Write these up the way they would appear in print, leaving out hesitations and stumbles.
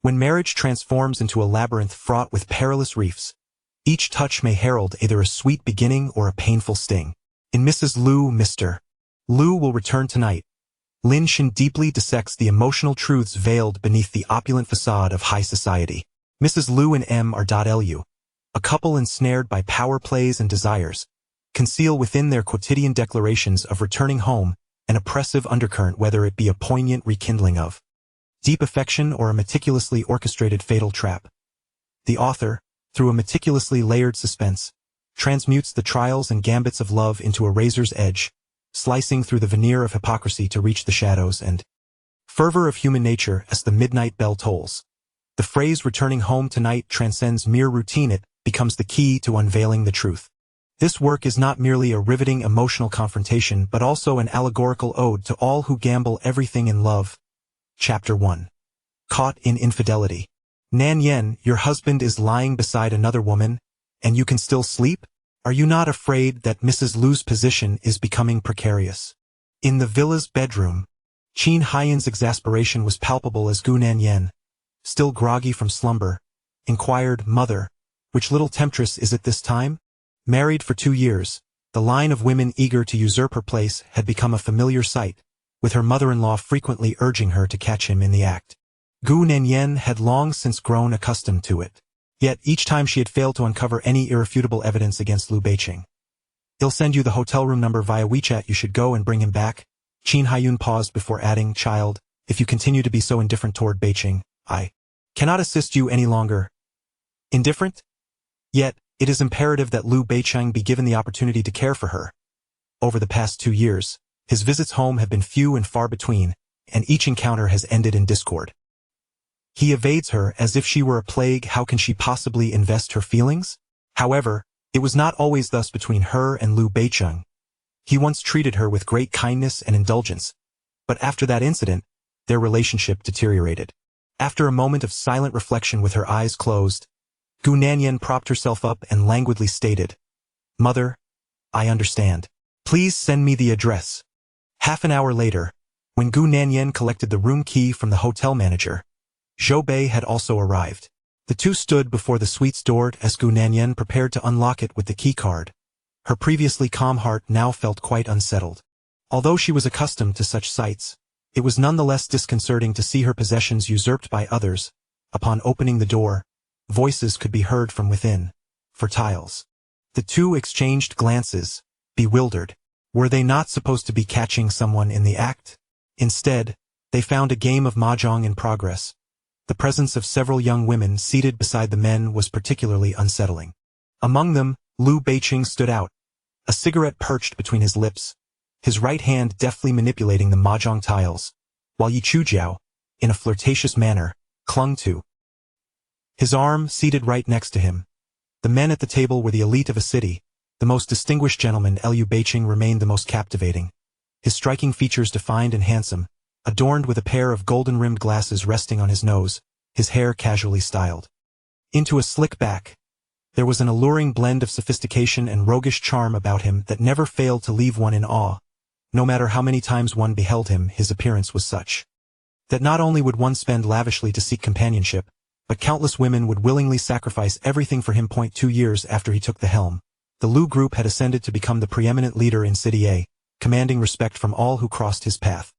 When marriage transforms into a labyrinth fraught with perilous reefs, each touch may herald either a sweet beginning or a painful sting. In Mrs. Liu, Mr. Liu will return tonight. Lin Shin deeply dissects the emotional truths veiled beneath the opulent facade of high society. Mrs. Liu and M.R.Lu, a couple ensnared by power plays and desires, conceal within their quotidian declarations of returning home an oppressive undercurrent, whether it be a poignant rekindling of deep affection or a meticulously orchestrated fatal trap. The author, through a meticulously layered suspense, transmutes the trials and gambits of love into a razor's edge, slicing through the veneer of hypocrisy to reach the shadows and fervor of human nature as the midnight bell tolls. The phrase returning home tonight transcends mere routine. It becomes the key to unveiling the truth. This work is not merely a riveting emotional confrontation but also an allegorical ode to all who gamble everything in love. Chapter 1. Caught in Infidelity. Nan Yen, your husband is lying beside another woman, and you can still sleep? Are you not afraid that Mrs. Liu's position is becoming precarious? In the villa's bedroom, Qin Haiyan's exasperation was palpable as Gu Nanyan, still groggy from slumber, inquired, "Mother, which little temptress is it this time?" Married for 2 years, the line of women eager to usurp her place had become a familiar sight, with her mother-in-law frequently urging her to catch him in the act. Gu Nanyan had long since grown accustomed to it. Yet each time she had failed to uncover any irrefutable evidence against Liu Beiqing. "He'll send you the hotel room number via WeChat. You should go and bring him back." Qin Haiyun paused before adding, "Child, if you continue to be so indifferent toward Beiqing, I cannot assist you any longer." Indifferent? Yet, it is imperative that Liu Beiqing be given the opportunity to care for her. Over the past 2 years, his visits home have been few and far between, and each encounter has ended in discord. He evades her as if she were a plague. How can she possibly invest her feelings? However, it was not always thus between her and Liu Beiqing. He once treated her with great kindness and indulgence, but after that incident, their relationship deteriorated. After a moment of silent reflection with her eyes closed, Gu Nanyan propped herself up and languidly stated, "Mother, I understand. Please send me the address." Half an hour later, when Gu Nanyan collected the room key from the hotel manager, Zhou Bei had also arrived. The two stood before the suite's door as Gu Nanyan prepared to unlock it with the key card. Her previously calm heart now felt quite unsettled. Although she was accustomed to such sights, it was nonetheless disconcerting to see her possessions usurped by others. Upon opening the door, voices could be heard from within. Fertiles. The two exchanged glances, bewildered. Were they not supposed to be catching someone in the act? Instead, they found a game of mahjong in progress. The presence of several young women seated beside the men was particularly unsettling. Among them, Liu Beiqing stood out, a cigarette perched between his lips, his right hand deftly manipulating the mahjong tiles, while Yi Chujiao, in a flirtatious manner, clung to his arm, seated right next to him. The men at the table were the elite of a city. The most distinguished gentleman, Liu Beiqing, remained the most captivating. His striking features defined and handsome, adorned with a pair of golden-rimmed glasses resting on his nose, his hair casually styled into a slick back. There was an alluring blend of sophistication and roguish charm about him that never failed to leave one in awe. No matter how many times one beheld him, his appearance was such that not only would one spend lavishly to seek companionship, but countless women would willingly sacrifice everything for him. 2 years after he took the helm, the Liu group had ascended to become the preeminent leader in City A, commanding respect from all who crossed his path.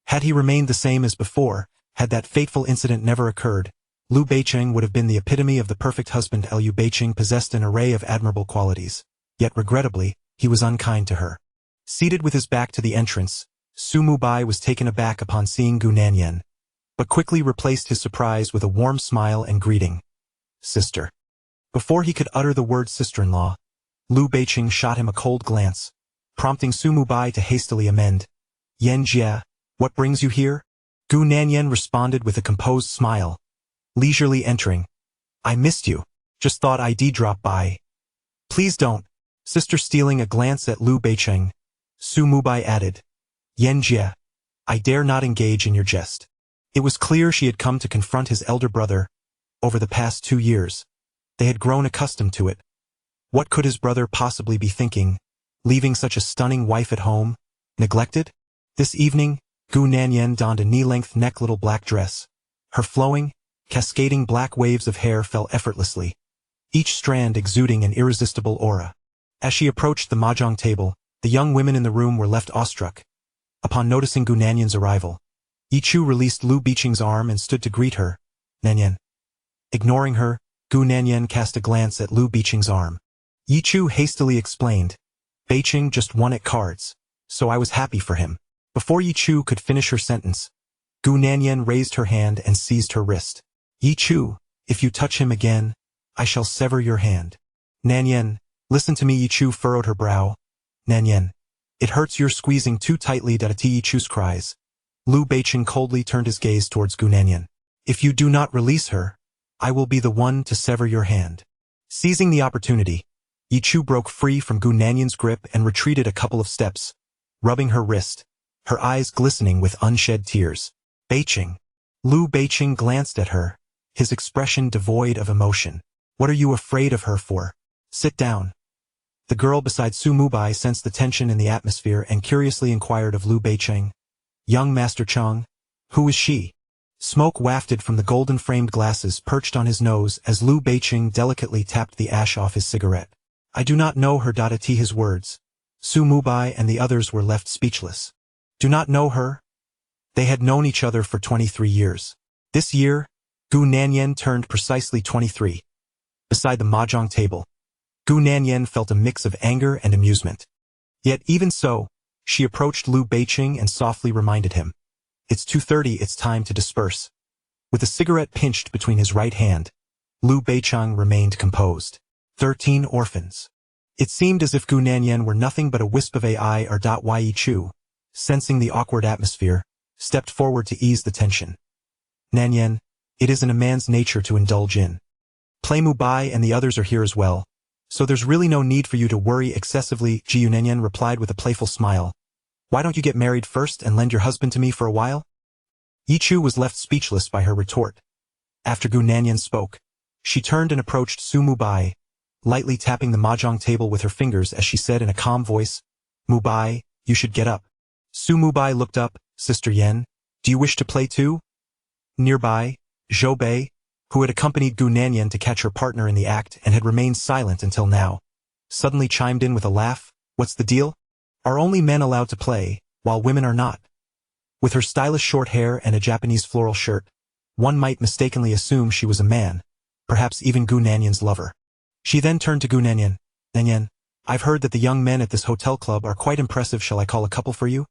Had he remained the same as before, had that fateful incident never occurred, Liu Beiqing would have been the epitome of the perfect husband. Liu Beiqing possessed an array of admirable qualities, yet regrettably, he was unkind to her. Seated with his back to the entrance, Su Mubai was taken aback upon seeing Gu Nanyan, but quickly replaced his surprise with a warm smile and greeting. "Sister." Before he could utter the word sister-in-law, Liu Beiqing shot him a cold glance, prompting Su Mubai to hastily amend. "Yan Jia, what brings you here?" Gu Nanyan responded with a composed smile, leisurely entering. "I missed you. Just thought I'd drop by." "Please don't." Sister, stealing a glance at Liu Beiqing, Su Mubai added, "Yan Jia, I dare not engage in your jest." It was clear she had come to confront his elder brother. Over the past 2 years, they had grown accustomed to it. What could his brother possibly be thinking, leaving such a stunning wife at home, neglected? This evening, Gu Nanyan donned a knee-length neck little black dress. Her flowing, Cascading black waves of hair fell effortlessly, each strand exuding an irresistible aura. As she approached the mahjong table, the young women in the room were left awestruck. Upon noticing Gu Nanyan's arrival, Yichu released Lu Biqing's arm and stood to greet her. Nanyan. Ignoring her, Gu Nanyan cast a glance at Lu Biqing's arm. Yichu hastily explained, Beiqing just won at cards, so I was happy for him. Before Yichu could finish her sentence, Gu Nanyan raised her hand and seized her wrist. Yichu, if you touch him again, I shall sever your hand. Nanyan, listen to me. Yichu furrowed her brow. Nanyan, it hurts, you're squeezing too tightly. Yichu's cries. Lu Beiqing coldly turned his gaze towards Gu Nanyan. If you do not release her, I will be the one to sever your hand. Seizing the opportunity, Yichu broke free from Gu Nanyan's grip and retreated a couple of steps, rubbing her wrist, her eyes glistening with unshed tears. Beiqing. Lu Beiqing glanced at her, his expression devoid of emotion. What are you afraid of her for? Sit down. The girl beside Su Mubai sensed the tension in the atmosphere and curiously inquired of Lu Beiqing. Young Master Chang? Who is she? Smoke wafted from the golden-framed glasses perched on his nose as Lu Beiqing delicately tapped the ash off his cigarette. I do not know her. His words. Su Mubai and the others were left speechless. Do not know her? They had known each other for 23 years. This year, Gu Nanyan turned precisely 23. Beside the mahjong table, Gu Nanyan felt a mix of anger and amusement. Yet even so, she approached Lu Beiqing and softly reminded him. It's 2:30, it's time to disperse. With a cigarette pinched between his right hand, Lu Beiqing remained composed. 13 orphans. It seemed as if Gu Nanyan were nothing but a wisp of AI or Yichu, sensing the awkward atmosphere, stepped forward to ease the tension. Nanyan, it is in a man's nature to indulge in play. Mubai and the others are here as well, so there's really no need for you to worry excessively. Gu Nanyan replied with a playful smile. Why don't you get married first and lend your husband to me for a while? Yichu was left speechless by her retort. After Gu Nanyan spoke, she turned and approached Su Mubai, lightly tapping the mahjong table with her fingers as she said in a calm voice, Mubai, you should get up. Su Mubai looked up. Sister Yen, do you wish to play too? Nearby, Zhou Bei, who had accompanied Gu Nanyan to catch her partner in the act and had remained silent until now, suddenly chimed in with a laugh. What's the deal? Are only men allowed to play, while women are not? With her stylish short hair and a Japanese floral shirt, one might mistakenly assume she was a man, perhaps even Gu Nanyan's lover. She then turned to Gu Nanyan. Nanyan, I've heard that the young men at this hotel club are quite impressive. Shall I call a couple for you?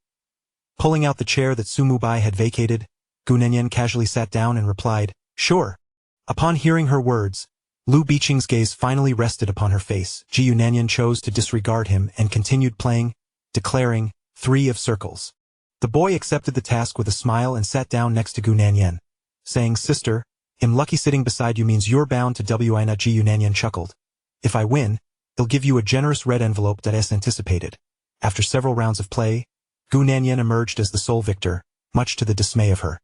Pulling out the chair that Su Mubai had vacated, Gu Nanyan casually sat down and replied, Sure. Upon hearing her words, Lu Biqing's gaze finally rested upon her face. Gu Nanyan chose to disregard him and continued playing, declaring, 3 of circles. The boy accepted the task with a smile and sat down next to Gu Nanyan, saying, Sister, I'm lucky sitting beside you means you're bound to win. Gu Nanyan chuckled. If I win, they'll give you a generous red envelope. As anticipated. After several rounds of play, Gu Nanyan emerged as the sole victor, much to the dismay of her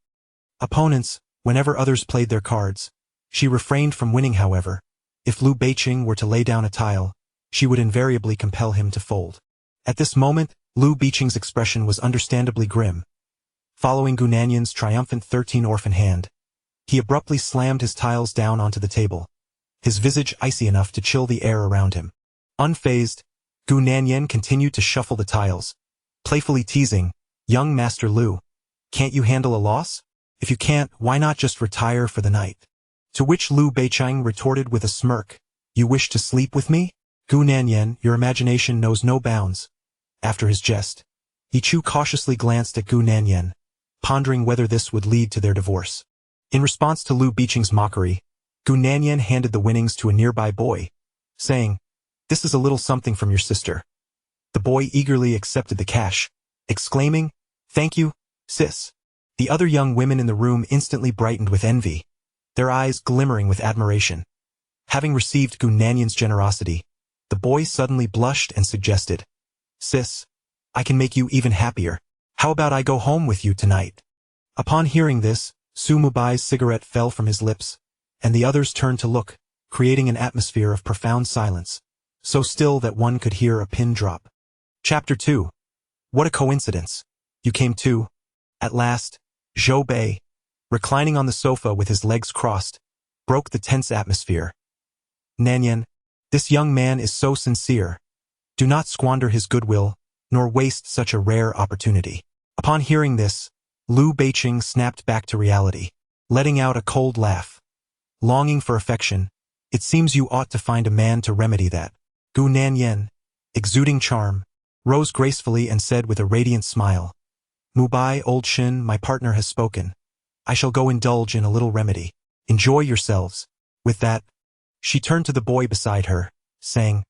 opponents. Whenever others played their cards, she refrained from winning. However, if Lu Beiqing were to lay down a tile, she would invariably compel him to fold. At this moment, Lu Biqing's expression was understandably grim. Following Gu Nanyan's triumphant 13 orphan hand, he abruptly slammed his tiles down onto the table, his visage icy enough to chill the air around him. Unfazed, Gu Nanyan continued to shuffle the tiles, playfully teasing, Young Master Lu, can't you handle a loss? If you can't, why not just retire for the night? To which Lu Beiqing retorted with a smirk, You wish to sleep with me? Gu Nanyan, your imagination knows no bounds. After his jest, Yichu cautiously glanced at Gu Nanyan, pondering whether this would lead to their divorce. In response to Lu Biqing's mockery, Gu Nanyan handed the winnings to a nearby boy, saying, This is a little something from your sister. The boy eagerly accepted the cash, exclaiming, Thank you, sis. The other young women in the room instantly brightened with envy, their eyes glimmering with admiration. Having received Gu Nanyan's generosity, the boy suddenly blushed and suggested, Sis, I can make you even happier. How about I go home with you tonight? Upon hearing this, Su Mubai's cigarette fell from his lips, and the others turned to look, creating an atmosphere of profound silence, so still that one could hear a pin drop. Chapter 2. What a coincidence. You came too. At last, Zhou Bei, reclining on the sofa with his legs crossed, broke the tense atmosphere. Nanyan, this young man is so sincere. Do not squander his goodwill, nor waste such a rare opportunity. Upon hearing this, Liu Beiqing snapped back to reality, letting out a cold laugh. Longing for affection, it seems you ought to find a man to remedy that. Gu Nanyan, exuding charm, rose gracefully and said with a radiant smile, Mubai, old Shin, my partner has spoken. I shall go indulge in a little remedy. Enjoy yourselves. With that, she turned to the boy beside her, saying,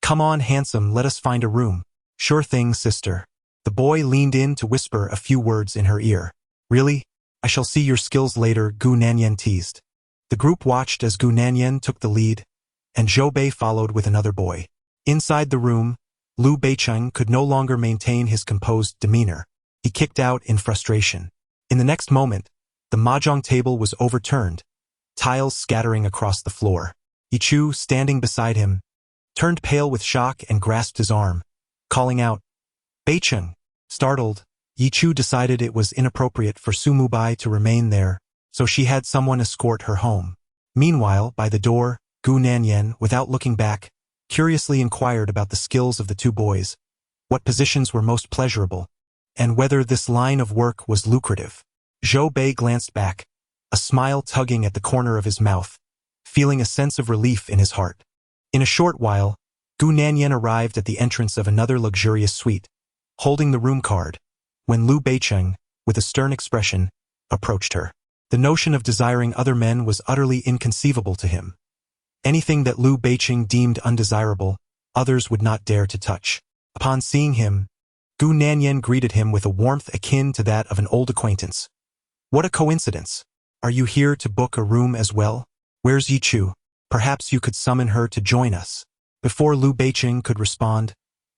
Come on, handsome, let us find a room. Sure thing, sister. The boy leaned in to whisper a few words in her ear. Really? I shall see your skills later, Gu Nanyan teased. The group watched as Gu Nanyan took the lead, and Zhou Bei followed with another boy. Inside the room, Liu Beiqing could no longer maintain his composed demeanor. He kicked out in frustration. In the next moment, the mahjong table was overturned, tiles scattering across the floor. Yichu, standing beside him, turned pale with shock and grasped his arm, calling out, Beiqing. Startled, Yichu decided it was inappropriate for Su Mubai to remain there, so she had someone escort her home. Meanwhile, by the door, Gu Nanyan, without looking back, curiously inquired about the skills of the two boys, what positions were most pleasurable, and whether this line of work was lucrative. Zhou Bei glanced back, a smile tugging at the corner of his mouth, feeling a sense of relief in his heart. In a short while, Gu Nanyan arrived at the entrance of another luxurious suite, holding the room card, when Liu Beiqing, with a stern expression, approached her. The notion of desiring other men was utterly inconceivable to him. Anything that Liu Beiqing deemed undesirable, others would not dare to touch. Upon seeing him, Gu Nanyan greeted him with a warmth akin to that of an old acquaintance. What a coincidence! Are you here to book a room as well? Where's Yichu? Perhaps you could summon her to join us. Before Liu Beiqing could respond,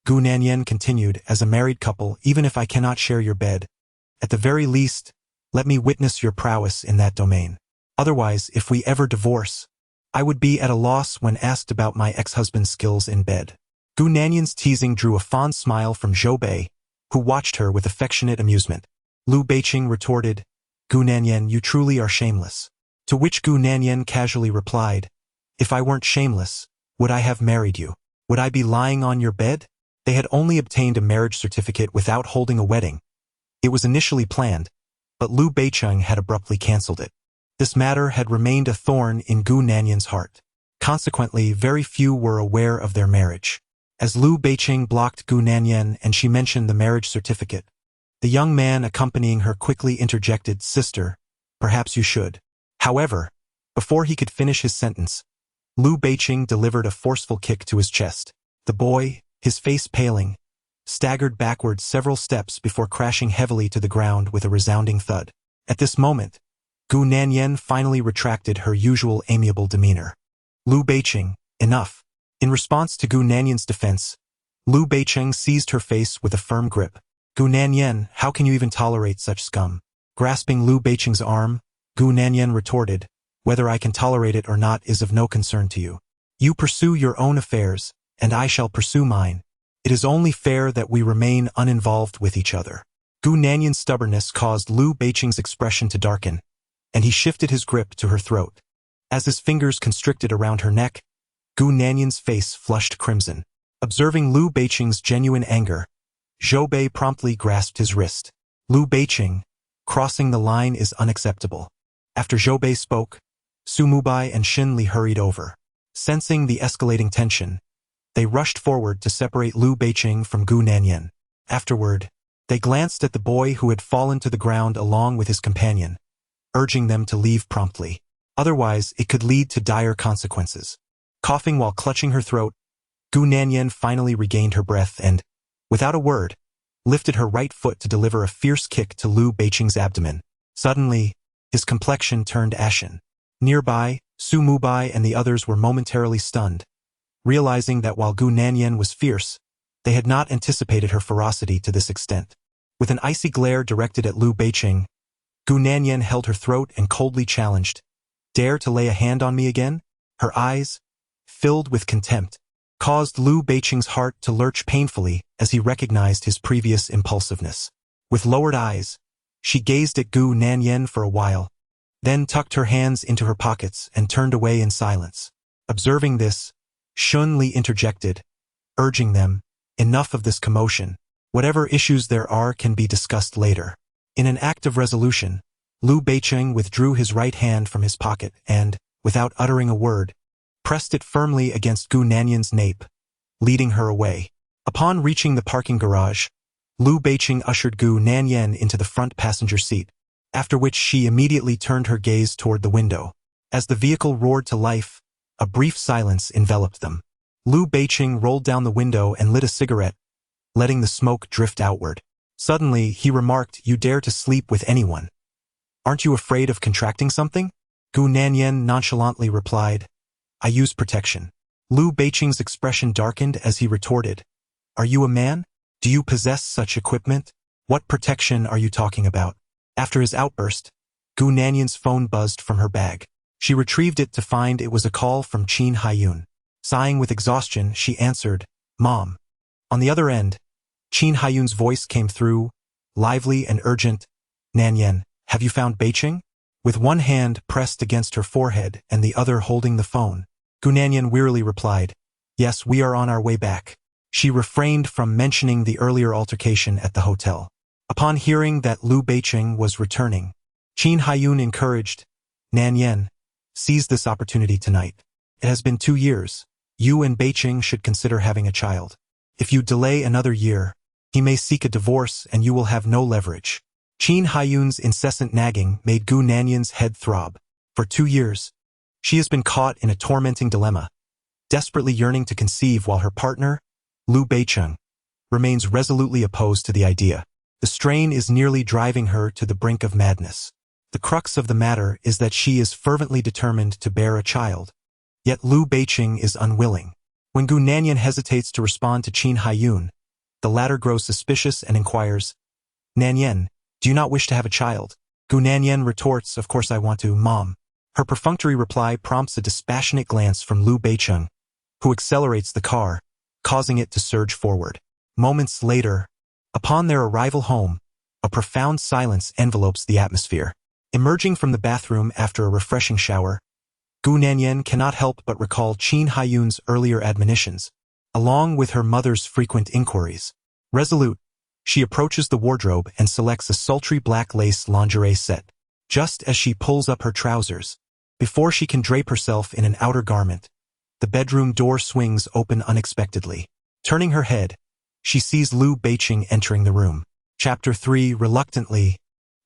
Gu Nanyan continued, as a married couple, even if I cannot share your bed, at the very least, let me witness your prowess in that domain. Otherwise, if we ever divorce, I would be at a loss when asked about my ex-husband's skills in bed. Gu Nanyan's teasing drew a fond smile from Zhou Bei, who watched her with affectionate amusement. Liu Beiqing retorted, Gu Nanyan, you truly are shameless. To which Gu Nanyan casually replied, If I weren't shameless, would I have married you? Would I be lying on your bed? They had only obtained a marriage certificate without holding a wedding. It was initially planned, but Liu Beiqing had abruptly cancelled it. This matter had remained a thorn in Gu Nanyan's heart. Consequently, very few were aware of their marriage. As Liu Beiqing blocked Gu Nanyan and she mentioned the marriage certificate, the young man accompanying her quickly interjected, Sister, perhaps you should. However, before he could finish his sentence, Liu Beiqing delivered a forceful kick to his chest. The boy, his face paling, staggered backward several steps before crashing heavily to the ground with a resounding thud. At this moment, Gu Nanyan finally retracted her usual amiable demeanor. Liu Beiqing, enough. In response to Gu Nanyan's defense, Liu Beiqing seized her face with a firm grip. Gu Nanyan, how can you even tolerate such scum? Grasping Liu Beiqing's arm, Gu Nanyan retorted, Whether I can tolerate it or not is of no concern to you. You pursue your own affairs, and I shall pursue mine. It is only fair that we remain uninvolved with each other. Gu Nanyan's stubbornness caused Liu Beiqing's expression to darken, and he shifted his grip to her throat. As his fingers constricted around her neck, Gu Nanyan's face flushed crimson. Observing Liu Beiqing's genuine anger, Zhou Bei promptly grasped his wrist. Liu Beiqing, crossing the line is unacceptable. After Zhou Bei spoke, Su Mubai and Xin Li hurried over. Sensing the escalating tension, they rushed forward to separate Liu Beiqing from Gu Nanyan. Afterward, they glanced at the boy who had fallen to the ground along with his companion, urging them to leave promptly. Otherwise, it could lead to dire consequences. Coughing while clutching her throat, Gu Nanyan finally regained her breath and, without a word, lifted her right foot to deliver a fierce kick to Liu Beiqing's abdomen. Suddenly, his complexion turned ashen. Nearby, Su Mubai and the others were momentarily stunned, realizing that while Gu Nanyan was fierce, they had not anticipated her ferocity to this extent. With an icy glare directed at Liu Beiqing, Gu Nanyan held her throat and coldly challenged, Dare to lay a hand on me again? Her eyes, filled with contempt, caused Liu Beiqing's heart to lurch painfully as he recognized his previous impulsiveness. With lowered eyes, She gazed at Gu Nanyan for a while, then tucked her hands into her pockets and turned away in silence. Observing this, Shun Li interjected, urging them, enough of this commotion. Whatever issues there are can be discussed later. In an act of resolution, Liu Beicheng withdrew his right hand from his pocket and, without uttering a word, pressed it firmly against Gu Nanyan's nape, leading her away. Upon reaching the parking garage, Liu Beicheng ushered Gu Nanyan into the front passenger seat, after which she immediately turned her gaze toward the window. As the vehicle roared to life, a brief silence enveloped them. Liu Beicheng rolled down the window and lit a cigarette, letting the smoke drift outward. Suddenly, he remarked, "You dare to sleep with anyone? Aren't you afraid of contracting something?" Gu Nanyan nonchalantly replied, "I use protection." Liu Beicheng's expression darkened as he retorted, "Are you a man? Do you possess such equipment? What protection are you talking about?" After his outburst, Gu Nanyan's phone buzzed from her bag. She retrieved it to find it was a call from Qin Haiyun. Sighing with exhaustion, she answered, "Mom." On the other end, Qin Haiyun's voice came through, lively and urgent. "Nanyan, have you found Beicheng?" With one hand pressed against her forehead and the other holding the phone, Gu Nanyan wearily replied, "Yes, we are on our way back." She refrained from mentioning the earlier altercation at the hotel. Upon hearing that Liu Beicheng was returning, Qin Haiyun encouraged, "Nanyan, seize this opportunity tonight. It has been 2 years. You and Beicheng should consider having a child. If you delay another year, he may seek a divorce and you will have no leverage." Qin Haiyun's incessant nagging made Gu Nanyan's head throb. For 2 years, she has been caught in a tormenting dilemma, desperately yearning to conceive while her partner, Liu Beicheng, remains resolutely opposed to the idea. The strain is nearly driving her to the brink of madness. The crux of the matter is that she is fervently determined to bear a child. Yet Liu Beicheng is unwilling. When Gu Nanyan hesitates to respond to Qin Haiyun, the latter grows suspicious and inquires, "Nanyan, do you not wish to have a child?" Gu Nanyan retorts, "Of course I want to, Mom." Her perfunctory reply prompts a dispassionate glance from Liu Beicheng, who accelerates the car, causing it to surge forward. Moments later, upon their arrival home, a profound silence envelopes the atmosphere. Emerging from the bathroom after a refreshing shower, Gu Nanyan cannot help but recall Qin Haiyun's earlier admonitions, along with her mother's frequent inquiries. Resolute, she approaches the wardrobe and selects a sultry black lace lingerie set. Just as she pulls up her trousers, before she can drape herself in an outer garment, the bedroom door swings open unexpectedly. Turning her head, she sees Liu Beicheng entering the room. Chapter 3. Reluctantly,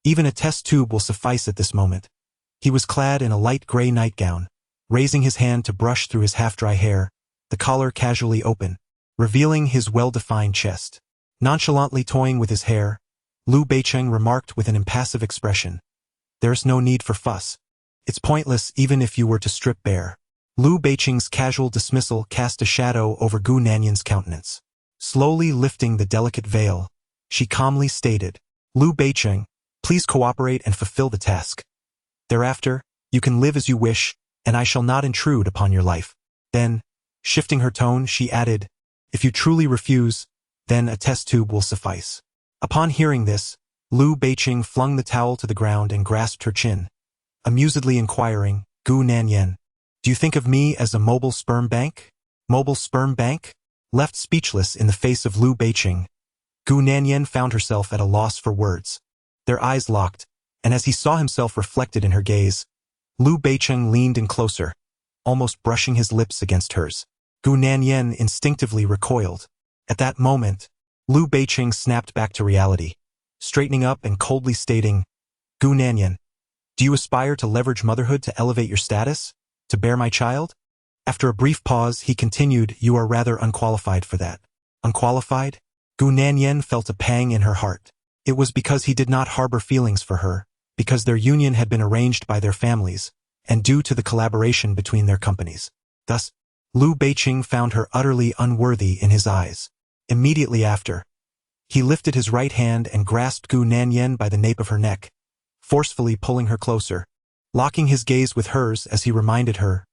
even a test tube will suffice at this moment. He was clad in a light gray nightgown, raising his hand to brush through his half-dry hair, the collar casually open, revealing his well-defined chest. Nonchalantly toying with his hair, Liu Beicheng remarked with an impassive expression, "There's no need for fuss. It's pointless even if you were to strip bare." Liu Beicheng's casual dismissal cast a shadow over Gu Nanyan's countenance. Slowly lifting the delicate veil, she calmly stated, "Liu Beicheng, please cooperate and fulfill the task. Thereafter, you can live as you wish, and I shall not intrude upon your life." Then, shifting her tone, she added, "If you truly refuse, then a test tube will suffice." Upon hearing this, Liu Beicheng flung the towel to the ground and grasped her chin, amusedly inquiring, "Gu Nanyan, do you think of me as a mobile sperm bank?" Mobile sperm bank? Left speechless in the face of Liu Beicheng, Gu Nanyan found herself at a loss for words. Their eyes locked, and as he saw himself reflected in her gaze, Liu Beicheng leaned in closer, almost brushing his lips against hers. Gu Nanyan instinctively recoiled. At that moment, Liu Beicheng snapped back to reality, straightening up and coldly stating, "Gu Nanyan, do you aspire to leverage motherhood to elevate your status? To bear my child?" After a brief pause, he continued, "You are rather unqualified for that." Unqualified? Gu Nanyan felt a pang in her heart. It was because he did not harbor feelings for her, because their union had been arranged by their families, and due to the collaboration between their companies. Thus, Liu Beicheng found her utterly unworthy in his eyes. Immediately after, he lifted his right hand and grasped Gu Nanyan by the nape of her neck, forcefully pulling her closer, locking his gaze with hers as he reminded her,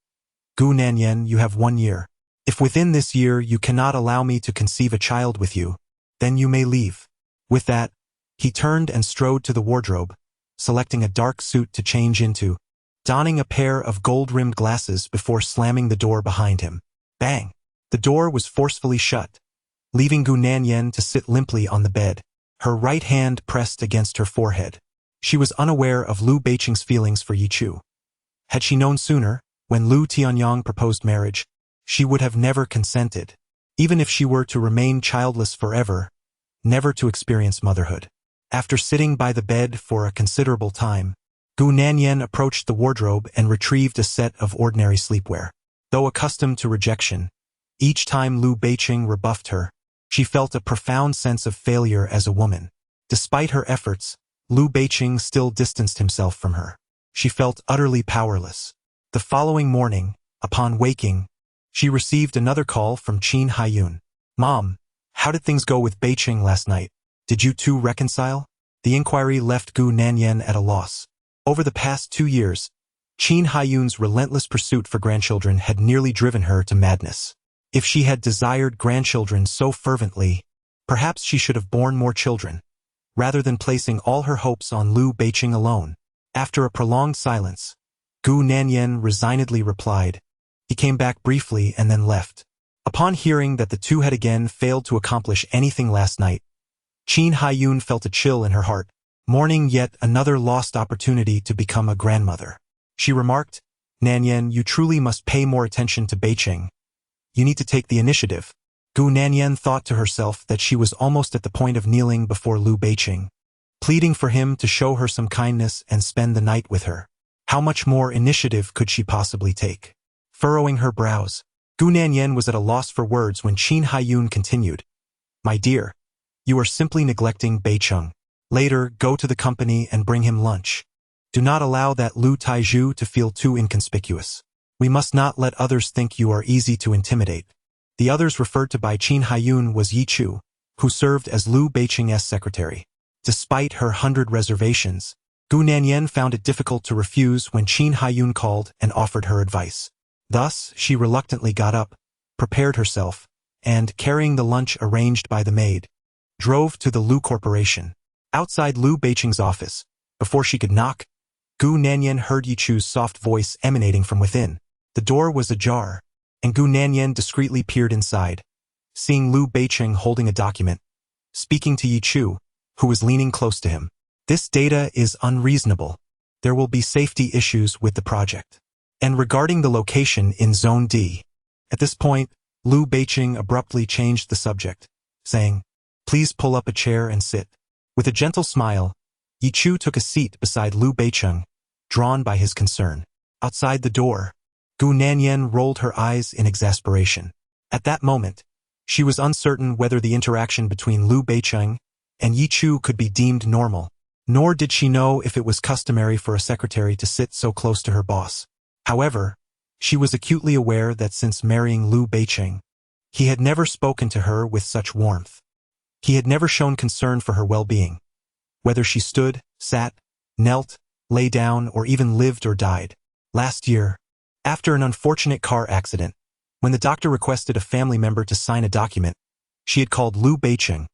"Gu Nanyan, you have 1 year. If within this year you cannot allow me to conceive a child with you, then you may leave." With that, He turned and strode to the wardrobe, selecting a dark suit to change into, donning a pair of gold-rimmed glasses before slamming the door behind him. Bang! The door was forcefully shut, leaving Gu Nanyan to sit limply on the bed, her right hand pressed against her forehead. She was unaware of Lu Beiqing's feelings for Yi Chu. Had she known sooner, when Lu Tianyang proposed marriage, she would have never consented, even if she were to remain childless forever, never to experience motherhood. After sitting by the bed for a considerable time, Gu Nanyan approached the wardrobe and retrieved a set of ordinary sleepwear. Though accustomed to rejection, each time Lu Beiqing rebuffed her, she felt a profound sense of failure as a woman. Despite her efforts, Lu Beiqing still distanced himself from her. She felt utterly powerless. The following morning, upon waking, she received another call from Qin Haiyun. "Mom, how did things go with Beiqing last night? Did you two reconcile?" The inquiry left Gu Nanyan at a loss. Over the past 2 years, Qin Haiyun's relentless pursuit for grandchildren had nearly driven her to madness. If she had desired grandchildren so fervently, perhaps she should have borne more children, rather than placing all her hopes on Lu Beiqing alone. After a prolonged silence, Gu Nanyan resignedly replied. He came back briefly and then left. Upon hearing that the two had again failed to accomplish anything last night, Qin Haiyun felt a chill in her heart, mourning yet another lost opportunity to become a grandmother. She remarked, "Nanyan, you truly must pay more attention to Beiqing. You need to take the initiative." Gu Nanyan thought to herself that she was almost at the point of kneeling before Lu Beiqing, pleading for him to show her some kindness and spend the night with her. How much more initiative could she possibly take? Furrowing her brows, Gu Nanyan was at a loss for words when Qin Haiyun continued, "My dear, you are simply neglecting Beiqing. Later, go to the company and bring him lunch. Do not allow that Lu Taizhu to feel too inconspicuous. We must not let others think you are easy to intimidate." The others referred to by Qin Haiyun was Yi Chu, who served as Lu Beiqing's secretary. Despite her 100 reservations, Gu Nanyan found it difficult to refuse when Qin Haiyun called and offered her advice. Thus, she reluctantly got up, prepared herself, and, carrying the lunch arranged by the maid, drove to the Lu Corporation. Outside Lu Beiqing's office, before she could knock, Gu Nanyan heard Yi Chu's soft voice emanating from within. The door was ajar, and Gu Nanyan discreetly peered inside, seeing Lu Beiqing holding a document, speaking to Yi Chu, who was leaning close to him. "This data is unreasonable. There will be safety issues with the project. And regarding the location in Zone D." At this point, Lu Beiqing abruptly changed the subject, saying, "Please pull up a chair and sit." With a gentle smile, Yi Chu took a seat beside Lu Beiqing, drawn by his concern. Outside the door, Gu Nanyan rolled her eyes in exasperation. At that moment, she was uncertain whether the interaction between Lu Beiqing and Yi Chu could be deemed normal, nor did she know if it was customary for a secretary to sit so close to her boss. However, she was acutely aware that since marrying Lu Beiqing, he had never spoken to her with such warmth. He had never shown concern for her well-being, whether she stood, sat, knelt, lay down, or even lived or died. Last year, after an unfortunate car accident, when the doctor requested a family member to sign a document, she had called Lu Beiqing,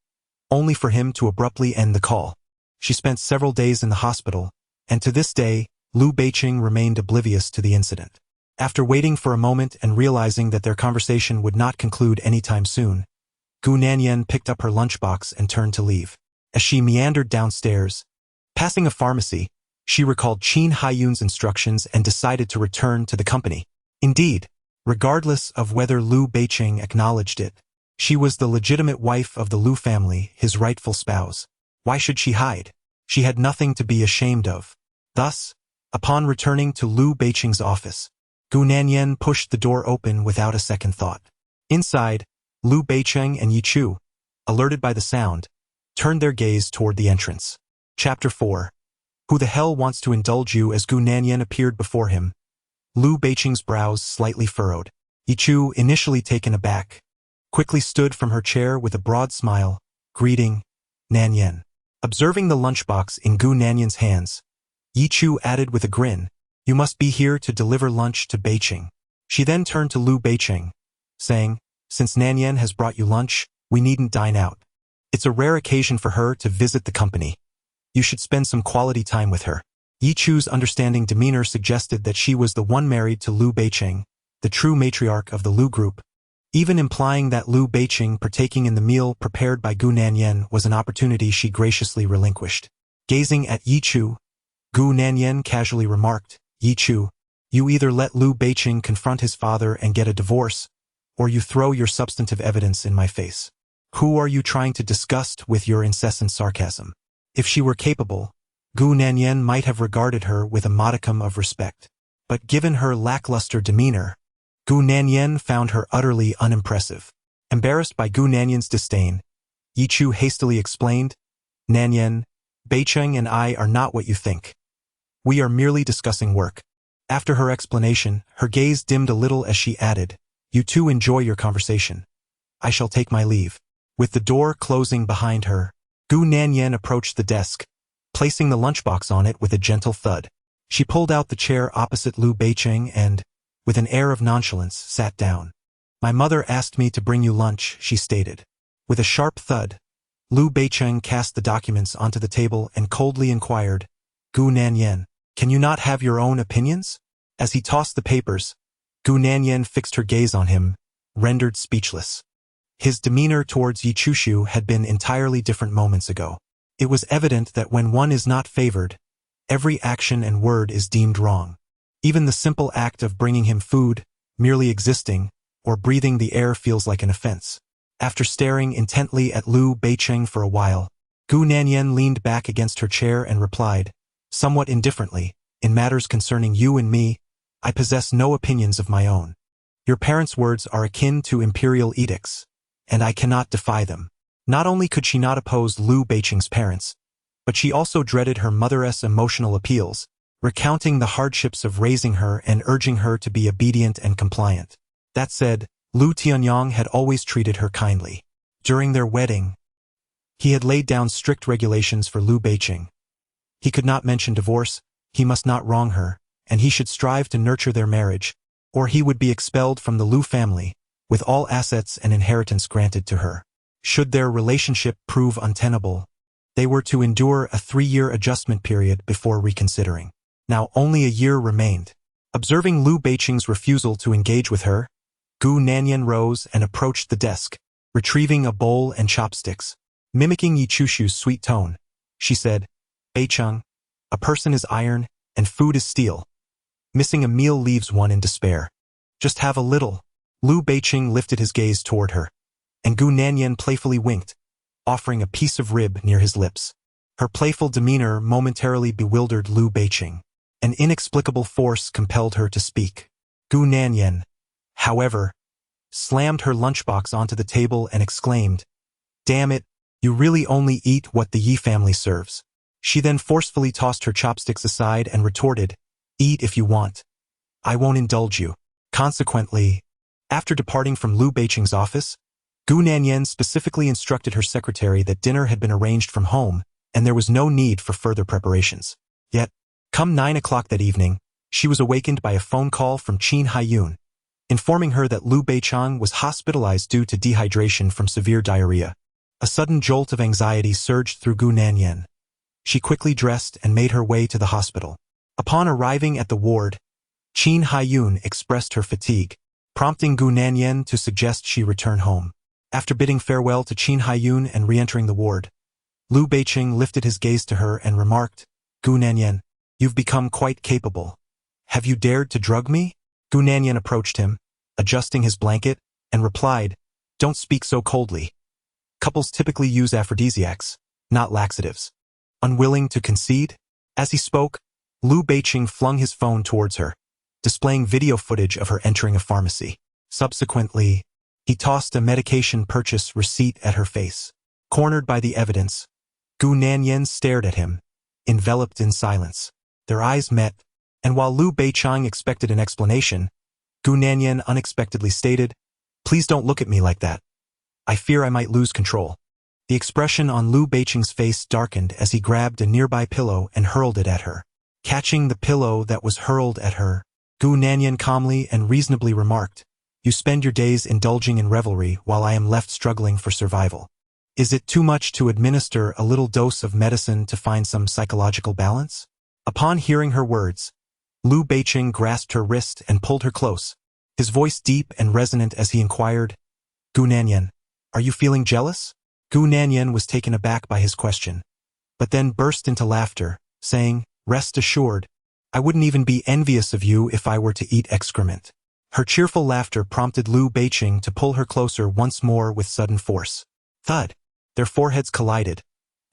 only for him to abruptly end the call. She spent several days in the hospital, and to this day, Lu Beiqing remained oblivious to the incident. After waiting for a moment and realizing that their conversation would not conclude anytime soon, Gu Nanyan picked up her lunchbox and turned to leave. As she meandered downstairs, passing a pharmacy, she recalled Qin Haiyun's instructions and decided to return to the company. Indeed, regardless of whether Lu Beiqing acknowledged it, she was the legitimate wife of the Lu family, his rightful spouse. Why should she hide? She had nothing to be ashamed of. Thus, upon returning to Lu Beiqing's office, Gu Nanyan pushed the door open without a second thought. Inside, Lu Beiqing and Yi Chu, alerted by the sound, turned their gaze toward the entrance. Chapter 4. Who the hell wants to indulge you? As Gu Nanyan appeared before him, Lu Beiqing's brows slightly furrowed. Yi Chu, initially taken aback, quickly stood from her chair with a broad smile, greeting, "Nanyan." Observing the lunchbox in Gu Nanyan's hands, Yi Chu added with a grin, "You must be here to deliver lunch to Beiqing." She then turned to Lu Beiqing, saying, "Since Nanyan has brought you lunch, we needn't dine out. It's a rare occasion for her to visit the company. You should spend some quality time with her. Yichu's understanding demeanor suggested that she was the one married to Liu Beiqing, the true matriarch of the Liu group, even implying that Liu Beiqing partaking in the meal prepared by Gu Nanyan was an opportunity she graciously relinquished. Gazing at Yichu, Gu Nanyan casually remarked, "Yichu, you either let Liu Beiqing confront his father and get a divorce, or you throw your substantive evidence in my face. Who are you trying to disgust with your incessant sarcasm?" If she were capable, Gu Nanyan might have regarded her with a modicum of respect. But given her lackluster demeanor, Gu Nanyan found her utterly unimpressive. Embarrassed by Gu Nanyan's disdain, Yichu hastily explained, "Nanyan, Beiqing and I are not what you think. We are merely discussing work." After her explanation, her gaze dimmed a little as she added, "You two enjoy your conversation. I shall take my leave." With the door closing behind her, Gu Nanyan approached the desk, placing the lunchbox on it with a gentle thud. She pulled out the chair opposite Liu Beiqing and, with an air of nonchalance, sat down. "My mother asked me to bring you lunch," she stated. With a sharp thud, Liu Beiqing cast the documents onto the table and coldly inquired, "Gu Nanyan, can you not have your own opinions?" As he tossed the papers, Gu Nanyan fixed her gaze on him, rendered speechless. His demeanor towards Yichushu had been entirely different moments ago. It was evident that when one is not favored, every action and word is deemed wrong. Even the simple act of bringing him food, merely existing, or breathing the air feels like an offense. After staring intently at Liu Beiqing for a while, Gu Nanyan leaned back against her chair and replied, somewhat indifferently, "In matters concerning you and me, I possess no opinions of my own. Your parents' words are akin to imperial edicts, and I cannot defy them." Not only could she not oppose Liu Beiqing's parents, but she also dreaded her mother's emotional appeals, recounting the hardships of raising her and urging her to be obedient and compliant. That said, Liu Tianyong had always treated her kindly. During their wedding, he had laid down strict regulations for Liu Beiqing. He could not mention divorce, he must not wrong her, and he should strive to nurture their marriage, or he would be expelled from the Liu family, with all assets and inheritance granted to her. Should their relationship prove untenable, they were to endure a 3-year adjustment period before reconsidering. Now only a year remained. Observing Liu Beiqing's refusal to engage with her, Gu Nanyan rose and approached the desk, retrieving a bowl and chopsticks. Mimicking Yichushu's sweet tone, she said, "Beiqing, a person is iron, and food is steel. Missing a meal leaves one in despair. Just have a little." Liu Beiqing lifted his gaze toward her, and Gu Nanyan playfully winked, offering a piece of rib near his lips. Her playful demeanor momentarily bewildered Liu Beiqing. An inexplicable force compelled her to speak. Gu Nanyan, however, slammed her lunchbox onto the table and exclaimed, "Damn it, you really only eat what the Yi family serves." She then forcefully tossed her chopsticks aside and retorted, "Eat if you want. I won't indulge you." Consequently, after departing from Liu Beiqing's office, Gu Nanyan specifically instructed her secretary that dinner had been arranged from home and there was no need for further preparations. Yet, come 9 o'clock that evening, she was awakened by a phone call from Qin Haiyun, informing her that Liu Beiqing was hospitalized due to dehydration from severe diarrhea. A sudden jolt of anxiety surged through Gu Nanyan. She quickly dressed and made her way to the hospital. Upon arriving at the ward, Qin Haiyun expressed her fatigue, prompting Gu Nanyan to suggest she return home. After bidding farewell to Qin Haiyun and re-entering the ward, Liu Beiqing lifted his gaze to her and remarked, "Gu Nanyan, you've become quite capable. Have you dared to drug me?" Gu Nanyan approached him, adjusting his blanket, and replied, "Don't speak so coldly. Couples typically use aphrodisiacs, not laxatives." Unwilling to concede, as he spoke, Liu Beiqing flung his phone towards her, displaying video footage of her entering a pharmacy. Subsequently, he tossed a medication purchase receipt at her face. Cornered by the evidence, Gu Nanyan stared at him, enveloped in silence. Their eyes met, and while Liu Beiqing expected an explanation, Gu Nanyan unexpectedly stated, "Please don't look at me like that. I fear I might lose control." The expression on Liu Beiqing's face darkened as he grabbed a nearby pillow and hurled it at her. Catching the pillow that was hurled at her, Gu Nanyan calmly and reasonably remarked, "You spend your days indulging in revelry while I am left struggling for survival. Is it too much to administer a little dose of medicine to find some psychological balance? Upon hearing her words, Liu Beiqing grasped her wrist and pulled her close, his voice deep and resonant as he inquired, Gu Nanyan, are you feeling jealous? Gu Nanyan was taken aback by his question, but then burst into laughter, saying, rest assured, I wouldn't even be envious of you if I were to eat excrement. Her cheerful laughter prompted Liu Beiqing to pull her closer once more with sudden force. Thud! Their foreheads collided,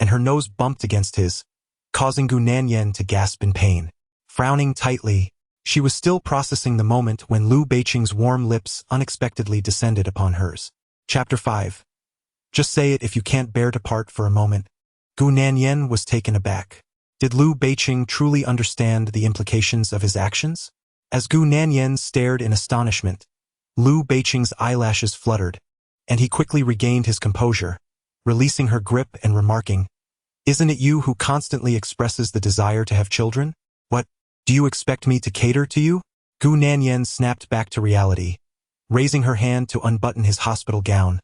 and her nose bumped against his, causing Gu Nanyan to gasp in pain. Frowning tightly, she was still processing the moment when Liu Beiqing's warm lips unexpectedly descended upon hers. Chapter 5. Just say it if you can't bear to part for a moment. Gu Nanyan was taken aback. Did Liu Beiqing truly understand the implications of his actions? As Gu Nanyan stared in astonishment, Liu Beiqing's eyelashes fluttered, and he quickly regained his composure, releasing her grip and remarking, Isn't it you who constantly expresses the desire to have children? What, do you expect me to cater to you? Gu Nanyan snapped back to reality, raising her hand to unbutton his hospital gown,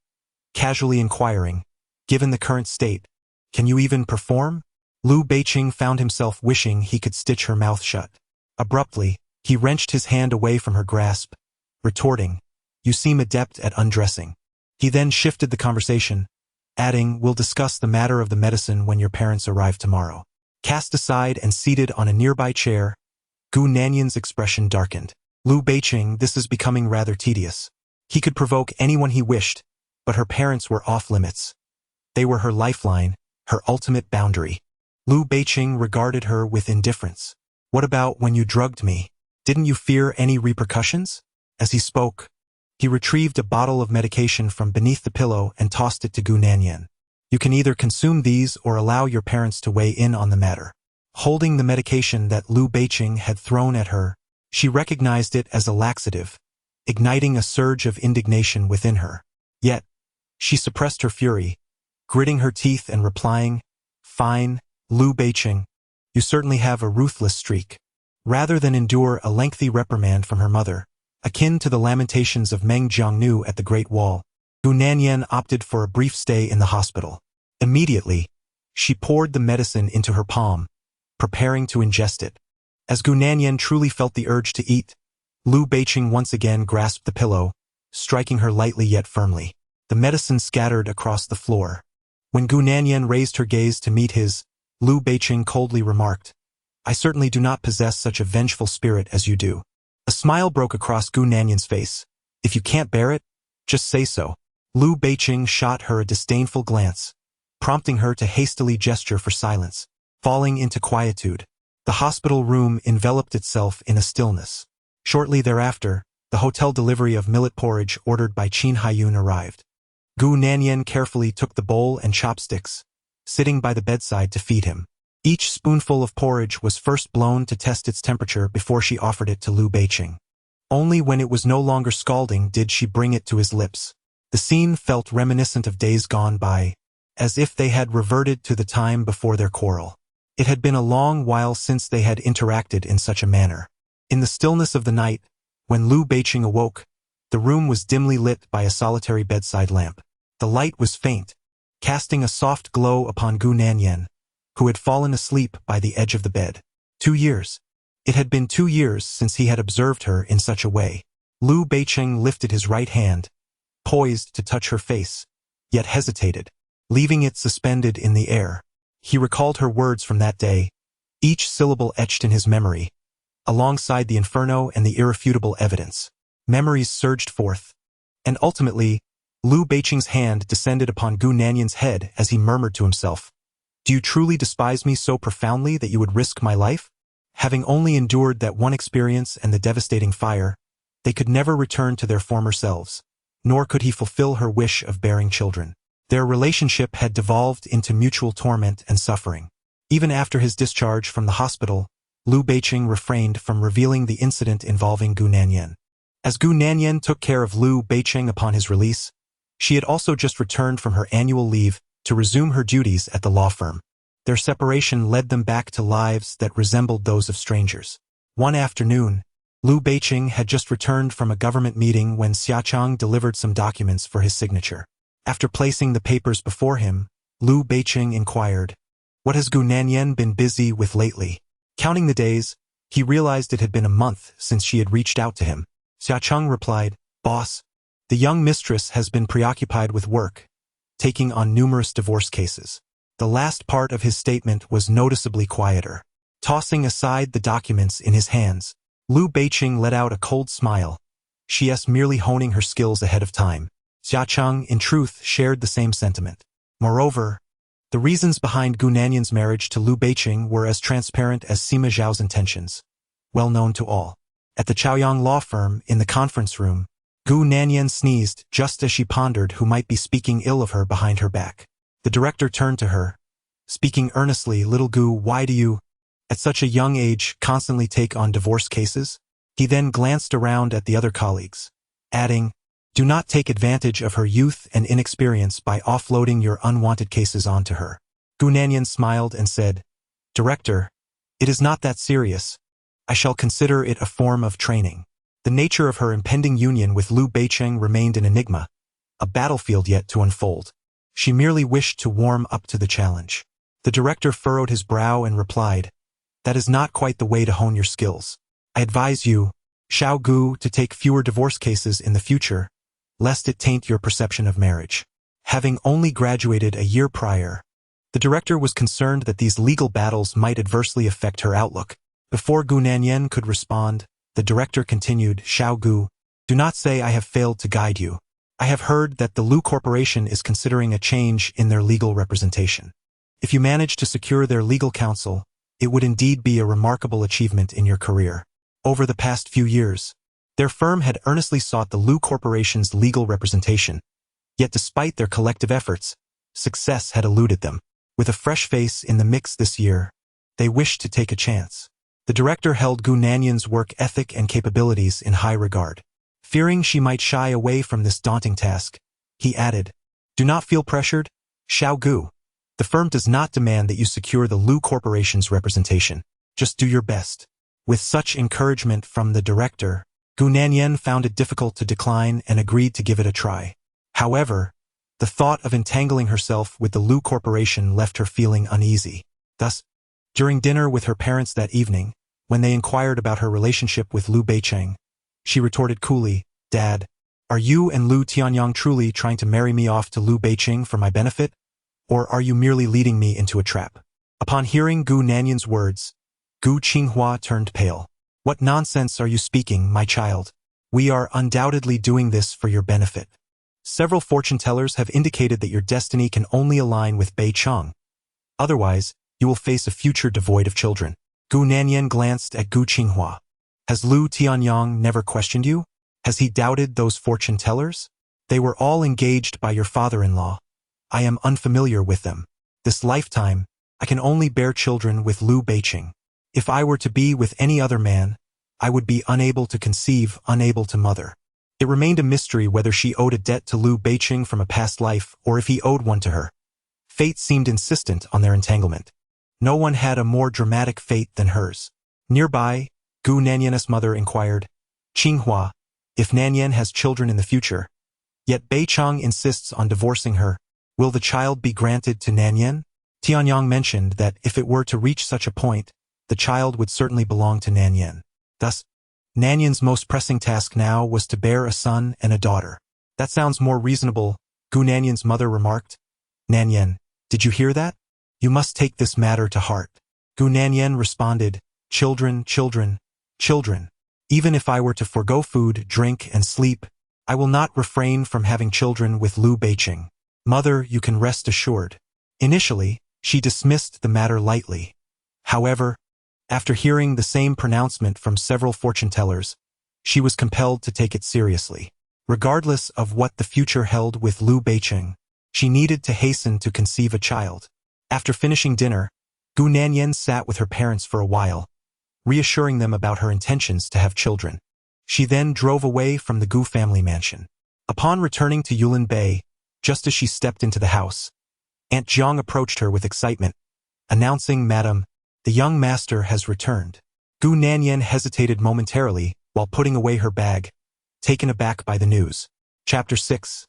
casually inquiring, given the current state, can you even perform? Liu Beiqing found himself wishing he could stitch her mouth shut. Abruptly, he wrenched his hand away from her grasp, retorting, You seem adept at undressing. He then shifted the conversation, adding, We'll discuss the matter of the medicine when your parents arrive tomorrow. Cast aside and seated on a nearby chair, Gu Nanyan's expression darkened. Liu Beiqing, this is becoming rather tedious. He could provoke anyone he wished, but her parents were off limits. They were her lifeline, her ultimate boundary. Liu Beiqing regarded her with indifference. What about when you drugged me? Didn't you fear any repercussions? As he spoke, he retrieved a bottle of medication from beneath the pillow and tossed it to Gu Nanyan. You can either consume these or allow your parents to weigh in on the matter. Holding the medication that Liu Beiqing had thrown at her, she recognized it as a laxative, igniting a surge of indignation within her. Yet, she suppressed her fury, gritting her teeth and replying, Fine, Liu Beiqing, you certainly have a ruthless streak. Rather than endure a lengthy reprimand from her mother, akin to the lamentations of Meng Jiangnu at the Great Wall, Gu Nanyan opted for a brief stay in the hospital. Immediately, she poured the medicine into her palm, preparing to ingest it. As Gu Nanyan truly felt the urge to eat, Liu Beiqing once again grasped the pillow, striking her lightly yet firmly. The medicine scattered across the floor. When Gu Nanyan raised her gaze to meet his, Liu Beiqing coldly remarked, I certainly do not possess such a vengeful spirit as you do. A smile broke across Gu Nanyan's face. If you can't bear it, just say so. Liu Beiqing shot her a disdainful glance, prompting her to hastily gesture for silence. Falling into quietude, the hospital room enveloped itself in a stillness. Shortly thereafter, the hotel delivery of millet porridge ordered by Qin Haiyun arrived. Gu Nanyan carefully took the bowl and chopsticks, sitting by the bedside to feed him. Each spoonful of porridge was first blown to test its temperature before she offered it to Liu Beiqing. Only when it was no longer scalding did she bring it to his lips. The scene felt reminiscent of days gone by, as if they had reverted to the time before their quarrel. It had been a long while since they had interacted in such a manner. In the stillness of the night, when Liu Beiqing awoke, the room was dimly lit by a solitary bedside lamp. The light was faint, casting a soft glow upon Gu Nanyan, who had fallen asleep by the edge of the bed. 2 years. It had been 2 years since he had observed her in such a way. Liu Beiqing lifted his right hand, poised to touch her face, yet hesitated, leaving it suspended in the air. He recalled her words from that day, each syllable etched in his memory, alongside the inferno and the irrefutable evidence. Memories surged forth, and ultimately, Liu Beiqing's hand descended upon Gu Nanyan's head as he murmured to himself, Do you truly despise me so profoundly that you would risk my life? Having only endured that one experience and the devastating fire, they could never return to their former selves, nor could he fulfill her wish of bearing children. Their relationship had devolved into mutual torment and suffering. Even after his discharge from the hospital, Liu Beiqing refrained from revealing the incident involving Gu Nanyan. As Gu Nanyan took care of Liu Beiqing upon his release, she had also just returned from her annual leave to resume her duties at the law firm. Their separation led them back to lives that resembled those of strangers. One afternoon, Liu Beiqing had just returned from a government meeting when Xiaqiang delivered some documents for his signature. After placing the papers before him, Lu Beiqing inquired, "What has Gu Nanyan been busy with lately?" Counting the days, he realized it had been a month since she had reached out to him. Xia Cheng replied, "Boss, the young mistress has been preoccupied with work, taking on numerous divorce cases." The last part of his statement was noticeably quieter. Tossing aside the documents in his hands, Lu Beiqing let out a cold smile. She's merely honing her skills ahead of time. Xia Cheng, in truth, shared the same sentiment. Moreover, the reasons behind Gu Nanyan's marriage to Lu Beiqing were as transparent as Sima Zhao's intentions, well known to all. At the Chaoyang law firm, in the conference room, Gu Nanyan sneezed just as she pondered who might be speaking ill of her behind her back. The director turned to her, speaking earnestly, "Little Gu, why do you, at such a young age, constantly take on divorce cases?" He then glanced around at the other colleagues, adding, "Do not take advantage of her youth and inexperience by offloading your unwanted cases onto her." Gu Nanyan smiled and said, "Director, it is not that serious. I shall consider it a form of training." The nature of her impending union with Lu Beiqing remained an enigma, a battlefield yet to unfold. She merely wished to warm up to the challenge. The director furrowed his brow and replied, "That is not quite the way to hone your skills. I advise you, Xiao Gu, to take fewer divorce cases in the future, lest it taint your perception of marriage." Having only graduated a year prior, the director was concerned that these legal battles might adversely affect her outlook. Before Gu Nanyan could respond, the director continued, "Xiao Gu, do not say I have failed to guide you. I have heard that the Lu Corporation is considering a change in their legal representation. If you manage to secure their legal counsel, it would indeed be a remarkable achievement in your career." Over the past few years, their firm had earnestly sought the Lu Corporation's legal representation, yet despite their collective efforts, success had eluded them. With a fresh face in the mix this year, they wished to take a chance. The director held Gu Nanyan's work ethic and capabilities in high regard. Fearing she might shy away from this daunting task, he added, "Do not feel pressured, Xiao Gu. The firm does not demand that you secure the Lu Corporation's representation. Just do your best." With such encouragement from the director, Gu Nanyan found it difficult to decline and agreed to give it a try. However, the thought of entangling herself with the Lu Corporation left her feeling uneasy. Thus, during dinner with her parents that evening, when they inquired about her relationship with Lu Beiqing, she retorted coolly, "Dad, are you and Lu Tianyang truly trying to marry me off to Lu Beiqing for my benefit? Or are you merely leading me into a trap?" Upon hearing Gu Nanyan's words, Gu Qinghua turned pale. "What nonsense are you speaking, my child? We are undoubtedly doing this for your benefit. Several fortune tellers have indicated that your destiny can only align with Bei Cheng. Otherwise, you will face a future devoid of children." Gu Nanyan glanced at Gu Qinghua. "Has Lu Tianyang never questioned you? Has he doubted those fortune tellers? They were all engaged by your father-in-law. I am unfamiliar with them. This lifetime, I can only bear children with Lu Beiqing. If I were to be with any other man, I would be unable to conceive, unable to mother." It remained a mystery whether she owed a debt to Lu Beiqing from a past life or if he owed one to her. Fate seemed insistent on their entanglement. No one had a more dramatic fate than hers. Nearby, Gu Nanyan's mother inquired, "Qinghua, if Nanyan has children in the future, yet Bei Cheng insists on divorcing her, will the child be granted to Nanyan?" Tianyang mentioned that if it were to reach such a point, the child would certainly belong to Nanyan. Thus, Nanyan's most pressing task now was to bear a son and a daughter. "That sounds more reasonable," Gu Nanyan's mother remarked. "Nanyan, did you hear that? You must take this matter to heart." Gu Nanyan responded, "Children, children, children. Even if I were to forego food, drink, and sleep, I will not refrain from having children with Lu Beiqing. Mother, you can rest assured." Initially, she dismissed the matter lightly. However, after hearing the same pronouncement from several fortune tellers, she was compelled to take it seriously. Regardless of what the future held with Lu Beiqing, she needed to hasten to conceive a child. After finishing dinner, Gu Nanyan sat with her parents for a while, reassuring them about her intentions to have children. She then drove away from the Gu family mansion. Upon returning to Yulin Bay, just as she stepped into the house, Aunt Jiang approached her with excitement, announcing, "Madam, the young master has returned." Gu Nanyan hesitated momentarily while putting away her bag, taken aback by the news. Chapter 6.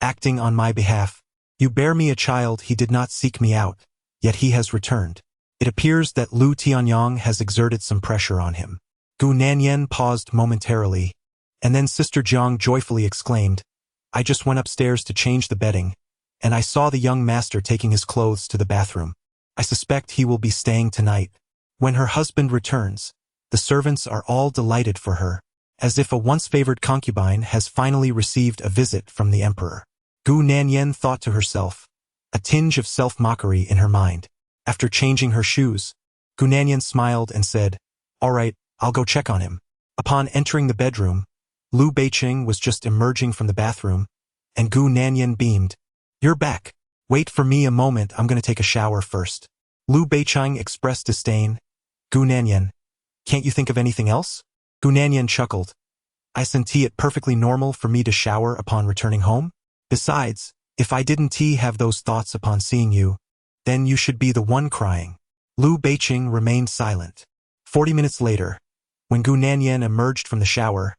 acting on my behalf. You bear me a child, he did not seek me out, yet he has returned. It appears that Lu Tianyong has exerted some pressure on him. Gu Nanyan paused momentarily, and then Sister Jiang joyfully exclaimed, I just went upstairs to change the bedding, and I saw the young master taking his clothes to the bathroom. I suspect he will be staying tonight. When her husband returns, the servants are all delighted for her, as if a once-favored concubine has finally received a visit from the emperor. Gu Nanyan thought to herself, a tinge of self-mockery in her mind. After changing her shoes, Gu Nanyan smiled and said, All right, I'll go check on him. Upon entering the bedroom, Lu Beiqing was just emerging from the bathroom, and Gu Nanyan beamed. You're back. Wait for me a moment, I'm going to take a shower first. Lu Beiqing expressed disdain. Gu Nanyan, can't you think of anything else? Gu Nanyan chuckled. I senti it perfectly normal for me to shower upon returning home. Besides, if I didn't have those thoughts upon seeing you, then you should be the one crying. Lu Beiqing remained silent. 40 minutes later, when Gu Nanyan emerged from the shower,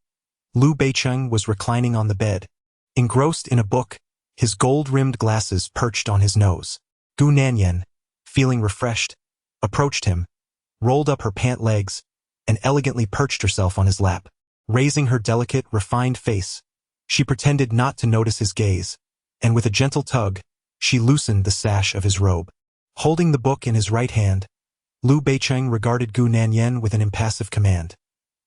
Lu Beiqing was reclining on the bed, engrossed in a book, his gold-rimmed glasses perched on his nose. Gu Nanyan, feeling refreshed, approached him, rolled up her pant legs, and elegantly perched herself on his lap. Raising her delicate, refined face, she pretended not to notice his gaze, and with a gentle tug, she loosened the sash of his robe. Holding the book in his right hand, Lu Beiqing regarded Gu Nanyan with an impassive command.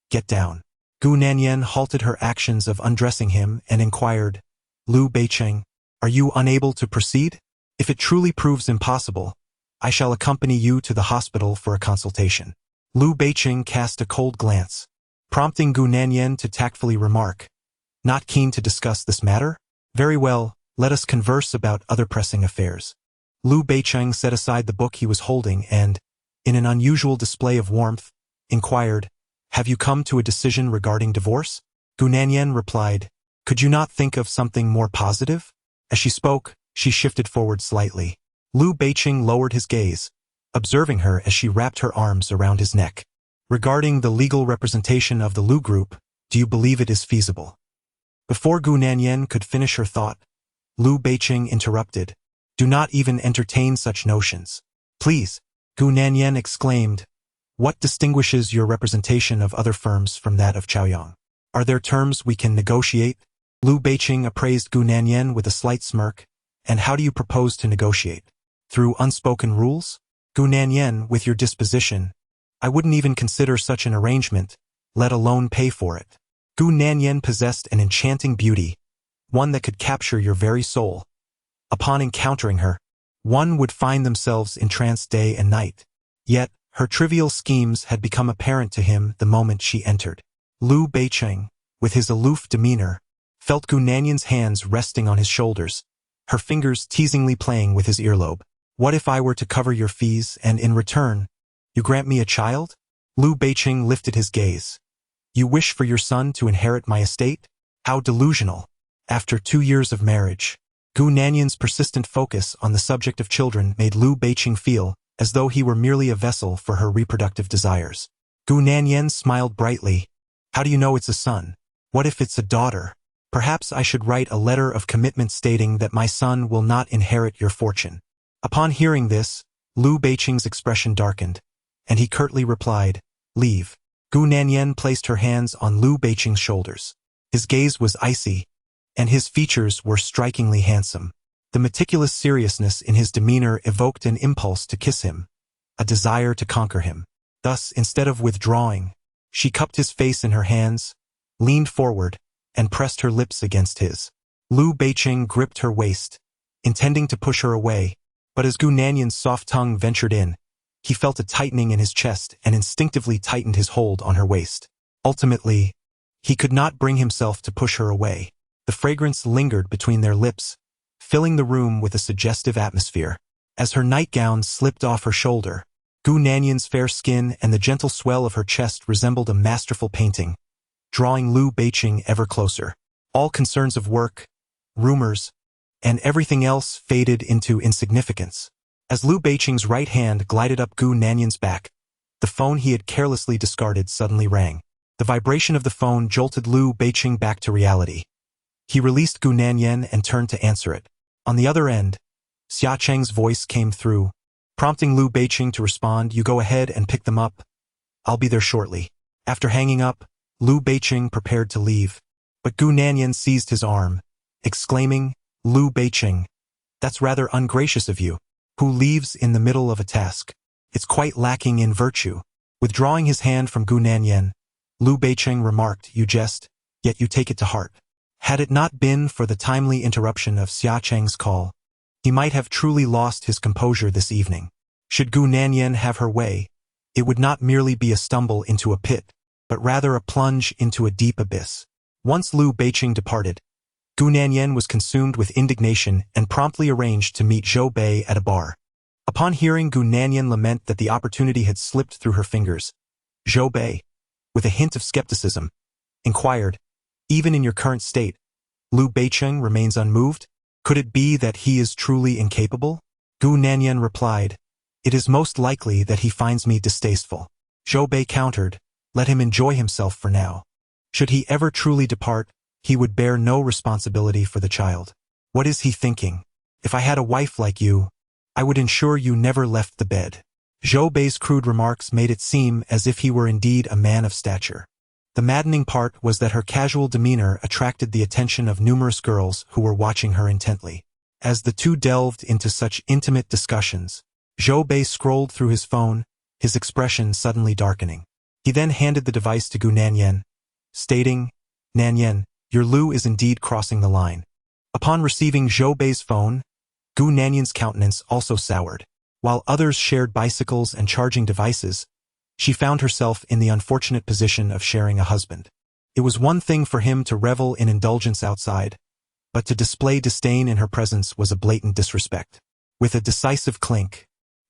Get down. Gu Nanyan halted her actions of undressing him and inquired, Lu Beiqing, are you unable to proceed? If it truly proves impossible, I shall accompany you to the hospital for a consultation. Lu Beiqing cast a cold glance, prompting Gu Nanyan to tactfully remark, Not keen to discuss this matter? Very well, let us converse about other pressing affairs. Lu Beiqing set aside the book he was holding and, in an unusual display of warmth, inquired, Have you come to a decision regarding divorce? Gu Nanyan replied, Could you not think of something more positive? As she spoke, she shifted forward slightly. Lu Beiqing lowered his gaze, observing her as she wrapped her arms around his neck. Regarding the legal representation of the Lu Group, do you believe it is feasible? Before Gu Nanyan could finish her thought, Lu Beiqing interrupted. Do not even entertain such notions. Please, Gu Nanyan exclaimed. What distinguishes your representation of other firms from that of Chaoyang? Are there terms we can negotiate? Lu Beiqing appraised Gu Nanyan with a slight smirk. And how do you propose to negotiate? Through unspoken rules? Gu Nanyan, with your disposition, I wouldn't even consider such an arrangement, let alone pay for it. Gu Nanyan possessed an enchanting beauty, one that could capture your very soul. Upon encountering her, one would find themselves entranced day and night. Yet, her trivial schemes had become apparent to him the moment she entered. Lu Beiqing, with his aloof demeanor, felt Gu Nanyan's hands resting on his shoulders, her fingers teasingly playing with his earlobe. What if I were to cover your fees and in return, you grant me a child? Lu Beiqing lifted his gaze. You wish for your son to inherit my estate? How delusional. After 2 years of marriage, Gu Nanyan's persistent focus on the subject of children made Lu Beiqing feel as though he were merely a vessel for her reproductive desires. Gu Nanyan smiled brightly. How do you know it's a son? What if it's a daughter? Perhaps I should write a letter of commitment stating that my son will not inherit your fortune. Upon hearing this, Lu Beiqing's expression darkened, and he curtly replied, Leave. Gu Nanyan placed her hands on Lu Beiqing's shoulders. His gaze was icy, and his features were strikingly handsome. The meticulous seriousness in his demeanor evoked an impulse to kiss him, a desire to conquer him. Thus, instead of withdrawing, she cupped his face in her hands, leaned forward, and pressed her lips against his. Lu Beiqing gripped her waist, intending to push her away, but as Gu Nanyan's soft tongue ventured in, he felt a tightening in his chest and instinctively tightened his hold on her waist. Ultimately, he could not bring himself to push her away. The fragrance lingered between their lips, filling the room with a suggestive atmosphere. As her nightgown slipped off her shoulder, Gu Nanyan's fair skin and the gentle swell of her chest resembled a masterful painting, drawing Lu Beiqing ever closer. All concerns of work, rumors, and everything else faded into insignificance. As Lu Beiqing's right hand glided up Gu Nanyan's back, the phone he had carelessly discarded suddenly rang. The vibration of the phone jolted Lu Beiqing back to reality. He released Gu Nanyan and turned to answer it. On the other end, Xia Cheng's voice came through, prompting Liu Beiqing to respond, "You go ahead and pick them up. I'll be there shortly." After hanging up, Liu Beiqing prepared to leave, but Gu Nanyan seized his arm, exclaiming, "Liu Beiqing, that's rather ungracious of you. Who leaves in the middle of a task? It's quite lacking in virtue." Withdrawing his hand from Gu Nanyan, Liu Beiqing remarked, "You jest, yet you take it to heart." Had it not been for the timely interruption of Xia Cheng's call, he might have truly lost his composure this evening. Should Gu Nanyan have her way, it would not merely be a stumble into a pit, but rather a plunge into a deep abyss. Once Liu Beiqing departed, Gu Nanyan was consumed with indignation and promptly arranged to meet Zhou Bei at a bar. Upon hearing Gu Nanyan lament that the opportunity had slipped through her fingers, Zhou Bei, with a hint of skepticism, inquired, "Even in your current state, Liu Beiqing remains unmoved? Could it be that he is truly incapable?" Gu Nanyan replied, "It is most likely that he finds me distasteful." Zhou Bei countered, "Let him enjoy himself for now. Should he ever truly depart, he would bear no responsibility for the child. What is he thinking? If I had a wife like you, I would ensure you never left the bed." Zhou Bei's crude remarks made it seem as if he were indeed a man of stature. The maddening part was that her casual demeanor attracted the attention of numerous girls who were watching her intently. As the two delved into such intimate discussions, Zhou Bei scrolled through his phone, his expression suddenly darkening. He then handed the device to Gu Nanyan, stating, "Nanyan, your Liu is indeed crossing the line." Upon receiving Zhou Bei's phone, Gu Nanyan's countenance also soured. While others shared bicycles and charging devices, she found herself in the unfortunate position of sharing a husband. It was one thing for him to revel in indulgence outside, but to display disdain in her presence was a blatant disrespect. With a decisive clink,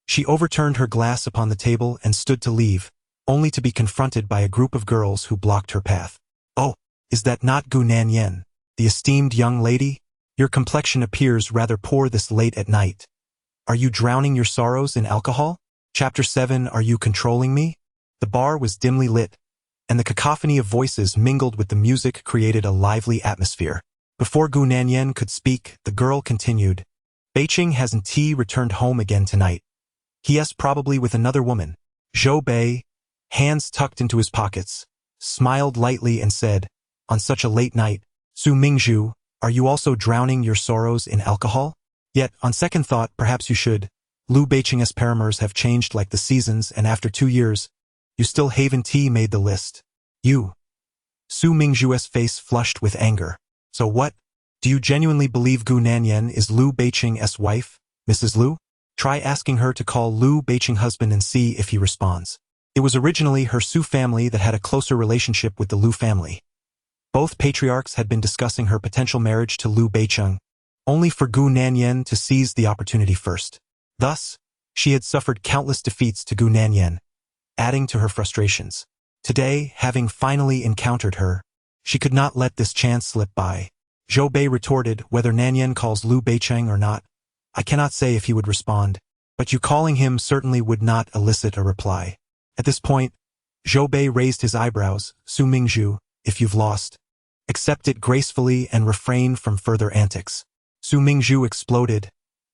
she overturned her glass upon the table and stood to leave, only to be confronted by a group of girls who blocked her path. "Oh, is that not Gu Nanyan, the esteemed young lady? Your complexion appears rather poor this late at night. Are you drowning your sorrows in alcohol? Chapter 7 Are you controlling me?" The bar was dimly lit, and the cacophony of voices mingled with the music created a lively atmosphere. Before Gu Nanyan could speak, the girl continued, "Beiqing hasn't he returned home again tonight? Yes, probably with another woman." Zhou Bei, hands tucked into his pockets, smiled lightly and said, "On such a late night, Su Mingzhu, are you also drowning your sorrows in alcohol? Yet, on second thought, perhaps you should. Liu Beiqing's parameters have changed like the seasons, and after 2 years, you still haven't made the list. You." Su Mingzhu's face flushed with anger. "So what? Do you genuinely believe Gu Nanyan is Liu Beiqing's wife, Mrs. Liu? Try asking her to call Liu Beiqing's husband and see if he responds." It was originally her Su family that had a closer relationship with the Liu family. Both patriarchs had been discussing her potential marriage to Liu Beiqing, only for Gu Nanyan to seize the opportunity first. Thus, she had suffered countless defeats to Gu Nanyan, adding to her frustrations. Today, having finally encountered her, she could not let this chance slip by. Zhou Bei retorted, "Whether Nanyan calls Liu Beiqing or not, I cannot say if he would respond, but you calling him certainly would not elicit a reply." At this point, Zhou Bei raised his eyebrows. "Su Mingzhu, if you've lost, accept it gracefully and refrain from further antics." Su Mingzhu exploded,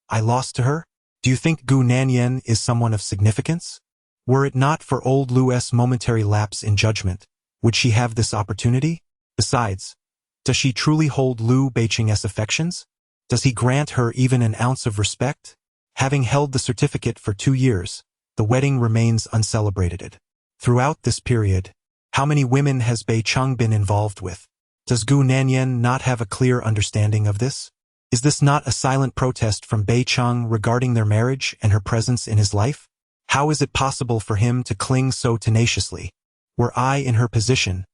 "I lost to her? Do you think Gu Nanyan is someone of significance? Were it not for old Liu's momentary lapse in judgment, would she have this opportunity? Besides, does she truly hold Liu Beiqing's affections? Does he grant her even an ounce of respect? Having held the certificate for 2 years, the wedding remains uncelebrated. Throughout this period, how many women has Beiqing been involved with? Does Gu Nanyan not have a clear understanding of this? Is this not a silent protest from Beiqing regarding their marriage and her presence in his life? How is it possible for him to cling so tenaciously? Were I in her position,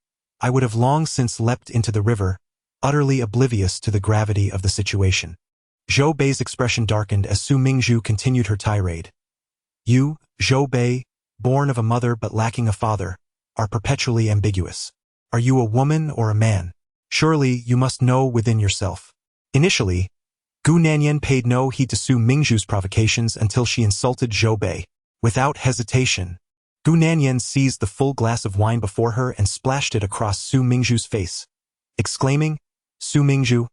I would have long since leapt into the river, utterly oblivious to the gravity of the situation." Zhou Bei's expression darkened as Su Mingzhu continued her tirade. "You, Zhou Bei, born of a mother but lacking a father, are perpetually ambiguous. Are you a woman or a man? Surely you must know within yourself." Initially, Gu Nanyan paid no heed to Su Mingzhu's provocations until she insulted Zhou Bei. Without hesitation, Gu Nanyan seized the full glass of wine before her and splashed it across Su Mingzhu's face, exclaiming, Su Mingzhu,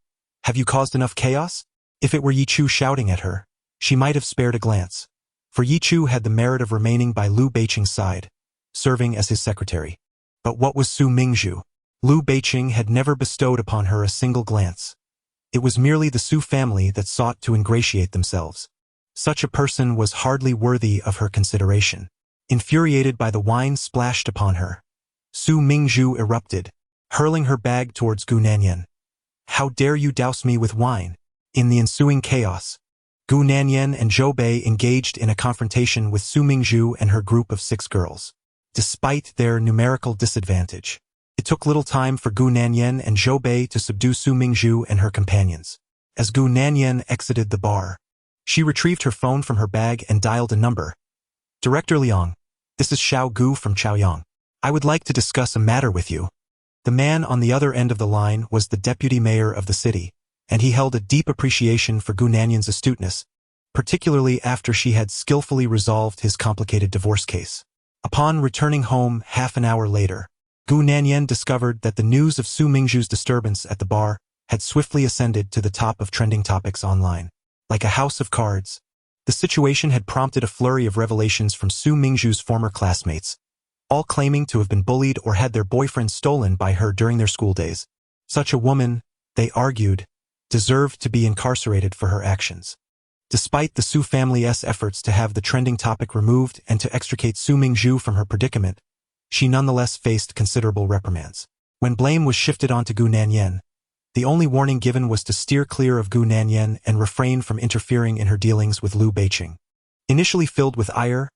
have you caused enough chaos? If it were Yi Chu shouting at her, she might have spared a glance. For Yi Chu had the merit of remaining by Lu Beiqing's side, serving as his secretary. But what was Su Mingzhu? Lu Beiqing had never bestowed upon her a single glance. It was merely the Su family that sought to ingratiate themselves. Such a person was hardly worthy of her consideration. Infuriated by the wine splashed upon her, Su Mingzhu erupted, hurling her bag towards Gu Nanyan. How dare you douse me with wine? In the ensuing chaos, Gu Nanyan and Zhou Bei engaged in a confrontation with Su Mingzhu and her group of 6 girls. Despite their numerical disadvantage, it took little time for Gu Nanyan and Zhou Bei to subdue Su Mingzhu and her companions. As Gu Nanyan exited the bar, she retrieved her phone from her bag and dialed a number. Director Liang, this is Xiao Gu from Chaoyang. I would like to discuss a matter with you. The man on the other end of the line was the deputy mayor of the city, and he held a deep appreciation for Gu Nanyan's astuteness, particularly after she had skillfully resolved his complicated divorce case. Upon returning home half an hour later, Gu Nanyan discovered that the news of Su Mingzhu's disturbance at the bar had swiftly ascended to the top of trending topics online. Like a house of cards, the situation had prompted a flurry of revelations from Su Mingzhu's former classmates, all claiming to have been bullied or had their boyfriends stolen by her during their school days. Such a woman, they argued, deserved to be incarcerated for her actions. Despite the Su family's efforts to have the trending topic removed and to extricate Su Mingzhu from her predicament, she nonetheless faced considerable reprimands. When blame was shifted onto Gu Nanyan, the only warning given was to steer clear of Gu Nanyan and refrain from interfering in her dealings with Lu Beiqing. Initially filled with ire,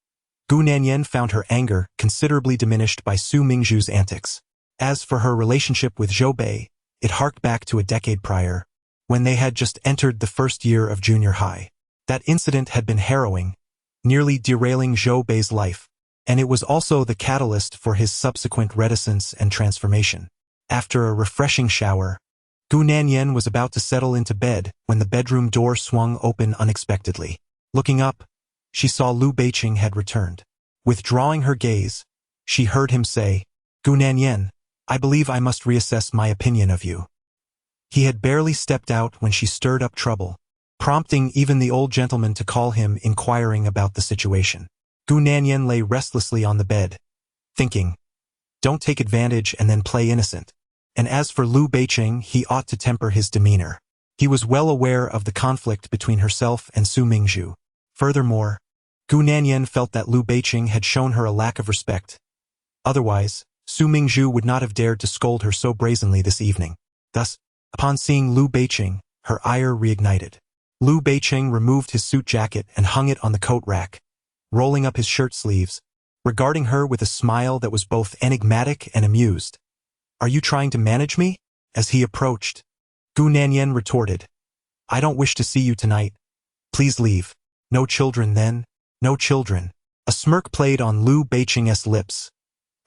Gu Nanyan found her anger considerably diminished by Su Mingzhu's antics. As for her relationship with Zhou Bei, it harked back to a decade prior, when they had just entered the first year of junior high. That incident had been harrowing, nearly derailing Zhou Bei's life, and it was also the catalyst for his subsequent reticence and transformation. After a refreshing shower, Gu Nanyan was about to settle into bed when the bedroom door swung open unexpectedly. Looking up, she saw Lu Beiqing had returned. Withdrawing her gaze, she heard him say, "Gu Nanyan, I believe I must reassess my opinion of you." He had barely stepped out when she stirred up trouble, prompting even the old gentleman to call him, inquiring about the situation. Gu Nanyan lay restlessly on the bed, thinking, "Don't take advantage and then play innocent." And as for Lu Beiqing, he ought to temper his demeanor. He was well aware of the conflict between herself and Su Mingzhu. Furthermore, Gu Nanyan felt that Lu Beiqing had shown her a lack of respect. Otherwise, Su Mingzhu would not have dared to scold her so brazenly this evening. Thus, upon seeing Lu Beiqing, her ire reignited. Lu Beiqing removed his suit jacket and hung it on the coat rack, rolling up his shirt sleeves, regarding her with a smile that was both enigmatic and amused. "Are you trying to manage me?" As he approached, Gu Nanyan retorted, "I don't wish to see you tonight. Please leave." "No children then? No children." A smirk played on Lu Beiqing's lips.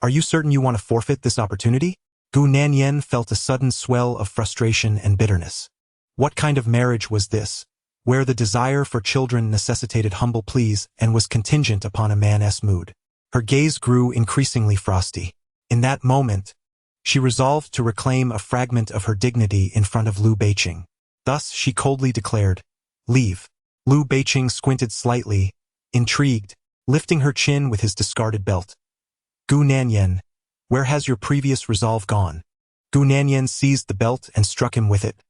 "Are you certain you want to forfeit this opportunity?" Gu Nanyan felt a sudden swell of frustration and bitterness. What kind of marriage was this, where the desire for children necessitated humble pleas and was contingent upon a man's mood? Her gaze grew increasingly frosty. In that moment, she resolved to reclaim a fragment of her dignity in front of Lu Beiqing. Thus she coldly declared, "Leave." Lu Beiqing squinted slightly, intrigued, lifting her chin with his discarded belt. "Gu Nanyan, where has your previous resolve gone?" Gu Nanyan seized the belt and struck him with it.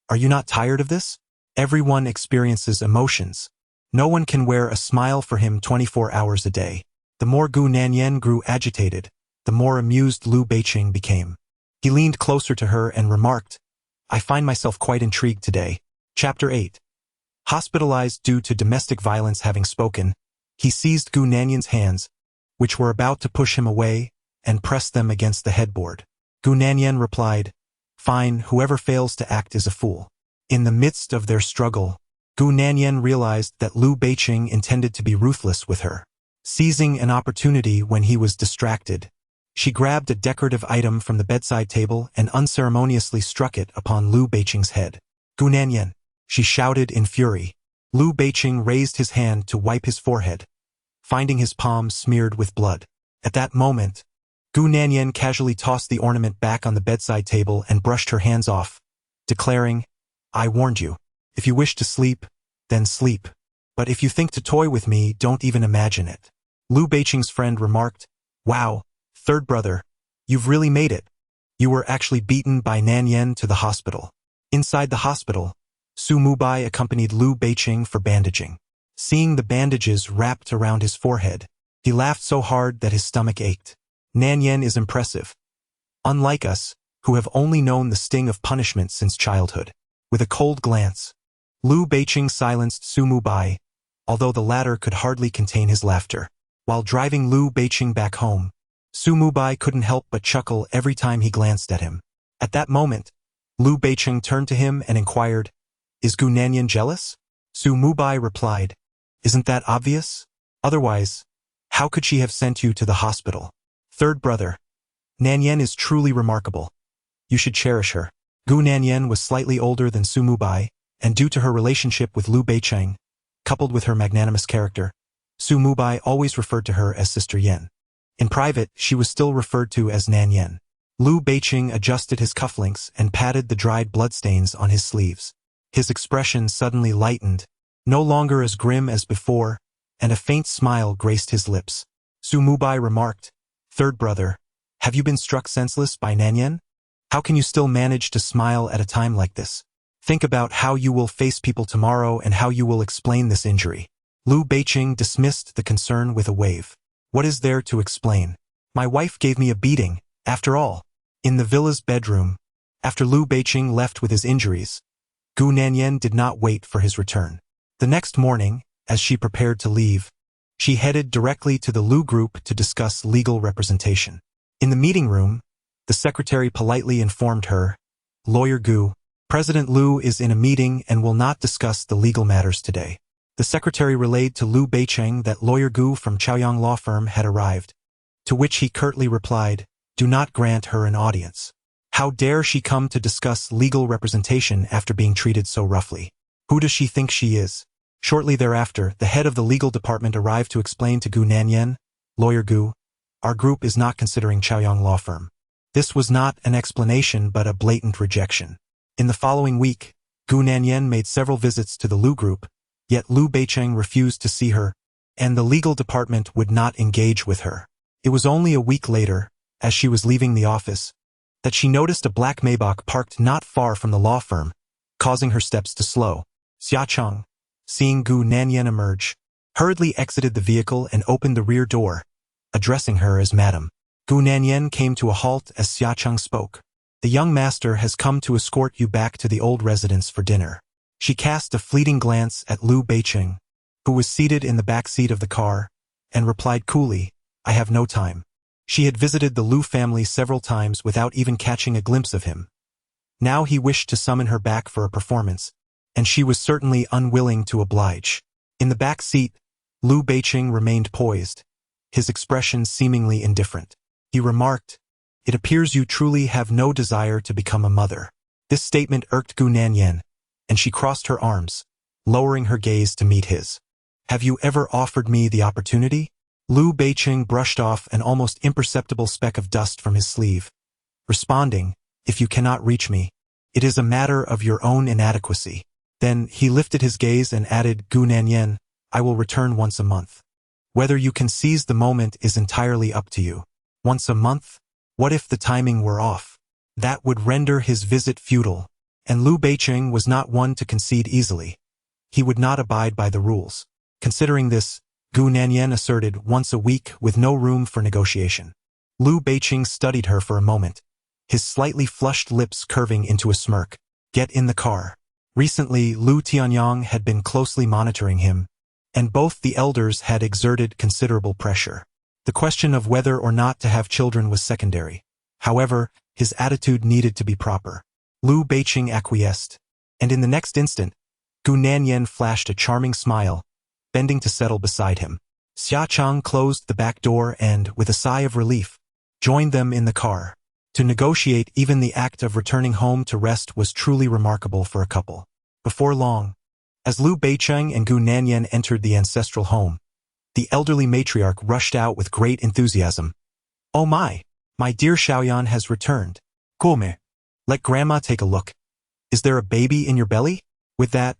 "Are you not tired of this? Everyone experiences emotions. No one can wear a smile for him 24 hours a day." The more Gu Nanyan grew agitated, the more amused Lu Beiqing became. He leaned closer to her and remarked, "I find myself quite intrigued today." Chapter 8. Hospitalized due to domestic violence. Having spoken, he seized Gu Nanyan's hands, which were about to push him away, and pressed them against the headboard. Gu Nanyan replied, "Fine, whoever fails to act is a fool." In the midst of their struggle, Gu Nanyan realized that Lu Beiqing intended to be ruthless with her. Seizing an opportunity when he was distracted, she grabbed a decorative item from the bedside table and unceremoniously struck it upon Lu Beiqing's head. "Gu Nanyan," she shouted in fury. Lu Beiqing raised his hand to wipe his forehead, finding his palm smeared with blood. At that moment, Gu Nanyan casually tossed the ornament back on the bedside table and brushed her hands off, declaring, "I warned you. If you wish to sleep, then sleep. But if you think to toy with me, don't even imagine it." Lu Beiqing's friend remarked, "Wow, third brother, you've really made it. You were actually beaten by Nan Yen to the hospital." Inside the hospital, Su Mubai accompanied Lu Beiqing for bandaging. Seeing the bandages wrapped around his forehead, he laughed so hard that his stomach ached. Nan Yen is impressive. Unlike us, who have only known the sting of punishment since childhood. With a cold glance, Lu Beiqing silenced Su Mubai, although the latter could hardly contain his laughter. While driving Lu Beiqing back home, Su Mubai couldn't help but chuckle every time he glanced at him. At that moment, Lu Beiqing turned to him and inquired, "Is Gu Nanyan jealous?" Su Mubai replied, "Isn't that obvious? Otherwise, how could she have sent you to the hospital?" Third brother, Nanyan is truly remarkable. You should cherish her. Gu Nanyan was slightly older than Su Mubai, and due to her relationship with Lu Beiqing, coupled with her magnanimous character, Su Mubai always referred to her as Sister Yen. In private, she was still referred to as Nan Yen. Lu Beiqing adjusted his cufflinks and patted the dried bloodstains on his sleeves. His expression suddenly lightened, no longer as grim as before, and a faint smile graced his lips. Su Mubai remarked, "Third brother, have you been struck senseless by Nan Yen? How can you still manage to smile at a time like this? Think about how you will face people tomorrow and how you will explain this injury." Lu Beiqing dismissed the concern with a wave. "What is there to explain? My wife gave me a beating, after all." In the villa's bedroom, after Lu Beiqing left with his injuries, Gu Nanyan did not wait for his return. The next morning, as she prepared to leave, she headed directly to the Lu group to discuss legal representation. In the meeting room, the secretary politely informed her, "Lawyer Gu, President Lu is in a meeting and will not discuss the legal matters today." The secretary relayed to Lu Beiqing that Lawyer Gu from Chaoyang law firm had arrived, to which he curtly replied, "Do not grant her an audience. How dare she come to discuss legal representation after being treated so roughly? Who does she think she is?" Shortly thereafter, the head of the legal department arrived to explain to Gu Nanyan, "Lawyer Gu, our group is not considering Chaoyang law firm." This was not an explanation but a blatant rejection. In the following week, Gu Nanyan made several visits to the Lu group, yet Lu Beiqing refused to see her, and the legal department would not engage with her. It was only a week later, as she was leaving the office, that she noticed a black Maybach parked not far from the law firm, causing her steps to slow. Xia Cheng, seeing Gu Nanyan emerge, hurriedly exited the vehicle and opened the rear door, addressing her as Madam. Gu Nanyan came to a halt as Xia Cheng spoke. "The young master has come to escort you back to the old residence for dinner." She cast a fleeting glance at Lu Beiqing, who was seated in the back seat of the car, and replied coolly, "I have no time." She had visited the Lu family several times without even catching a glimpse of him. Now he wished to summon her back for a performance, and she was certainly unwilling to oblige. In the back seat, Lu Beiqing remained poised, his expression seemingly indifferent. He remarked, "It appears you truly have no desire to become a mother." This statement irked Gu Nanyan, and she crossed her arms, lowering her gaze to meet his. "Have you ever offered me the opportunity?" Lu Beiqing brushed off an almost imperceptible speck of dust from his sleeve, responding, "If you cannot reach me, it is a matter of your own inadequacy." Then he lifted his gaze and added, "Gu Nanyan, I will return once a month. Whether you can seize the moment is entirely up to you." Once a month? What if the timing were off? That would render his visit futile, and Lu Beiqing was not one to concede easily. He would not abide by the rules. Considering this, Gu Nanyan asserted once a week with no room for negotiation. Lu Beiqing studied her for a moment, his slightly flushed lips curving into a smirk. "Get in the car." Recently, Lu Tianyang had been closely monitoring him, and both the elders had exerted considerable pressure. The question of whether or not to have children was secondary. However, his attitude needed to be proper. Lu Beiqing acquiesced, and in the next instant, Gu Nanyan flashed a charming smile, bending to settle beside him. Xia Cheng closed the back door and, with a sigh of relief, joined them in the car. To negotiate even the act of returning home to rest was truly remarkable for a couple. Before long, as Lu Beiqing and Gu Nanyan entered the ancestral home, the elderly matriarch rushed out with great enthusiasm. "Oh my dear Xiaoyan has returned. Come, let grandma take a look." Is there a baby in your belly? With that,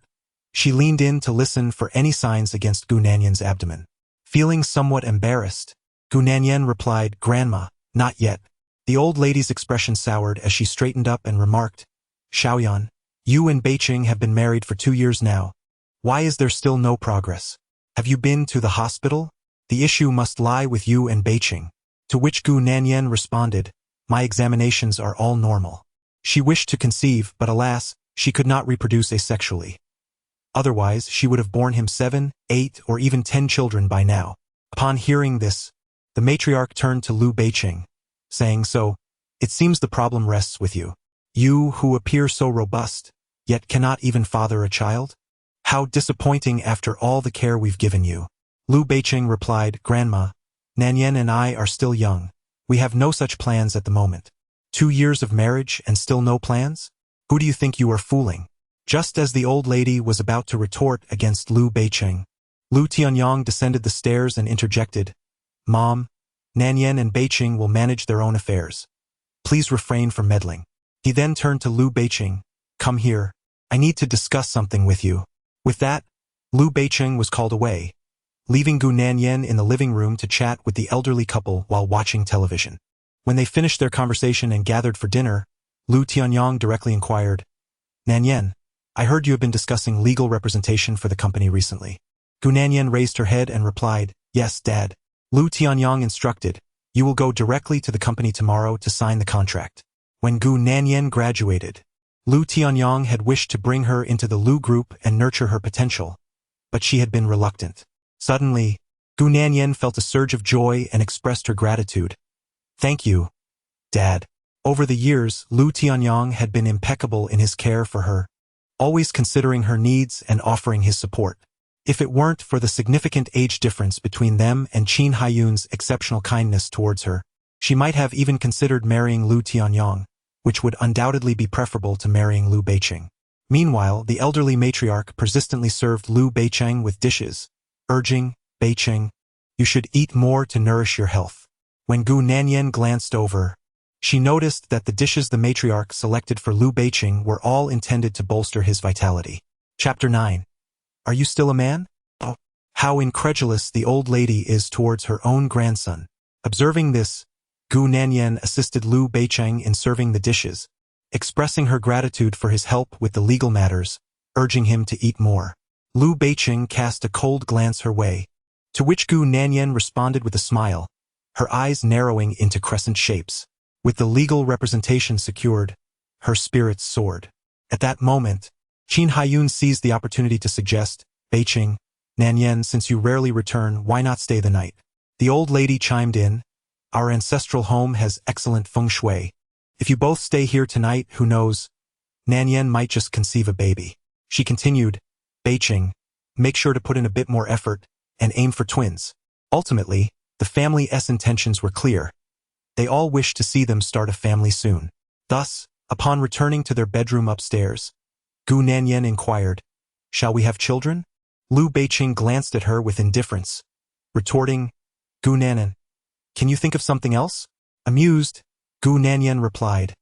she leaned in to listen for any signs against Gu Nanyan's abdomen. Feeling somewhat embarrassed, Gu Nanyan replied, "Grandma, not yet." The old lady's expression soured as she straightened up and remarked, "Xiaoyan, you and Beiqing have been married for 2 years now. Why is there still no progress? Have you been to the hospital? The issue must lie with you and Beiqing." To which Gu Nanyan responded, "My examinations are all normal." She wished to conceive, but alas, she could not reproduce asexually. Otherwise, she would have borne him 7, 8, or even 10 children by now. Upon hearing this, the matriarch turned to Lu Beiqing, saying, "So, it seems the problem rests with you. You who appear so robust, yet cannot even father a child? How disappointing after all the care we've given you." Lu Beiqing replied, "Grandma, Nanyan and I are still young. We have no such plans at the moment." 2 years of marriage and still no plans? Who do you think you are fooling? Just as the old lady was about to retort against Lu Beiqing, Lu Tianyong descended the stairs and interjected, "Mom, Nanyan and Beiqing will manage their own affairs. Please refrain from meddling." He then turned to Lu Beiqing, "Come here. I need to discuss something with you." With that, Lu Beiqing was called away, leaving Gu Nanyan in the living room to chat with the elderly couple while watching television. When they finished their conversation and gathered for dinner, Lu Tianyong directly inquired, "Nanyan, I heard you have been discussing legal representation for the company recently." Gu Nanyan raised her head and replied, "Yes, Dad." Lu Tianyong instructed, "You will go directly to the company tomorrow to sign the contract." When Gu Nanyan graduated, Lu Tianyong had wished to bring her into the Lu group and nurture her potential, but she had been reluctant. Suddenly, Gu Nanyan felt a surge of joy and expressed her gratitude. "Thank you, Dad." Over the years, Lu Tianyong had been impeccable in his care for her, always considering her needs and offering his support. If it weren't for the significant age difference between them and Qin Haiyun's exceptional kindness towards her, she might have even considered marrying Lu Tianyong, which would undoubtedly be preferable to marrying Lu Beiqing. Meanwhile, the elderly matriarch persistently served Lu Beiqing with dishes, urging, "Beiqing, you should eat more to nourish your health." When Gu Nanyan glanced over, she noticed that the dishes the matriarch selected for Lu Beiqing were all intended to bolster his vitality. Chapter 9. Are you still a man? Oh, how incredulous the old lady is towards her own grandson. Observing this, Gu Nanyan assisted Lu Beiqing in serving the dishes, expressing her gratitude for his help with the legal matters, urging him to eat more. Lu Beiqing cast a cold glance her way, to which Gu Nanyan responded with a smile, her eyes narrowing into crescent shapes. With the legal representation secured, her spirits soared. At that moment, Qin Haiyun seized the opportunity to suggest, "Beiqing, Nanyan, since you rarely return, why not stay the night?" The old lady chimed in, "Our ancestral home has excellent feng shui. If you both stay here tonight, who knows? Nanyan might just conceive a baby." She continued, "Beiqing, make sure to put in a bit more effort and aim for twins." Ultimately, the family's intentions were clear. They all wished to see them start a family soon. Thus, upon returning to their bedroom upstairs, Gu Nanyan inquired, "Shall we have children?" Lu Beiqing glanced at her with indifference, retorting, "Gu Nanyan, can you think of something else?" Amused, Gu Nanyan replied,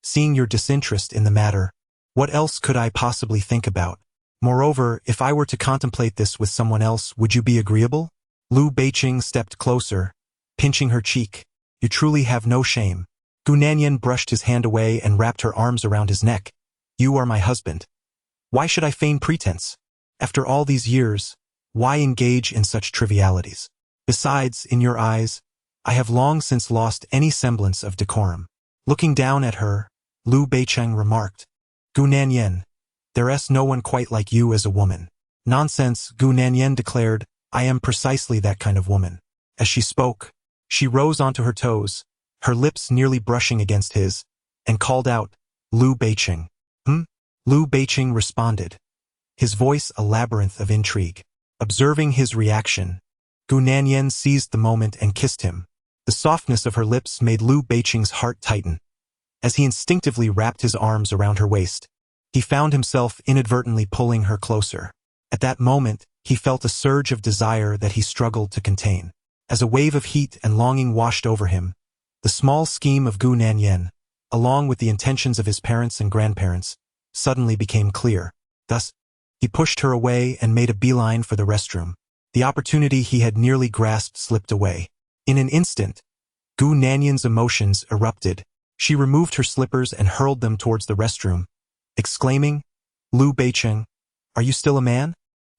"Seeing your disinterest in the matter, what else could I possibly think about? Moreover, if I were to contemplate this with someone else, would you be agreeable?" Lu Beiqing stepped closer, pinching her cheek. "You truly have no shame." Gu Nanyan brushed his hand away and wrapped her arms around his neck. "You are my husband. Why should I feign pretense? After all these years, why engage in such trivialities? Besides, in your eyes, I have long since lost any semblance of decorum." Looking down at her, Lu Beiqing remarked, "Gu Nanyan, there's no one quite like you as a woman." "Nonsense," Gu Nanyan declared, "I am precisely that kind of woman." As she spoke, she rose onto her toes, her lips nearly brushing against his, and called out, "Lu Beiqing." Lu Beiqing responded, his voice a labyrinth of intrigue. Observing his reaction, Gu Nanyan seized the moment and kissed him. The softness of her lips made Lu Beiqing's heart tighten. As he instinctively wrapped his arms around her waist, he found himself inadvertently pulling her closer. At that moment, he felt a surge of desire that he struggled to contain. As a wave of heat and longing washed over him, the small scheme of Gu Nanyan, along with the intentions of his parents and grandparents, suddenly became clear. Thus, he pushed her away and made a beeline for the restroom. The opportunity he had nearly grasped slipped away. In an instant, Gu Nanyan's emotions erupted. She removed her slippers and hurled them towards the restroom, exclaiming, "Liu Beicheng, are you still a man?"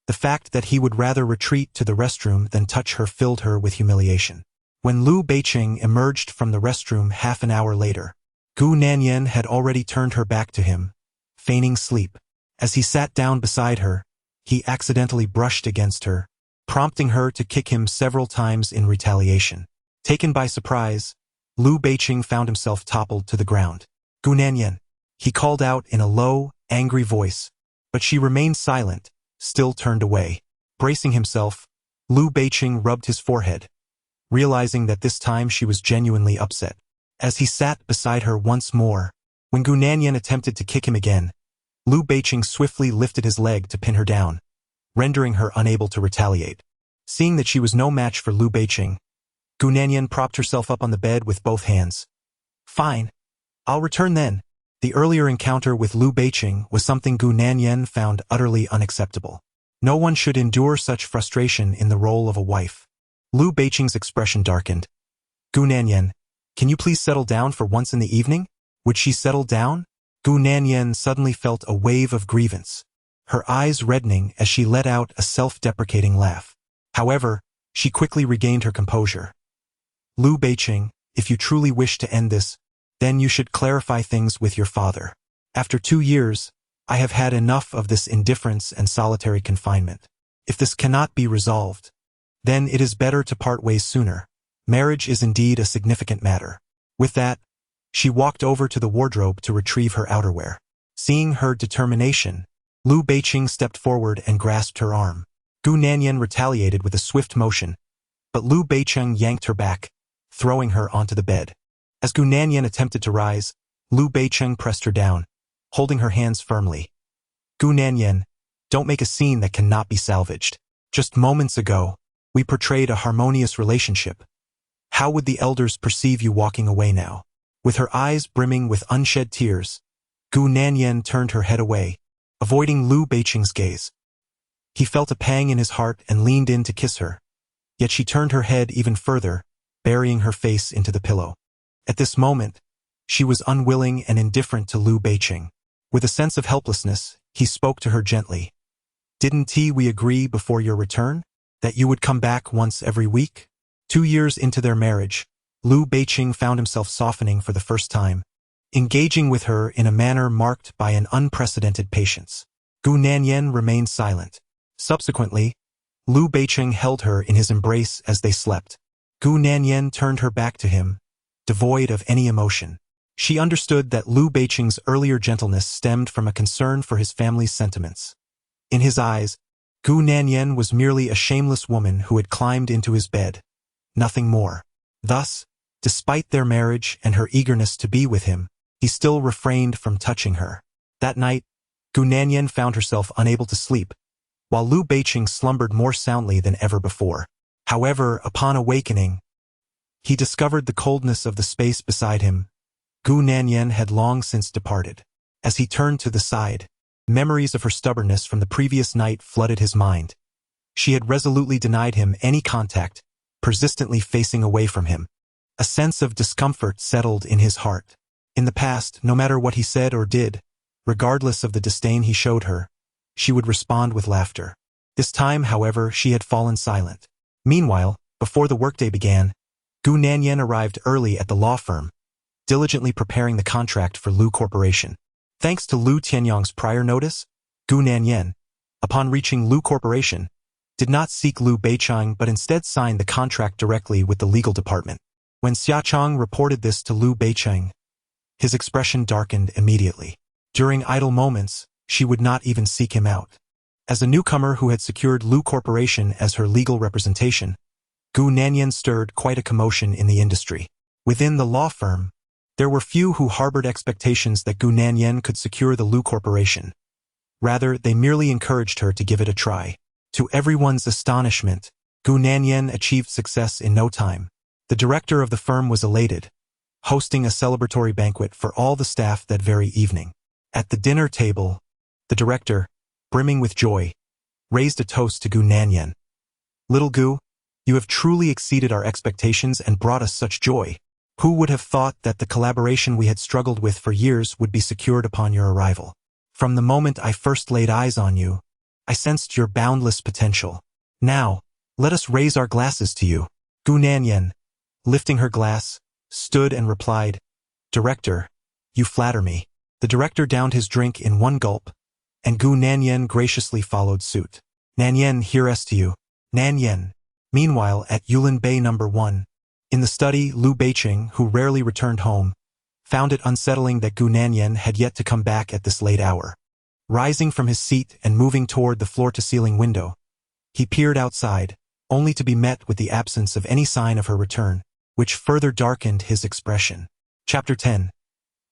The fact that he would rather retreat to the restroom than touch her filled her with humiliation. When Liu Beicheng emerged from the restroom half an hour later, Gu Nanyan had already turned her back to him, feigning sleep. As he sat down beside her, he accidentally brushed against her, prompting her to kick him several times in retaliation. Taken by surprise, Liu Beicheng found himself toppled to the ground. "Gu Nanyan," he called out in a low, angry voice, but she remained silent, still turned away. Bracing himself, Liu Beicheng rubbed his forehead, realizing that this time she was genuinely upset. As he sat beside her once more, when Gu Nanyan attempted to kick him again, Liu Beicheng swiftly lifted his leg to pin her down, rendering her unable to retaliate. Seeing that she was no match for Liu Beicheng, Gu Nanyan propped herself up on the bed with both hands. "Fine. I'll return then." The earlier encounter with Liu Beicheng was something Gu Nanyan found utterly unacceptable. No one should endure such frustration in the role of a wife. Liu Beicheng's expression darkened. "Gu Nanyan, can you please settle down for once in the evening?" Would she settle down? Gu Nanyan suddenly felt a wave of grievance, her eyes reddening as she let out a self-deprecating laugh. However, she quickly regained her composure. "Liu Beicheng, if you truly wish to end this, then you should clarify things with your father. After 2 years, I have had enough of this indifference and solitary confinement. If this cannot be resolved, then it is better to part ways sooner. Marriage is indeed a significant matter." With that, she walked over to the wardrobe to retrieve her outerwear. Seeing her determination, Liu Beicheng stepped forward and grasped her arm. Gu Nanyan retaliated with a swift motion, but Liu Beicheng yanked her back, throwing her onto the bed. As Gu Nanyan attempted to rise, Liu Beicheng pressed her down, holding her hands firmly. "Gu Nanyan, don't make a scene that cannot be salvaged. Just moments ago, we portrayed a harmonious relationship. How would the elders perceive you walking away now?" With her eyes brimming with unshed tears, Gu Nanyan turned her head away, avoiding Liu Beicheng's gaze. He felt a pang in his heart and leaned in to kiss her, yet she turned her head even further, burying her face into the pillow. At this moment, she was unwilling and indifferent to Liu Beicheng. With a sense of helplessness, he spoke to her gently. "Didn't we agree before your return that you would come back once every week?" 2 years into their marriage, Liu Beicheng found himself softening for the first time, engaging with her in a manner marked by an unprecedented patience. Gu Nanyan remained silent. Subsequently, Liu Beicheng held her in his embrace as they slept. Gu Nanyan turned her back to him, devoid of any emotion. She understood that Liu Beicheng's earlier gentleness stemmed from a concern for his family's sentiments. In his eyes, Gu Nanyan was merely a shameless woman who had climbed into his bed, nothing more. Thus, despite their marriage and her eagerness to be with him, he still refrained from touching her. That night, Gu Nanyan found herself unable to sleep, while Liu Beicheng slumbered more soundly than ever before. However, upon awakening, he discovered the coldness of the space beside him. Gu Nanyan had long since departed. As he turned to the side, memories of her stubbornness from the previous night flooded his mind. She had resolutely denied him any contact, persistently facing away from him. A sense of discomfort settled in his heart. In the past, no matter what he said or did, regardless of the disdain he showed her, she would respond with laughter. This time, however, she had fallen silent. Meanwhile, before the workday began, Gu Nanyan arrived early at the law firm, diligently preparing the contract for Liu Corporation. Thanks to Liu Tianyang's prior notice, Gu Nanyan, upon reaching Liu Corporation, did not seek Liu Beicheng but instead signed the contract directly with the legal department. When Xiachang reported this to Liu Beicheng, his expression darkened immediately. During idle moments, she would not even seek him out. As a newcomer who had secured Liu Corporation as her legal representation, Gu Nanyan stirred quite a commotion in the industry. Within the law firm, there were few who harbored expectations that Gu Nanyan could secure the Liu Corporation. Rather, they merely encouraged her to give it a try. To everyone's astonishment, Gu Nanyan achieved success in no time. The director of the firm was elated, hosting a celebratory banquet for all the staff that very evening. At the dinner table, the director, brimming with joy, raised a toast to Gu Nanyan. Little Gu, you have truly exceeded our expectations and brought us such joy. Who would have thought that the collaboration we had struggled with for years would be secured upon your arrival? From the moment I first laid eyes on you, I sensed your boundless potential. Now, let us raise our glasses to you. Gu Nanyan, lifting her glass, stood and replied, Director, you flatter me. The director downed his drink in one gulp, and Gu Nanyan graciously followed suit. Nanyan, here's to you. Nanyan. Meanwhile, at Yulin Bay No. 1, in the study, Liu Beiqing, who rarely returned home, found it unsettling that Gu Nanyan had yet to come back at this late hour. Rising from his seat and moving toward the floor-to-ceiling window, he peered outside, only to be met with the absence of any sign of her return, which further darkened his expression. Chapter 10.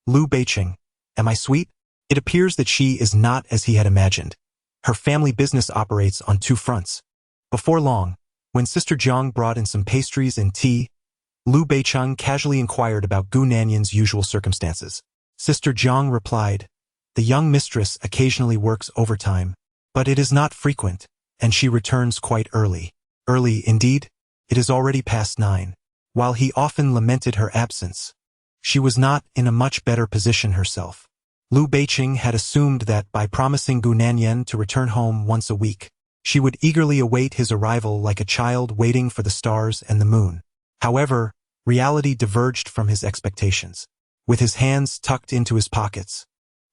Liu Beiqing. Am I sweet? It appears that she is not as he had imagined. Her family business operates on two fronts. Before long, when Sister Jiang brought in some pastries and tea, Liu Beiqing casually inquired about Gu Nanyan's usual circumstances. Sister Jiang replied, the young mistress occasionally works overtime, but it is not frequent, and she returns quite early. Early, indeed? It is already past 9. While he often lamented her absence, she was not in a much better position herself. Liu Beiqing had assumed that by promising Gu Nanyan to return home once a week, she would eagerly await his arrival like a child waiting for the stars and the moon. However, reality diverged from his expectations. With his hands tucked into his pockets,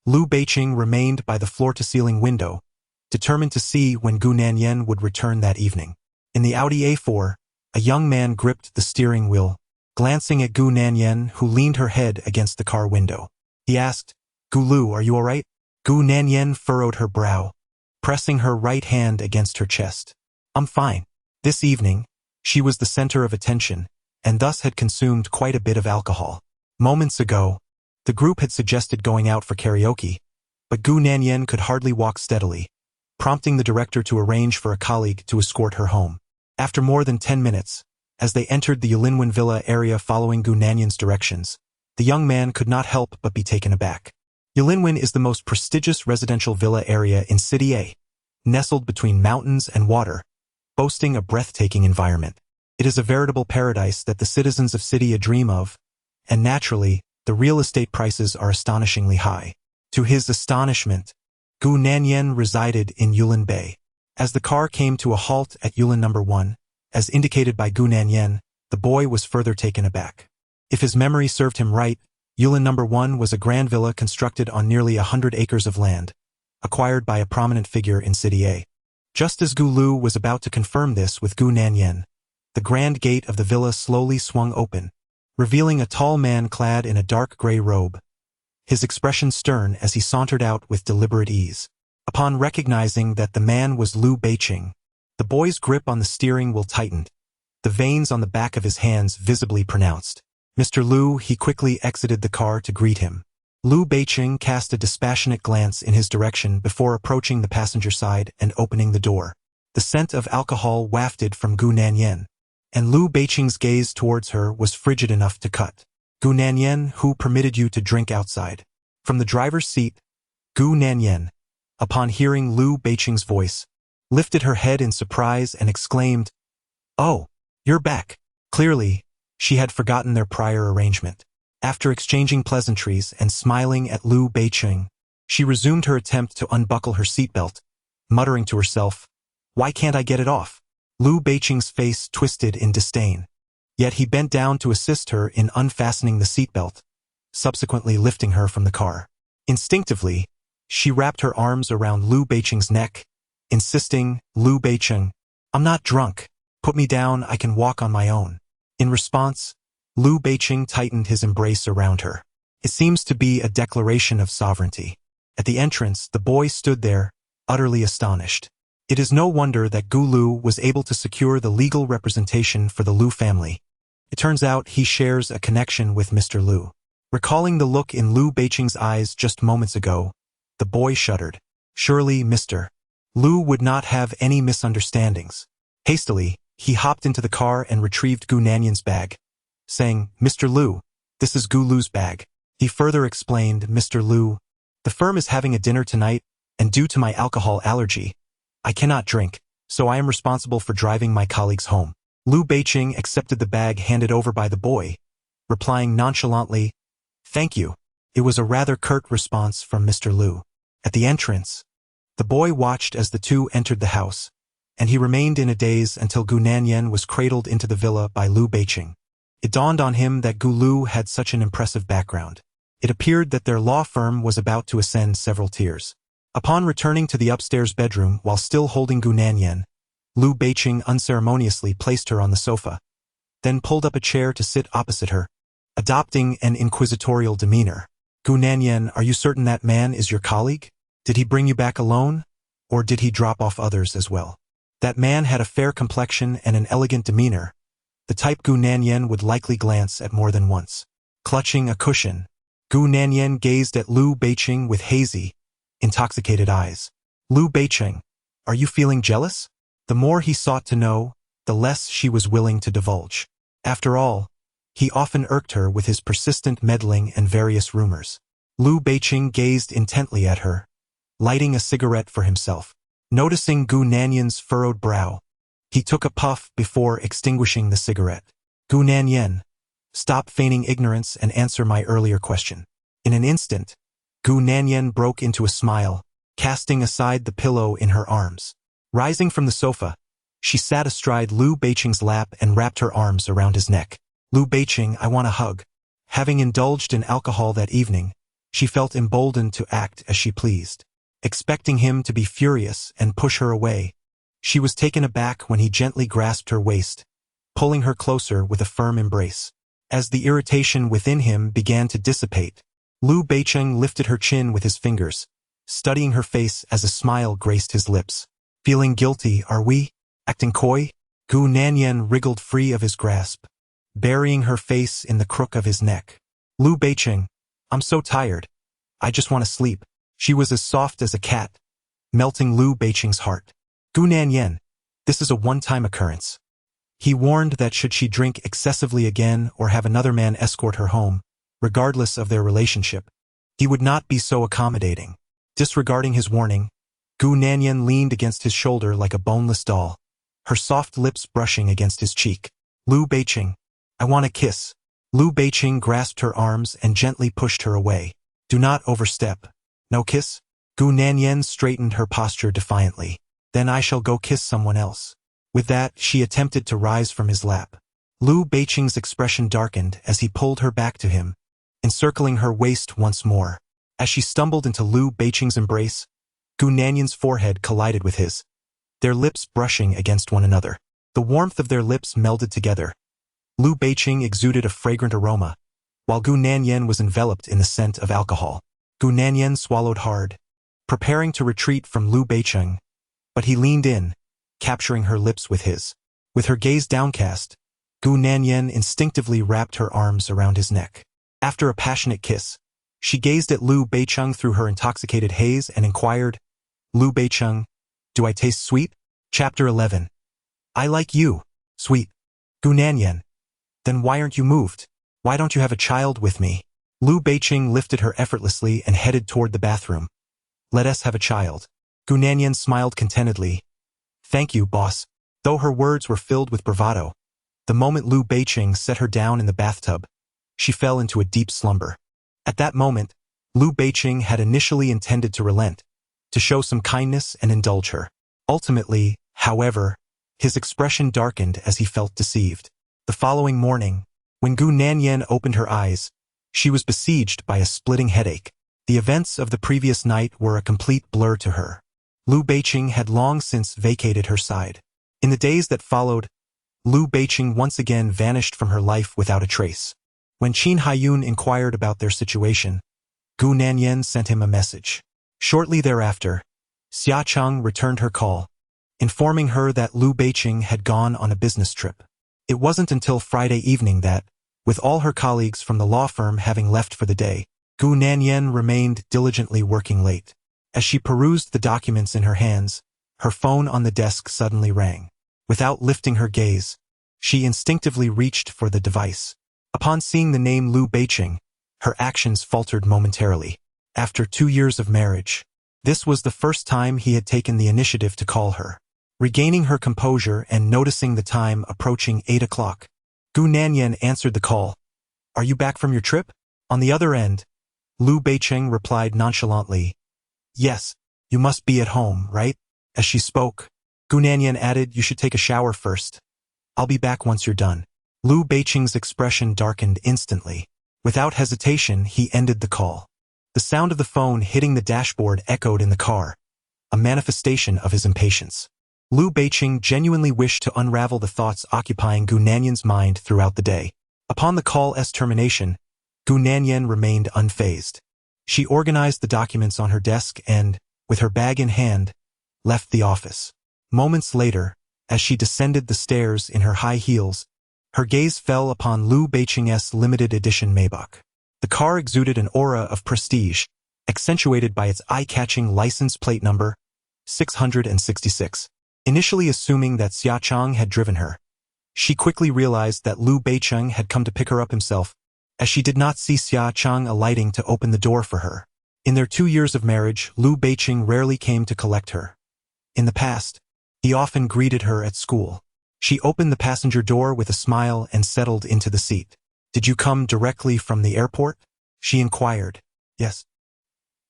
Liu Beiqing remained by the floor-to-ceiling window, determined to see when Gu Nanyan would return that evening. In the Audi A4, a young man gripped the steering wheel, glancing at Gu Nanyan, who leaned her head against the car window. He asked, Gu Lu, are you all right? Gu Nanyan furrowed her brow, pressing her right hand against her chest. I'm fine. This evening, she was the center of attention, and thus had consumed quite a bit of alcohol. Moments ago, the group had suggested going out for karaoke, but Gu Nanyan could hardly walk steadily, prompting the director to arrange for a colleague to escort her home. After more than 10 minutes, as they entered the Yulinwen Villa area following Gu Nanyan's directions, the young man could not help but be taken aback. Yulinwen is the most prestigious residential villa area in City A, nestled between mountains and water, boasting a breathtaking environment. It is a veritable paradise that the citizens of City A dream of, and naturally, the real estate prices are astonishingly high. To his astonishment, Gu Nanyan resided in Yulin Bay. As the car came to a halt at Yulin No. 1, as indicated by Gu Nanyan, the boy was further taken aback. If his memory served him right, Yulin No. 1 was a grand villa constructed on nearly 100 acres of land, acquired by a prominent figure in City A. Just as Gu Lu was about to confirm this with Gu Nanyan, the grand gate of the villa slowly swung open, revealing a tall man clad in a dark gray robe, his expression stern as he sauntered out with deliberate ease. Upon recognizing that the man was Liu Beiqing, the boy's grip on the steering wheel tightened, the veins on the back of his hands visibly pronounced. Mr. Liu, he quickly exited the car to greet him. Liu Beiqing cast a dispassionate glance in his direction before approaching the passenger side and opening the door. The scent of alcohol wafted from Gu Nanyan, and Liu Beiqing's gaze towards her was frigid enough to cut. Gu Nanyan, who permitted you to drink outside? From the driver's seat, Gu Nanyan, upon hearing Liu Beiqing's voice, lifted her head in surprise and exclaimed, Oh, you're back. Clearly, she had forgotten their prior arrangement. After exchanging pleasantries and smiling at Liu Beiqing, she resumed her attempt to unbuckle her seatbelt, muttering to herself, Why can't I get it off? Liu Beiqing's face twisted in disdain. Yet he bent down to assist her in unfastening the seatbelt, subsequently lifting her from the car. Instinctively, she wrapped her arms around Liu Beiqing's neck, insisting, Liu Beiqing, I'm not drunk. Put me down, I can walk on my own. In response, Liu Beiqing tightened his embrace around her. It seems to be a declaration of sovereignty. At the entrance, the boy stood there, utterly astonished. It is no wonder that Gu Lu was able to secure the legal representation for the Liu family. It turns out he shares a connection with Mr. Liu. Recalling the look in Liu Beiqing's eyes just moments ago, the boy shuddered. Surely Mr. Liu would not have any misunderstandings. Hastily, he hopped into the car and retrieved Gu Nanyan's bag, saying, Mr. Liu, this is Gu Lu's bag. He further explained, Mr. Liu, The firm is having a dinner tonight, and due to my alcohol allergy, I cannot drink, so I am responsible for driving my colleagues home. Liu Beiqing accepted the bag handed over by the boy, replying nonchalantly, "Thank you." It was a rather curt response from Mr. Liu. At the entrance, the boy watched as the two entered the house, and he remained in a daze until Gu Nanyan was cradled into the villa by Liu Beiqing. It dawned on him that Gu Lu had such an impressive background. It appeared that their law firm was about to ascend several tiers. Upon returning to the upstairs bedroom while still holding Gu Nanyan, Liu Beiqing unceremoniously placed her on the sofa, then pulled up a chair to sit opposite her, adopting an inquisitorial demeanor. "Gu Nanyan, are you certain that man is your colleague? Did he bring you back alone, or did he drop off others as well?" That man had a fair complexion and an elegant demeanor, the type Gu Nanyan would likely glance at more than once. Clutching a cushion, Gu Nanyan gazed at Liu Beiqing with hazy, intoxicated eyes. "Liu Beiqing, are you feeling jealous?" The more he sought to know, the less she was willing to divulge. After all, he often irked her with his persistent meddling and various rumors. Liu Beiqing gazed intently at her, lighting a cigarette for himself. Noticing Gu Nanyan's furrowed brow, he took a puff before extinguishing the cigarette. "Gu Nanyan, stop feigning ignorance and answer my earlier question." In an instant, Gu Nanyan broke into a smile, casting aside the pillow in her arms. Rising from the sofa, she sat astride Liu Beiqing's lap and wrapped her arms around his neck. "Liu Beiqing, I want a hug." Having indulged in alcohol that evening, she felt emboldened to act as she pleased. Expecting him to be furious and push her away, she was taken aback when he gently grasped her waist, pulling her closer with a firm embrace. As the irritation within him began to dissipate, Liu Beiqing lifted her chin with his fingers, studying her face as a smile graced his lips. "Feeling guilty, are we? Acting coy?" Gu Nanyan wriggled free of his grasp, burying her face in the crook of his neck. "Liu Beiqing, I'm so tired. I just want to sleep." She was as soft as a cat, melting Liu Beiqing's heart. "Gu Nanyan, this is a one-time occurrence." He warned that should she drink excessively again or have another man escort her home, regardless of their relationship, he would not be so accommodating. Disregarding his warning, Gu Nanyan leaned against his shoulder like a boneless doll, her soft lips brushing against his cheek. "Liu Beiqing, I want a kiss." Liu Beiqing grasped her arms and gently pushed her away. "Do not overstep." "No kiss?" Gu Nanyan straightened her posture defiantly. "Then I shall go kiss someone else." With that, she attempted to rise from his lap. Liu Beiqing's expression darkened as he pulled her back to him, encircling her waist once more. As she stumbled into Liu Beiqing's embrace, Gu Nanyan's forehead collided with his, their lips brushing against one another. The warmth of their lips melded together. Liu Beiqing exuded a fragrant aroma, while Gu Nanyan was enveloped in the scent of alcohol. Gu Nanyan swallowed hard, preparing to retreat from Liu Beiqing, but he leaned in, capturing her lips with his. With her gaze downcast, Gu Nanyan instinctively wrapped her arms around his neck. After a passionate kiss, she gazed at Liu Beiqing through her intoxicated haze and inquired, "Liu Beiqing, do I taste sweet?" Chapter 11. "I like you, sweet." "Gu Nanyan, then why aren't you moved? Why don't you have a child with me?" Liu Beiqing lifted her effortlessly and headed toward the bathroom. "Let us have a child." Gu Nanyan smiled contentedly. "Thank you, boss." Though her words were filled with bravado, the moment Liu Beiqing set her down in the bathtub, she fell into a deep slumber. At that moment, Liu Beiqing had initially intended to relent, to show some kindness and indulge her. Ultimately, however, his expression darkened as he felt deceived. The following morning, when Gu Nanyan opened her eyes, she was besieged by a splitting headache. The events of the previous night were a complete blur to her. Liu Beiqing had long since vacated her side. In the days that followed, Liu Beiqing once again vanished from her life without a trace. When Qin Haiyun inquired about their situation, Gu Nanyan sent him a message. Shortly thereafter, Xia Cheng returned her call, informing her that Liu Beiqing had gone on a business trip. It wasn't until Friday evening that, with all her colleagues from the law firm having left for the day, Gu Nanyan remained diligently working late. As she perused the documents in her hands, her phone on the desk suddenly rang. Without lifting her gaze, she instinctively reached for the device. Upon seeing the name Liu Beiqing, her actions faltered momentarily. After 2 years of marriage, this was the first time he had taken the initiative to call her. Regaining her composure and noticing the time approaching 8 o'clock, Gu Nanyan answered the call. "Are you back from your trip?" On the other end, Liu Beicheng replied nonchalantly, "Yes, you must be at home, right?" As she spoke, Gu Nanyan added, "You should take a shower first. I'll be back once you're done." Liu Beicheng's expression darkened instantly. Without hesitation, he ended the call. The sound of the phone hitting the dashboard echoed in the car, a manifestation of his impatience. Liu Beicheng genuinely wished to unravel the thoughts occupying Gu Nanyan's mind throughout the day. Upon the call's termination, Gu Nanyan remained unfazed. She organized the documents on her desk and, with her bag in hand, left the office. Moments later, as she descended the stairs in her high heels, her gaze fell upon Liu Beicheng's limited edition Maybach. The car exuded an aura of prestige, accentuated by its eye-catching license plate number 666. Initially assuming that Xia Chang had driven her, she quickly realized that Liu Beicheng had come to pick her up himself, as she did not see Xia Chang alighting to open the door for her. In their 2 years of marriage, Liu Beicheng rarely came to collect her. In the past, he often greeted her at school. She opened the passenger door with a smile and settled into the seat. "Did you come directly from the airport?" she inquired. "Yes."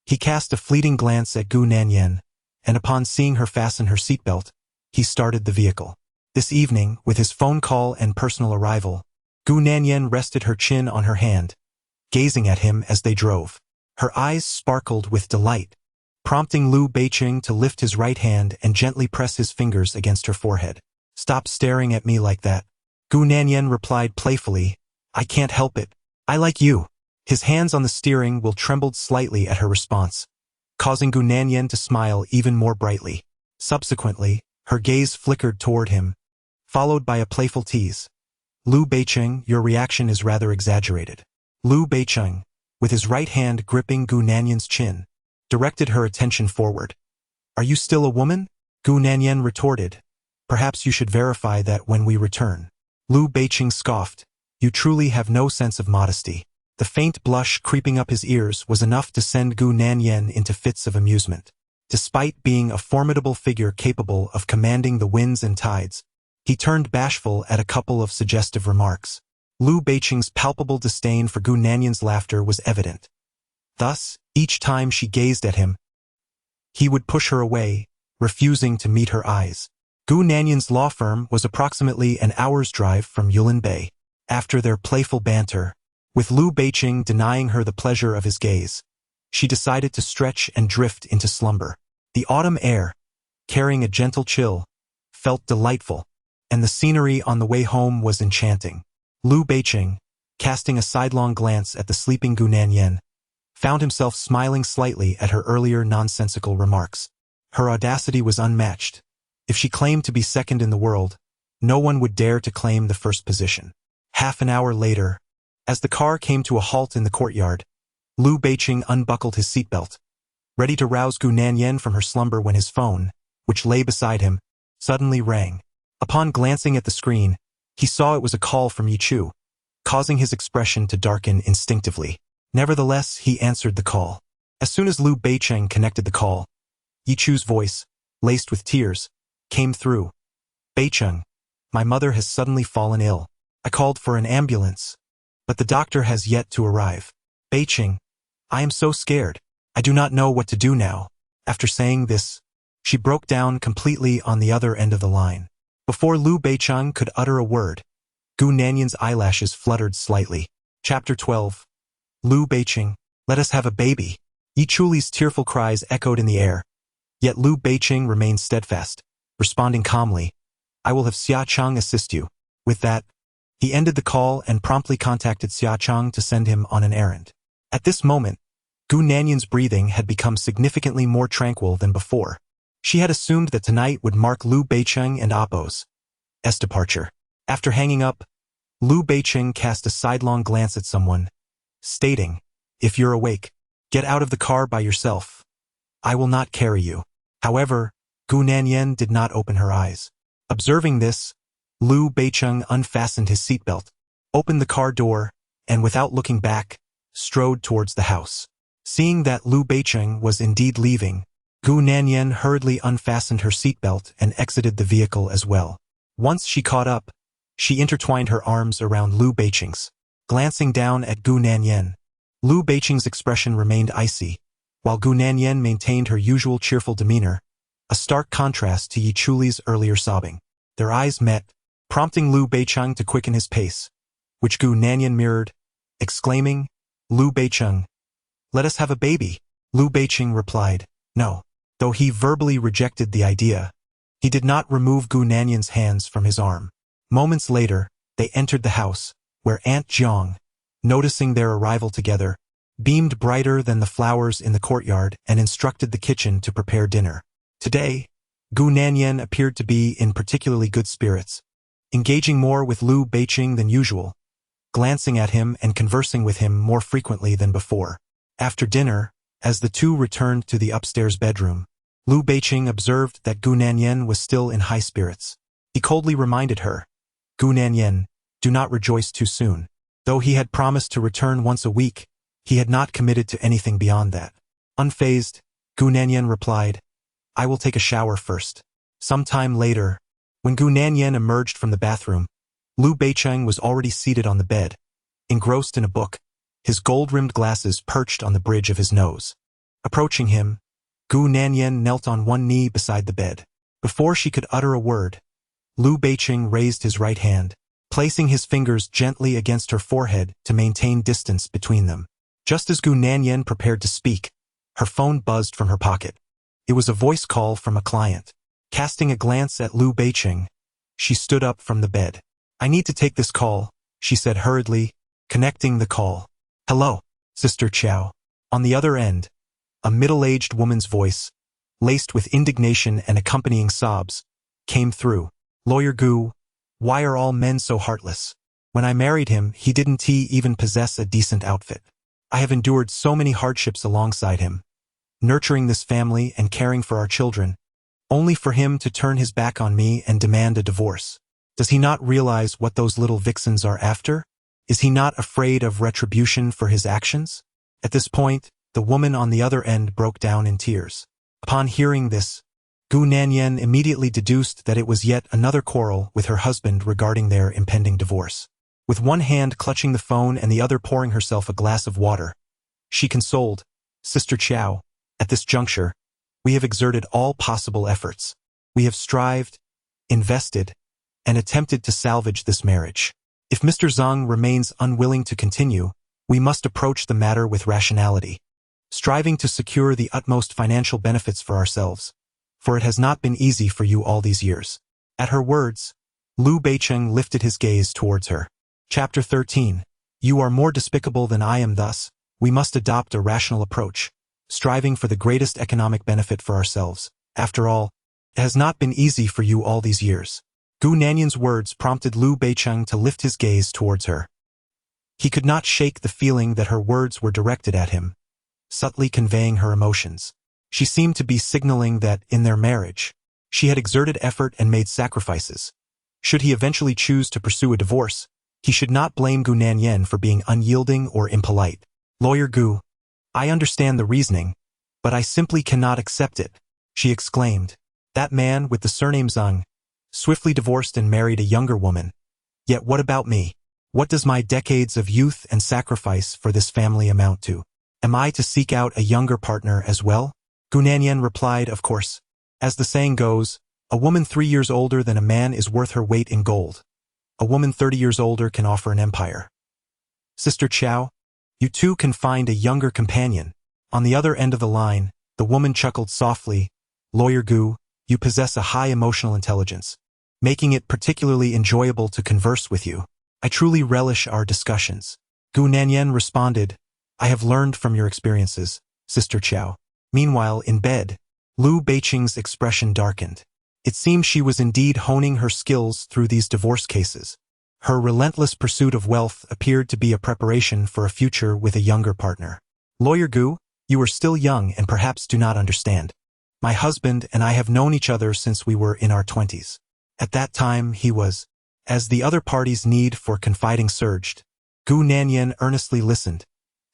He cast a fleeting glance at Gu Nanyan, and upon seeing her fasten her seatbelt, he started the vehicle. This evening, with his phone call and personal arrival, Gu Nanyan rested her chin on her hand, gazing at him as they drove. Her eyes sparkled with delight, prompting Liu Beicheng to lift his right hand and gently press his fingers against her forehead. "Stop staring at me like that." Gu Nanyan replied playfully, "I can't help it. I like you." His hands on the steering wheel trembled slightly at her response, causing Gu Nanyan to smile even more brightly. Subsequently, her gaze flickered toward him, followed by a playful tease. "Liu Beicheng, your reaction is rather exaggerated." Liu Beicheng, with his right hand gripping Gu Nanyan's chin, directed her attention forward. "Are you still a woman?" Gu Nanyan retorted. "Perhaps you should verify that when we return." Liu Beicheng scoffed. "You truly have no sense of modesty." The faint blush creeping up his ears was enough to send Gu Nanyan into fits of amusement. Despite being a formidable figure capable of commanding the winds and tides, he turned bashful at a couple of suggestive remarks. Liu Beicheng's palpable disdain for Gu Nanyan's laughter was evident. Thus, each time she gazed at him, he would push her away, refusing to meet her eyes. Gu Nanyan's law firm was approximately an hour's drive from Yulin Bay. After their playful banter, with Liu Beicheng denying her the pleasure of his gaze, she decided to stretch and drift into slumber. The autumn air, carrying a gentle chill, felt delightful, and the scenery on the way home was enchanting. Liu Beicheng, casting a sidelong glance at the sleeping Gu Nanyan, found himself smiling slightly at her earlier nonsensical remarks. Her audacity was unmatched. If she claimed to be second in the world, no one would dare to claim the first position. Half an hour later, as the car came to a halt in the courtyard, Liu Beicheng unbuckled his seatbelt, ready to rouse Gu Nanyan from her slumber when his phone, which lay beside him, suddenly rang. Upon glancing at the screen, he saw it was a call from Yichu, causing his expression to darken instinctively. Nevertheless, he answered the call. As soon as Liu Beicheng connected the call, Yichu's voice, laced with tears, came through. "Beicheng, my mother has suddenly fallen ill. I called for an ambulance, but the doctor has yet to arrive. Beicheng, I am so scared. I do not know what to do now." After saying this, she broke down completely on the other end of the line. Before Liu Beicheng could utter a word, Gu Nanyan's eyelashes fluttered slightly. Chapter 12. Liu Beicheng, let us have a baby. Yichuli's tearful cries echoed in the air, yet Liu Beicheng remained steadfast, responding calmly, "I will have Xia Chang assist you." With that, he ended the call and promptly contacted Xia Chang to send him on an errand. At this moment, Gu Nanyan's breathing had become significantly more tranquil than before. She had assumed that tonight would mark Liu Beicheng and Appo's departure. After hanging up, Liu Beicheng cast a sidelong glance at someone, stating, "If you're awake, get out of the car by yourself. I will not carry you." However, Gu Nanyan did not open her eyes. Observing this, Liu Beicheng unfastened his seatbelt, opened the car door, and without looking back, strode towards the house. Seeing that Liu Beicheng was indeed leaving, Gu Nanyan hurriedly unfastened her seatbelt and exited the vehicle as well. Once she caught up, she intertwined her arms around Liu Beicheng's. Glancing down at Gu Nanyan, Liu Beicheng's expression remained icy, while Gu Nanyan maintained her usual cheerful demeanor, a stark contrast to Yi Chuli's earlier sobbing. Their eyes met, prompting Liu Beicheng to quicken his pace, which Gu Nanyan mirrored, exclaiming, "Liu Beicheng, let us have a baby." Liu Beicheng replied, "No." Though he verbally rejected the idea, he did not remove Gu Nanyan's hands from his arm. Moments later, they entered the house, where Aunt Jiang, noticing their arrival together, beamed brighter than the flowers in the courtyard and instructed the kitchen to prepare dinner. Today, Gu Nanyan appeared to be in particularly good spirits, engaging more with Liu Beicheng than usual, glancing at him and conversing with him more frequently than before. After dinner, as the two returned to the upstairs bedroom, Liu Beicheng observed that Gu Nanyan was still in high spirits. He coldly reminded her, "Gu Nanyan, do not rejoice too soon." Though he had promised to return once a week, he had not committed to anything beyond that. Unfazed, Gu Nanyan replied, "I will take a shower first." Some time later, when Gu Nanyan emerged from the bathroom, Liu Beicheng was already seated on the bed, engrossed in a book, his gold-rimmed glasses perched on the bridge of his nose. Approaching him, Gu Nanyan knelt on one knee beside the bed. Before she could utter a word, Liu Beicheng raised his right hand, placing his fingers gently against her forehead to maintain distance between them. Just as Gu Nanyan prepared to speak, her phone buzzed from her pocket. It was a voice call from a client. Casting a glance at Liu Beicheng, she stood up from the bed. "I need to take this call," she said hurriedly, connecting the call. "Hello, Sister Chow." On the other end, a middle-aged woman's voice, laced with indignation and accompanying sobs, came through. "Lawyer Gu, why are all men so heartless? When I married him, he didn't even possess a decent outfit. I have endured so many hardships alongside him, nurturing this family and caring for our children, only for him to turn his back on me and demand a divorce. Does he not realize what those little vixens are after? Is he not afraid of retribution for his actions?" At this point, the woman on the other end broke down in tears. Upon hearing this, Gu Nanyan immediately deduced that it was yet another quarrel with her husband regarding their impending divorce. With one hand clutching the phone and the other pouring herself a glass of water, she consoled, "Sister Chow, at this juncture, we have exerted all possible efforts. We have strived, invested, and attempted to salvage this marriage. If Mr. Zhang remains unwilling to continue, we must approach the matter with rationality, striving to secure the utmost financial benefits for ourselves, for it has not been easy for you all these years." At her words, Liu Beicheng lifted his gaze towards her. Chapter 13. You are more despicable than I am. Thus, we must adopt a rational approach, striving for the greatest economic benefit for ourselves. After all, it has not been easy for you all these years. Gu Nanyan's words prompted Liu Beicheng to lift his gaze towards her. He could not shake the feeling that her words were directed at him, subtly conveying her emotions. She seemed to be signaling that, in their marriage, she had exerted effort and made sacrifices. Should he eventually choose to pursue a divorce, he should not blame Gu Nanyan for being unyielding or impolite. "Lawyer Gu, I understand the reasoning, but I simply cannot accept it," she exclaimed. "That man with the surname Zhang swiftly divorced and married a younger woman. Yet what about me? What does my decades of youth and sacrifice for this family amount to? Am I to seek out a younger partner as well?" Gu Nanyan replied, "Of course. As the saying goes, a woman 3 years older than a man is worth her weight in gold. A woman 30 years older can offer an empire. Sister Chow, you too can find a younger companion." On the other end of the line, the woman chuckled softly, "Lawyer Gu, you possess a high emotional intelligence, making it particularly enjoyable to converse with you. I truly relish our discussions." Gu Nanyan responded, "I have learned from your experiences, Sister Chow." Meanwhile, in bed, Liu Beicheng's expression darkened. It seemed she was indeed honing her skills through these divorce cases. Her relentless pursuit of wealth appeared to be a preparation for a future with a younger partner. "Lawyer Gu, you are still young and perhaps do not understand. My husband and I have known each other since we were in our 20s. At that time he was..." As the other party's need for confiding surged, Gu Nanyan earnestly listened,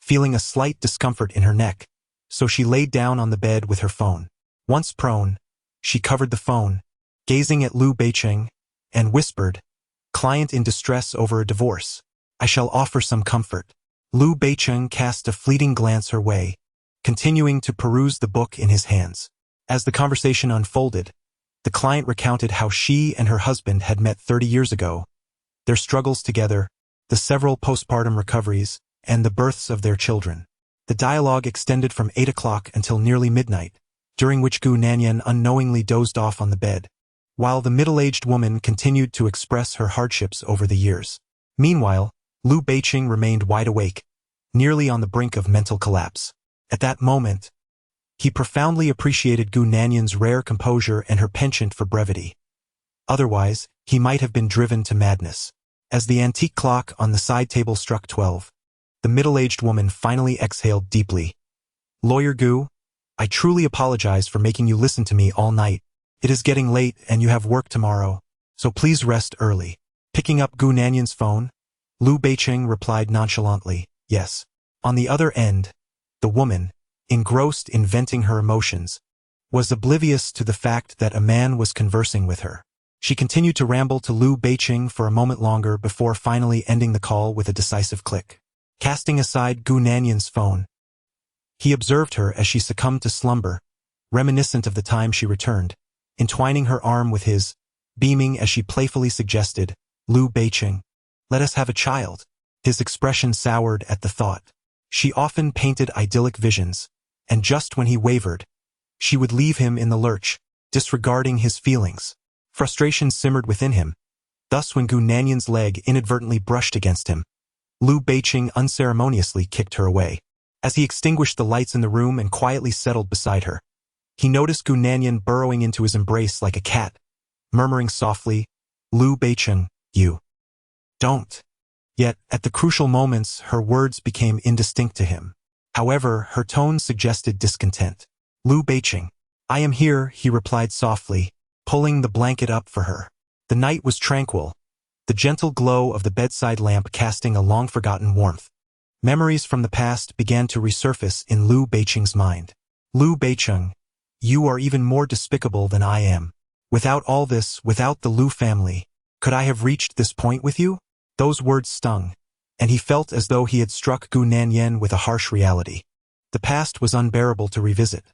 feeling a slight discomfort in her neck, so she laid down on the bed with her phone. Once prone, she covered the phone, gazing at Liu Beicheng, and whispered, "Client in distress over a divorce. I shall offer some comfort." Liu Beicheng cast a fleeting glance her way, continuing to peruse the book in his hands. As the conversation unfolded, the client recounted how she and her husband had met 30 years ago, their struggles together, the several postpartum recoveries, and the births of their children. The dialogue extended from 8 o'clock until nearly midnight, during which Gu Nanyan unknowingly dozed off on the bed, while the middle-aged woman continued to express her hardships over the years. Meanwhile, Liu Beicheng remained wide awake, nearly on the brink of mental collapse. At that moment, he profoundly appreciated Gu Nanyan's rare composure and her penchant for brevity. Otherwise, he might have been driven to madness. As the antique clock on the side table struck 12, the middle-aged woman finally exhaled deeply. "Lawyer Gu, I truly apologize for making you listen to me all night. It is getting late and you have work tomorrow, so please rest early." Picking up Gu Nanyan's phone, Liu Beicheng replied nonchalantly, "Yes." On the other end, the woman, engrossed in venting her emotions, was oblivious to the fact that a man was conversing with her. She continued to ramble to Liu Beicheng for a moment longer before finally ending the call with a decisive click. Casting aside Gu Nanyan's phone, he observed her as she succumbed to slumber, reminiscent of the time she returned, entwining her arm with his, beaming as she playfully suggested, "Liu Beicheng, let us have a child." His expression soured at the thought. She often painted idyllic visions, and just when he wavered, she would leave him in the lurch, disregarding his feelings. Frustration simmered within him. Thus when Gu Nanyan's leg inadvertently brushed against him, Liu Beicheng unceremoniously kicked her away. As he extinguished the lights in the room and quietly settled beside her, he noticed Gu Nanyan burrowing into his embrace like a cat, murmuring softly, "Liu Beicheng, you don't." Yet, at the crucial moments, her words became indistinct to him. However, her tone suggested discontent. "Liu Beicheng, I am here," he replied softly, pulling the blanket up for her. The night was tranquil, the gentle glow of the bedside lamp casting a long-forgotten warmth. Memories from the past began to resurface in Liu Beicheng's mind. "Liu Beicheng, you are even more despicable than I am. Without all this, without the Liu family, could I have reached this point with you?" Those words stung, and he felt as though he had struck Gu Nanyan with a harsh reality. The past was unbearable to revisit.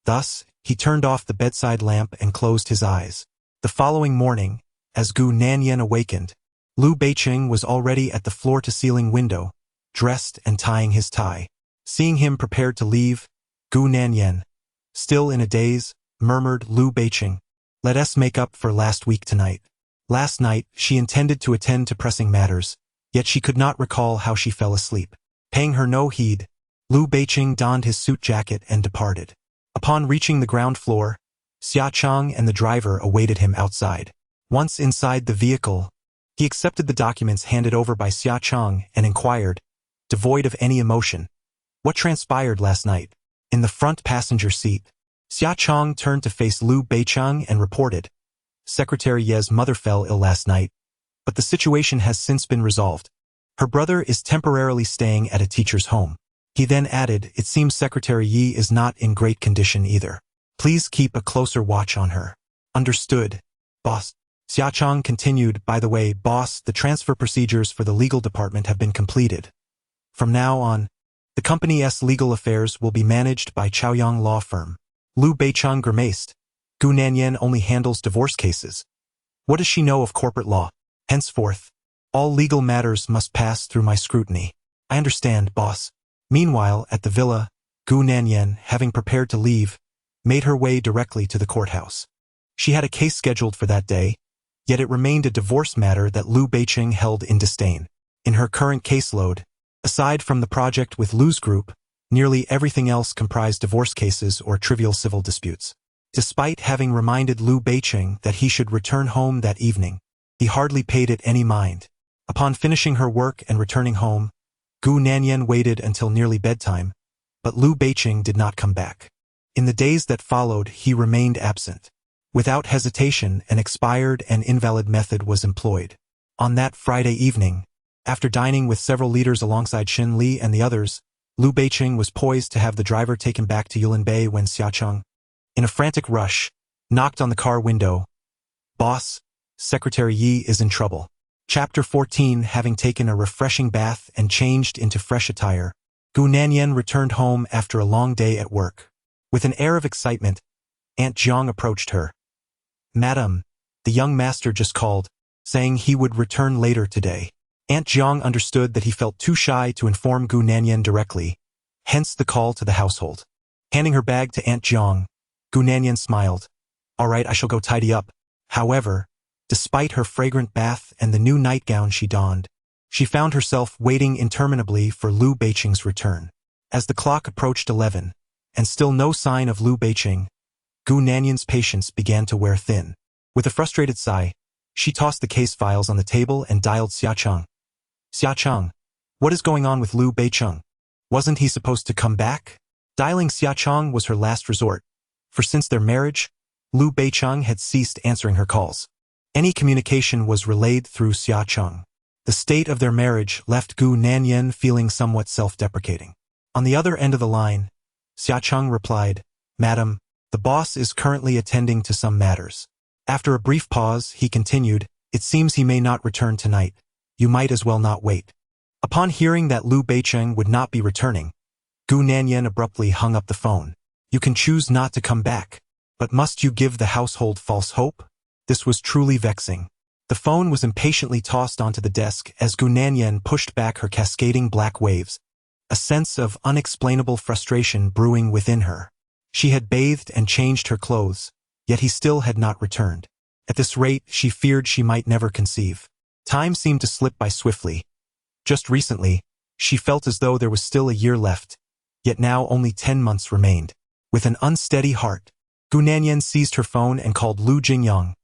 Thus, he turned off the bedside lamp and closed his eyes. The following morning, as Gu Nanyan awakened, Liu Beicheng was already at the floor-to-ceiling window, dressed and tying his tie. Seeing him prepared to leave, Gu Nanyan, still in a daze, murmured, "Liu Beicheng, let us make up for last week tonight." Last night, she intended to attend to pressing matters, yet she could not recall how she fell asleep. Paying her no heed, Liu Beicheng donned his suit jacket and departed. Upon reaching the ground floor, Xia Chang and the driver awaited him outside. Once inside the vehicle, he accepted the documents handed over by Xia Chang and inquired, devoid of any emotion, "What transpired last night?" In the front passenger seat, Xia Chang turned to face Liu Beicheng and reported, "Secretary Ye's mother fell ill last night, but the situation has since been resolved. Her brother is temporarily staying at a teacher's home." He then added, "It seems Secretary Yi is not in great condition either. Please keep a closer watch on her." "Understood, boss." Xia Chang continued, "By the way, boss, the transfer procedures for the legal department have been completed. From now on, the company's legal affairs will be managed by Chaoyang Law Firm." Liu Beicheng grimaced. "Gu Nanyan only handles divorce cases. What does she know of corporate law? Henceforth, all legal matters must pass through my scrutiny." "I understand, boss." Meanwhile, at the villa, Gu Nanyan, having prepared to leave, made her way directly to the courthouse. She had a case scheduled for that day, yet it remained a divorce matter that Liu Beicheng held in disdain. In her current caseload, aside from the project with Liu's group, nearly everything else comprised divorce cases or trivial civil disputes. Despite having reminded Liu Beicheng that he should return home that evening, he hardly paid it any mind. Upon finishing her work and returning home, Gu Nanyan waited until nearly bedtime, but Liu Beicheng did not come back. In the days that followed, he remained absent. Without hesitation, an expired and invalid method was employed. On that Friday evening, after dining with several leaders alongside Xin Li and the others, Liu Beiqing was poised to have the driver take him back to Yulinbei when Xiaocheng, in a frantic rush, knocked on the car window. "Boss, Secretary Yi is in trouble." Chapter 14. Having taken a refreshing bath and changed into fresh attire, Gu Nanyan returned home after a long day at work. With an air of excitement, Aunt Jiang approached her. "Madam, the young master just called, saying he would return later today." Aunt Jiang understood that he felt too shy to inform Gu Nanyan directly, hence the call to the household. Handing her bag to Aunt Jiang, Gu Nanyan smiled. "All right, I shall go tidy up." However, despite her fragrant bath and the new nightgown she donned, she found herself waiting interminably for Liu Beiqing's return. As the clock approached 11, and still no sign of Liu Beiqing, Gu Nanyan's patience began to wear thin. With a frustrated sigh, she tossed the case files on the table and dialed Xiaocheng. "Xiaocheng, what is going on with Liu Beiqing? Wasn't he supposed to come back?" Dialing Xiaocheng was her last resort, for since their marriage, Liu Beiqing had ceased answering her calls. Any communication was relayed through Xiaocheng. The state of their marriage left Gu Nanyan feeling somewhat self-deprecating. On the other end of the line, Xiaocheng replied, "Madam, the boss is currently attending to some matters." After a brief pause, he continued, "It seems he may not return tonight. You might as well not wait." Upon hearing that Liu Beiqing would not be returning, Gu Nanyan abruptly hung up the phone. "You can choose not to come back, but must you give the household false hope?" This was truly vexing. The phone was impatiently tossed onto the desk as Gu Nanyan pushed back her cascading black waves, a sense of unexplainable frustration brewing within her. She had bathed and changed her clothes, yet he still had not returned. At this rate, she feared she might never conceive. Time seemed to slip by swiftly. Just recently, she felt as though there was still a year left, yet now only 10 months remained. With an unsteady heart, Gu Nanyan seized her phone and called Liu Jingyang.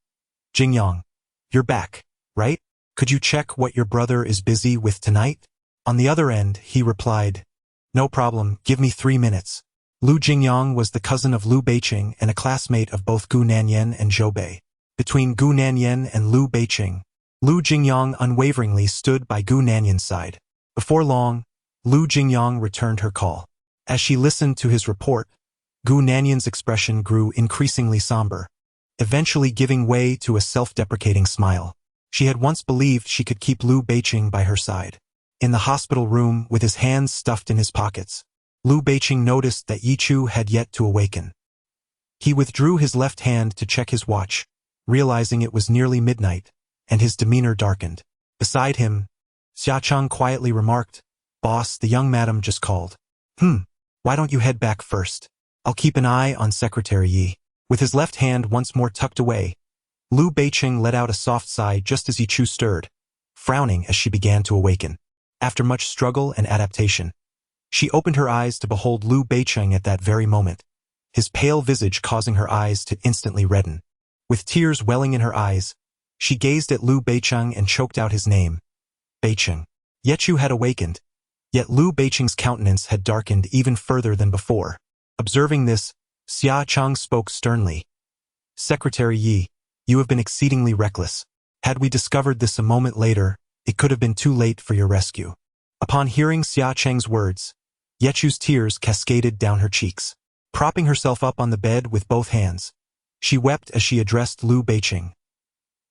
"Jingyang, you're back, right? Could you check what your brother is busy with tonight?" On the other end, he replied, "No problem, give me 3 minutes." Liu Jingyang was the cousin of Liu Beiqing and a classmate of both Gu Nanyan and Zhou Bei. Between Gu Nanyan and Liu Beiqing, Liu Jingyang unwaveringly stood by Gu Nanyan's side. Before long, Liu Jingyang returned her call. As she listened to his report, Gu Nanyan's expression grew increasingly somber, eventually giving way to a self-deprecating smile. She had once believed she could keep Liu Beiqing by her side. In the hospital room, with his hands stuffed in his pockets, Liu Beiqing noticed that Yichu had yet to awaken. He withdrew his left hand to check his watch, realizing it was nearly midnight, and his demeanor darkened. Beside him, Xiaocheng quietly remarked, "Boss, the young madam just called." Why don't you head back first? I'll keep an eye on Secretary Yi." With his left hand once more tucked away, Liu Beiqing let out a soft sigh just as Yichu stirred, frowning as she began to awaken. After much struggle and adaptation, she opened her eyes to behold Liu Beiqing at that very moment, his pale visage causing her eyes to instantly redden. With tears welling in her eyes, she gazed at Liu Beiqing and choked out his name, Beiqing. Yichu had awakened, yet Liu Beiqing's countenance had darkened even further than before. Observing this, Xiaocheng spoke sternly. "Secretary Yi, you have been exceedingly reckless. Had we discovered this a moment later, it could have been too late for your rescue." Upon hearing Xiaocheng's words, Yichu's tears cascaded down her cheeks. Propping herself up on the bed with both hands, she wept as she addressed Liu Beiqing.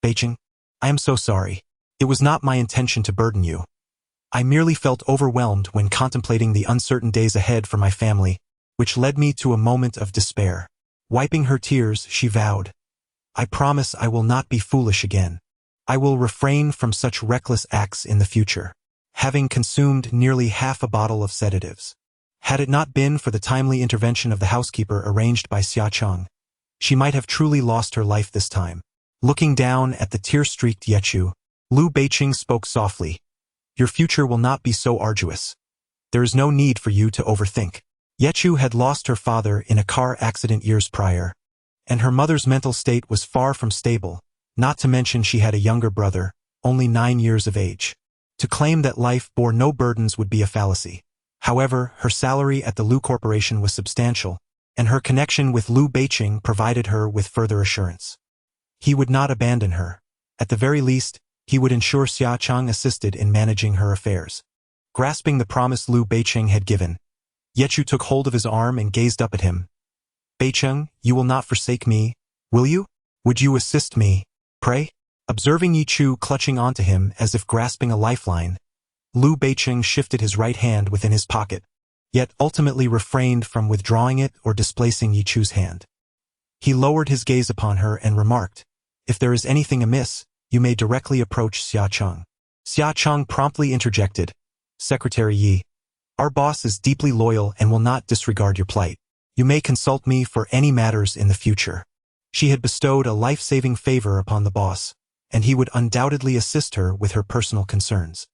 "Beiqing, I am so sorry. It was not my intention to burden you. I merely felt overwhelmed when contemplating the uncertain days ahead for my family, which led me to a moment of despair." Wiping her tears, she vowed, "I promise I will not be foolish again. I will refrain from such reckless acts in the future." Having consumed nearly half a bottle of sedatives, had it not been for the timely intervention of the housekeeper arranged by Xiaocheng, she might have truly lost her life this time. Looking down at the tear-streaked Yichu, Liu Beiqing spoke softly, "Your future will not be so arduous. There is no need for you to overthink." Yichu had lost her father in a car accident years prior, and her mother's mental state was far from stable, not to mention she had a younger brother, only 9 years of age. To claim that life bore no burdens would be a fallacy. However, her salary at the Liu Corporation was substantial, and her connection with Liu Beiqing provided her with further assurance. He would not abandon her. At the very least, he would ensure Xiaocheng assisted in managing her affairs. Grasping the promise Liu Beiqing had given, Yechu took hold of his arm and gazed up at him. Beicheng, you will not forsake me, will you? Would you assist me, pray? Observing Yichu clutching onto him as if grasping a lifeline, Lu Beicheng shifted his right hand within his pocket, yet ultimately refrained from withdrawing it or displacing Yichu's hand. He lowered his gaze upon her and remarked, if there is anything amiss, you may directly approach Xia Cheng. Xia Cheng promptly interjected, Secretary Yi, our boss is deeply loyal and will not disregard your plight. You may consult me for any matters in the future. She had bestowed a life-saving favor upon the boss, and he would undoubtedly assist her with her personal concerns.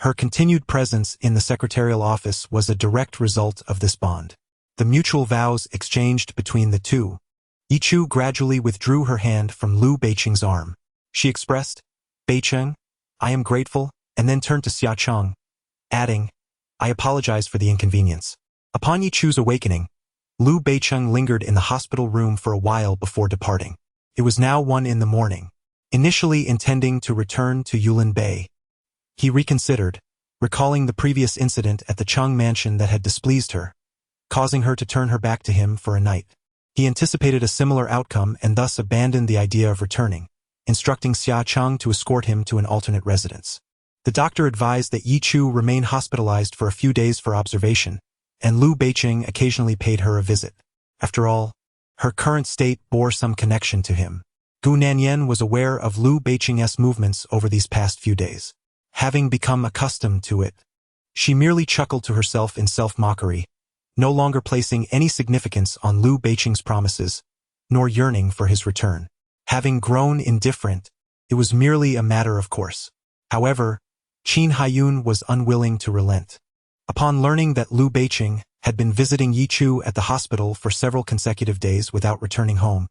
Her continued presence in the secretarial office was a direct result of this bond. The mutual vows exchanged between the two. Yichu gradually withdrew her hand from Lu Beicheng's arm. She expressed, Beicheng, I am grateful, and then turned to Xia Cheng, adding, I apologize for the inconvenience. Upon Yichu's awakening, Lu Beicheng lingered in the hospital room for a while before departing. It was now 1 a.m. Initially intending to return to Yulin Bay, he reconsidered, recalling the previous incident at the Cheng mansion that had displeased her, causing her to turn her back to him for a night. He anticipated a similar outcome and thus abandoned the idea of returning, instructing Xia Cheng to escort him to an alternate residence. The doctor advised that Yichu remain hospitalized for a few days for observation, and Lu Beicheng occasionally paid her a visit. After all, her current state bore some connection to him. Gu Nanyan was aware of Lu Beicheng's movements over these past few days. Having become accustomed to it, she merely chuckled to herself in self-mockery, no longer placing any significance on Lu Beicheng's promises, nor yearning for his return. Having grown indifferent, it was merely a matter of course. However, Qin Haiyun was unwilling to relent. Upon learning that Lu Beicheng had been visiting Yichu at the hospital for several consecutive days without returning home,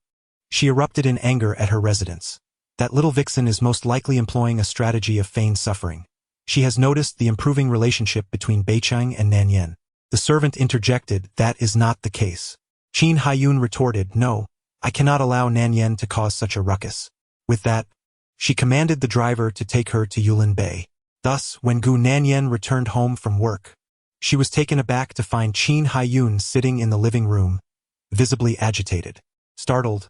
she erupted in anger at her residence. That little vixen is most likely employing a strategy of feigned suffering. She has noticed the improving relationship between Beicheng and Nanyan. The servant interjected, that is not the case. Qin Haiyun retorted, no, I cannot allow Nanyan to cause such a ruckus. With that, she commanded the driver to take her to Yulin Bay. Thus, when Gu Nanyan returned home from work, she was taken aback to find Qin Haiyun sitting in the living room, visibly agitated. Startled,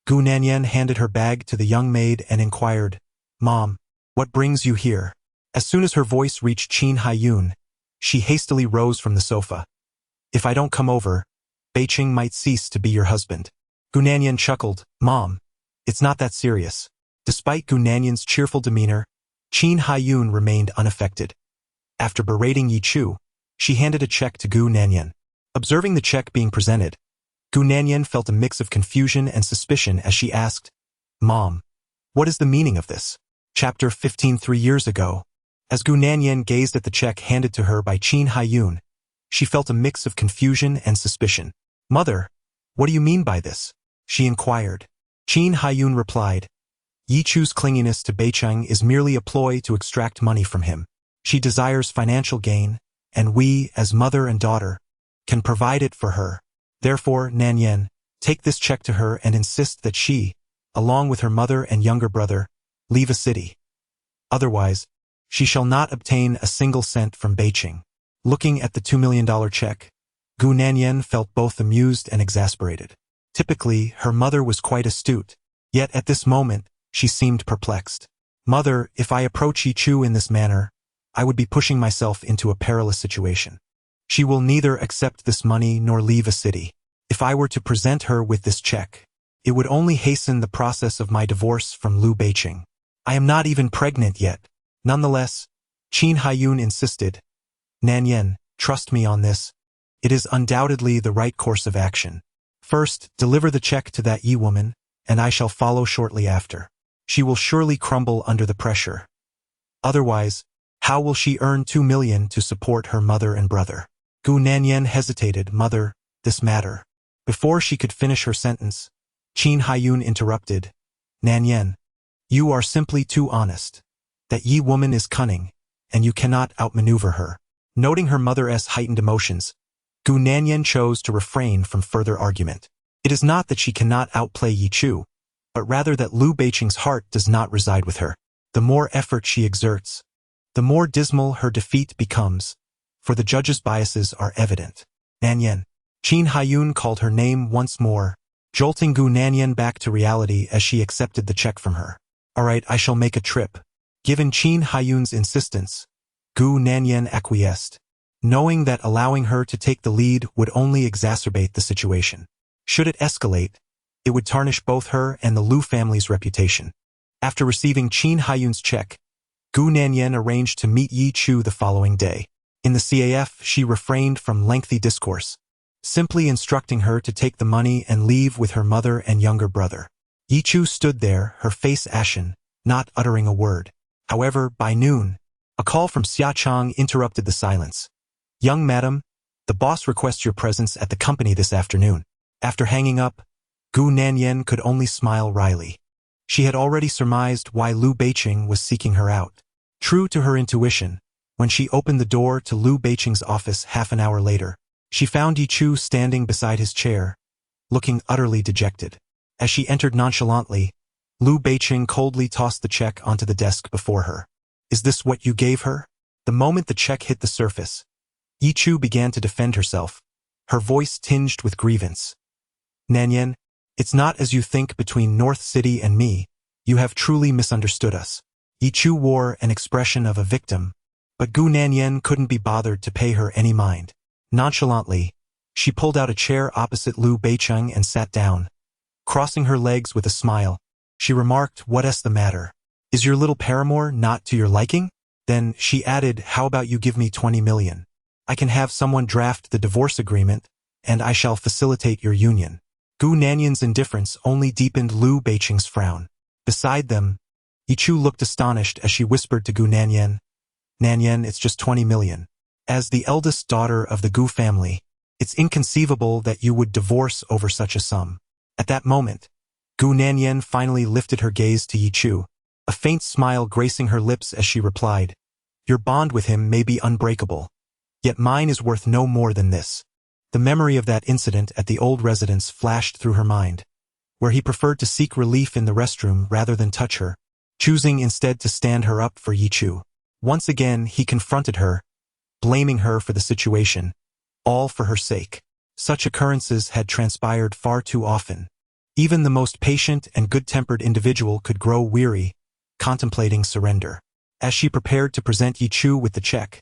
Gu Nanyan handed her bag to the young maid and inquired, Mom, what brings you here? As soon as her voice reached Qin Haiyun, she hastily rose from the sofa. If I don't come over, Beicheng might cease to be your husband. Gu Nanyan chuckled, Mom, it's not that serious. Despite Gu Nanyan's cheerful demeanor, Qin Haiyun remained unaffected. After berating Yichu, she handed a check to Gu Nanyan. Observing the check being presented, Gu Nanyan felt a mix of confusion and suspicion as she asked, Mom, what is the meaning of this? Chapter 15. 3 years ago. As Gu Nanyan gazed at the check handed to her by Qin Haiyun, she felt a mix of confusion and suspicion. Mother, what do you mean by this? She inquired. Qin Haiyun replied, Yichu's clinginess to Beicheng is merely a ploy to extract money from him. She desires financial gain, and we, as mother and daughter, can provide it for her. Therefore, Nanyan, take this check to her and insist that she, along with her mother and younger brother, leave a city. Otherwise, she shall not obtain a single cent from Beicheng. Looking at the $2 million check, Gu Nanyan felt both amused and exasperated. Typically, her mother was quite astute, yet at this moment, she seemed perplexed. Mother, if I approach Yichu in this manner, I would be pushing myself into a perilous situation. She will neither accept this money nor leave a city. If I were to present her with this check, it would only hasten the process of my divorce from Lu Beicheng. I am not even pregnant yet. Nonetheless, Qin Haiyun insisted, Nanyan, trust me on this. It is undoubtedly the right course of action. First, deliver the check to that Yi woman, and I shall follow shortly after. She will surely crumble under the pressure. Otherwise, how will she earn 2 million to support her mother and brother? Gu Nanyan hesitated, Mother, this matter. Before she could finish her sentence, Qin Haiyun interrupted, Nanyan, you are simply too honest. That Yi woman is cunning, and you cannot outmaneuver her. Noting her mother's heightened emotions, Gu Nanyan chose to refrain from further argument. It is not that she cannot outplay Yichu, but rather that Lu Beicheng's heart does not reside with her. The more effort she exerts, the more dismal her defeat becomes, for the judge's biases are evident. Nanyan. Qin Haiyun called her name once more, jolting Gu Nanyan back to reality as she accepted the check from her. Alright, I shall make a trip. Given Qin Haiyun's insistence, Gu Nanyan acquiesced, knowing that allowing her to take the lead would only exacerbate the situation. Should it escalate, it would tarnish both her and the Lu family's reputation. After receiving Qin Haiyun's check, Gu Nanyan arranged to meet Yi Chu the following day. In the CAF, she refrained from lengthy discourse, simply instructing her to take the money and leave with her mother and younger brother. Yi Chu stood there, her face ashen, not uttering a word. However, by noon, a call from Xia Chang interrupted the silence. Young madam, the boss requests your presence at the company this afternoon. After hanging up, Gu Nanyan could only smile wryly. She had already surmised why Liu Beiqing was seeking her out. True to her intuition, when she opened the door to Liu Beiqing's office half an hour later, she found Yi Chu standing beside his chair, looking utterly dejected. As she entered nonchalantly, Liu Beiqing coldly tossed the check onto the desk before her. Is this what you gave her? The moment the check hit the surface, Yi Chu began to defend herself, her voice tinged with grievance. Nanyan, it's not as you think between North City and me. You have truly misunderstood us. Yi Chu wore an expression of a victim, but Gu Nanyan couldn't be bothered to pay her any mind. Nonchalantly, she pulled out a chair opposite Liu Beiqing and sat down. Crossing her legs with a smile, she remarked, "What's the matter? Is your little paramour not to your liking?" Then, she added, "How about you give me 20 million? I can have someone draft the divorce agreement, and I shall facilitate your union." Gu Nanyan's indifference only deepened Liu Beiqing's frown. Beside them, Yi Chu looked astonished as she whispered to Gu Nanyan, "Nanyan, it's just 20 million. As the eldest daughter of the Gu family, it's inconceivable that you would divorce over such a sum." At that moment, Gu Nanyan finally lifted her gaze to Yi Chu, a faint smile gracing her lips as she replied, "Your bond with him may be unbreakable, yet mine is worth no more than this." The memory of that incident at the old residence flashed through her mind, where he preferred to seek relief in the restroom rather than touch her, choosing instead to stand her up for Yi Chu. Once again, he confronted her, blaming her for the situation, all for her sake. Such occurrences had transpired far too often. Even the most patient and good-tempered individual could grow weary, contemplating surrender. As she prepared to present Yi Chu with the check,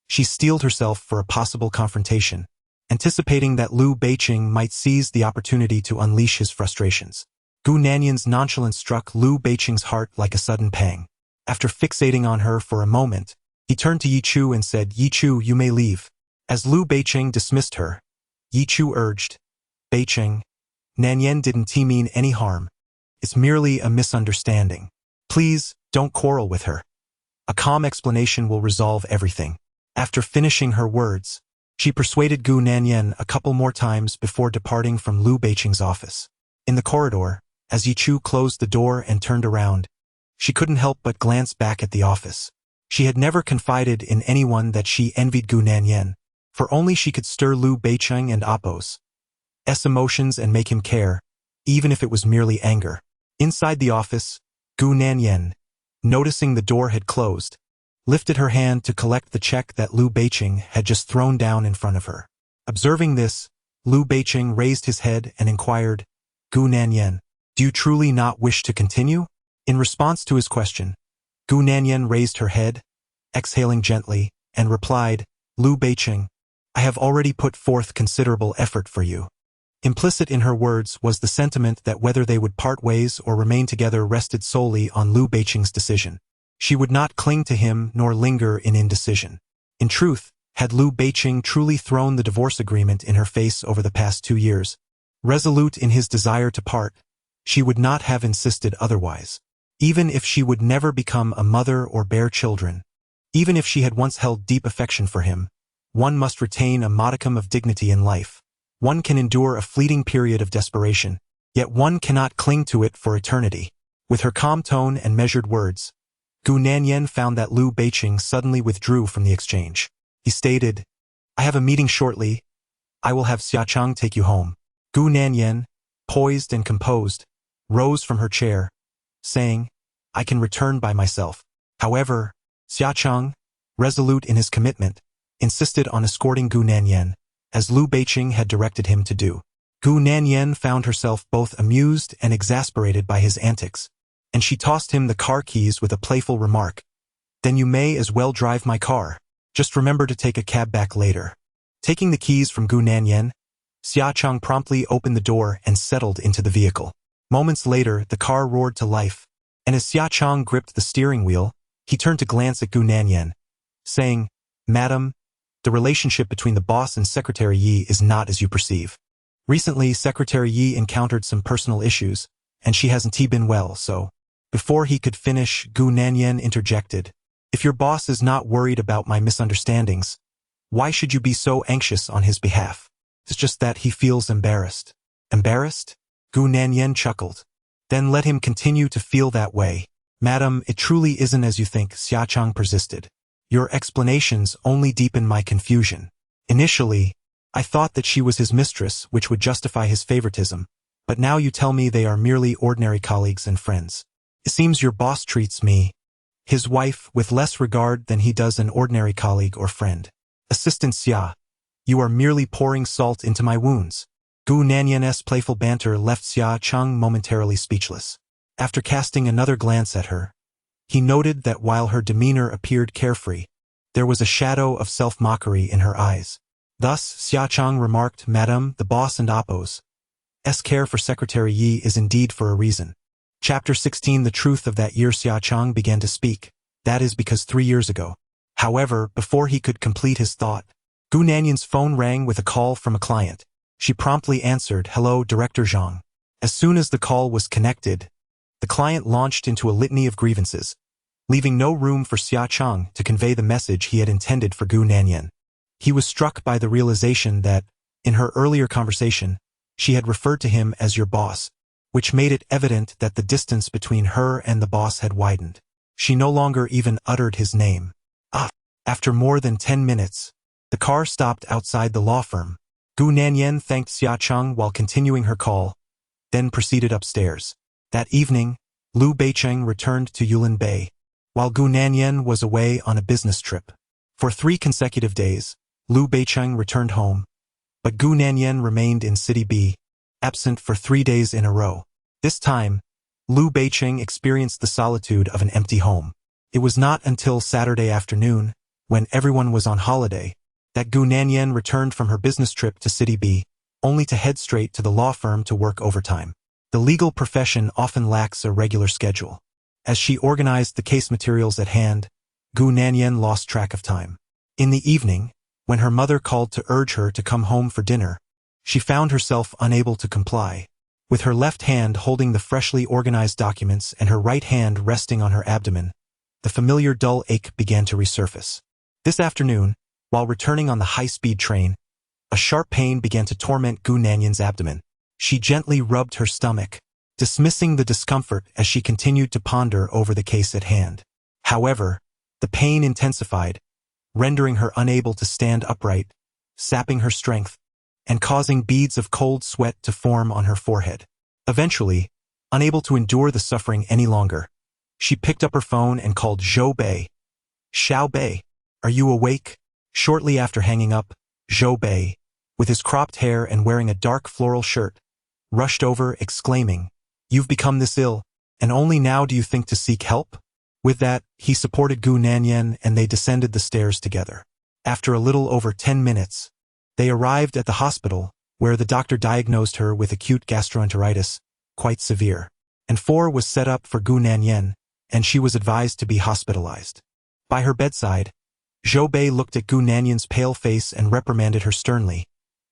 she steeled herself for a possible confrontation, anticipating that Liu Beiqing might seize the opportunity to unleash his frustrations. Gu Nanyan's nonchalance struck Liu Beiqing's heart like a sudden pang. After fixating on her for a moment, he turned to Yi Chu and said, "Yi Chu, you may leave." As Liu Beiqing dismissed her, Yi Chu urged, "Beiqing, Nanyan didn't mean any harm. It's merely a misunderstanding. Please, don't quarrel with her. A calm explanation will resolve everything." After finishing her words, she persuaded Gu Nanyan a couple more times before departing from Liu Beiqing's office. In the corridor, as Yi Chu closed the door and turned around, she couldn't help but glance back at the office. She had never confided in anyone that she envied Gu Nanyan, for only she could stir Liu Beiqing and Appo's emotions and make him care, even if it was merely anger. Inside the office, Gu Nanyan, noticing the door had closed, lifted her hand to collect the check that Liu Beiqing had just thrown down in front of her. Observing this, Liu Beiqing raised his head and inquired, "Gu Nanyan, do you truly not wish to continue?" In response to his question, Gu Nanyan raised her head, exhaling gently, and replied, "Liu Beiqing, I have already put forth considerable effort for you." Implicit in her words was the sentiment that whether they would part ways or remain together rested solely on Liu Beiqing's decision. She would not cling to him nor linger in indecision. In truth, had Liu Beiqing truly thrown the divorce agreement in her face over the past 2 years, resolute in his desire to part, she would not have insisted otherwise. Even if she would never become a mother or bear children, even if she had once held deep affection for him, one must retain a modicum of dignity in life. One can endure a fleeting period of desperation, yet one cannot cling to it for eternity. With her calm tone and measured words, Gu Nanyan found that Liu Beiqing suddenly withdrew from the exchange. He stated, "I have a meeting shortly. I will have Xia Chang take you home." Gu Nanyan, poised and composed, rose from her chair, saying, "I can return by myself." However, Xia Chang, resolute in his commitment, insisted on escorting Gu Nanyan, as Lu Beiqing had directed him to do. Gu Nanyan found herself both amused and exasperated by his antics, and she tossed him the car keys with a playful remark. "Then you may as well drive my car. Just remember to take a cab back later." Taking the keys from Gu Nanyan, Xia Chang promptly opened the door and settled into the vehicle. Moments later, the car roared to life, and as Xia Chang gripped the steering wheel, he turned to glance at Gu Nanyan, saying, "Madam, the relationship between the boss and Secretary Yi is not as you perceive. Recently, Secretary Yi encountered some personal issues, and she hasn't been well, so..." Before he could finish, Gu Nanyan interjected, "If your boss is not worried about my misunderstandings, why should you be so anxious on his behalf? It's just that he feels embarrassed." "Embarrassed?" Gu Nanyan chuckled. "Then let him continue to feel that way." "Madam, it truly isn't as you think," Xia Chang persisted. "Your explanations only deepen my confusion. Initially, I thought that she was his mistress, which would justify his favoritism, but now you tell me they are merely ordinary colleagues and friends. It seems your boss treats me, his wife, with less regard than he does an ordinary colleague or friend." "Assistant Xia, you are merely pouring salt into my wounds." Gu Nanyan's playful banter left Xia Chang momentarily speechless. After casting another glance at her, he noted that while her demeanor appeared carefree, there was a shadow of self-mockery in her eyes. Thus, Xia Chang remarked, "Madam, the boss and Appo's care for Secretary Yi is indeed for a reason." Chapter 16. The truth of that year. Xia Chang began to speak. "That is because 3 years ago." However, before he could complete his thought, Gu Nanyan's phone rang with a call from a client. She promptly answered, "Hello, Director Zhang." As soon as the call was connected, the client launched into a litany of grievances, leaving no room for Xia Chang to convey the message he had intended for Gu Nanyan. He was struck by the realization that, in her earlier conversation, she had referred to him as "your boss," which made it evident that the distance between her and the boss had widened. She no longer even uttered his name. After more than 10 minutes, the car stopped outside the law firm. Gu Nanyan thanked Xia Chang while continuing her call, then proceeded upstairs. That evening, Lu Beiqing returned to Yulin Bay, while Gu Nanyan was away on a business trip. For 3 consecutive days, Lu Beiqing returned home, but Gu Nanyan remained in City B, absent for 3 days in a row. This time, Lu Beiqing experienced the solitude of an empty home. It was not until Saturday afternoon, when everyone was on holiday, that Gu Nanyan returned from her business trip to City B, only to head straight to the law firm to work overtime. The legal profession often lacks a regular schedule. As she organized the case materials at hand, Gu Nanyan lost track of time. In the evening, when her mother called to urge her to come home for dinner, she found herself unable to comply. With her left hand holding the freshly organized documents and her right hand resting on her abdomen, the familiar dull ache began to resurface. This afternoon, while returning on the high-speed train, a sharp pain began to torment Gu Nanyan's abdomen. She gently rubbed her stomach, dismissing the discomfort as she continued to ponder over the case at hand. However, the pain intensified, rendering her unable to stand upright, sapping her strength, and causing beads of cold sweat to form on her forehead. Eventually, unable to endure the suffering any longer, she picked up her phone and called Zhou Bei. "Xiao Bei, are you awake?" Shortly after hanging up, Zhou Bei, with his cropped hair and wearing a dark floral shirt, rushed over, exclaiming, "You've become this ill, and only now do you think to seek help?" With that, he supported Gu Nanyan and they descended the stairs together. After a little over 10 minutes, they arrived at the hospital, where the doctor diagnosed her with acute gastroenteritis, quite severe, and 4 was set up for Gu Nanyan, and she was advised to be hospitalized. By her bedside, Zhou Bei looked at Gu Nanyan's pale face and reprimanded her sternly.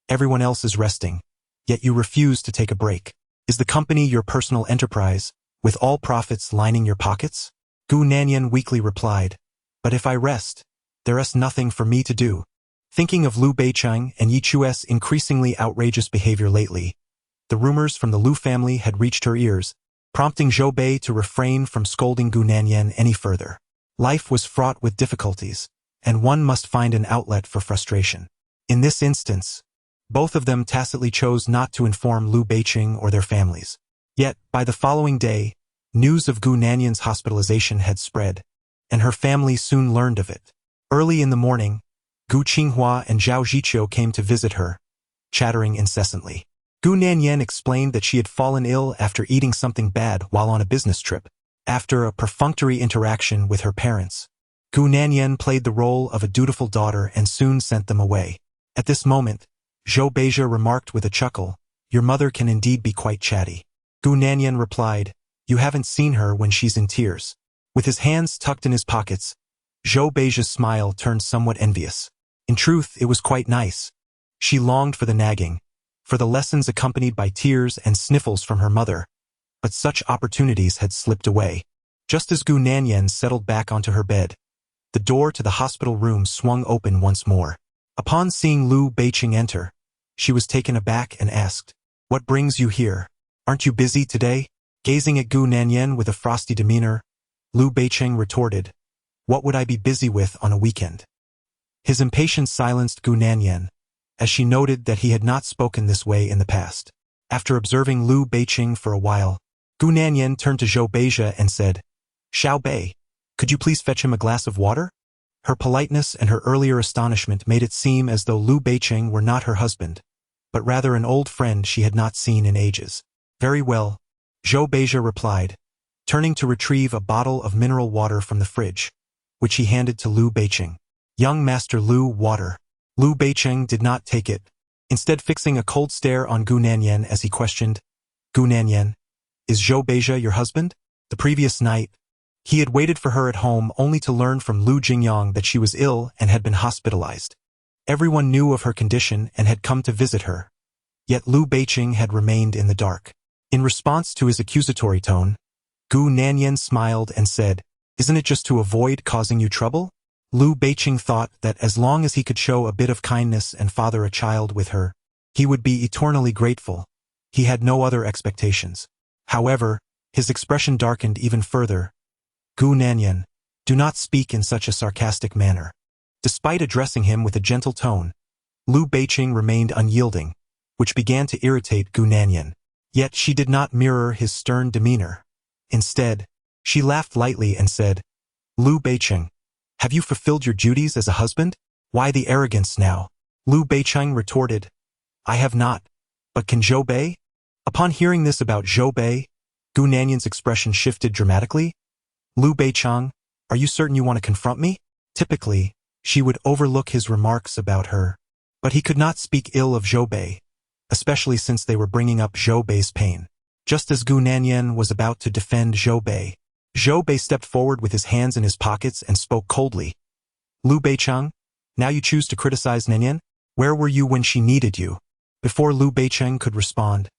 "Everyone else is resting, yet you refuse to take a break. Is the company your personal enterprise, with all profits lining your pockets?" Gu Nanyan weakly replied, "But if I rest, there is nothing for me to do." Thinking of Lu Beiqing and Yi Chue's increasingly outrageous behavior lately, the rumors from the Lu family had reached her ears, prompting Zhou Bei to refrain from scolding Gu Nanyan any further. Life was fraught with difficulties, and one must find an outlet for frustration. In this instance, both of them tacitly chose not to inform Lu Beiqing or their families. Yet, by the following day, news of Gu Nanyan's hospitalization had spread, and her family soon learned of it. Early in the morning, Gu Qinghua and Zhao Zhiqiu came to visit her, chattering incessantly. Gu Nanyan explained that she had fallen ill after eating something bad while on a business trip. After a perfunctory interaction with her parents, Gu Nanyan played the role of a dutiful daughter and soon sent them away. At this moment, Zhou Beijia remarked with a chuckle, "Your mother can indeed be quite chatty." Gu Nanyan replied, "You haven't seen her when she's in tears." With his hands tucked in his pockets, Zhou Beijia's smile turned somewhat envious. In truth, it was quite nice. She longed for the nagging, for the lessons accompanied by tears and sniffles from her mother, but such opportunities had slipped away. Just as Gu Nanyan settled back onto her bed, the door to the hospital room swung open once more. Upon seeing Liu Beiqing enter, she was taken aback and asked, "What brings you here? Aren't you busy today?" Gazing at Gu Nanyan with a frosty demeanor, Liu Beiqing retorted, "What would I be busy with on a weekend?" His impatience silenced Gu Nanyan, as she noted that he had not spoken this way in the past. After observing Liu Beiqing for a while, Gu Nanyan turned to Zhou Beijia and said, "Xiao Bei, could you please fetch him a glass of water?" Her politeness and her earlier astonishment made it seem as though Liu Beiqing were not her husband, but rather an old friend she had not seen in ages. "Very well," Zhou Beijia replied, turning to retrieve a bottle of mineral water from the fridge, which he handed to Liu Beiqing. "Young Master Liu, water." Liu Beiqing did not take it, instead fixing a cold stare on Gu Nanyan as he questioned, "Gu Nanyan, is Zhou Beijia your husband?" The previous night, he had waited for her at home only to learn from Liu Jingyang that she was ill and had been hospitalized. Everyone knew of her condition and had come to visit her, yet Liu Beiqing had remained in the dark. In response to his accusatory tone, Gu Nanyan smiled and said, "Isn't it just to avoid causing you trouble?" Liu Beiqing thought that as long as he could show a bit of kindness and father a child with her, he would be eternally grateful. He had no other expectations. However, his expression darkened even further. "Gu Nanyan, do not speak in such a sarcastic manner." Despite addressing him with a gentle tone, Liu Beiqing remained unyielding, which began to irritate Gu Nanyan. Yet she did not mirror his stern demeanor. Instead, she laughed lightly and said, "Liu Beiqing, have you fulfilled your duties as a husband? Why the arrogance now?" Liu Beiqing retorted, "I have not, but can Zhou Bei?" Upon hearing this about Zhou Bei, Gu Nanyan's expression shifted dramatically. "Liu Beiqing, are you certain you want to confront me?" Typically, she would overlook his remarks about her, but he could not speak ill of Zhou Bei, especially since they were bringing up Zhou Bei's pain. Just as Gu Nanyan was about to defend Zhou Bei stepped forward with his hands in his pockets and spoke coldly. "Liu Beiqing, now you choose to criticize Nanyan? Where were you when she needed you?" Before Liu Beiqing could respond,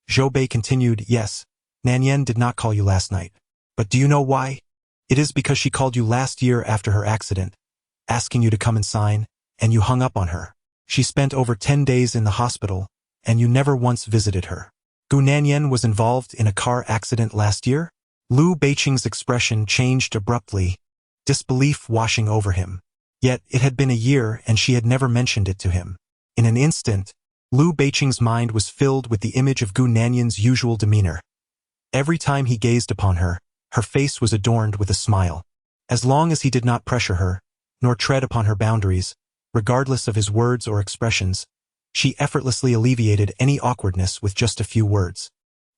Zhou Bei continued, "Yes, Nanyan did not call you last night. But do you know why? It is because she called you last year after her accident, asking you to come and sign, and you hung up on her. She spent over 10 days in the hospital, and you never once visited her." Gu Nanyan was involved in a car accident last year? Liu Beiqing's expression changed abruptly, disbelief washing over him. Yet it had been a year and she had never mentioned it to him. In an instant, Liu Beiqing's mind was filled with the image of Gu Nanyan's usual demeanor. Every time he gazed upon her, her face was adorned with a smile. As long as he did not pressure her, nor tread upon her boundaries, regardless of his words or expressions, she effortlessly alleviated any awkwardness with just a few words.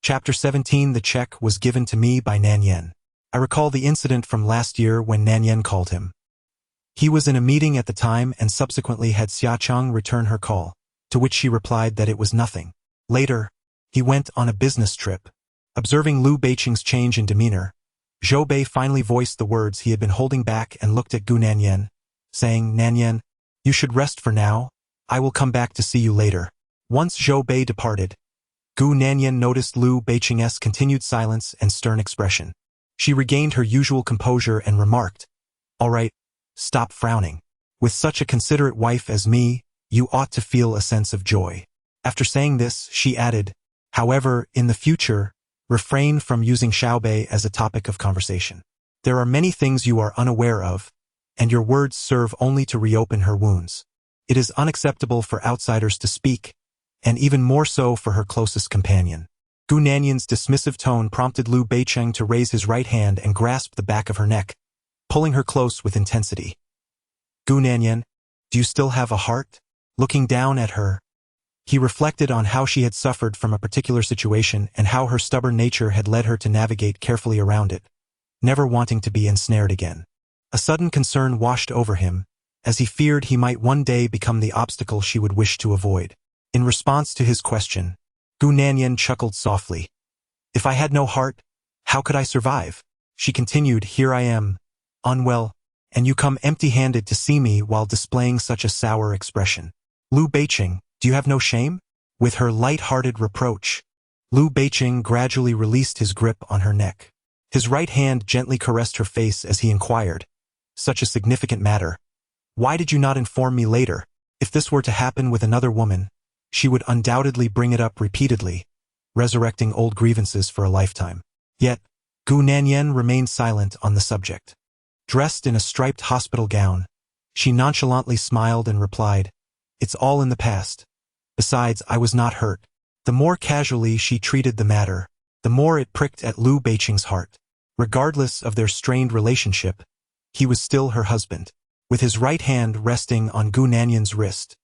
Chapter 17. The check was given to me by Nanyan. I recall the incident from last year when Nanyan called him. He was in a meeting at the time and subsequently had Xiaocheng return her call, to which she replied that it was nothing. Later, he went on a business trip. Observing Liu Beiqing's change in demeanor, Zhou Bei finally voiced the words he had been holding back and looked at Gu Nanyan, saying, "Nanyan, you should rest for now. I will come back to see you later." Once Zhou Bei departed, Gu Nanyan noticed Liu Beiqing's continued silence and stern expression. She regained her usual composure and remarked, "All right, stop frowning. With such a considerate wife as me, you ought to feel a sense of joy." After saying this, she added, "However, in the future, refrain from using Xiaobei as a topic of conversation. There are many things you are unaware of, and your words serve only to reopen her wounds. It is unacceptable for outsiders to speak, and even more so for her closest companion." Gu Nanyan's dismissive tone prompted Liu Beiqing to raise his right hand and grasp the back of her neck, pulling her close with intensity. "Gu Nanyan, Do you still have a heart? Looking down at her, he reflected on how she had suffered from a particular situation and how her stubborn nature had led her to navigate carefully around it, never wanting to be ensnared again. A sudden concern washed over him, as he feared he might one day become the obstacle she would wish to avoid. In response to his question, Gu Nanyan chuckled softly. If I had no heart, how could I survive? She continued, here I am, unwell, and you come empty-handed to see me while displaying such a sour expression. Liu Beiqing, do you have no shame? With her light-hearted reproach, Liu Beiqing gradually released his grip on her neck. His right hand gently caressed her face as he inquired, such a significant matter. Why did you not inform me later? If this were to happen with another woman, she would undoubtedly bring it up repeatedly, resurrecting old grievances for a lifetime. Yet, Gu Nanyan remained silent on the subject. Dressed in a striped hospital gown, she nonchalantly smiled and replied, it's all in the past. Besides, I was not hurt. The more casually she treated the matter, the more it pricked at Liu Beiqing's heart. Regardless of their strained relationship, he was still her husband. With his right hand resting on Gu Nanyan's wrist,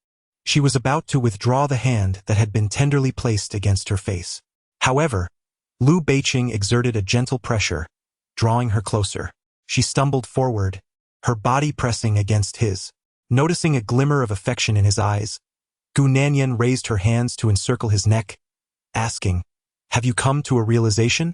she was about to withdraw the hand that had been tenderly placed against her face. However, Liu Beiqing exerted a gentle pressure, drawing her closer. She stumbled forward, her body pressing against his. Noticing a glimmer of affection in his eyes, Gu Nanyan raised her hands to encircle his neck, asking, have you come to a realization?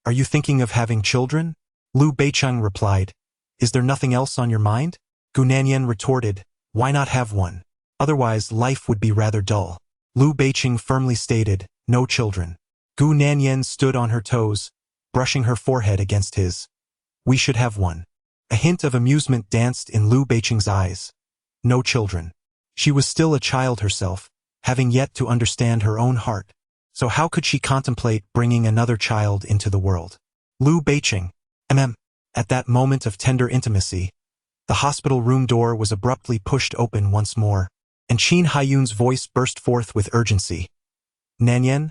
Are you thinking of having children? Liu Beiqing replied, is there nothing else on your mind? Gu Nanyan retorted, why not have one? Otherwise, life would be rather dull. Liu Beiqing firmly stated, no children. Gu Nanyan stood on her toes, brushing her forehead against his. We should have one. A hint of amusement danced in Liu Beiqing's eyes. No children. She was still a child herself, having yet to understand her own heart. So how could she contemplate bringing another child into the world? Liu Beiqing. At that moment of tender intimacy, the hospital room door was abruptly pushed open once more, and Qin Haiyun's voice burst forth with urgency. Nanyan,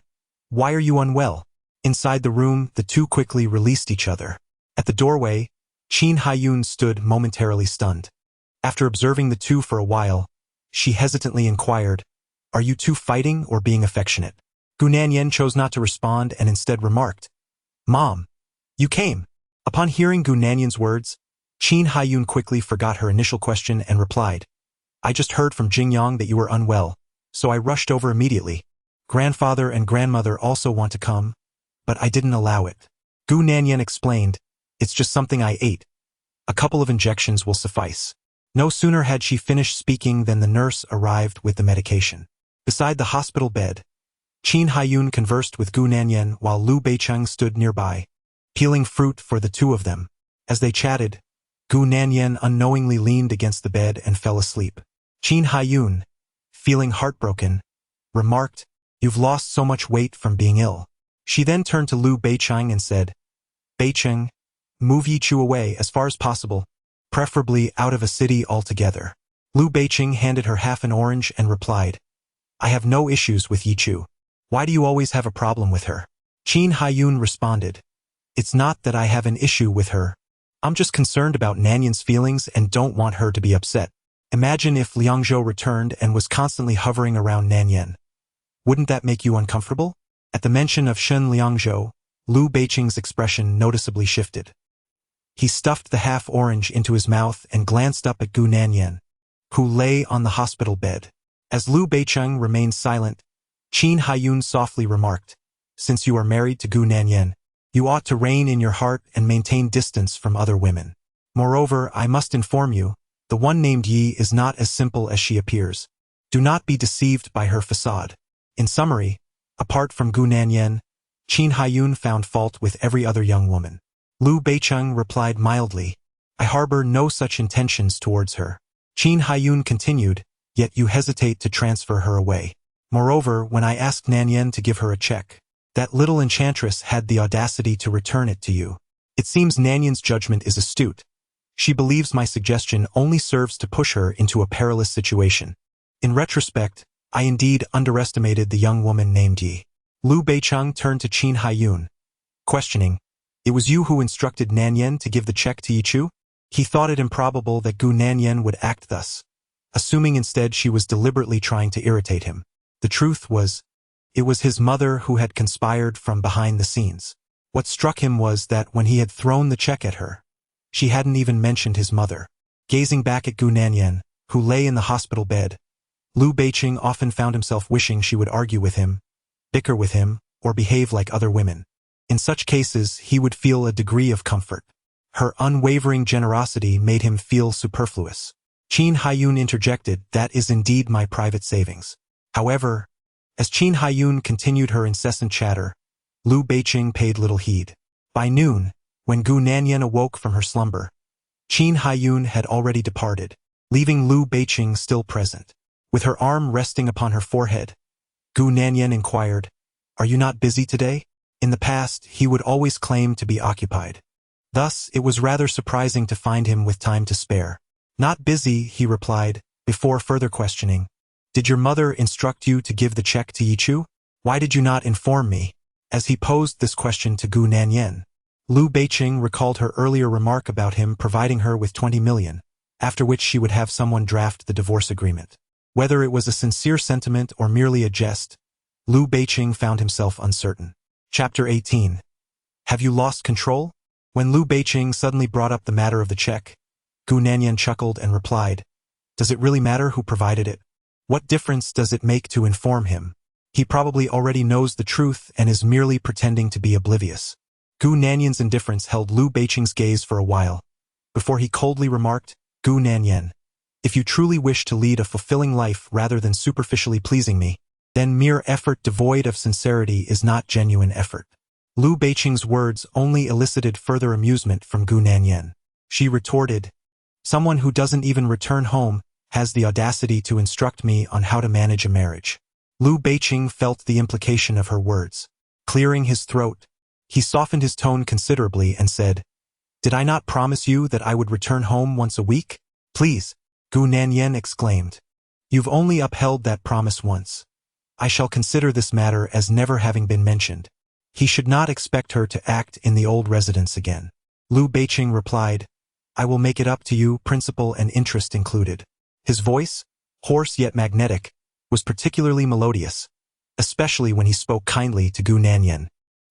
why are you unwell? Inside the room, the two quickly released each other. At the doorway, Qin Haiyun stood momentarily stunned. After observing the two for a while, she hesitantly inquired, are you two fighting or being affectionate? Gu Nanyan chose not to respond and instead remarked, Mom, you came. Upon hearing Gu Nanyan's words, Qin Haiyun quickly forgot her initial question and replied, I just heard from Jingyang that you were unwell, so I rushed over immediately. Grandfather and grandmother also want to come, but I didn't allow it. Gu Nanyan explained, it's just something I ate. A couple of injections will suffice. No sooner had she finished speaking than the nurse arrived with the medication. Beside the hospital bed, Qin Haiyun conversed with Gu Nanyan while Liu Beiqing stood nearby, peeling fruit for the two of them. As they chatted, Gu Nanyan unknowingly leaned against the bed and fell asleep. Qin Haiyun, feeling heartbroken, remarked, you've lost so much weight from being ill. She then turned to Liu Beiqing and said, Beiqing, move Yichu away as far as possible, preferably out of a city altogether. Liu Beiqing handed her half an orange and replied, I have no issues with Yichu. Why do you always have a problem with her? Qin Haiyun responded, it's not that I have an issue with her. I'm just concerned about Nanyan's feelings and don't want her to be upset. Imagine if Liangzhou returned and was constantly hovering around Nanyan. Wouldn't that make you uncomfortable? At the mention of Shen Liangzhou, Liu Beiqing's expression noticeably shifted. He stuffed the half-orange into his mouth and glanced up at Gu Nanyan, who lay on the hospital bed. As Liu Beiqing remained silent, Qin Haiyun softly remarked, since you are married to Gu Nanyan, you ought to rein in your heart and maintain distance from other women. Moreover, I must inform you, the one named Yi is not as simple as she appears. Do not be deceived by her facade. In summary, apart from Gu Nanyan, Qin Haiyun found fault with every other young woman. Liu Beiqing replied mildly, I harbor no such intentions towards her. Qin Haiyun continued, yet you hesitate to transfer her away. Moreover, when I asked Nanyan to give her a check, that little enchantress had the audacity to return it to you. It seems Nanyan's judgment is astute. She believes my suggestion only serves to push her into a perilous situation. In retrospect, I indeed underestimated the young woman named Yi. Liu Beiqing turned to Qin Haiyun, questioning, it was you who instructed Nanyan to give the check to Yichu? He thought it improbable that Gu Nanyan would act thus. assuming instead she was deliberately trying to irritate him. The truth was, it was his mother who had conspired from behind the scenes. What struck him was that when he had thrown the check at her, she hadn't even mentioned his mother. Gazing back at Gu Nanyan, who lay in the hospital bed, Liu Beiqing often found himself wishing she would argue with him, bicker with him, or behave like other women. In such cases, he would feel a degree of comfort. Her unwavering generosity made him feel superfluous. Qin Haiyun interjected, "That is indeed my private savings." However, as Qin Haiyun continued her incessant chatter, Liu Beiqing paid little heed. By noon, when Gu Nanyan awoke from her slumber, Qin Haiyun had already departed, leaving Liu Beiqing still present. With her arm resting upon her forehead, Gu Nanyan inquired, "Are you not busy today?" In the past, he would always claim to be occupied. Thus, it was rather surprising to find him with time to spare. "Not busy," he replied, before further questioning. "Did your mother instruct you to give the check to Yichu? Why did you not inform me?" As he posed this question to Gu Nanyan, Liu Beiqing recalled her earlier remark about him providing her with 20 million, after which she would have someone draft the divorce agreement. Whether it was a sincere sentiment or merely a jest, Liu Beiqing found himself uncertain. Chapter 18. Have you lost control? When Liu Beiqing suddenly brought up the matter of the check, Gu Nanyan chuckled and replied, "Does it really matter who provided it? What difference does it make to inform him? He probably already knows the truth and is merely pretending to be oblivious." Gu Nanyan's indifference held Liu Beiqing's gaze for a while, before he coldly remarked, "Gu Nanyan, if you truly wish to lead a fulfilling life rather than superficially pleasing me, then mere effort devoid of sincerity is not genuine effort." Liu Beiqing's words only elicited further amusement from Gu Nanyan. She retorted, "Someone who doesn't even return home has the audacity to instruct me on how to manage a marriage." Liu Beiqing felt the implication of her words. Clearing his throat, he softened his tone considerably and said, "Did I not promise you that I would return home once a week?" "Please," Gu Nanyan exclaimed. "You've only upheld that promise once. I shall consider this matter as never having been mentioned." He should not expect her to act in the old residence again. Liu Beiqing replied, "I will make it up to you, principal and interest included." His voice, hoarse yet magnetic, was particularly melodious, especially when he spoke kindly to Gu Nanyan.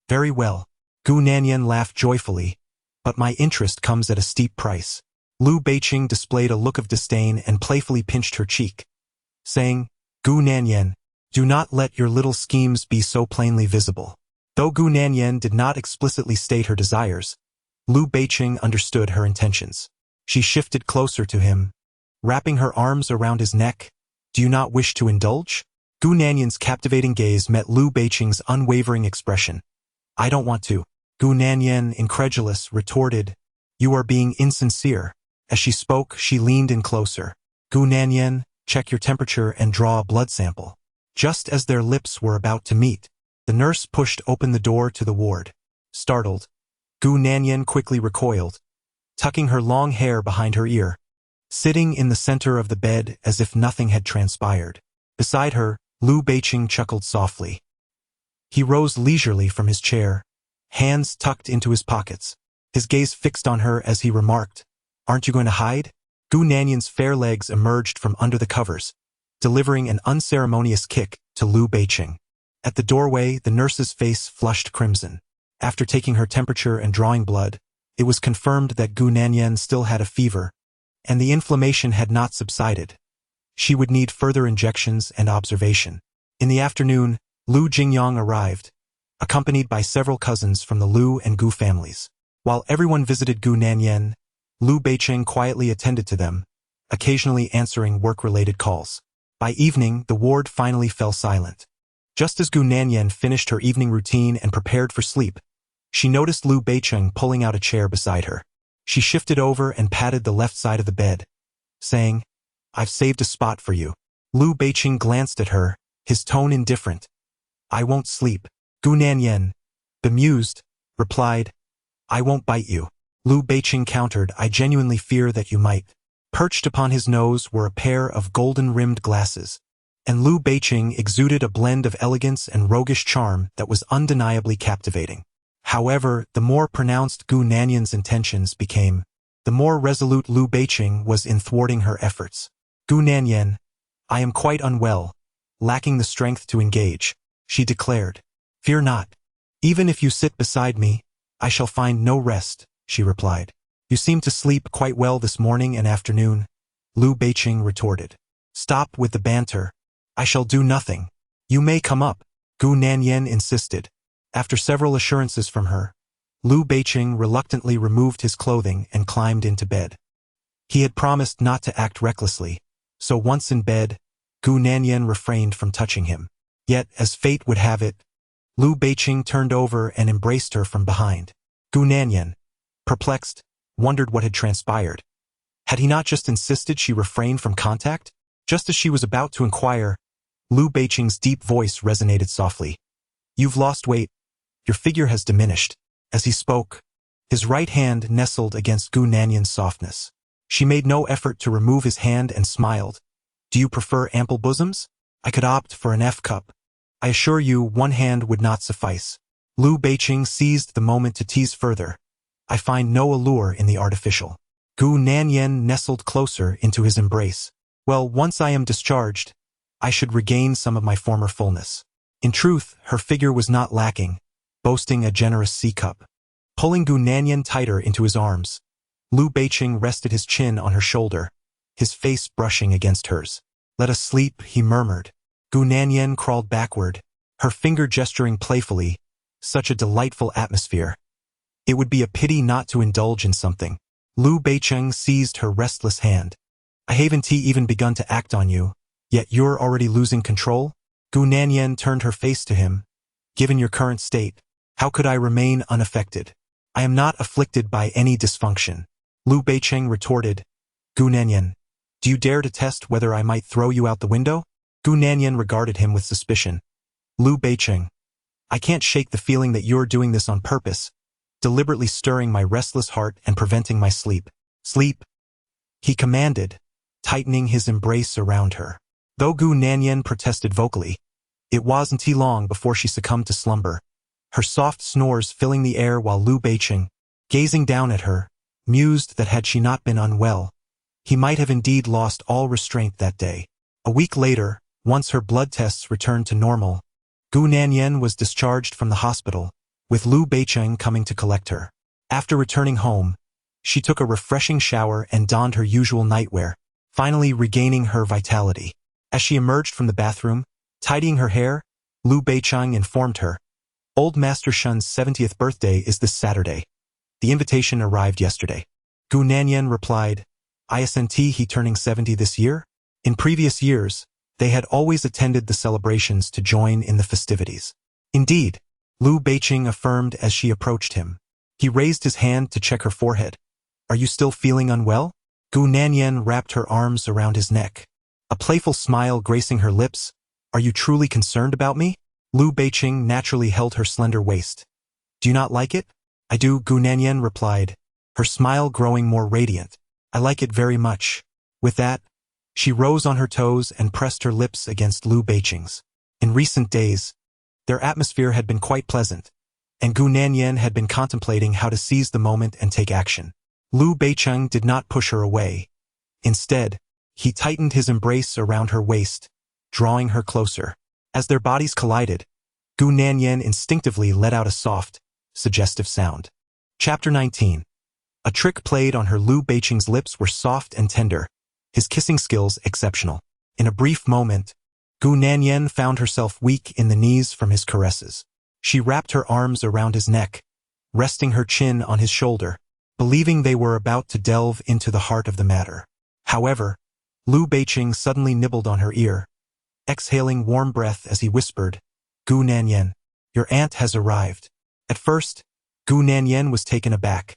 "Very well." Gu Nanyan laughed joyfully, "But my interest comes at a steep price." Liu Beiqing displayed a look of disdain and playfully pinched her cheek, saying, "Gu Nanyan, do not let your little schemes be so plainly visible." Though Gu Nanyan did not explicitly state her desires, Liu Beiqing understood her intentions. She shifted closer to him, wrapping her arms around his neck. "Do you not wish to indulge?" Gu Nanyan's captivating gaze met Liu Beiqing's unwavering expression. "I don't want to." Gu Nanyan, incredulous, retorted, "You are being insincere." As she spoke, she leaned in closer. "Gu Nanyan, check your temperature and draw a blood sample." Just as their lips were about to meet, the nurse pushed open the door to the ward. Startled, Gu Nanyan quickly recoiled, tucking her long hair behind her ear, sitting in the center of the bed as if nothing had transpired. Beside her, Liu Beiqing chuckled softly. He rose leisurely from his chair, hands tucked into his pockets, his gaze fixed on her as he remarked, "Aren't you going to hide?" Gu Nanyan's fair legs emerged from under the covers, delivering an unceremonious kick to Liu Beiqing. At the doorway, the nurse's face flushed crimson. After taking her temperature and drawing blood, it was confirmed that Gu Nanyan still had a fever, and the inflammation had not subsided. She would need further injections and observation. In the afternoon, Liu Jingyang arrived, accompanied by several cousins from the Liu and Gu families. While everyone visited Gu Nanyan, Liu Beiqing quietly attended to them, occasionally answering work-related calls. By evening, the ward finally fell silent. Just as Gu Nanyan finished her evening routine and prepared for sleep, she noticed Liu Beiqing pulling out a chair beside her. She shifted over and patted the left side of the bed, saying, "I've saved a spot for you." Liu Beiqing glanced at her, his tone indifferent. "I won't sleep." Gu Nanyan, bemused, replied, "I won't bite you." Liu Beiqing countered, "I genuinely fear that you might." Perched upon his nose were a pair of golden-rimmed glasses, and Liu Beiqing exuded a blend of elegance and roguish charm that was undeniably captivating. However, the more pronounced Gu Nanyan's intentions became, the more resolute Liu Beiqing was in thwarting her efforts. Gu Nanyan, I am quite unwell, lacking the strength to engage, she declared. Fear not. Even if you sit beside me, I shall find no rest, she replied. You seem to sleep quite well this morning and afternoon, Liu Beiqing retorted. Stop with the banter. I shall do nothing. You may come up, Gu Nanyan insisted. After several assurances from her, Liu Beiqing reluctantly removed his clothing and climbed into bed. He had promised not to act recklessly, so once in bed, Gu Nanyan refrained from touching him. Yet, as fate would have it, Liu Beiqing turned over and embraced her from behind. Gu Nanyan, perplexed, wondered what had transpired. Had he not just insisted she refrain from contact? Just as she was about to inquire, Liu Beiqing's deep voice resonated softly. You've lost weight. Your figure has diminished. As he spoke, his right hand nestled against Gu Nanyan's softness. She made no effort to remove his hand and smiled. Do you prefer ample bosoms? I could opt for an F cup. I assure you one hand would not suffice. Liu Beiqing seized the moment to tease further. I find no allure in the artificial. Gu Nanyan nestled closer into his embrace. Well, once I am discharged, I should regain some of my former fullness. In truth, her figure was not lacking, boasting a generous C-cup. Pulling Gu Nanyan tighter into his arms, Liu Beiqing rested his chin on her shoulder, his face brushing against hers. Let us sleep, he murmured. Gu Nanyan crawled backward, her finger gesturing playfully. Such a delightful atmosphere. It would be a pity not to indulge in something. Liu Beiqing seized her restless hand. I haven't even begun to act on you, yet you're already losing control? Gu Nanyan turned her face to him. Given your current state, how could I remain unaffected? I am not afflicted by any dysfunction. Liu Beiqing retorted. Gu Nanyan, do you dare to test whether I might throw you out the window? Gu Nanyan regarded him with suspicion. Liu Beiqing, I can't shake the feeling that you're doing this on purpose, deliberately stirring my restless heart and preventing my sleep. Sleep, he commanded, tightening his embrace around her. Though Gu Nanyan protested vocally, it wasn't long before she succumbed to slumber, her soft snores filling the air while Liu Beiqing, gazing down at her, mused that had she not been unwell, he might have indeed lost all restraint that day. A week later, once her blood tests returned to normal, Gu Nanyan was discharged from the hospital, with Liu Beiqing coming to collect her. After returning home, she took a refreshing shower and donned her usual nightwear, finally regaining her vitality. As she emerged from the bathroom, tidying her hair, Liu Beiqing informed her, Old Master Shun's 70th birthday is this Saturday. The invitation arrived yesterday. Gu Nanyan replied, Isn't he turning 70 this year? In previous years, they had always attended the celebrations to join in the festivities. Indeed, Liu Beiqing affirmed as she approached him. He raised his hand to check her forehead. Are you still feeling unwell? Gu Nanyan wrapped her arms around his neck, a playful smile gracing her lips. Are you truly concerned about me? Liu Beiqing naturally held her slender waist. Do you not like it? I do, Gu Nanyan replied, her smile growing more radiant. I like it very much. With that, she rose on her toes and pressed her lips against Liu Beiqing's. In recent days, their atmosphere had been quite pleasant, and Gu Nanyan had been contemplating how to seize the moment and take action. Liu Beiqing did not push her away. Instead, he tightened his embrace around her waist, drawing her closer. As their bodies collided, Gu Nanyan instinctively let out a soft, suggestive sound. Chapter 19. A trick played on her. Liu Beiqing's lips were soft and tender, his kissing skills exceptional. In a brief moment, Gu Nanyan found herself weak in the knees from his caresses. She wrapped her arms around his neck, resting her chin on his shoulder, believing they were about to delve into the heart of the matter. However, Liu Beiqing suddenly nibbled on her ear, exhaling warm breath as he whispered, Gu Nanyan, your aunt has arrived. At first, Gu Nanyan was taken aback,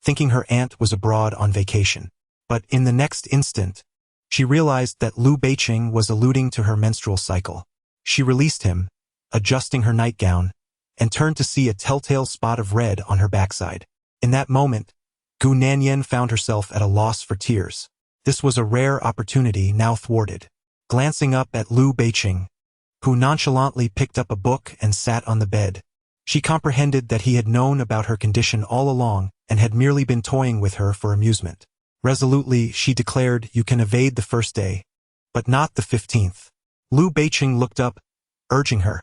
thinking her aunt was abroad on vacation. But in the next instant, she realized that Liu Beiqing was alluding to her menstrual cycle. She released him, adjusting her nightgown, and turned to see a telltale spot of red on her backside. In that moment, Gu Nanyan found herself at a loss for tears. This was a rare opportunity now thwarted. Glancing up at Liu Beiqing, who nonchalantly picked up a book and sat on the bed, she comprehended that he had known about her condition all along and had merely been toying with her for amusement. Resolutely, she declared, You can evade the first day, but not the 15th. Lu Beiqing looked up, urging her.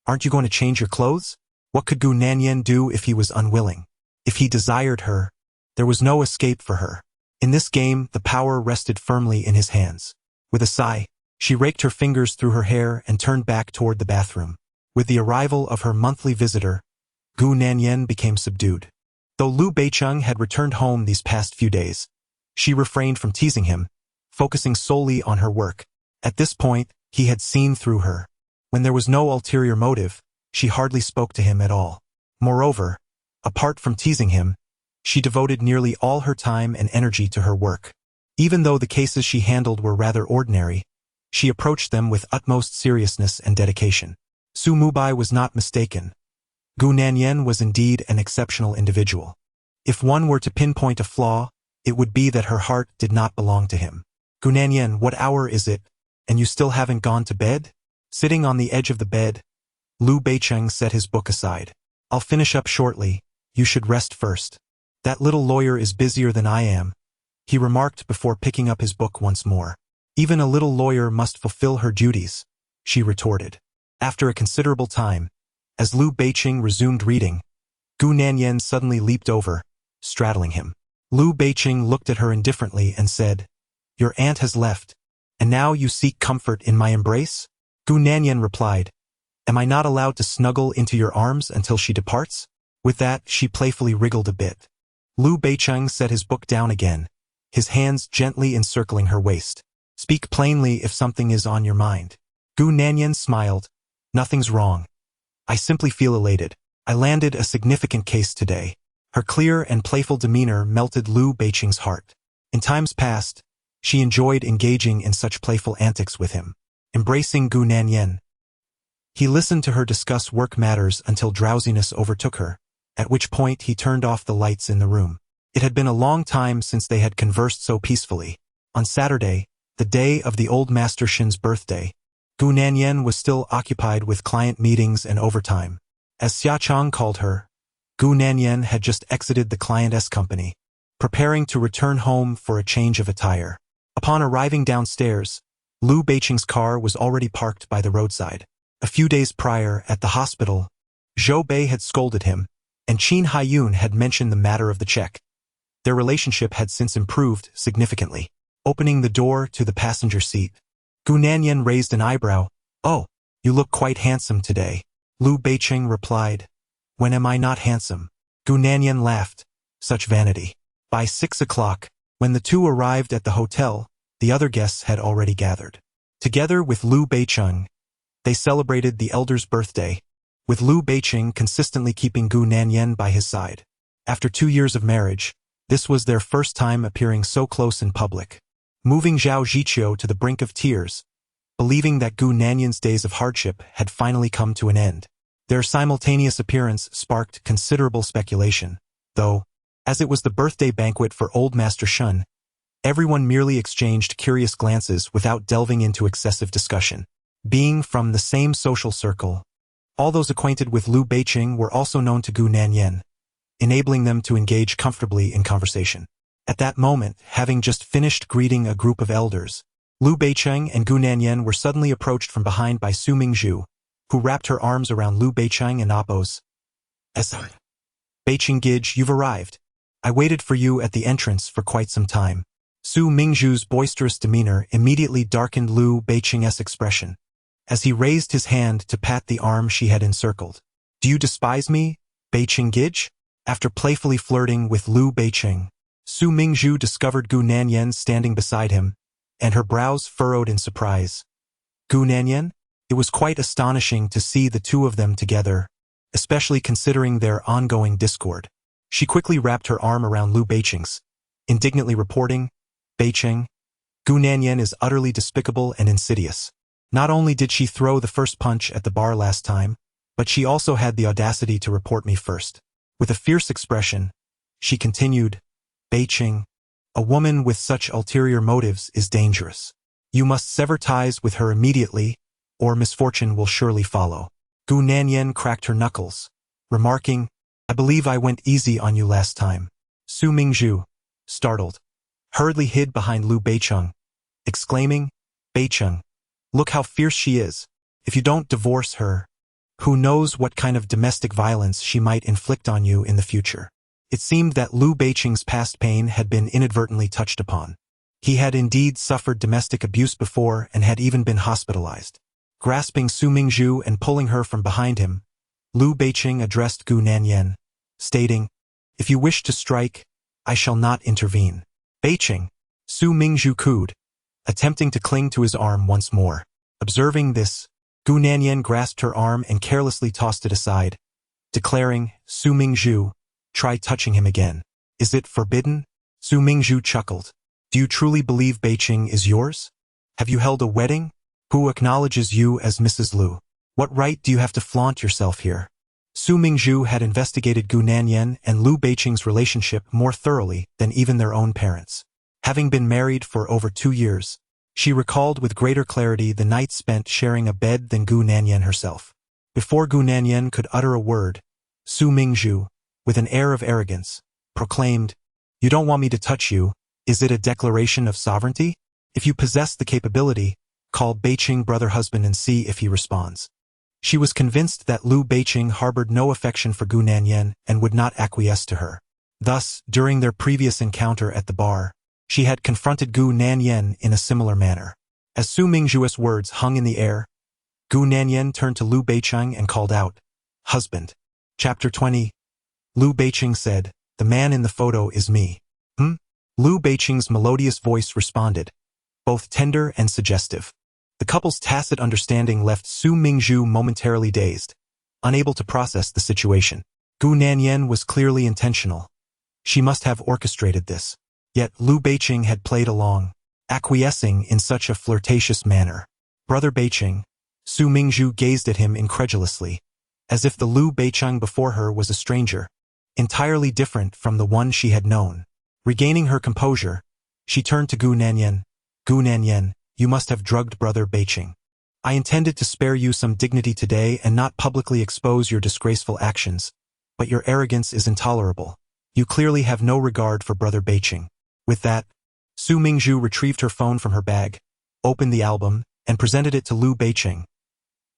Aren't you going to change your clothes? What could Gu Nanyan do if he was unwilling? If he desired her, there was no escape for her. In this game, the power rested firmly in his hands. With a sigh, she raked her fingers through her hair and turned back toward the bathroom. With the arrival of her monthly visitor, Gu Nanyan became subdued. Though Lu Beiqing had returned home these past few days, she refrained from teasing him, focusing solely on her work. At this point, he had seen through her. When there was no ulterior motive, she hardly spoke to him at all. Moreover, apart from teasing him, she devoted nearly all her time and energy to her work. Even though the cases she handled were rather ordinary, she approached them with utmost seriousness and dedication. Su Mubai was not mistaken. Gu Nanyan was indeed an exceptional individual. If one were to pinpoint a flaw, it would be that her heart did not belong to him. Gu Nanyan, what hour is it, and you still haven't gone to bed? Sitting on the edge of the bed, Lu Beiqing set his book aside. I'll finish up shortly, you should rest first. That little lawyer is busier than I am, he remarked before picking up his book once more. Even a little lawyer must fulfill her duties, she retorted. After a considerable time, as Lu Beiqing resumed reading, Gu Nanyan suddenly leaped over, straddling him. Lu Beiqing looked at her indifferently and said, Your aunt has left, and now you seek comfort in my embrace? Gu Nanyan replied, Am I not allowed to snuggle into your arms until she departs? With that, she playfully wriggled a bit. Lu Beiqing set his book down again, his hands gently encircling her waist. Speak plainly if something is on your mind. Gu Nanyan smiled. Nothing's wrong. I simply feel elated. I landed a significant case today. Her clear and playful demeanor melted Lu Beiqing's heart. In times past, she enjoyed engaging in such playful antics with him. Embracing Gu Nanyan, he listened to her discuss work matters until drowsiness overtook her, at which point he turned off the lights in the room. It had been a long time since they had conversed so peacefully. On Saturday, the day of the old Master Shin's birthday, Gu Nanyan was still occupied with client meetings and overtime. As Xia Chang called her, Gu Nanyan had just exited the client's company, preparing to return home for a change of attire. Upon arriving downstairs, Lu Beiqing's car was already parked by the roadside. A few days prior, at the hospital, Zhou Bei had scolded him, and Qin Haiyun had mentioned the matter of the check. Their relationship had since improved significantly. Opening the door to the passenger seat, Gu Nanyan raised an eyebrow. Oh, you look quite handsome today. Lu Beiqing replied. When am I not handsome? Gu Nanyan laughed. Such vanity. By 6 o'clock, when the two arrived at the hotel, the other guests had already gathered. Together with Lu Beiqing, they celebrated the elder's birthday, with Lu Beiqing consistently keeping Gu Nanyan by his side. After 2 years of marriage, this was their first time appearing so close in public. Moving Zhao Ziqiu to the brink of tears, believing that Gu Nanyan's days of hardship had finally come to an end. Their simultaneous appearance sparked considerable speculation, though, as it was the birthday banquet for Old Master Shun, everyone merely exchanged curious glances without delving into excessive discussion. Being from the same social circle, all those acquainted with Lu Beiqing were also known to Gu Nanyan, enabling them to engage comfortably in conversation. At that moment, having just finished greeting a group of elders, Lu Beiqing and Gu Nanyan were suddenly approached from behind by Su Mingzhu, who wrapped her arms around Lu Beiqing and Oppos. Beiqing Gij, you've arrived. I waited for you at the entrance for quite some time. Su Mingzhu's boisterous demeanor immediately darkened Lu Beiqing's expression, as he raised his hand to pat the arm she had encircled. Do you despise me, Beiqing Gij? After playfully flirting with Lu Beiqing, Su Mingzhu discovered Gu Nanyan standing beside him, and her brows furrowed in surprise. Gu Nanyan? It was quite astonishing to see the two of them together, especially considering their ongoing discord. She quickly wrapped her arm around Lu Beiqing's, indignantly reporting, Beiqing, Gu Nanyan is utterly despicable and insidious. Not only did she throw the first punch at the bar last time, but she also had the audacity to report me first. With a fierce expression, she continued, Beiqing, a woman with such ulterior motives is dangerous. You must sever ties with her immediately, or misfortune will surely follow. Gu Nanyan cracked her knuckles, remarking, I believe I went easy on you last time. Su Mingzhu, startled, hurriedly hid behind Lu Beiqing, exclaiming, Beicheng, look how fierce she is. If you don't divorce her, who knows what kind of domestic violence she might inflict on you in the future. It seemed that Liu Beicheng's past pain had been inadvertently touched upon. He had indeed suffered domestic abuse before and had even been hospitalized. Grasping Su Mingzhu and pulling her from behind him, Liu Beicheng addressed Gu Nanyan, stating, "If you wish to strike, I shall not intervene." Beicheng, Su Mingzhu cooed, attempting to cling to his arm once more. Observing this, Gu Nanyan grasped her arm and carelessly tossed it aside, declaring, "Su Mingzhu, try touching him again." "Is it forbidden?" Su Mingzhu chuckled. "Do you truly believe Beicheng is yours? Have you held a wedding? Who acknowledges you as Mrs. Liu? What right do you have to flaunt yourself here?" Su Mingzhu had investigated Gu Nanyan and Liu Beicheng's relationship more thoroughly than even their own parents. Having been married for over 2 years, she recalled with greater clarity the nights spent sharing a bed than Gu Nanyan herself. Before Gu Nanyan could utter a word, Su Mingzhu, with an air of arrogance, proclaimed, "You don't want me to touch you, is it a declaration of sovereignty? If you possess the capability, call Beicheng brother-husband and see if he responds." She was convinced that Liu Beicheng harbored no affection for Gu Nanyan and would not acquiesce to her. Thus, during their previous encounter at the bar, she had confronted Gu Nanyan in a similar manner. As Su Mingzhu's words hung in the air, Gu Nanyan turned to Liu Beicheng and called out, "Husband." Chapter 20. Liu Beicheng said, "The man in the photo is me." Liu Beicheng's melodious voice responded, both tender and suggestive. The couple's tacit understanding left Su Mingzhu momentarily dazed, unable to process the situation. Gu Nanyan was clearly intentional. She must have orchestrated this. Yet Liu Beicheng had played along, acquiescing in such a flirtatious manner. "Brother Beicheng," Su Mingzhu gazed at him incredulously, as if the Liu Beicheng before her was a stranger, entirely different from the one she had known. Regaining her composure, she turned to Gu Nanyan. "Gu Nanyan, you must have drugged Brother Beicheng. I intended to spare you some dignity today and not publicly expose your disgraceful actions, but your arrogance is intolerable. You clearly have no regard for Brother Beicheng." With that, Su Mingzhu retrieved her phone from her bag, opened the album, and presented it to Liu Beicheng.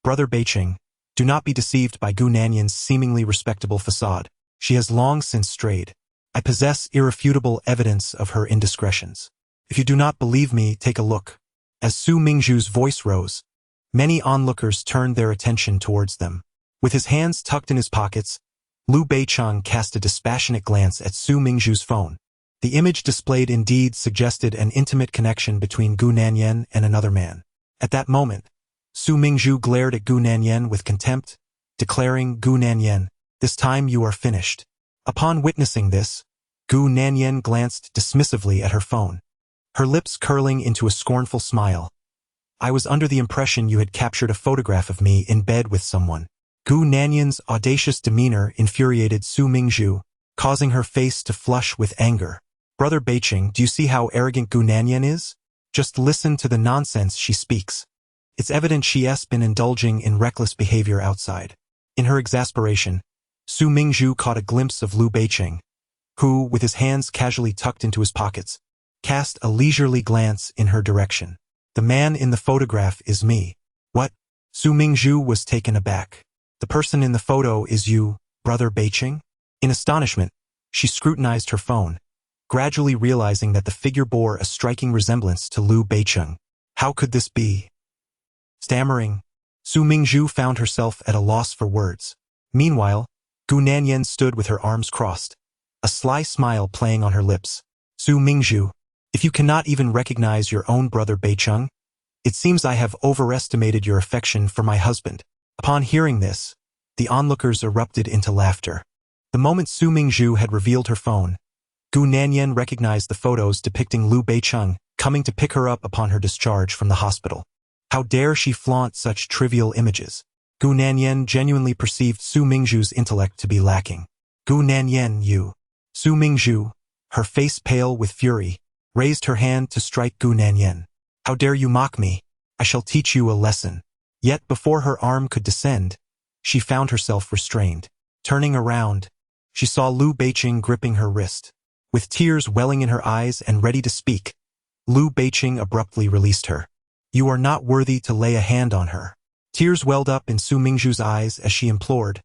"Brother Beicheng, do not be deceived by Gu Nanyan's seemingly respectable facade. She has long since strayed. I possess irrefutable evidence of her indiscretions. If you do not believe me, take a look." As Su Mingzhu's voice rose, many onlookers turned their attention towards them. With his hands tucked in his pockets, Liu Beicheng cast a dispassionate glance at Su Mingzhu's phone. The image displayed indeed suggested an intimate connection between Gu Nanyan and another man. At that moment, Su Mingzhu glared at Gu Nanyan with contempt, declaring, "Gu Nanyan, this time you are finished." Upon witnessing this, Gu Nanyan glanced dismissively at her phone, her lips curling into a scornful smile. "I was under the impression you had captured a photograph of me in bed with someone." Gu Nanyan's audacious demeanor infuriated Su Mingzhu, causing her face to flush with anger. "Brother Beicheng, do you see how arrogant Gu Nanyan is? Just listen to the nonsense she speaks. It's evident she has been indulging in reckless behavior outside." In her exasperation, Su Mingzhu caught a glimpse of Liu Beicheng, who, with his hands casually tucked into his pockets, cast a leisurely glance in her direction. "The man in the photograph is me." "What?" Su Mingzhu was taken aback. "The person in the photo is you, Brother Beicheng?" In astonishment, she scrutinized her phone, gradually realizing that the figure bore a striking resemblance to Liu Beicheng. How could this be? Stammering, Su Mingzhu found herself at a loss for words. Meanwhile, Gu Nanyan stood with her arms crossed, a sly smile playing on her lips. "Su Mingzhu, if you cannot even recognize your own Brother Beicheng, it seems I have overestimated your affection for my husband." Upon hearing this, the onlookers erupted into laughter. The moment Su Mingzhu had revealed her phone, Gu Nanyan recognized the photos depicting Liu Beicheng coming to pick her up upon her discharge from the hospital. How dare she flaunt such trivial images? Gu Nanyan genuinely perceived Su Mingzhu's intellect to be lacking. "Gu Nanyan, you." Su Mingzhu, her face pale with fury, raised her hand to strike Gu Nanyan. "How dare you mock me? I shall teach you a lesson." Yet before her arm could descend, she found herself restrained. Turning around, she saw Liu Beicheng gripping her wrist. With tears welling in her eyes and ready to speak, Liu Beicheng abruptly released her. You are not worthy to lay a hand on her. Tears welled up in Su Mingzhu's eyes as she implored,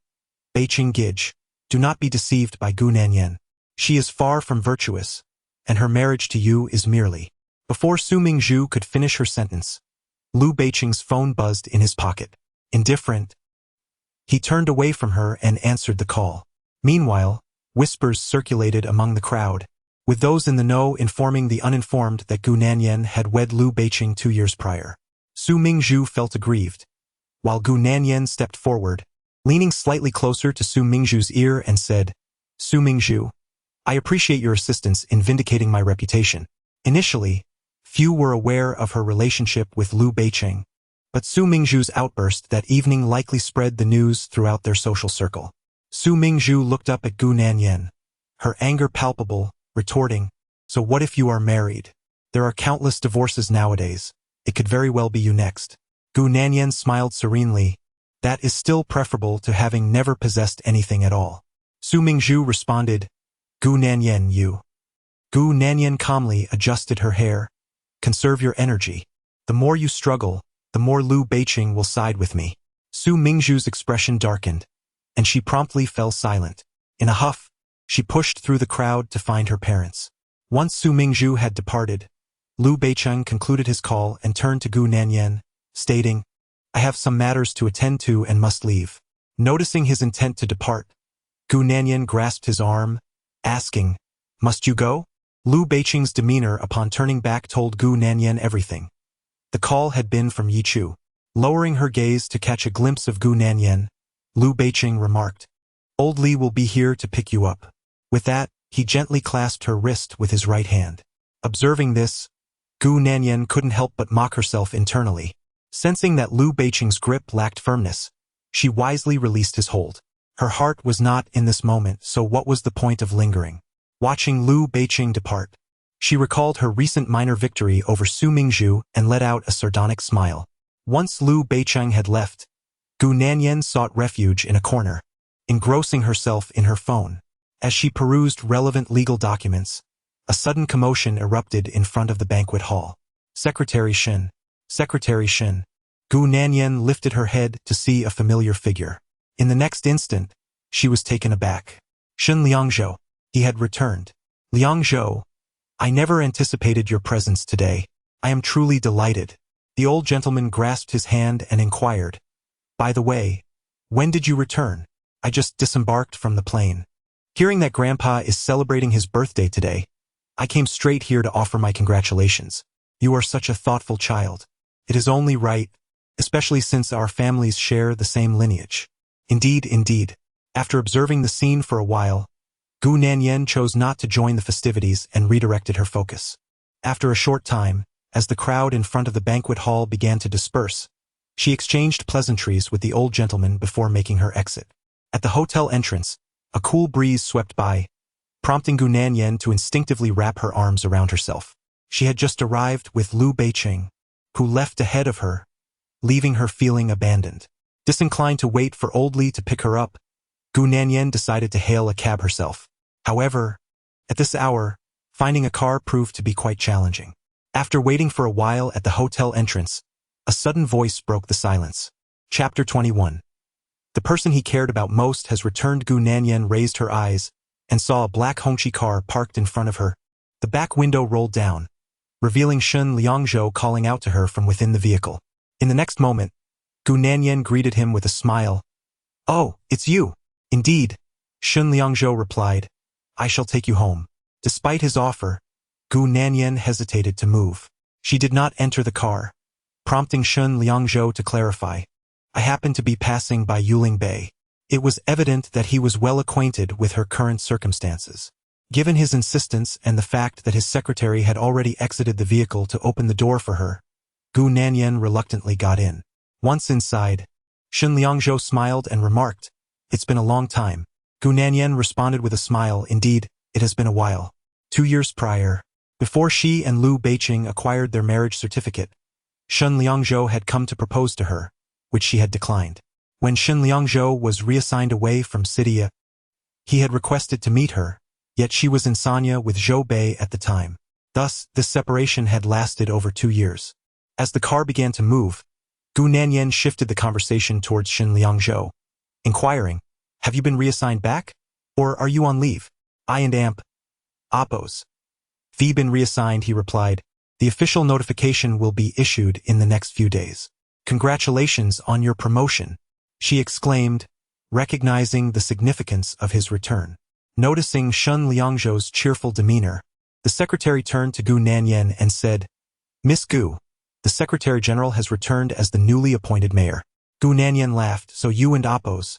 Beiqing Gij, do not be deceived by Gu Nanyan. She is far from virtuous, and her marriage to you is merely. Before Su Mingzhu could finish her sentence, Lu Beiqing's phone buzzed in his pocket. Indifferent, he turned away from her and answered the call. Meanwhile, whispers circulated among the crowd, with those in the know informing the uninformed that Gu Nanyan had wed Lu Beiqing 2 years prior. Su Mingzhu felt aggrieved, while Gu Nanyan stepped forward, leaning slightly closer to Su Mingzhu's ear and said, Su Mingzhu, I appreciate your assistance in vindicating my reputation. Initially, few were aware of her relationship with Lu Beiqing, but Su Mingzhu's outburst that evening likely spread the news throughout their social circle. Su Mingzhu looked up at Gu Nanyan, her anger palpable, retorting, so what if you are married? There are countless divorces nowadays. It could very well be you next. Gu Nanyan smiled serenely. That is still preferable to having never possessed anything at all. Su Mingzhu responded, Gu Nanyan, you. Gu Nanyan calmly adjusted her hair. Conserve your energy. The more you struggle, the more Lu Beiqing will side with me. Su Mingzhu's expression darkened, and she promptly fell silent. In a huff, she pushed through the crowd to find her parents. Once Su Mingzhu had departed, Lu Beiqing concluded his call and turned to Gu Nanyan, stating, I have some matters to attend to and must leave. Noticing his intent to depart, Gu Nanyan grasped his arm, asking, Must you go? Lu Beiqing's demeanor upon turning back told Gu Nanyan everything. The call had been from Yi Chu. Lowering her gaze to catch a glimpse of Gu Nanyan, Lu Beiqing remarked, Old Li will be here to pick you up. With that, he gently clasped her wrist with his right hand. Observing this, Gu Nanyan couldn't help but mock herself internally. Sensing that Lu Beiqing's grip lacked firmness, she wisely released his hold. Her heart was not in this moment, so what was the point of lingering? Watching Lu Beiqing depart, she recalled her recent minor victory over Su Mingzhu and let out a sardonic smile. Once Lu Beiqing had left, Gu Nanyan sought refuge in a corner, engrossing herself in her phone. As she perused relevant legal documents, a sudden commotion erupted in front of the banquet hall. Secretary Shin. Secretary Shin. Gu Nanyan lifted her head to see a familiar figure. In the next instant, she was taken aback. Shin Liangzhou. He had returned. Liangzhou, I never anticipated your presence today. I am truly delighted. The old gentleman grasped his hand and inquired, By the way, when did you return? I just disembarked from the plane. Hearing that Grandpa is celebrating his birthday today, I came straight here to offer my congratulations. You are such a thoughtful child. It is only right, especially since our families share the same lineage. Indeed, indeed. After observing the scene for a while, Gu Nanyan chose not to join the festivities and redirected her focus. After a short time, as the crowd in front of the banquet hall began to disperse, she exchanged pleasantries with the old gentleman before making her exit. At the hotel entrance, a cool breeze swept by, prompting Gu Nanyan to instinctively wrap her arms around herself. She had just arrived with Lu Beiqing, who left ahead of her, leaving her feeling abandoned. Disinclined to wait for Old Li to pick her up, Gu Nanyan decided to hail a cab herself. However, at this hour, finding a car proved to be quite challenging. After waiting for a while at the hotel entrance, a sudden voice broke the silence. Chapter 21. The person he cared about most has returned. Gu Nanyan raised her eyes and saw a black Hongqi car parked in front of her. The back window rolled down, revealing Shen Liangzhou calling out to her from within the vehicle. In the next moment, Gu Nanyan greeted him with a smile. Oh, it's you. Indeed, Shen Liangzhou replied. I shall take you home. Despite his offer, Gu Nanyan hesitated to move. She did not enter the car, prompting Shen Liangzhou to clarify. I happened to be passing by Yuling Bay. It was evident that he was well acquainted with her current circumstances. Given his insistence and the fact that his secretary had already exited the vehicle to open the door for her, Gu Nanyan reluctantly got in. Once inside, Shen Liangzhou smiled and remarked, It's been a long time. Gu Nanyan responded with a smile. Indeed, it has been a while. 2 years prior, before she and Lu Beiqing acquired their marriage certificate, Shen Liangzhou had come to propose to her, which she had declined. When Shen Liangzhou was reassigned away from Sidia, he had requested to meet her, yet she was in Sanya with Zhou Bei at the time. Thus, this separation had lasted over 2 years. As the car began to move, Gu Nanyan shifted the conversation towards Shin Liangzhou, inquiring, "Have you been reassigned back? Or are you on leave?" "I and Amp. Oppos. V been reassigned," he replied. "The official notification will be issued in the next few days." "Congratulations on your promotion," she exclaimed, recognizing the significance of his return. Noticing Shun Liangzhou's cheerful demeanor, the secretary turned to Gu Nanyan and said, "Miss Gu, the Secretary General has returned as the newly appointed mayor." Gu Nanyan laughed. "So you and Oppos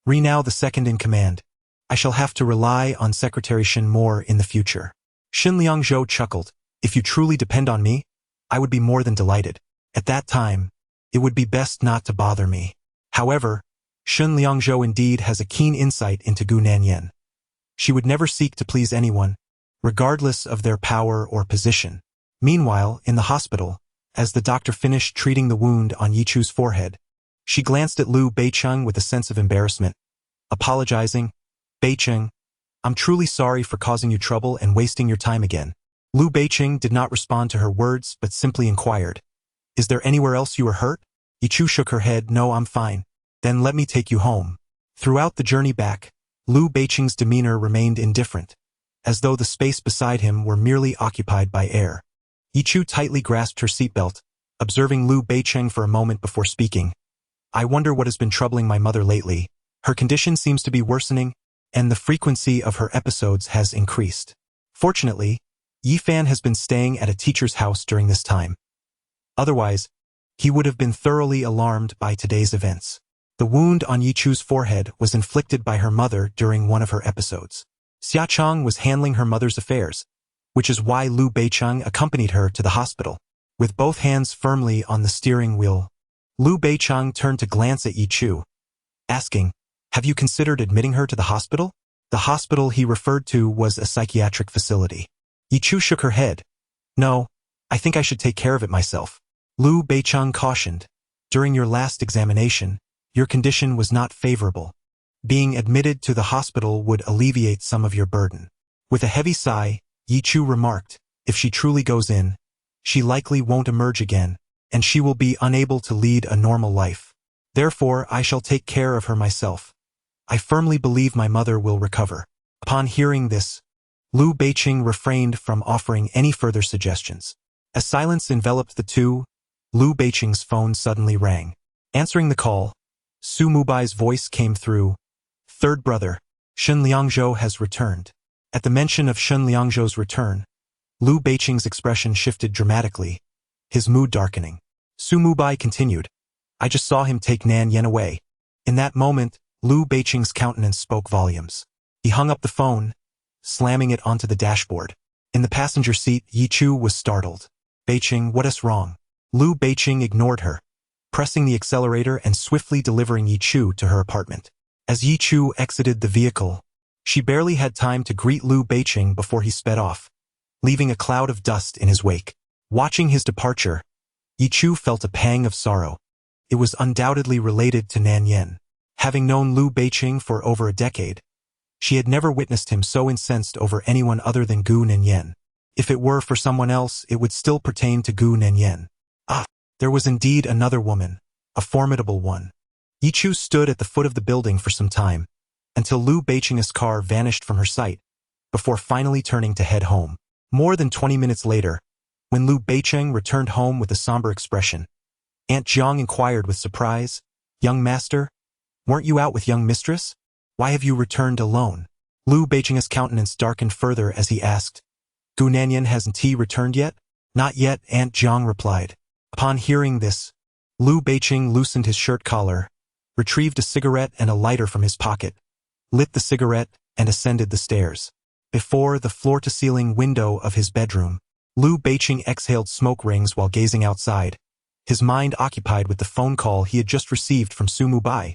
Re now the second in command. I shall have to rely on Secretary Shin more in the future." Shin Liangzhou chuckled. "If you truly depend on me, I would be more than delighted. At that time, it would be best not to bother me." However, Shin Liangzhou indeed has a keen insight into Gu Nanyan. She would never seek to please anyone, regardless of their power or position. Meanwhile, in the hospital, as the doctor finished treating the wound on Yichu's forehead, she glanced at Liu Beicheng with a sense of embarrassment. Apologizing, "Beicheng, I'm truly sorry for causing you trouble and wasting your time again." Liu Beicheng did not respond to her words but simply inquired, "Is there anywhere else you were hurt?" Yichu shook her head. "No, I'm fine." "Then let me take you home." Throughout the journey back, Liu Beicheng's demeanor remained indifferent, as though the space beside him were merely occupied by air. Yichu tightly grasped her seatbelt, observing Liu Beicheng for a moment before speaking. "I wonder what has been troubling my mother lately. Her condition seems to be worsening, and the frequency of her episodes has increased. Fortunately, Yifan has been staying at a teacher's house during this time. Otherwise, he would have been thoroughly alarmed by today's events." The wound on Yichu's forehead was inflicted by her mother during one of her episodes. Xiachang was handling her mother's affairs, which is why Liu Beicheng accompanied her to the hospital. With both hands firmly on the steering wheel, Liu Beicheng turned to glance at Yichu, asking, "Have you considered admitting her to the hospital?" The hospital he referred to was a psychiatric facility. Yichu shook her head. "No, I think I should take care of it myself." Liu Beicheng cautioned, "During your last examination, your condition was not favorable. Being admitted to the hospital would alleviate some of your burden." With a heavy sigh, Yichu remarked, "If she truly goes in, she likely won't emerge again, and she will be unable to lead a normal life. Therefore, I shall take care of her myself. I firmly believe my mother will recover." Upon hearing this, Liu Beicheng refrained from offering any further suggestions. As silence enveloped the two, Liu Beicheng's phone suddenly rang. Answering the call, Su Mubai's voice came through. "Third brother, Shin Liangzhou has returned." At the mention of Shin Liangzhou's return, Liu Beicheng's expression shifted dramatically, his mood darkening. Su Mubai continued, "I just saw him take Nan Yen away." In that moment, Liu Beicheng's countenance spoke volumes. He hung up the phone, slamming it onto the dashboard. In the passenger seat, Yichu was startled. "Beicheng, what is wrong?" Liu Beicheng ignored her, pressing the accelerator and swiftly delivering Yichu to her apartment. As Yichu exited the vehicle, she barely had time to greet Liu Beicheng before he sped off, leaving a cloud of dust in his wake. Watching his departure, Yichu felt a pang of sorrow. It was undoubtedly related to Nan Yen. Having known Liu Beicheng for over a decade, she had never witnessed him so incensed over anyone other than Gu Nanyan. If it were for someone else, it would still pertain to Gu Nanyan. There was indeed another woman, a formidable one. Yichu stood at the foot of the building for some time, until Liu Beicheng's car vanished from her sight, before finally turning to head home. More than 20 minutes later, when Liu Beicheng returned home with a somber expression, Aunt Jiang inquired with surprise, "Young master, weren't you out with young mistress? Why have you returned alone?" Liu Beicheng's countenance darkened further as he asked, "Gu Nanyan hasn't he returned yet?" "Not yet," Aunt Jiang replied. Upon hearing this, Liu Beicheng loosened his shirt collar, retrieved a cigarette and a lighter from his pocket, lit the cigarette, and ascended the stairs. Before the floor-to-ceiling window of his bedroom, Liu Beicheng exhaled smoke rings while gazing outside, his mind occupied with the phone call he had just received from Su Mubai,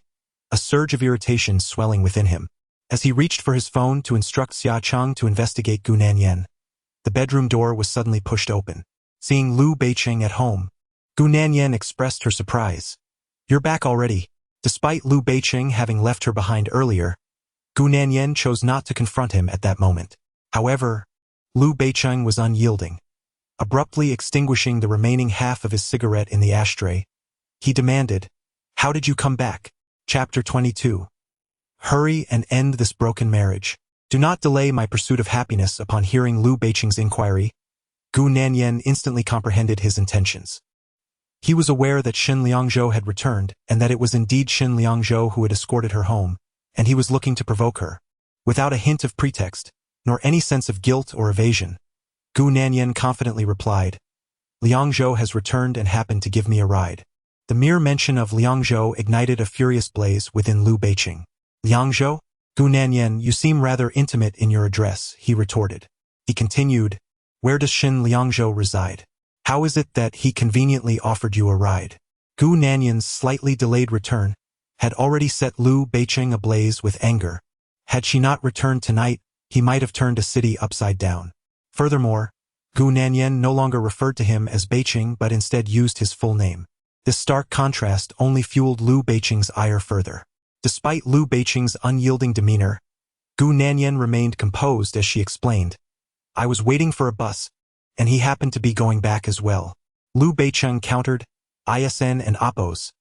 a surge of irritation swelling within him. As he reached for his phone to instruct Xia Chang to investigate Gu Nanyan, the bedroom door was suddenly pushed open. Seeing Liu Beicheng at home, Gu Nanyan expressed her surprise. "You're back already." Despite Liu Beicheng having left her behind earlier, Gu Nanyan chose not to confront him at that moment. However, Liu Beicheng was unyielding. Abruptly extinguishing the remaining half of his cigarette in the ashtray, he demanded, "How did you come back?" Chapter 22. Hurry and end this broken marriage. Do not delay my pursuit of happiness. Upon hearing Liu Beiqing's inquiry, Gu Nanyan instantly comprehended his intentions. He was aware that Xin Liangzhou had returned, and that it was indeed Xin Liangzhou who had escorted her home, and he was looking to provoke her. Without a hint of pretext, nor any sense of guilt or evasion, Gu Nanyan confidently replied, "Liangzhou has returned and happened to give me a ride." The mere mention of Liangzhou ignited a furious blaze within Liu Beiqing. "Liangzhou? Gu Nanyan, you seem rather intimate in your address," he retorted. He continued, "Where does Xin Liangzhou reside? How is it that he conveniently offered you a ride?" Gu Nanyan's slightly delayed return had already set Liu Beiqing ablaze with anger. Had she not returned tonight, he might have turned a city upside down. Furthermore, Gu Nanyan no longer referred to him as Beiqing but instead used his full name. This stark contrast only fueled Liu Beiqing's ire further. Despite Liu Beiqing's unyielding demeanor, Gu Nanyan remained composed as she explained, "I was waiting for a bus, and he happened to be going back as well." Liu Beiqing countered, "ISN and Oppos.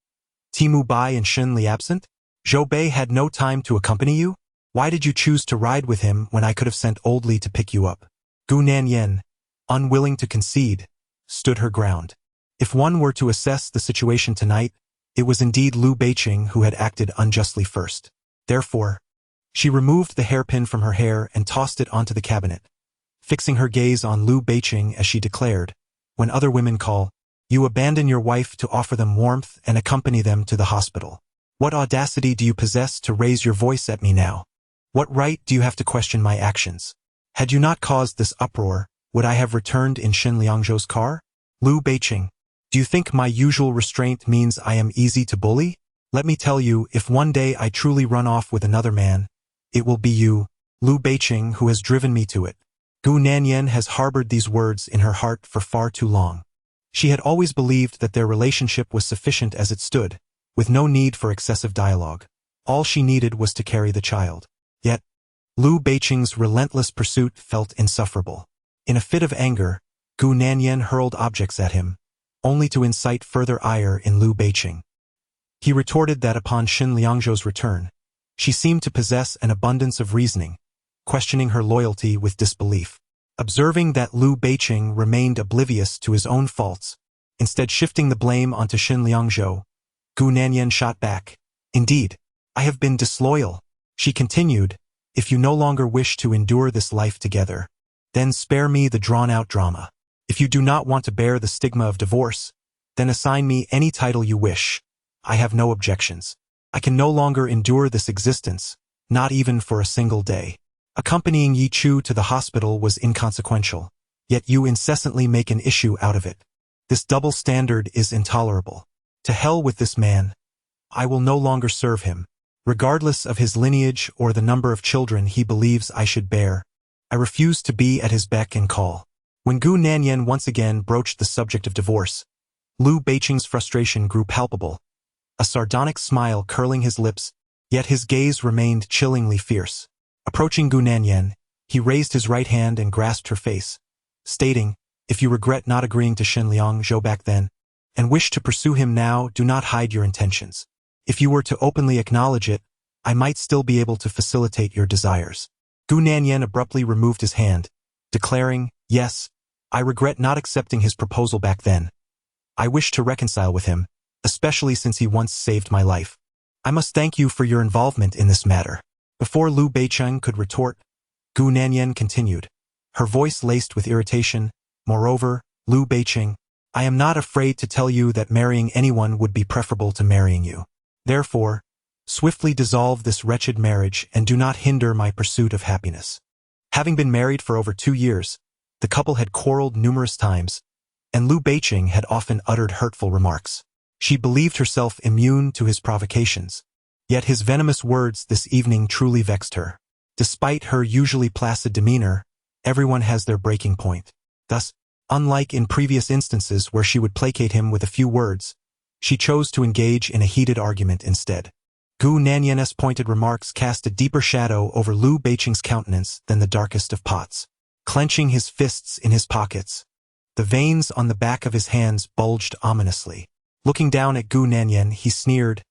Timu Bai and Xin Li absent? Zhou Bei had no time to accompany you? Why did you choose to ride with him when I could have sent Old Li to pick you up?" Gu Nanyan, unwilling to concede, stood her ground. If one were to assess the situation tonight, it was indeed Liu Beiqing who had acted unjustly first. Therefore, she removed the hairpin from her hair and tossed it onto the cabinet, fixing her gaze on Liu Beiqing as she declared, "When other women call, you abandon your wife to offer them warmth and accompany them to the hospital. What audacity do you possess to raise your voice at me now? What right do you have to question my actions? Had you not caused this uproar, would I have returned in Xin Liangzhou's car? Liu Beiqing, do you think my usual restraint means I am easy to bully? Let me tell you, if one day I truly run off with another man, it will be you, Liu Beiqing, who has driven me to it." Gu Nanyan has harbored these words in her heart for far too long. She had always believed that their relationship was sufficient as it stood, with no need for excessive dialogue. All she needed was to carry the child. Yet, Liu Beiqing's relentless pursuit felt insufferable. In a fit of anger, Gu Nanyan hurled objects at him, only to incite further ire in Liu Beiqing. He retorted that upon Xin Liangzhou's return, she seemed to possess an abundance of reasoning, questioning her loyalty with disbelief. Observing that Liu Beiqing remained oblivious to his own faults, instead shifting the blame onto Xin Liangzhou, Gu Nanyan shot back, "Indeed, I have been disloyal." She continued, "If you no longer wish to endure this life together, then spare me the drawn-out drama. If you do not want to bear the stigma of divorce, then assign me any title you wish. I have no objections. I can no longer endure this existence, not even for a single day. Accompanying Yi Chu to the hospital was inconsequential, yet you incessantly make an issue out of it. This double standard is intolerable. To hell with this man. I will no longer serve him. Regardless of his lineage or the number of children he believes I should bear, I refuse to be at his beck and call." When Gu Nanyan once again broached the subject of divorce, Liu Beiqing's frustration grew palpable, a sardonic smile curling his lips, yet his gaze remained chillingly fierce. Approaching Gu Nanyan, he raised his right hand and grasped her face, stating, "If you regret not agreeing to Xin Liangzhou back then, and wish to pursue him now, do not hide your intentions. If you were to openly acknowledge it, I might still be able to facilitate your desires." Gu Nanyan abruptly removed his hand, declaring, "Yes, I regret not accepting his proposal back then. I wish to reconcile with him, especially since he once saved my life. I must thank you for your involvement in this matter." Before Liu Beiqing could retort, Gu Nanyan continued, her voice laced with irritation, "Moreover, Liu Beiqing, I am not afraid to tell you that marrying anyone would be preferable to marrying you. Therefore, swiftly dissolve this wretched marriage and do not hinder my pursuit of happiness." Having been married for over 2 years, the couple had quarreled numerous times, and Liu Beiqing had often uttered hurtful remarks. She believed herself immune to his provocations, yet his venomous words this evening truly vexed her. Despite her usually placid demeanor, everyone has their breaking point. Thus, unlike in previous instances where she would placate him with a few words, she chose to engage in a heated argument instead. Gu Nanyan's pointed remarks cast a deeper shadow over Liu Beiqing's countenance than the darkest of pots. Clenching his fists in his pockets, The veins on the back of his hands bulged ominously. Looking down at Gu Nanyan, he sneered,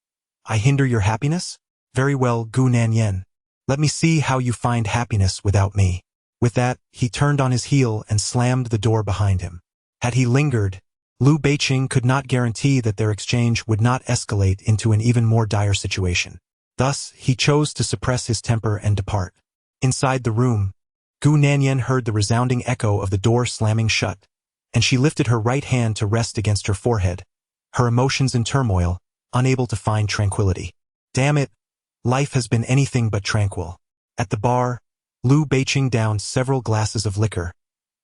"I hinder your happiness? Very well, Gu Nanyan. Let me see how you find happiness without me." With that, he turned on his heel and slammed the door behind him. Had he lingered, Liu Beiqing could not guarantee that their exchange would not escalate into an even more dire situation. Thus, he chose to suppress his temper and depart. Inside the room, Gu Nanyan heard the resounding echo of the door slamming shut, and she lifted her right hand to rest against her forehead, her emotions in turmoil, unable to find tranquility. Damn it, life has been anything but tranquil. At the bar, Liu Beiqing downed several glasses of liquor,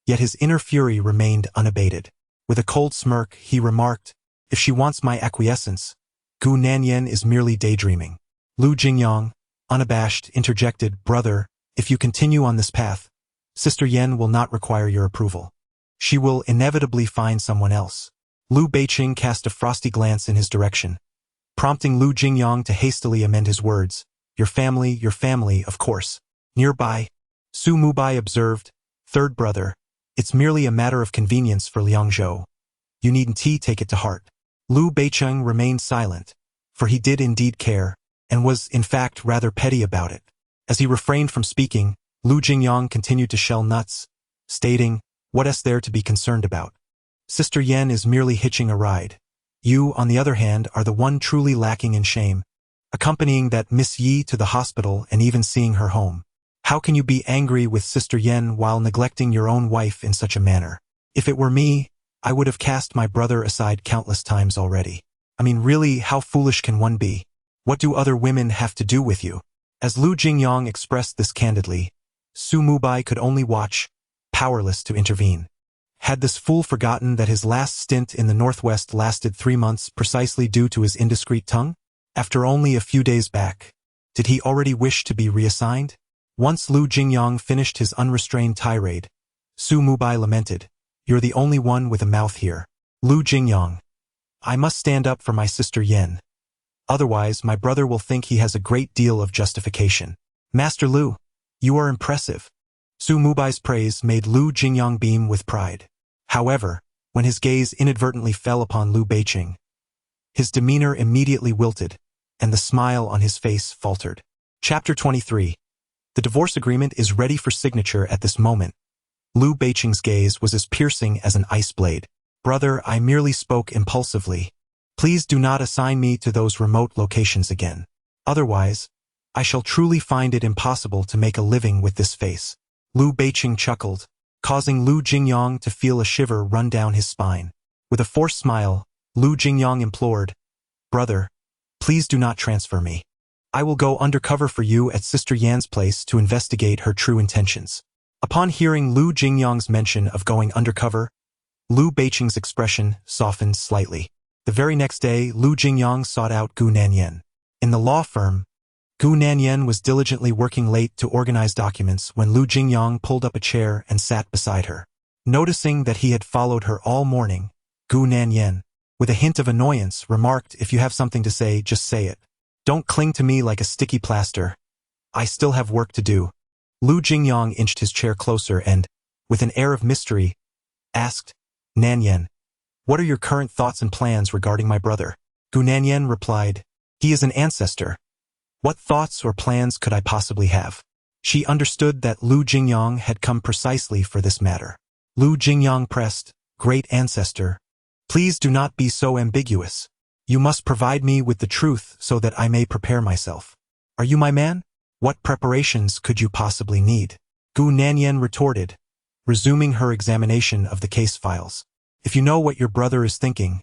yet his inner fury remained unabated. With a cold smirk, he remarked, "If she wants my acquiescence, Gu Nanyan is merely daydreaming." Lu Jingyang, unabashed, interjected, "Brother, if you continue on this path, Sister Yen will not require your approval. She will inevitably find someone else." Liu Beiqing cast a frosty glance in his direction, prompting Lu Jingyang to hastily amend his words, your family, of course." Nearby, Su Mubai observed, "Third brother, it's merely a matter of convenience for Liangzhou. You needn't take it to heart." Liu Beiqing remained silent, for he did indeed care, and was, in fact, rather petty about it. As he refrained from speaking, Lu Jingyang continued to shell nuts, stating, "What is there to be concerned about? Sister Yen is merely hitching a ride. You, on the other hand, are the one truly lacking in shame, accompanying that Miss Yi to the hospital and even seeing her home. How can you be angry with Sister Yen while neglecting your own wife in such a manner? If it were me, I would have cast my brother aside countless times already. I mean, really, how foolish can one be? What do other women have to do with you?" As Lu Jingyang expressed this candidly, Su Mubai could only watch, powerless to intervene. Had this fool forgotten that his last stint in the Northwest lasted 3 months precisely due to his indiscreet tongue? After only a few days back, did he already wish to be reassigned? Once Lu Jingyang finished his unrestrained tirade, Su Mubai lamented, "You're the only one with a mouth here. Lu Jingyang, I must stand up for my sister Yen. Otherwise, my brother will think he has a great deal of justification." "Master Lu, you are impressive." Su Mubai's praise made Lu Jingyang beam with pride. However, when his gaze inadvertently fell upon Liu Beiqing, his demeanor immediately wilted, and the smile on his face faltered. Chapter 23. The divorce agreement is ready for signature at this moment. Liu Beiqing's gaze was as piercing as an ice blade. "Brother, I merely spoke impulsively. Please do not assign me to those remote locations again. Otherwise, I shall truly find it impossible to make a living with this face." Liu Beiqing chuckled, causing Lu Jingyang to feel a shiver run down his spine. With a forced smile, Lu Jingyang implored, "Brother, please do not transfer me. I will go undercover for you at Sister Yan's place to investigate her true intentions." Upon hearing Lu Jingyang's mention of going undercover, Liu Beiqing's expression softened slightly. The very next day, Lu Jingyang sought out Gu Nanyan. In the law firm, Gu Nanyan was diligently working late to organize documents when Lu Jingyang pulled up a chair and sat beside her. Noticing that he had followed her all morning, Gu Nanyan, with a hint of annoyance, remarked, "If you have something to say, just say it. Don't cling to me like a sticky plaster. I still have work to do." Lu Jingyang inched his chair closer and, with an air of mystery, asked, "Nanyan, what are your current thoughts and plans regarding my brother?" Gu Nanyan replied, "He is an ancestor. What thoughts or plans could I possibly have?" She understood that Lu Jingyang had come precisely for this matter. Lu Jingyang pressed, "Great ancestor, please do not be so ambiguous. You must provide me with the truth so that I may prepare myself. Are you my man? What preparations could you possibly need?" Gu Nanyan retorted, resuming her examination of the case files. "If you know what your brother is thinking,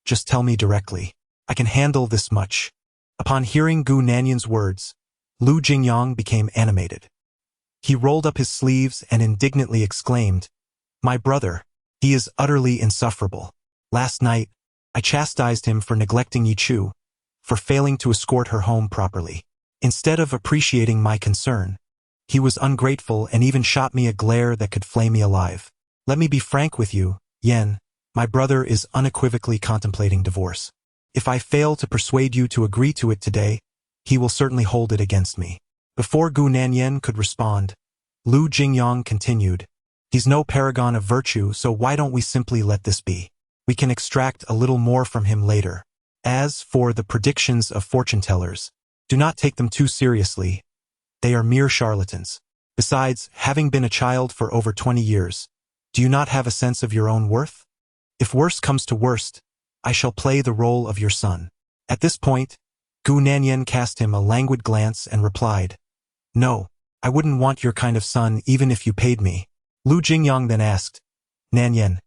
just tell me directly. I can handle this much." Upon hearing Gu Nanyan's words, Lu Jingyang became animated. He rolled up his sleeves and indignantly exclaimed, "My brother, he is utterly insufferable. Last night, I chastised him for neglecting Yichu, for failing to escort her home properly. Instead of appreciating my concern, he was ungrateful and even shot me a glare that could flay me alive. Let me be frank with you, Yen, my brother is unequivocally contemplating divorce. If I fail to persuade you to agree to it today, he will certainly hold it against me." Before Gu Nanyan could respond, Lu Jingyang continued, He's no paragon of virtue, so why don't we simply let this be? We can extract a little more from him later. As for the predictions of fortune-tellers, do not take them too seriously. They are mere charlatans. Besides, having been a child for over 20 years, do you not have a sense of your own worth? If worst comes to worst, I shall play the role of your son. At this point, Gu Nanyan cast him a languid glance and replied, No, I wouldn't want your kind of son even if you paid me. Lu Jingyang then asked, Nanyan,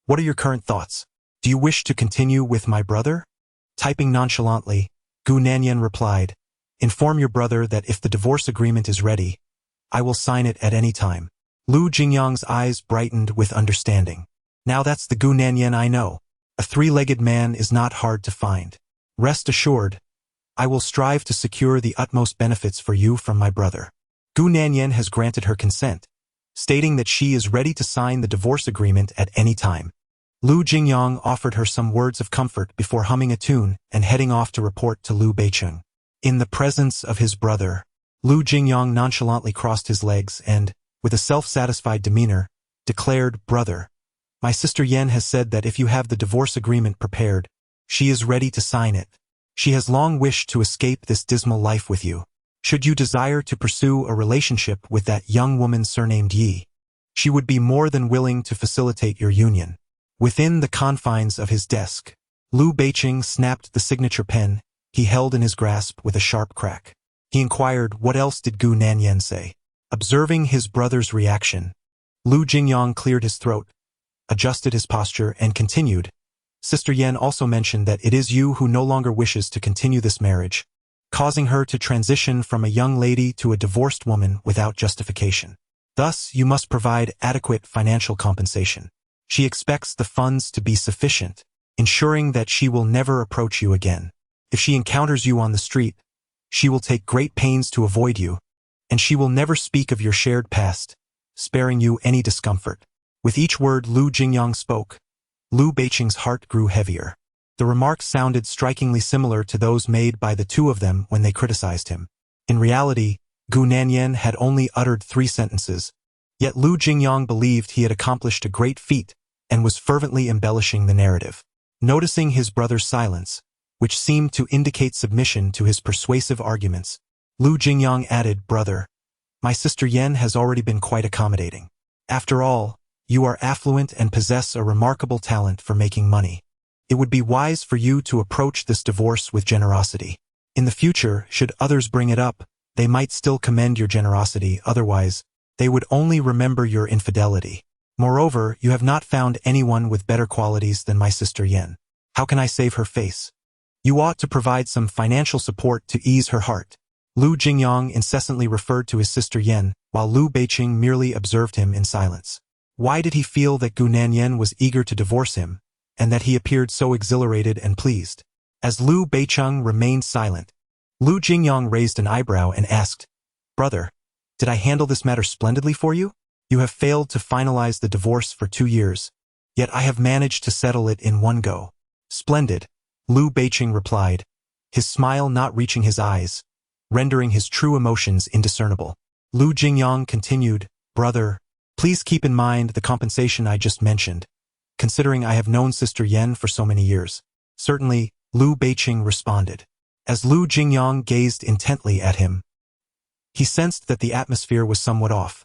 what are your current thoughts? Do you wish to continue with my brother? Typing nonchalantly, Gu Nanyan replied, Inform your brother that if the divorce agreement is ready, I will sign it at any time. Lu Jingyang's eyes brightened with understanding. Now that's the Gu Nanyan I know. A three-legged man is not hard to find. Rest assured, I will strive to secure the utmost benefits for you from my brother. Gu Nanyan has granted her consent, stating that she is ready to sign the divorce agreement at any time. Lu Jingyang offered her some words of comfort before humming a tune and heading off to report to Lu Beicheng. In the presence of his brother, Lu Jingyang nonchalantly crossed his legs and, with a self-satisfied demeanor, declared, Brother, my sister Yen has said that if you have the divorce agreement prepared, she is ready to sign it. She has long wished to escape this dismal life with you. Should you desire to pursue a relationship with that young woman surnamed Yi, she would be more than willing to facilitate your union. Within the confines of his desk, Lu Beicheng snapped the signature pen he held in his grasp with a sharp crack. He inquired, what else did Gu Nanyan say? Observing his brother's reaction, Lu Jingyang cleared his throat, adjusted his posture, and continued, Sister Yen also mentioned that it is you who no longer wishes to continue this marriage, causing her to transition from a young lady to a divorced woman without justification. Thus, you must provide adequate financial compensation. She expects the funds to be sufficient, ensuring that she will never approach you again. If she encounters you on the street, she will take great pains to avoid you, and she will never speak of your shared past, sparing you any discomfort. With each word Lu Jingyang spoke, Lu Beicheng's heart grew heavier. The remarks sounded strikingly similar to those made by the two of them when they criticized him. In reality, Gu Nanyan had only uttered 3 sentences, yet Lu Jingyang believed he had accomplished a great feat and was fervently embellishing the narrative. Noticing his brother's silence, which seemed to indicate submission to his persuasive arguments, Lu Jingyang added, Brother, my sister Yen has already been quite accommodating. After all, you are affluent and possess a remarkable talent for making money. It would be wise for you to approach this divorce with generosity. In the future, should others bring it up, they might still commend your generosity, otherwise, they would only remember your infidelity. Moreover, you have not found anyone with better qualities than my sister Yen. How can I save her face? You ought to provide some financial support to ease her heart. Lu Jingyang incessantly referred to his sister Yen, while Lu Beicheng merely observed him in silence. Why did he feel that Gu Nanyan was eager to divorce him, and that he appeared so exhilarated and pleased? As Lu Beicheng remained silent, Lu Jingyang raised an eyebrow and asked, Brother, did I handle this matter splendidly for you? You have failed to finalize the divorce for 2 years, yet I have managed to settle it in one go. Splendid, Lu Beicheng replied, his smile not reaching his eyes, rendering his true emotions indiscernible. Lu Jingyang continued, Brother, please keep in mind the compensation I just mentioned, considering I have known Sister Yen for so many years. Certainly, Lu Beicheng responded. As Lu Jingyang gazed intently at him, he sensed that the atmosphere was somewhat off.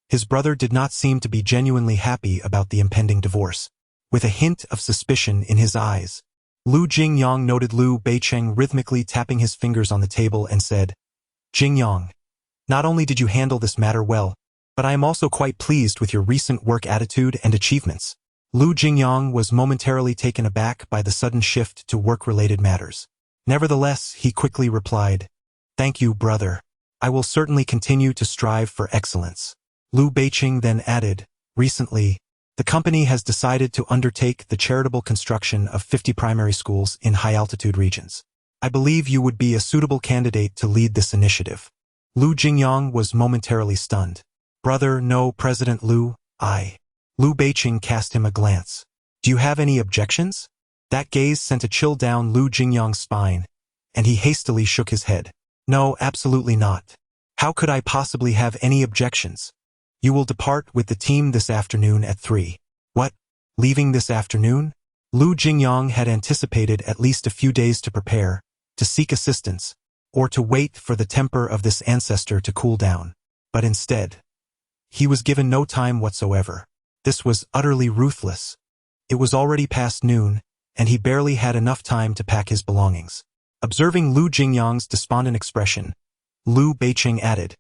His brother did not seem to be genuinely happy about the impending divorce. With a hint of suspicion in his eyes, Lu Jingyang noted Lu Beicheng rhythmically tapping his fingers on the table and said, Jingyang, not only did you handle this matter well, but I am also quite pleased with your recent work attitude and achievements. Lu Jingyang was momentarily taken aback by the sudden shift to work-related matters. Nevertheless, he quickly replied, Thank you, brother. I will certainly continue to strive for excellence. Lu Beicheng then added, Recently, the company has decided to undertake the charitable construction of 50 primary schools in high-altitude regions. I believe you would be a suitable candidate to lead this initiative. Lu Jingyang was momentarily stunned. Brother, no, President Lu, Lu Beicheng cast him a glance. Do you have any objections? That gaze sent a chill down Lu Jingyang's spine, and he hastily shook his head. No, absolutely not. How could I possibly have any objections? You will depart with the team this afternoon at 3. What? Leaving this afternoon? Lu Jingyang had anticipated at least a few days to prepare, to seek assistance, or to wait for the temper of this ancestor to cool down. But instead, he was given no time whatsoever. This was utterly ruthless. It was already past noon, and he barely had enough time to pack his belongings. Observing Lu Jingyang's despondent expression, Lu Beiqing added,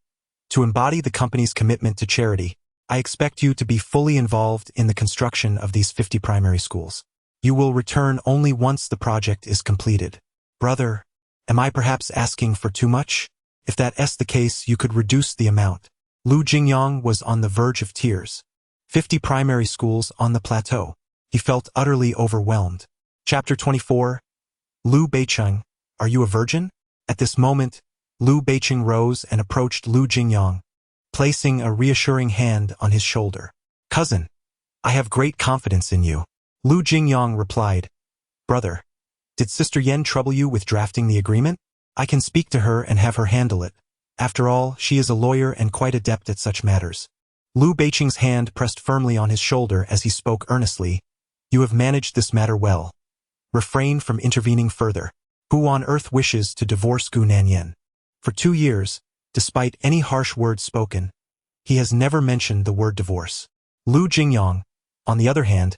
"To embody the company's commitment to charity, I expect you to be fully involved in the construction of these 50 primary schools. You will return only once the project is completed." Brother, am I perhaps asking for too much? If that is the case, you could reduce the amount. Lu Jingyang was on the verge of tears. 50 primary schools on the plateau. He felt utterly overwhelmed. Chapter 24. Lu Beiqing, are you a virgin? At this moment, Lu Beiqing rose and approached Lu Jingyang, placing a reassuring hand on his shoulder. "Cousin, I have great confidence in you." Lu Jingyang replied, "Brother, did Sister Yen trouble you with drafting the agreement? I can speak to her and have her handle it. After all, she is a lawyer and quite adept at such matters." Lu Beiqing's hand pressed firmly on his shoulder as he spoke earnestly. "You have managed this matter well. Refrain from intervening further. Who on earth wishes to divorce Gu Nanyan? For 2 years, despite any harsh words spoken, he has never mentioned the word divorce." Lu Jingyang, on the other hand,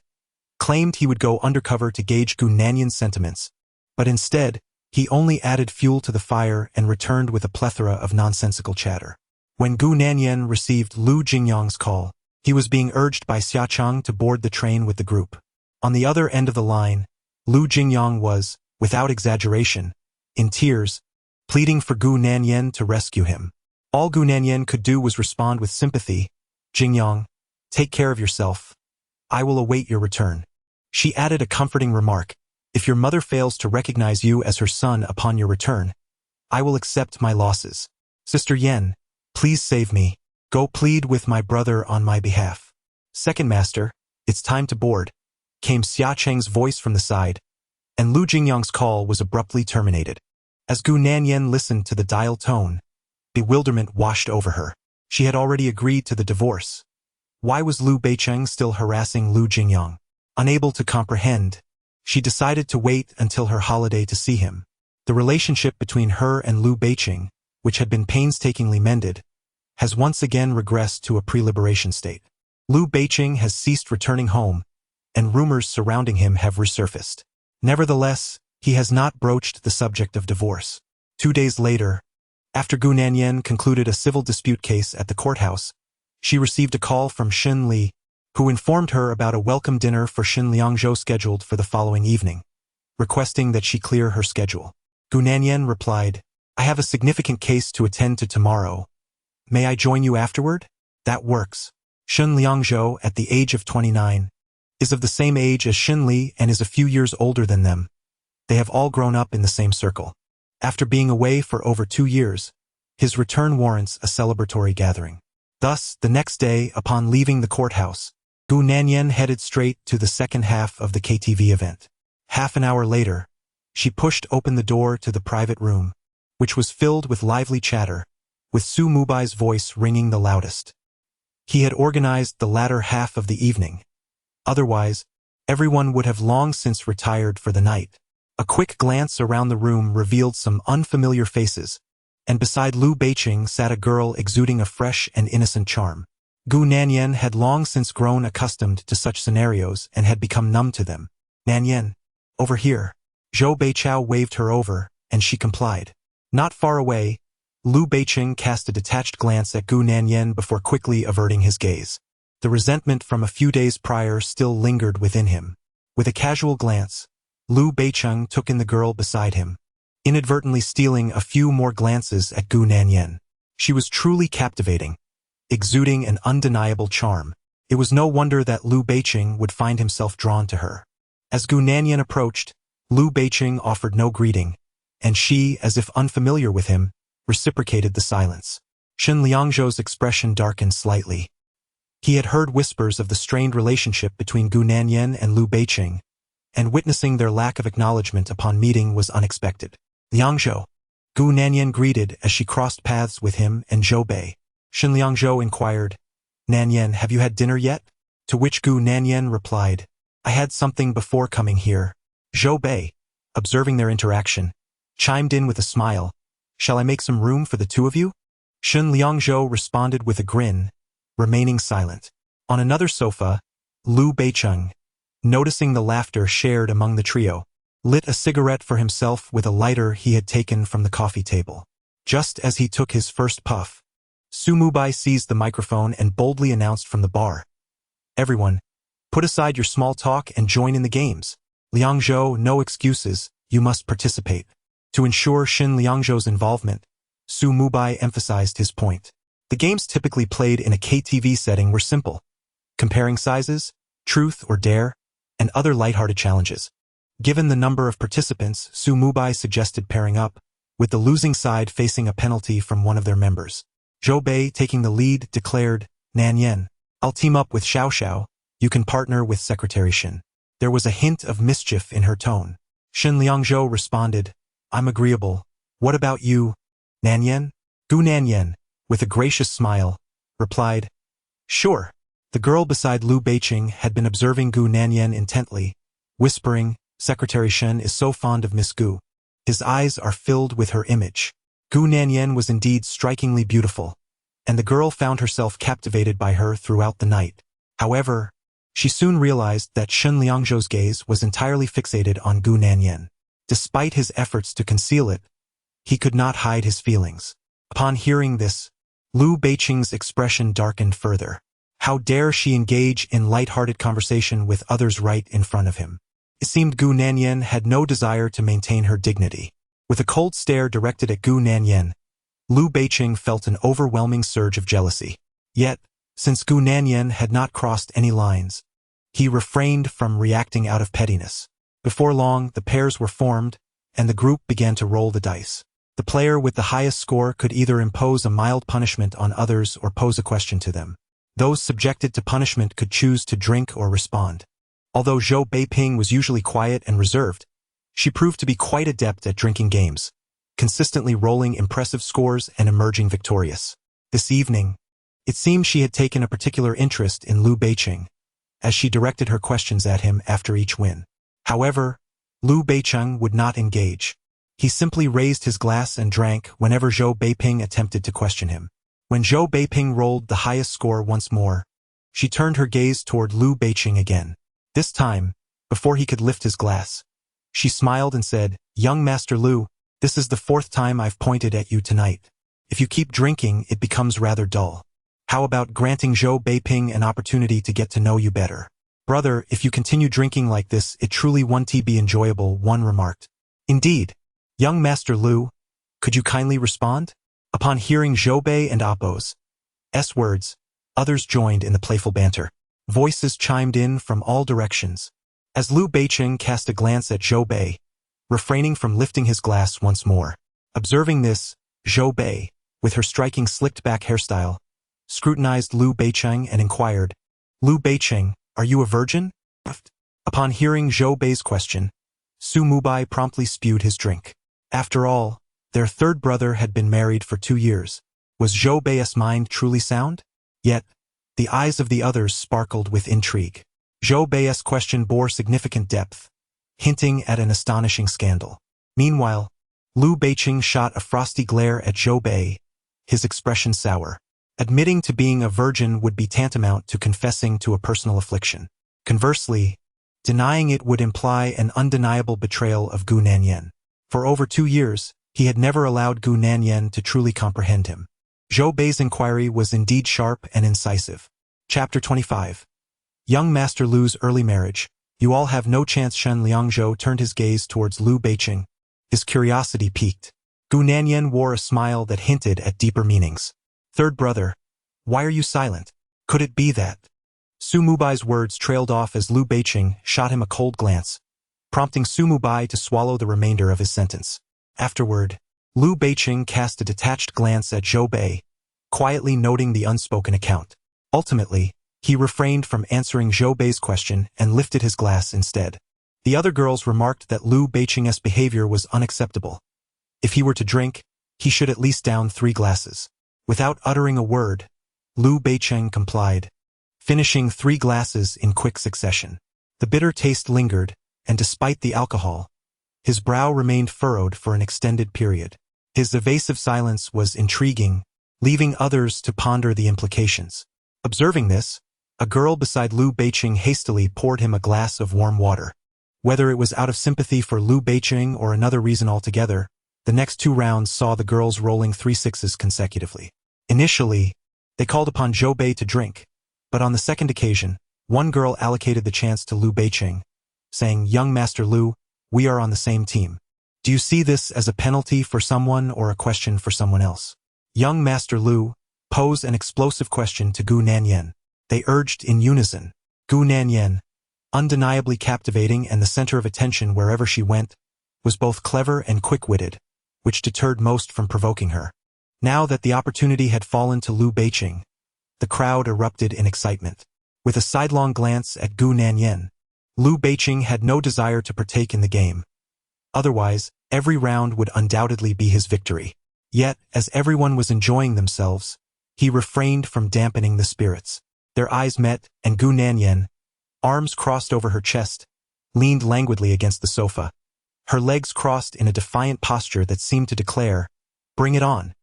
claimed he would go undercover to gauge Gu Nanyan's sentiments, but instead, he only added fuel to the fire and returned with a plethora of nonsensical chatter. When Gu Nanyan received Lu Jingyang's call, he was being urged by Xiachang to board the train with the group. On the other end of the line, Lu Jingyang was, without exaggeration, in tears, pleading for Gu Nanyan to rescue him. All Gu Nanyan could do was respond with sympathy. "Jingyang, take care of yourself. I will await your return." She added a comforting remark, "If your mother fails to recognize you as her son upon your return, I will accept my losses. Sister Yen, please save me. Go plead with my brother on my behalf." "Second master, it's time to board," came Xia Cheng's voice from the side, and Lu Jingyang's call was abruptly terminated. As Gu Nanyan listened to the dial tone, bewilderment washed over her. She had already agreed to the divorce. Why was Lu Beiqing still harassing Lu Jingyang? Unable to comprehend, she decided to wait until her holiday to see him. The relationship between her and Lu Beiqing, which had been painstakingly mended, has once again regressed to a pre-liberation state. Lu Beiqing has ceased returning home, and rumors surrounding him have resurfaced. Nevertheless, he has not broached the subject of divorce. 2 days later, after Gu Nanyan concluded a civil dispute case at the courthouse, she received a call from Xin Li, who informed her about a welcome dinner for Xin Liangzhou scheduled for the following evening, requesting that she clear her schedule. Gu Nanyan replied, "I have a significant case to attend to tomorrow. May I join you afterward?" "That works." Xin Liangzhou, at the age of 29, is of the same age as Xin Li and is a few years older than them. They have all grown up in the same circle. After being away for over 2 years, his return warrants a celebratory gathering. Thus, the next day, upon leaving the courthouse, Gu Nanyan headed straight to the second half of the KTV event. Half an hour later, she pushed open the door to the private room, which was filled with lively chatter, with Su Mubai's voice ringing the loudest. He had organized the latter half of the evening. Otherwise, everyone would have long since retired for the night. A quick glance around the room revealed some unfamiliar faces, and beside Lu Beiqing sat a girl exuding a fresh and innocent charm. Gu Nanyan had long since grown accustomed to such scenarios and had become numb to them. "Nanyan, over here." Zhou Beichao waved her over, and she complied. Not far away, Lu Beiqing cast a detached glance at Gu Nanyan before quickly averting his gaze. The resentment from a few days prior still lingered within him. With a casual glance, Lu Beiqing took in the girl beside him, inadvertently stealing a few more glances at Gu Nanyan. She was truly captivating, exuding an undeniable charm. It was no wonder that Lu Beiqing would find himself drawn to her. As Gu Nanyan approached, Lu Beiqing offered no greeting, and she, as if unfamiliar with him, reciprocated the silence. Xin Liangzhou's expression darkened slightly. He had heard whispers of the strained relationship between Gu Nanyan and Lu Beiqing, and witnessing their lack of acknowledgement upon meeting was unexpected. "Liangzhou," Gu Nanyan greeted as she crossed paths with him and Zhou Bei. Xin Liangzhou inquired, Nanyan, have you had dinner yet? To which Gu Nanyan replied, I had something before coming here. Zhou Bei, observing their interaction, chimed in with a smile. Shall I make some room for the two of you? Shun Liangzhou responded with a grin, remaining silent. On another sofa, Liu Beicheng, noticing the laughter shared among the trio, lit a cigarette for himself with a lighter he had taken from the coffee table. Just as he took his first puff, Su Mubai seized the microphone and boldly announced from the bar, Everyone, put aside your small talk and join in the games. Liangzhou, no excuses, you must participate. To ensure Shin Liangzhou's involvement, Su Mubai emphasized his point. The games typically played in a KTV setting were simple, comparing sizes, truth or dare, and other lighthearted challenges. Given the number of participants, Su Mubai suggested pairing up, with the losing side facing a penalty from one of their members. Zhou Bei, taking the lead, declared, Nanyan, I'll team up with Xiao Xiao, you can partner with Secretary Shin. There was a hint of mischief in her tone. Shin Liangzhou responded, I'm agreeable. What about you, Nanyan? Gu Nanyan, with a gracious smile, replied, Sure. The girl beside Liu Beicheng had been observing Gu Nanyan intently, whispering, Secretary Shen is so fond of Miss Gu. His eyes are filled with her image. Gu Nanyan was indeed strikingly beautiful, and the girl found herself captivated by her throughout the night. However, she soon realized that Shen Liangzhou's gaze was entirely fixated on Gu Nanyan. Despite his efforts to conceal it, he could not hide his feelings. Upon hearing this, Liu Beicheng's expression darkened further. How dare she engage in light-hearted conversation with others right in front of him? It seemed Gu Nanyan had no desire to maintain her dignity. With a cold stare directed at Gu Nanyan, Liu Beicheng felt an overwhelming surge of jealousy. Yet, since Gu Nanyan had not crossed any lines, he refrained from reacting out of pettiness. Before long, the pairs were formed, and the group began to roll the dice. The player with the highest score could either impose a mild punishment on others or pose a question to them. Those subjected to punishment could choose to drink or respond. Although Zhou Beiping was usually quiet and reserved, she proved to be quite adept at drinking games, consistently rolling impressive scores and emerging victorious. This evening, it seemed she had taken a particular interest in Liu Beicheng, as she directed her questions at him after each win. However, Liu Beicheng would not engage. He simply raised his glass and drank whenever Zhou Beiping attempted to question him. When Zhou Beiping rolled the highest score once more, she turned her gaze toward Liu Beicheng again. This time, before he could lift his glass, she smiled and said, Young Master Liu, this is the 4th time I've pointed at you tonight. If you keep drinking, it becomes rather dull. How about granting Zhou Beiping an opportunity to get to know you better? Brother, if you continue drinking like this, it truly won't be enjoyable, one remarked. Indeed. Young Master Liu, could you kindly respond? Upon hearing Zhou Bei and Appo's words, others joined in the playful banter. Voices chimed in from all directions. As Liu Beicheng cast a glance at Zhou Bei, refraining from lifting his glass once more. Observing this, Zhou Bei, with her striking slicked-back hairstyle, scrutinized Liu Beicheng and inquired, Liu Beicheng, are you a virgin? Upon hearing Zhou Bei's question, Su Mubai promptly spewed his drink. After all, their third brother had been married for 2 years. Was Zhou Bei's mind truly sound? Yet, the eyes of the others sparkled with intrigue. Zhou Bei's question bore significant depth, hinting at an astonishing scandal. Meanwhile, Liu Beicheng shot a frosty glare at Zhou Bei, his expression sour. Admitting to being a virgin would be tantamount to confessing to a personal affliction. Conversely, denying it would imply an undeniable betrayal of Gu Nanyan. For over 2 years, he had never allowed Gu Nanyan to truly comprehend him. Zhou Bei's inquiry was indeed sharp and incisive. Chapter 25. Young Master Liu's early marriage. You all have no chance. Shen Liangzhou turned his gaze towards Liu Beicheng. His curiosity piqued. Gu Nanyan wore a smile that hinted at deeper meanings. Third brother, why are you silent? Could it be that? Su Mubai's words trailed off as Liu Beicheng shot him a cold glance, prompting Su Mubai to swallow the remainder of his sentence. Afterward, Liu Beicheng cast a detached glance at Zhou Bei, quietly noting the unspoken account. Ultimately, he refrained from answering Zhou Bei's question and lifted his glass instead. The other girls remarked that Liu Beicheng's behavior was unacceptable. If he were to drink, he should at least down 3 glasses. Without uttering a word, Liu Beicheng complied, finishing 3 glasses in quick succession. The bitter taste lingered, and despite the alcohol, his brow remained furrowed for an extended period. His evasive silence was intriguing, leaving others to ponder the implications. Observing this, a girl beside Liu Beicheng hastily poured him a glass of warm water. Whether it was out of sympathy for Liu Beicheng or another reason altogether, the next 2 rounds saw the girls rolling 3 sixes consecutively. Initially, they called upon Zhou Bei to drink, but on the second occasion, one girl allocated the chance to Liu Beicheng, saying, "Young Master Liu, we are on the same team. Do you see this as a penalty for someone or a question for someone else?" Young Master Liu posed an explosive question to Gu Nanyan. They urged in unison. Gu Nanyan, undeniably captivating and the center of attention wherever she went, was both clever and quick-witted, which deterred most from provoking her. Now that the opportunity had fallen to Liu Beicheng, the crowd erupted in excitement. With a sidelong glance at Gu Nanyan, Liu Beicheng had no desire to partake in the game. Otherwise, every round would undoubtedly be his victory. Yet, as everyone was enjoying themselves, he refrained from dampening the spirits. Their eyes met, and Gu Nanyan, arms crossed over her chest, leaned languidly against the sofa. Her legs crossed in a defiant posture that seemed to declare, "Bring it on.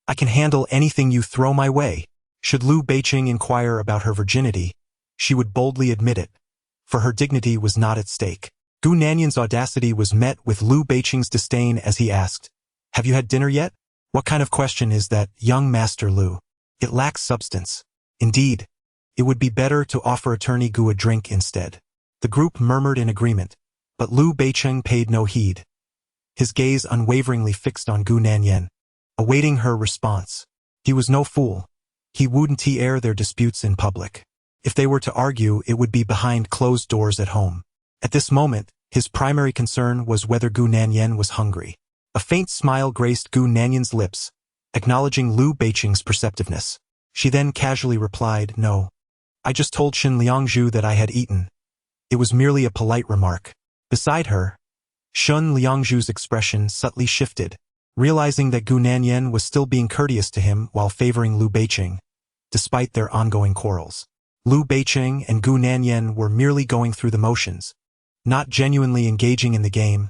I can handle anything you throw my way." Should Liu Beicheng inquire about her virginity, she would boldly admit it, for her dignity was not at stake. Gu Nanyan's audacity was met with Liu Beicheng's disdain as he asked, "Have you had dinner yet? What kind of question is that, young Master Liu? It lacks substance. Indeed, it would be better to offer Attorney Gu a drink instead." The group murmured in agreement, but Liu Beicheng paid no heed, his gaze unwaveringly fixed on Gu Nanyan, awaiting her response. He was no fool. He wouldn't air their disputes in public. If they were to argue, it would be behind closed doors at home. At this moment, his primary concern was whether Gu Nanyan was hungry. A faint smile graced Gu Nanyan's lips, acknowledging Liu Beicheng's perceptiveness. She then casually replied, "No. I just told Shen Liangzhu that I had eaten. It was merely a polite remark." Beside her, Shen Liangzhu's expression subtly shifted, realizing that Gu Nanyan was still being courteous to him while favoring Liu Beicheng, despite their ongoing quarrels. Liu Beicheng and Gu Nanyan were merely going through the motions, not genuinely engaging in the game,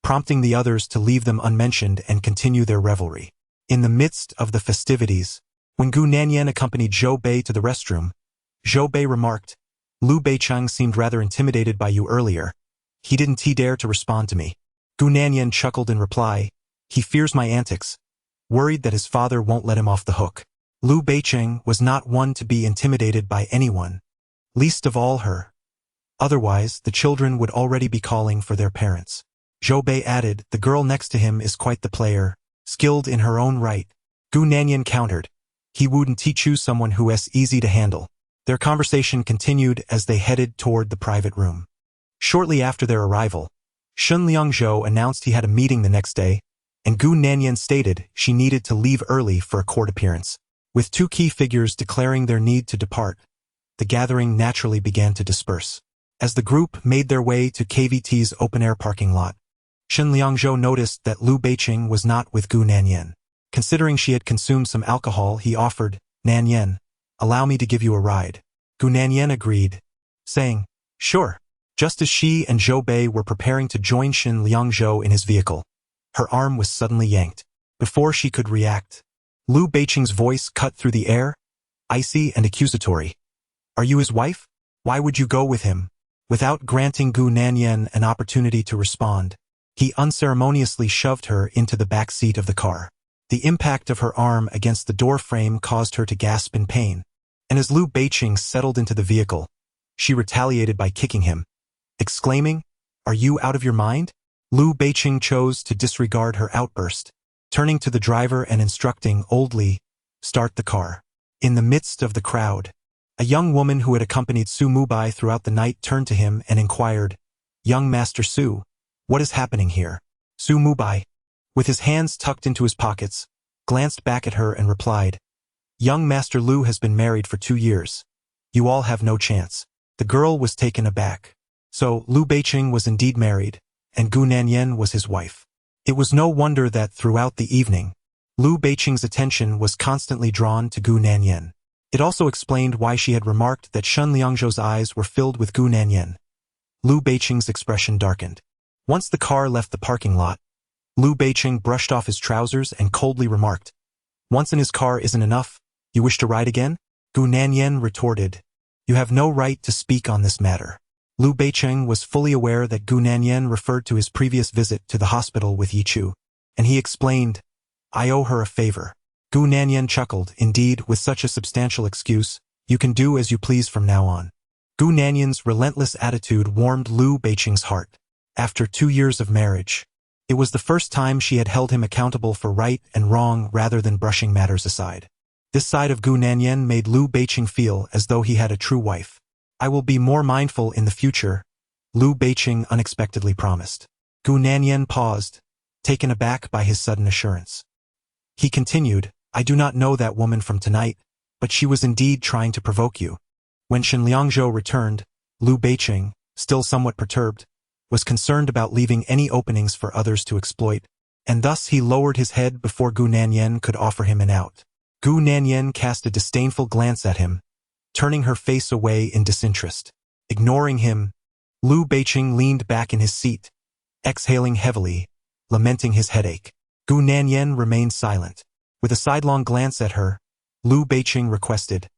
prompting the others to leave them unmentioned and continue their revelry. In the midst of the festivities, when Gu Nanyan accompanied Zhou Bei to the restroom, Zhou Bei remarked, "Liu Beicheng seemed rather intimidated by you earlier. He didn't dare to respond to me." Gu Nanyan chuckled in reply, "He fears my antics, worried that his father won't let him off the hook." Liu Beicheng was not one to be intimidated by anyone, least of all her. Otherwise, the children would already be calling for their parents. Zhou Bei added, "The girl next to him is quite the player, skilled in her own right." Gu Nanyan countered, "He wouldn't teach you someone who is easy to handle." Their conversation continued as they headed toward the private room. Shortly after their arrival, Shen Liangzhou announced he had a meeting the next day, and Gu Nanyan stated she needed to leave early for a court appearance. With 2 key figures declaring their need to depart, the gathering naturally began to disperse. As the group made their way to KVT's open-air parking lot, Shen Liangzhou noticed that Liu Beicheng was not with Gu Nanyan. Considering she had consumed some alcohol, he offered, "Nanyan, allow me to give you a ride." Gu Nanyan agreed, saying, "Sure." Just as she and Zhou Bei were preparing to join Shen Liangzhou in his vehicle, her arm was suddenly yanked. Before she could react, Liu Beicheng's voice cut through the air, icy and accusatory. "Are you his wife? Why would you go with him?" Without granting Gu Nanyan an opportunity to respond, he unceremoniously shoved her into the back seat of the car. The impact of her arm against the door frame caused her to gasp in pain, and as Liu Beicheng settled into the vehicle, she retaliated by kicking him, exclaiming, "Are you out of your mind?" Liu Beicheng chose to disregard her outburst, turning to the driver and instructing Old Li, "Start the car." In the midst of the crowd, a young woman who had accompanied Su Mubai throughout the night turned to him and inquired, "Young Master Su, what is happening here?" Su Mubai, with his hands tucked into his pockets, glanced back at her and replied, "Young Master Liu has been married for 2 years. You all have no chance." The girl was taken aback. So Liu Beicheng was indeed married, and Gu Nanyan was his wife. It was no wonder that throughout the evening, Liu Beicheng's attention was constantly drawn to Gu Nanyan. It also explained why she had remarked that Shun Liangzhou's eyes were filled with Gu Nanyan. Lu Beiqing's expression darkened. Once the car left the parking lot, Lu Beiqing brushed off his trousers and coldly remarked, "Once in his car isn't enough, you wish to ride again?" Gu Nanyan retorted, "You have no right to speak on this matter." Lu Beiqing was fully aware that Gu Nanyan referred to his previous visit to the hospital with Yichu, and he explained, "I owe her a favor." Gu Nanyan chuckled, "Indeed, with such a substantial excuse, you can do as you please from now on." Gu Nanyan's relentless attitude warmed Lu Beiqing's heart. After 2 years of marriage, it was the first time she had held him accountable for right and wrong rather than brushing matters aside. This side of Gu Nanyan made Lu Beiqing feel as though he had a true wife. "I will be more mindful in the future," Lu Beiqing unexpectedly promised. Gu Nanyan paused, taken aback by his sudden assurance. He continued, "I do not know that woman from tonight, but she was indeed trying to provoke you." When Shen Liangzhou returned, Lu Beiqing, still somewhat perturbed, was concerned about leaving any openings for others to exploit, and thus he lowered his head before Gu Nanyan could offer him an out. Gu Nanyan cast a disdainful glance at him, turning her face away in disinterest. Ignoring him, Lu Beiqing leaned back in his seat, exhaling heavily, lamenting his headache. Gu Nanyan remained silent. With a sidelong glance at her, Lu Beiqing requested,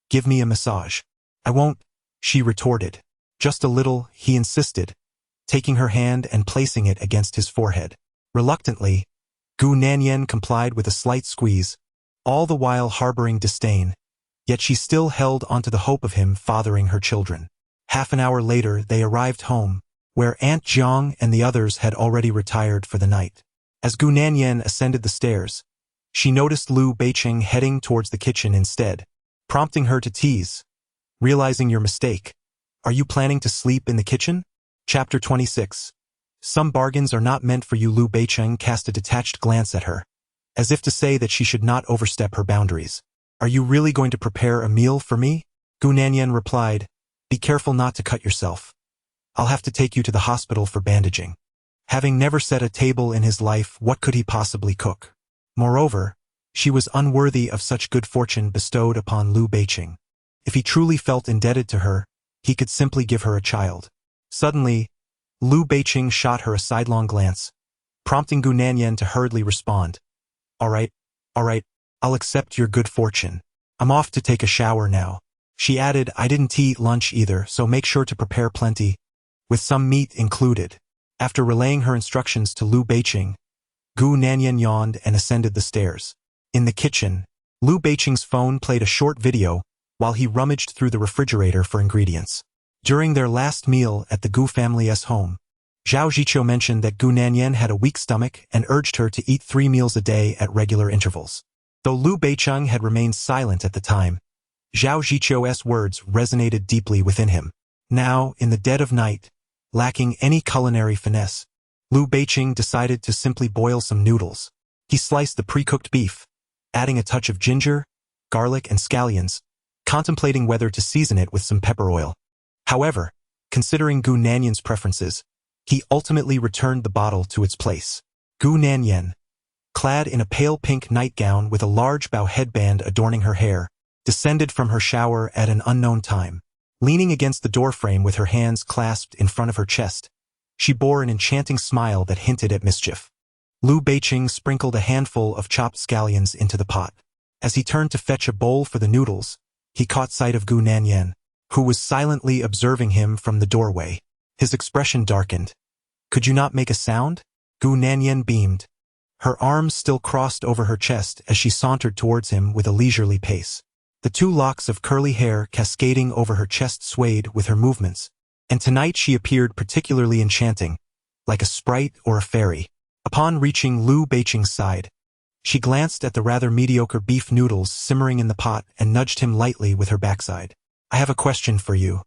"Give me a massage." "I won't," she retorted. "Just a little," he insisted, taking her hand and placing it against his forehead. Reluctantly, Gu Nanyan complied with a slight squeeze, all the while harboring disdain, yet she still held onto the hope of him fathering her children. Half an hour later they arrived home, where Aunt Jiang and the others had already retired for the night. As Gu Nanyan ascended the stairs, she noticed Lu Beiqing heading towards the kitchen instead, prompting her to tease, "Realizing your mistake, are you planning to sleep in the kitchen?" Chapter 26. Some bargains are not meant for you. Lu Beiqing cast a detached glance at her, as if to say that she should not overstep her boundaries. "Are you really going to prepare a meal for me?" Gu Nanyan replied, "Be careful not to cut yourself. I'll have to take you to the hospital for bandaging." Having never set a table in his life, what could he possibly cook? Moreover, she was unworthy of such good fortune bestowed upon Lu Beiqing. If he truly felt indebted to her, he could simply give her a child. Suddenly, Lu Beiqing shot her a sidelong glance, prompting Gu Nanyan to hurriedly respond, all right, I'll accept your good fortune. I'm off to take a shower now." She added, "I didn't eat lunch either, so make sure to prepare plenty, with some meat included." After relaying her instructions to Lu Beiqing, Gu Nanyan yawned and ascended the stairs. In the kitchen, Lu Beiqing's phone played a short video while he rummaged through the refrigerator for ingredients. During their last meal at the Gu family's home, Zhao Zhiqiu mentioned that Gu Nanyan had a weak stomach and urged her to eat 3 meals a day at regular intervals. Though Lu Beiqing had remained silent at the time, Zhao Zhiqiu's words resonated deeply within him. Now, in the dead of night, lacking any culinary finesse, Lu Beiqing decided to simply boil some noodles. He sliced the pre-cooked beef, adding a touch of ginger, garlic, and scallions, contemplating whether to season it with some pepper oil. However, considering Gu Nanyan's preferences, he ultimately returned the bottle to its place. Gu Nanyan, clad in a pale pink nightgown with a large bow headband adorning her hair, descended from her shower at an unknown time. Leaning against the doorframe with her hands clasped in front of her chest, she bore an enchanting smile that hinted at mischief. Lu Beiqing sprinkled a handful of chopped scallions into the pot. As he turned to fetch a bowl for the noodles, he caught sight of Gu Nanyan, who was silently observing him from the doorway. His expression darkened. "Could you not make a sound?" Gu Nanyan beamed, her arms still crossed over her chest as she sauntered towards him with a leisurely pace. The 2 locks of curly hair cascading over her chest swayed with her movements, and tonight she appeared particularly enchanting, like a sprite or a fairy. Upon reaching Lu Beiqing's side, she glanced at the rather mediocre beef noodles simmering in the pot and nudged him lightly with her backside. "I have a question for you."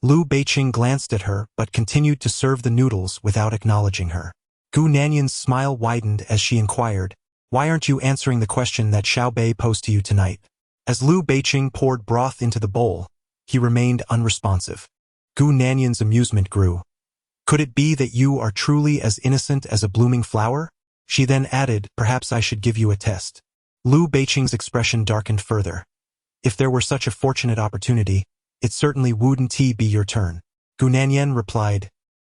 Lu Beiqing glanced at her but continued to serve the noodles without acknowledging her. Gu Nanyan's smile widened as she inquired, "Why aren't you answering the question that Xiao Bei posed to you tonight?" As Lu Beiqing poured broth into the bowl, he remained unresponsive. Gu Nanyan's amusement grew. "Could it be that you are truly as innocent as a blooming flower?" She then added, "Perhaps I should give you a test." Lu Beiqing's expression darkened further. If there were such a fortunate opportunity, it certainly wouldn't be your turn. Gu Nanyan replied,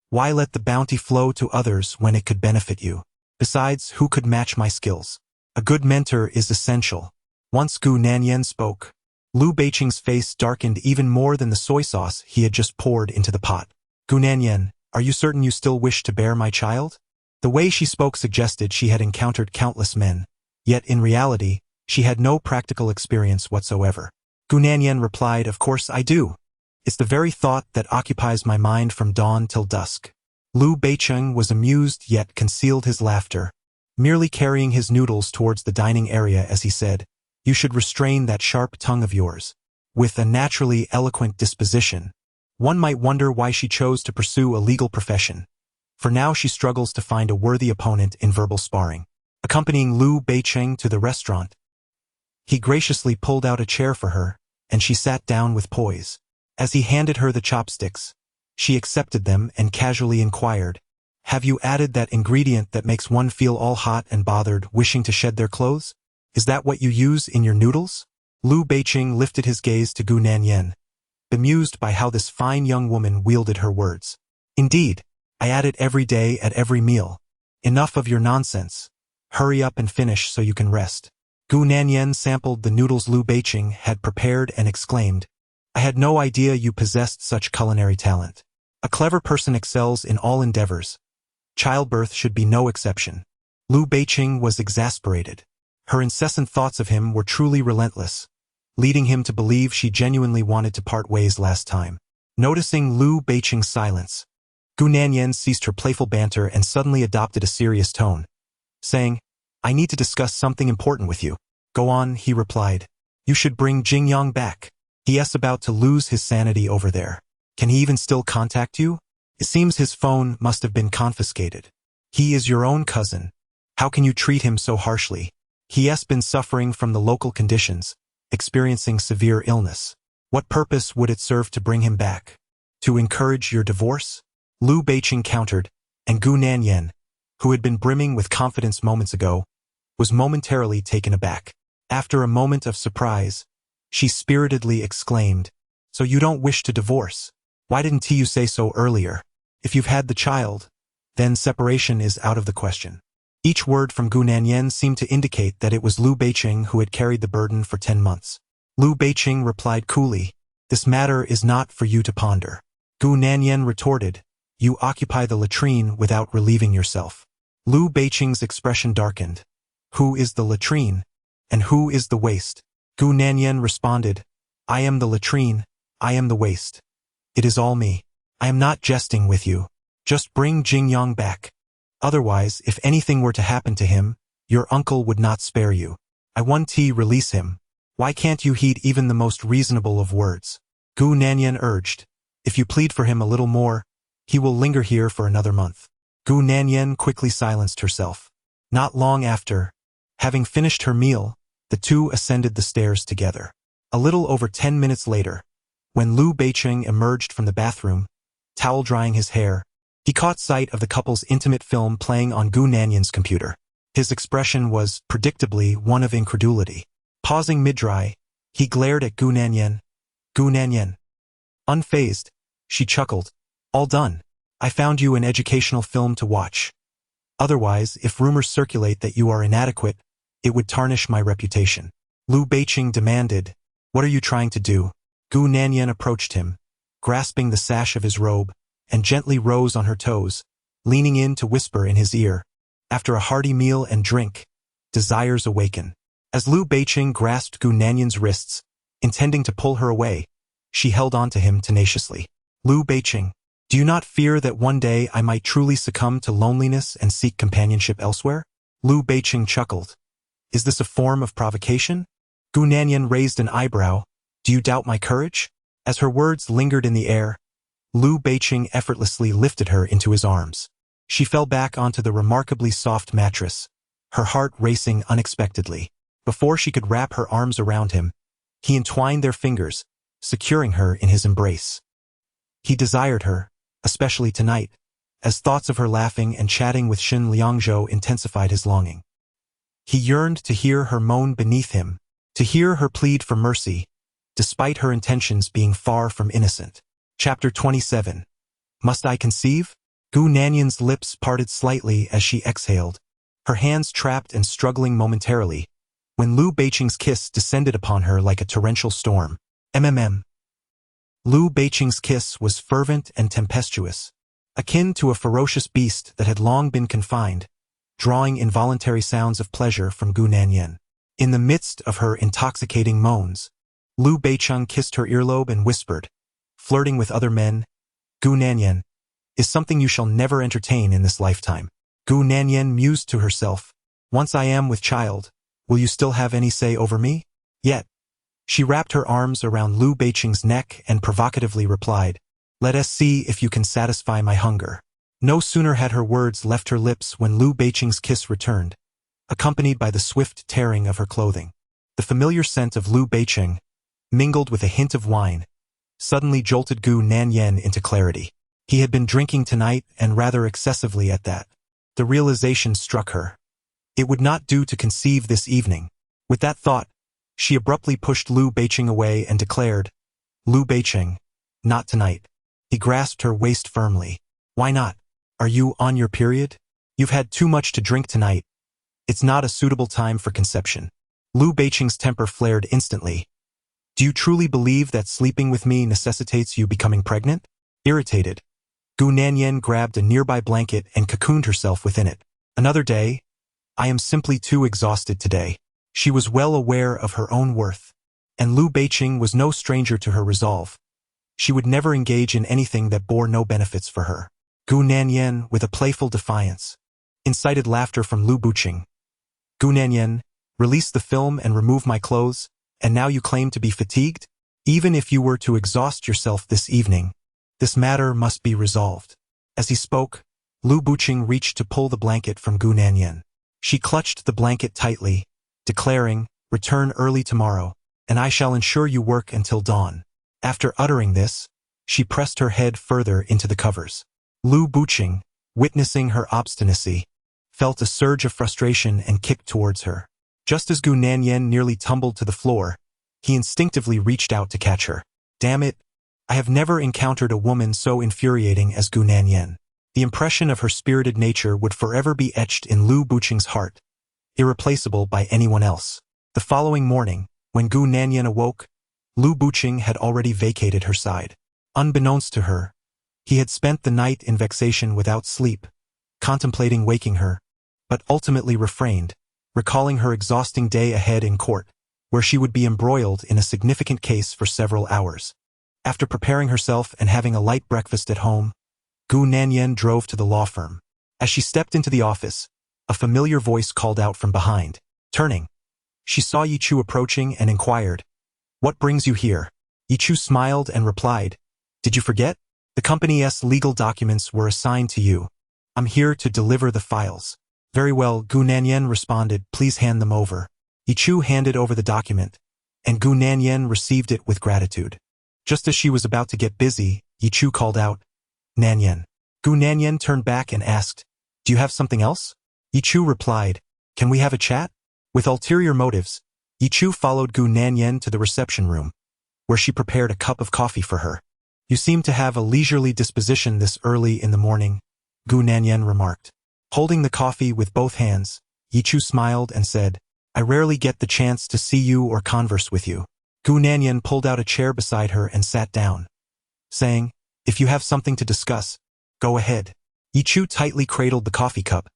why let the bounty flow to others when it could benefit you? Besides, who could match my skills? A good mentor is essential. Once Gu Nanyan spoke, Liu Beiqing's face darkened even more than the soy sauce he had just poured into the pot. Gu Nanyan, are you certain you still wish to bear my child? The way she spoke suggested she had encountered countless men, yet in reality, she had no practical experience whatsoever. Gu Nanyan replied, of course I do. It's the very thought that occupies my mind from dawn till dusk. Liu Beiqing was amused yet concealed his laughter, merely carrying his noodles towards the dining area as he said, you should restrain that sharp tongue of yours. With a naturally eloquent disposition, one might wonder why she chose to pursue a legal profession. For now she struggles to find a worthy opponent in verbal sparring. Accompanying Liu Beiqing to the restaurant, he graciously pulled out a chair for her, and she sat down with poise. As he handed her the chopsticks, she accepted them and casually inquired, have you added that ingredient that makes one feel all hot and bothered, wishing to shed their clothes? Is that what you use in your noodles? Liu Beiqing lifted his gaze to Gu Nanyan, bemused by how this fine young woman wielded her words. Indeed, I add it every day at every meal. Enough of your nonsense. Hurry up and finish so you can rest. Gu Nanyan sampled the noodles Liu Beiqing had prepared and exclaimed, I had no idea you possessed such culinary talent. A clever person excels in all endeavors. Childbirth should be no exception. Liu Beiqing was exasperated. Her incessant thoughts of him were truly relentless, leading him to believe she genuinely wanted to part ways last time. Noticing Liu Beiqing's silence, Gu Nanyan ceased her playful banter and suddenly adopted a serious tone, saying, I need to discuss something important with you. Go on, he replied. You should bring Jingyang back. He is about to lose his sanity over there. Can he even still contact you? It seems his phone must have been confiscated. He is your own cousin. How can you treat him so harshly? He has been suffering from the local conditions, experiencing severe illness. What purpose would it serve to bring him back? To encourage your divorce? Liu Beiqing countered, and Gu Nanyan, who had been brimming with confidence moments ago, was momentarily taken aback. After a moment of surprise, she spiritedly exclaimed, so you don't wish to divorce? Why didn't you say so earlier? If you've had the child, then separation is out of the question. Each word from Gu Nanyan seemed to indicate that it was Liu Beiqing who had carried the burden for 10 months. Liu Beiqing replied coolly, this matter is not for you to ponder. Gu Nanyan retorted, you occupy the latrine without relieving yourself. Liu Beiqing's expression darkened. Who is the latrine? And who is the waste? Gu Nanyan responded, I am the latrine, I am the waste. It is all me. I am not jesting with you. Just bring Jingyang back. Otherwise, if anything were to happen to him, your uncle would not spare you. I want to release him. Why can't you heed even the most reasonable of words? Gu Nanyan urged, if you plead for him a little more, he will linger here for another month. Gu Nanyan quickly silenced herself. Not long after, having finished her meal, the two ascended the stairs together. A little over 10 minutes later, when Liu Beiqing emerged from the bathroom, towel drying his hair, he caught sight of the couple's intimate film playing on Gu Nanyan's computer. His expression was, predictably, one of incredulity. Pausing mid-dry, he glared at Gu Nanyan. Gu Nanyan. Unfazed, she chuckled. All done. I found you an educational film to watch. Otherwise, if rumors circulate that you are inadequate, it would tarnish my reputation. Liu Beiqing demanded, what are you trying to do? Gu Nanyan approached him, grasping the sash of his robe, and gently rose on her toes, leaning in to whisper in his ear. After a hearty meal and drink, desires awaken. As Liu Beiqing grasped Gu Nanyan's wrists, intending to pull her away, she held on to him tenaciously. Liu Beiqing, do you not fear that one day I might truly succumb to loneliness and seek companionship elsewhere? Liu Beiqing chuckled. Is this a form of provocation? Gu Nanyan raised an eyebrow. Do you doubt my courage? As her words lingered in the air, Liu Beiqing effortlessly lifted her into his arms. She fell back onto the remarkably soft mattress, her heart racing unexpectedly. Before she could wrap her arms around him, he entwined their fingers, securing her in his embrace. He desired her, especially tonight, as thoughts of her laughing and chatting with Shin Liangzhou intensified his longing. He yearned to hear her moan beneath him, to hear her plead for mercy, despite her intentions being far from innocent. Chapter 27. Must I conceive? Gu Nanyan's lips parted slightly as she exhaled, her hands trapped and struggling momentarily, when Liu Beiqing's kiss descended upon her like a torrential storm. MMM. Liu Beiqing's kiss was fervent and tempestuous, akin to a ferocious beast that had long been confined, drawing involuntary sounds of pleasure from Gu Nanyan. In the midst of her intoxicating moans, Liu Beiqing kissed her earlobe and whispered, flirting with other men, Gu Nanyan, is something you shall never entertain in this lifetime. Gu Nanyan mused to herself, once I am with child, will you still have any say over me? Yet, she wrapped her arms around Liu Beiqing's neck and provocatively replied, let us see if you can satisfy my hunger. No sooner had her words left her lips when Liu Beiqing's kiss returned, accompanied by the swift tearing of her clothing. The familiar scent of Liu Beiqing, mingled with a hint of wine, suddenly jolted Gu Nanyan into clarity. He had been drinking tonight, and rather excessively at that. The realization struck her. It would not do to conceive this evening. With that thought, she abruptly pushed Liu Beiqing away and declared, Liu Beiqing, not tonight. He grasped her waist firmly. Why not? Are you on your period? You've had too much to drink tonight. It's not a suitable time for conception. Liu Beiqing's temper flared instantly. Do you truly believe that sleeping with me necessitates you becoming pregnant? Irritated, Gu Nanyan grabbed a nearby blanket and cocooned herself within it. Another day? I am simply too exhausted today. She was well aware of her own worth, and Liu Beiqing was no stranger to her resolve. She would never engage in anything that bore no benefits for her. Gu Nanyan, with a playful defiance, incited laughter from Liu Beiqing. Gu Nanyan, release the film and remove my clothes, and now you claim to be fatigued? Even if you were to exhaust yourself this evening, this matter must be resolved. As he spoke, Liu Beiqing reached to pull the blanket from Gu Nanyan. She clutched the blanket tightly, declaring, return early tomorrow, and I shall ensure you work until dawn. After uttering this, she pressed her head further into the covers. Liu Beiqing, witnessing her obstinacy, felt a surge of frustration and kicked towards her. Just as Gu Nanyan nearly tumbled to the floor, he instinctively reached out to catch her. Damn it! I have never encountered a woman so infuriating as Gu Nanyan. The impression of her spirited nature would forever be etched in Liu Beiqing's heart, irreplaceable by anyone else. The following morning, when Gu Nanyan awoke, Liu Beiqing had already vacated her side. Unbeknownst to her, he had spent the night in vexation without sleep, contemplating waking her, but ultimately refrained, recalling her exhausting day ahead in court, where she would be embroiled in a significant case for several hours. After preparing herself and having a light breakfast at home, Gu Nanyan drove to the law firm. As she stepped into the office, a familiar voice called out from behind. Turning, she saw Yi Chu approaching and inquired, what brings you here? Yi Chu smiled and replied, did you forget? The company's legal documents were assigned to you. I'm here to deliver the files. Very well, Gu Nanyan responded, please hand them over. Yi Chu handed over the document, and Gu Nanyan received it with gratitude. Just as she was about to get busy, Yi Chu called out, Nanyan. Gu Nanyan turned back and asked, do you have something else? Yi Chu replied, can we have a chat? With ulterior motives, Yi Chu followed Gu Nanyan to the reception room, where she prepared a cup of coffee for her. You seem to have a leisurely disposition this early in the morning, Gu Nanyan remarked. Holding the coffee with both hands, Yi Chu smiled and said, I rarely get the chance to see you or converse with you. Gu Nanyan pulled out a chair beside her and sat down, saying, if you have something to discuss, go ahead. Yi Chu tightly cradled the coffee cup,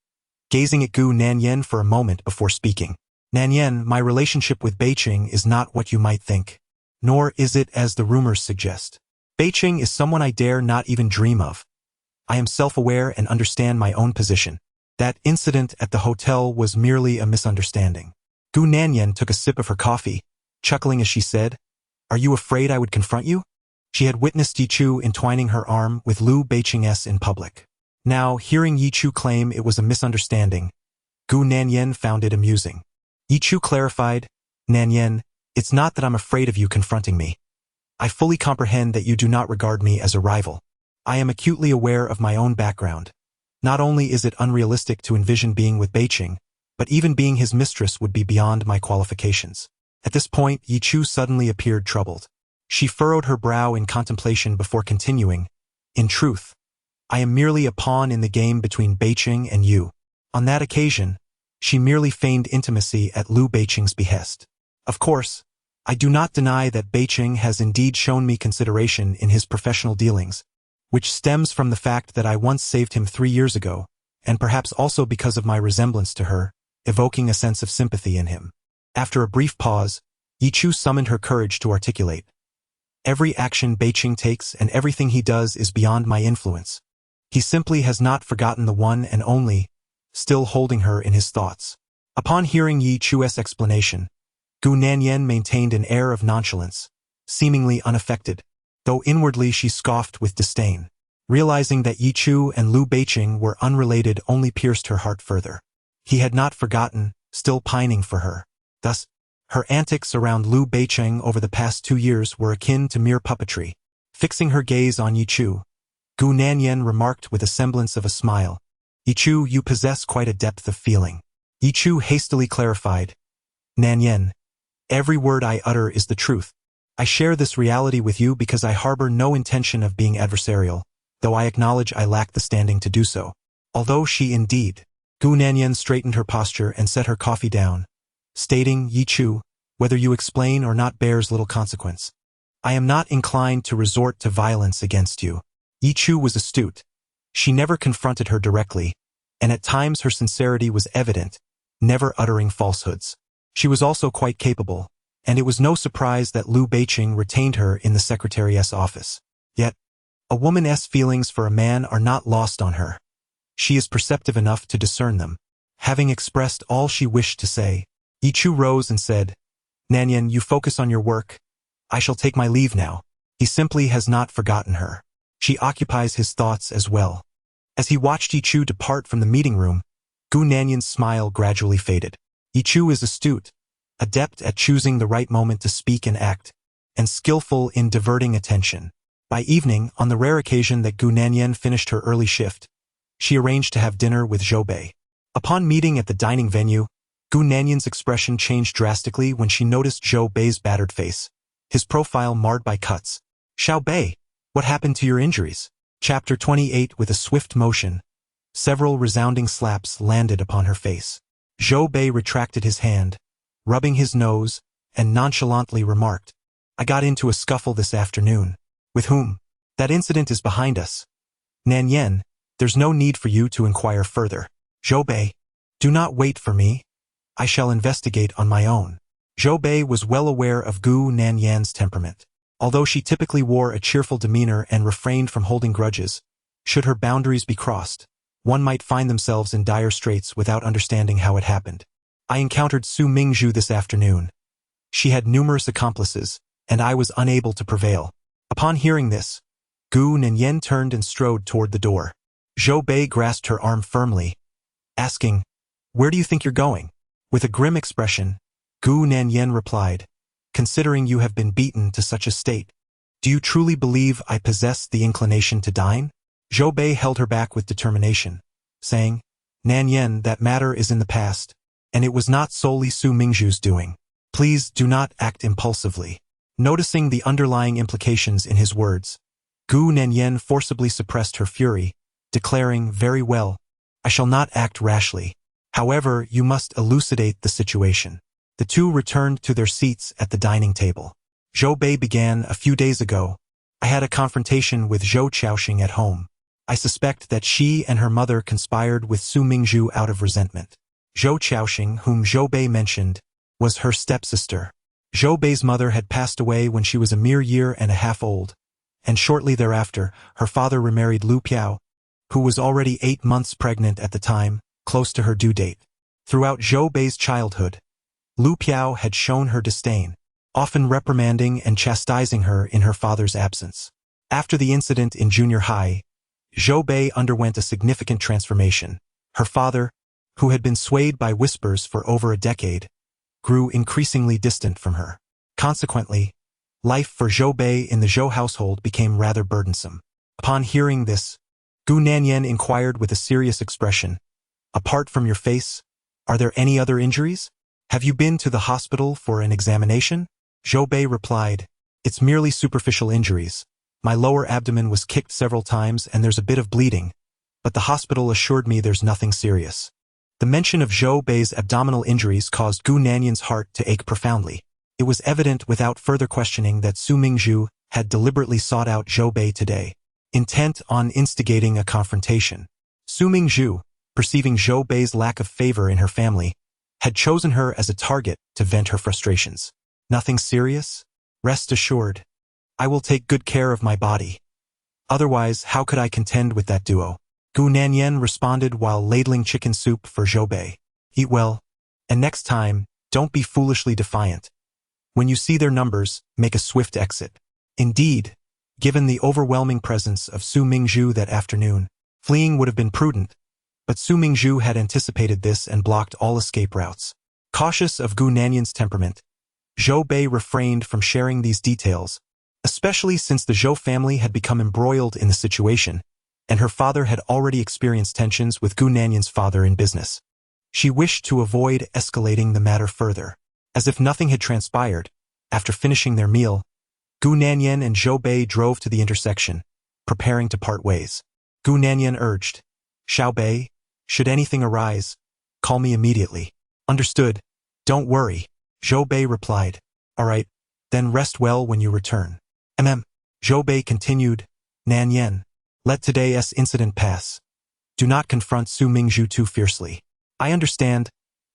gazing at Gu Nanyan for a moment before speaking. Nanyan, my relationship with Beiqing is not what you might think, nor is it as the rumors suggest. Beiqing is someone I dare not even dream of. I am self-aware and understand my own position. That incident at the hotel was merely a misunderstanding. Gu Nanyan took a sip of her coffee, chuckling as she said, are you afraid I would confront you? She had witnessed Yi Chu entwining her arm with Liu Beiqing in public. Now, hearing Yi Chu claim it was a misunderstanding, Gu Nanyan found it amusing. Yi Chu clarified, Nanyan, it's not that I'm afraid of you confronting me. I fully comprehend that you do not regard me as a rival. I am acutely aware of my own background. Not only is it unrealistic to envision being with Beiqing, but even being his mistress would be beyond my qualifications. At this point, Yi Chu suddenly appeared troubled. She furrowed her brow in contemplation before continuing, "In truth, I am merely a pawn in the game between Beiqing and you." On that occasion, she merely feigned intimacy at Liu Beiqing's behest. Of course, I do not deny that Beiqing has indeed shown me consideration in his professional dealings, which stems from the fact that I once saved him 3 years ago, and perhaps also because of my resemblance to her, evoking a sense of sympathy in him. After a brief pause, Yi Chu summoned her courage to articulate. Every action Beiqing takes and everything he does is beyond my influence. He simply has not forgotten the one and only, still holding her in his thoughts. Upon hearing Yi Chu's explanation, Gu Nanyan maintained an air of nonchalance, seemingly unaffected, though inwardly she scoffed with disdain. Realizing that Yi Chu and Liu Beiqing were unrelated only pierced her heart further. He had not forgotten, still pining for her. Thus, her antics around Liu Beiqing over the past 2 years were akin to mere puppetry. Fixing her gaze on Yi Chu, Gu Nanyan remarked with a semblance of a smile, "Yi Chu, you possess quite a depth of feeling." Yi Chu hastily clarified, "Nanyan, every word I utter is the truth. I share this reality with you because I harbor no intention of being adversarial, though I acknowledge I lack the standing to do so." Although she indeed, Gu Nanyan straightened her posture and set her coffee down, stating, "Yi Chu, whether you explain or not bears little consequence. I am not inclined to resort to violence against you." Yi Chu was astute. She never confronted her directly, and at times her sincerity was evident, never uttering falsehoods. She was also quite capable, and it was no surprise that Liu Beiqing retained her in the secretary's office. Yet, a woman's feelings for a man are not lost on her. She is perceptive enough to discern them. Having expressed all she wished to say, Yi Chu rose and said, "Nanyan, you focus on your work. I shall take my leave now." He simply has not forgotten her. She occupies his thoughts as well. As he watched Yi Chu depart from the meeting room, Gu Nanyan's smile gradually faded. Yi Chu is astute, adept at choosing the right moment to speak and act, and skillful in diverting attention. By evening, on the rare occasion that Gu Nanyan finished her early shift, she arranged to have dinner with Zhou Bei. Upon meeting at the dining venue, Gu Nanyan's expression changed drastically when she noticed Zhou Bei's battered face, his profile marred by cuts. "Xiao Bei, what happened to your injuries?" Chapter 28. With a swift motion, several resounding slaps landed upon her face. Zhou Bei retracted his hand, rubbing his nose, and nonchalantly remarked, "I got into a scuffle this afternoon." "With whom?" "That incident is behind us. Nanyan, there's no need for you to inquire further." "Zhou Bei, do not wait for me. I shall investigate on my own." Zhou Bei was well aware of Gu Nanyan's temperament. Although she typically wore a cheerful demeanor and refrained from holding grudges, should her boundaries be crossed, one might find themselves in dire straits without understanding how it happened. "I encountered Su Mingzhu this afternoon. She had numerous accomplices, and I was unable to prevail." Upon hearing this, Gu Nanyan turned and strode toward the door. Zhou Bei grasped her arm firmly, asking, "Where do you think you're going?" With a grim expression, Gu Nanyan replied, "Considering you have been beaten to such a state, do you truly believe I possess the inclination to dine?" Zhou Bei held her back with determination, saying, "Nanyan, that matter is in the past, and it was not solely Su Mingzhu's doing. Please do not act impulsively." Noticing the underlying implications in his words, Gu Nanyan forcibly suppressed her fury, declaring, "Very well, I shall not act rashly. However, you must elucidate the situation." The two returned to their seats at the dining table. Zhou Bei began, "A few days ago, I had a confrontation with Zhou Qiaoxing at home. I suspect that she and her mother conspired with Su Mingzhu out of resentment. Zhou Qiaoxing, whom Zhou Bei mentioned, was her stepsister. Zhou Bei's mother had passed away when she was a mere year and a half old, and shortly thereafter, her father remarried Liu Piao, who was already 8 months pregnant at the time, close to her due date. Throughout Zhou Bei's childhood, Liu Piao had shown her disdain, often reprimanding and chastising her in her father's absence. After the incident in junior high, Zhou Bei underwent a significant transformation. Her father, who had been swayed by whispers for over a decade, grew increasingly distant from her. Consequently, life for Zhou Bei in the Zhou household became rather burdensome. Upon hearing this, Gu Nanyan inquired with a serious expression, "Apart from your face, are there any other injuries?" Have you been to the hospital for an examination? Zhou Bei replied, It's merely superficial injuries. My lower abdomen was kicked several times and there's a bit of bleeding, but the hospital assured me there's nothing serious. The mention of Zhou Bei's abdominal injuries caused Gu Nanyan's heart to ache profoundly. It was evident without further questioning that Su Mingzhu had deliberately sought out Zhou Bei today, intent on instigating a confrontation. Su Mingzhu, perceiving Zhou Bei's lack of favor in her family, had chosen her as a target to vent her frustrations. Nothing serious? Rest assured. I will take good care of my body. Otherwise, how could I contend with that duo? Gu Nanyan responded while ladling chicken soup for Zhou Bei. Eat well, and next time, don't be foolishly defiant. When you see their numbers, make a swift exit. Indeed, given the overwhelming presence of Su Mingzhu that afternoon, fleeing would have been prudent, but Su Mingzhu had anticipated this and blocked all escape routes. Cautious of Gu Nanyan's temperament, Zhou Bei refrained from sharing these details, especially since the Zhou family had become embroiled in the situation, and her father had already experienced tensions with Gu Nanyan's father in business. She wished to avoid escalating the matter further. As if nothing had transpired, after finishing their meal, Gu Nanyan and Zhou Bei drove to the intersection, preparing to part ways. Gu Nanyan urged, Xiao Bei, should anything arise, call me immediately. Understood. Don't worry, Zhou Bei replied. All right, then rest well when you return. Zhou Bei continued, Nanyan, let today's incident pass. Do not confront Su Mingzhu too fiercely. I understand.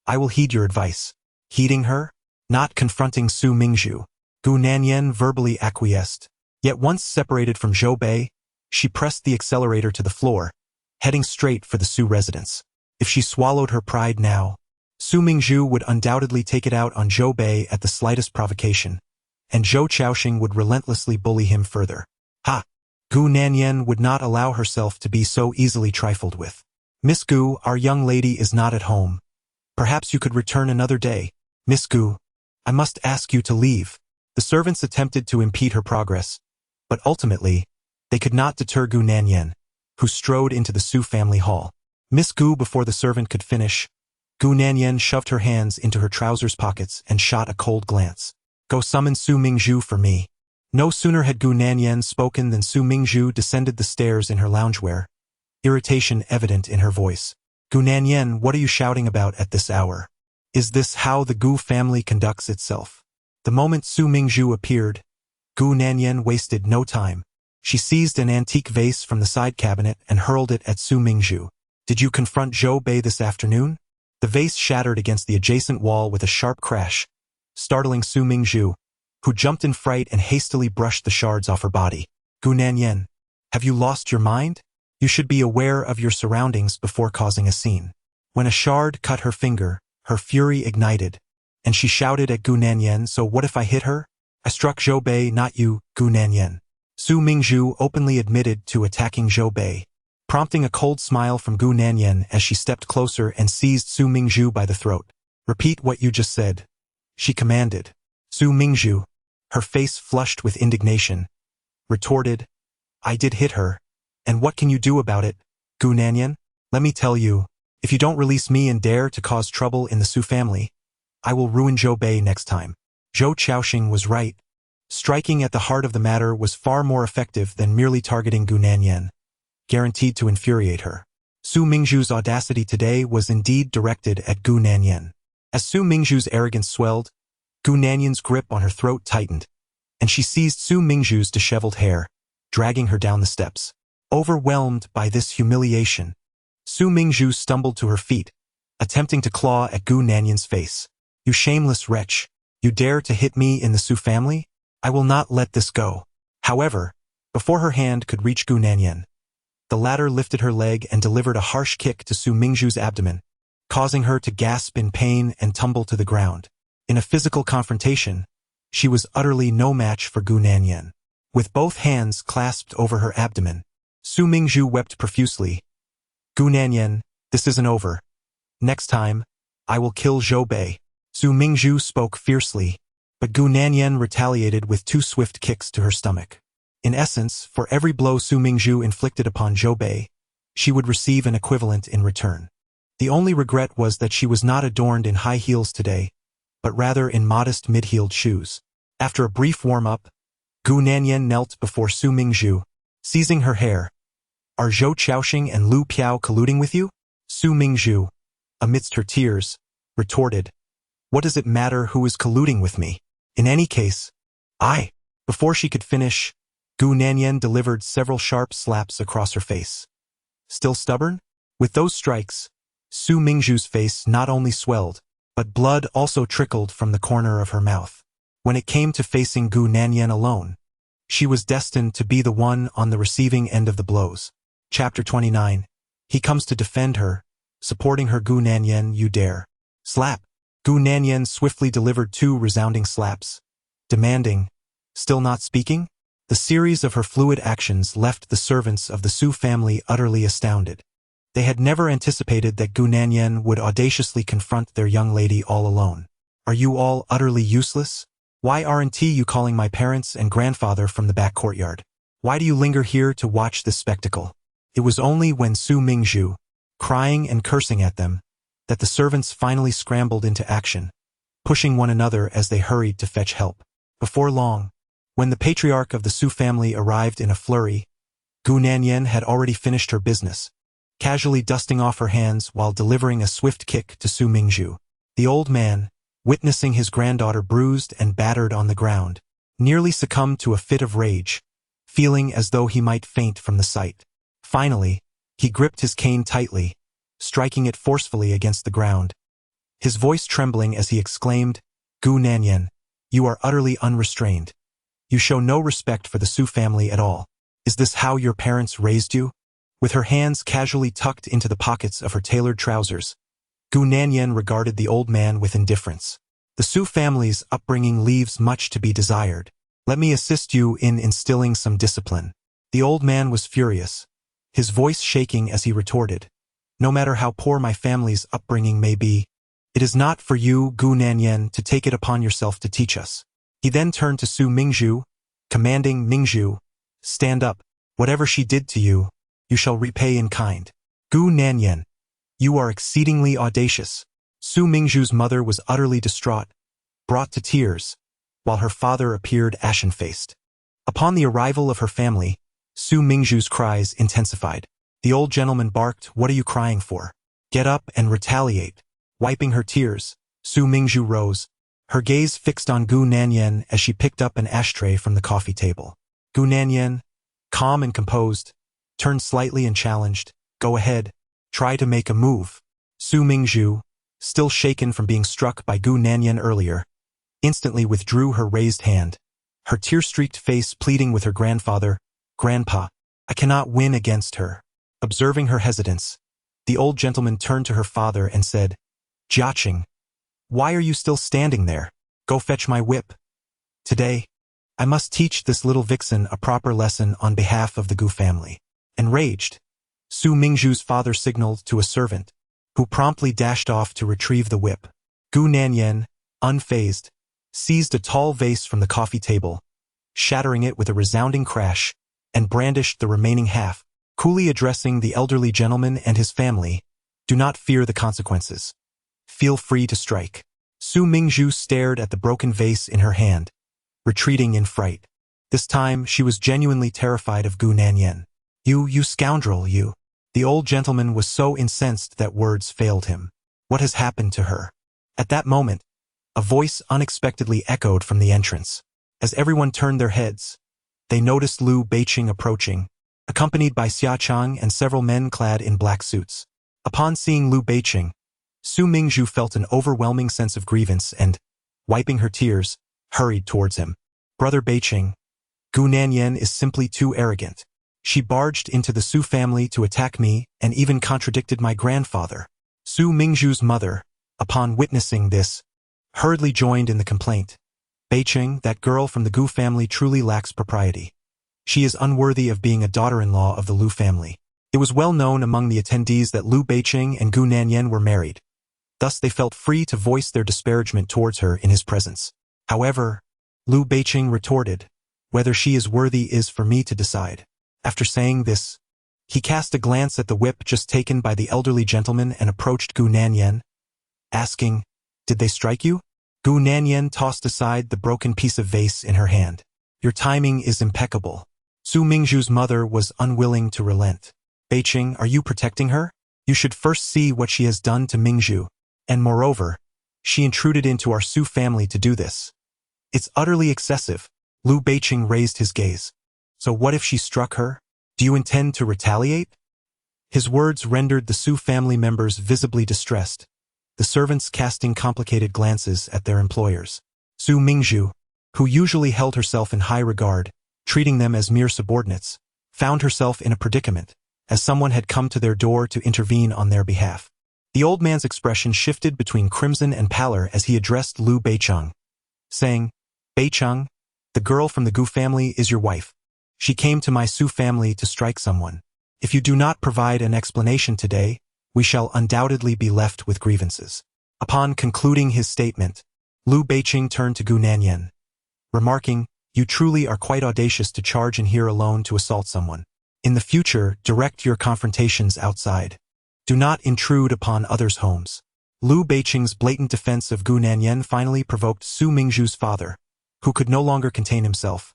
I will heed your advice. Heeding her? Not confronting Su Mingzhu. Gu Nanyan verbally acquiesced. Yet once separated from Zhou Bei, she pressed the accelerator to the floor, heading straight for the Su residence. If she swallowed her pride now, Su Mingzhu would undoubtedly take it out on Zhou Bei at the slightest provocation, and Zhou Chaoxing would relentlessly bully him further. Ha! Gu Nanyan would not allow herself to be so easily trifled with. Miss Gu, our young lady is not at home. Perhaps you could return another day. Miss Gu, I must ask you to leave. The servants attempted to impede her progress, but ultimately, they could not deter Gu Nanyan, who strode into the Su family hall. Miss Gu, before the servant could finish, Gu Nanyan shoved her hands into her trousers pockets and shot a cold glance. Go summon Su Mingzhu for me. No sooner had Gu Nanyan spoken than Su Mingzhu descended the stairs in her loungewear, irritation evident in her voice. Gu Nanyan, what are you shouting about at this hour? Is this how the Gu family conducts itself? The moment Su Mingzhu appeared, Gu Nanyan wasted no time. She seized an antique vase from the side cabinet and hurled it at Su Mingzhu. Did you confront Zhou Bei this afternoon? The vase shattered against the adjacent wall with a sharp crash, startling Su Mingzhu, who jumped in fright and hastily brushed the shards off her body. Gu Nanyan, have you lost your mind? You should be aware of your surroundings before causing a scene. When a shard cut her finger, her fury ignited, and she shouted at Gu Nanyan, so what if I hit her? I struck Zhou Bei, not you, Gu Nanyan. Su Mingzhu openly admitted to attacking Zhou Bei, prompting a cold smile from Gu Nanyan as she stepped closer and seized Su Mingzhu by the throat. Repeat what you just said, she commanded. Su Mingzhu, her face flushed with indignation, retorted, I did hit her, and what can you do about it, Gu Nanyan? Let me tell you, if you don't release me and dare to cause trouble in the Su family, I will ruin Zhou Bei next time. Zhou Chaoxing was right. Striking at the heart of the matter was far more effective than merely targeting Gu Nanyan, guaranteed to infuriate her. Su Mingzhu's audacity today was indeed directed at Gu Nanyan. As Su Mingzhu's arrogance swelled, Gu Nanyan's grip on her throat tightened, and she seized Su Mingzhu's disheveled hair, dragging her down the steps. Overwhelmed by this humiliation, Su Mingzhu stumbled to her feet, attempting to claw at Gu Nanyan's face. You shameless wretch, you dare to hit me in the Su family? I will not let this go. However, before her hand could reach Gu Nanyan, the latter lifted her leg and delivered a harsh kick to Su Mingzhu's abdomen, causing her to gasp in pain and tumble to the ground. In a physical confrontation, she was utterly no match for Gu Nanyan. With both hands clasped over her abdomen, Su Mingzhu wept profusely. Gu Nanyan, this isn't over. Next time, I will kill Zhou Bei. Su Mingzhu spoke fiercely, but Gu Nanyan retaliated with 2 swift kicks to her stomach. In essence, for every blow Su Mingzhu inflicted upon Zhou Bei, she would receive an equivalent in return. The only regret was that she was not adorned in high heels today, but rather in modest mid-heeled shoes. After a brief warm-up, Gu Nanyan knelt before Su Mingzhu, seizing her hair. "Are Zhou Qiaoxing and Lu Piao colluding with you?" Su Mingzhu, amidst her tears, retorted. "What does it matter who is colluding with me? In any case, I—" Before she could finish, Gu Nanyan delivered several sharp slaps across her face. Still stubborn? With those strikes, Su Mingzhu's face not only swelled, but blood also trickled from the corner of her mouth. When it came to facing Gu Nanyan alone, she was destined to be the one on the receiving end of the blows. Chapter 29. He comes to defend her, supporting her. "Gu Nanyan, you dare." Slap. Gu Nanyan swiftly delivered 2 resounding slaps, demanding, "Still not speaking?" The series of her fluid actions left the servants of the Su family utterly astounded. They had never anticipated that Gu Nanyan would audaciously confront their young lady all alone. "Are you all utterly useless? Why aren't you calling my parents and grandfather from the back courtyard? Why do you linger here to watch this spectacle?" It was only when Su Mingzhu, crying and cursing at them, that the servants finally scrambled into action, pushing one another as they hurried to fetch help. Before long, when the patriarch of the Su family arrived in a flurry, Gu Nanyan had already finished her business, casually dusting off her hands while delivering a swift kick to Su Mingzhu. The old man, witnessing his granddaughter bruised and battered on the ground, nearly succumbed to a fit of rage, feeling as though he might faint from the sight. Finally, he gripped his cane tightly, striking it forcefully against the ground, his voice trembling as he exclaimed, "Gu Nanyan, you are utterly unrestrained. You show no respect for the Su family at all. Is this how your parents raised you?" With her hands casually tucked into the pockets of her tailored trousers, Gu Nanyan regarded the old man with indifference. "The Su family's upbringing leaves much to be desired. Let me assist you in instilling some discipline." The old man was furious, his voice shaking as he retorted, "No matter how poor my family's upbringing may be, it is not for you, Gu Nanyan, to take it upon yourself to teach us." He then turned to Su Mingzhu, commanding, "Mingzhu, stand up. Whatever she did to you, you shall repay in kind." "Gu Nanyan, you are exceedingly audacious." Su Mingzhu's mother was utterly distraught, brought to tears, while her father appeared ashen-faced. Upon the arrival of her family, Su Mingzhu's cries intensified. The old gentleman barked, "What are you crying for? Get up and retaliate." Wiping her tears, Su Mingzhu rose, her gaze fixed on Gu Nanyan as she picked up an ashtray from the coffee table. Gu Nanyan, calm and composed, turned slightly and challenged, "Go ahead, try to make a move." Su Mingzhu, still shaken from being struck by Gu Nanyan earlier, instantly withdrew her raised hand, her tear-streaked face pleading with her grandfather, "Grandpa, I cannot win against her." Observing her hesitance, the old gentleman turned to her father and said, "Jiaqing, why are you still standing there? Go fetch my whip. Today, I must teach this little vixen a proper lesson on behalf of the Gu family." Enraged, Su Mingzhu's father signaled to a servant, who promptly dashed off to retrieve the whip. Gu Nanyan, unfazed, seized a tall vase from the coffee table, shattering it with a resounding crash, and brandished the remaining half, coolly addressing the elderly gentleman and his family, "Do not fear the consequences. Feel free to strike." Su Mingzhu stared at the broken vase in her hand, retreating in fright. This time she was genuinely terrified of Gu Nanyan. You scoundrel, you." The old gentleman was so incensed that words failed him. What has happened to her? At that moment, a voice unexpectedly echoed from the entrance. As everyone turned their heads, they noticed Lu Beiqing approaching, accompanied by Xia Chang and several men clad in black suits. Upon seeing Lu Beiqing, Su Mingzhu felt an overwhelming sense of grievance and, wiping her tears, hurried towards him. "Brother Beiqing, Gu Nanyan is simply too arrogant. She barged into the Su family to attack me and even contradicted my grandfather." Su Mingzhu's mother, upon witnessing this, hurriedly joined in the complaint. "Beiqing, that girl from the Gu family truly lacks propriety. She is unworthy of being a daughter-in-law of the Lu family." It was well known among the attendees that Lu Beiqing and Gu Nanyan were married. Thus they felt free to voice their disparagement towards her in his presence. However, Lu Beiqing retorted, "Whether she is worthy is for me to decide." After saying this, he cast a glance at the whip just taken by the elderly gentleman and approached Gu Nanyan, asking, "Did they strike you?" Gu Nanyan tossed aside the broken piece of vase in her hand. Your timing is impeccable. Su Mingzhu's mother was unwilling to relent. Beiqing, are you protecting her? You should first see what she has done to Mingzhu. And moreover, she intruded into our Su family to do this. It's utterly excessive. Lu Beiqing raised his gaze. So what if she struck her? Do you intend to retaliate? His words rendered the Su family members visibly distressed, the servants casting complicated glances at their employers. Su Mingzhu, who usually held herself in high regard, treating them as mere subordinates, found herself in a predicament, as someone had come to their door to intervene on their behalf. The old man's expression shifted between crimson and pallor as he addressed Lu Beicheng, saying, Beicheng, the girl from the Gu family is your wife. She came to my Su family to strike someone. If you do not provide an explanation today, we shall undoubtedly be left with grievances. Upon concluding his statement, Lu Beiqing turned to Gu Nanyan, remarking, You truly are quite audacious to charge in here alone to assault someone. In the future, direct your confrontations outside. Do not intrude upon others' homes. Lu Beiqing's blatant defense of Gu Nanyan finally provoked Su Mingzhu's father, who could no longer contain himself.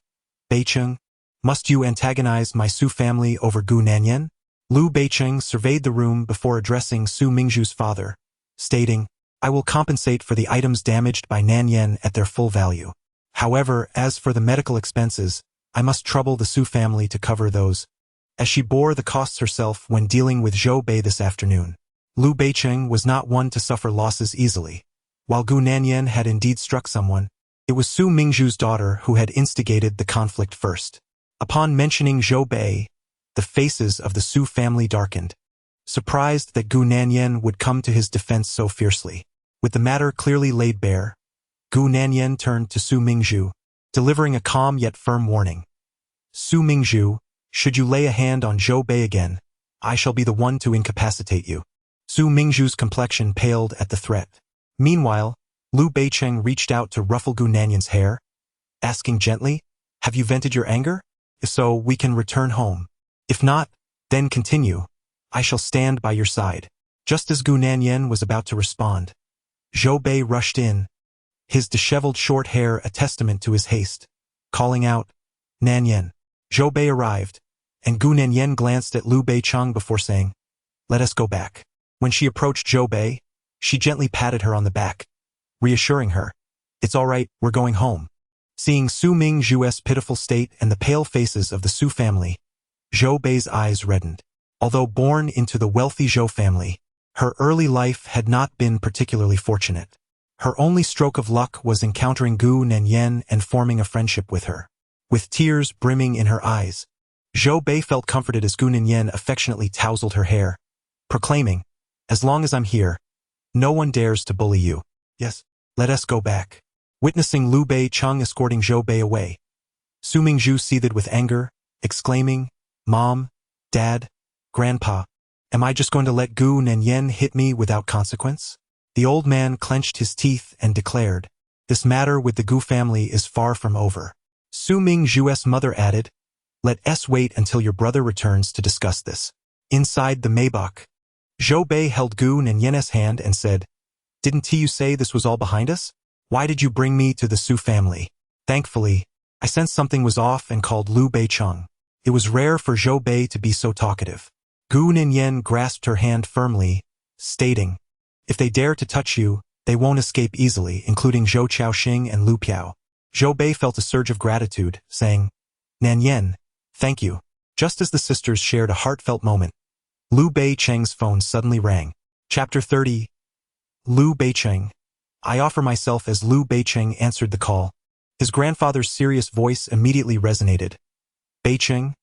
Beiqing, must you antagonize my Su family over Gu Nanyan? Lu Beiqing surveyed the room before addressing Su Mingzhu's father, stating, I will compensate for the items damaged by Nanyan at their full value. However, as for the medical expenses, I must trouble the Su family to cover those, as she bore the costs herself when dealing with Zhou Bei this afternoon. Lu Beiqing was not one to suffer losses easily. While Gu Nanyan had indeed struck someone, it was Su Mingzhu's daughter who had instigated the conflict first. Upon mentioning Zhou Bei, the faces of the Su family darkened, surprised that Gu Nanyan would come to his defense so fiercely. With the matter clearly laid bare, Gu Nanyan turned to Su Mingzhu, delivering a calm yet firm warning. Su Mingzhu, should you lay a hand on Zhou Bei again, I shall be the one to incapacitate you. Su Mingzhu's complexion paled at the threat. Meanwhile, Lu Beiqing reached out to ruffle Gu Nanyan's hair, asking gently, Have you vented your anger? If so, we can return home. If not, then continue. I shall stand by your side. Just as Gu Nanyan was about to respond, Zhou Bei rushed in, his disheveled short hair a testament to his haste, calling out, Nanyan. Zhou Bei arrived, and Gu Nanyan glanced at Lu Beiqing before saying, Let us go back. When she approached Zhou Bei, she gently patted her on the back, reassuring her, It's all right, we're going home. Seeing Su Mingzhu's pitiful state and the pale faces of the Su family, Zhou Bei's eyes reddened. Although born into the wealthy Zhou family, her early life had not been particularly fortunate. Her only stroke of luck was encountering Gu Nanyan and forming a friendship with her. With tears brimming in her eyes, Zhou Bei felt comforted as Gu Nanyan affectionately tousled her hair, proclaiming, As long as I'm here, no one dares to bully you. Yes, let us go back. Witnessing Lu Beiqing escorting Zhou Bei away, Su Mingzhu seethed with anger, exclaiming, Mom, Dad, Grandpa, am I just going to let Gu Nanyan hit me without consequence? The old man clenched his teeth and declared, This matter with the Gu family is far from over. Su Mingzhu's mother added, Let us wait until your brother returns to discuss this. Inside the Maybach, Zhou Bei held Gu Nanyan's hand and said, Didn't you say this was all behind us? Why did you bring me to the Su family? Thankfully, I sensed something was off and called Lu Beiqing. It was rare for Zhou Bei to be so talkative. Gu Nanyan grasped her hand firmly, stating, If they dare to touch you, they won't escape easily, including Zhou Chaoxing and Lu Piao. Zhou Bei felt a surge of gratitude, saying, Nanyan, thank you. Just as the sisters shared a heartfelt moment, Lu Beiqing's phone suddenly rang. Chapter 30. Lu Beiqing. I offer myself as Lu Beiqing answered the call. His grandfather's serious voice immediately resonated. Beiqing,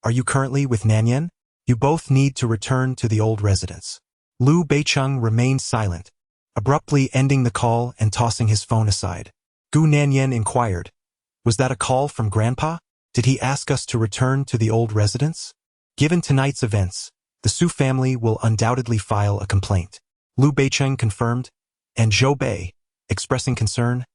are you currently with Nanyan? You both need to return to the old residence. Lu Beiqing remained silent, abruptly ending the call and tossing his phone aside. Gu Nanyan inquired, Was that a call from Grandpa? Did he ask us to return to the old residence? Given tonight's events, the Su family will undoubtedly file a complaint. Lu Beiqing confirmed, and Zhou Bei, expressing concern,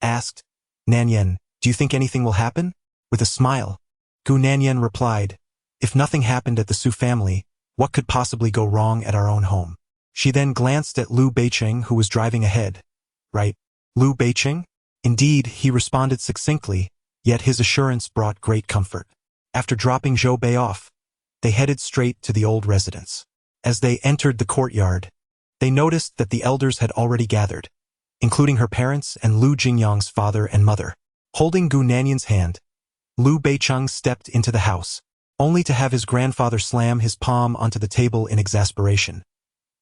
asked, Nanyan, do you think anything will happen? With a smile, Gu Nanyan replied, If nothing happened at the Su family, what could possibly go wrong at our own home? She then glanced at Lu Beiqing, who was driving ahead. Right, Liu Beiqing? Indeed, he responded succinctly, yet his assurance brought great comfort. After dropping Zhou Bei off, they headed straight to the old residence. As they entered the courtyard, they noticed that the elders had already gathered, including her parents and Liu Jingyang's father and mother. Holding Gu Nanyan's hand, Liu Beicheng stepped into the house, only to have his grandfather slam his palm onto the table in exasperation.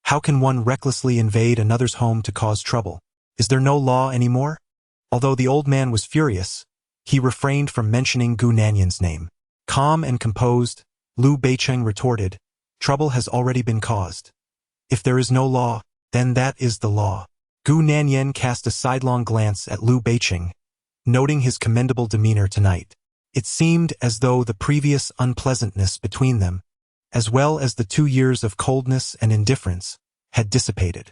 How can one recklessly invade another's home to cause trouble? Is there no law anymore? Although the old man was furious, he refrained from mentioning Gu Nanyan's name. Calm and composed, Liu Beicheng retorted, "Trouble has already been caused. If there is no law, then that is the law." Gu Nanyan cast a sidelong glance at Liu Beicheng, noting his commendable demeanor tonight. It seemed as though the previous unpleasantness between them, as well as the 2 years of coldness and indifference, had dissipated.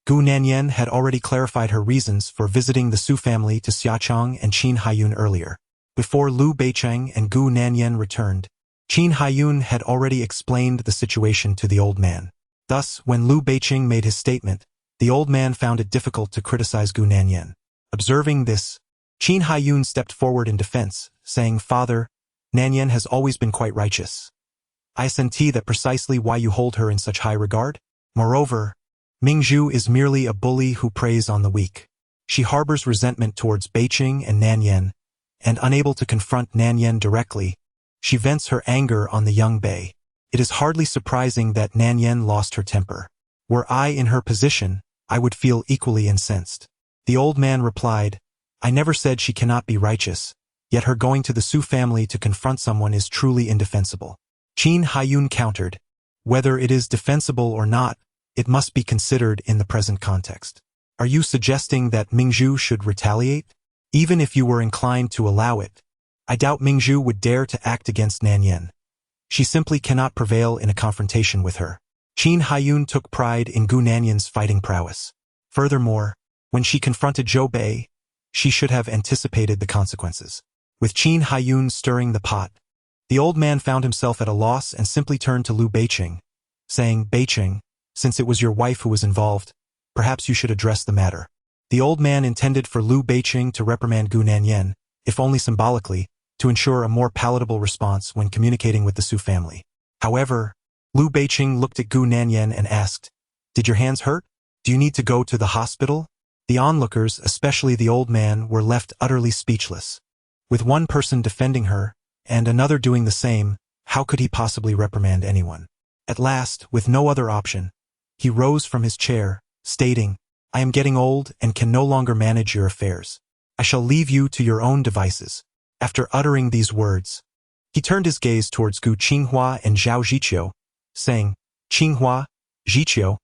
Gu Nanyan had already clarified her reasons for visiting the Su family to Xiaqiang and Qin Haiyun earlier. Before Liu Beicheng and Gu Nanyan returned, Qin Haiyun had already explained the situation to the old man. Thus, when Liu Beicheng made his statement, the old man found it difficult to criticize Gu Nanyan. Observing this, Qin Haiyun stepped forward in defense, saying, "Father, Nanyan has always been quite righteous. I assent that precisely why you hold her in such high regard. Moreover, Mingzhu is merely a bully who preys on the weak. She harbors resentment towards Beicheng and Nanyan, and unable to confront Nanyan directly, she vents her anger on the young Bei. It is hardly surprising that Nanyan lost her temper. Were I in her position, I would feel equally incensed." The old man replied, "I never said she cannot be righteous, yet her going to the Su family to confront someone is truly indefensible." Qin Haiyun countered, "Whether it is defensible or not, it must be considered in the present context. Are you suggesting that Mingzhu should retaliate? Even if you were inclined to allow it, I doubt Mingzhu would dare to act against Nanyan. She simply cannot prevail in a confrontation with her." Qin Haiyun took pride in Gu Nanyan's fighting prowess. Furthermore, when she confronted Zhou Bei, she should have anticipated the consequences. With Qin Haiyun stirring the pot, the old man found himself at a loss and simply turned to Liu Beicheng, saying, "Beicheng, since it was your wife who was involved, perhaps you should address the matter." The old man intended for Liu Beicheng to reprimand Gu Nanyan, if only symbolically, to ensure a more palatable response when communicating with the Su family. However, Liu Beicheng looked at Gu Nanyan and asked, "Did your hands hurt? Do you need to go to the hospital?" The onlookers, especially the old man, were left utterly speechless. With one person defending her, and another doing the same, how could he possibly reprimand anyone? At last, with no other option, he rose from his chair, stating, "I am getting old and can no longer manage your affairs. I shall leave you to your own devices." After uttering these words, he turned his gaze towards Gu Qinghua and Zhao Zhiqiu, saying, "Qinghua, Zhiqiu,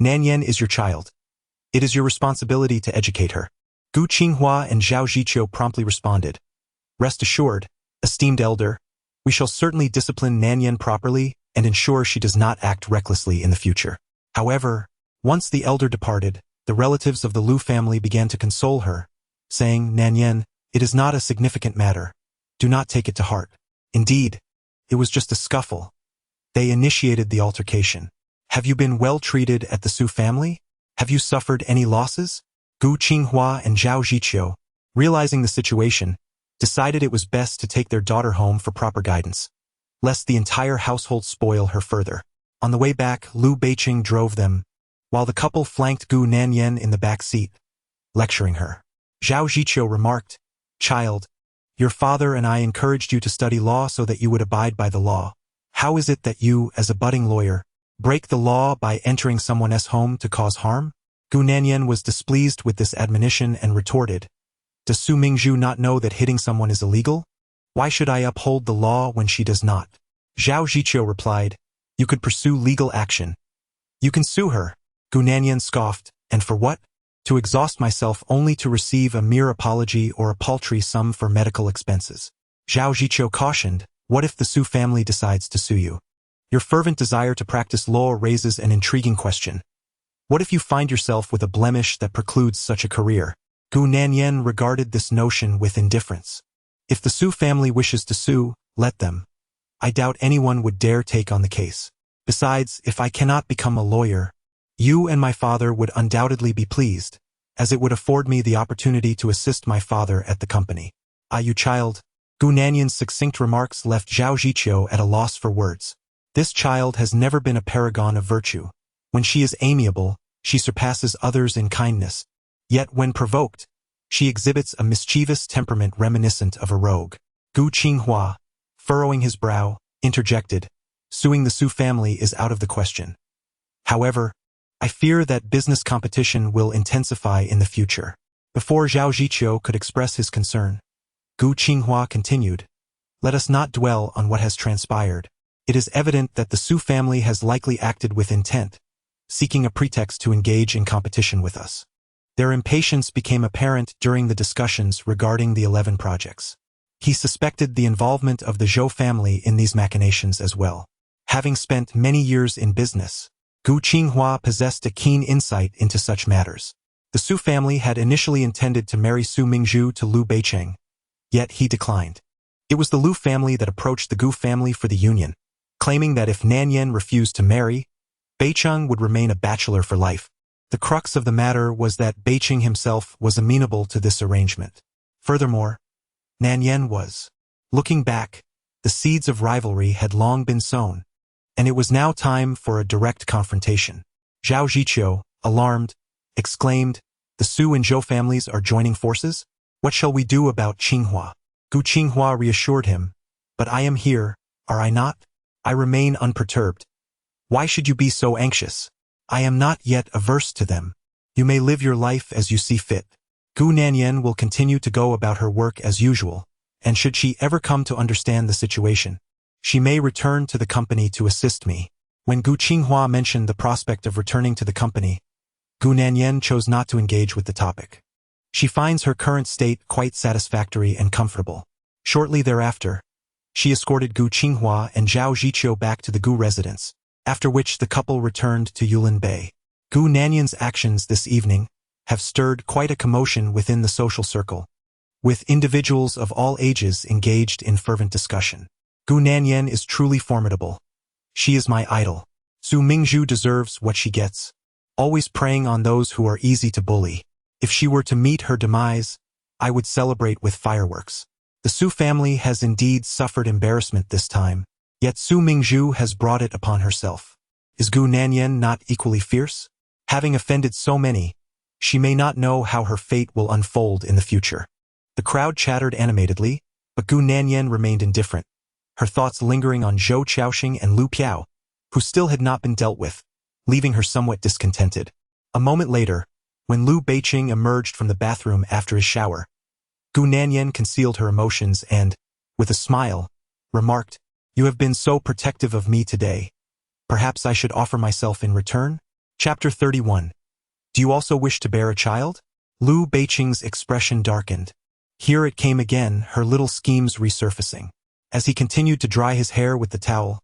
Nanyan is your child. It is your responsibility to educate her." Gu Qinghua and Zhao Zhiqiu promptly responded, "Rest assured, esteemed elder, we shall certainly discipline Nanyan properly and ensure she does not act recklessly in the future." However, once the elder departed, the relatives of the Liu family began to console her, saying, "Nanyan, it is not a significant matter. Do not take it to heart. Indeed, it was just a scuffle." They initiated the altercation. "Have you been well treated at the Su family? Have you suffered any losses?" Gu Qinghua and Zhao Zhiqiu, realizing the situation, decided it was best to take their daughter home for proper guidance, lest the entire household spoil her further. On the way back, Liu Beicheng drove them, while the couple flanked Gu Nanyan in the back seat, lecturing her. Zhao Zhiqiu remarked, "Child, your father and I encouraged you to study law so that you would abide by the law. How is it that you, as a budding lawyer, break the law by entering someone else's home to cause harm?" Gu Nanyan was displeased with this admonition and retorted, "Does Su Mingzhu not know that hitting someone is illegal? Why should I uphold the law when she does not?" Zhao Zhiqiu replied, "You could pursue legal action. You can sue her." Gu Nanyan scoffed, "And for what? To exhaust myself only to receive a mere apology or a paltry sum for medical expenses." Zhao Zhiqiu cautioned, "What if the Su family decides to sue you? Your fervent desire to practice law raises an intriguing question. What if you find yourself with a blemish that precludes such a career?" Gu Nanyan regarded this notion with indifference. If the Su family wishes to sue, let them. I doubt anyone would dare take on the case. Besides, if I cannot become a lawyer, you and my father would undoubtedly be pleased, as it would afford me the opportunity to assist my father at the company. Ah, you child. Gu Nanyan's succinct remarks left Zhao Ziqiu at a loss for words. This child has never been a paragon of virtue. When she is amiable, she surpasses others in kindness. Yet when provoked, she exhibits a mischievous temperament reminiscent of a rogue. Gu Qinghua, furrowing his brow, interjected, "Suing the Su family is out of the question. However, I fear that business competition will intensify in the future." Before Zhao Ziqiu could express his concern, Gu Qinghua continued, "Let us not dwell on what has transpired. It is evident that the Su family has likely acted with intent, seeking a pretext to engage in competition with us." Their impatience became apparent during the discussions regarding the 11 projects. He suspected the involvement of the Zhou family in these machinations as well. Having spent many years in business, Gu Qinghua possessed a keen insight into such matters. The Su family had initially intended to marry Su Mingzhu to Liu Beicheng, yet he declined. It was the Liu family that approached the Gu family for the union, claiming that if Nanyan refused to marry, Beicheng would remain a bachelor for life. The crux of the matter was that Beicheng himself was amenable to this arrangement. Furthermore, Nanyan was. Looking back, the seeds of rivalry had long been sown, and it was now time for a direct confrontation. Zhao Ziqiu, alarmed, exclaimed, "The Su and Zhou families are joining forces? What shall we do about Qinghua?" Gu Qinghua reassured him, "But I am here, are I not? I remain unperturbed. Why should you be so anxious? I am not yet averse to them. You may live your life as you see fit. Gu Nanyan will continue to go about her work as usual, and should she ever come to understand the situation, she may return to the company to assist me." When Gu Qinghua mentioned the prospect of returning to the company, Gu Nanyan chose not to engage with the topic. She finds her current state quite satisfactory and comfortable. Shortly thereafter, she escorted Gu Qinghua and Zhao Ziqiu back to the Gu residence, after which the couple returned to Yulin Bay. Gu Nanyan's actions this evening have stirred quite a commotion within the social circle, with individuals of all ages engaged in fervent discussion. Gu Nanyan is truly formidable. She is my idol. Su Mingzhu deserves what she gets, always preying on those who are easy to bully. If she were to meet her demise, I would celebrate with fireworks. The Su family has indeed suffered embarrassment this time, yet Su Mingzhu has brought it upon herself. Is Gu Nanyan not equally fierce? Having offended so many, she may not know how her fate will unfold in the future. The crowd chattered animatedly, but Gu Nanyan remained indifferent, her thoughts lingering on Zhou Qiaoxing and Lu Piao, who still had not been dealt with, leaving her somewhat discontented. A moment later, when Liu Beicheng emerged from the bathroom after his shower, Gu Nanyan concealed her emotions and, with a smile, remarked, "You have been so protective of me today. Perhaps I should offer myself in return?" Chapter 31. Do you also wish to bear a child? Liu Beicheng's expression darkened. Here it came again, her little schemes resurfacing. As he continued to dry his hair with the towel,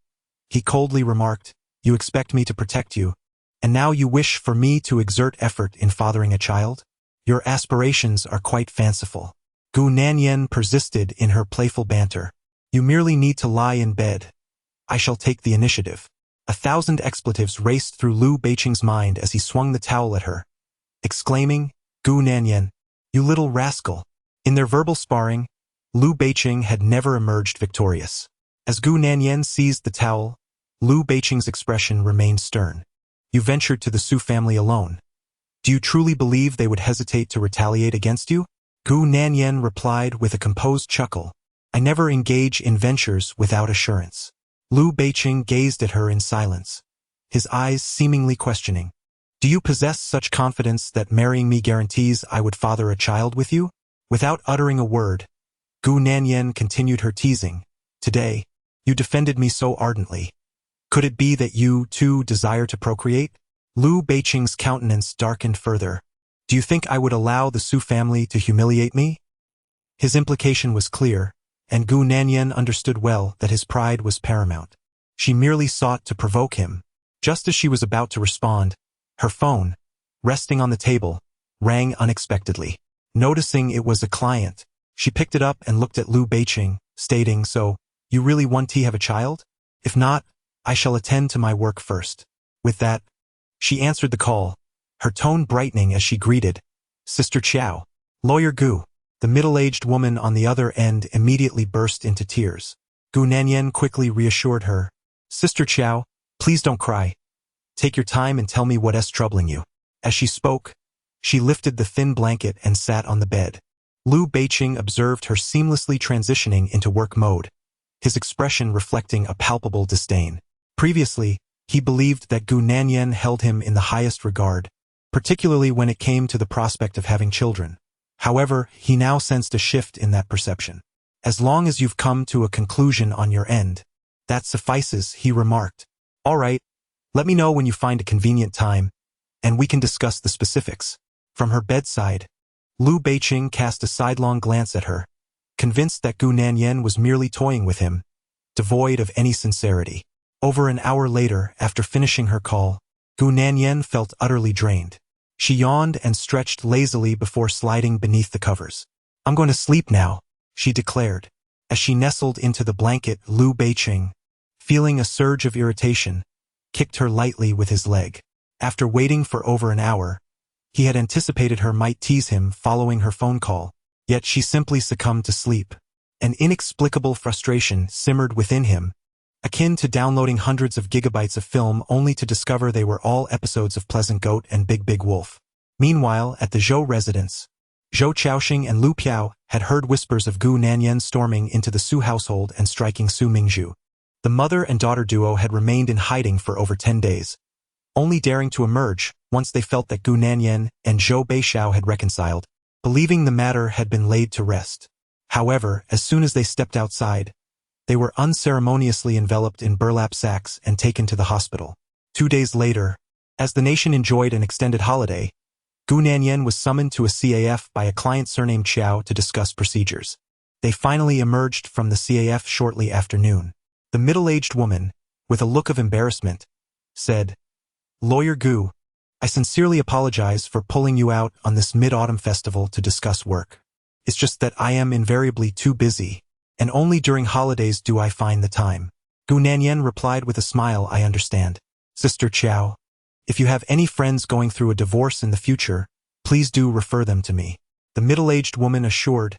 he coldly remarked, "You expect me to protect you, and now you wish for me to exert effort in fathering a child? Your aspirations are quite fanciful." Gu Nanyan persisted in her playful banter. "You merely need to lie in bed. I shall take the initiative." 1,000 expletives raced through Liu Beicheng's mind as he swung the towel at her, exclaiming, "Gu Nanyan, you little rascal." In their verbal sparring, Liu Beicheng had never emerged victorious. As Gu Nanyan seized the towel, Liu Beicheng's expression remained stern. "You ventured to the Su family alone. Do you truly believe they would hesitate to retaliate against you?" Gu Nanyan replied with a composed chuckle, "I never engage in ventures without assurance." Liu Beicheng gazed at her in silence, his eyes seemingly questioning. "Do you possess such confidence that marrying me guarantees I would father a child with you?" Without uttering a word, Gu Nanyan continued her teasing. "Today, you defended me so ardently. Could it be that you, too, desire to procreate?" Liu Beicheng's countenance darkened further. "Do you think I would allow the Su family to humiliate me?" His implication was clear, and Gu Nanyan understood well that his pride was paramount. She merely sought to provoke him. Just as she was about to respond, her phone, resting on the table, rang unexpectedly. Noticing it was a client, she picked it up and looked at Liu Beicheng, stating, "So, you really want to have a child? If not, I shall attend to my work first." With that, she answered the call, her tone brightening as she greeted, Sister Chow. Lawyer Gu. The middle-aged woman on the other end immediately burst into tears. Gu Nanyan quickly reassured her. Sister Chow, please don't cry. Take your time and tell me what's troubling you. As she spoke, she lifted the thin blanket and sat on the bed. Liu Beiqing observed her seamlessly transitioning into work mode, his expression reflecting a palpable disdain. Previously, he believed that Gu Nanyan held him in the highest regard, particularly when it came to the prospect of having children. However, he now sensed a shift in that perception. As long as you've come to a conclusion on your end, that suffices, he remarked. All right, let me know when you find a convenient time, and we can discuss the specifics. From her bedside, Liu Beiqing cast a sidelong glance at her, convinced that Gu Nanyan was merely toying with him, devoid of any sincerity. Over an hour later, after finishing her call, Gu Nanyan felt utterly drained. She yawned and stretched lazily before sliding beneath the covers. I'm going to sleep now, she declared. As she nestled into the blanket, Liu Beiqing, feeling a surge of irritation, kicked her lightly with his leg. After waiting for over an hour, he had anticipated her might tease him following her phone call, yet she simply succumbed to sleep. An inexplicable frustration simmered within him, akin to downloading hundreds of gigabytes of film only to discover they were all episodes of Pleasant Goat and Big Big Wolf. Meanwhile, at the Zhou residence, Zhou Chaoxing and Lu Piao had heard whispers of Gu Nanyan storming into the Su household and striking Su Mingzhu. The mother and daughter duo had remained in hiding for over 10 days, only daring to emerge once they felt that Gu Nanyan and Zhou Beixiao had reconciled, believing the matter had been laid to rest. However, as soon as they stepped outside, they were unceremoniously enveloped in burlap sacks and taken to the hospital. 2 days later, as the nation enjoyed an extended holiday, Gu Nanyan was summoned to a CAF by a client surnamed Qiao to discuss procedures. They finally emerged from the CAF shortly after noon. The middle-aged woman, with a look of embarrassment, said, Lawyer Gu, I sincerely apologize for pulling you out on this mid-autumn festival to discuss work. It's just that I am invariably too busy, and only during holidays do I find the time. Gu Nanyan replied with a smile. I understand. Sister Chow, if you have any friends going through a divorce in the future, please do refer them to me. The middle-aged woman assured,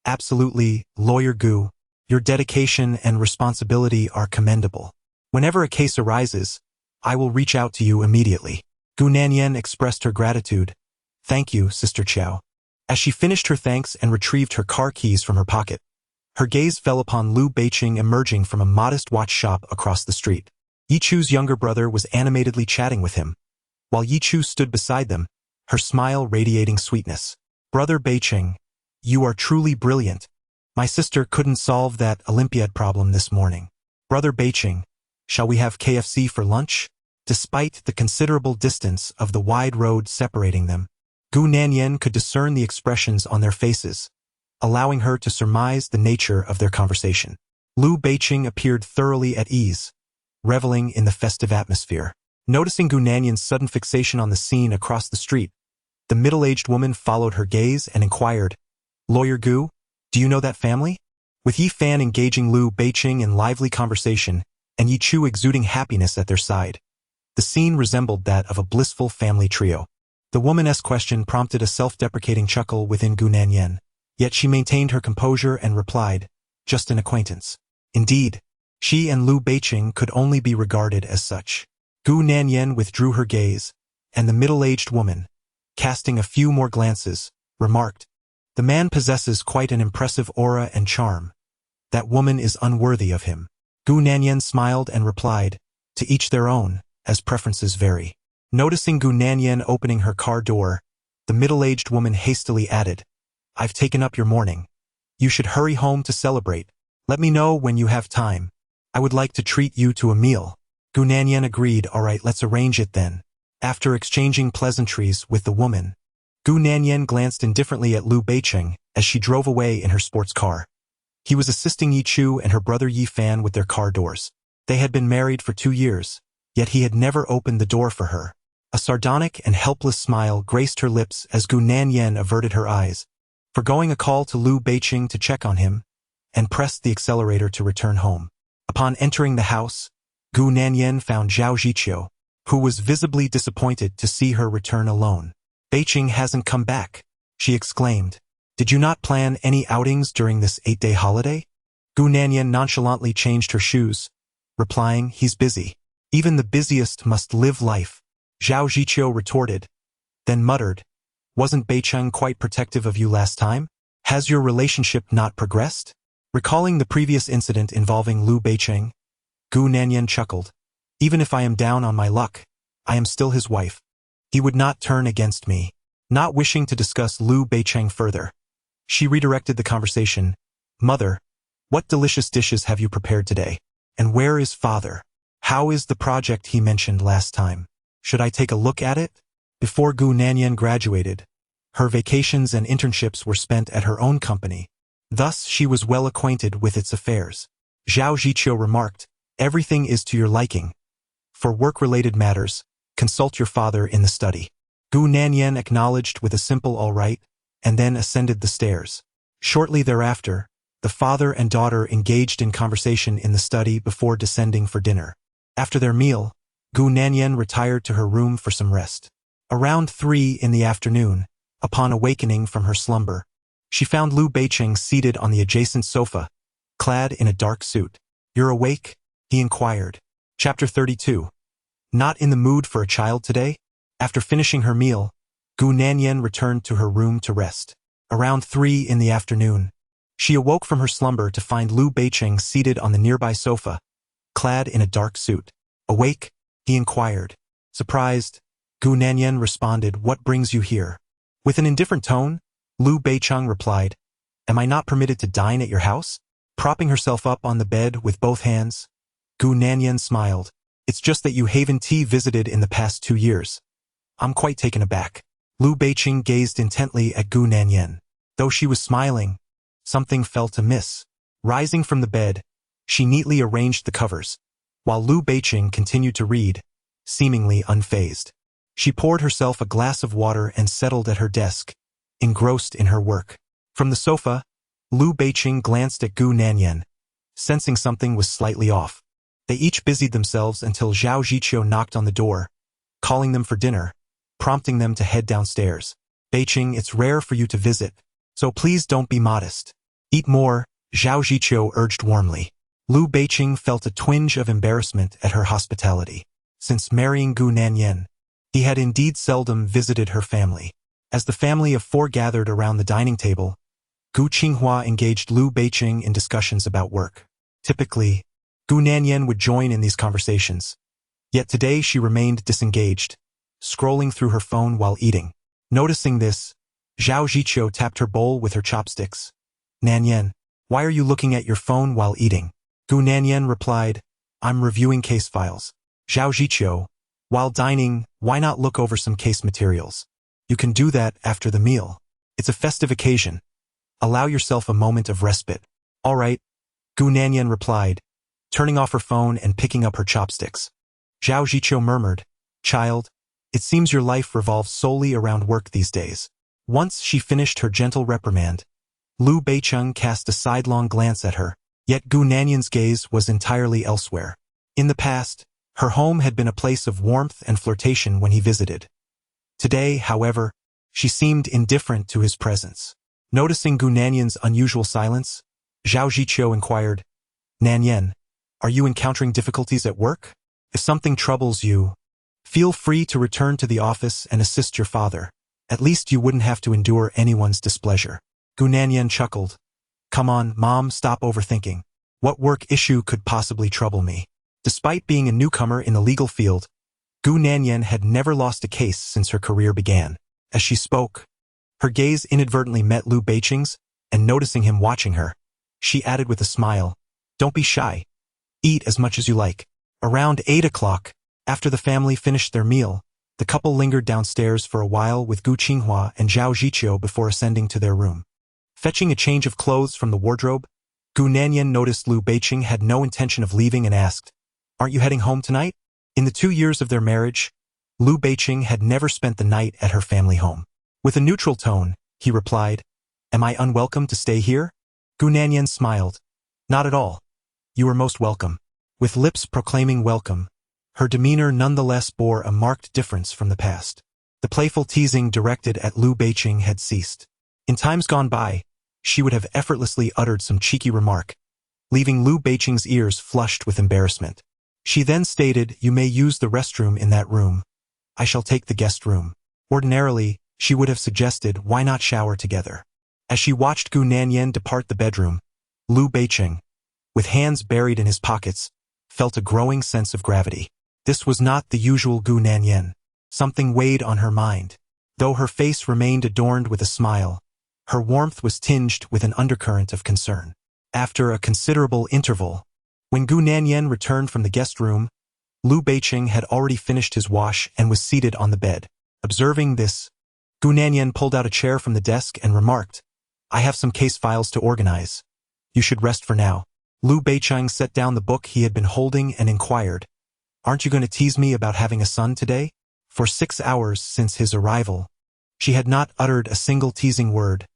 Absolutely, Lawyer Gu, your dedication and responsibility are commendable. Whenever a case arises, I will reach out to you immediately. Gu Nanyan expressed her gratitude. Thank you, Sister Chow. As she finished her thanks and retrieved her car keys from her pocket, her gaze fell upon Liu Beiqing emerging from a modest watch shop across the street. Yichu's younger brother was animatedly chatting with him, while Yichu stood beside them, her smile radiating sweetness. Brother Beiqing, you are truly brilliant. My sister couldn't solve that Olympiad problem this morning. Brother Beiqing, shall we have KFC for lunch? Despite the considerable distance of the wide road separating them, Gu Nanyan could discern the expressions on their faces, allowing her to surmise the nature of their conversation. Liu Beiqing appeared thoroughly at ease, reveling in the festive atmosphere. Noticing Gu Nanyan's sudden fixation on the scene across the street, the middle-aged woman followed her gaze and inquired, Lawyer Gu, do you know that family? With Yi Fan engaging Liu Beiqing in lively conversation and Yi Chu exuding happiness at their side, the scene resembled that of a blissful family trio. The woman's question prompted a self-deprecating chuckle within Gu Nanyan, yet she maintained her composure and replied, just an acquaintance. Indeed, she and Liu Beiqing could only be regarded as such. Gu Nanyan withdrew her gaze, and the middle-aged woman, casting a few more glances, remarked, The man possesses quite an impressive aura and charm. That woman is unworthy of him. Gu Nanyan smiled and replied, To each their own, as preferences vary. Noticing Gu Nanyan opening her car door, the middle-aged woman hastily added, I've taken up your morning. You should hurry home to celebrate. Let me know when you have time. I would like to treat you to a meal. Gu Nanyan agreed. All right, let's arrange it then. After exchanging pleasantries with the woman, Gu Nanyan glanced indifferently at Liu Beiqing as she drove away in her sports car. He was assisting Yi Chu and her brother Yi Fan with their car doors. They had been married for 2 years, yet he had never opened the door for her. A sardonic and helpless smile graced her lips as Gu Nanyan averted her eyes, forgoing a call to Liu Beiqing to check on him, and pressed the accelerator to return home. Upon entering the house, Gu Nanyan found Zhao Zhiqiu, who was visibly disappointed to see her return alone. Beiqing hasn't come back. she exclaimed. Did you not plan any outings during this 8-day holiday? Gu Nanyan nonchalantly changed her shoes, replying, he's busy. Even the busiest must live life. Zhao Ziqiu retorted, then muttered, wasn't Beicheng quite protective of you last time? Has your relationship not progressed? Recalling the previous incident involving Liu Beicheng, Gu Nanyan chuckled. Even if I am down on my luck, I am still his wife. He would not turn against me. Not wishing to discuss Liu Beicheng further, she redirected the conversation. Mother, what delicious dishes have you prepared today? And where is father? How is the project he mentioned last time? Should I take a look at it? Before Gu Nanyan graduated, her vacations and internships were spent at her own company. Thus, she was well acquainted with its affairs. Zhao Ziqiu remarked, everything is to your liking. For work-related matters, consult your father in the study. Gu Nanyan acknowledged with a simple all right, and then ascended the stairs. Shortly thereafter, the father and daughter engaged in conversation in the study before descending for dinner. After their meal, Gu Nanyan retired to her room for some rest. Around 3 in the afternoon, upon awakening from her slumber, she found Liu Beicheng seated on the adjacent sofa, clad in a dark suit. You're awake? He inquired. Chapter 32. Not in the mood for a child today? After finishing her meal, Gu Nanyan returned to her room to rest. Around 3 in the afternoon, she awoke from her slumber to find Liu Beicheng seated on the nearby sofa, clad in a dark suit. Awake? He inquired. Surprised, Gu Nanyan responded, what brings you here? With an indifferent tone, Liu Beicheng replied, am I not permitted to dine at your house? Propping herself up on the bed with both hands, Gu Nanyan smiled. It's just that you haven't visited in the past 2 years. I'm quite taken aback. Liu Beicheng gazed intently at Gu Nanyan. Though she was smiling, something felt amiss. Rising from the bed, she neatly arranged the covers, while Liu Beicheng continued to read, seemingly unfazed. She poured herself a glass of water and settled at her desk, engrossed in her work. From the sofa, Liu Beicheng glanced at Gu Nanyan, sensing something was slightly off. They each busied themselves until Zhao Ziqiu knocked on the door, calling them for dinner, prompting them to head downstairs. Beicheng, it's rare for you to visit, so please don't be modest. Eat more, Zhao Ziqiu urged warmly. Liu Beicheng felt a twinge of embarrassment at her hospitality. Since marrying Gu Nanyan, he had indeed seldom visited her family. As the family of 4 gathered around the dining table, Gu Qinghua engaged Liu Beicheng in discussions about work. Typically, Gu Nanyan would join in these conversations. Yet today she remained disengaged, scrolling through her phone while eating. Noticing this, Zhao Ziqiu tapped her bowl with her chopsticks. Nanyan, why are you looking at your phone while eating? Gu Nanyan replied, I'm reviewing case files. Zhao Ziqiu, while dining, why not look over some case materials? You can do that after the meal. It's a festive occasion. Allow yourself a moment of respite. All right, Gu Nanyan replied, turning off her phone and picking up her chopsticks. Zhao Ziqiu murmured, child, it seems your life revolves solely around work these days. Once she finished her gentle reprimand, Liu Beicheng cast a sidelong glance at her, yet Gu Nanyan's gaze was entirely elsewhere. In the past, her home had been a place of warmth and flirtation when he visited. Today, however, she seemed indifferent to his presence. Noticing Gu Nanyan's unusual silence, Zhao Ziqiu inquired, Nanyan, are you encountering difficulties at work? If something troubles you, feel free to return to the office and assist your father. At least you wouldn't have to endure anyone's displeasure. Gu Nanyan chuckled. Come on, Mom, stop overthinking. What work issue could possibly trouble me? Despite being a newcomer in the legal field, Gu Nanyan had never lost a case since her career began. As she spoke, her gaze inadvertently met Liu Beicheng's, and noticing him watching her, she added with a smile, don't be shy. Eat as much as you like. Around 8 o'clock, after the family finished their meal, the couple lingered downstairs for a while with Gu Qinghua and Zhao Ziqiu before ascending to their room. Fetching a change of clothes from the wardrobe, Gu Nanyan noticed Liu Beicheng had no intention of leaving and asked, aren't you heading home tonight? In the 2 years of their marriage, Liu Beicheng had never spent the night at her family home. With a neutral tone, he replied, am I unwelcome to stay here? Gu Nanyan smiled. Not at all. You are most welcome. With lips proclaiming welcome, her demeanor nonetheless bore a marked difference from the past. The playful teasing directed at Liu Beiqing had ceased. In times gone by, she would have effortlessly uttered some cheeky remark, leaving Liu Beiqing's ears flushed with embarrassment. She then stated, "You may use the restroom in that room. I shall take the guest room." Ordinarily, she would have suggested, "Why not shower together?" As she watched Gu Nanyan depart the bedroom, Liu Beiqing, with hands buried in his pockets, felt a growing sense of gravity. This was not the usual Gu Nanyan. Something weighed on her mind. Though her face remained adorned with a smile, her warmth was tinged with an undercurrent of concern. After a considerable interval, when Gu Nanyan returned from the guest room, Liu Beiqing had already finished his wash and was seated on the bed. Observing this, Gu Nanyan pulled out a chair from the desk and remarked, "I have some case files to organize. You should rest for now." Liu Beiqing set down the book he had been holding and inquired, "Aren't you going to tease me about having a son today?" For 6 hours since his arrival, she had not uttered a single teasing word,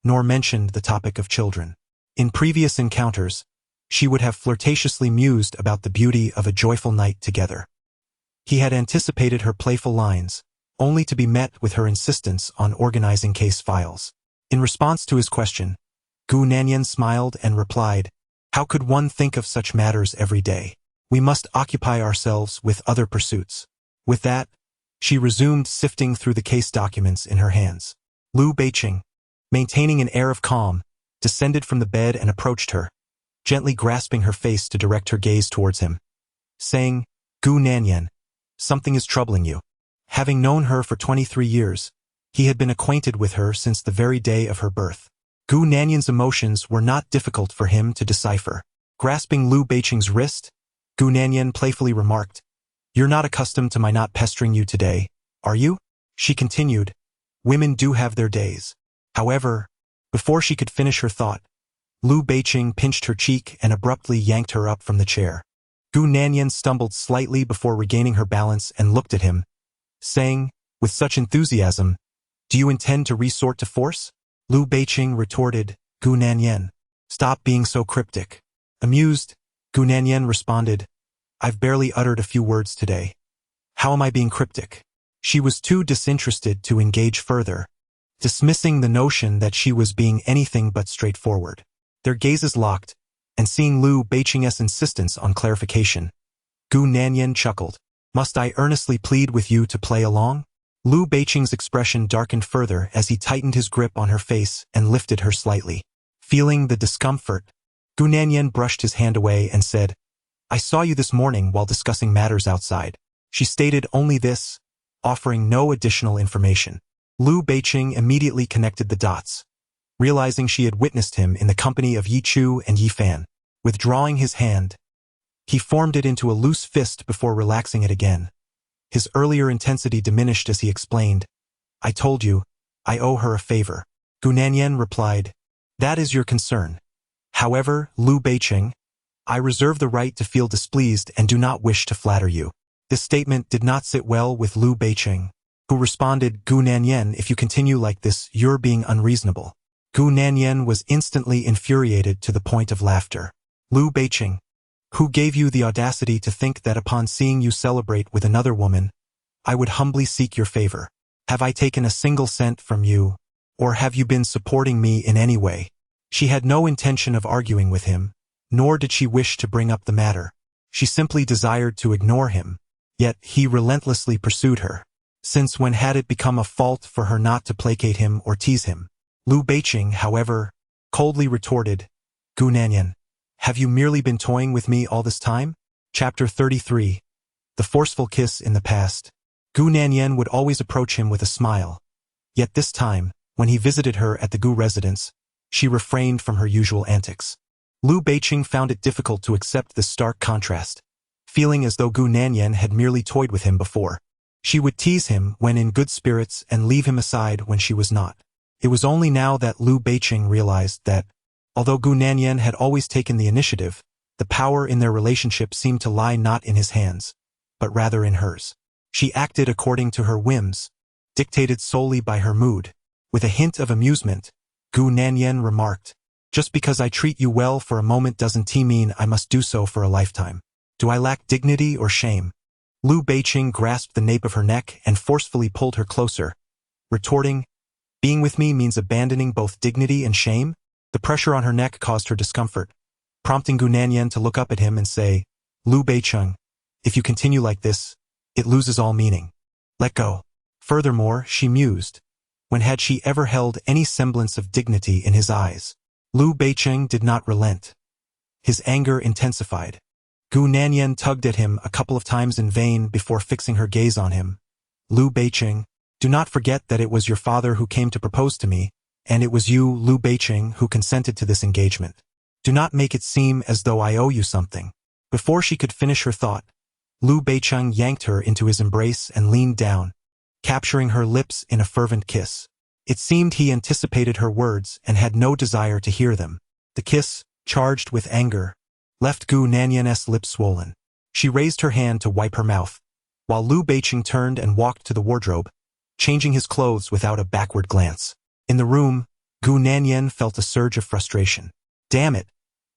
nor mentioned the topic of children. In previous encounters, she would have flirtatiously mused about the beauty of a joyful night together. He had anticipated her playful lines, only to be met with her insistence on organizing case files. In response to his question, Gu Nanyan smiled and replied, "How could one think of such matters every day? We must occupy ourselves with other pursuits." With that, she resumed sifting through the case documents in her hands. Liu Beiqing, maintaining an air of calm, descended from the bed and approached her, gently grasping her face to direct her gaze towards him, saying, "Gu Nanyan, something is troubling you." Having known her for 23 years, he had been acquainted with her since the very day of her birth. Gu Nanyan's emotions were not difficult for him to decipher. Grasping Liu Beiqing's wrist, Gu Nanyan playfully remarked, "You're not accustomed to my not pestering you today, are you?" She continued, "Women do have their days." However, before she could finish her thought, Liu Beiqing pinched her cheek and abruptly yanked her up from the chair. Gu Nanyan stumbled slightly before regaining her balance and looked at him, saying, with such enthusiasm, "Do you intend to resort to force?" Liu Beiqing retorted, "Gu Nanyan, stop being so cryptic." Amused, Gu Nanyan responded, "I've barely uttered a few words today. How am I being cryptic?" She was too disinterested to engage further, dismissing the notion that she was being anything but straightforward. Their gazes locked, and seeing Liu Beiqing's insistence on clarification, Gu Nanyan chuckled. "Must I earnestly plead with you to play along?" Liu Beiqing's expression darkened further as he tightened his grip on her face and lifted her slightly. Feeling the discomfort, Gu Nanyan brushed his hand away and said, "I saw you this morning while discussing matters outside." She stated only this, offering no additional information. Liu Beiqing immediately connected the dots, realizing she had witnessed him in the company of Yi Chu and Yi Fan. Withdrawing his hand, he formed it into a loose fist before relaxing it again. His earlier intensity diminished as he explained, "I told you, I owe her a favor." Gu Nanyan replied, "That is your concern. However, Liu Beiqing, I reserve the right to feel displeased and do not wish to flatter you." This statement did not sit well with Liu Beiqing, who responded, "Gu Nanyan, if you continue like this, you're being unreasonable." Gu Nanyan was instantly infuriated to the point of laughter. "Liu Beiqing, who gave you the audacity to think that upon seeing you celebrate with another woman, I would humbly seek your favor? Have I taken a single cent from you, or have you been supporting me in any way?" She had no intention of arguing with him, nor did she wish to bring up the matter. She simply desired to ignore him, yet he relentlessly pursued her. Since when had it become a fault for her not to placate him or tease him? Liu Beiqing, however, coldly retorted, "Gu Nanyan, have you merely been toying with me all this time?" Chapter 33. The Forceful Kiss in the Past. Gu Nanyan would always approach him with a smile. Yet this time, when he visited her at the Gu residence, she refrained from her usual antics. Liu Beiqing found it difficult to accept this stark contrast, feeling as though Gu Nanyan had merely toyed with him before. She would tease him when in good spirits and leave him aside when she was not. It was only now that Liu Beiqing realized that, although Gu Nanyan had always taken the initiative, the power in their relationship seemed to lie not in his hands, but rather in hers. She acted according to her whims, dictated solely by her mood. With a hint of amusement, Gu Nanyan remarked, "Just because I treat you well for a moment doesn't mean I must do so for a lifetime. Do I lack dignity or shame?" Lu Beiqing grasped the nape of her neck and forcefully pulled her closer, retorting, "Being with me means abandoning both dignity and shame?" The pressure on her neck caused her discomfort, prompting Gu Nanyan to look up at him and say, "Lu Beiqing, if you continue like this, it loses all meaning. Let go." Furthermore, she mused, when had she ever held any semblance of dignity in his eyes? Lu Beiqing did not relent. His anger intensified. Gu Nanyan tugged at him a couple of times in vain before fixing her gaze on him. "Lu Beiqing, do not forget that it was your father who came to propose to me, and it was you, Lu Beiqing, who consented to this engagement. Do not make it seem as though I owe you something." Before she could finish her thought, Lu Beiqing yanked her into his embrace and leaned down, capturing her lips in a fervent kiss. It seemed he anticipated her words and had no desire to hear them. The kiss, charged with anger, left Gu Nanyan's lips swollen. She raised her hand to wipe her mouth, while Lu Beiqing turned and walked to the wardrobe, changing his clothes without a backward glance. In the room, Gu Nanyan felt a surge of frustration. Damn it!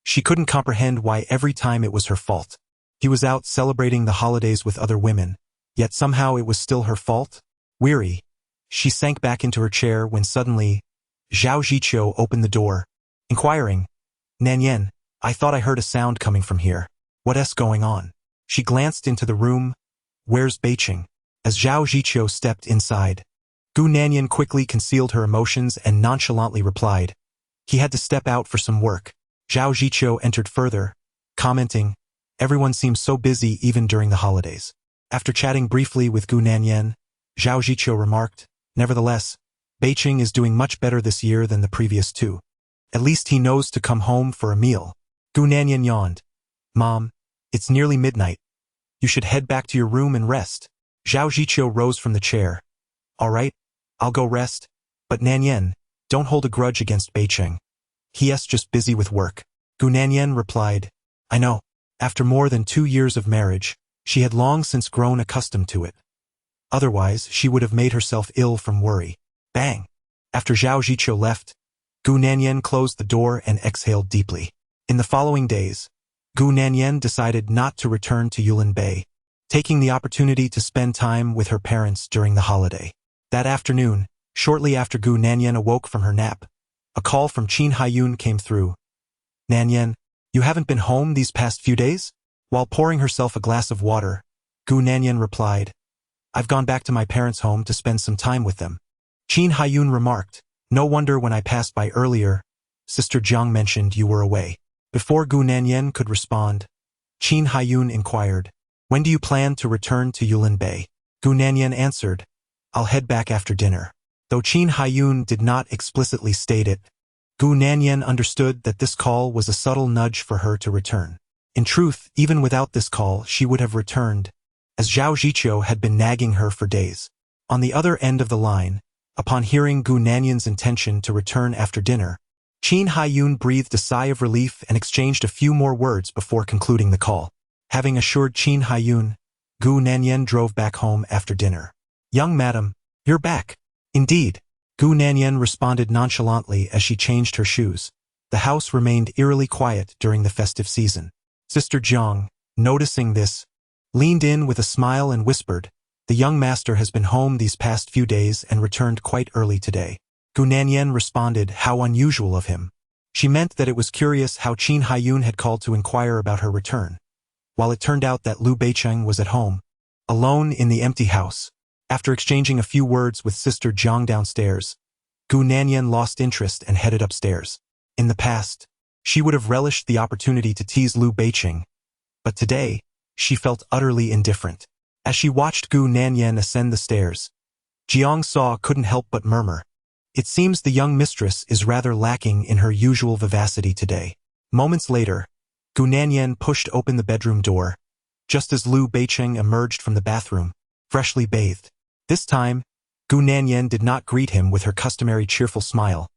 She couldn't comprehend why every time it was her fault. He was out celebrating the holidays with other women, yet somehow it was still her fault? Weary, she sank back into her chair when suddenly, Zhao Ziqiu opened the door, inquiring, "Nanyan, I thought I heard a sound coming from here. What's going on?" She glanced into the room. "Where's Beiqing?" As Zhao Ziqiu stepped inside, Gu Nanyan quickly concealed her emotions and nonchalantly replied, "He had to step out for some work." Zhao Ziqiu entered further, commenting, "Everyone seems so busy even during the holidays." After chatting briefly with Gu Nanyan, Zhao Ziqiu remarked, "Nevertheless, Beiqing is doing much better this year than the previous two. At least he knows to come home for a meal." Gu Nanyan yawned. "Mom, it's nearly midnight. You should head back to your room and rest." Zhao Ziqiu rose from the chair. "All right, I'll go rest, but Nanyan, don't hold a grudge against Beiqing. He's just busy with work." Gu Nanyan replied, "I know." After more than 2 years of marriage, she had long since grown accustomed to it. Otherwise, she would have made herself ill from worry. Bang! After Zhao Ziqiu left, Gu Nanyan closed the door and exhaled deeply. In the following days, Gu Nanyan decided not to return to Yulin Bay, taking the opportunity to spend time with her parents during the holiday. That afternoon, shortly after Gu Nanyan awoke from her nap, a call from Qin Haiyun came through. "Nanyan, you haven't been home these past few days?" While pouring herself a glass of water, Gu Nanyan replied, "I've gone back to my parents' home to spend some time with them." Qin Haiyun remarked, "No wonder when I passed by earlier, Sister Jiang mentioned you were away." Before Gu Nanyan could respond, Qin Haiyun inquired, "When do you plan to return to Yulin Bay?" Gu Nanyan answered, "I'll head back after dinner." Though Qin Haiyun did not explicitly state it, Gu Nanyan understood that this call was a subtle nudge for her to return. In truth, even without this call, she would have returned, as Zhao Ziqiu had been nagging her for days. On the other end of the line, upon hearing Gu Nanyan's intention to return after dinner, Qin Haiyun breathed a sigh of relief and exchanged a few more words before concluding the call. Having assured Qin Haiyun, Gu Nanyan drove back home after dinner. "Young madam, you're back." "Indeed," Gu Nanyan responded nonchalantly as she changed her shoes. The house remained eerily quiet during the festive season. Sister Jiang, noticing this, leaned in with a smile and whispered, "The young master has been home these past few days and returned quite early today." Gu Nanyan responded, "How unusual of him." She meant that it was curious how Qin Haiyun had called to inquire about her return, while it turned out that Lu Beiqing was at home, alone in the empty house. After exchanging a few words with Sister Jiang downstairs, Gu Nanyan lost interest and headed upstairs. In the past, she would have relished the opportunity to tease Lu Beiqing, but today, she felt utterly indifferent. As she watched Gu Nanyan ascend the stairs, Jiang Sa couldn't help but murmur, "It seems the young mistress is rather lacking in her usual vivacity today." Moments later, Gu Nanyan pushed open the bedroom door, just as Lu Beiqing emerged from the bathroom, freshly bathed. This time, Gu Nanyan did not greet him with her customary cheerful smile,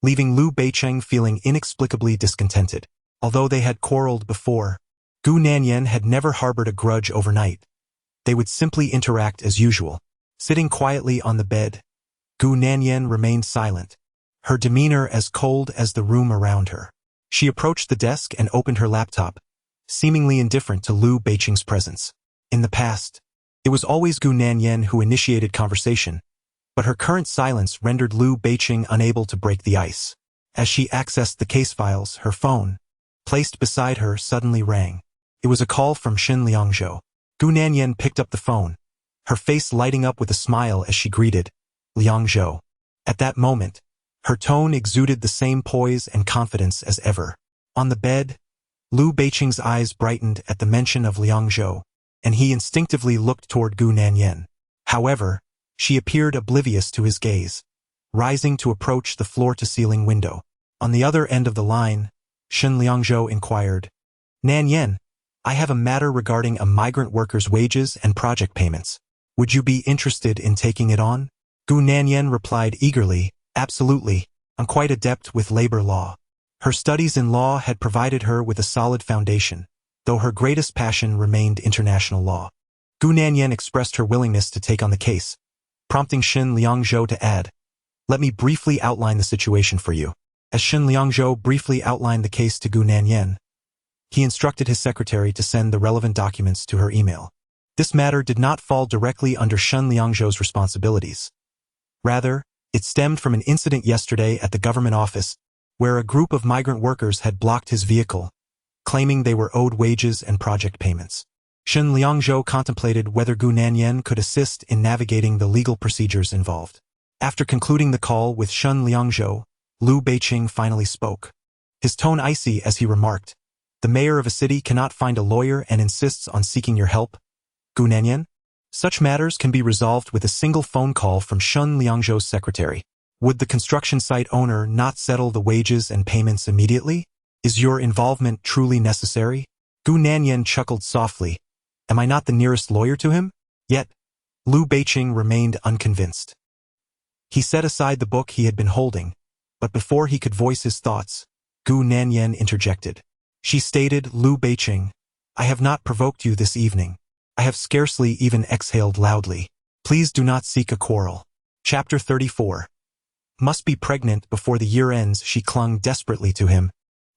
leaving Lu Beiqing feeling inexplicably discontented. Although they had quarreled before, Gu Nanyan had never harbored a grudge overnight. They would simply interact as usual. Sitting quietly on the bed, Gu Nanyan remained silent, her demeanor as cold as the room around her. She approached the desk and opened her laptop, seemingly indifferent to Lu Beiqing's presence. In the past, It was always Gu Nanyan who initiated conversation, but her current silence rendered Liu Beiqing unable to break the ice. As she accessed the case files, her phone, placed beside her, suddenly rang. It was a call from Xin Liangzhou. Gu Nanyan picked up the phone, her face lighting up with a smile as she greeted Liangzhou. At that moment, her tone exuded the same poise and confidence as ever. On the bed, Liu Beiqing's eyes brightened at the mention of Liangzhou, and he instinctively looked toward Gu Nanyan. However, she appeared oblivious to his gaze, rising to approach the floor-to-ceiling window. On the other end of the line, Xin Liangzhou inquired, "Nanyan, I have a matter regarding a migrant worker's wages and project payments. Would you be interested in taking it on?" Gu Nanyan replied eagerly, "Absolutely. I'm quite adept with labor law." Her studies in law had provided her with a solid foundation, though her greatest passion remained international law. Gu Nanyan expressed her willingness to take on the case, prompting Xin Liangzhou to add, "Let me briefly outline the situation for you." As Xin Liangzhou briefly outlined the case to Gu Nanyan, he instructed his secretary to send the relevant documents to her email. This matter did not fall directly under Xin Liangzhou's responsibilities. Rather, it stemmed from an incident yesterday at the government office, where a group of migrant workers had blocked his vehicle, claiming they were owed wages and project payments. Xin Liangzhou contemplated whether Gu Nanyan could assist in navigating the legal procedures involved. After concluding the call with Xin Liangzhou, Liu Beiqing finally spoke. His tone icy as he remarked, "The mayor of a city cannot find a lawyer and insists on seeking your help, Gu Nanyan? Such matters can be resolved with a single phone call from Xin Liangzhou's secretary. Would the construction site owner not settle the wages and payments immediately? Is your involvement truly necessary?" Gu Nanyan chuckled softly. "Am I not the nearest lawyer to him?" Yet, Liu Beiqing remained unconvinced. He set aside the book he had been holding, but before he could voice his thoughts, Gu Nanyan interjected. She stated, "Liu Beiqing, I have not provoked you this evening. I have scarcely even exhaled loudly. Please do not seek a quarrel." Chapter 34. Must be pregnant before the year ends. She clung desperately to him,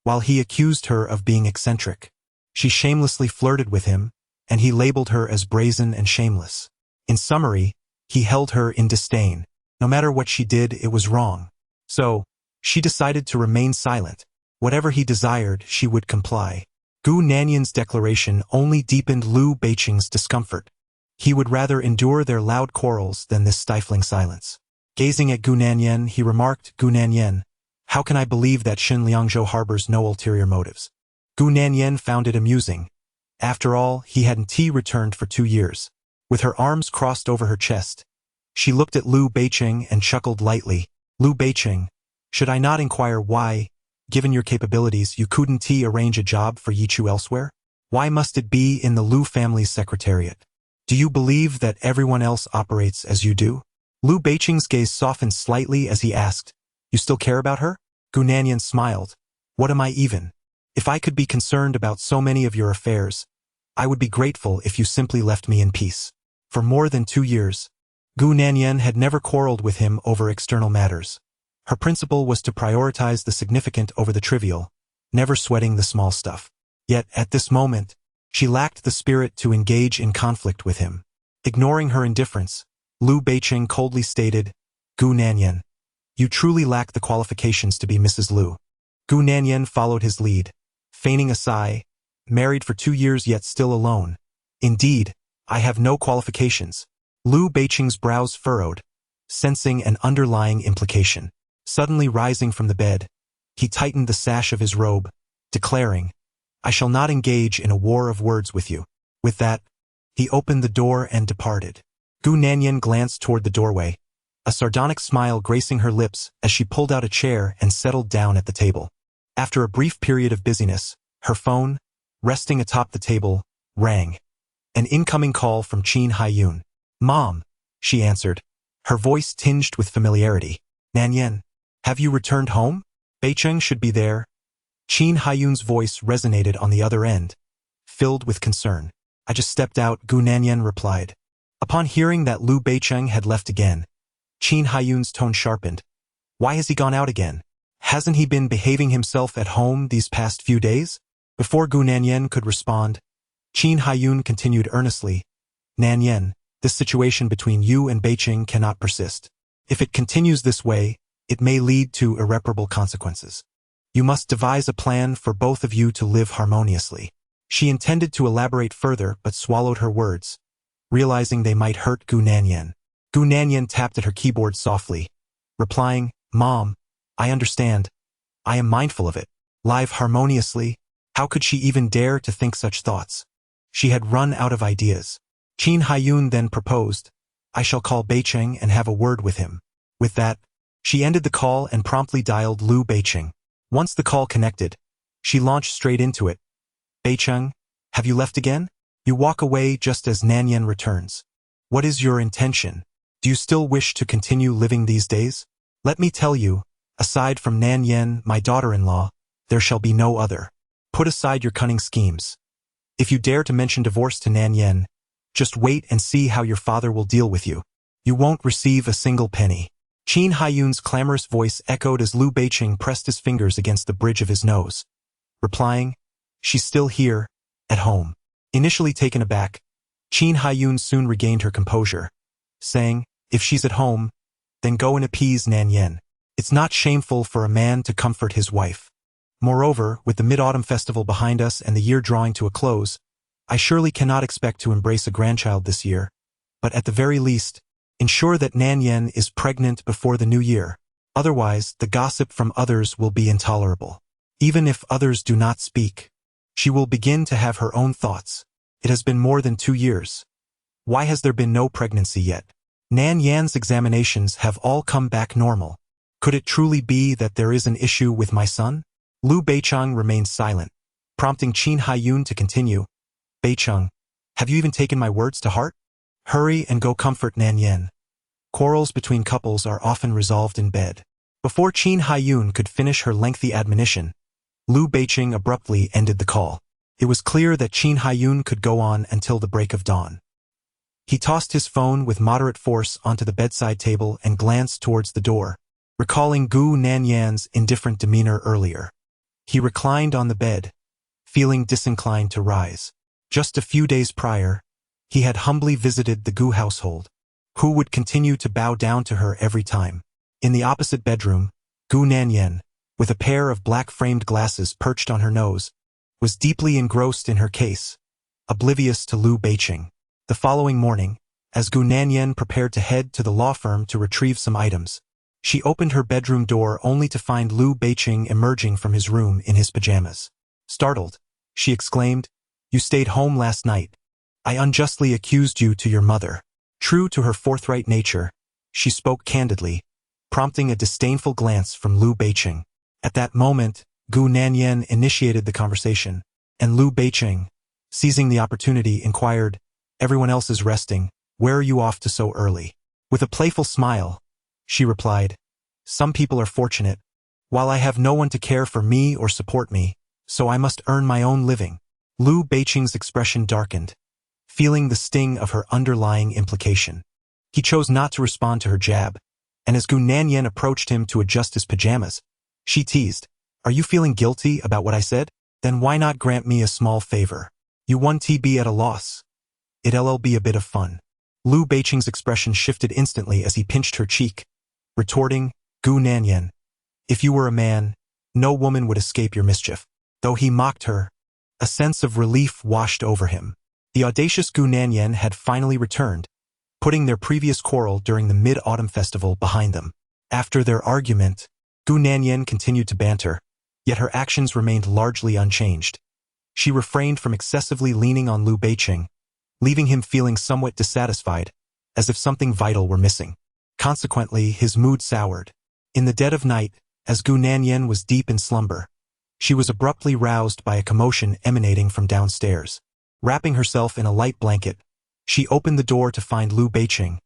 while he accused her of being eccentric. She shamelessly flirted with him, and he labeled her as brazen and shameless. In summary, he held her in disdain. No matter what she did, it was wrong. So, she decided to remain silent. Whatever he desired, she would comply. Gu Nanyan's declaration only deepened Liu Beiqing's discomfort. He would rather endure their loud quarrels than this stifling silence. Gazing at Gu Nanyan, he remarked, "Gu Nanyan, how can I believe that Xin Liangzhou harbors no ulterior motives?" Gu Nanyan found it amusing. After all, he hadn't returned for 2 years. With her arms crossed over her chest, she looked at Liu Beiqing and chuckled lightly. "Liu Beiqing, should I not inquire why, given your capabilities, you couldn't arrange a job for Yichu elsewhere? Why must it be in the Liu family's secretariat? Do you believe that everyone else operates as you do?" Liu Beiqing's gaze softened slightly as he asked, "You still care about her?" Gu Nanyan smiled. "What am I even? If I could be concerned about so many of your affairs, I would be grateful if you simply left me in peace." For more than 2 years, Gu Nanyan had never quarreled with him over external matters. Her principle was to prioritize the significant over the trivial, never sweating the small stuff. Yet, at this moment, she lacked the spirit to engage in conflict with him. Ignoring her indifference, Liu Beiqing coldly stated, "Gu Nanyan, you truly lack the qualifications to be Mrs. Liu." Gu Nanyan followed his lead, feigning a sigh, "Married for 2 years yet still alone. Indeed, I have no qualifications." Liu Beiqing's brows furrowed, sensing an underlying implication. Suddenly rising from the bed, he tightened the sash of his robe, declaring, "I shall not engage in a war of words with you." With that, he opened the door and departed. Gu Nanyan glanced toward the doorway, a sardonic smile gracing her lips as she pulled out a chair and settled down at the table. After a brief period of busyness, her phone, resting atop the table, rang. An incoming call from Qin Haiyun. "Mom," she answered, her voice tinged with familiarity. "Nanyan, have you returned home? Beiqing should be there." Qin Haiyun's voice resonated on the other end, filled with concern. "I just stepped out," Gu Nanyan replied. Upon hearing that Liu Beiqing had left again, Qin Haiyun's tone sharpened. "Why has he gone out again? Hasn't he been behaving himself at home these past few days?" Before Gu Nanyan could respond, Qin Haiyun continued earnestly, Nanyan, this situation between you and Beiqing cannot persist. If it continues this way, it may lead to irreparable consequences. You must devise a plan for both of you to live harmoniously. She intended to elaborate further but swallowed her words, realizing they might hurt Gu Nanyan. Gu Nanyan tapped at her keyboard softly, replying, "Mom, I understand. I am mindful of it. Live harmoniously? How could she even dare to think such thoughts?" She had run out of ideas. Qin Haiyun then proposed, "I shall call Beiqing and have a word with him." With that, she ended the call and promptly dialed Liu Beiqing. Once the call connected, she launched straight into it. "Beiqing, have you left again? You walk away just as Nanyan returns. What is your intention? Do you still wish to continue living these days? Let me tell you, aside from Nanyan, my daughter-in-law, there shall be no other. Put aside your cunning schemes. If you dare to mention divorce to Nanyan, just wait and see how your father will deal with you. You won't receive a single penny." Qin Haiyun's clamorous voice echoed as Liu Beiqing pressed his fingers against the bridge of his nose, replying, "She's still here, at home." Initially taken aback, Qin Haiyun soon regained her composure, saying, "If she's at home, then go and appease Nanyan. It's not shameful for a man to comfort his wife. Moreover, with the Mid-Autumn Festival behind us and the year drawing to a close, I surely cannot expect to embrace a grandchild this year, but at the very least, ensure that Nanyan is pregnant before the new year. Otherwise, the gossip from others will be intolerable. Even if others do not speak, she will begin to have her own thoughts. It has been more than 2 years. Why has there been no pregnancy yet? Nanyan's examinations have all come back normal. Could it truly be that there is an issue with my son?" Liu Beiqing remained silent, prompting Qin Haiyun to continue. "Beiqing, have you even taken my words to heart? Hurry and go comfort Nanyan. Quarrels between couples are often resolved in bed." Before Qin Haiyun could finish her lengthy admonition, Liu Beiqing abruptly ended the call. It was clear that Qin Haiyun could go on until the break of dawn. He tossed his phone with moderate force onto the bedside table and glanced towards the door, recalling Gu Nanyan's indifferent demeanor earlier. He reclined on the bed, feeling disinclined to rise. Just a few days prior, he had humbly visited the Gu household, who would continue to bow down to her every time. In the opposite bedroom, Gu Nanyan, with a pair of black-framed glasses perched on her nose, was deeply engrossed in her case, oblivious to Liu Beiqing. The following morning, as Gu Nanyan prepared to head to the law firm to retrieve some items, she opened her bedroom door only to find Liu Beiqing emerging from his room in his pajamas. Startled, she exclaimed, "You stayed home last night. I unjustly accused you to your mother." True to her forthright nature, she spoke candidly, prompting a disdainful glance from Liu Beiqing. At that moment, Gu Nanyan initiated the conversation, and Liu Beiqing, seizing the opportunity, inquired, "Everyone else is resting. Where are you off to so early?" With a playful smile, she replied, "Some people are fortunate, while I have no one to care for me or support me, so I must earn my own living." Liu Beiqing's expression darkened, feeling the sting of her underlying implication. He chose not to respond to her jab, and as Gu Nanyan approached him to adjust his pajamas, she teased, "Are you feeling guilty about what I said? Then why not grant me a small favor? You won't be at a loss. It'll be a bit of fun." Liu Beiqing's expression shifted instantly as he pinched her cheek, retorting, "Gu Nanyan, if you were a man, no woman would escape your mischief." Though he mocked her, a sense of relief washed over him. The audacious Gu Nanyan had finally returned, putting their previous quarrel during the Mid-Autumn Festival behind them. After their argument, Gu Nanyan continued to banter, yet her actions remained largely unchanged. She refrained from excessively leaning on Liu Beiqing, leaving him feeling somewhat dissatisfied, as if something vital were missing. Consequently, his mood soured. In the dead of night, as Gu Nanyan was deep in slumber, she was abruptly roused by a commotion emanating from downstairs. Wrapping herself in a light blanket, she opened the door to find Liu Beiqing,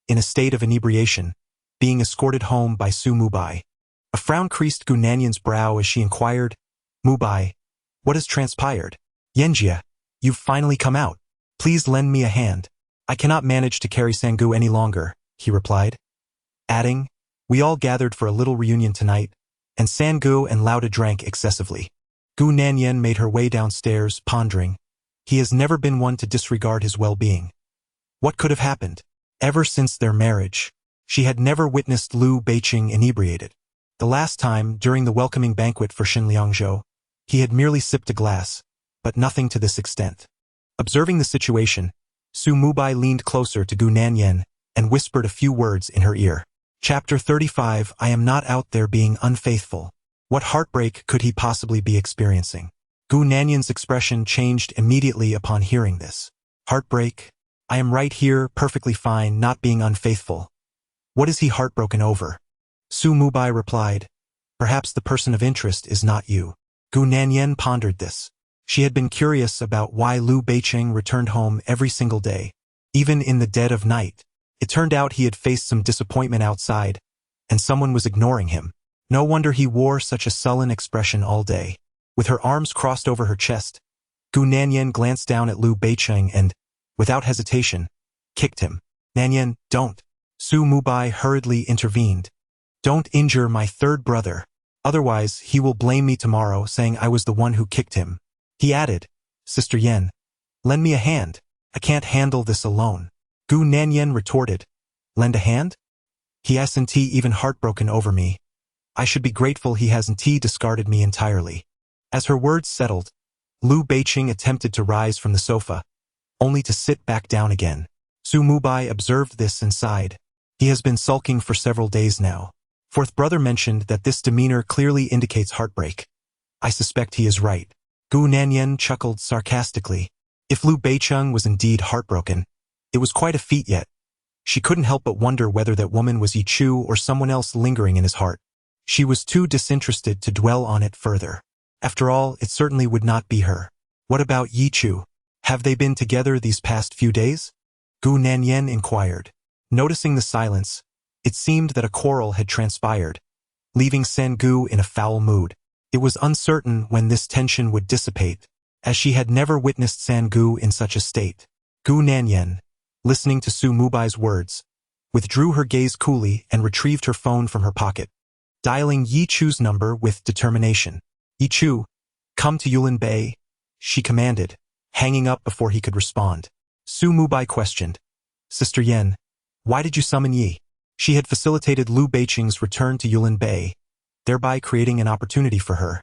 in a state of inebriation, being escorted home by Su Mubai. A frown creased Gu Nanyan's brow as she inquired, "Mubai, what has transpired?" "Yenjia, you've finally come out. Please lend me a hand. I cannot manage to carry Sangu any longer," he replied, adding, "We all gathered for a little reunion tonight, and Sangu and Lauda drank excessively." Gu Nanyan made her way downstairs, pondering. He has never been one to disregard his well-being. What could have happened? Ever since their marriage, she had never witnessed Liu Beiqing inebriated. The last time, during the welcoming banquet for Xin Liangzhou, he had merely sipped a glass, but nothing to this extent. Observing the situation, Su Mubai leaned closer to Gu Nanyan and whispered a few words in her ear. Chapter 35. I am not out there being unfaithful. What heartbreak could he possibly be experiencing? Gu Nanyan's expression changed immediately upon hearing this. Heartbreak? I am right here, perfectly fine, not being unfaithful. What is he heartbroken over? Su Mubai replied, perhaps the person of interest is not you. Gu Nanyan pondered this. She had been curious about why Liu Beiqing returned home every single day, even in the dead of night. It turned out he had faced some disappointment outside, and someone was ignoring him. No wonder he wore such a sullen expression all day. With her arms crossed over her chest, Gu Nanyan glanced down at Liu Beiqing and, without hesitation, kicked him. Nanyan, don't. Su Mubai hurriedly intervened. Don't injure my third brother. Otherwise, he will blame me tomorrow, saying I was the one who kicked him. He added, Sister Yen, lend me a hand. I can't handle this alone. Gu Nanyan retorted, lend a hand? He hasn't even heartbroken over me. I should be grateful he hasn't discarded me entirely. As her words settled, Liu Beiqing attempted to rise from the sofa, only to sit back down again. Su Mubai observed this and sighed. He has been sulking for several days now. Fourth brother mentioned that this demeanor clearly indicates heartbreak. I suspect he is right. Gu Nanyan chuckled sarcastically. If Liu Beiqing was indeed heartbroken, it was quite a feat yet. She couldn't help but wonder whether that woman was Yi Chu or someone else lingering in his heart. She was too disinterested to dwell on it further. After all, it certainly would not be her. What about Yi Chu? Have they been together these past few days? Gu Nanyan inquired. Noticing the silence, it seemed that a quarrel had transpired, leaving Sangu in a foul mood. It was uncertain when this tension would dissipate, as she had never witnessed Sangu in such a state. Gu Nanyan, listening to Su Mubai's words, withdrew her gaze coolly and retrieved her phone from her pocket, dialing Yi Chu's number with determination. Yi Chu, come to Yulin Bay, she commanded, hanging up before he could respond. Su Mubai questioned, Sister Yen, why did you summon Yi? She had facilitated Liu Beiqing's return to Yulin Bay, thereby creating an opportunity for her.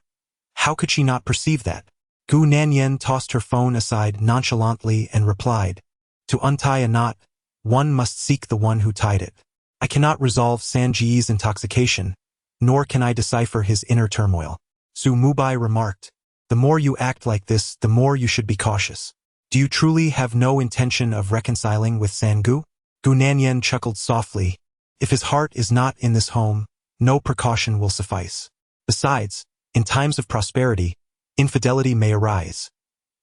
How could she not perceive that? Gu Nanyan tossed her phone aside nonchalantly and replied, to untie a knot, one must seek the one who tied it. I cannot resolve Sanji's intoxication, nor can I decipher his inner turmoil. Su Mubai remarked, the more you act like this, the more you should be cautious. Do you truly have no intention of reconciling with Sangu? Gu Nanyan chuckled softly. If his heart is not in this home, no precaution will suffice. Besides, in times of prosperity, infidelity may arise.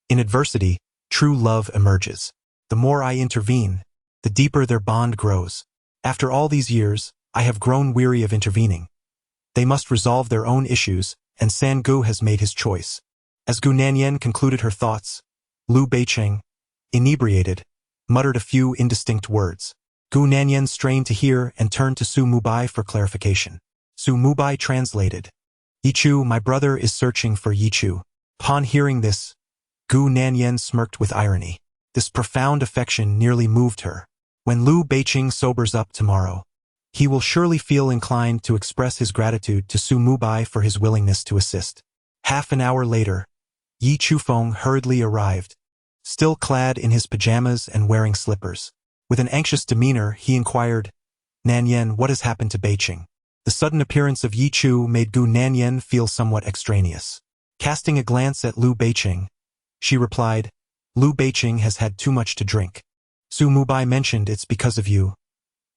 In adversity, true love emerges. The more I intervene, the deeper their bond grows. After all these years, I have grown weary of intervening. They must resolve their own issues, and Sangu has made his choice. As Gu Nanyan concluded her thoughts, Liu Beiqing, inebriated, muttered a few indistinct words. Gu Nanyan strained to hear and turned to Su Mubai for clarification. Su Mubai translated, Yi Chu, my brother is searching for Yi Chu. Upon hearing this, Gu Nanyan smirked with irony. This profound affection nearly moved her. When Liu Beiqing sobers up tomorrow, he will surely feel inclined to express his gratitude to Su Mubai for his willingness to assist. Half an hour later, Yi Chufeng hurriedly arrived, still clad in his pajamas and wearing slippers. With an anxious demeanor, he inquired, Nanyan, what has happened to Beiqing? The sudden appearance of Yi Chu made Gu Nanyan feel somewhat extraneous. Casting a glance at Liu Beiqing, she replied, Liu Beiqing has had too much to drink. Su Mubai mentioned it's because of you.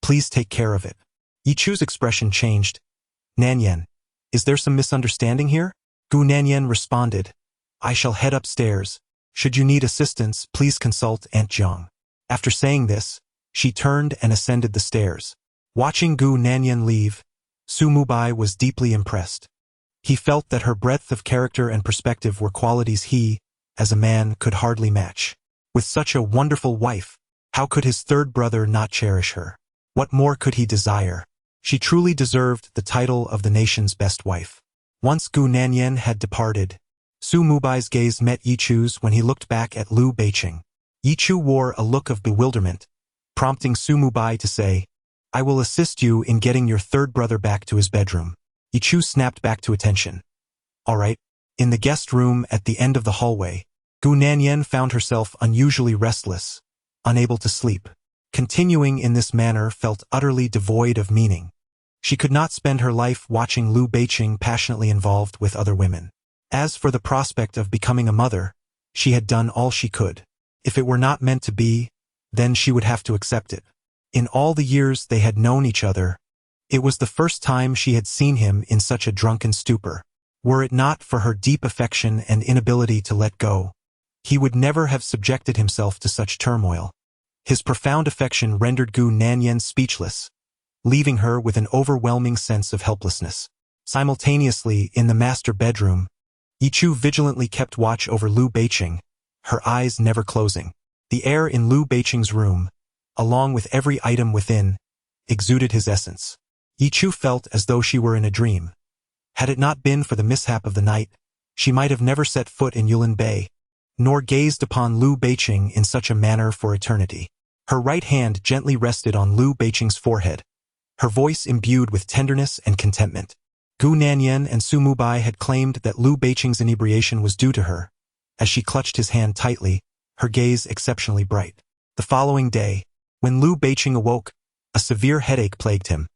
Please take care of it. Yi Chu's expression changed. Nanyan, is there some misunderstanding here? Gu Nanyan responded, I shall head upstairs. Should you need assistance, please consult Aunt Jiang. After saying this, she turned and ascended the stairs. Watching Gu Nanyan leave, Su Mubai was deeply impressed. He felt that her breadth of character and perspective were qualities he, as a man, could hardly match. With such a wonderful wife, how could his third brother not cherish her? What more could he desire? She truly deserved the title of the nation's best wife. Once Gu Nanyan had departed, Su Mubai's gaze met Yi Chu's when he looked back at Liu Beiqing. Yi Chu wore a look of bewilderment, prompting Su Mubai to say, "I will assist you in getting your third brother back to his bedroom." Yichu snapped back to attention. "All right." In the guest room at the end of the hallway, Gu Nanyan found herself unusually restless, unable to sleep. Continuing in this manner felt utterly devoid of meaning. She could not spend her life watching Liu Beiqing passionately involved with other women. As for the prospect of becoming a mother, she had done all she could. If it were not meant to be, then she would have to accept it. In all the years they had known each other, it was the first time she had seen him in such a drunken stupor. Were it not for her deep affection and inability to let go, he would never have subjected himself to such turmoil. His profound affection rendered Gu Nanyan speechless, leaving her with an overwhelming sense of helplessness. Simultaneously, in the master bedroom, Yichu vigilantly kept watch over Liu Beiqing, her eyes never closing. The air in Liu Beiqing's room, along with every item within, exuded his essence. Yichu felt as though she were in a dream. Had it not been for the mishap of the night, she might have never set foot in Yulin Bay, nor gazed upon Liu Beiqing in such a manner for eternity. Her right hand gently rested on Liu Beiqing's forehead, her voice imbued with tenderness and contentment. Gu Nanyan and Su Mubai had claimed that Liu Beiqing's inebriation was due to her. As she clutched his hand tightly, her gaze exceptionally bright. The following day, when Liu Beiqing awoke, a severe headache plagued him,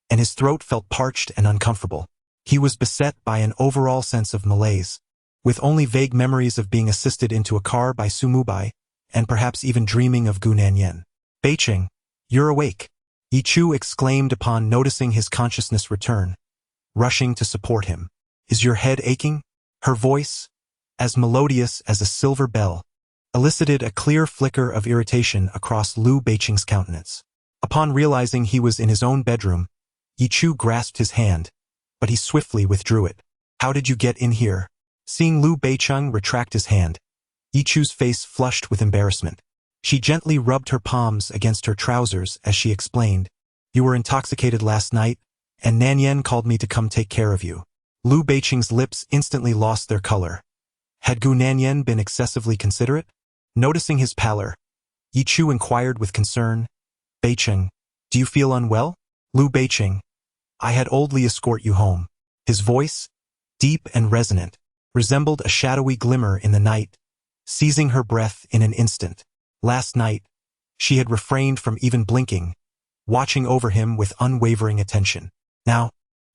and his throat felt parched and uncomfortable. He was beset by an overall sense of malaise, with only vague memories of being assisted into a car by Su Mubai, and perhaps even dreaming of Gu Nanyan. "Beiqing, you're awake," Yichu exclaimed upon noticing his consciousness return, rushing to support him. "Is your head aching?" Her voice, as melodious as a silver bell, elicited a clear flicker of irritation across Liu Beiqing's countenance. Upon realizing he was in his own bedroom, Yichu grasped his hand, but he swiftly withdrew it. "How did you get in here?" Seeing Liu Beiqing retract his hand, Yichu's face flushed with embarrassment. She gently rubbed her palms against her trousers as she explained, "You were intoxicated last night, and Nanyan called me to come take care of you." Liu Beiqing's lips instantly lost their color. Had Gu Nanyan been excessively considerate? Noticing his pallor, Yichu inquired with concern, "Beiqing, do you feel unwell?" "Liu Beiqing, I had oldly escort you home." His voice, deep and resonant, resembled a shadowy glimmer in the night, seizing her breath in an instant. Last night, she had refrained from even blinking, watching over him with unwavering attention. Now,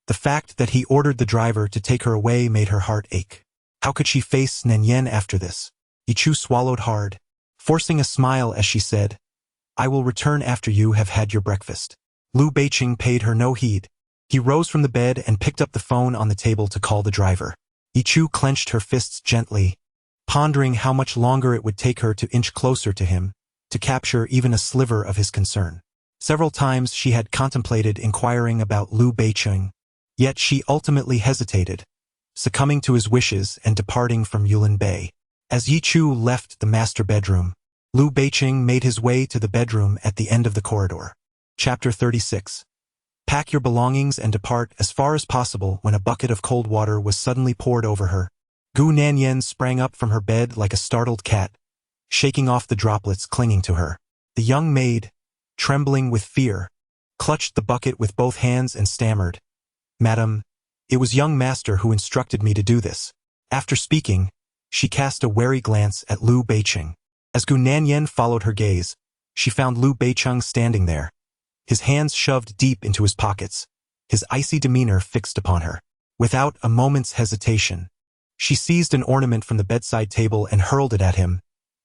the fact that he ordered the driver to take her away made her heart ache. How could she face Nanyan after this? Yichu swallowed hard, forcing a smile as she said, "I will return after you have had your breakfast." Liu Beiqing paid her no heed. He rose from the bed and picked up the phone on the table to call the driver. Yichu clenched her fists gently, pondering how much longer it would take her to inch closer to him, to capture even a sliver of his concern. Several times she had contemplated inquiring about Liu Beiqing, yet she ultimately hesitated, succumbing to his wishes and departing from Yulin Bay. As Yichu left the master bedroom, Liu Beiqing made his way to the bedroom at the end of the corridor. Chapter 36. Pack your belongings and depart as far as possible. When a bucket of cold water was suddenly poured over her, Gu Nanyan sprang up from her bed like a startled cat, shaking off the droplets clinging to her. The young maid, trembling with fear, clutched the bucket with both hands and stammered, "Madam, it was young master who instructed me to do this." After speaking, she cast a wary glance at Liu Beiqing. As Gu Nanyan followed her gaze, she found Liu Beiqing standing there, his hands shoved deep into his pockets, his icy demeanor fixed upon her. Without a moment's hesitation, she seized an ornament from the bedside table and hurled it at him,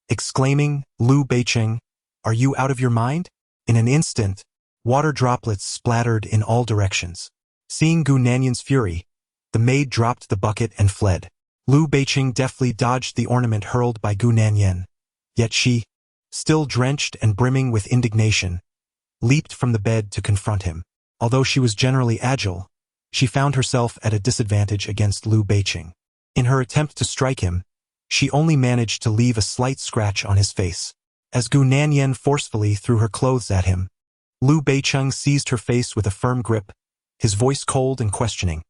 exclaiming, "Liu Beiqing, are you out of your mind?" In an instant, water droplets splattered in all directions. Seeing Gu Nanyan's fury, the maid dropped the bucket and fled. Liu Beiqing deftly dodged the ornament hurled by Gu Nanyan, yet she, still drenched and brimming with indignation, leaped from the bed to confront him. Although she was generally agile, she found herself at a disadvantage against Liu Beiqing. In her attempt to strike him, she only managed to leave a slight scratch on his face. As Gu Nanyan forcefully threw her clothes at him, Liu Beiqing seized her face with a firm grip, his voice cold and questioning.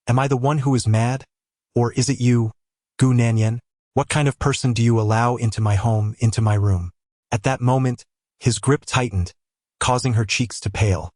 "Am I the one who is mad? Or is it you, Gu Nanyan? What kind of person do you allow into my home, into my room?" At that moment, His grip tightened, causing her cheeks to pale.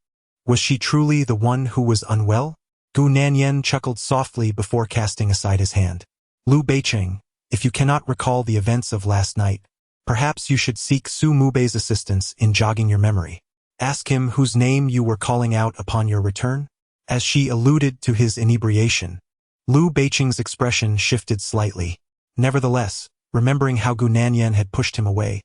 Was she truly the one who was unwell? Gu Nanyan chuckled softly before casting aside his hand. Lu Beiqing, if you cannot recall the events of last night, perhaps you should seek Su Mubei's assistance in jogging your memory. Ask him whose name you were calling out upon your return. As she alluded to his inebriation, Lu Beiqing's expression shifted slightly. Nevertheless, remembering how Gu Nanyan had pushed him away,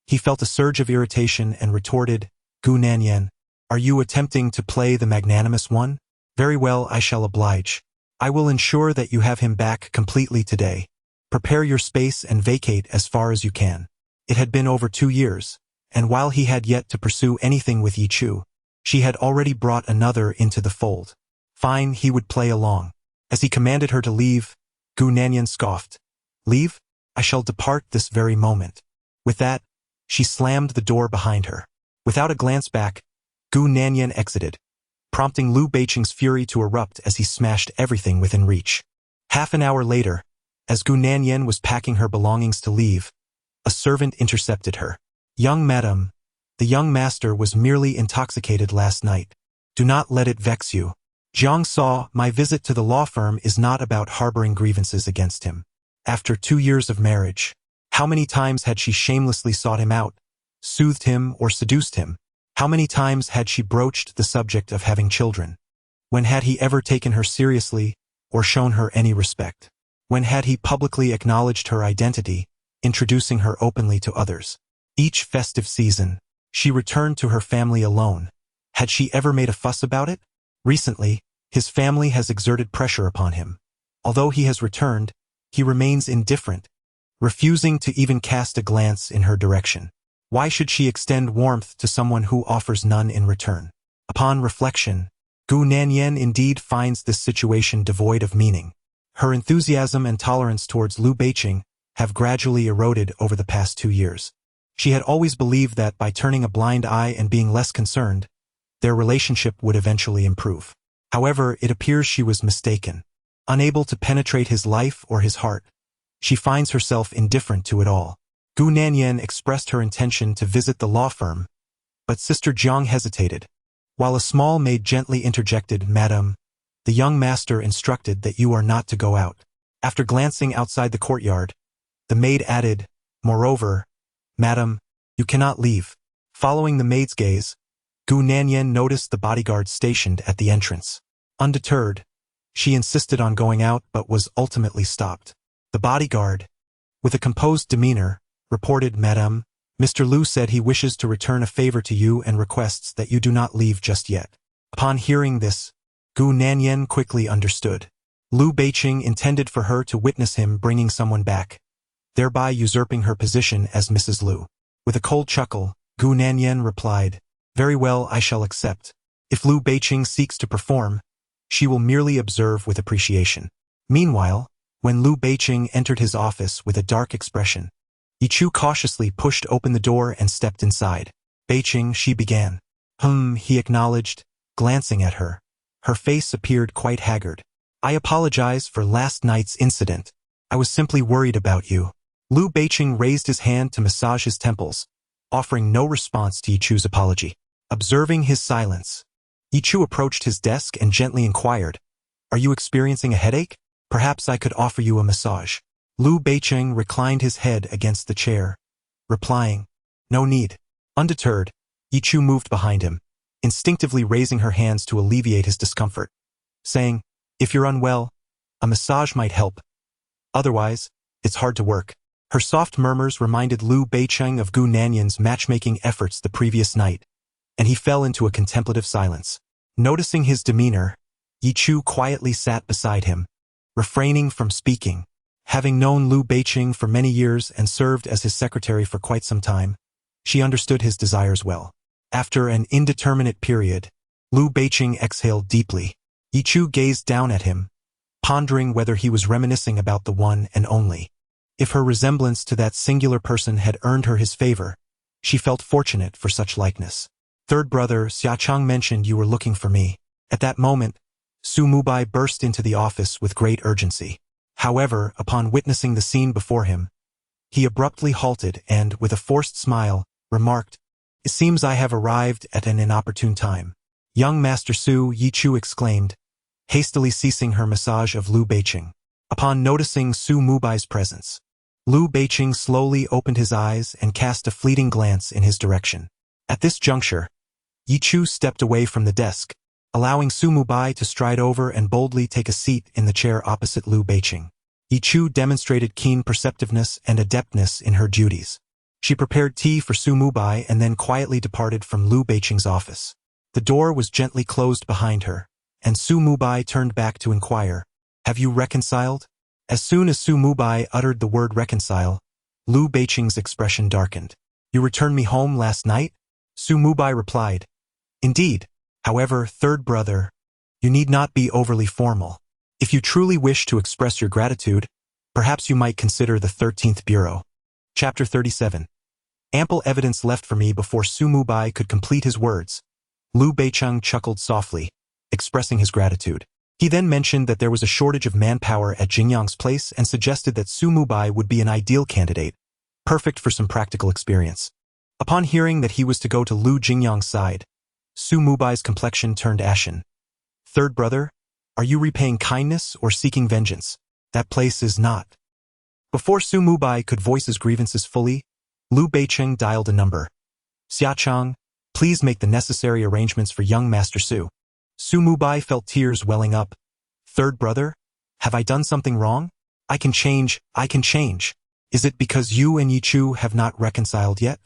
he felt a surge of irritation and retorted, Gu Nanyan, are you attempting to play the magnanimous one? Very well, I shall oblige. I will ensure that you have him back completely today. Prepare your space and vacate as far as you can. It had been over 2 years, and while he had yet to pursue anything with Yi Chu, she had already brought another into the fold. Fine, he would play along. As he commanded her to leave, Gu Nanyan scoffed. Leave? I shall depart this very moment. With that, she slammed the door behind her. Without a glance back, Gu Nanyan exited, prompting Lu Beiqing's fury to erupt as he smashed everything within reach. Half an hour later, as Gu Nanyan was packing her belongings to leave, a servant intercepted her. Young madam, the young master was merely intoxicated last night. Do not let it vex you. Jiang saw, my visit to the law firm is not about harboring grievances against him. After 2 years of marriage, how many times had she shamelessly sought him out, soothed him or seduced him? How many times had she broached the subject of having children? When had he ever taken her seriously or shown her any respect? When had he publicly acknowledged her identity, introducing her openly to others? Each festive season, she returned to her family alone. Had she ever made a fuss about it? Recently, his family has exerted pressure upon him. Although he has returned, he remains indifferent, refusing to even cast a glance in her direction. Why should she extend warmth to someone who offers none in return? Upon reflection, Gu Nanyan indeed finds this situation devoid of meaning. Her enthusiasm and tolerance towards Lu Beiqing have gradually eroded over the past 2 years. She had always believed that by turning a blind eye and being less concerned, their relationship would eventually improve. However, it appears she was mistaken. Unable to penetrate his life or his heart, she finds herself indifferent to it all. Gu Nanyan expressed her intention to visit the law firm, but Sister Jiang hesitated. While a small maid gently interjected, Madam, the young master instructed that you are not to go out. After glancing outside the courtyard, the maid added, Moreover, Madam, you cannot leave. Following the maid's gaze, Gu Nanyan noticed the bodyguard stationed at the entrance. Undeterred, she insisted on going out but was ultimately stopped. The bodyguard, with a composed demeanor, reported, Madam, Mr. Lu said he wishes to return a favor to you and requests that you do not leave just yet. Upon hearing this, Gu Nanyan quickly understood. Lu Beiqing intended for her to witness him bringing someone back, thereby usurping her position as Mrs. Lu. With a cold chuckle, Gu Nanyan replied, Very well, I shall accept. If Lu Beiqing seeks to perform, she will merely observe with appreciation. Meanwhile, when Lu Beiqing entered his office with a dark expression, Yi Chu cautiously pushed open the door and stepped inside. Beiqing, she began. He acknowledged, glancing at her. Her face appeared quite haggard. I apologize for last night's incident. I was simply worried about you. Lu Beiqing raised his hand to massage his temples, offering no response to Yi Chu's apology. Observing his silence, Yi Chu approached his desk and gently inquired, Are you experiencing a headache? Perhaps I could offer you a massage. Lu Beiqing reclined his head against the chair, replying, No need. Undeterred, Yi Chu moved behind him, instinctively raising her hands to alleviate his discomfort, saying, If you're unwell, a massage might help. Otherwise, it's hard to work. Her soft murmurs reminded Lu Beiqing of Gu Nanyan's matchmaking efforts the previous night, and he fell into a contemplative silence. Noticing his demeanor, Yi Chu quietly sat beside him, refraining from speaking. Having known Lu Beiqing for many years and served as his secretary for quite some time, she understood his desires well. After an indeterminate period, Lu Beiqing exhaled deeply. Yi Chu gazed down at him, pondering whether he was reminiscing about the one and only. If her resemblance to that singular person had earned her his favor, she felt fortunate for such likeness. Third brother, Xiaochang mentioned you were looking for me. At that moment, Su Mubai burst into the office with great urgency. However, upon witnessing the scene before him, he abruptly halted and, with a forced smile, remarked, It seems I have arrived at an inopportune time. Young Master Su, Yi Chu exclaimed, hastily ceasing her massage of Liu Beiqing. Upon noticing Su Mubai's presence, Liu Beiqing slowly opened his eyes and cast a fleeting glance in his direction. At this juncture, Yi Chu stepped away from the desk, allowing Su Mubai to stride over and boldly take a seat in the chair opposite Liu Beiqing. Yi Chu demonstrated keen perceptiveness and adeptness in her duties. She prepared tea for Su Mubai and then quietly departed from Liu Beiqing's office. The door was gently closed behind her, and Su Mubai turned back to inquire, "Have you reconciled?" As soon as Su Mubai uttered the word reconcile, Liu Beiqing's expression darkened. "You returned me home last night?" Su Mubai replied, "Indeed. However, third brother, you need not be overly formal. If you truly wish to express your gratitude, perhaps you might consider the 13th Bureau." Chapter 37. Ample evidence left for me before Su Mubai could complete his words. Liu Beiqing chuckled softly, expressing his gratitude. He then mentioned that there was a shortage of manpower at Jingyang's place and suggested that Su Mubai would be an ideal candidate, perfect for some practical experience. Upon hearing that he was to go to Liu Jingyang's side, Su Mubai's complexion turned ashen. "Third brother, are you repaying kindness or seeking vengeance? That place is not." Before Su Mubai could voice his grievances fully, Liu Beiqing dialed a number. "Xiachang, please make the necessary arrangements for young Master Su." Su Mubai felt tears welling up. "Third brother, have I done something wrong? I can change. Is it because you and Yi Chu have not reconciled yet?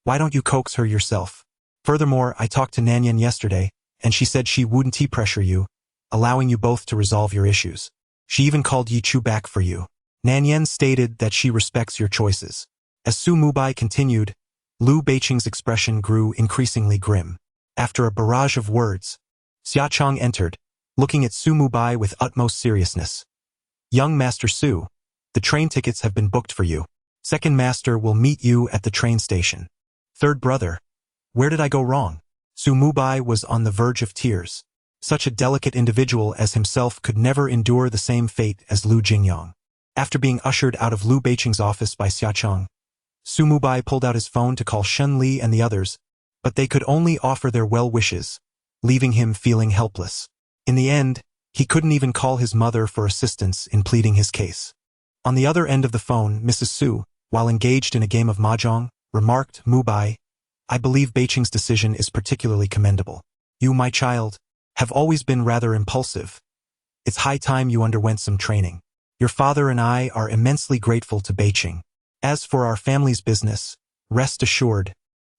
Why don't you coax her yourself? Furthermore, I talked to Nanyan yesterday, and she said she wouldn't pressure you, allowing you both to resolve your issues. She even called Yi Chu back for you. Nanyan stated that she respects your choices." As Su Mubai continued, Liu Beiqing's expression grew increasingly grim. After a barrage of words, Xiachang entered, looking at Su Mubai with utmost seriousness. "Young Master Su, the train tickets have been booked for you. Second Master will meet you at the train station." "Third brother, where did I go wrong?" Su Mubai was on the verge of tears. Such a delicate individual as himself could never endure the same fate as Liu Jingyang. After being ushered out of Liu Beiqing's office by Xiachang, Su Mubai pulled out his phone to call Shen Li and the others, but they could only offer their well wishes, leaving him feeling helpless. In the end, he couldn't even call his mother for assistance in pleading his case. On the other end of the phone, Mrs. Su, while engaged in a game of mahjong, remarked, "Mubai, I believe Beiqing's decision is particularly commendable. You, my child, have always been rather impulsive. It's high time you underwent some training. Your father and I are immensely grateful to Beiqing. As for our family's business, rest assured,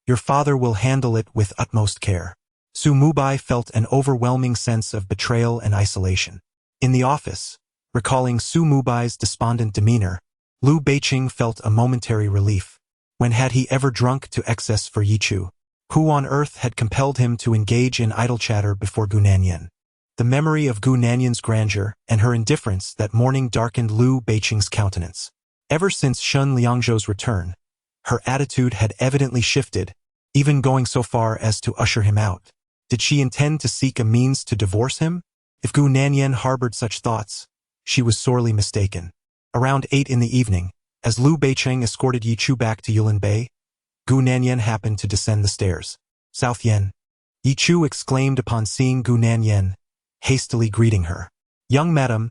your father will handle it with utmost care." Su Mubai felt an overwhelming sense of betrayal and isolation. In the office, recalling Su Mubai's despondent demeanor, Liu Beiqing felt a momentary relief. When had he ever drunk to excess for Yi Chu? Who on earth had compelled him to engage in idle chatter before Gu Nanyan? The memory of Gu Nanyan's grandeur and her indifference that morning darkened Liu Beiqing's countenance. Ever since Shun Liangzhou's return, her attitude had evidently shifted, even going so far as to usher him out. Did she intend to seek a means to divorce him? If Gu Nanyan harbored such thoughts, she was sorely mistaken. Around 8 in the evening, as Liu Beiqing escorted Yi Chu back to Yulin Bay, Gu Nanyan happened to descend the stairs. "South Yen," Yi Chu exclaimed upon seeing Gu Nanyan, hastily greeting her. "Young madam,"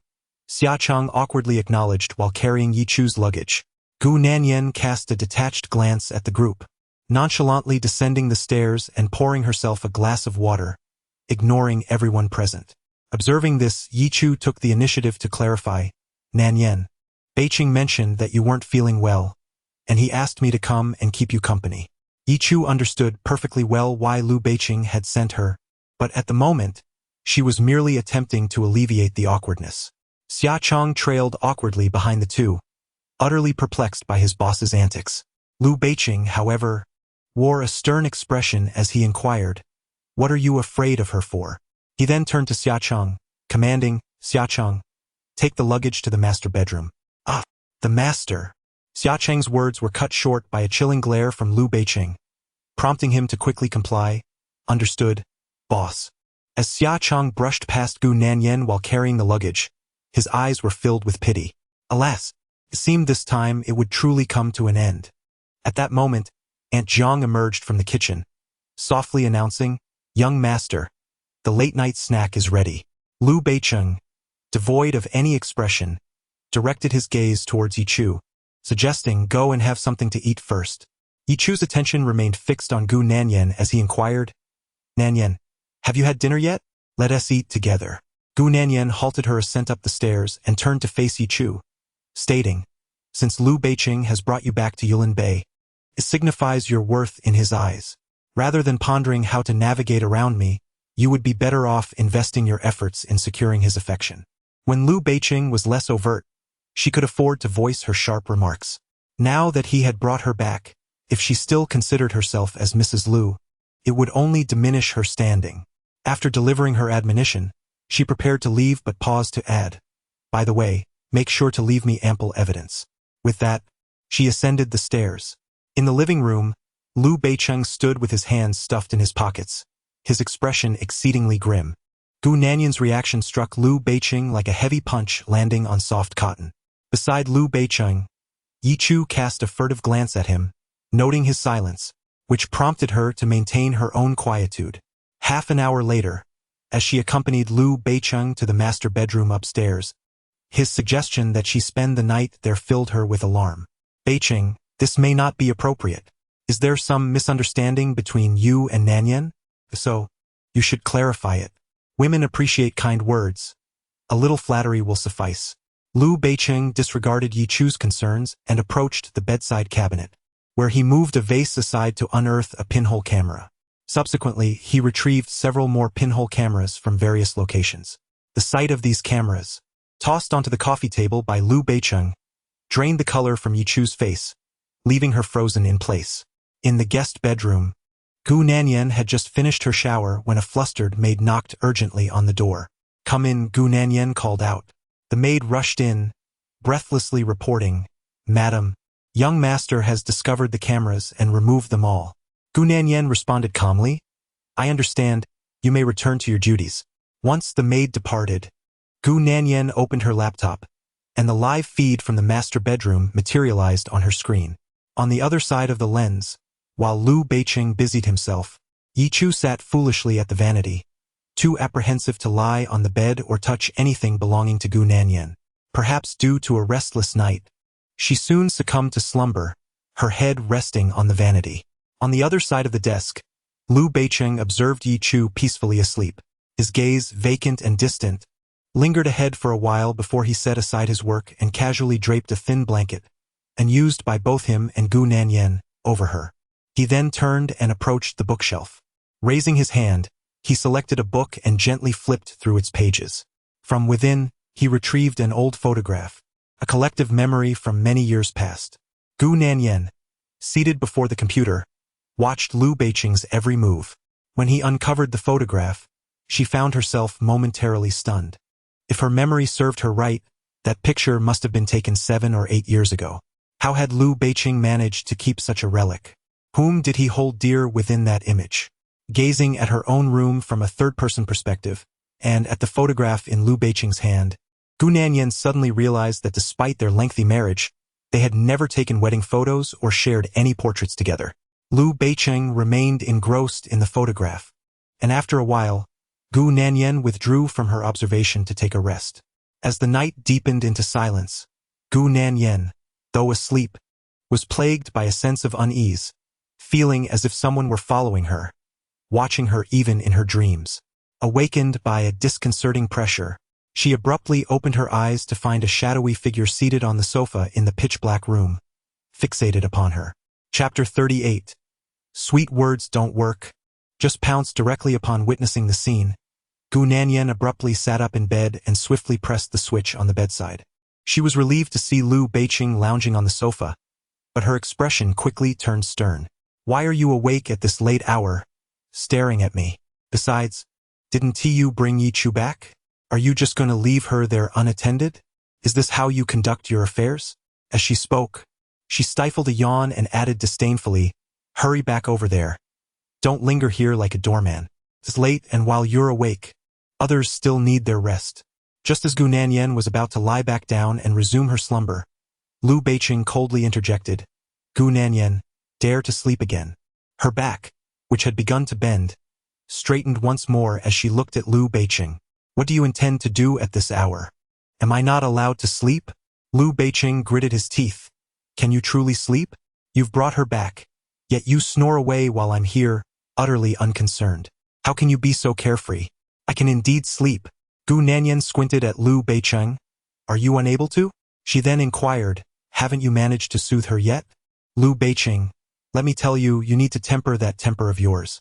Xiachang awkwardly acknowledged while carrying Yi Chu's luggage. Gu Nanyan cast a detached glance at the group, nonchalantly descending the stairs and pouring herself a glass of water, ignoring everyone present. Observing this, Yi Chu took the initiative to clarify, "Nanyan, Beiqing mentioned that you weren't feeling well, and he asked me to come and keep you company." Yi Chu understood perfectly well why Liu Beiqing had sent her, but at the moment, she was merely attempting to alleviate the awkwardness. Xiachang trailed awkwardly behind the two, utterly perplexed by his boss's antics. Liu Beiqing, however, wore a stern expression as he inquired, "What are you afraid of her for?" He then turned to Xiachang, commanding, "Xiachang, take the luggage to the master bedroom." "Ah, the master." Xiachang's words were cut short by a chilling glare from Liu Beiqing, prompting him to quickly comply. "Understood, boss." As Xiachang brushed past Gu Nanyan while carrying the luggage, his eyes were filled with pity. Alas, it seemed this time it would truly come to an end. At that moment, Aunt Zhang emerged from the kitchen, softly announcing, "Young master, the late-night snack is ready." Liu Beicheng, devoid of any expression, directed his gaze towards Yichu, suggesting, "Go and have something to eat first." Yichu's attention remained fixed on Gu Nanyan as he inquired, "Nanyan, have you had dinner yet? Let us eat together." Gu Nanyan halted her ascent up the stairs and turned to face Yichu, stating, "Since Liu Beicheng has brought you back to Yulin Bay, it signifies your worth in his eyes. Rather than pondering how to navigate around me, you would be better off investing your efforts in securing his affection." When Liu Beicheng was less overt, she could afford to voice her sharp remarks. Now that he had brought her back, if she still considered herself as Mrs. Liu, it would only diminish her standing. After delivering her admonition, she prepared to leave but paused to add, "By the way, make sure to leave me ample evidence." With that, she ascended the stairs. In the living room, Liu Beicheng stood with his hands stuffed in his pockets, his expression exceedingly grim. Gu Nanyan's reaction struck Liu Beicheng like a heavy punch landing on soft cotton. Beside Liu Beicheng, Yichu cast a furtive glance at him, noting his silence, which prompted her to maintain her own quietude. Half an hour later, as she accompanied Liu Beicheng to the master bedroom upstairs, his suggestion that she spend the night there filled her with alarm. "Beicheng, this may not be appropriate. Is there some misunderstanding between you and Nanyan? If so, you should clarify it. Women appreciate kind words. A little flattery will suffice." Liu Beicheng disregarded Yichu's concerns and approached the bedside cabinet, where he moved a vase aside to unearth a pinhole camera. Subsequently, he retrieved several more pinhole cameras from various locations. The sight of these cameras, tossed onto the coffee table by Liu Beicheng, drained the color from Yichu's face, leaving her frozen in place. In the guest bedroom, Gu Nanyan had just finished her shower when a flustered maid knocked urgently on the door. "Come in," Gu Nanyan called out. The maid rushed in, breathlessly reporting, "Madam, young master has discovered the cameras and removed them all." Gu Nanyan responded calmly, "I understand, you may return to your duties." Once the maid departed, Gu Nanyan opened her laptop, and the live feed from the master bedroom materialized on her screen. On the other side of the lens, while Liu Beicheng busied himself, Yichu sat foolishly at the vanity, too apprehensive to lie on the bed or touch anything belonging to Gu Nanyan. Perhaps due to a restless night, she soon succumbed to slumber, her head resting on the vanity. On the other side of the desk, Liu Beicheng observed Yichu peacefully asleep. His gaze, vacant and distant, lingered ahead for a while before he set aside his work and casually draped a thin blanket, unused by both him and Gu Nanyan, over her. He then turned and approached the bookshelf. Raising his hand, he selected a book and gently flipped through its pages. From within, he retrieved an old photograph, a collective memory from many years past. Gu Nanyan, seated before the computer, watched Liu Beicheng's every move. When he uncovered the photograph, she found herself momentarily stunned. If her memory served her right, that picture must have been taken 7 or 8 years ago. How had Liu Beicheng managed to keep such a relic? Whom did he hold dear within that image? Gazing at her own room from a third-person perspective, and at the photograph in Liu Beicheng's hand, Gu Nanyan suddenly realized that despite their lengthy marriage, they had never taken wedding photos or shared any portraits together. Liu Beicheng remained engrossed in the photograph, and after a while, Gu Nanyan withdrew from her observation to take a rest. As the night deepened into silence, Gu Nanyan, though asleep, was plagued by a sense of unease, feeling as if someone were following her, watching her even in her dreams. Awakened by a disconcerting pressure, she abruptly opened her eyes to find a shadowy figure seated on the sofa in the pitch-black room, fixated upon her. Chapter 38. Sweet words don't work. Just pounced directly upon witnessing the scene, Gu Nanyan abruptly sat up in bed and swiftly pressed the switch on the bedside. She was relieved to see Liu Beicheng lounging on the sofa, but her expression quickly turned stern. "Why are you awake at this late hour, staring at me? Besides, didn't Tu bring Yichu back? Are you just going to leave her there unattended? Is this how you conduct your affairs?" As she spoke, she stifled a yawn and added disdainfully, "Hurry back over there. Don't linger here like a doorman. It's late, and while you're awake, others still need their rest." Just as Gu Nanyan was about to lie back down and resume her slumber, Liu Beicheng coldly interjected, "Gu Nanyan, dare to sleep again." Her back, which had begun to bend, straightened once more as she looked at Liu Beiqing. What do you intend to do at this hour? Am I not allowed to sleep? Liu Beiqing gritted his teeth. Can you truly sleep? You've brought her back, yet you snore away while I'm here, utterly unconcerned. How can you be so carefree? I can indeed sleep. Gu Nanyan squinted at Liu Beiqing. Are you unable to? She then inquired, haven't you managed to soothe her yet? Liu Beiqing, let me tell you, you need to temper that temper of yours.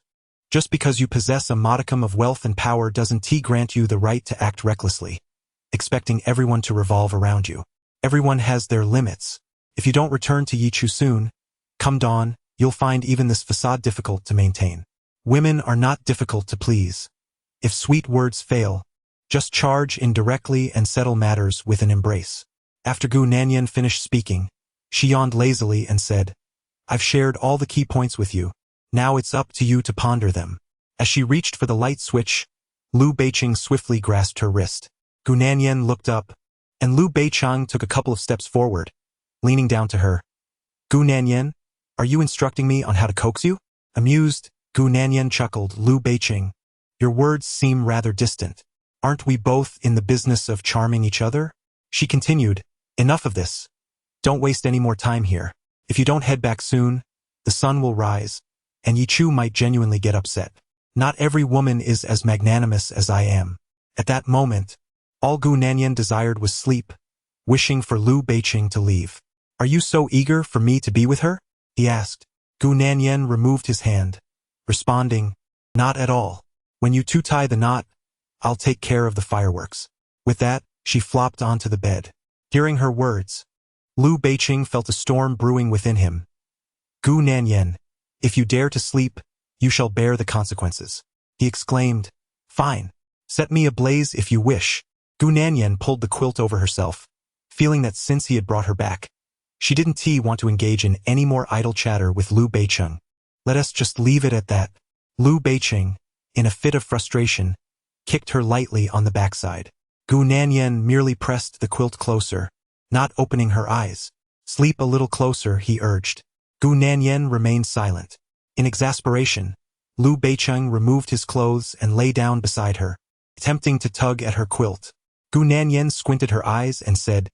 Just because you possess a modicum of wealth and power doesn't grant you the right to act recklessly, expecting everyone to revolve around you. Everyone has their limits. If you don't return to Yichu soon, come dawn, you'll find even this facade difficult to maintain. Women are not difficult to please. If sweet words fail, just charge in directly and settle matters with an embrace. After Gu Nanyan finished speaking, she yawned lazily and said, I've shared all the key points with you. Now it's up to you to ponder them. As she reached for the light switch, Liu Beiqing swiftly grasped her wrist. Gu Nanyan looked up, and Liu Beiqing took a couple of steps forward, leaning down to her. Gu Nanyan, are you instructing me on how to coax you? Amused, Gu Nanyan chuckled. Liu Beiqing, your words seem rather distant. Aren't we both in the business of charming each other? She continued, enough of this. Don't waste any more time here. If you don't head back soon, the sun will rise, and Yichu might genuinely get upset. Not every woman is as magnanimous as I am. At that moment, all Gu Nanyan desired was sleep, wishing for Liu Beiqing to leave. Are you so eager for me to be with her? He asked. Gu Nanyan removed his hand, responding, not at all. When you two tie the knot, I'll take care of the fireworks. With that, she flopped onto the bed. Hearing her words, Liu Beiqing felt a storm brewing within him. Gu Nanyan, if you dare to sleep, you shall bear the consequences. He exclaimed, fine. Set me ablaze if you wish. Gu Nanyan pulled the quilt over herself, feeling that since he had brought her back, she didn't want to engage in any more idle chatter with Liu Beiqing. Let us just leave it at that. Liu Beiqing, in a fit of frustration, kicked her lightly on the backside. Gu Nanyan merely pressed the quilt closer, not opening her eyes. Sleep a little closer, he urged. Gu Nanyan remained silent. In exasperation, Liu Beiqing removed his clothes and lay down beside her, attempting to tug at her quilt. Gu Nanyan squinted her eyes and said,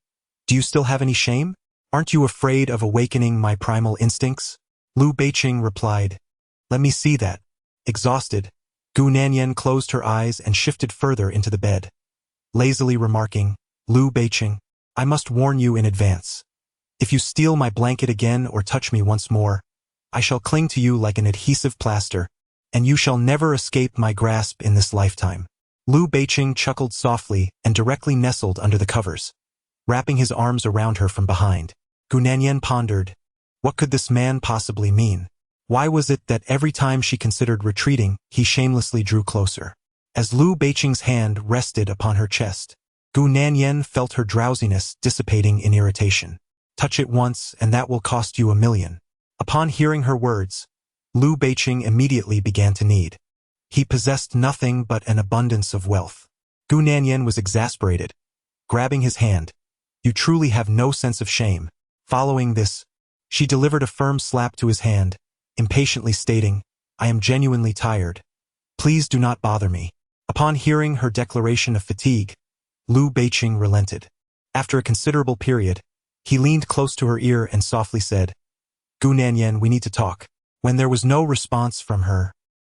do you still have any shame? Aren't you afraid of awakening my primal instincts? Liu Beiqing replied, let me see that. Exhausted, Gu Nanyan closed her eyes and shifted further into the bed, lazily remarking, Liu Beiqing, I must warn you in advance. If you steal my blanket again or touch me once more, I shall cling to you like an adhesive plaster, and you shall never escape my grasp in this lifetime. Liu Beiqing chuckled softly and directly nestled under the covers, wrapping his arms around her from behind. Gu Nanyan pondered, what could this man possibly mean? Why was it that every time she considered retreating, he shamelessly drew closer? As Liu Beiqing's hand rested upon her chest, Gu Nanyan felt her drowsiness dissipating in irritation. Touch it once and that will cost you $1 million. Upon hearing her words, Liu Beiqing immediately began to need. He possessed nothing but an abundance of wealth. Gu Nanyan was exasperated, grabbing his hand. You truly have no sense of shame. Following this, she delivered a firm slap to his hand, impatiently stating, I am genuinely tired. Please do not bother me. Upon hearing her declaration of fatigue, Liu Beiqing relented. After a considerable period, he leaned close to her ear and softly said, Gu Nanyan, we need to talk. When there was no response from her,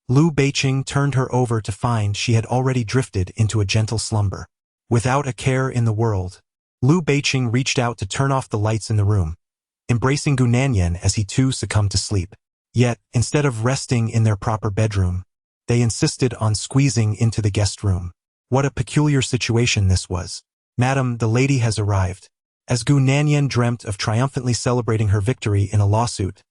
Liu Beiqing turned her over to find she had already drifted into a gentle slumber. Without a care in the world, Liu Beiqing reached out to turn off the lights in the room, embracing Gu Nanyan as he too succumbed to sleep. Yet, instead of resting in their proper bedroom, they insisted on squeezing into the guest room. What a peculiar situation this was. Madam, the lady has arrived. As Gu Nanyan dreamt of triumphantly celebrating her victory in a lawsuit,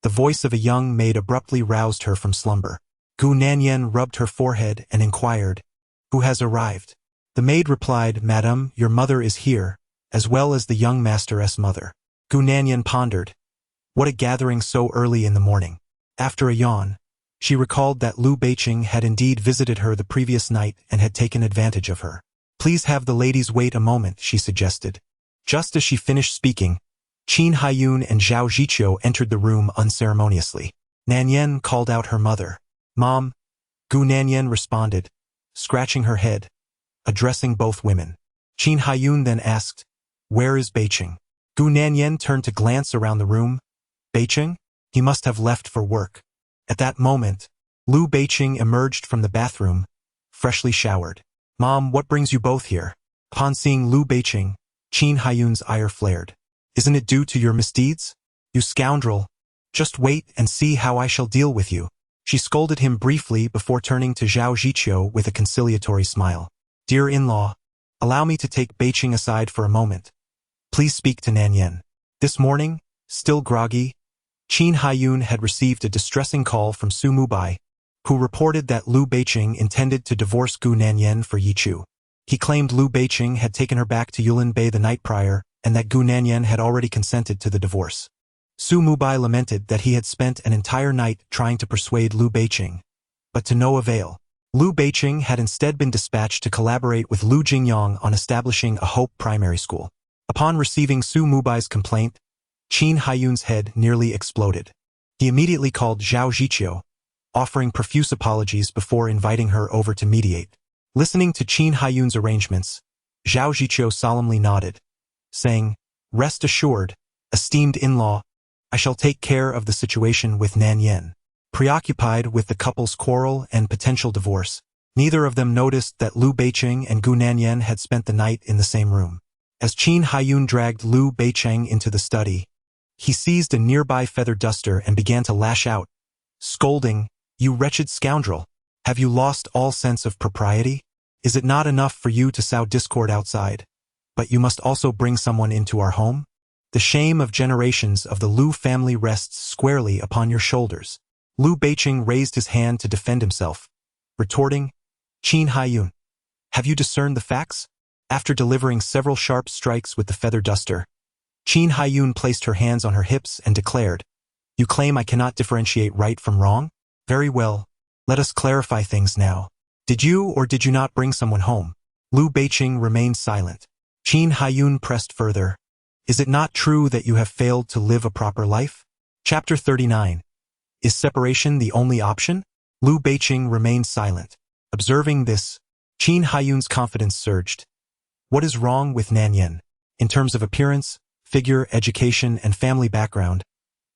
the voice of a young maid abruptly roused her from slumber. Gu Nanyan rubbed her forehead and inquired, who has arrived? The maid replied, Madam, your mother is here, as well as the young master's mother. Gu Nanyan pondered, what a gathering so early in the morning. After a yawn, she recalled that Liu Beiqing had indeed visited her the previous night and had taken advantage of her. Please have the ladies wait a moment, she suggested. Just as she finished speaking, Qin Haiyun and Zhao Zhiqiu entered the room unceremoniously. Nanyan called out her mother. Mom, Gu Nanyan responded, scratching her head, addressing both women. Qin Haiyun then asked, "Where is Beiqing?" Gu Nanyan turned to glance around the room. Beiqing? He must have left for work. At that moment, Lu Beiqing emerged from the bathroom, freshly showered. Mom, what brings you both here? Upon seeing Lu Beiqing, Qin Haiyun's ire flared. Isn't it due to your misdeeds? You scoundrel! Just wait and see how I shall deal with you. She scolded him briefly before turning to Zhao Ziqiu with a conciliatory smile. Dear in-law, allow me to take Beiqing aside for a moment. Please speak to Nanyan. This morning, still groggy, Qin Haiyun had received a distressing call from Su Mubai, who reported that Lu Beiqing intended to divorce Gu Nanyan for Yichu. He claimed Lu Beiqing had taken her back to Yulin Bay the night prior, and that Gu Nanyan had already consented to the divorce. Su Mubai lamented that he had spent an entire night trying to persuade Lu Beiqing, but to no avail. Lu Beiqing had instead been dispatched to collaborate with Lu Jingyang on establishing a Hope primary school. Upon receiving Su Mubai's complaint, Qin Haiyun's head nearly exploded. He immediately called Zhao Ziqiu, offering profuse apologies before inviting her over to mediate. Listening to Qin Haiyun's arrangements, Zhao Ziqiu solemnly nodded, saying, "Rest assured, esteemed in-law, I shall take care of the situation with Nanyan." Preoccupied with the couple's quarrel and potential divorce, neither of them noticed that Lu Beiqing and Gu Nanyan had spent the night in the same room. As Qin Haiyun dragged Lu Beiqing into the study, he seized a nearby feather duster and began to lash out, scolding, "You wretched scoundrel! Have you lost all sense of propriety? Is it not enough for you to sow discord outside, but you must also bring someone into our home? The shame of generations of the Lu family rests squarely upon your shoulders." Lu Beiqing raised his hand to defend himself, retorting, "Qin Haiyun, have you discerned the facts?" After delivering several sharp strikes with the feather duster, Qin Haiyun placed her hands on her hips and declared, "You claim I cannot differentiate right from wrong? Very well, let us clarify things now. Did you or did you not bring someone home?" Lu Beiqing remained silent. Qin Haiyun pressed further, "Is it not true that you have failed to live a proper life?" Chapter 39. Is separation the only option? Lu Beiqing remained silent. Observing this, Qin Haiyun's confidence surged. What is wrong with Nanyan? In terms of appearance, figure, education, and family background,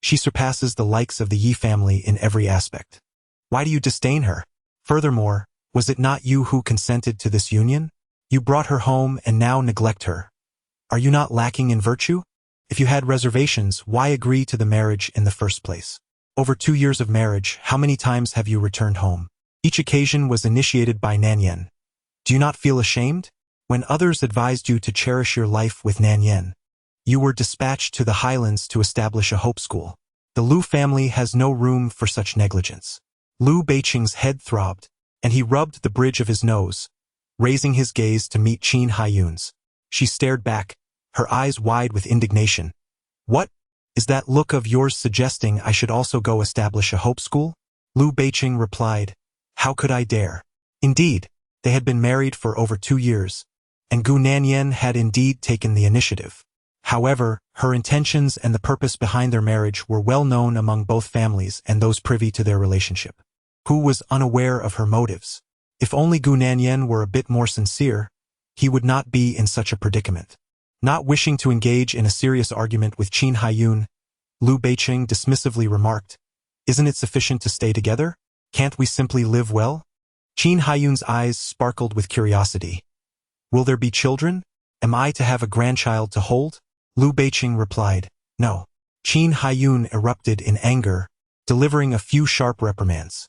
she surpasses the likes of the Yi family in every aspect. Why do you disdain her? Furthermore, was it not you who consented to this union? You brought her home and now neglect her. Are you not lacking in virtue? If you had reservations, why agree to the marriage in the first place? Over 2 years of marriage, how many times have you returned home? Each occasion was initiated by Nanyan. Do you not feel ashamed? When others advised you to cherish your life with Nanyan, you were dispatched to the highlands to establish a hope school. The Lu family has no room for such negligence. Lu Beiqing's head throbbed, and he rubbed the bridge of his nose, raising his gaze to meet Qin Haiyun's. She stared back, her eyes wide with indignation. "What? Is that look of yours suggesting I should also go establish a hope school?" Lu Beiqing replied, "How could I dare?" Indeed, they had been married for over 2 years, and Gu Nanyan had indeed taken the initiative. However, her intentions and the purpose behind their marriage were well known among both families and those privy to their relationship. Who was unaware of her motives? If only Gu Nanyan were a bit more sincere, he would not be in such a predicament. Not wishing to engage in a serious argument with Qin Haiyun, Lu Beiqing dismissively remarked, "Isn't it sufficient to stay together? Can't we simply live well?" Qin Haiyun's eyes sparkled with curiosity. "Will there be children? Am I to have a grandchild to hold?" Lu Beiqing replied, "No." Qin Haiyun erupted in anger, delivering a few sharp reprimands.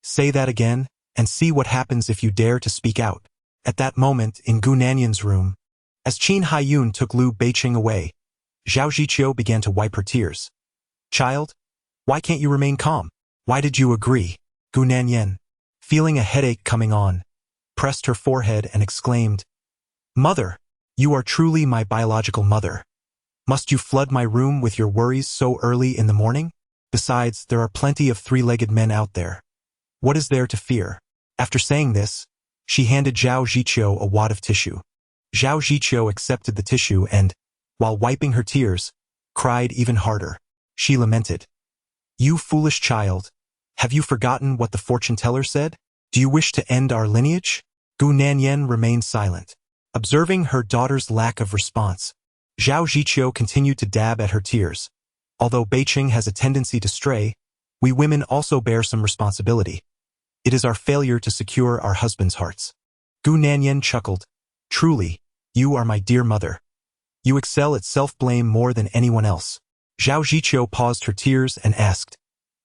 "Say that again, and see what happens if you dare to speak out." At that moment, in Gu Nanyan's room, as Qin Haiyun took Lu Beiqing away, Zhao Ziqiu began to wipe her tears. "Child, why can't you remain calm? Why did you agree?" Gu Nanyan, feeling a headache coming on, pressed her forehead and exclaimed, "Mother, you are truly my biological mother. Must you flood my room with your worries so early in the morning? Besides, there are plenty of 3-legged men out there. What is there to fear?" After saying this, she handed Zhao Ziqiu a wad of tissue. Zhao Ziqiu accepted the tissue and, while wiping her tears, cried even harder. She lamented, You foolish child. Have you forgotten what the fortune teller said? Do you wish to end our lineage? Gu Nanyan remained silent. Observing her daughter's lack of response, Zhao Ziqiu continued to dab at her tears. Although Beiqing has a tendency to stray, we women also bear some responsibility. It is our failure to secure our husbands' hearts. Gu Nanyan chuckled. Truly, you are my dear mother. You excel at self-blame more than anyone else. Zhao Ziqiu paused her tears and asked,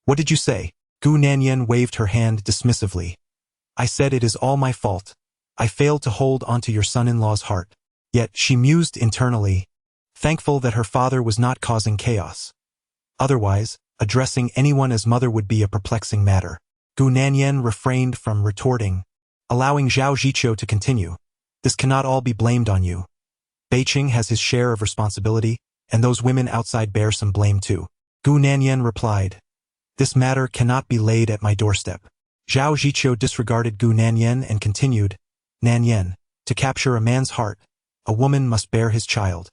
What did you say? Gu Nanyan waved her hand dismissively. I said it is all my fault. I failed to hold onto your son-in-law's heart. Yet she mused internally, thankful that her father was not causing chaos. Otherwise, addressing anyone as mother would be a perplexing matter. Gu Nanyan refrained from retorting, allowing Zhao Ziqiu to continue. This cannot all be blamed on you. Beiqing has his share of responsibility, and those women outside bear some blame too. Gu Nanyan replied, This matter cannot be laid at my doorstep. Zhao Ziqiu disregarded Gu Nanyan and continued, Nanyan, to capture a man's heart, a woman must bear his child.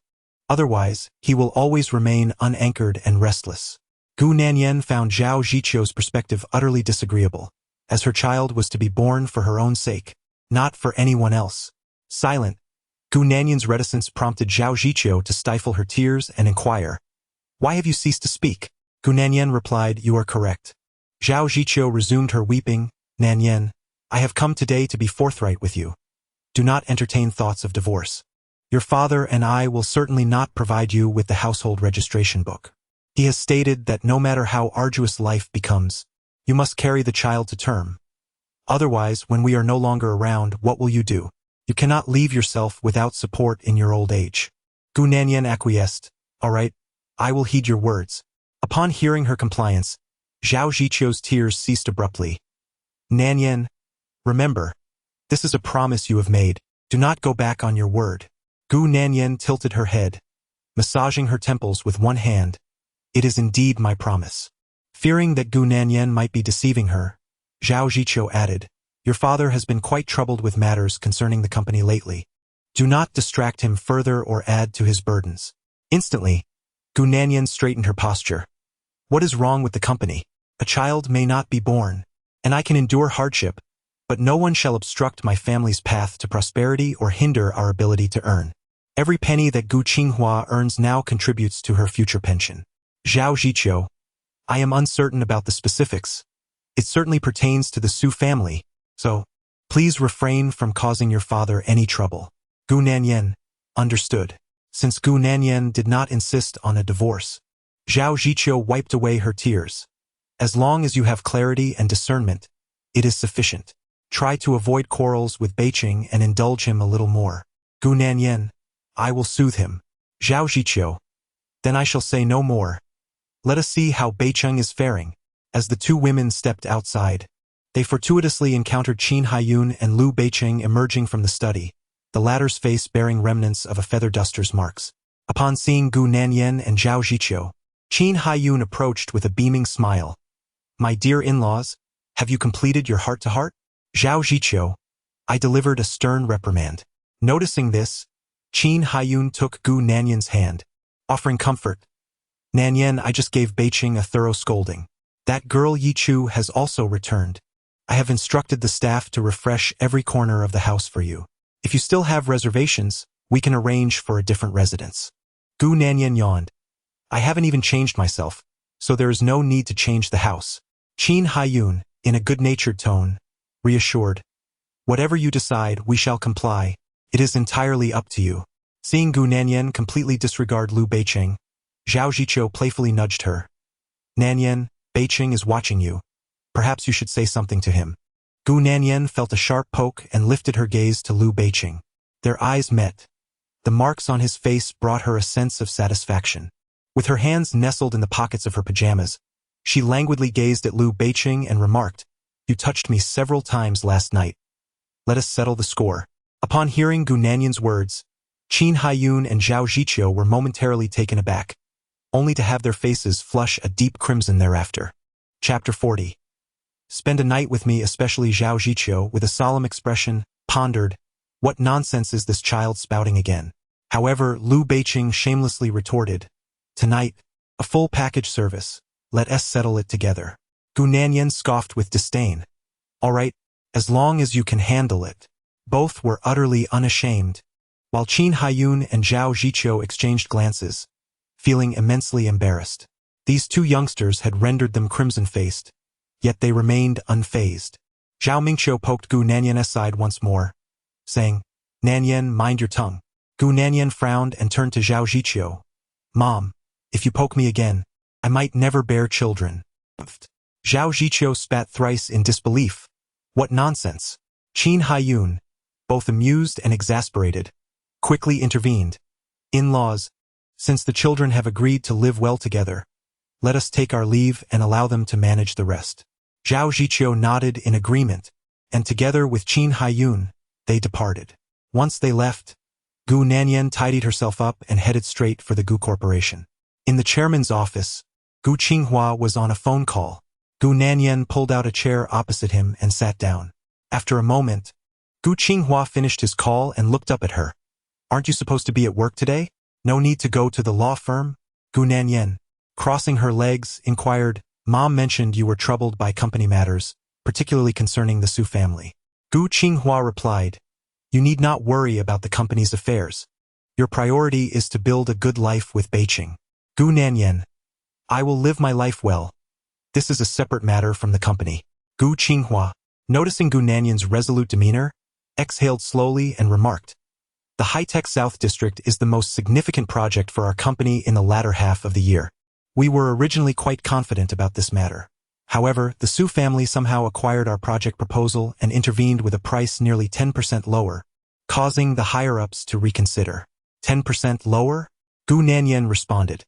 Otherwise, he will always remain unanchored and restless. Gu Nanyan found Zhao Ziqiu's perspective utterly disagreeable, as her child was to be born for her own sake, not for anyone else. Silent, Gu Nanyan's reticence prompted Zhao Ziqiu to stifle her tears and inquire, Why have you ceased to speak? Gu Nanyan replied, You are correct. Zhao Ziqiu resumed her weeping, Nanyan, I have come today to be forthright with you. Do not entertain thoughts of divorce. Your father and I will certainly not provide you with the household registration book. He has stated that no matter how arduous life becomes, you must carry the child to term. Otherwise, when we are no longer around, what will you do? You cannot leave yourself without support in your old age. Gu Nanyan acquiesced. All right, I will heed your words. Upon hearing her compliance, Zhao Ziqiu's tears ceased abruptly. Nanyan, remember, this is a promise you have made. Do not go back on your word. Gu Nanyan tilted her head, massaging her temples with one hand. It is indeed my promise. Fearing that Gu Nanyan might be deceiving her, Zhao Ziqiu added, Your father has been quite troubled with matters concerning the company lately. Do not distract him further or add to his burdens. Instantly, Gu Nanyan straightened her posture. What is wrong with the company? A child may not be born, and I can endure hardship, but no one shall obstruct my family's path to prosperity or hinder our ability to earn. Every penny that Gu Qinghua earns now contributes to her future pension. Zhao Ziqiu, I am uncertain about the specifics. It certainly pertains to the Su family, so please refrain from causing your father any trouble. Gu Nanyan, understood. Since Gu Nanyan did not insist on a divorce, Zhao Ziqiu wiped away her tears. As long as you have clarity and discernment, it is sufficient. Try to avoid quarrels with Beiqing and indulge him a little more. Gu Nanyan, I will soothe him. Zhao Ziqiu, then I shall say no more. Let us see how Beiqing is faring. As the two women stepped outside, they fortuitously encountered Qin Haiyun and Lu Beiqing emerging from the study, the latter's face bearing remnants of a feather duster's marks. Upon seeing Gu Nanyan and Zhao Ziqiu, Qin Haiyun approached with a beaming smile. My dear in-laws, have you completed your heart-to-heart? Zhao Ziqiu, I delivered a stern reprimand. Noticing this, Qin Haiyun took Gu Nanyan's hand, offering comfort. Nanyan, I just gave Beiqing a thorough scolding. That girl Yi Chu has also returned. I have instructed the staff to refresh every corner of the house for you. If you still have reservations, we can arrange for a different residence. Gu Nanyan yawned. I haven't even changed myself, so there is no need to change the house. Qin Haiyun, in a good-natured tone, reassured. Whatever you decide, we shall comply. It is entirely up to you. Seeing Gu Nanyan completely disregard Lu Beiqing, Zhao Ziqiu playfully nudged her. Nanyan, Beiqing is watching you. Perhaps you should say something to him. Gu Nanyan felt a sharp poke and lifted her gaze to Lu Beiqing. Their eyes met. The marks on his face brought her a sense of satisfaction. With her hands nestled in the pockets of her pajamas, she languidly gazed at Lu Beiqing and remarked, You touched me several times last night. Let us settle the score. Upon hearing Gu Nanyan's words, Qin Haiyun and Zhao Ziqiu were momentarily taken aback, only to have their faces flush a deep crimson thereafter. Chapter 40. Spend a night with me, especially Zhao Ziqiu, with a solemn expression, pondered, What nonsense is this child spouting again? However, Lu Beiqing shamelessly retorted, Tonight, a full package service, Let us settle it together. Gu Nanyan scoffed with disdain. All right, as long as you can handle it. Both were utterly unashamed, while Qin Haiyun and Zhao Ziqiu exchanged glances, feeling immensely embarrassed. These two youngsters had rendered them crimson-faced, yet they remained unfazed. Zhao Mingqiu poked Gu Nanyan aside once more, saying, Nanyan, mind your tongue. Gu Nanyan frowned and turned to Zhao Ziqiu. Mom, if you poke me again, I might never bear children. Zhao Ziqiu spat thrice in disbelief. What nonsense! Qin Haiyun, both amused and exasperated, quickly intervened. In-laws, since the children have agreed to live well together, let us take our leave and allow them to manage the rest. Zhao Ziqiu nodded in agreement, and together with Qin Haiyun, they departed. Once they left, Gu Nanyan tidied herself up and headed straight for the Gu Corporation. In the chairman's office, Gu Qinghua was on a phone call. Gu Nanyan pulled out a chair opposite him and sat down. After a moment, Gu Qinghua finished his call and looked up at her. Aren't you supposed to be at work today? No need to go to the law firm? Gu Nanyan, crossing her legs, inquired. Mom mentioned you were troubled by company matters, particularly concerning the Su family. Gu Qinghua replied, You need not worry about the company's affairs. Your priority is to build a good life with Beiqing. Gu Nanyan, I will live my life well. This is a separate matter from the company. Gu Qinghua, noticing Gu Nanyan's resolute demeanor, exhaled slowly and remarked, The high-tech South District is the most significant project for our company in the latter half of the year. We were originally quite confident about this matter. However, the Su family somehow acquired our project proposal and intervened with a price nearly 10% lower, causing the higher-ups to reconsider. 10% lower? Gu Nanyan responded.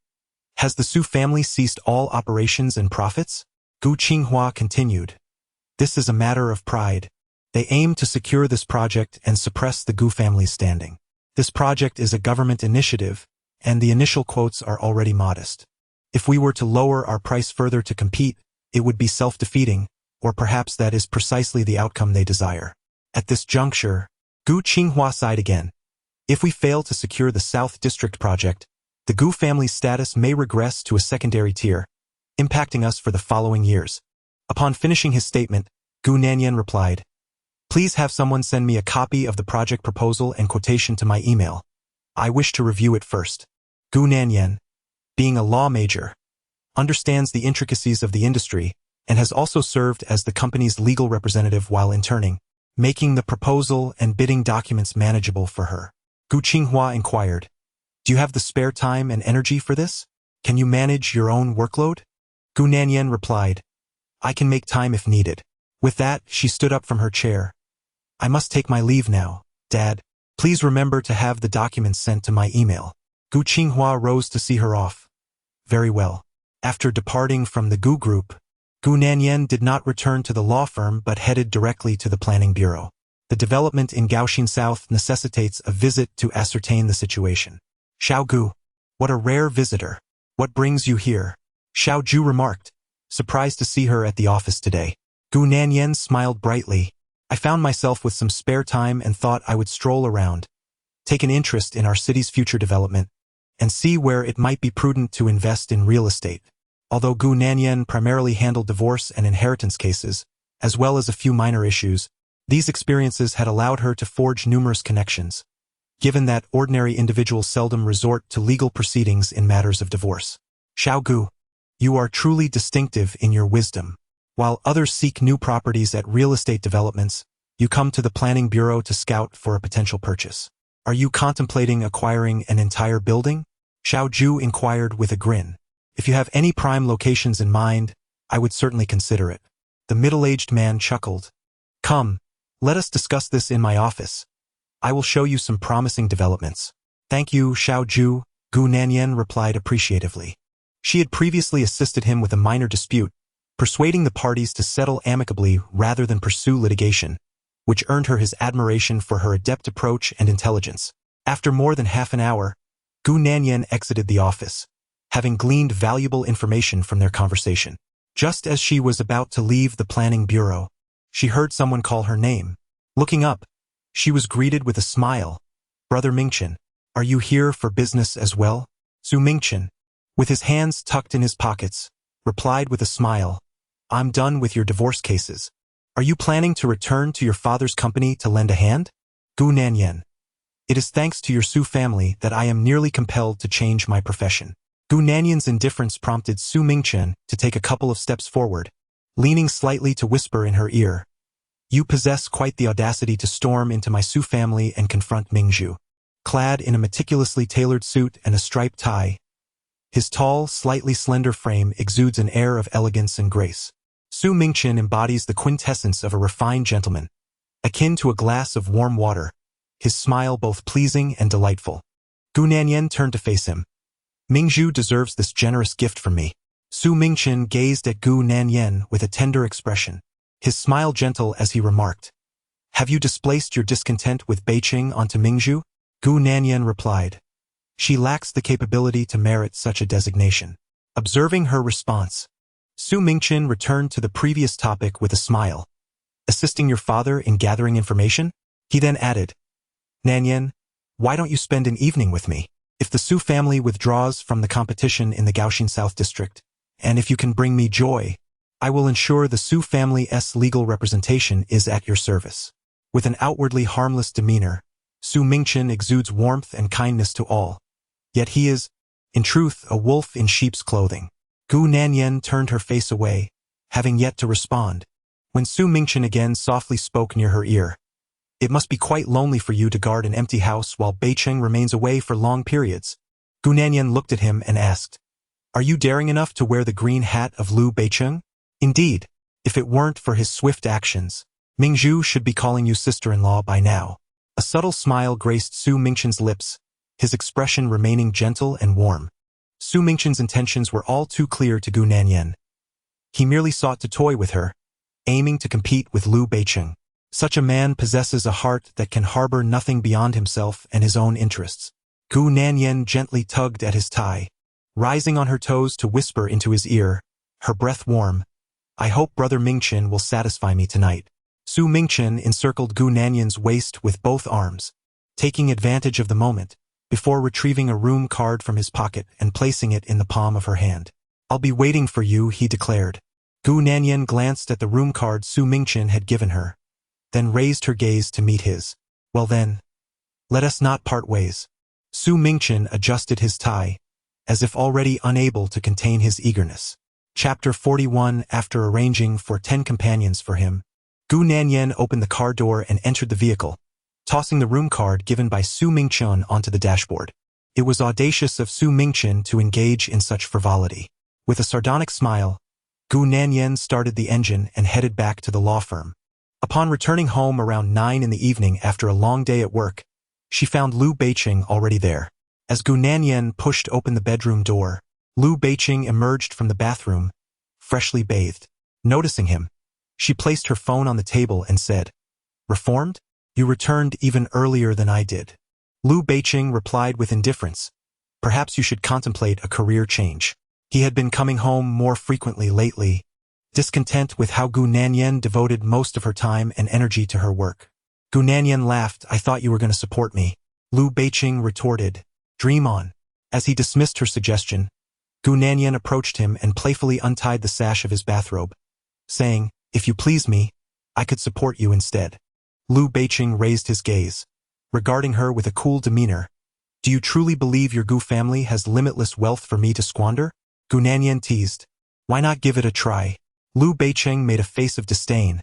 Has the Su family ceased all operations and profits? Gu Qinghua continued. This is a matter of pride. They aim to secure this project and suppress the Gu family's standing. This project is a government initiative, and the initial quotes are already modest. If we were to lower our price further to compete, it would be self-defeating, or perhaps that is precisely the outcome they desire. At this juncture, Gu Qinghua sighed again. If we fail to secure the South District project, the Gu family's status may regress to a secondary tier, impacting us for the following years. Upon finishing his statement, Gu Nanyan replied, Please have someone send me a copy of the project proposal and quotation to my email. I wish to review it first. Gu Nanyan, being a law major, understands the intricacies of the industry and has also served as the company's legal representative while interning, making the proposal and bidding documents manageable for her. Gu Qinghua inquired, Do you have the spare time and energy for this? Can you manage your own workload? Gu Nanyan replied, I can make time if needed. With that, she stood up from her chair. I must take my leave now, Dad. Please remember to have the documents sent to my email. Gu Qinghua rose to see her off. Very well. After departing from the Gu Group, Gu Nanyan did not return to the law firm but headed directly to the Planning Bureau. The development in Gaoxin South necessitates a visit to ascertain the situation. Xiao Gu, what a rare visitor. What brings you here? Xiao Ju remarked, surprised to see her at the office today. Gu Nanyan smiled brightly. I found myself with some spare time and thought I would stroll around, take an interest in our city's future development, and see where it might be prudent to invest in real estate. Although Gu Nanyan primarily handled divorce and inheritance cases, as well as a few minor issues, these experiences had allowed her to forge numerous connections, given that ordinary individuals seldom resort to legal proceedings in matters of divorce. Xiao Gu, you are truly distinctive in your wisdom. While others seek new properties at real estate developments, you come to the Planning Bureau to scout for a potential purchase. Are you contemplating acquiring an entire building? Xiao Ju inquired with a grin. If you have any prime locations in mind, I would certainly consider it. The middle-aged man chuckled. Come, let us discuss this in my office. I will show you some promising developments. Thank you, Xiao Ju, Gu Nanyan replied appreciatively. She had previously assisted him with a minor dispute, persuading the parties to settle amicably rather than pursue litigation, which earned her his admiration for her adept approach and intelligence. After more than half an hour, Gu Nanyan exited the office, having gleaned valuable information from their conversation. Just as she was about to leave the Planning Bureau, she heard someone call her name. Looking up, she was greeted with a smile. Brother Mingchen, are you here for business as well? Su Mingchen, with his hands tucked in his pockets, replied with a smile, I'm done with your divorce cases. Are you planning to return to your father's company to lend a hand? Gu Nanyan. It is thanks to your Su family that I am nearly compelled to change my profession. Gu Nanyan's indifference prompted Su Mingchen to take a couple of steps forward, leaning slightly to whisper in her ear, You possess quite the audacity to storm into my Su family and confront Mingzhu. Clad in a meticulously tailored suit and a striped tie, his tall, slightly slender frame exudes an air of elegance and grace. Su Mingchen embodies the quintessence of a refined gentleman, akin to a glass of warm water, his smile both pleasing and delightful. Gu Nanyan turned to face him. Mingzhu deserves this generous gift from me. Su Mingchen gazed at Gu Nanyan with a tender expression, his smile gentle as he remarked, Have you displaced your discontent with Beiqing onto Mingzhu? Gu Nanyan replied, She lacks the capability to merit such a designation. Observing her response, Su Mingchen returned to the previous topic with a smile. Assisting your father in gathering information? He then added, Nanyan, why don't you spend an evening with me? If the Su family withdraws from the competition in the Gaoxin South District, and if you can bring me joy, I will ensure the Su family's legal representation is at your service. With an outwardly harmless demeanor, Su Mingchen exudes warmth and kindness to all. Yet he is, in truth, a wolf in sheep's clothing. Gu Nanyan turned her face away, having yet to respond. When Su Mingchen again softly spoke near her ear, It must be quite lonely for you to guard an empty house while Beiqing remains away for long periods. Gu Nanyan looked at him and asked, Are you daring enough to wear the green hat of Liu Beiqing? Indeed, if it weren't for his swift actions, Mingzhu should be calling you sister-in-law by now. A subtle smile graced Su Mingchen's lips, his expression remaining gentle and warm. Su Mingchen's intentions were all too clear to Gu Nanyan. He merely sought to toy with her, aiming to compete with Liu Beiqing. Such a man possesses a heart that can harbor nothing beyond himself and his own interests. Gu Nanyan gently tugged at his tie, rising on her toes to whisper into his ear, her breath warm, I hope Brother Mingchen will satisfy me tonight. Su Mingchen encircled Gu Nanyan's waist with both arms, taking advantage of the moment, before retrieving a room card from his pocket and placing it in the palm of her hand. I'll be waiting for you, he declared. Gu Nanyan glanced at the room card Su Mingchen had given her, then raised her gaze to meet his. Well then, let us not part ways. Su Mingchen adjusted his tie, as if already unable to contain his eagerness. Chapter 41. After arranging for 10 companions for him, Gu Nanyan opened the car door and entered the vehicle, tossing the room card given by Su Mingchen onto the dashboard. It was audacious of Su Mingchen to engage in such frivolity. With a sardonic smile, Gu Nanyan started the engine and headed back to the law firm. Upon returning home around 9 in the evening after a long day at work, she found Liu Beiqing already there. As Gu Nanyan pushed open the bedroom door, Liu Beiqing emerged from the bathroom, freshly bathed. Noticing him, she placed her phone on the table and said, Reformed? You returned even earlier than I did. Liu Beiqing replied with indifference, Perhaps you should contemplate a career change. He had been coming home more frequently lately, discontent with how Gu Nanyan devoted most of her time and energy to her work. Gu Nanyan laughed, I thought you were going to support me. Liu Beiqing retorted, Dream on. As he dismissed her suggestion, Gu Nanyan approached him and playfully untied the sash of his bathrobe, saying, If you please me, I could support you instead. Liu Beiqing raised his gaze, regarding her with a cool demeanor. Do you truly believe your Gu family has limitless wealth for me to squander? Gu Nanyan teased. Why not give it a try? Liu Beiqing made a face of disdain,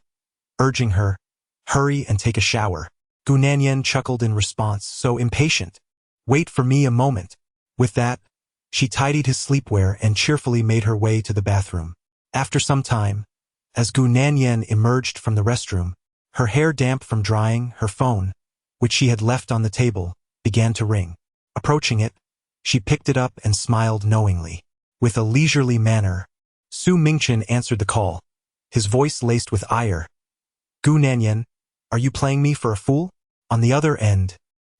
urging her, Hurry and take a shower. Gu Nanyan chuckled in response, So impatient. Wait for me a moment. With that, she tidied his sleepwear and cheerfully made her way to the bathroom. After some time, as Gu Nanyan emerged from the restroom, her hair damp from drying, her phone, which she had left on the table, began to ring. Approaching it, she picked it up and smiled knowingly. With a leisurely manner, Su Mingchen answered the call, his voice laced with ire. Gu Nanyan, are you playing me for a fool? On the other end,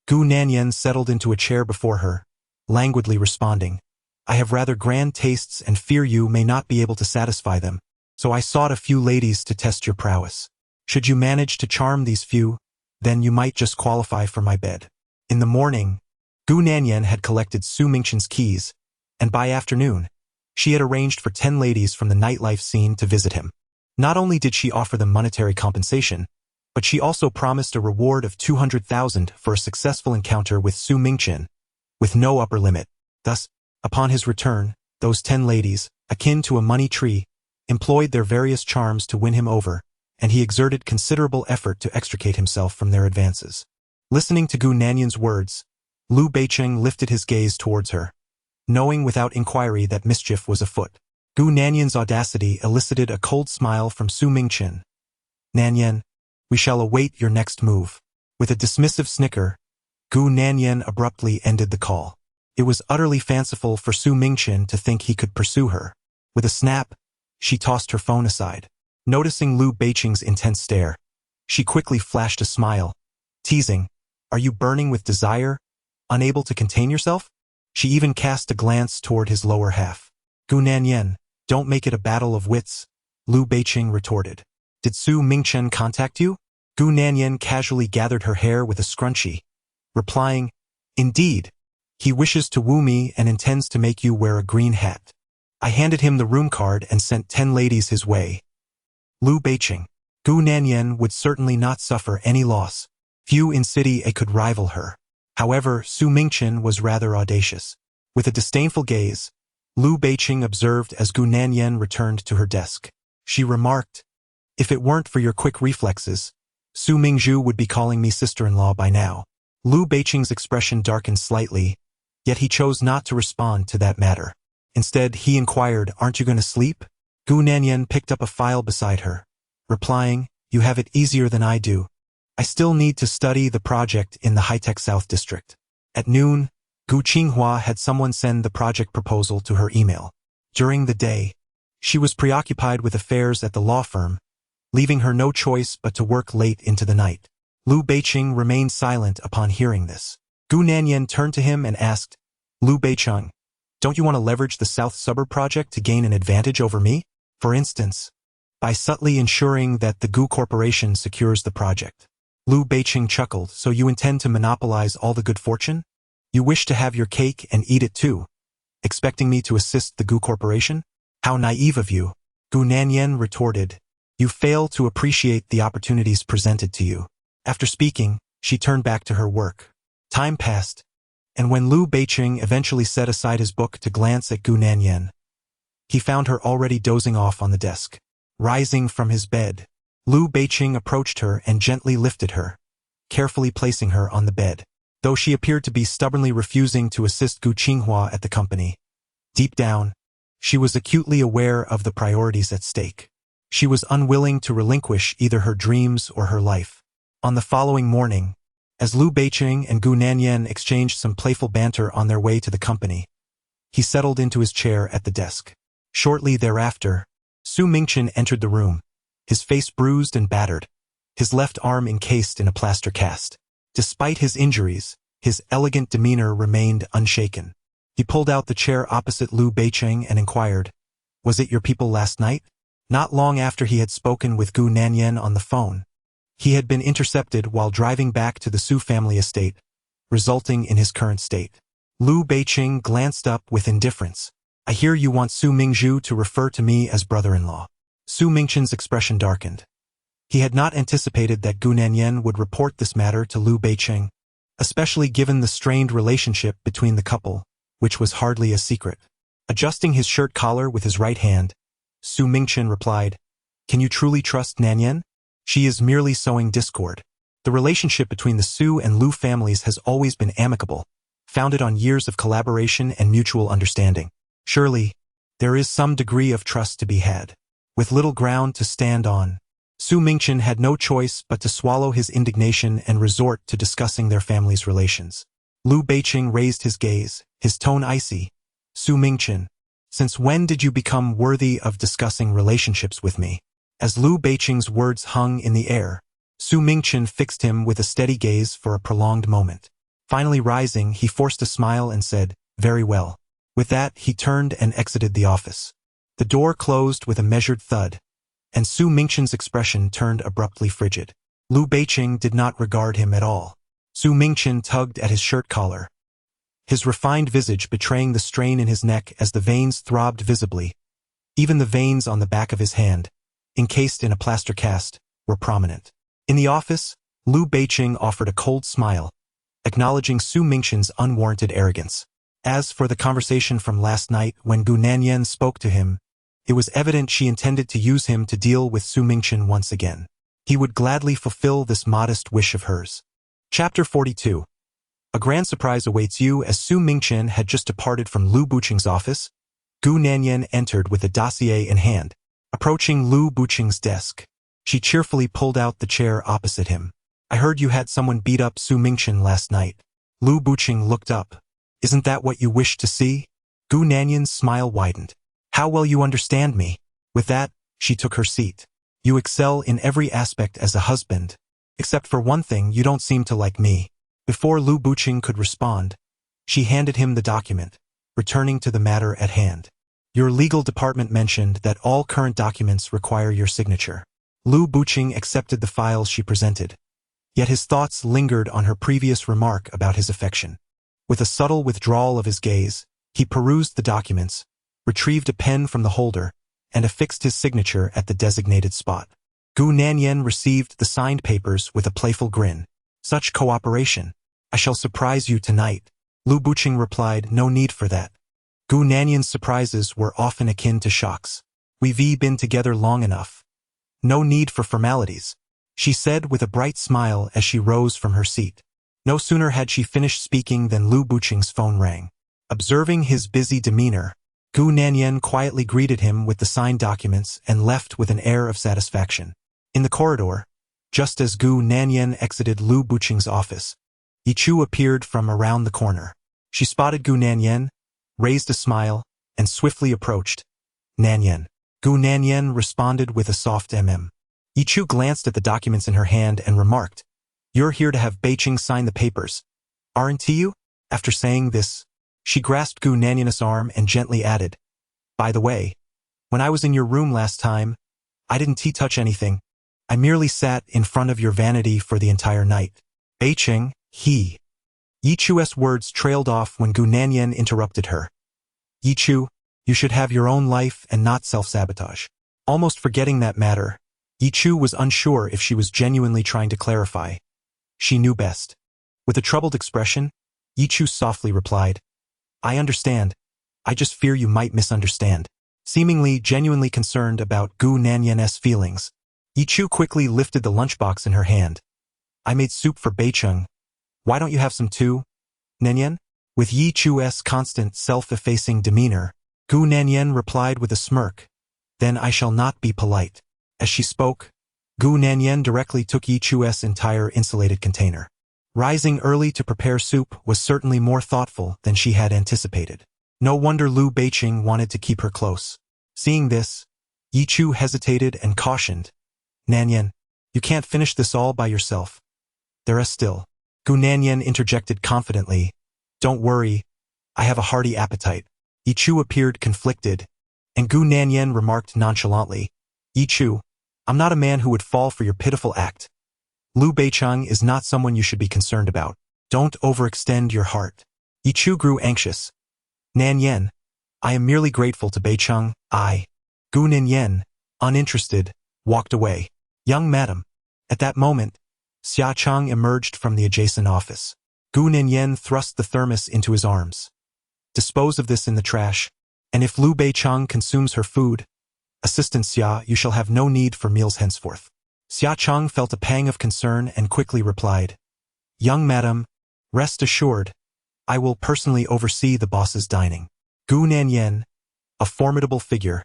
Gu Nanyan settled into a chair before her, languidly responding, I have rather grand tastes and fear you may not be able to satisfy them, so I sought a few ladies to test your prowess. Should you manage to charm these few, then you might just qualify for my bed. In the morning, Gu Nanyan had collected Su Mingchen's keys, and by afternoon, She had arranged for 10 ladies from the nightlife scene to visit him. Not only did she offer them monetary compensation, but she also promised a reward of 200,000 for a successful encounter with Su Mingchen, with no upper limit. Thus, upon his return, those 10 ladies, akin to a money tree, employed their various charms to win him over, and he exerted considerable effort to extricate himself from their advances. Listening to Gu Nanyan's words, Liu Beicheng lifted his gaze towards her, knowing without inquiry that mischief was afoot. Gu Nanyan's audacity elicited a cold smile from Su Mingchen. "Nanyan, we shall await your next move." With a dismissive snicker, Gu Nanyan abruptly ended the call. It was utterly fanciful for Su Mingchen to think he could pursue her. With a snap, she tossed her phone aside. Noticing Liu Beicheng's intense stare, she quickly flashed a smile, teasing, "Are you burning with desire, unable to contain yourself?" She even cast a glance toward his lower half. "Gu Nanyan, don't make it a battle of wits," Liu Beicheng retorted. "Did Su Mingchen contact you?" Gu Nanyan casually gathered her hair with a scrunchie, replying, "Indeed, he wishes to woo me and intends to make you wear a green hat. I handed him the room card and sent 10 ladies his way." Liu Beicheng. Gu Nanyan would certainly not suffer any loss. Few in City A could rival her. However, Su Mingchen was rather audacious. With a disdainful gaze, Liu Beicheng observed as Gu Nanyan returned to her desk. She remarked, "If it weren't for your quick reflexes, Su Mingzhu would be calling me sister-in-law by now." Liu Beicheng's expression darkened slightly, yet he chose not to respond to that matter. Instead, he inquired, "Aren't you going to sleep?" Gu Nanyan picked up a file beside her, replying, "You have it easier than I do. I still need to study the project in the high-tech South District." At noon, Gu Qinghua had someone send the project proposal to her email. During the day, she was preoccupied with affairs at the law firm, leaving her no choice but to work late into the night. Liu Beicheng remained silent upon hearing this. Gu Nanyan turned to him and asked, "Liu Beicheng, don't you want to leverage the South Suburb project to gain an advantage over me? For instance, by subtly ensuring that the Gu Corporation secures the project." Liu Beicheng chuckled. "So you intend to monopolize all the good fortune? You wish to have your cake and eat it too, expecting me to assist the Gu Corporation? How naive of you." Gu Nanyan retorted, "You fail to appreciate the opportunities presented to you." After speaking, she turned back to her work. Time passed, and when Liu Beicheng eventually set aside his book to glance at Gu Nanyan, he found her already dozing off on the desk. Rising from his bed, Liu Beicheng approached her and gently lifted her, carefully placing her on the bed. Though she appeared to be stubbornly refusing to assist Gu Qinghua at the company, deep down, she was acutely aware of the priorities at stake. She was unwilling to relinquish either her dreams or her life. On the following morning, as Liu Beicheng and Gu Nanyan exchanged some playful banter on their way to the company, he settled into his chair at the desk. Shortly thereafter, Su Mingchen entered the room, his face bruised and battered, his left arm encased in a plaster cast. Despite his injuries, his elegant demeanor remained unshaken. He pulled out the chair opposite Liu Beicheng and inquired, "Was it your people last night?" Not long after he had spoken with Gu Nanyan on the phone, he had been intercepted while driving back to the Su family estate, resulting in his current state. Liu Beicheng glanced up with indifference. "I hear you want Su Mingzhu to refer to me as brother-in-law." Su Mingchen's expression darkened. He had not anticipated that Gu Nanyan would report this matter to Liu Beicheng, especially given the strained relationship between the couple, which was hardly a secret. Adjusting his shirt collar with his right hand, Su Mingchen replied, "Can you truly trust Nanyan? She is merely sowing discord. The relationship between the Su and Liu families has always been amicable, founded on years of collaboration and mutual understanding. Surely, there is some degree of trust to be had." With little ground to stand on, Su Mingchen had no choice but to swallow his indignation and resort to discussing their family's relations. Liu Beicheng raised his gaze, his tone icy. "Su Mingchen, since when did you become worthy of discussing relationships with me?" As Liu Beicheng's words hung in the air, Su Mingchen fixed him with a steady gaze for a prolonged moment. Finally rising, he forced a smile and said, "Very well." With that, he turned and exited the office. The door closed with a measured thud, and Su Mingchen's expression turned abruptly frigid. Liu Beicheng did not regard him at all. Su Mingchen tugged at his shirt collar, his refined visage betraying the strain in his neck as the veins throbbed visibly. Even the veins on the back of his hand, encased in a plaster cast, were prominent. In the office, Liu Beiqing offered a cold smile, acknowledging Su Mingqian's unwarranted arrogance. As for the conversation from last night when Gu Nanyan spoke to him, it was evident she intended to use him to deal with Su Mingqian once again. He would gladly fulfill this modest wish of hers. Chapter 42. A grand surprise awaits you. As Su Mingqian had just departed from Liu Beiqing's office, Gu Nanyan entered with a dossier in hand. Approaching Liu Beiqing's desk, she cheerfully pulled out the chair opposite him. I heard you had someone beat up Su Mingqian last night. Liu Beiqing looked up. Isn't that what you wished to see? Gu Nanyan's smile widened. How well you understand me. With that, she took her seat. You excel in every aspect as a husband. Except for one thing, you don't seem to like me. Before Liu Beiqing could respond, she handed him the document, returning to the matter at hand. Your legal department mentioned that all current documents require your signature. Liu Beiqing accepted the files she presented. Yet his thoughts lingered on her previous remark about his affection. With a subtle withdrawal of his gaze, he perused the documents, retrieved a pen from the holder, and affixed his signature at the designated spot. Gu Nanyan received the signed papers with a playful grin. Such cooperation. I shall surprise you tonight. Liu Beiqing replied, no need for that. Gu Nanyan's surprises were often akin to shocks. We've been together long enough. No need for formalities, she said with a bright smile as she rose from her seat. No sooner had she finished speaking than Liu Beiqing's phone rang. Observing his busy demeanor, Gu Nanyan quietly greeted him with the signed documents and left with an air of satisfaction. In the corridor, just as Gu Nanyan exited Liu Beiqing's office, Yichu appeared from around the corner. She spotted Gu Nanyan, raised a smile, and swiftly approached. Nanyan. Gu Nanyan responded with a soft Yichu glanced at the documents in her hand and remarked, You're here to have Beiqing sign the papers, aren't you? After saying this, she grasped Gu Nanyan's arm and gently added, By the way, when I was in your room last time, I didn't touch anything. I merely sat in front of your vanity for the entire night. Beiqing, Yichu's words trailed off when Gu Nanyan interrupted her. Yichu, you should have your own life and not self-sabotage. Almost forgetting that matter, Yichu was unsure if she was genuinely trying to clarify. She knew best. With a troubled expression, Yichu softly replied, I understand. I just fear you might misunderstand. Seemingly genuinely concerned about Gu Nanyan's feelings, Yichu quickly lifted the lunchbox in her hand. I made soup for Beiqing. Why don't you have some too, Nanyan? With Yichu's constant self-effacing demeanor, Gu Nanyan replied with a smirk, Then I shall not be polite. As she spoke, Gu Nanyan directly took Yichu's entire insulated container. Rising early to prepare soup was certainly more thoughtful than she had anticipated. No wonder Liu Beiqing wanted to keep her close. Seeing this, Yichu hesitated and cautioned, Nanyan, you can't finish this all by yourself. There is still. Gu Nanyan interjected confidently, Don't worry, I have a hearty appetite. Yichu appeared conflicted, and Gu Nanyan remarked nonchalantly, Yichu, I'm not a man who would fall for your pitiful act. Liu Beiqing is not someone you should be concerned about. Don't overextend your heart. Yichu grew anxious. Nanyan, I am merely grateful to Beiqing. Gu Nanyan, uninterested, walked away. Young madam. At that moment, Xia Cheng emerged from the adjacent office. Gu Nanyan thrust the thermos into his arms. Dispose of this in the trash, and if Liu Beiqing consumes her food, Assistant Xia, you shall have no need for meals henceforth. Xia Cheng felt a pang of concern and quickly replied, Young madam, rest assured, I will personally oversee the boss's dining. Gu Nanyan, a formidable figure,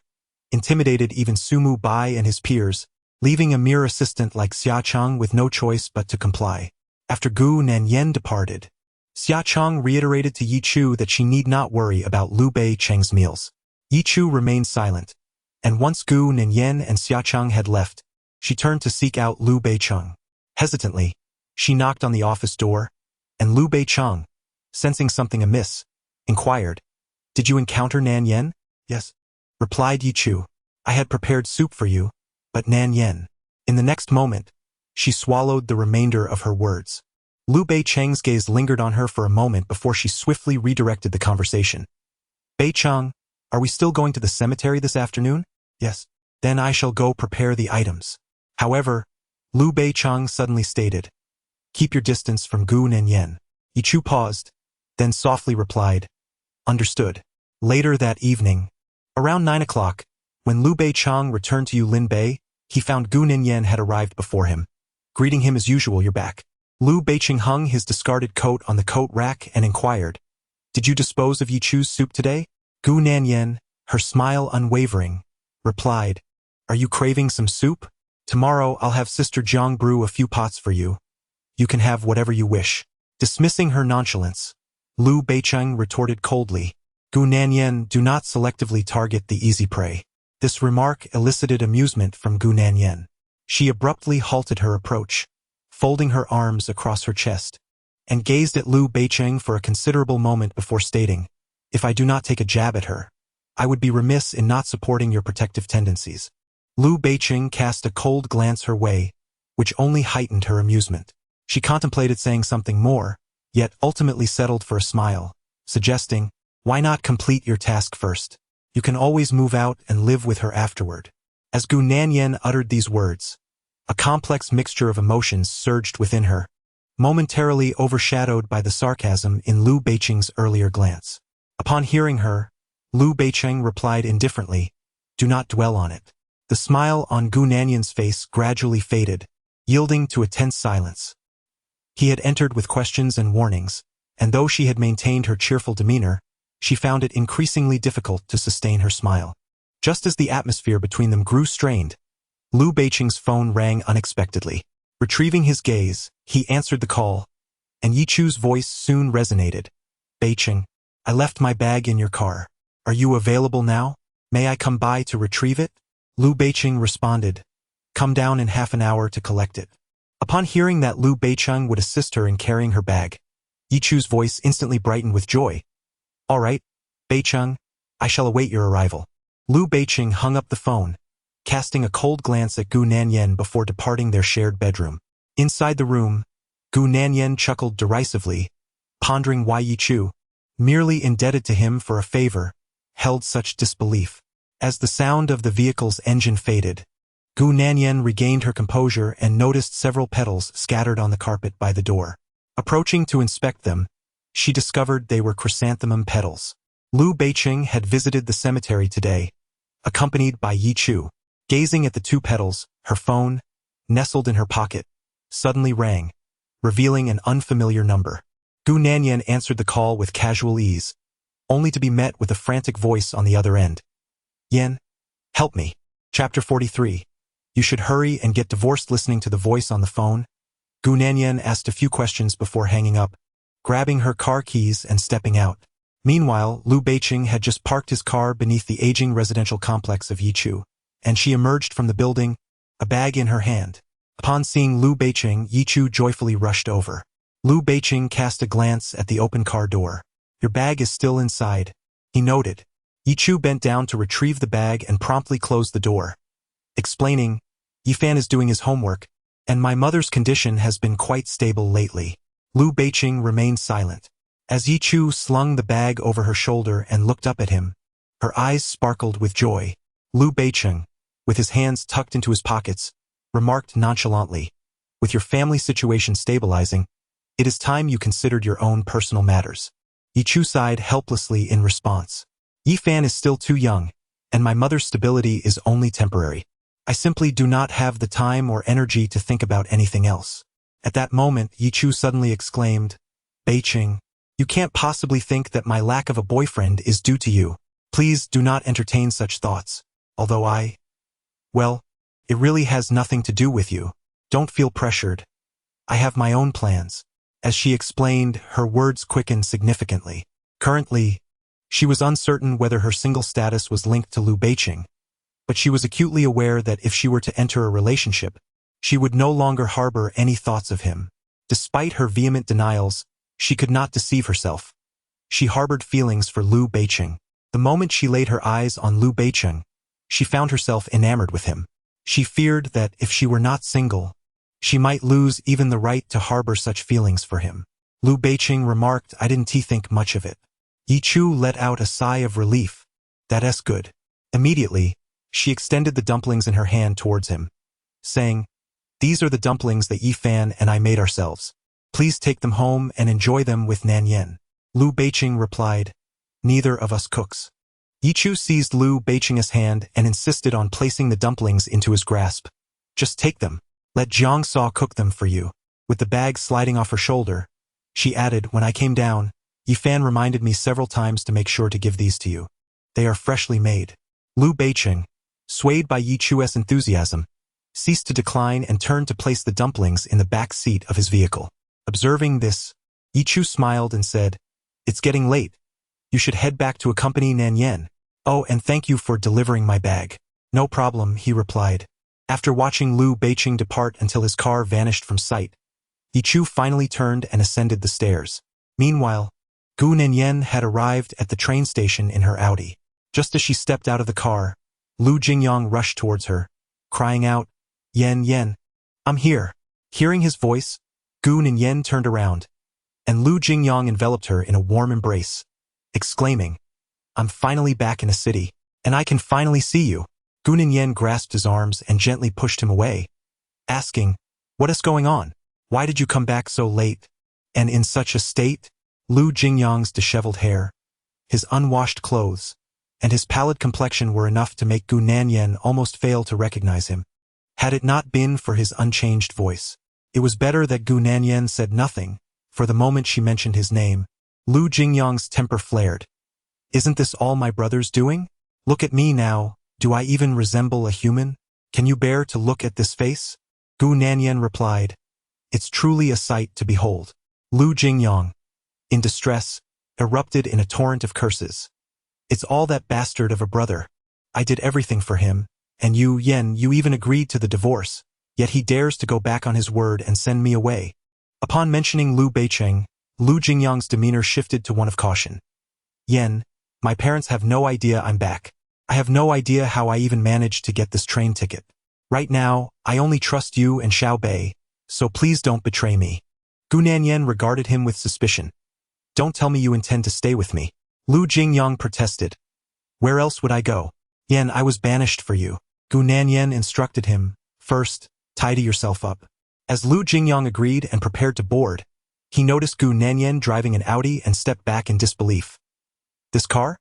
intimidated even Sumu Bai and his peers, leaving a mere assistant like Xia Cheng with no choice but to comply. After Gu Nanyan departed, Xia Cheng reiterated to Yichu that she need not worry about Liu Beiqing's meals. Yichu remained silent, and once Gu Nanyan and Xia Cheng had left, she turned to seek out Liu Beiqing. Hesitantly, she knocked on the office door, and Liu Beiqing, sensing something amiss, inquired, Did you encounter Nanyan? Yes, replied Yichu. I had prepared soup for you, but Nanyan. In the next moment, she swallowed the remainder of her words. Liu Beicheng's gaze lingered on her for a moment before she swiftly redirected the conversation. Beicheng, are we still going to the cemetery this afternoon? Yes. Then I shall go prepare the items. However, Liu Beicheng suddenly stated, keep your distance from Gu Nanyan. Yichu paused, then softly replied, understood. Later that evening, around 9 o'clock, when Liu Beicheng returned to Yulin Bay, he found Gu Nanyan had arrived before him. Greeting him as usual, you're back. Liu Beicheng hung his discarded coat on the coat rack and inquired, did you dispose of Yichu's soup today? Gu Nanyan, her smile unwavering, replied, are you craving some soup? Tomorrow I'll have Sister Jiang brew a few pots for you. You can have whatever you wish. Dismissing her nonchalance, Liu Beicheng retorted coldly, Gu Nanyan, do not selectively target the easy prey. This remark elicited amusement from Gu Nanyan. She abruptly halted her approach, folding her arms across her chest, and gazed at Liu Beicheng for a considerable moment before stating, if I do not take a jab at her, I would be remiss in not supporting your protective tendencies. Liu Beicheng cast a cold glance her way, which only heightened her amusement. She contemplated saying something more, yet ultimately settled for a smile, suggesting, why not complete your task first? You can always move out and live with her afterward. As Gu Nanyan uttered these words, a complex mixture of emotions surged within her, momentarily overshadowed by the sarcasm in Liu Beicheng's earlier glance. Upon hearing her, Liu Beicheng replied indifferently, do not dwell on it. The smile on Gu Nanyan's face gradually faded, yielding to a tense silence. He had entered with questions and warnings, and though she had maintained her cheerful demeanor, she found it increasingly difficult to sustain her smile. Just as the atmosphere between them grew strained, Liu Beicheng's phone rang unexpectedly. Retrieving his gaze, he answered the call, and Yichu's voice soon resonated. Beicheng, I left my bag in your car. Are you available now? May I come by to retrieve it? Liu Beicheng responded, come down in half an hour to collect it. Upon hearing that Liu Beicheng would assist her in carrying her bag, Yichu's voice instantly brightened with joy. All right, Beicheng, I shall await your arrival. Liu Beicheng hung up the phone, casting a cold glance at Gu Nanyan before departing their shared bedroom. Inside the room, Gu Nanyan chuckled derisively, pondering why Yichu, merely indebted to him for a favor, held such disbelief. As the sound of the vehicle's engine faded, Gu Nanyan regained her composure and noticed several petals scattered on the carpet by the door. Approaching to inspect them, she discovered they were chrysanthemum petals. Liu Beicheng had visited the cemetery today, accompanied by Yichu. Gazing at the two petals, her phone, nestled in her pocket, suddenly rang, revealing an unfamiliar number. Gu Nanyan answered the call with casual ease, only to be met with a frantic voice on the other end. Yan, help me. Chapter 43. You should hurry and get divorced. Listening to the voice on the phone, Gu Nanyan asked a few questions before hanging up, grabbing her car keys and stepping out. Meanwhile, Liu Beicheng had just parked his car beneath the aging residential complex of Yichu, and she emerged from the building, a bag in her hand. Upon seeing Liu Beicheng, Yichu joyfully rushed over. Liu Beicheng cast a glance at the open car door. Your bag is still inside, he noted. Yichu bent down to retrieve the bag and promptly closed the door, explaining, Yifan is doing his homework, and my mother's condition has been quite stable lately. Liu Beicheng remained silent. As Yichu slung the bag over her shoulder and looked up at him, her eyes sparkled with joy. Liu Beicheng, with his hands tucked into his pockets, remarked nonchalantly, with your family situation stabilizing, it is time you considered your own personal matters. Yichu sighed helplessly in response. Yifan is still too young, and my mother's stability is only temporary. I simply do not have the time or energy to think about anything else. At that moment, Yichu suddenly exclaimed, Beicheng, you can't possibly think that my lack of a boyfriend is due to you. Please do not entertain such thoughts, although well, it really has nothing to do with you. Don't feel pressured. I have my own plans. As she explained, her words quickened significantly. Currently, she was uncertain whether her single status was linked to Liu Beicheng, but she was acutely aware that if she were to enter a relationship, she would no longer harbor any thoughts of him. Despite her vehement denials, she could not deceive herself. She harbored feelings for Liu Beicheng. The moment she laid her eyes on Liu Beicheng, she found herself enamored with him. She feared that if she were not single, She might lose even the right to harbor such feelings for him. Lu Beiqing remarked, I didn't think much of it. Yi Chu let out a sigh of relief. That's good. Immediately, she extended the dumplings in her hand towards him, saying, These are the dumplings that Yi Fan and I made ourselves. Please take them home and enjoy them with Nan Yen. Lu Beiqing replied, Neither of us cooks. Yi Chu seized Lu Beiqing's hand and insisted on placing the dumplings into his grasp. Just take them. Let Jiang Sa cook them for you. With the bag sliding off her shoulder, she added, When I came down, Yi Fan reminded me several times to make sure to give these to you. They are freshly made. Lu Beiqing, swayed by Yi Chu's enthusiasm, ceased to decline and turned to place the dumplings in the back seat of his vehicle. Observing this, Yi Chu smiled and said, It's getting late. You should head back to accompany Nan Yen. Oh, and thank you for delivering my bag. No problem, he replied. After watching Lu Beiqing depart until his car vanished from sight, Yi Chu finally turned and ascended the stairs. Meanwhile, Gu Nanyan had arrived at the train station in her Audi. Just as she stepped out of the car, Lu Jingyang rushed towards her, crying out, Yen Yen, I'm here. Hearing his voice, Gu Nanyan turned around, and Lu Jingyang enveloped her in a warm embrace, exclaiming, I'm finally back in a city, and I can finally see you. Gu Nanyan grasped his arms and gently pushed him away, asking, What is going on? Why did you come back so late? And in such a state? Lu Jingyang's disheveled hair, his unwashed clothes, and his pallid complexion were enough to make Gu Nanyan almost fail to recognize him. Had it not been for his unchanged voice, it was better that Gu Nanyan said nothing, for the moment she mentioned his name, Lu Jingyang's temper flared. Isn't this all my brother's doing? Look at me now, do I even resemble a human? Can you bear to look at this face? Gu Nanyan replied, It's truly a sight to behold. Lu Jingyang, in distress, erupted in a torrent of curses. It's all that bastard of a brother. I did everything for him, and you, Yen, you even agreed to the divorce, yet he dares to go back on his word and send me away. Upon mentioning Lu Beiqing, Lu Jingyang's demeanor shifted to one of caution. Yen, my parents have no idea I'm back. I have no idea how I even managed to get this train ticket. Right now, I only trust you and Xiao Bei, so please don't betray me. Gu Nanyan regarded him with suspicion. Don't tell me you intend to stay with me. Lu Jingyang protested. Where else would I go? Yen, I was banished for you. Gu Nanyan instructed him, First, tidy yourself up. As Lu Jingyang agreed and prepared to board, he noticed Gu Nanyan driving an Audi and stepped back in disbelief. This car?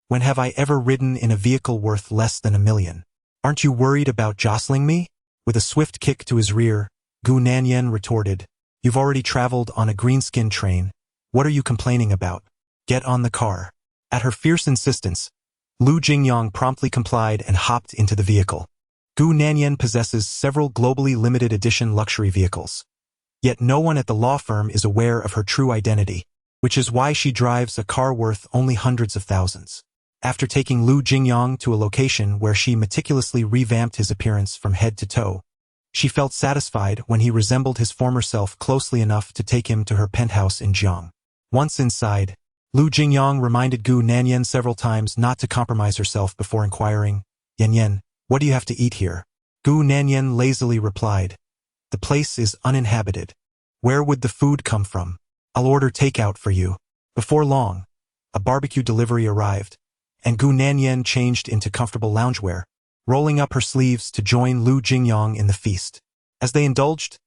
When have I ever ridden in a vehicle worth less than $1 million? Aren't you worried about jostling me? With a swift kick to his rear, Gu Nanyan retorted, You've already traveled on a greenskin train. What are you complaining about? Get on the car. At her fierce insistence, Lu Jingyang promptly complied and hopped into the vehicle. Gu Nanyan possesses several globally limited edition luxury vehicles. Yet no one at the law firm is aware of her true identity, which is why she drives a car worth only hundreds of thousands. After taking Lu Jingyang to a location where she meticulously revamped his appearance from head to toe, she felt satisfied when he resembled his former self closely enough to take him to her penthouse in Jiang. Once inside, Lu Jingyang reminded Gu Nanyan several times not to compromise herself before inquiring, Yen Yen, what do you have to eat here? Gu Nanyan lazily replied, The place is uninhabited. Where would the food come from? I'll order takeout for you. Before long, a barbecue delivery arrived, and Gu Nanyan changed into comfortable loungewear, rolling up her sleeves to join Lu Jingyang in the feast. As they indulged,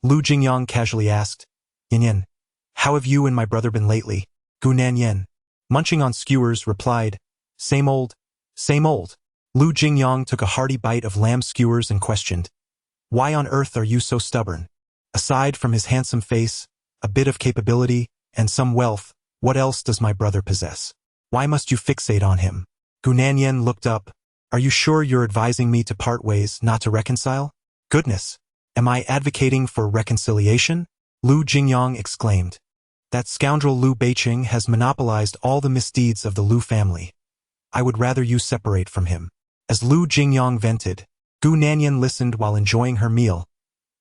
Lu Jingyang casually asked, Yen Yen, how have you and my brother been lately? Gu Nanyan, munching on skewers, replied, Same old, same old. Lu Jingyang took a hearty bite of lamb skewers and questioned, Why on earth are you so stubborn? Aside from his handsome face, a bit of capability, and some wealth, what else does my brother possess? Why must you fixate on him? Gu Nanyan looked up. Are you sure you're advising me to part ways, not to reconcile? Goodness, am I advocating for reconciliation? Lu Jingyang exclaimed. That scoundrel Lu Beiqing has monopolized all the misdeeds of the Lu family. I would rather you separate from him. As Lu Jingyang vented, Gu Nanyan listened while enjoying her meal,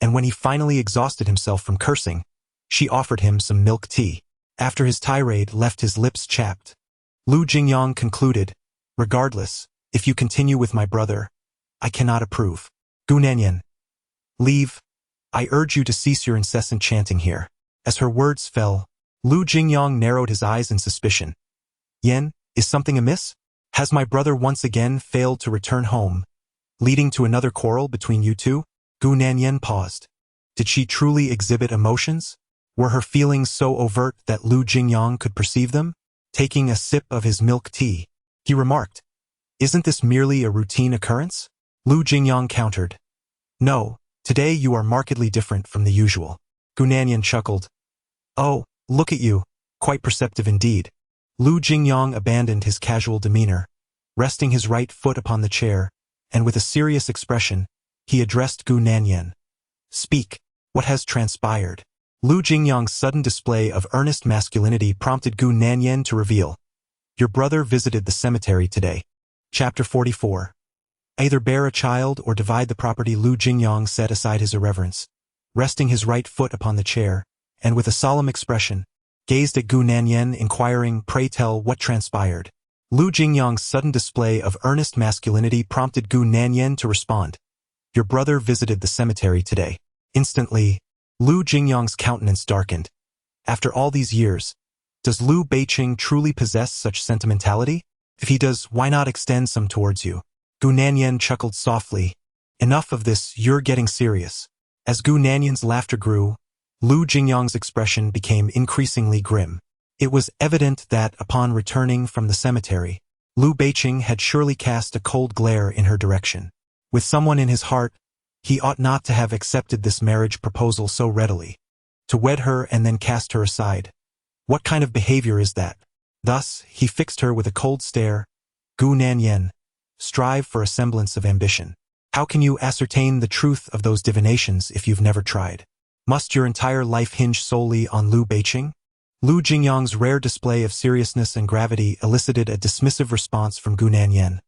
and when he finally exhausted himself from cursing, she offered him some milk tea. After his tirade left his lips chapped, Lu Jingyang concluded, Regardless, if you continue with my brother, I cannot approve. Gu Nanyan, leave. I urge you to cease your incessant chanting here. As her words fell, Lu Jingyang narrowed his eyes in suspicion. Yen, is something amiss? Has my brother once again failed to return home, leading to another quarrel between you two? Gu Nanyan paused. Did she truly exhibit emotions? Were her feelings so overt that Lu Jingyang could perceive them? Taking a sip of his milk tea, he remarked, "Isn't this merely a routine occurrence?" Lu Jingyang countered, "No, today you are markedly different from the usual." Gu Nanyan chuckled. "Oh, look at you, quite perceptive indeed." Lu Jingyang abandoned his casual demeanor, resting his right foot upon the chair, and with a serious expression, he addressed Gu Nanyan. "Speak, what has transpired?" Lu Jingyang's sudden display of earnest masculinity prompted Gu Nanyan to reveal, "Your brother visited the cemetery today." Chapter 44. Either bear a child or divide the property. Lu Jingyang set aside his irreverence, resting his right foot upon the chair, and with a solemn expression, gazed at Gu Nanyan, inquiring, "Pray tell what transpired." Lu Jingyang's sudden display of earnest masculinity prompted Gu Nanyan to respond, "Your brother visited the cemetery today." Instantly, Lu Jingyang's countenance darkened. After all these years, does Liu Beiqing truly possess such sentimentality? If he does, why not extend some towards you? Gu Nanyan chuckled softly. "Enough of this, you're getting serious." As Gu Nanyan's laughter grew, Lu Jingyang's expression became increasingly grim. It was evident that, upon returning from the cemetery, Liu Beiqing had surely cast a cold glare in her direction. With someone in his heart, he ought not to have accepted this marriage proposal so readily. To wed her and then cast her aside. What kind of behavior is that? Thus, he fixed her with a cold stare. "Gu Nanyan, strive for a semblance of ambition. How can you ascertain the truth of those divinations if you've never tried? Must your entire life hinge solely on Liu Beiqing?" Lu Jingyang's rare display of seriousness and gravity elicited a dismissive response from Gu Nanyan.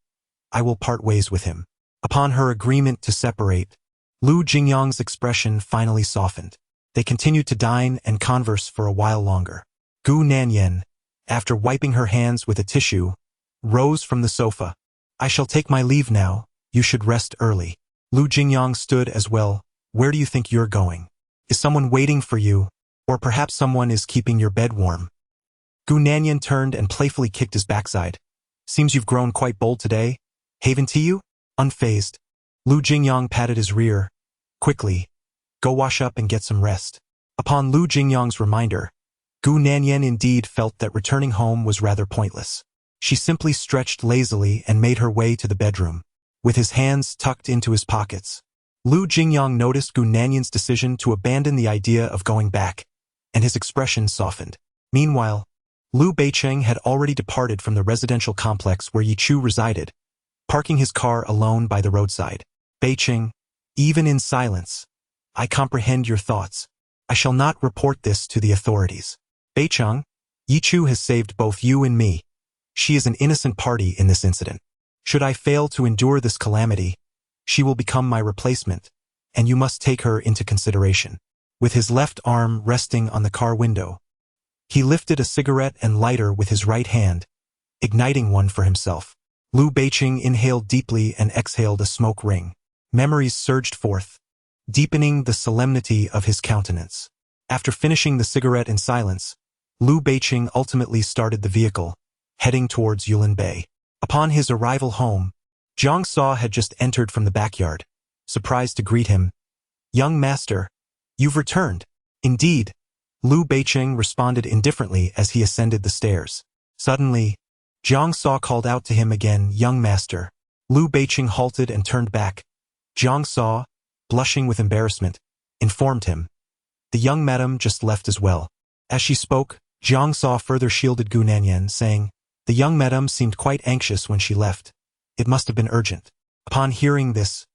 "I will part ways with him." Upon her agreement to separate, Lu Jingyang's expression finally softened. They continued to dine and converse for a while longer. Gu Nanyan, after wiping her hands with a tissue, rose from the sofa. "I shall take my leave now, you should rest early." Lu Jingyang stood as well. "Where do you think you're going? Is someone waiting for you, or perhaps someone is keeping your bed warm?" Gu Nanyan turned and playfully kicked his backside. "Seems you've grown quite bold today. Haven to you?" Unfazed, Lu Jingyang patted his rear. "Quickly, go wash up and get some rest." Upon Lu Jingyang's reminder, Gu Nanyan indeed felt that returning home was rather pointless. She simply stretched lazily and made her way to the bedroom, with his hands tucked into his pockets. Lu Jingyang noticed Gu Nanyan's decision to abandon the idea of going back, and his expression softened. Meanwhile, Liu Beiqing had already departed from the residential complex where Yi Chu resided, parking his car alone by the roadside. "Beiqing, even in silence, I comprehend your thoughts. I shall not report this to the authorities. Beiqing, Yi Chu has saved both you and me. She is an innocent party in this incident. Should I fail to endure this calamity, she will become my replacement, and you must take her into consideration." With his left arm resting on the car window, he lifted a cigarette and lighter with his right hand, igniting one for himself. Liu Beiqing inhaled deeply and exhaled a smoke ring. Memories surged forth, deepening the solemnity of his countenance. After finishing the cigarette in silence, Liu Beiqing ultimately started the vehicle, heading towards Yulin Bay. Upon his arrival home, Jiang Sa had just entered from the backyard, surprised to greet him. "Young master, you've returned." "Indeed," Liu Beiqing responded indifferently as he ascended the stairs. Suddenly, Jiang Sa called out to him again, "Young master." Liu Beiqing halted and turned back. Jiang Sa, blushing with embarrassment, informed him, "The young madam just left as well." As she spoke, Jiang Sa further shielded Gu Nanyan, saying, "The young madam seemed quite anxious when she left. It must have been urgent." Upon hearing this,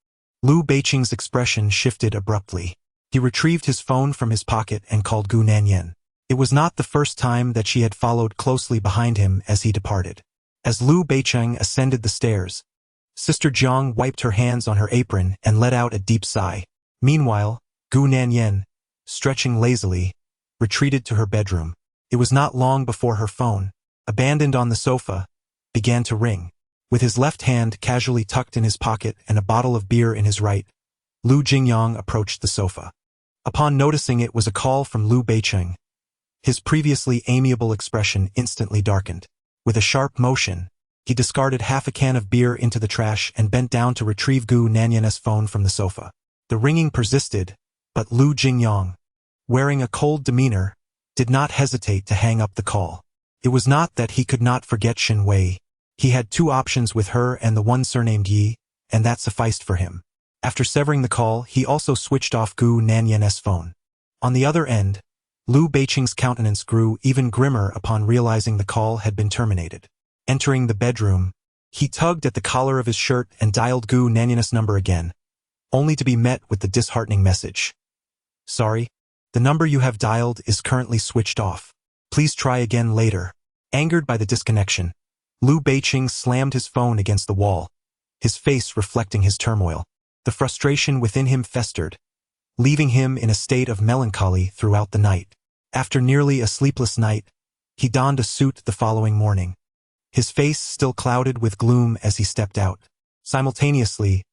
Liu Beiqing's expression shifted abruptly. He retrieved his phone from his pocket and called Gu Nanyan. It was not the first time that she had followed closely behind him as he departed. As Liu Beiqing ascended the stairs, Sister Jiang wiped her hands on her apron and let out a deep sigh. Meanwhile, Gu Nanyan, stretching lazily, retreated to her bedroom. It was not long before her phone, abandoned on the sofa, began to ring. With his left hand casually tucked in his pocket and a bottle of beer in his right, Lu Jingyang approached the sofa. Upon noticing it was a call from Liu Beicheng, his previously amiable expression instantly darkened. With a sharp motion, he discarded half a can of beer into the trash and bent down to retrieve Gu Nanyan's phone from the sofa. The ringing persisted, but Lu Jingyang, wearing a cold demeanor, did not hesitate to hang up the call. It was not that he could not forget Xin Wei. He had two options with her and the one surnamed Yi, and that sufficed for him. After severing the call, he also switched off Gu Nanyan's phone. On the other end, Liu Beicheng's countenance grew even grimmer upon realizing the call had been terminated. Entering the bedroom, he tugged at the collar of his shirt and dialed Gu Nanyan's number again, only to be met with the disheartening message. Sorry, the number you have dialed is currently switched off. Please try again later. Angered by the disconnection, Liu Beicheng slammed his phone against the wall, his face reflecting his turmoil. The frustration within him festered, leaving him in a state of melancholy throughout the night. After nearly a sleepless night, he donned a suit the following morning, his face still clouded with gloom as he stepped out. Simultaneously,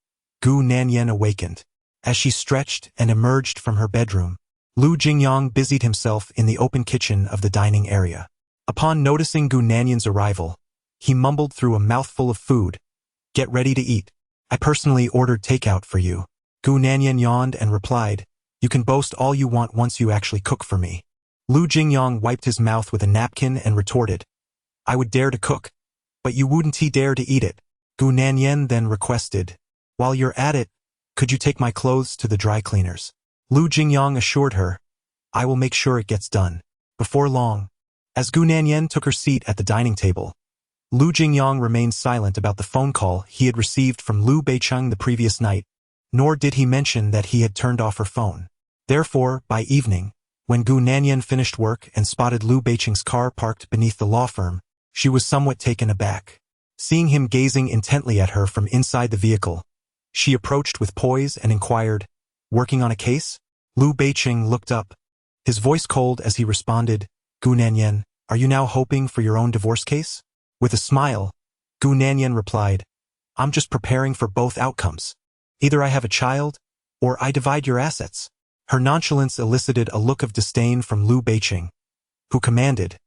Gu Nanyan awakened. As she stretched and emerged from her bedroom, Lu Jingyang busied himself in the open kitchen of the dining area. Upon noticing Gu Nanyan's arrival, he mumbled through a mouthful of food, "Get ready to eat. I personally ordered takeout for you." Gu Nanyan yawned and replied, "You can boast all you want once you actually cook for me." Lu Jingyang wiped his mouth with a napkin and retorted, "I would dare to cook, but you wouldn't dare to eat it." Gu Nanyan then requested, "While you're at it, could you take my clothes to the dry cleaners?" Lu Jingyang assured her, "I will make sure it gets done." Before long, as Gu Nanyan took her seat at the dining table, Lu Jingyang remained silent about the phone call he had received from Liu Beicheng the previous night, nor did he mention that he had turned off her phone. Therefore, by evening, when Gu Nanyan finished work and spotted Liu Beicheng's car parked beneath the law firm, she was somewhat taken aback. Seeing him gazing intently at her from inside the vehicle, she approached with poise and inquired, "Working on a case?" Liu Beicheng looked up, his voice cold as he responded, "Gu Nanyan, are you now hoping for your own divorce case?" With a smile, Gu Nanyan replied, "I'm just preparing for both outcomes. Either I have a child, or I divide your assets." Her nonchalance elicited a look of disdain from Liu Beicheng, who commanded,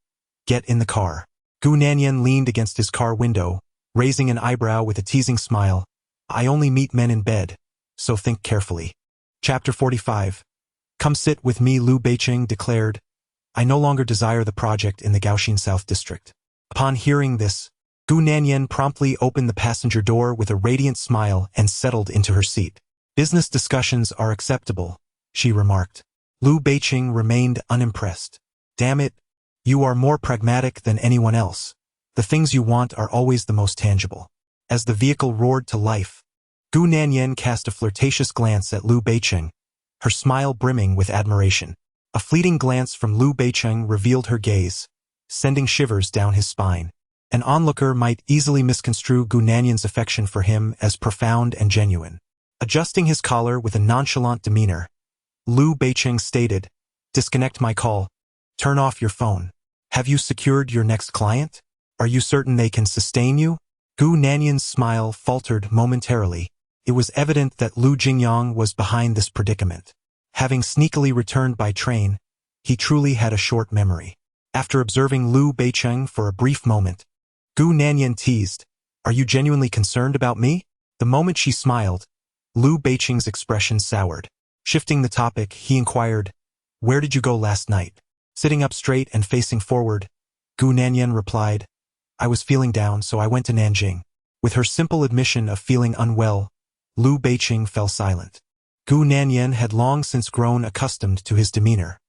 "Get in the car." Gu Nanyan leaned against his car window, raising an eyebrow with a teasing smile. "I only meet men in bed, so think carefully." Chapter 45. "Come sit with me," Liu Beicheng declared. "I no longer desire the project in the Gaoxin South District." Upon hearing this, Gu Nanyan promptly opened the passenger door with a radiant smile and settled into her seat. "Business discussions are acceptable," she remarked. Liu Beicheng remained unimpressed. "Damn it, you are more pragmatic than anyone else. The things you want are always the most tangible." As the vehicle roared to life, Gu Nanyan cast a flirtatious glance at Liu Beicheng, her smile brimming with admiration. A fleeting glance from Liu Beicheng revealed her gaze, sending shivers down his spine. An onlooker might easily misconstrue Gu Nanyan's affection for him as profound and genuine. Adjusting his collar with a nonchalant demeanor, Liu Beicheng stated, "Disconnect my call. Turn off your phone. Have you secured your next client? Are you certain they can sustain you?" Gu Nanyan's smile faltered momentarily. It was evident that Lu Jingyang was behind this predicament. Having sneakily returned by train, he truly had a short memory. After observing Liu Beicheng for a brief moment, Gu Nanyan teased, "Are you genuinely concerned about me?" The moment she smiled, Liu Beicheng's expression soured. Shifting the topic, he inquired, "Where did you go last night?" Sitting up straight and facing forward, Gu Nanyan replied, "I was feeling down, so I went to Nanjing." With her simple admission of feeling unwell, Liu Beicheng fell silent. Gu Nanyan had long since grown accustomed to his demeanor.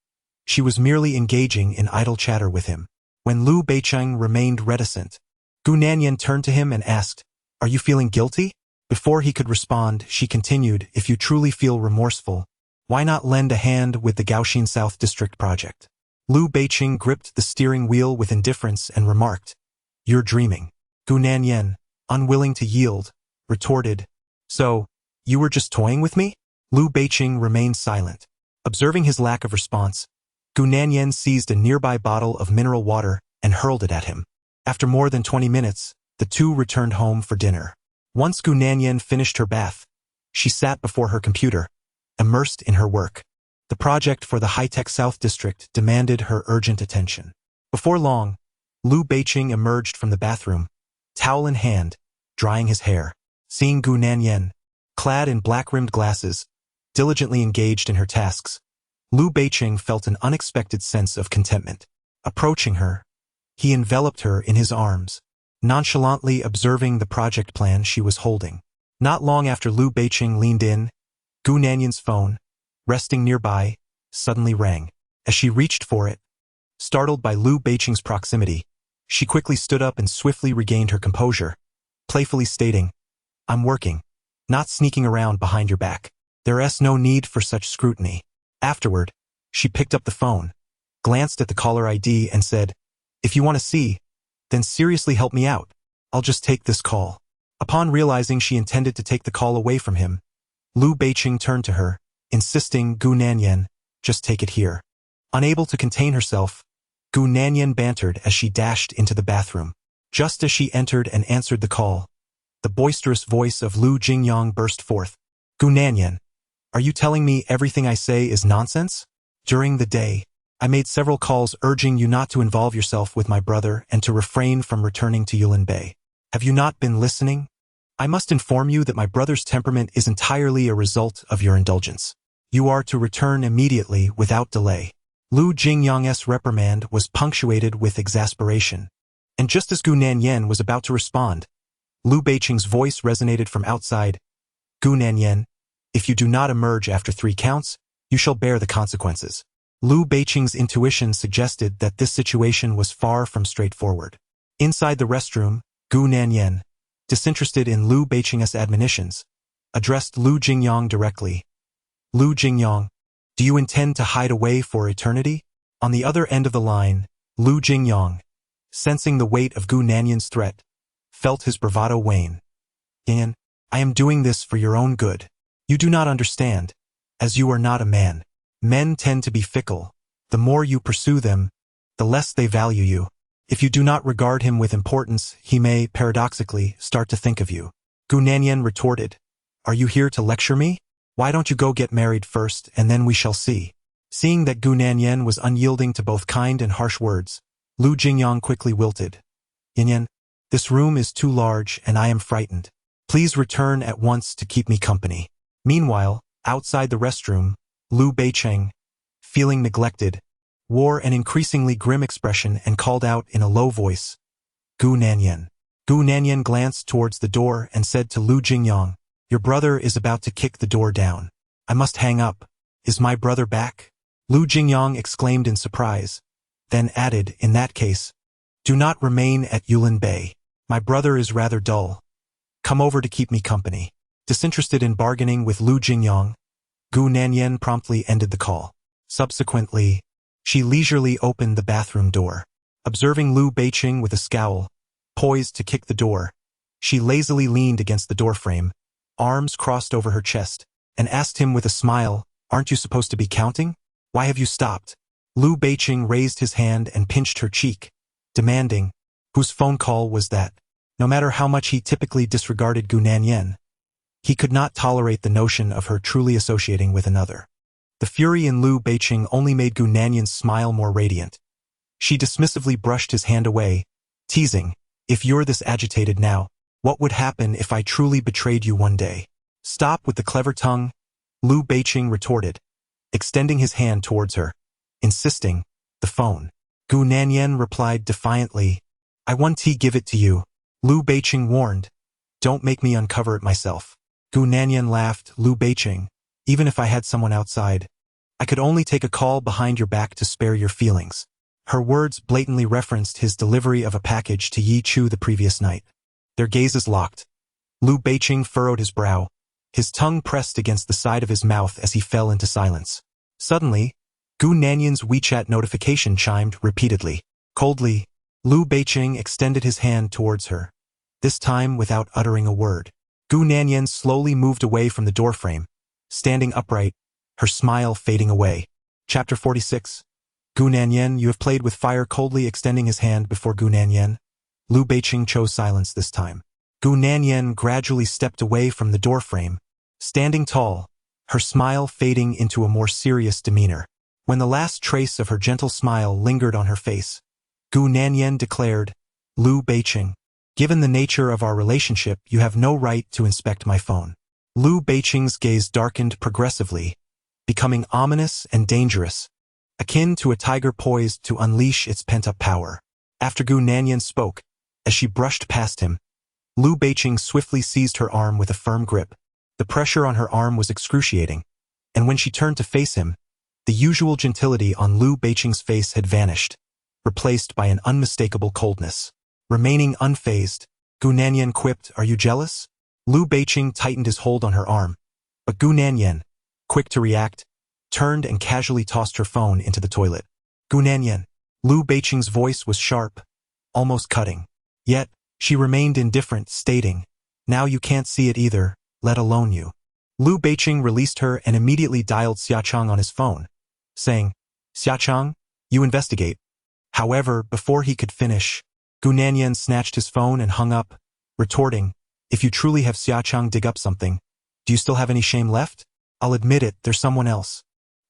She was merely engaging in idle chatter with him. When Liu Beicheng remained reticent, Gu Nanyan turned to him and asked, "Are you feeling guilty?" Before he could respond, she continued, "If you truly feel remorseful, why not lend a hand with the Gaoxin South District project?" Liu Beicheng gripped the steering wheel with indifference and remarked, "You're dreaming." Gu Nanyan, unwilling to yield, retorted, "So, you were just toying with me?" Liu Beicheng remained silent. Observing his lack of response, Gu Nanyan seized a nearby bottle of mineral water and hurled it at him. After more than 20 minutes, the two returned home for dinner. Once Gu Nanyan finished her bath, she sat before her computer, immersed in her work. The project for the high-tech South District demanded her urgent attention. Before long, Liu Beiqing emerged from the bathroom, towel in hand, drying his hair. Seeing Gu Nanyan, clad in black-rimmed glasses, diligently engaged in her tasks, Liu Beiqing felt an unexpected sense of contentment. Approaching her, he enveloped her in his arms, nonchalantly observing the project plan she was holding. Not long after Liu Beiqing leaned in, Gu Nanyan's phone, resting nearby, suddenly rang. As she reached for it, startled by Liu Beiqing's proximity, she quickly stood up and swiftly regained her composure, playfully stating, "I'm working, not sneaking around behind your back. There's no need for such scrutiny." Afterward, she picked up the phone, glanced at the caller ID and said, "If you want to see, then seriously help me out. I'll just take this call." Upon realizing she intended to take the call away from him, Liu Beiqing turned to her, insisting, "Gu Nanyan, just take it here." Unable to contain herself, Gu Nanyan bantered as she dashed into the bathroom. Just as she entered and answered the call, the boisterous voice of Liu Jingyang burst forth. "Gu Nanyan, are you telling me everything I say is nonsense? During the day, I made several calls urging you not to involve yourself with my brother and to refrain from returning to Yulin Bay. Have you not been listening? I must inform you that my brother's temperament is entirely a result of your indulgence. You are to return immediately without delay." Liu Jingyang's reprimand was punctuated with exasperation. And just as Gu Nanyan was about to respond, Liu Beiqing's voice resonated from outside. "Gu Nanyan, if you do not emerge after 3 counts, you shall bear the consequences." Liu Beiqing's intuition suggested that this situation was far from straightforward. Inside the restroom, Gu Nanyan, disinterested in Liu Beiqing's admonitions, addressed Liu Jingyang directly. "Liu Jingyang, do you intend to hide away for eternity?" On the other end of the line, Liu Jingyang, sensing the weight of Gu Nanyan's threat, felt his bravado wane. "Yan, I am doing this for your own good. You do not understand, as you are not a man. Men tend to be fickle. The more you pursue them, the less they value you. If you do not regard him with importance, he may, paradoxically, start to think of you." Gu Nanyan retorted, "Are you here to lecture me? Why don't you go get married first, and then we shall see." Seeing that Gu Nanyan was unyielding to both kind and harsh words, Liu Jingyang quickly wilted. "Yan, this room is too large and I am frightened. Please return at once to keep me company." Meanwhile, outside the restroom, Liu Beiqing, feeling neglected, wore an increasingly grim expression and called out in a low voice, "Gu Nanyan." Gu Nanyan glanced towards the door and said to Liu Jingyang, "Your brother is about to kick the door down. I must hang up. Is my brother back?" Liu Jingyang exclaimed in surprise, then added, "In that case, do not remain at Yulin Bay. My brother is rather dull. Come over to keep me company." Disinterested in bargaining with Liu Jingyang, Gu Nanyan promptly ended the call. Subsequently, she leisurely opened the bathroom door. Observing Liu Beiqing with a scowl, poised to kick the door, she lazily leaned against the doorframe, arms crossed over her chest, and asked him with a smile, "Aren't you supposed to be counting? Why have you stopped?" Liu Beiqing raised his hand and pinched her cheek, demanding, "Whose phone call was that?" No matter how much he typically disregarded Gu Nanyan, he could not tolerate the notion of her truly associating with another. The fury in Liu Beiqing only made Gu Nanyan's smile more radiant. She dismissively brushed his hand away, teasing, "If you're this agitated now, what would happen if I truly betrayed you one day?" "Stop with the clever tongue," Liu Beiqing retorted, extending his hand towards her, insisting, "The phone." Gu Nanyan replied defiantly, "I want to give it to you." Liu Beiqing warned, "Don't make me uncover it myself." Gu Nanyan laughed. "Liu Beiqing, even if I had someone outside, I could only take a call behind your back to spare your feelings." Her words blatantly referenced his delivery of a package to Yi Chu the previous night. Their gazes locked. Liu Beiqing furrowed his brow, his tongue pressed against the side of his mouth as he fell into silence. Suddenly, Gu Nanyan's WeChat notification chimed repeatedly. Coldly, Liu Beiqing extended his hand towards her, this time without uttering a word. Gu Nanyan slowly moved away from the doorframe, standing upright, her smile fading away. Chapter 46. Gu Nanyan, you have played with fire. Coldly extending his hand before Gu Nanyan, Liu Beiqing chose silence this time. Gu Nanyan gradually stepped away from the doorframe, standing tall, her smile fading into a more serious demeanor. When the last trace of her gentle smile lingered on her face, Gu Nanyan declared, "Liu Beiqing, given the nature of our relationship, you have no right to inspect my phone." Liu Beiqing's gaze darkened progressively, becoming ominous and dangerous, akin to a tiger poised to unleash its pent-up power. After Gu Nanyan spoke, as she brushed past him, Liu Beiqing swiftly seized her arm with a firm grip. The pressure on her arm was excruciating, and when she turned to face him, the usual gentility on Liu Beiqing's face had vanished, replaced by an unmistakable coldness. Remaining unfazed, Gu Nanyan quipped, "Are you jealous?" Liu Beiqing tightened his hold on her arm, but Gu Nanyan, quick to react, turned and casually tossed her phone into the toilet. "Gu Nanyan." Liu Beiqing's voice was sharp, almost cutting. Yet, she remained indifferent, stating, "Now you can't see it either, let alone you." Liu Beiqing released her and immediately dialed Xiaochang on his phone, saying, "Xiaochang, you investigate." However, before he could finish, Gu Nanyan snatched his phone and hung up, retorting, "If you truly have Xiaochang dig up something, do you still have any shame left? I'll admit it, there's someone else."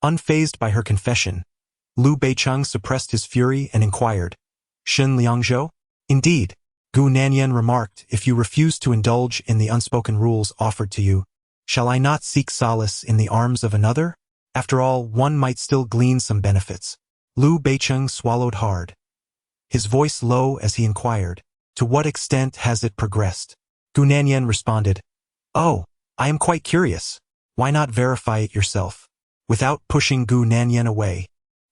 Unfazed by her confession, Liu Beiqing suppressed his fury and inquired, "Shen Liangzhou?" "Indeed," Gu Nanyan remarked, "if you refuse to indulge in the unspoken rules offered to you, shall I not seek solace in the arms of another? After all, one might still glean some benefits." Liu Beiqing swallowed hard, his voice low as he inquired, "To what extent has it progressed?" Gu Nanyan responded, "Oh, I am quite curious. Why not verify it yourself?" Without pushing Gu Nanyan away,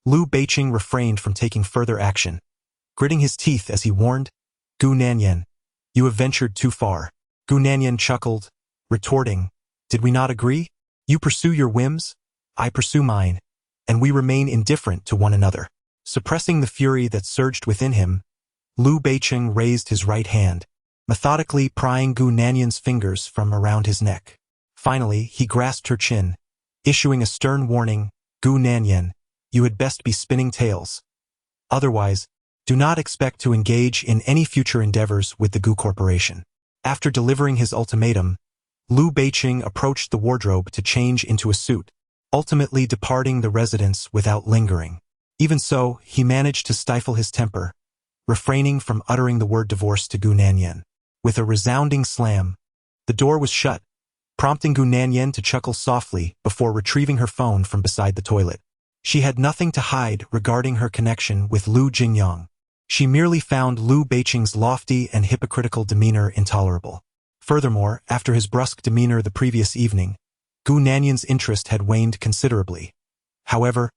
Liu Beiqing refrained from taking further action, gritting his teeth as he warned, "Gu Nanyan, you have ventured too far." Gu Nanyan chuckled, retorting, "Did we not agree? You pursue your whims, I pursue mine, and we remain indifferent to one another." Suppressing the fury that surged within him, Liu Beiqing raised his right hand, methodically prying Gu Nanyan's fingers from around his neck. Finally, he grasped her chin, issuing a stern warning, "Gu Nanyan, you had best be spinning tales. Otherwise, do not expect to engage in any future endeavors with the Gu Corporation." After delivering his ultimatum, Liu Beiqing approached the wardrobe to change into a suit, ultimately departing the residence without lingering. Even so, he managed to stifle his temper, refraining from uttering the word divorce to Gu Nanyan. With a resounding slam, the door was shut, prompting Gu Nanyan to chuckle softly before retrieving her phone from beside the toilet. She had nothing to hide regarding her connection with Liu Jingyang. She merely found Liu Beiqing's lofty and hypocritical demeanor intolerable. Furthermore, after his brusque demeanor the previous evening, Gu Nanyan's interest had waned considerably. However,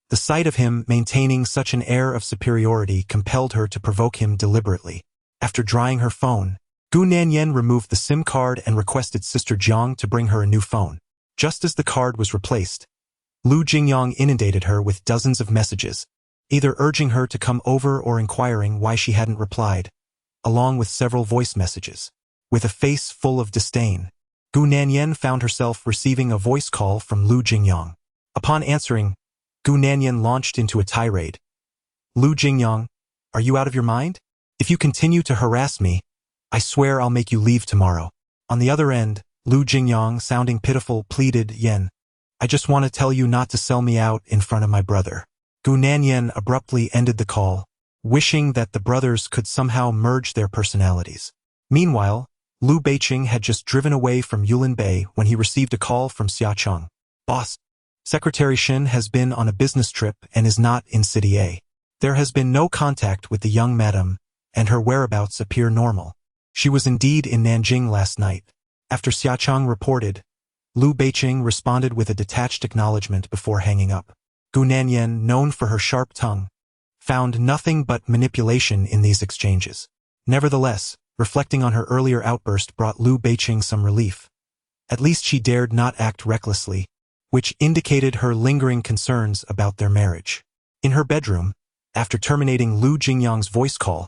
the sight of him maintaining such an air of superiority compelled her to provoke him deliberately. After drying her phone, Gu Nanyan removed the SIM card and requested Sister Jiang to bring her a new phone. Just as the card was replaced, Liu Jingyang inundated her with dozens of messages, either urging her to come over or inquiring why she hadn't replied, along with several voice messages. With a face full of disdain, Gu Nanyan found herself receiving a voice call from Liu Jingyang. Upon answering, Gu Nanyan launched into a tirade. "Liu Jingyang, are you out of your mind? If you continue to harass me, I swear I'll make you leave tomorrow." On the other end, Liu Jingyang, sounding pitiful, pleaded, "Yen, I just want to tell you not to sell me out in front of my brother." Gu Nanyan abruptly ended the call, wishing that the brothers could somehow merge their personalities. Meanwhile, Liu Beiqing had just driven away from Yulin Bay when he received a call from Xiaochang. "Boss, Secretary Shin has been on a business trip and is not in City A. There has been no contact with the young madam, and her whereabouts appear normal. She was indeed in Nanjing last night." After Xiaochang reported, Liu Beiqing responded with a detached acknowledgement before hanging up. Gu Nanyan, known for her sharp tongue, found nothing but manipulation in these exchanges. Nevertheless, reflecting on her earlier outburst brought Liu Beiqing some relief. At least she dared not act recklessly, which indicated her lingering concerns about their marriage. In her bedroom, after terminating Liu Jingyang's voice call,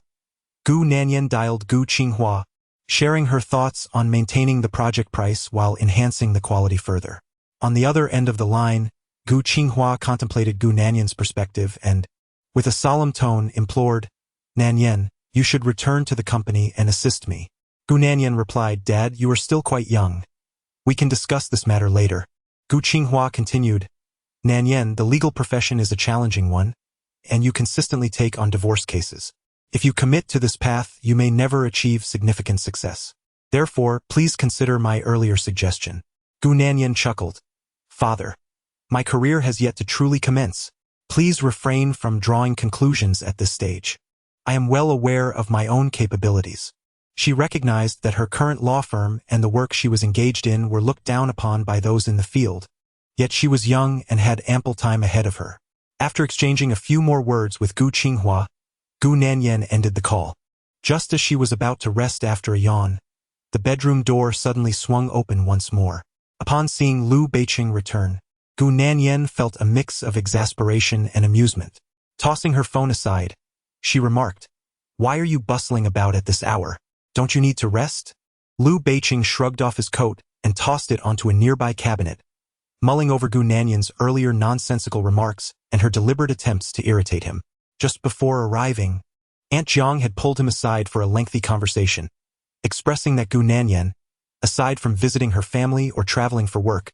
Gu Nanyan dialed Gu Qinghua, sharing her thoughts on maintaining the project price while enhancing the quality further. On the other end of the line, Gu Qinghua contemplated Gu Nanyan's perspective and, with a solemn tone, implored, "Nanyan, you should return to the company and assist me." Gu Nanyan replied, "Dad, you are still quite young. We can discuss this matter later." Gu Qinghua continued, Nanyan, the legal profession is a challenging one, and you consistently take on divorce cases. If you commit to this path, you may never achieve significant success. Therefore, please consider my earlier suggestion. Gu Nanyan chuckled. Father, my career has yet to truly commence. Please refrain from drawing conclusions at this stage. I am well aware of my own capabilities. She recognized that her current law firm and the work she was engaged in were looked down upon by those in the field. Yet she was young and had ample time ahead of her. After exchanging a few more words with Gu Qinghua, Gu Nanyan ended the call. Just as she was about to rest after a yawn, the bedroom door suddenly swung open once more. Upon seeing Liu Beiqing return, Gu Nanyan felt a mix of exasperation and amusement. Tossing her phone aside, she remarked, Why are you bustling about at this hour? Don't you need to rest? Liu Beiqing shrugged off his coat and tossed it onto a nearby cabinet, mulling over Gu Nanyan's earlier nonsensical remarks and her deliberate attempts to irritate him. Just before arriving, Aunt Jiang had pulled him aside for a lengthy conversation, expressing that Gu Nanyan, aside from visiting her family or traveling for work,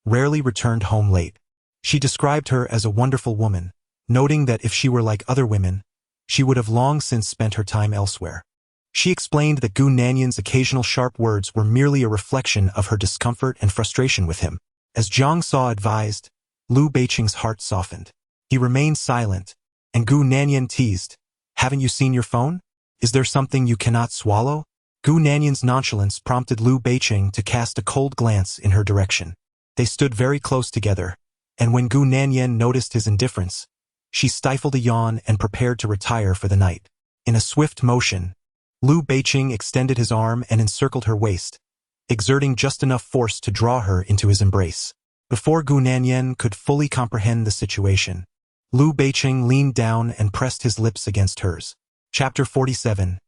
rarely returned home late. She described her as a wonderful woman, noting that if she were like other women, she would have long since spent her time elsewhere. She explained that Gu Nanyan's occasional sharp words were merely a reflection of her discomfort and frustration with him. As Jiang Sa advised, Liu Beiqing's heart softened. He remained silent, and Gu Nanyan teased, Haven't you seen your phone? Is there something you cannot swallow? Gu Nanyan's nonchalance prompted Liu Beiqing to cast a cold glance in her direction. They stood very close together, and when Gu Nanyan noticed his indifference, she stifled a yawn and prepared to retire for the night. In a swift motion, Liu Beiqing extended his arm and encircled her waist, exerting just enough force to draw her into his embrace. Before Gu Nanyan could fully comprehend the situation, Liu Beiqing leaned down and pressed his lips against hers. Chapter 47.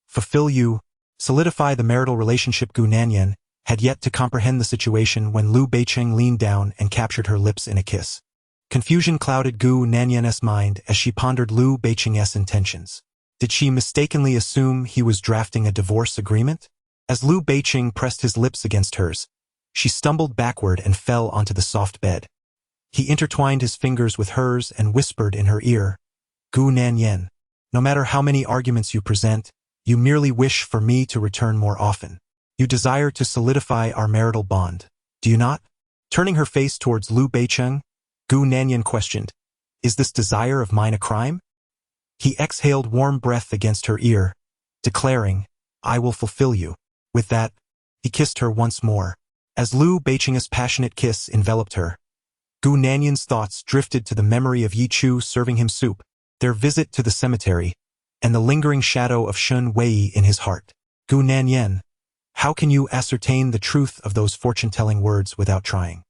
Fulfill you, solidify the marital relationship. Gu Nanyan had yet to comprehend the situation when Liu Beiqing leaned down and captured her lips in a kiss. Confusion clouded Gu Nanyan's mind as she pondered Liu Beiqing's intentions. Did she mistakenly assume he was drafting a divorce agreement? As Liu Beiqing pressed his lips against hers, she stumbled backward and fell onto the soft bed. He intertwined his fingers with hers and whispered in her ear, Gu Nanyan, no matter how many arguments you present, you merely wish for me to return more often. You desire to solidify our marital bond, do you not? Turning her face towards Liu Beiqing, Gu Nanyan questioned, Is this desire of mine a crime? He exhaled warm breath against her ear, declaring, I will fulfill you. With that, he kissed her once more. As Liu Beiqing's passionate kiss enveloped her, Gu Nanyan's thoughts drifted to the memory of Yi Chu serving him soup, their visit to the cemetery, and the lingering shadow of Shun Wei in his heart. Gu Nanyan, how can you ascertain the truth of those fortune-telling words without trying?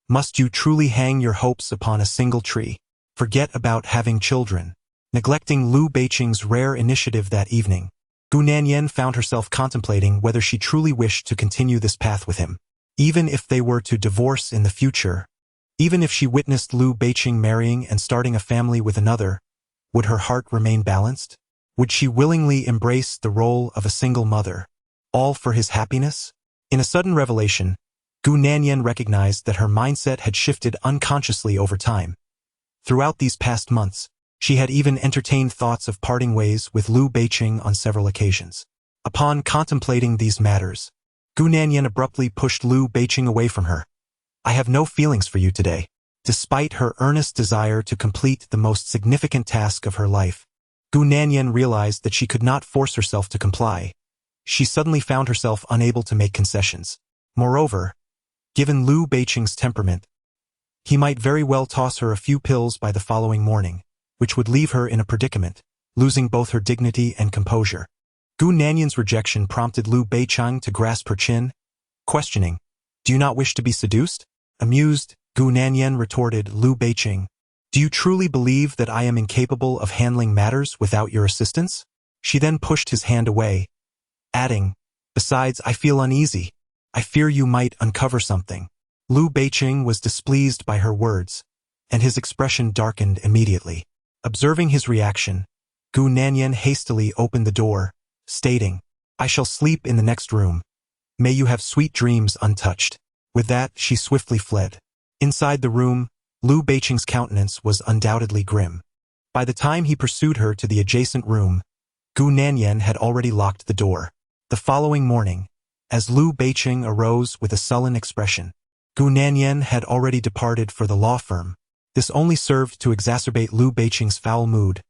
Must you truly hang your hopes upon a single tree? Forget about having children. Neglecting Liu Beiqing's rare initiative that evening, Gu Nanyan found herself contemplating whether she truly wished to continue this path with him. Even if they were to divorce in the future, even if she witnessed Liu Beiqing marrying and starting a family with another, would her heart remain balanced? Would she willingly embrace the role of a single mother, all for his happiness? In a sudden revelation, Gu Nanyan recognized that her mindset had shifted unconsciously over time. Throughout these past months, she had even entertained thoughts of parting ways with Liu Beiqing on several occasions. Upon contemplating these matters, Gu Nanyan abruptly pushed Liu Beiqing away from her. I have no feelings for you today. Despite her earnest desire to complete the most significant task of her life, Gu Nanyan realized that she could not force herself to comply. She suddenly found herself unable to make concessions. Moreover, given Liu Beiqing's temperament, he might very well toss her a few pills by the following morning, which would leave her in a predicament, losing both her dignity and composure. Gu Nanyan's rejection prompted Liu Beiqing to grasp her chin, questioning, Do you not wish to be seduced? Amused, Gu Nanyan retorted, Liu Beiqing, do you truly believe that I am incapable of handling matters without your assistance? She then pushed his hand away, adding, Besides, I feel uneasy. I fear you might uncover something. Liu Beiqing was displeased by her words, and his expression darkened immediately. Observing his reaction, Gu Nanyan hastily opened the door, stating, I shall sleep in the next room. May you have sweet dreams untouched. With that, she swiftly fled. Inside the room, Liu Beiqing's countenance was undoubtedly grim. By the time he pursued her to the adjacent room, Gu Nanyan had already locked the door. The following morning, as Liu Beiqing arose with a sullen expression, Gu Nanyan had already departed for the law firm. This only served to exacerbate Liu Beiqing's foul mood,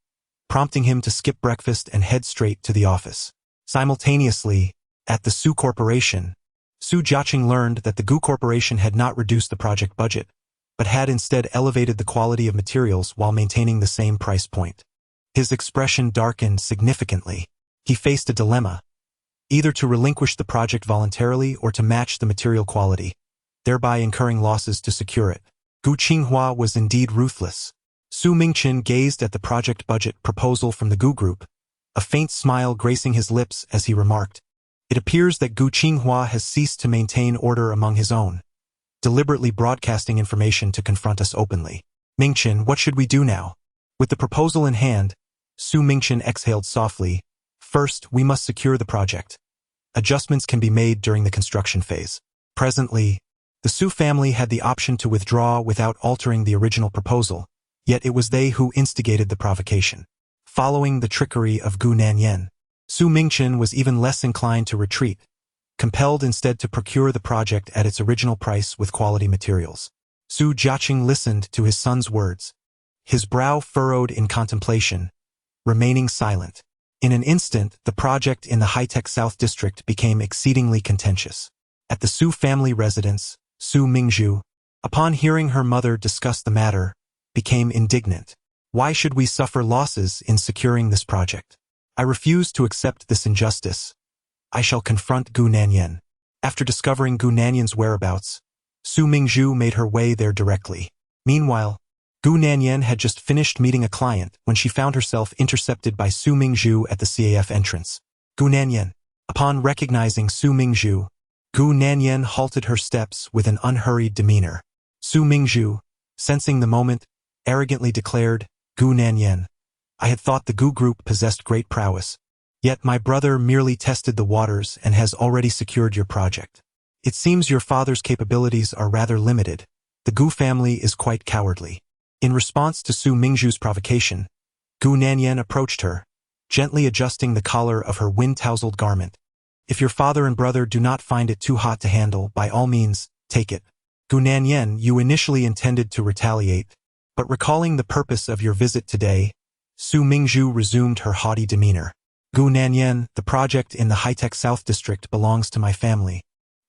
prompting him to skip breakfast and head straight to the office. Simultaneously, at the Su Corporation, Su Jiaqing learned that the Gu Corporation had not reduced the project budget, but had instead elevated the quality of materials while maintaining the same price point. His expression darkened significantly. He faced a dilemma, either to relinquish the project voluntarily or to match the material quality, thereby incurring losses to secure it. Gu Qinghua was indeed ruthless. Su Mingchen gazed at the project budget proposal from the Gu Group, a faint smile gracing his lips as he remarked, "It appears that Gu Qinghua has ceased to maintain order among his own, deliberately broadcasting information to confront us openly. Mingchen, what should we do now?" With the proposal in hand, Su Mingchen exhaled softly. "First, we must secure the project. Adjustments can be made during the construction phase." Presently, the Su family had the option to withdraw without altering the original proposal, yet it was they who instigated the provocation. Following the trickery of Gu Nanyan, Su Mingchen was even less inclined to retreat, compelled instead to procure the project at its original price with quality materials. Su Jiaqing listened to his son's words, his brow furrowed in contemplation, remaining silent. In an instant, the project in the high-tech South District became exceedingly contentious. At the Su family residence, Su Mingzhu, upon hearing her mother discuss the matter, became indignant. "Why should we suffer losses in securing this project? I refuse to accept this injustice. I shall confront Gu Nanyan." After discovering Gu Nanyan's whereabouts, Su Mingzhu made her way there directly. Meanwhile, Gu Nanyan had just finished meeting a client when she found herself intercepted by Su Mingzhu at the CAF entrance. "Gu Nanyan." Upon recognizing Su Mingzhu, Gu Nanyan halted her steps with an unhurried demeanor. Su Mingzhu, sensing the moment, arrogantly declared, "Gu Nanyan, I had thought the Gu Group possessed great prowess. Yet my brother merely tested the waters and has already secured your project. It seems your father's capabilities are rather limited. The Gu family is quite cowardly." In response to Su Mingzhu's provocation, Gu Nanyan approached her, gently adjusting the collar of her wind-tousled garment. "If your father and brother do not find it too hot to handle, by all means, take it. Gu Nanyan, you initially intended to retaliate, but recalling the purpose of your visit today, Su Mingzhu resumed her haughty demeanor. "Gu Nanyan, the project in the high-tech South District belongs to my family,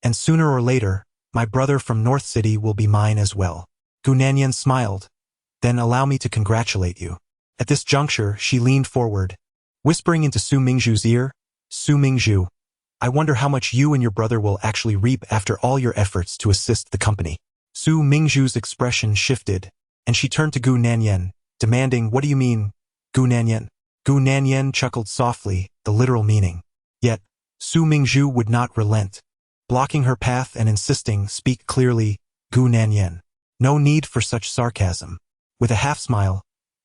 and sooner or later, my brother from North City will be mine as well." Gu Nanyan smiled. "Then allow me to congratulate you." At this juncture, she leaned forward, whispering into Su Mingzhu's ear, "Su Mingzhu, I wonder how much you and your brother will actually reap after all your efforts to assist the company." Su Mingzhu's expression shifted, and she turned to Gu Nanyan, demanding, "What do you mean, Gu Nanyan?" Gu Nanyan chuckled softly, the literal meaning. Yet, Su Mingzhu would not relent, blocking her path and insisting, "Speak clearly, Gu Nanyan. No need for such sarcasm." With a half-smile,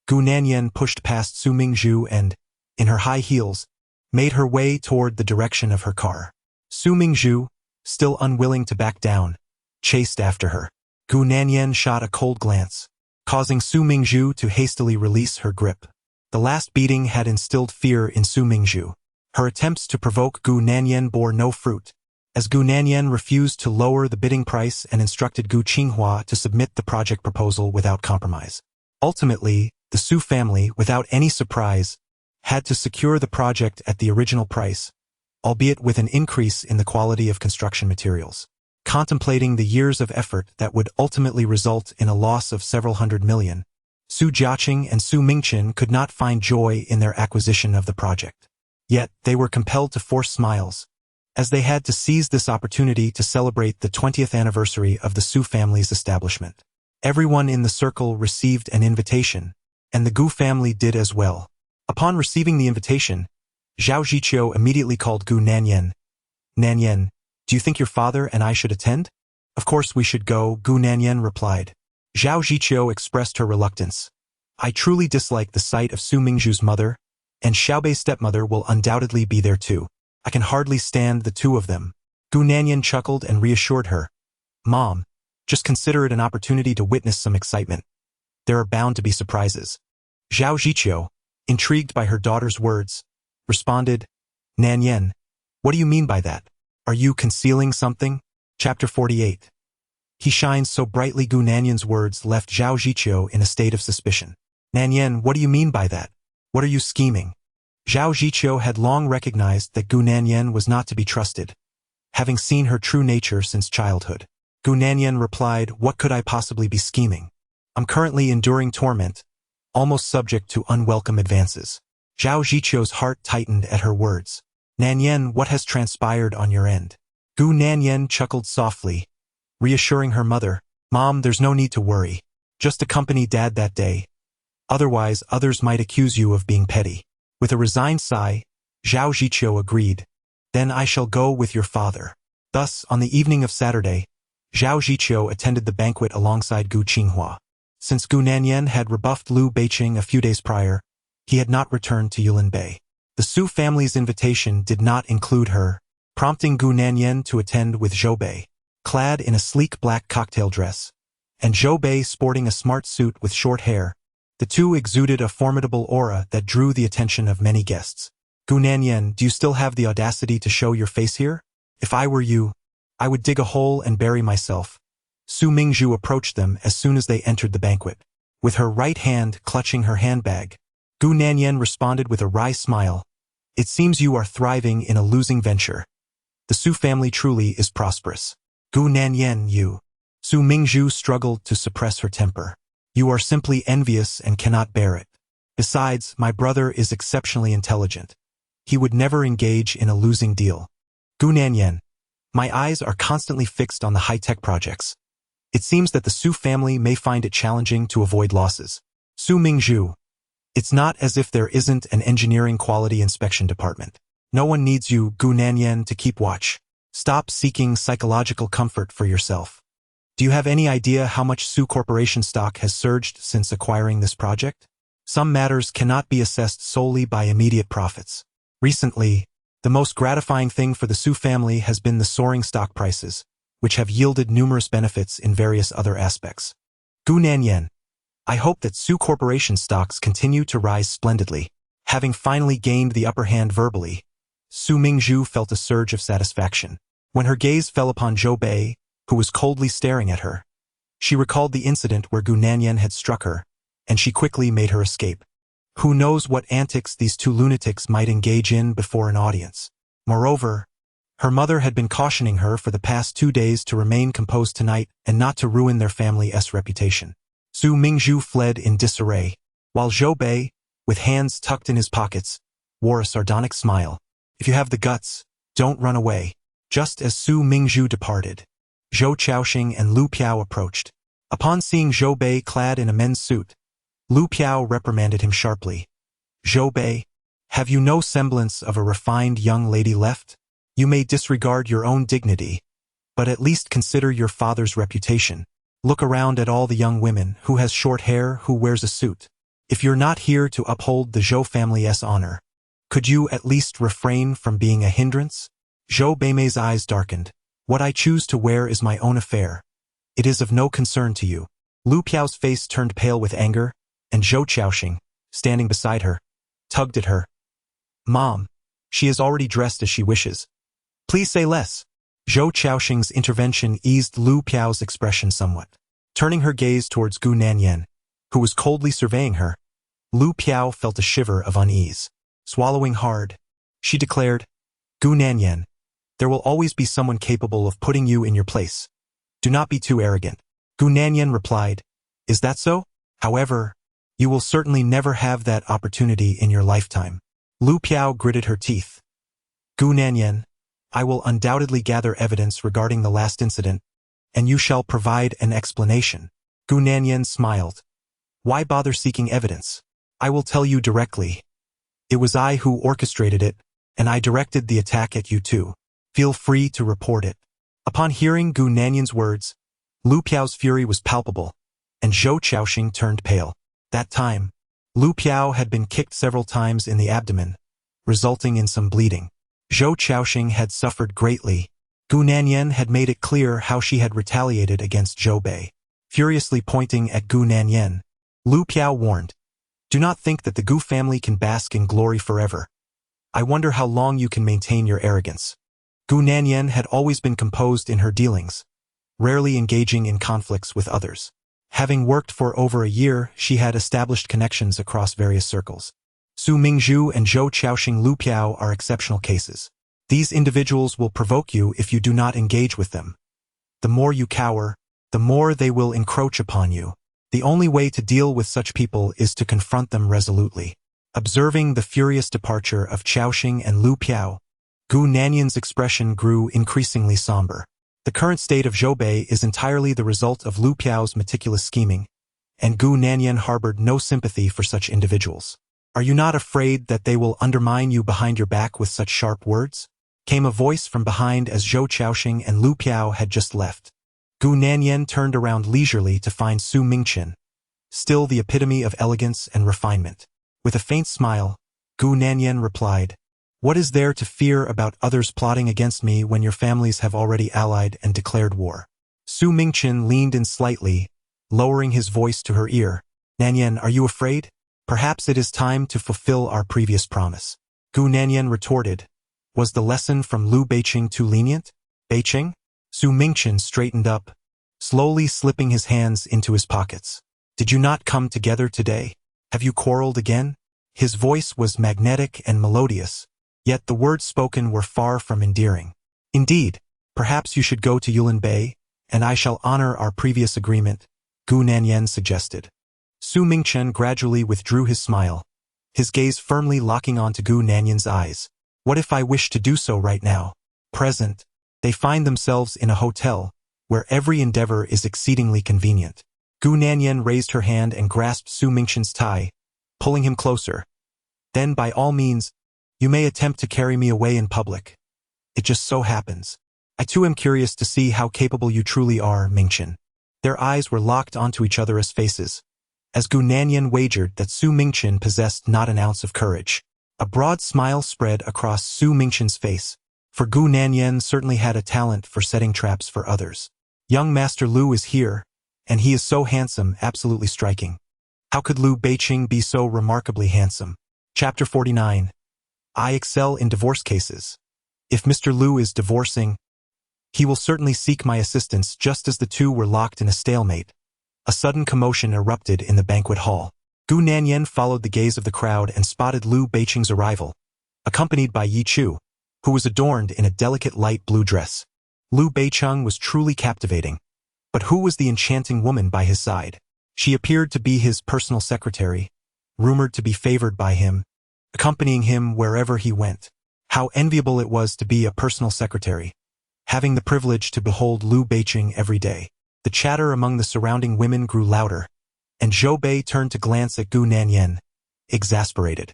Gu Nanyan pushed past Su Mingzhu and, in her high heels, made her way toward the direction of her car. Su Mingzhu, still unwilling to back down, chased after her. Gu Nanyan shot a cold glance, causing Su Mingzhu to hastily release her grip. The last beating had instilled fear in Su Mingzhu. Her attempts to provoke Gu Nanyan bore no fruit, as Gu Nanyan refused to lower the bidding price and instructed Gu Qinghua to submit the project proposal without compromise. Ultimately, the Su family, without any surprise, had to secure the project at the original price, albeit with an increase in the quality of construction materials. Contemplating the years of effort that would ultimately result in a loss of several hundred million, Su Jiaqing and Su Mingchen could not find joy in their acquisition of the project. Yet, they were compelled to force smiles, as they had to seize this opportunity to celebrate the 20th anniversary of the Su family's establishment. Everyone in the circle received an invitation, and the Gu family did as well. Upon receiving the invitation, Zhao Ziqiu immediately called Gu Nanyan. "Nanyan, do you think your father and I should attend?" "Of course we should go," Gu Nanyan replied. Zhao Ziqiu expressed her reluctance. "I truly dislike the sight of Su Mingzhu's mother, and Xiaobei's stepmother will undoubtedly be there too. I can hardly stand the two of them." Gu Nanyan chuckled and reassured her. "Mom, Just consider it an opportunity to witness some excitement. There are bound to be surprises. Zhao Ziqiu, intrigued by her daughter's words, responded, Nanyan, what do you mean by that? Are you concealing something? Chapter 48. He shines so brightly. Gu Nanyan's words left Zhao Ziqiu in a state of suspicion. Nanyan, what do you mean by that? What are you scheming? Zhao Ziqiu had long recognized that Gu Nanyan was not to be trusted, having seen her true nature since childhood. Gu Nanyan replied, what could I possibly be scheming? I'm currently enduring torment, almost subject to unwelcome advances. Zhao Ziqiu's heart tightened at her words. Nanyan, what has transpired on your end? Gu Nanyan chuckled softly, reassuring her mother, Mom, there's no need to worry. Just accompany Dad that day. Otherwise, others might accuse you of being petty. With a resigned sigh, Zhao Ziqiu agreed. Then I shall go with your father. Thus, on the evening of Saturday, Zhao Ziqiu attended the banquet alongside Gu Qinghua. Since Gu Nanyan had rebuffed Liu Beiqing a few days prior, he had not returned to Yulin Bay. The Su family's invitation did not include her, prompting Gu Nanyan to attend with Zhou Bei, clad in a sleek black cocktail dress, and Zhou Bei sporting a smart suit with short hair. The two exuded a formidable aura that drew the attention of many guests. Gu Nanyan, do you still have the audacity to show your face here? If I were you, I would dig a hole and bury myself. Su Mingzhu approached them as soon as they entered the banquet. With her right hand clutching her handbag, Gu Nanyan responded with a wry smile. It seems you are thriving in a losing venture. The Su family truly is prosperous. Gu Nanyan, you. Su Mingzhu struggled to suppress her temper. You are simply envious and cannot bear it. Besides, my brother is exceptionally intelligent. He would never engage in a losing deal. Gu Nanyan, my eyes are constantly fixed on the high-tech projects. It seems that the Su family may find it challenging to avoid losses. Su Mingzhu, it's not as if there isn't an engineering quality inspection department. No one needs you, Gu Nanyan, to keep watch. Stop seeking psychological comfort for yourself. Do you have any idea how much Su Corporation stock has surged since acquiring this project? Some matters cannot be assessed solely by immediate profits. Recently, the most gratifying thing for the Su family has been the soaring stock prices, which have yielded numerous benefits in various other aspects. Gu Nanyan, I hope that Su Corporation stocks continue to rise splendidly. Having finally gained the upper hand verbally, Su Mingzhu felt a surge of satisfaction. When her gaze fell upon Zhou Bei, who was coldly staring at her, she recalled the incident where Gu Nanyan had struck her, and she quickly made her escape. Who knows what antics these two lunatics might engage in before an audience. Moreover, her mother had been cautioning her for the past 2 days to remain composed tonight and not to ruin their family's reputation. Su Mingzhu fled in disarray, while Zhou Bei, with hands tucked in his pockets, wore a sardonic smile. If you have the guts, don't run away. Just as Su Mingzhu departed, Zhou Qiaoxing and Lu Piao approached. Upon seeing Zhou Bei clad in a men's suit, Lu Piao reprimanded him sharply. Zhou Bei, have you no semblance of a refined young lady left? You may disregard your own dignity, but at least consider your father's reputation. Look around at all the young women who has short hair who wears a suit. If you're not here to uphold the Zhou family's honor, could you at least refrain from being a hindrance? Zhou Beimei's eyes darkened. What I choose to wear is my own affair. It is of no concern to you. Lu Piao's face turned pale with anger, and Zhou Qiaoxing, standing beside her, tugged at her. Mom, she is already dressed as she wishes. Please say less. Zhou Qiaoxing's intervention eased Lu Piao's expression somewhat. Turning her gaze towards Gu Nanyan, who was coldly surveying her, Lu Piao felt a shiver of unease. Swallowing hard, she declared, Gu Nanyan, there will always be someone capable of putting you in your place. Do not be too arrogant. Gu Nanyan replied, Is that so? However, you will certainly never have that opportunity in your lifetime. Lu Piao gritted her teeth. Gu Nanyan, I will undoubtedly gather evidence regarding the last incident, and you shall provide an explanation. Gu Nanyan smiled. Why bother seeking evidence? I will tell you directly. It was I who orchestrated it, and I directed the attack at you too. Feel free to report it. Upon hearing Gu Nanyan's words, Lu Piao's fury was palpable, and Zhou Qiaoxing turned pale. That time, Lu Piao had been kicked several times in the abdomen, resulting in some bleeding. Zhou Qiaoxing had suffered greatly. Gu Nanyan had made it clear how she had retaliated against Zhou Bei. Furiously pointing at Gu Nanyan, Lu Piao warned, "Do not think that the Gu family can bask in glory forever. I wonder how long you can maintain your arrogance." Gu Nanyan had always been composed in her dealings, rarely engaging in conflicts with others. Having worked for over a year, she had established connections across various circles. Su Mingzhu and Zhou Qiaoxing Lu Piao are exceptional cases. These individuals will provoke you if you do not engage with them. The more you cower, the more they will encroach upon you. The only way to deal with such people is to confront them resolutely. Observing the furious departure of Qiaoxing and Lu Piao, Gu Nanyan's expression grew increasingly somber. The current state of Zhou Bei is entirely the result of Lu Piao's meticulous scheming, and Gu Nanyan harbored no sympathy for such individuals. "Are you not afraid that they will undermine you behind your back with such sharp words?" came a voice from behind as Zhou Qiaoxing and Lu Piao had just left. Gu Nanyan turned around leisurely to find Su Mingchen, still the epitome of elegance and refinement. With a faint smile, Gu Nanyan replied, "What is there to fear about others plotting against me when your families have already allied and declared war?" Su Mingchen leaned in slightly, lowering his voice to her ear. "Nanyan, are you afraid? Perhaps it is time to fulfill our previous promise." Gu Nanyan retorted, "Was the lesson from Lu Beiqing too lenient?" "Beiqing?" Su Mingchen straightened up, slowly slipping his hands into his pockets. "Did you not come together today? Have you quarreled again?" His voice was magnetic and melodious, yet the words spoken were far from endearing. "Indeed, perhaps you should go to Yulin Bay, and I shall honor our previous agreement," Gu Nanyan suggested. Su Mingchen gradually withdrew his smile, his gaze firmly locking onto Gu Nanyan's eyes. "What if I wish to do so right now?" Present, they find themselves in a hotel, where every endeavor is exceedingly convenient. Gu Nanyan raised her hand and grasped Su Mingchen's tie, pulling him closer. "Then by all means, you may attempt to carry me away in public. It just so happens. I too am curious to see how capable you truly are, Mingchen." Their eyes were locked onto each other's faces, as Gu Nanyan wagered that Su Mingchen possessed not an ounce of courage. A broad smile spread across Su Mingchen's face, for Gu Nanyan certainly had a talent for setting traps for others. "Young Master Lu is here, and he is so handsome, absolutely striking. How could Lu Beiqing be so remarkably handsome?" Chapter 49. I excel in divorce cases. If Mr. Lu is divorcing, he will certainly seek my assistance. Just as the two were locked in a stalemate, a sudden commotion erupted in the banquet hall. Gu Nanyan followed the gaze of the crowd and spotted Lu Beiqing's arrival, accompanied by Yi Chu, who was adorned in a delicate light blue dress. Lu Beiqing was truly captivating. But who was the enchanting woman by his side? She appeared to be his personal secretary, rumored to be favored by him, accompanying him wherever he went. How enviable it was to be a personal secretary, having the privilege to behold Lu Beiqing every day. The chatter among the surrounding women grew louder, and Zhou Bei turned to glance at Gu Nanyan, exasperated.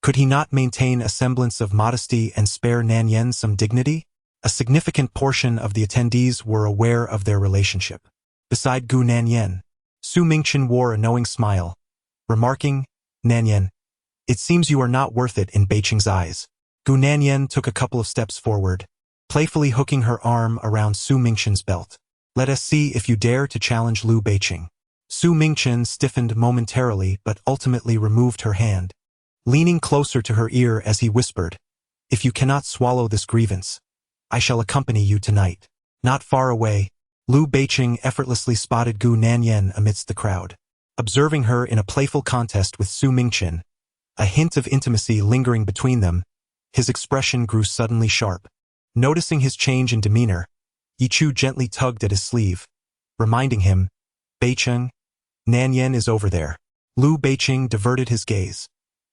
Could he not maintain a semblance of modesty and spare Nanyan some dignity? A significant portion of the attendees were aware of their relationship. Beside Gu Nanyan, Su Mingchen wore a knowing smile, remarking, "Nanyan, it seems you are not worth it in Beiqing's eyes." Gu Nanyan took a couple of steps forward, playfully hooking her arm around Su Mingchen's belt. "Let us see if you dare to challenge Lu Beiqing." Su Mingchen stiffened momentarily but ultimately removed her hand, leaning closer to her ear as he whispered, "If you cannot swallow this grievance, I shall accompany you tonight." Not far away, Lu Beiqing effortlessly spotted Gu Nanyan amidst the crowd. Observing her in a playful contest with Su Mingchen, a hint of intimacy lingering between them, his expression grew suddenly sharp. Noticing his change in demeanor, Yi Chu gently tugged at his sleeve, reminding him, "Beiqing, Nanyan is over there." Lu Beiqing diverted his gaze,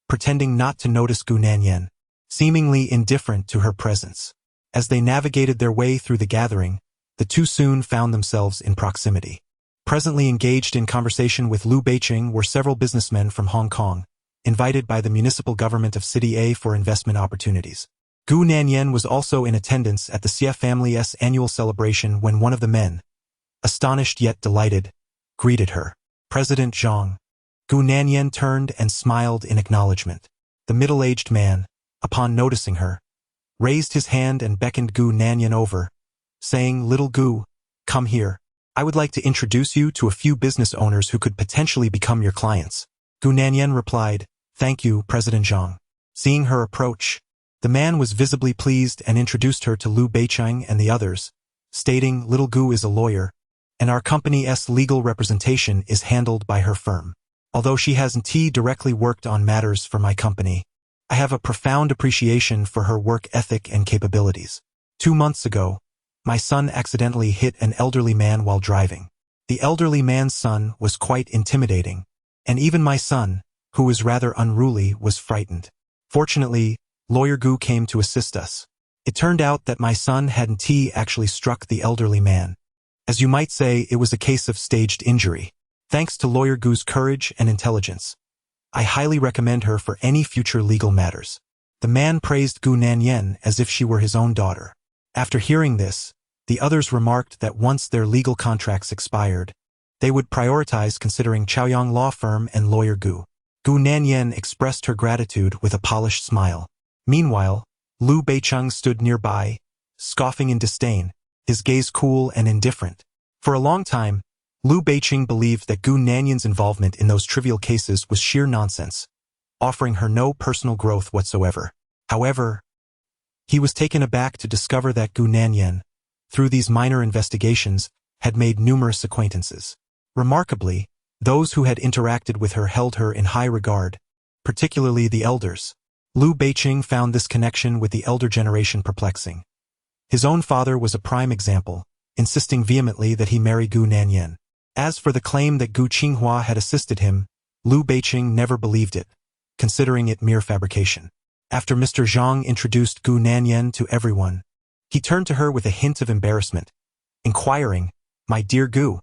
pretending not to notice Gu Nanyan, seemingly indifferent to her presence. As they navigated their way through the gathering, the two soon found themselves in proximity. Presently engaged in conversation with Lu Beiqing were several businessmen from Hong Kong, invited by the municipal government of City A for investment opportunities. Gu Nanyan was also in attendance at the Xie family's annual celebration when one of the men, astonished yet delighted, greeted her. "President Zhang." Gu Nanyan turned and smiled in acknowledgement. The middle-aged man, upon noticing her, raised his hand and beckoned Gu Nanyan over, saying, "Little Gu, come here. I would like to introduce you to a few business owners who could potentially become your clients." Gu Nanyan replied, "Thank you, President Zhang." Seeing her approach, the man was visibly pleased and introduced her to Liu Beicheng and the others, stating, "Little Gu is a lawyer, and our company's legal representation is handled by her firm. Although she hasn't directly worked on matters for my company, I have a profound appreciation for her work ethic and capabilities. 2 months ago, my son accidentally hit an elderly man while driving. The elderly man's son was quite intimidating, and even my son, who was rather unruly, was frightened. Fortunately, Lawyer Gu came to assist us. It turned out that my son hadn't actually struck the elderly man. As you might say, it was a case of staged injury. Thanks to Lawyer Gu's courage and intelligence, I highly recommend her for any future legal matters." The man praised Gu Nanyan as if she were his own daughter. After hearing this, the others remarked that once their legal contracts expired, they would prioritize considering Chaoyang Law Firm and Lawyer Gu. Gu Nanyan expressed her gratitude with a polished smile. Meanwhile, Liu Beicheng stood nearby, scoffing in disdain, his gaze cool and indifferent. For a long time, Liu Beicheng believed that Gu Nanyan's involvement in those trivial cases was sheer nonsense, offering her no personal growth whatsoever. However, he was taken aback to discover that Gu Nanyan, through these minor investigations, had made numerous acquaintances. Remarkably, those who had interacted with her held her in high regard, particularly the elders. Liu Beicheng found this connection with the elder generation perplexing. His own father was a prime example, insisting vehemently that he marry Gu Nanyan. As for the claim that Gu Qinghua had assisted him, Liu Beicheng never believed it, considering it mere fabrication. After Mr. Zhang introduced Gu Nanyan to everyone, he turned to her with a hint of embarrassment, inquiring, "My dear Gu,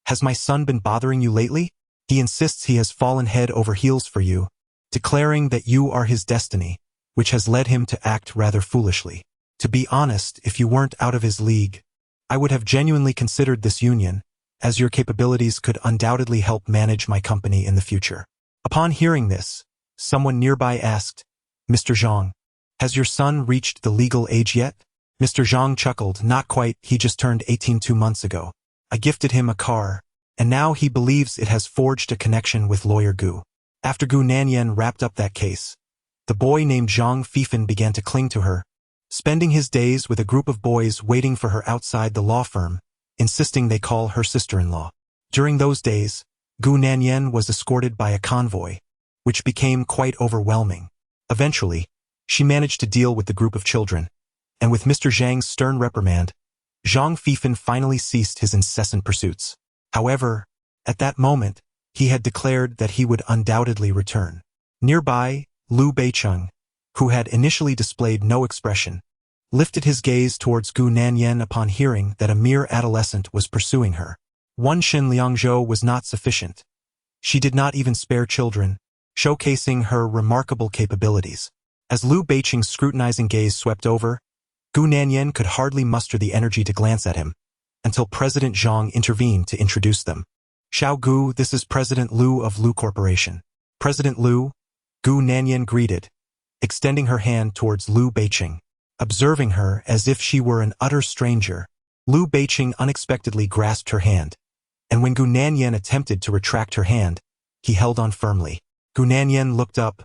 has my son been bothering you lately? He insists he has fallen head over heels for you, declaring that you are his destiny, which has led him to act rather foolishly. To be honest, if you weren't out of his league, I would have genuinely considered this union, as your capabilities could undoubtedly help manage my company in the future." Upon hearing this, someone nearby asked, "Mr. Zhang, has your son reached the legal age yet?" Mr. Zhang chuckled, "Not quite, he just turned 18 2 months ago. I gifted him a car, and now he believes it has forged a connection with Lawyer Gu." After Gu Nanyan wrapped up that case, the boy named Zhang Fifan began to cling to her, spending his days with a group of boys waiting for her outside the law firm, insisting they call her sister-in-law. During those days, Gu Nanyan was escorted by a convoy, which became quite overwhelming. Eventually, she managed to deal with the group of children, and with Mr. Zhang's stern reprimand, Zhang Fifan finally ceased his incessant pursuits. However, at that moment, he had declared that he would undoubtedly return. Nearby, Liu Beicheng, who had initially displayed no expression, lifted his gaze towards Gu Nanyan upon hearing that a mere adolescent was pursuing her. One Shin Liangzhou was not sufficient. She did not even spare children, showcasing her remarkable capabilities. As Liu Beicheng's scrutinizing gaze swept over, Gu Nanyan could hardly muster the energy to glance at him, until President Zhang intervened to introduce them. "Xiao Gu, this is President Liu of Liu Corporation." "President Liu," Gu Nanyan greeted, extending her hand towards Liu Beicheng. Observing her as if she were an utter stranger, Liu Beicheng unexpectedly grasped her hand, and when Gu Nanyan attempted to retract her hand, he held on firmly. Gu Nanyan looked up,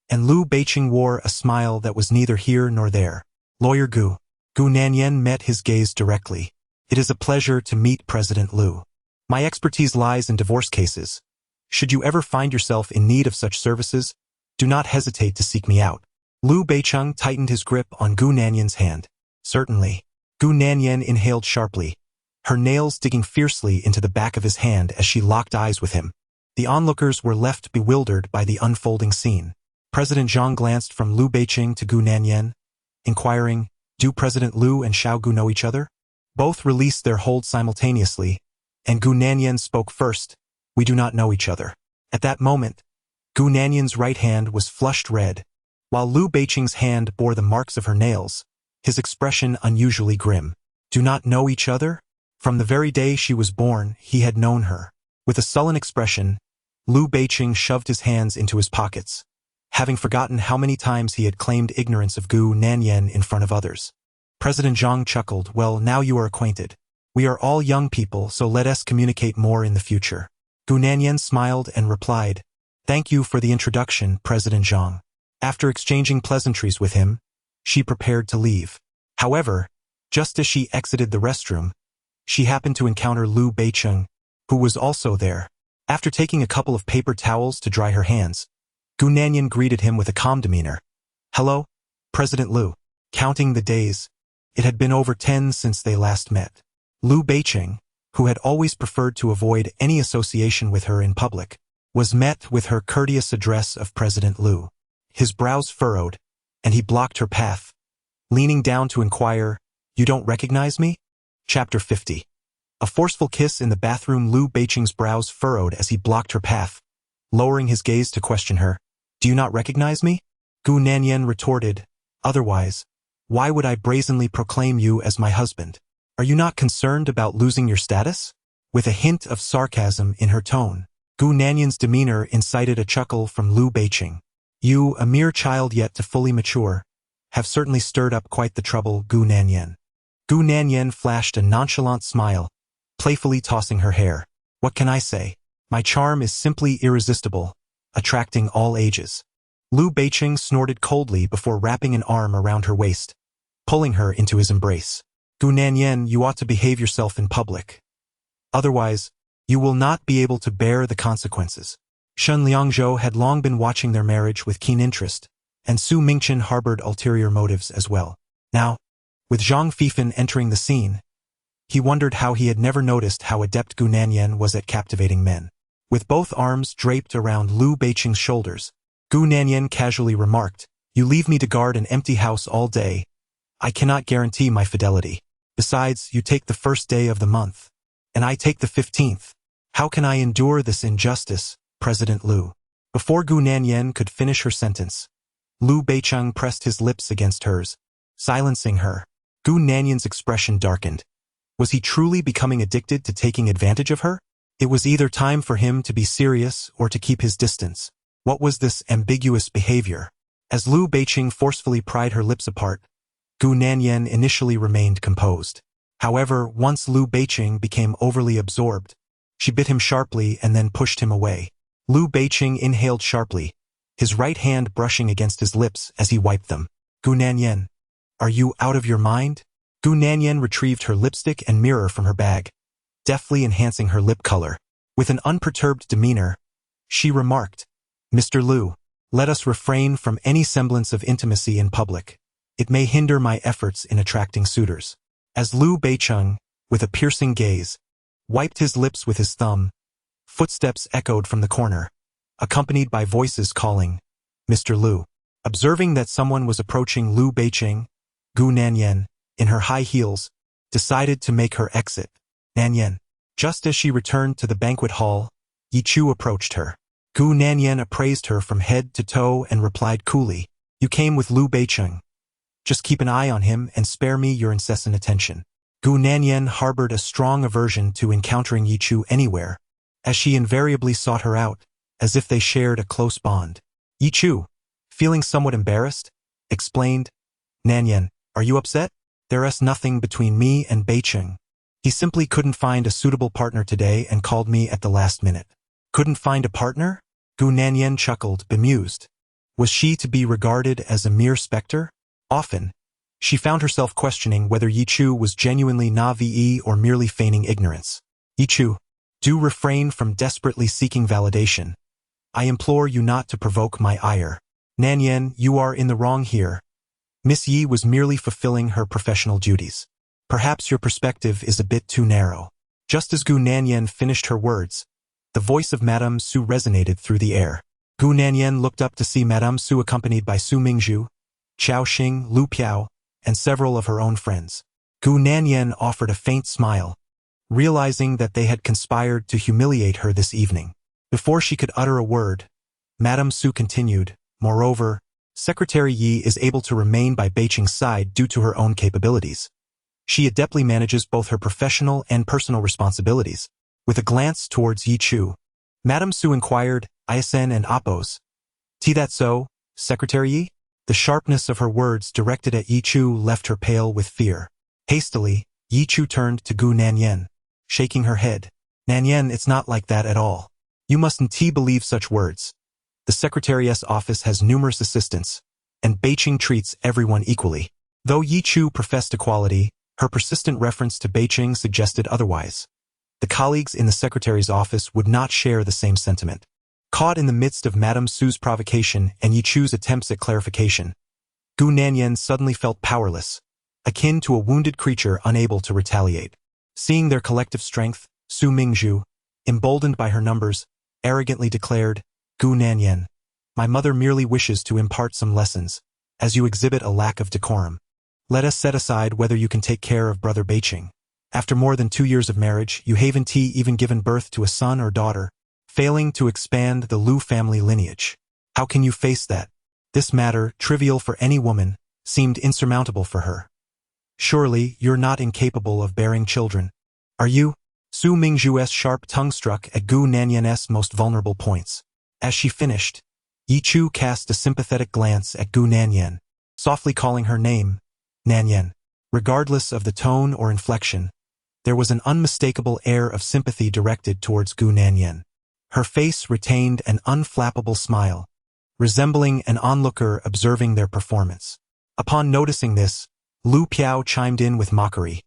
and Liu Beicheng wore a smile that was neither here nor there. "Lawyer Gu." Gu Nanyan met his gaze directly. "It is a pleasure to meet President Liu. My expertise lies in divorce cases. Should you ever find yourself in need of such services, do not hesitate to seek me out." Liu Beicheng tightened his grip on Gu Nanyan's hand. "Certainly." Gu Nanyan inhaled sharply, her nails digging fiercely into the back of his hand as she locked eyes with him. The onlookers were left bewildered by the unfolding scene. President Zhang glanced from Liu Beicheng to Gu Nanyan, inquiring, "Do President Liu and Xiao Gu know each other?" Both released their hold simultaneously, and Gu Nanyan spoke first, "We do not know each other." At that moment, Gu Nanyan's right hand was flushed red, while Liu Beicheng's hand bore the marks of her nails, his expression unusually grim. "Do not know each other?" From the very day she was born, he had known her. With a sullen expression, Liu Beicheng shoved his hands into his pockets, having forgotten how many times he had claimed ignorance of Gu Nanyan in front of others. President Zhang chuckled. Well, now you are acquainted. We are all young people, so let us communicate more in the future. Gu Nanyan smiled and replied, Thank you for the introduction, President Zhang. After exchanging pleasantries with him, she prepared to leave. However, just as she exited the restroom, she happened to encounter Liu Beicheng, who was also there. After taking a couple of paper towels to dry her hands, Gu Nanyan greeted him with a calm demeanor. Hello, President Liu. Counting the days, it had been over 10 since they last met. Liu Beicheng, who had always preferred to avoid any association with her in public, was met with her courteous address of President Liu. His brows furrowed, and he blocked her path, leaning down to inquire, You don't recognize me? Chapter 50. A forceful kiss in the bathroom. Liu Beicheng's brows furrowed as he blocked her path, lowering his gaze to question her. Do you not recognize me? Gu Nanyan retorted, Otherwise, why would I brazenly proclaim you as my husband? Are you not concerned about losing your status? With a hint of sarcasm in her tone, Gu Nanyan's demeanor incited a chuckle from Liu Beicheng. You, a mere child yet to fully mature, have certainly stirred up quite the trouble, Gu Nanyan. Gu Nanyan flashed a nonchalant smile, playfully tossing her hair. What can I say? My charm is simply irresistible, attracting all ages. Liu Beicheng snorted coldly before wrapping an arm around her waist, pulling her into his embrace. Gu Nanyan, you ought to behave yourself in public. Otherwise, you will not be able to bear the consequences. Shen Liangzhou had long been watching their marriage with keen interest, and Su Mingchen harbored ulterior motives as well. Now, with Zhang Fifan entering the scene, he wondered how he had never noticed how adept Gu Nanyan was at captivating men. With both arms draped around Liu Beicheng's shoulders, Gu Nanyan casually remarked, You leave me to guard an empty house all day. I cannot guarantee my fidelity. Besides, you take the first day of the month, and I take the 15th. How can I endure this injustice, President Liu? Before Gu Nanyan could finish her sentence, Liu Beicheng pressed his lips against hers, silencing her. Gu Nanyan's expression darkened. Was he truly becoming addicted to taking advantage of her? It was either time for him to be serious or to keep his distance. What was this ambiguous behavior? As Liu Beicheng forcefully pried her lips apart, Gu Nanyan initially remained composed. However, once Liu Beicheng became overly absorbed, she bit him sharply and then pushed him away. Liu Beicheng inhaled sharply, his right hand brushing against his lips as he wiped them. Gu Nanyan, are you out of your mind? Gu Nanyan retrieved her lipstick and mirror from her bag, deftly enhancing her lip color. With an unperturbed demeanor, she remarked, Mr. Liu, let us refrain from any semblance of intimacy in public. It may hinder my efforts in attracting suitors. As Liu Beicheng, with a piercing gaze, wiped his lips with his thumb, footsteps echoed from the corner, accompanied by voices calling, Mr. Liu. Observing that someone was approaching Liu Beicheng, Gu Nanyan, in her high heels, decided to make her exit. Nanyan. Just as she returned to the banquet hall, Yi Chu approached her. Gu Nanyan appraised her from head to toe and replied coolly, You came with Liu Beicheng. Just keep an eye on him and spare me your incessant attention. Gu Nanyan harbored a strong aversion to encountering Yi Chu anywhere, as she invariably sought her out, as if they shared a close bond. Yi Chu, feeling somewhat embarrassed, explained, Nanyan, are you upset? There is nothing between me and Beicheng. He simply couldn't find a suitable partner today and called me at the last minute. Couldn't find a partner? Gu Nanyan chuckled, bemused. Was she to be regarded as a mere specter? Often, she found herself questioning whether Yi Chu was genuinely naive or merely feigning ignorance. Yi Chu, do refrain from desperately seeking validation. I implore you not to provoke my ire. Nanyan, you are in the wrong here. Miss Yi was merely fulfilling her professional duties. Perhaps your perspective is a bit too narrow. Just as Gu Nanyan finished her words, the voice of Madame Su resonated through the air. Gu Nanyan looked up to see Madame Su accompanied by Su Mingzhu, Chao Xing, Lu Piao, and several of her own friends. Gu Nanyan offered a faint smile, realizing that they had conspired to humiliate her this evening. Before she could utter a word, Madame Su continued, Moreover, Secretary Yi is able to remain by Beicheng's side due to her own capabilities. She adeptly manages both her professional and personal responsibilities. With a glance towards Yi Chu, Madame Su inquired, ISN and Oppos. That so, Secretary Yi? The sharpness of her words directed at Yi Chu left her pale with fear. Hastily, Yi Chu turned to Gu Nanyan, shaking her head. Nanyan, it's not like that at all. You mustn't believe such words. The Secretary's office has numerous assistants, and Beiqing treats everyone equally. Though Yi Chu professed equality, her persistent reference to Beiqing suggested otherwise. The colleagues in the Secretary's office would not share the same sentiment. Caught in the midst of Madame Su's provocation and Yi Chu's attempts at clarification, Gu Nanyan suddenly felt powerless, akin to a wounded creature unable to retaliate. Seeing their collective strength, Su Mingzhu, emboldened by her numbers, arrogantly declared, Gu Nanyan, my mother merely wishes to impart some lessons, as you exhibit a lack of decorum. Let us set aside whether you can take care of brother Beiqing. After more than 2 years of marriage, you haven't even given birth to a son or daughter, failing to expand the Lu family lineage. How can you face that? This matter, trivial for any woman, seemed insurmountable for her. Surely, you're not incapable of bearing children. Are you? Su Mingzhu's sharp tongue struck at Gu Nanyan's most vulnerable points. As she finished, Yi Chu cast a sympathetic glance at Gu Nanyan, softly calling her name, Nanyan. Regardless of the tone or inflection, there was an unmistakable air of sympathy directed towards Gu Nanyan. Her face retained an unflappable smile, resembling an onlooker observing their performance. Upon noticing this, Lu Piao chimed in with mockery.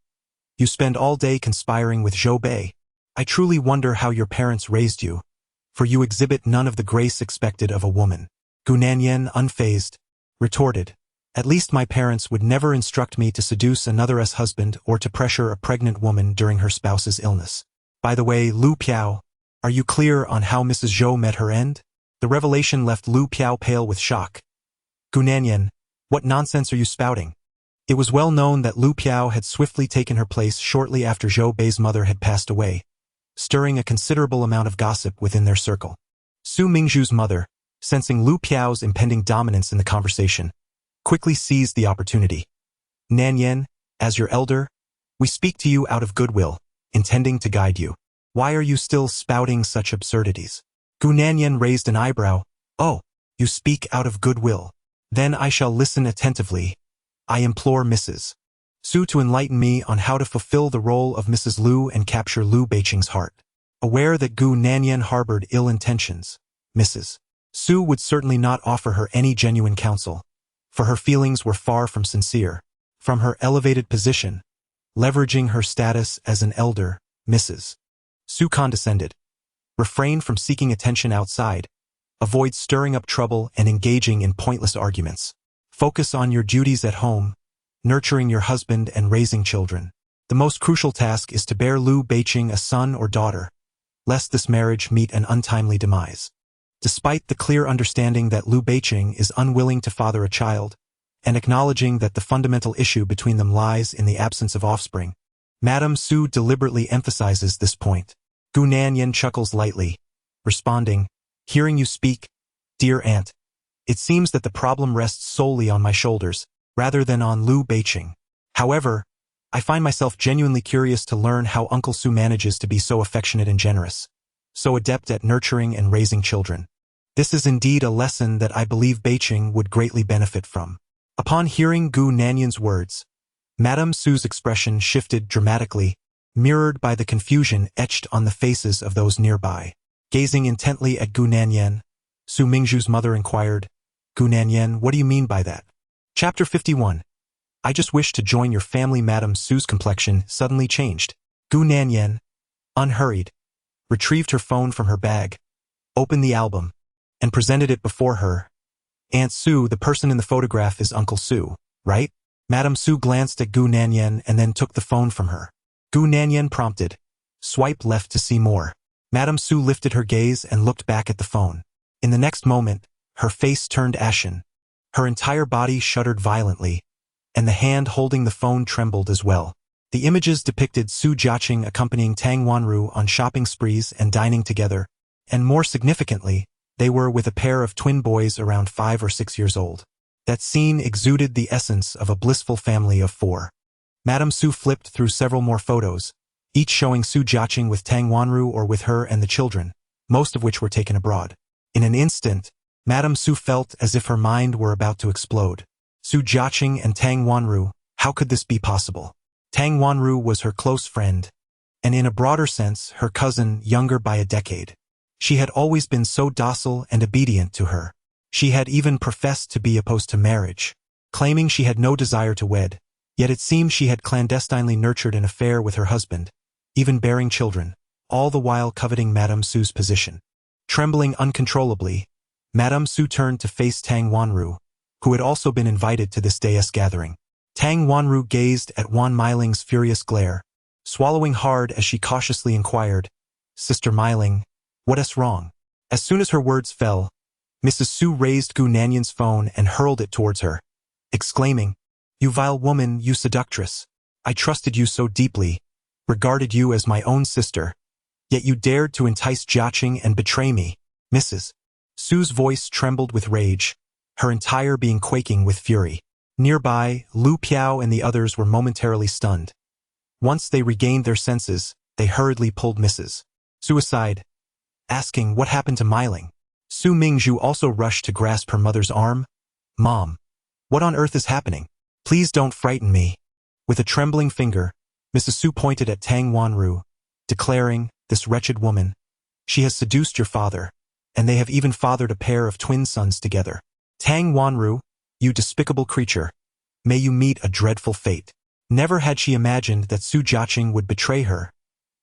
You spend all day conspiring with Zhou Bei. I truly wonder how your parents raised you, for you exhibit none of the grace expected of a woman. Gu Nanyan, unfazed, retorted, at least my parents would never instruct me to seduce another's husband or to pressure a pregnant woman during her spouse's illness. By the way, Lu Piao, are you clear on how Mrs. Zhou met her end? The revelation left Lu Piao pale with shock. Gu Nanyan, what nonsense are you spouting? It was well known that Lu Piao had swiftly taken her place shortly after Zhou Bei's mother had passed away, stirring a considerable amount of gossip within their circle. Su Mingzhu's mother, sensing Lu Piao's impending dominance in the conversation, quickly seized the opportunity. Nanyan, as your elder, we speak to you out of goodwill, intending to guide you. Why are you still spouting such absurdities? Gu Nanyan raised an eyebrow. Oh, you speak out of goodwill. Then I shall listen attentively. I implore Mrs. Su to enlighten me on how to fulfill the role of Mrs. Lu and capture Lu Beiqing's heart. Aware that Gu Nanyan harbored ill intentions, Mrs. Su would certainly not offer her any genuine counsel, for her feelings were far from sincere. From her elevated position, leveraging her status as an elder, Mrs. Su condescended. Refrain from seeking attention outside. Avoid stirring up trouble and engaging in pointless arguments. Focus on your duties at home, nurturing your husband and raising children. The most crucial task is to bear Lu Beiqing a son or daughter, lest this marriage meet an untimely demise. Despite the clear understanding that Lu Beiqing is unwilling to father a child, and acknowledging that the fundamental issue between them lies in the absence of offspring, Madame Su deliberately emphasizes this point. Gu Nanyan chuckles lightly, responding, hearing you speak, dear aunt, it seems that the problem rests solely on my shoulders, rather than on Lu Beiqing. However, I find myself genuinely curious to learn how Uncle Su manages to be so affectionate and generous, so adept at nurturing and raising children. This is indeed a lesson that I believe Beiqing would greatly benefit from. Upon hearing Gu Nanyan's words, Madame Su's expression shifted dramatically, mirrored by the confusion etched on the faces of those nearby. Gazing intently at Gu Nanyan, Su Mingzhu's mother inquired, Gu Nanyan, what do you mean by that? Chapter 51. I just wish to join your family. Madame Su's complexion suddenly changed. Gu Nanyan, unhurried, retrieved her phone from her bag, opened the album, and presented it before her. Aunt Su, the person in the photograph is Uncle Su, right? Madame Su glanced at Gu Nanyan and then took the phone from her. Gu Nanyan prompted, swipe left to see more. Madame Su lifted her gaze and looked back at the phone. In the next moment, her face turned ashen. Her entire body shuddered violently, and the hand holding the phone trembled as well. The images depicted Su Jiaqing accompanying Tang Wanru on shopping sprees and dining together, and more significantly, they were with a pair of twin boys around 5 or 6 years old. That scene exuded the essence of a blissful family of 4. Madame Su flipped through several more photos, each showing Su Jiaqing with Tang Wanru or with her and the children, most of which were taken abroad. In an instant, Madame Su felt as if her mind were about to explode. Su Jiaqing and Tang Wanru, how could this be possible? Tang Wanru was her close friend, and in a broader sense, her cousin, younger by a decade. She had always been so docile and obedient to her. She had even professed to be opposed to marriage, claiming she had no desire to wed, yet it seemed she had clandestinely nurtured an affair with her husband, even bearing children, all the while coveting Madame Su's position. Trembling uncontrollably, Madame Su turned to face Tang Wanru, who had also been invited to this day's gathering. Tang Wanru gazed at Wan Meiling's furious glare, swallowing hard as she cautiously inquired, "Sister Meiling, what's wrong?" As soon as her words fell, Mrs. Su raised Gu Nanyan's phone and hurled it towards her, exclaiming, "You vile woman, you seductress! I trusted you so deeply, regarded you as my own sister, yet you dared to entice Jiaqing and betray me." Mrs. Su's voice trembled with rage, her entire being quaking with fury. Nearby, Lu Piao and the others were momentarily stunned. Once they regained their senses, they hurriedly pulled Mrs. Su aside, asking what happened to Meiling. Su Mingzhu also rushed to grasp her mother's arm. "Mom, what on earth is happening? Please don't frighten me." With a trembling finger, Mrs. Su pointed at Tang Wanru, declaring, "This wretched woman, she has seduced your father, and they have even fathered a pair of twin sons together. Tang Wanru, you despicable creature, may you meet a dreadful fate." Never had she imagined that Su Jiaqing would betray her,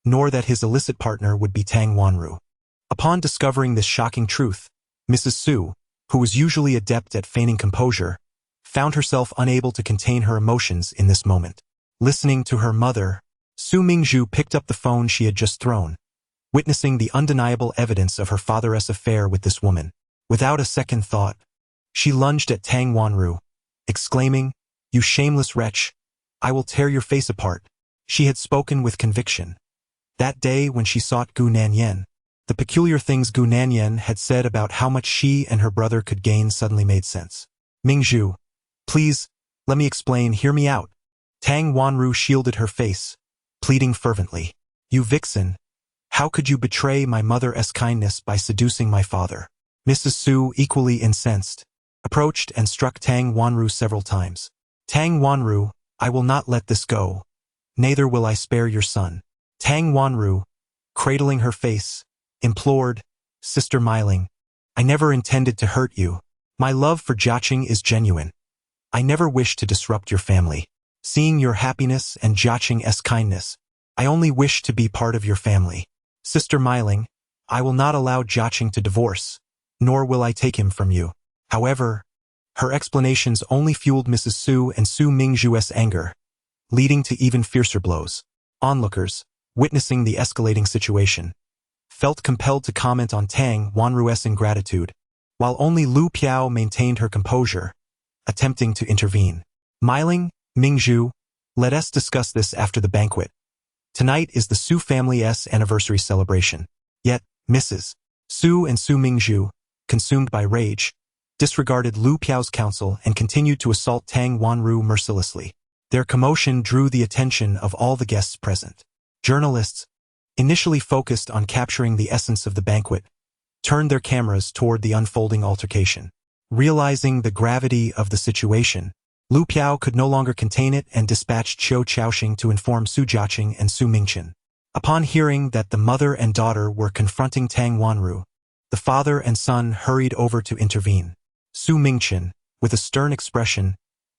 nor that his illicit partner would be Tang Wanru. Upon discovering this shocking truth, Mrs. Su, who was usually adept at feigning composure, found herself unable to contain her emotions in this moment. Listening to her mother, Su Mingzhu picked up the phone she had just thrown, witnessing the undeniable evidence of her father's affair with this woman. Without a second thought, she lunged at Tang Wanru, exclaiming, "You shameless wretch, I will tear your face apart." She had spoken with conviction. That day when she sought Gu Nanyan, the peculiar things Gu Nanyan had said about how much she and her brother could gain suddenly made sense. "Mingzhu, please, let me explain, hear me out." Tang Wanru shielded her face, pleading fervently. "You vixen, how could you betray my mother's kindness by seducing my father?" Mrs. Su, equally incensed, approached and struck Tang Wanru several times. "Tang Wanru, I will not let this go. Neither will I spare your son." Tang Wanru, cradling her face, implored, "Sister Meiling, I never intended to hurt you. My love for Jiaqing is genuine. I never wished to disrupt your family. Seeing your happiness and Jiaqing's kindness, I only wish to be part of your family. Sister Meiling, I will not allow Jiaqing to divorce, nor will I take him from you." However, her explanations only fueled Mrs. Su and Su Mingzhu's anger, leading to even fiercer blows. Onlookers, witnessing the escalating situation, felt compelled to comment on Tang Wanru's ingratitude, while only Lu Piao maintained her composure, attempting to intervene. "Meiling, Mingzhu, let us discuss this after the banquet. Tonight is the Su family's anniversary celebration." Yet, Mrs. Su and Su Mingzhu, consumed by rage, disregarded Lu Piao's counsel and continued to assault Tang Wanru mercilessly. Their commotion drew the attention of all the guests present. Journalists, initially focused on capturing the essence of the banquet, turned their cameras toward the unfolding altercation. Realizing the gravity of the situation, Lu Piao could no longer contain it and dispatched Qiu Chaoxing to inform Su Jiaqing and Su Mingchen. Upon hearing that the mother and daughter were confronting Tang Wanru, the father and son hurried over to intervene. Su Mingchen, with a stern expression,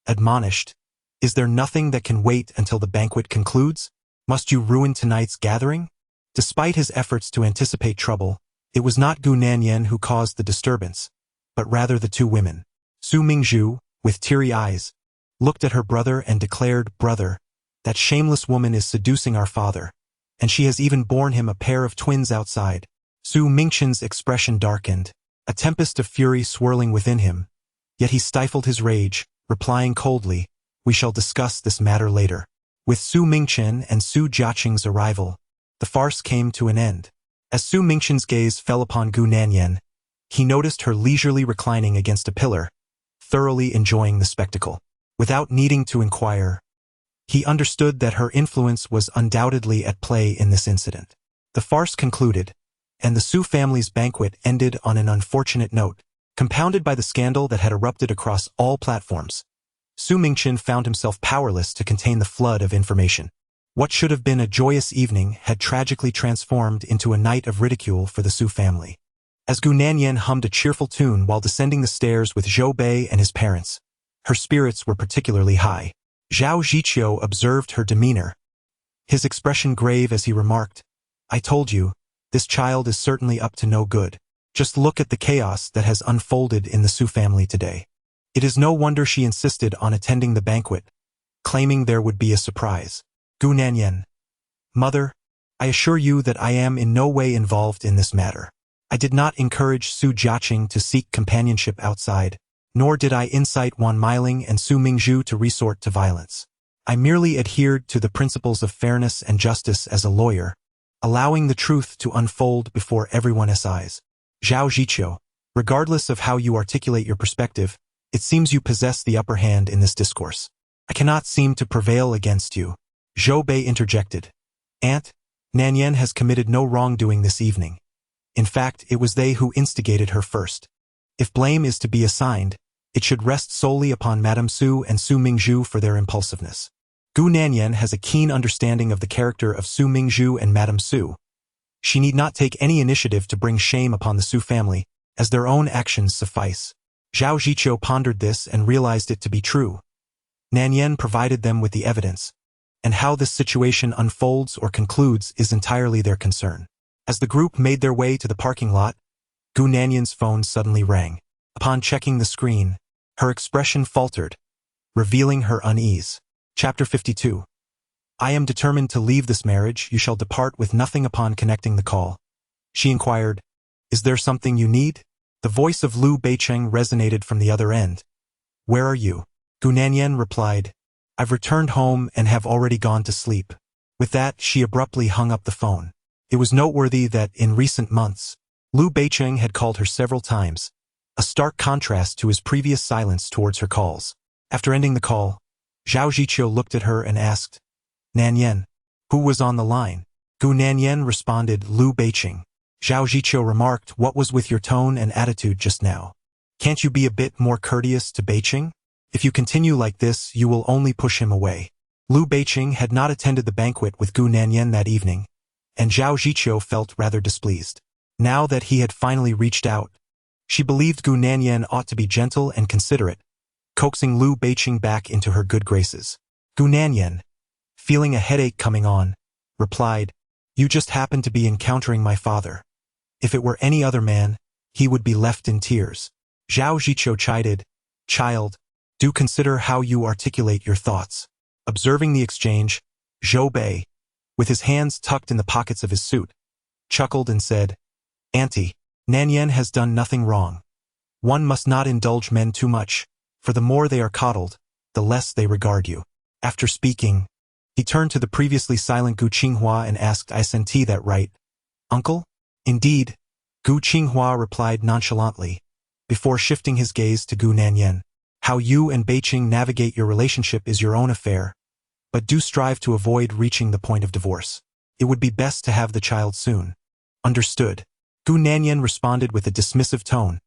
admonished, "Is there nothing that can wait until the banquet concludes? Must you ruin tonight's gathering?" Despite his efforts to anticipate trouble, it was not Gu Nanyan who caused the disturbance, but rather the two women. Su Mingzhu, with teary eyes, looked at her brother and declared, "Brother, that shameless woman is seducing our father, and she has even borne him a pair of twins outside." Su Mingchen's expression darkened, a tempest of fury swirling within him, yet he stifled his rage, replying coldly, "We shall discuss this matter later." With Su Mingchen and Su Jiaqing's arrival, the farce came to an end. As Su Mingchen's gaze fell upon Gu Nanyan, he noticed her leisurely reclining against a pillar, thoroughly enjoying the spectacle. Without needing to inquire, he understood that her influence was undoubtedly at play in this incident. The farce concluded, and the Su family's banquet ended on an unfortunate note. Compounded by the scandal that had erupted across all platforms, Su Mingchen found himself powerless to contain the flood of information. What should have been a joyous evening had tragically transformed into a night of ridicule for the Su family. As Gu Nanyan hummed a cheerful tune while descending the stairs with Zhou Bei and his parents, her spirits were particularly high. Zhao Ziqiu observed her demeanor, his expression grave as he remarked, "I told you, this child is certainly up to no good. Just look at the chaos that has unfolded in the Su family today." It is no wonder she insisted on attending the banquet, claiming there would be a surprise. Gu Nanyan, "Mother, I assure you that I am in no way involved in this matter. I did not encourage Su Jiaqing to seek companionship outside, nor did I incite Wan Meiling and Su Mingzhu to resort to violence. I merely adhered to the principles of fairness and justice as a lawyer, allowing the truth to unfold before everyone's eyes." Zhao Ziqiu, regardless of how you articulate your perspective, it seems you possess the upper hand in this discourse. I cannot seem to prevail against you. Zhou Bei interjected. Aunt, Nanyan has committed no wrongdoing this evening. In fact, it was they who instigated her first. If blame is to be assigned, it should rest solely upon Madame Su and Su Mingzhu for their impulsiveness. Gu Nanyan has a keen understanding of the character of Su Mingzhu and Madame Su. She need not take any initiative to bring shame upon the Su family, as their own actions suffice. Zhao Ziqiu pondered this and realized it to be true. Nanyan provided them with the evidence, and how this situation unfolds or concludes is entirely their concern. As the group made their way to the parking lot, Gu Nanyan's phone suddenly rang. Upon checking the screen, her expression faltered, revealing her unease. Chapter 52. I am determined to leave this marriage. You shall depart with nothing. Upon connecting the call, she inquired, "Is there something you need?" The voice of Liu Beicheng resonated from the other end. "Where are you?" Gu Nanyan replied, "I've returned home and have already gone to sleep." With that, she abruptly hung up the phone. It was noteworthy that, in recent months, Liu Beicheng had called her several times, a stark contrast to his previous silence towards her calls. After ending the call, Zhao Ziqiu looked at her and asked, "Nanyan, who was on the line?" Gu Nanyan responded, "Liu Beicheng." Zhao Ziqiu remarked, "What was with your tone and attitude just now? Can't you be a bit more courteous to Beicheng? If you continue like this, you will only push him away." Liu Beicheng had not attended the banquet with Gu Nanyan that evening, and Zhao Ziqiu felt rather displeased. Now that he had finally reached out, she believed Gu Nanyan ought to be gentle and considerate, coaxing Liu Beicheng back into her good graces. Gu Nanyan, feeling a headache coming on, replied, "You just happen to be encountering my father. If it were any other man, he would be left in tears." Zhao Ziqiu chided, "Child, do consider how you articulate your thoughts." Observing the exchange, Zhou Bei, with his hands tucked in the pockets of his suit, chuckled and said, "Auntie, Nanyan has done nothing wrong. One must not indulge men too much, for the more they are coddled, the less they regard you." After speaking, he turned to the previously silent Gu Qinghua and asked, "I senti that right, uncle?" "Indeed," Gu Qinghua replied nonchalantly, before shifting his gaze to Gu Nanyan. "How you and Beicheng navigate your relationship is your own affair, but do strive to avoid reaching the point of divorce. It would be best to have the child soon." "Understood." Gu Nanyan responded with a dismissive tone,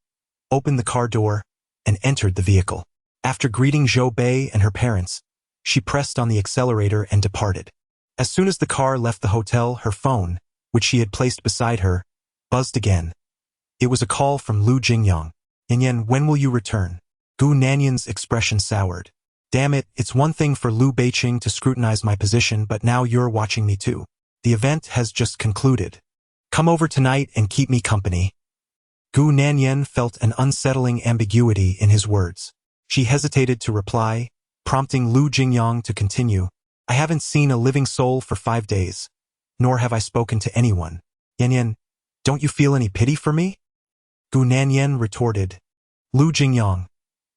opened the car door, and entered the vehicle. After greeting Zhou Bei and her parents, she pressed on the accelerator and departed. As soon as the car left the hotel, her phone, which she had placed beside her, buzzed again. It was a call from Liu Jingyang. "Nanyan, when will you return?" Gu Nanyan's expression soured. "Damn it, it's one thing for Liu Beicheng to scrutinize my position, but now you're watching me too. The event has just concluded. Come over tonight and keep me company." Gu Nanyan felt an unsettling ambiguity in his words. She hesitated to reply, prompting Liu Jingyang to continue, "I haven't seen a living soul for 5 days, nor have I spoken to anyone. Nanyan, don't you feel any pity for me?" Gu Nanyan retorted, "Liu Jingyang,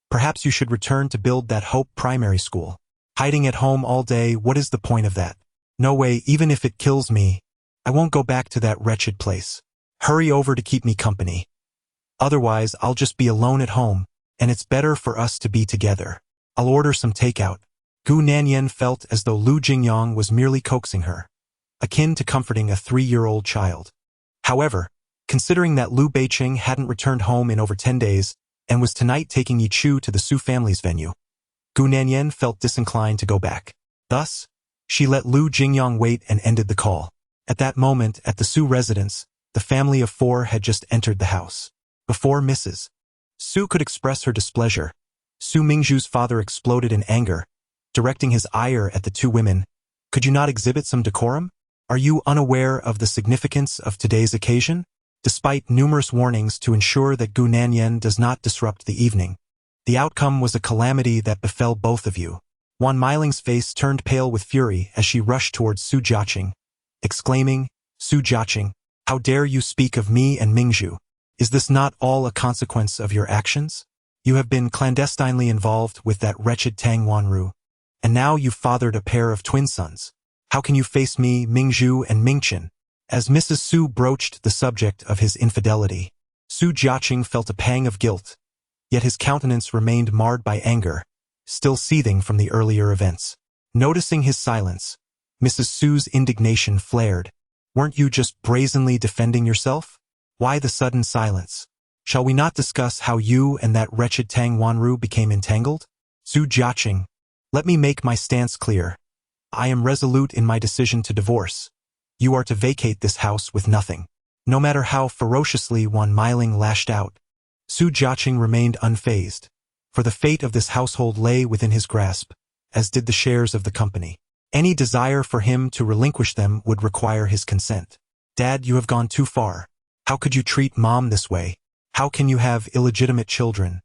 perhaps you should return to build that Hope Primary School. Hiding at home all day, what is the point of that? No way, even if it kills me, I won't go back to that wretched place. Hurry over to keep me company. Otherwise, I'll just be alone at home, and it's better for us to be together. I'll order some takeout." Gu Nanyan felt as though Liu Jingyang was merely coaxing her, akin to comforting a 3-year-old child. However, considering that Liu Beicheng hadn't returned home in over 10 days, and was tonight taking Yi Chu to the Su family's venue. Gu Nanyan felt disinclined to go back. Thus, she let Lu Jingyang wait and ended the call. At that moment, at the Su residence, the family of 4 had just entered the house. Before Mrs. Su could express her displeasure, Su Mingzhu's father exploded in anger, directing his ire at the 2 women. Could you not exhibit some decorum? Are you unaware of the significance of today's occasion? Despite numerous warnings to ensure that Gu Nanyan does not disrupt the evening, the outcome was a calamity that befell both of you. Wan Miling's face turned pale with fury as she rushed towards Su Jiaqing, exclaiming, Su Jiaqing, how dare you speak of me and Mingzhu? Is this not all a consequence of your actions? You have been clandestinely involved with that wretched Tang Wanru, and now you've fathered a pair of twin sons. How can you face me, Mingzhu and Mingchen? As Mrs. Su broached the subject of his infidelity, Su Jiaqing felt a pang of guilt, yet his countenance remained marred by anger, still seething from the earlier events. Noticing his silence, Mrs. Su's indignation flared. Weren't you just brazenly defending yourself? Why the sudden silence? Shall we not discuss how you and that wretched Tang Wanru became entangled? Su Jiaqing, let me make my stance clear. I am resolute in my decision to divorce. You are to vacate this house with nothing. No matter how ferociously Wan Miling lashed out, Su Jiaqing remained unfazed, for the fate of this household lay within his grasp, as did the shares of the company. Any desire for him to relinquish them would require his consent. Dad, you have gone too far. How could you treat Mom this way? How can you have illegitimate children?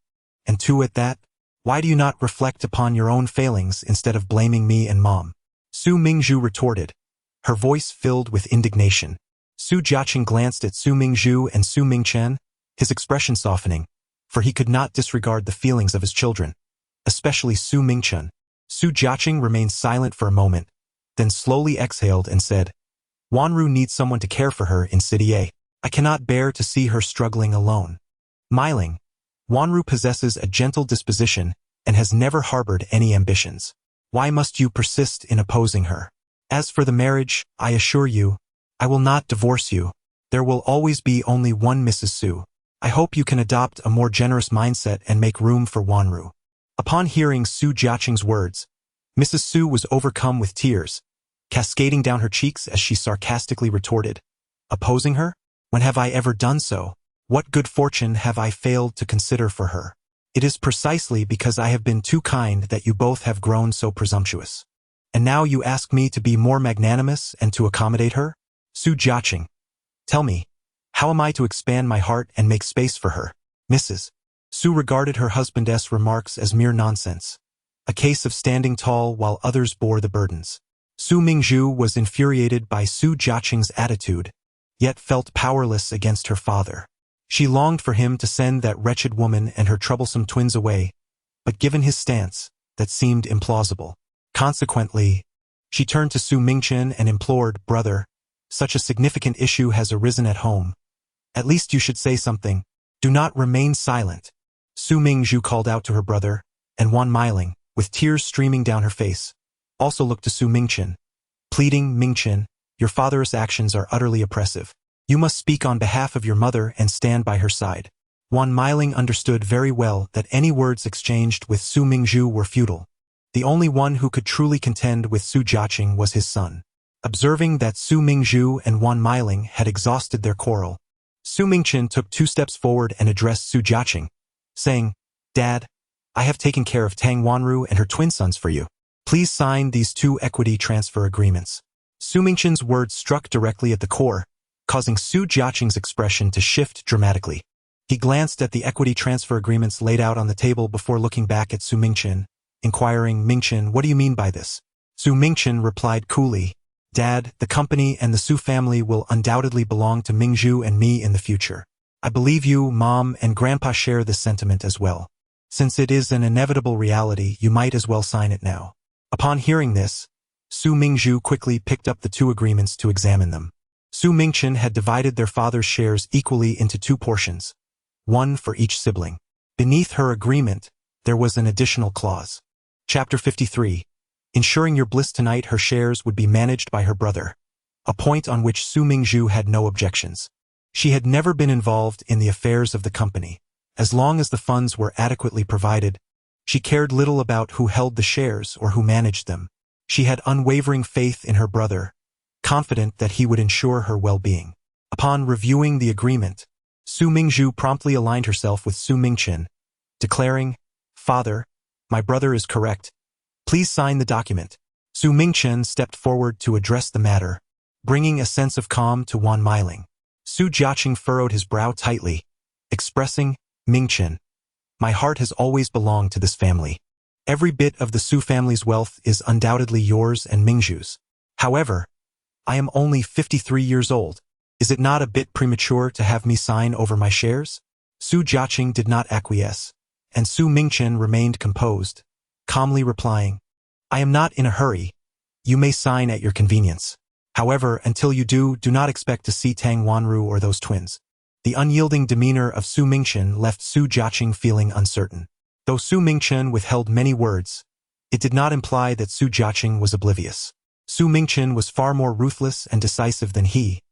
And 2 at that? Why do you not reflect upon your own failings instead of blaming me and Mom? Su Mingzhu retorted, her voice filled with indignation. Su Jiaqing glanced at Su Mingzhu and Su Mingchen, his expression softening, for he could not disregard the feelings of his children, especially Su Mingchen. Su Jiaqing remained silent for a moment, then slowly exhaled and said, Wanru needs someone to care for her in City A. I cannot bear to see her struggling alone. Miling, Wanru possesses a gentle disposition and has never harbored any ambitions. Why must you persist in opposing her? As for the marriage, I assure you, I will not divorce you. There will always be only one Mrs. Su. I hope you can adopt a more generous mindset and make room for Wanru. Upon hearing Su Jiaqing's words, Mrs. Su was overcome with tears, cascading down her cheeks as she sarcastically retorted, opposing her? When have I ever done so? What good fortune have I failed to consider for her? It is precisely because I have been too kind that you both have grown so presumptuous. And now you ask me to be more magnanimous and to accommodate her? Su Jiaqing, tell me, how am I to expand my heart and make space for her? Mrs. Su regarded her husband's remarks as mere nonsense, a case of standing tall while others bore the burdens. Su Mingzhu was infuriated by Su Jiaqing's attitude, yet felt powerless against her father. She longed for him to send that wretched woman and her troublesome twins away, but given his stance, that seemed implausible. Consequently, she turned to Su Mingchen and implored, Brother, such a significant issue has arisen at home. At least you should say something. Do not remain silent. Su Mingzhu called out to her brother, and Wan Miling, with tears streaming down her face, also looked to Su Mingchen, pleading, Mingchen, your father's actions are utterly oppressive. You must speak on behalf of your mother and stand by her side. Wan Miling understood very well that any words exchanged with Su Mingzhu were futile. The only one who could truly contend with Su Jiaqing was his son. Observing that Su Mingzhu and Wan Miling had exhausted their quarrel, Su Mingchen took 2 steps forward and addressed Su Jiaqing, saying, Dad, I have taken care of Tang Wanru and her twin sons for you. Please sign these 2 equity transfer agreements. Su Mingchen's words struck directly at the core, causing Su Jiaqing's expression to shift dramatically. He glanced at the equity transfer agreements laid out on the table before looking back at Su Mingchen, inquiring, Mingchen, what do you mean by this? Su Mingchen replied coolly, Dad, the company and the Su family will undoubtedly belong to Mingzhu and me in the future. I believe you, Mom, and Grandpa share this sentiment as well. Since it is an inevitable reality, you might as well sign it now. Upon hearing this, Su Mingzhu quickly picked up the 2 agreements to examine them. Su Mingchen had divided their father's shares equally into 2 portions, one for each sibling. Beneath her agreement, there was an additional clause. Chapter 53. Ensuring your bliss tonight, her shares would be managed by her brother, a point on which Su Mingzhu had no objections. She had never been involved in the affairs of the company, As long as the funds were adequately provided, she cared little about who held the shares or who managed them. She had unwavering faith in her brother, confident that he would ensure her well-being. Upon reviewing the agreement, Su Mingzhu promptly aligned herself with Su Mingchen, declaring, "Father, my brother is correct. Please sign the document." Su Mingchen stepped forward to address the matter, bringing a sense of calm to Wan Meiling. Su Jiaqing furrowed his brow tightly, expressing, "Mingchen, my heart has always belonged to this family. Every bit of the Su family's wealth is undoubtedly yours and Mingzhu's. However, I am only 53 years old. Is it not a bit premature to have me sign over my shares?" Su Jiaqing did not acquiesce, and Su Mingchen remained composed, calmly replying, "I am not in a hurry. You may sign at your convenience. However, until you do not expect to see Tang Wanru or those twins." The unyielding demeanor of Su Mingchen left Su Jiaqing feeling uncertain. Though Su Mingchen withheld many words, it did not imply that Su Jiaqing was oblivious. Su Mingchen was far more ruthless and decisive than he,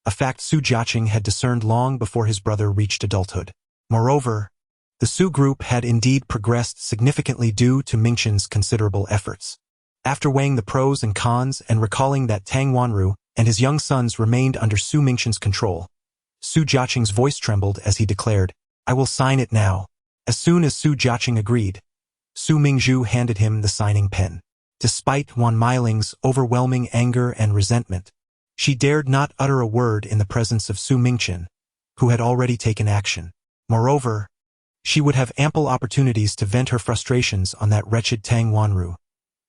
a fact Su Jiaqing had discerned long before his brother reached adulthood. Moreover, the Su group had indeed progressed significantly due to Mingchen's considerable efforts. After weighing the pros and cons and recalling that Tang Wanru and his young sons remained under Su Mingchen's control, Su Jiaqing's voice trembled as he declared, "I will sign it now." As soon as Su Jiaqing agreed, Su Mingzhu handed him the signing pen. Despite Wan Meiling's overwhelming anger and resentment, she dared not utter a word in the presence of Su Mingchen, who had already taken action. Moreover, she would have ample opportunities to vent her frustrations on that wretched Tang Wanru,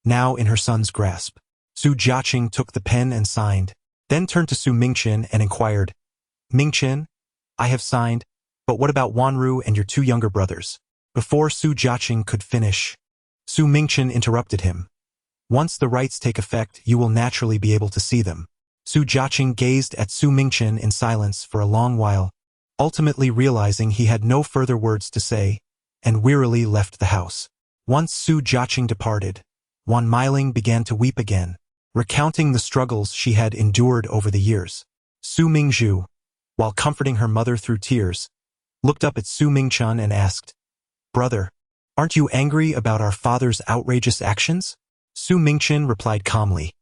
now in her son's grasp. Su Jiaqing took the pen and signed, then turned to Su Mingchen and inquired, "Mingchen, I have signed, but what about Wanru and your two younger brothers?" Before Su Jiaqing could finish, Su Mingchen interrupted him. "Once the rights take effect, you will naturally be able to see them." Su Jiaqing gazed at Su Mingchen in silence for a long while, ultimately realizing he had no further words to say, and wearily left the house. Once Su Jiaqing departed, Wan Meiling began to weep again, recounting the struggles she had endured over the years. Su Mingzhu, while comforting her mother through tears, looked up at Su Mingchen and asked, "Brother, aren't you angry about our father's outrageous actions?" Su Mingchen replied calmly,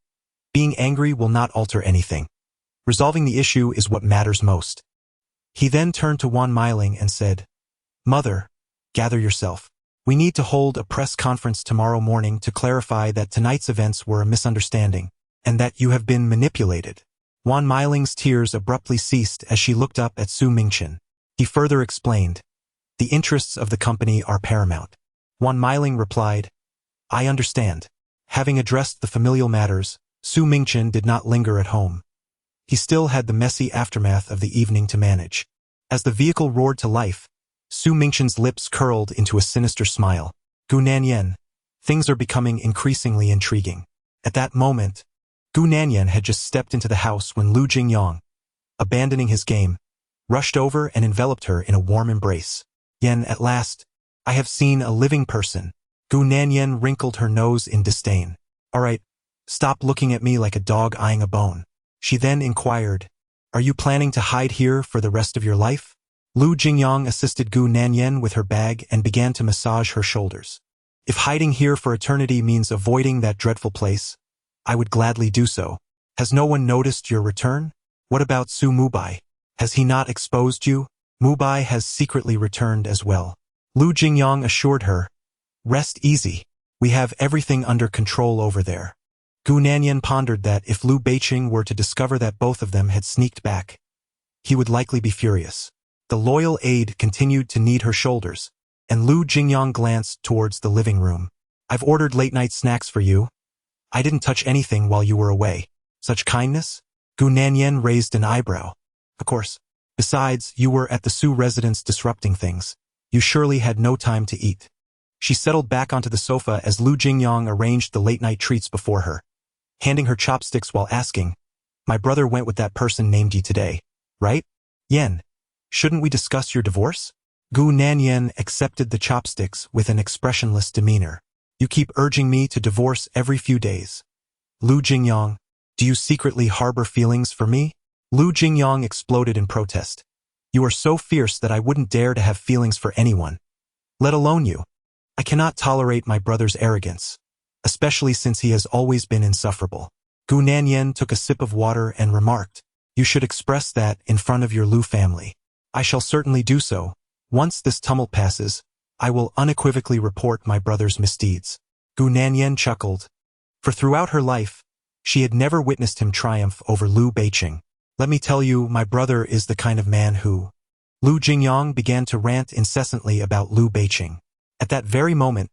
"Being angry will not alter anything. Resolving the issue is what matters most." He then turned to Wan Meiling and said, "Mother, gather yourself. We need to hold a press conference tomorrow morning to clarify that tonight's events were a misunderstanding, and that you have been manipulated." Wan Meiling's tears abruptly ceased as she looked up at Su Mingchen. He further explained, "The interests of the company are paramount." Wan Meiling replied, "I understand." Having addressed the familial matters, Su Mingchen did not linger at home. He still had the messy aftermath of the evening to manage. As the vehicle roared to life, Su Mingchen's lips curled into a sinister smile. "Gu Nanyan, things are becoming increasingly intriguing." At that moment, Gu Nanyan had just stepped into the house when Lu Jingyang, abandoning his game, rushed over and enveloped her in a warm embrace. "Yen, at last, I have seen a living person." Gu Nanyan wrinkled her nose in disdain. "All right, stop looking at me like a dog eyeing a bone." She then inquired, "Are you planning to hide here for the rest of your life?" Lu Jingyang assisted Gu Nanyan with her bag and began to massage her shoulders. "If hiding here for eternity means avoiding that dreadful place, I would gladly do so. Has no one noticed your return? What about Su Mubai? Has he not exposed you?" "Mubai has secretly returned as well," Lu Jingyang assured her. "Rest easy. We have everything under control over there." Gu Nanyan pondered that if Lu Beiqing were to discover that both of them had sneaked back, he would likely be furious. The loyal aide continued to knead her shoulders, and Lu Jingyang glanced towards the living room. "I've ordered late-night snacks for you. I didn't touch anything while you were away." "Such kindness?" Gu Nanyan raised an eyebrow. "Of course. Besides, you were at the Su residence disrupting things. You surely had no time to eat." She settled back onto the sofa as Lu Jingyang arranged the late-night treats before her, handing her chopsticks while asking, "My brother went with that person named Yi today, right? Yen, shouldn't we discuss your divorce?" Gu Nanyan accepted the chopsticks with an expressionless demeanor. "You keep urging me to divorce every few days. Lu Jingyang, do you secretly harbor feelings for me?" Lu Jingyang exploded in protest. You are so fierce that I wouldn't dare to have feelings for anyone, let alone you. I cannot tolerate my brother's arrogance, especially since he has always been insufferable. Gu Nanyan took a sip of water and remarked, you should express that in front of your Lu family. I shall certainly do so. Once this tumult passes, I will unequivocally report my brother's misdeeds. Gu Nanyan chuckled, for throughout her life, she had never witnessed him triumph over Lu Beiqing. Let me tell you, my brother is the kind of man who... Lu Jingyang began to rant incessantly about Lu Beiqing. At that very moment,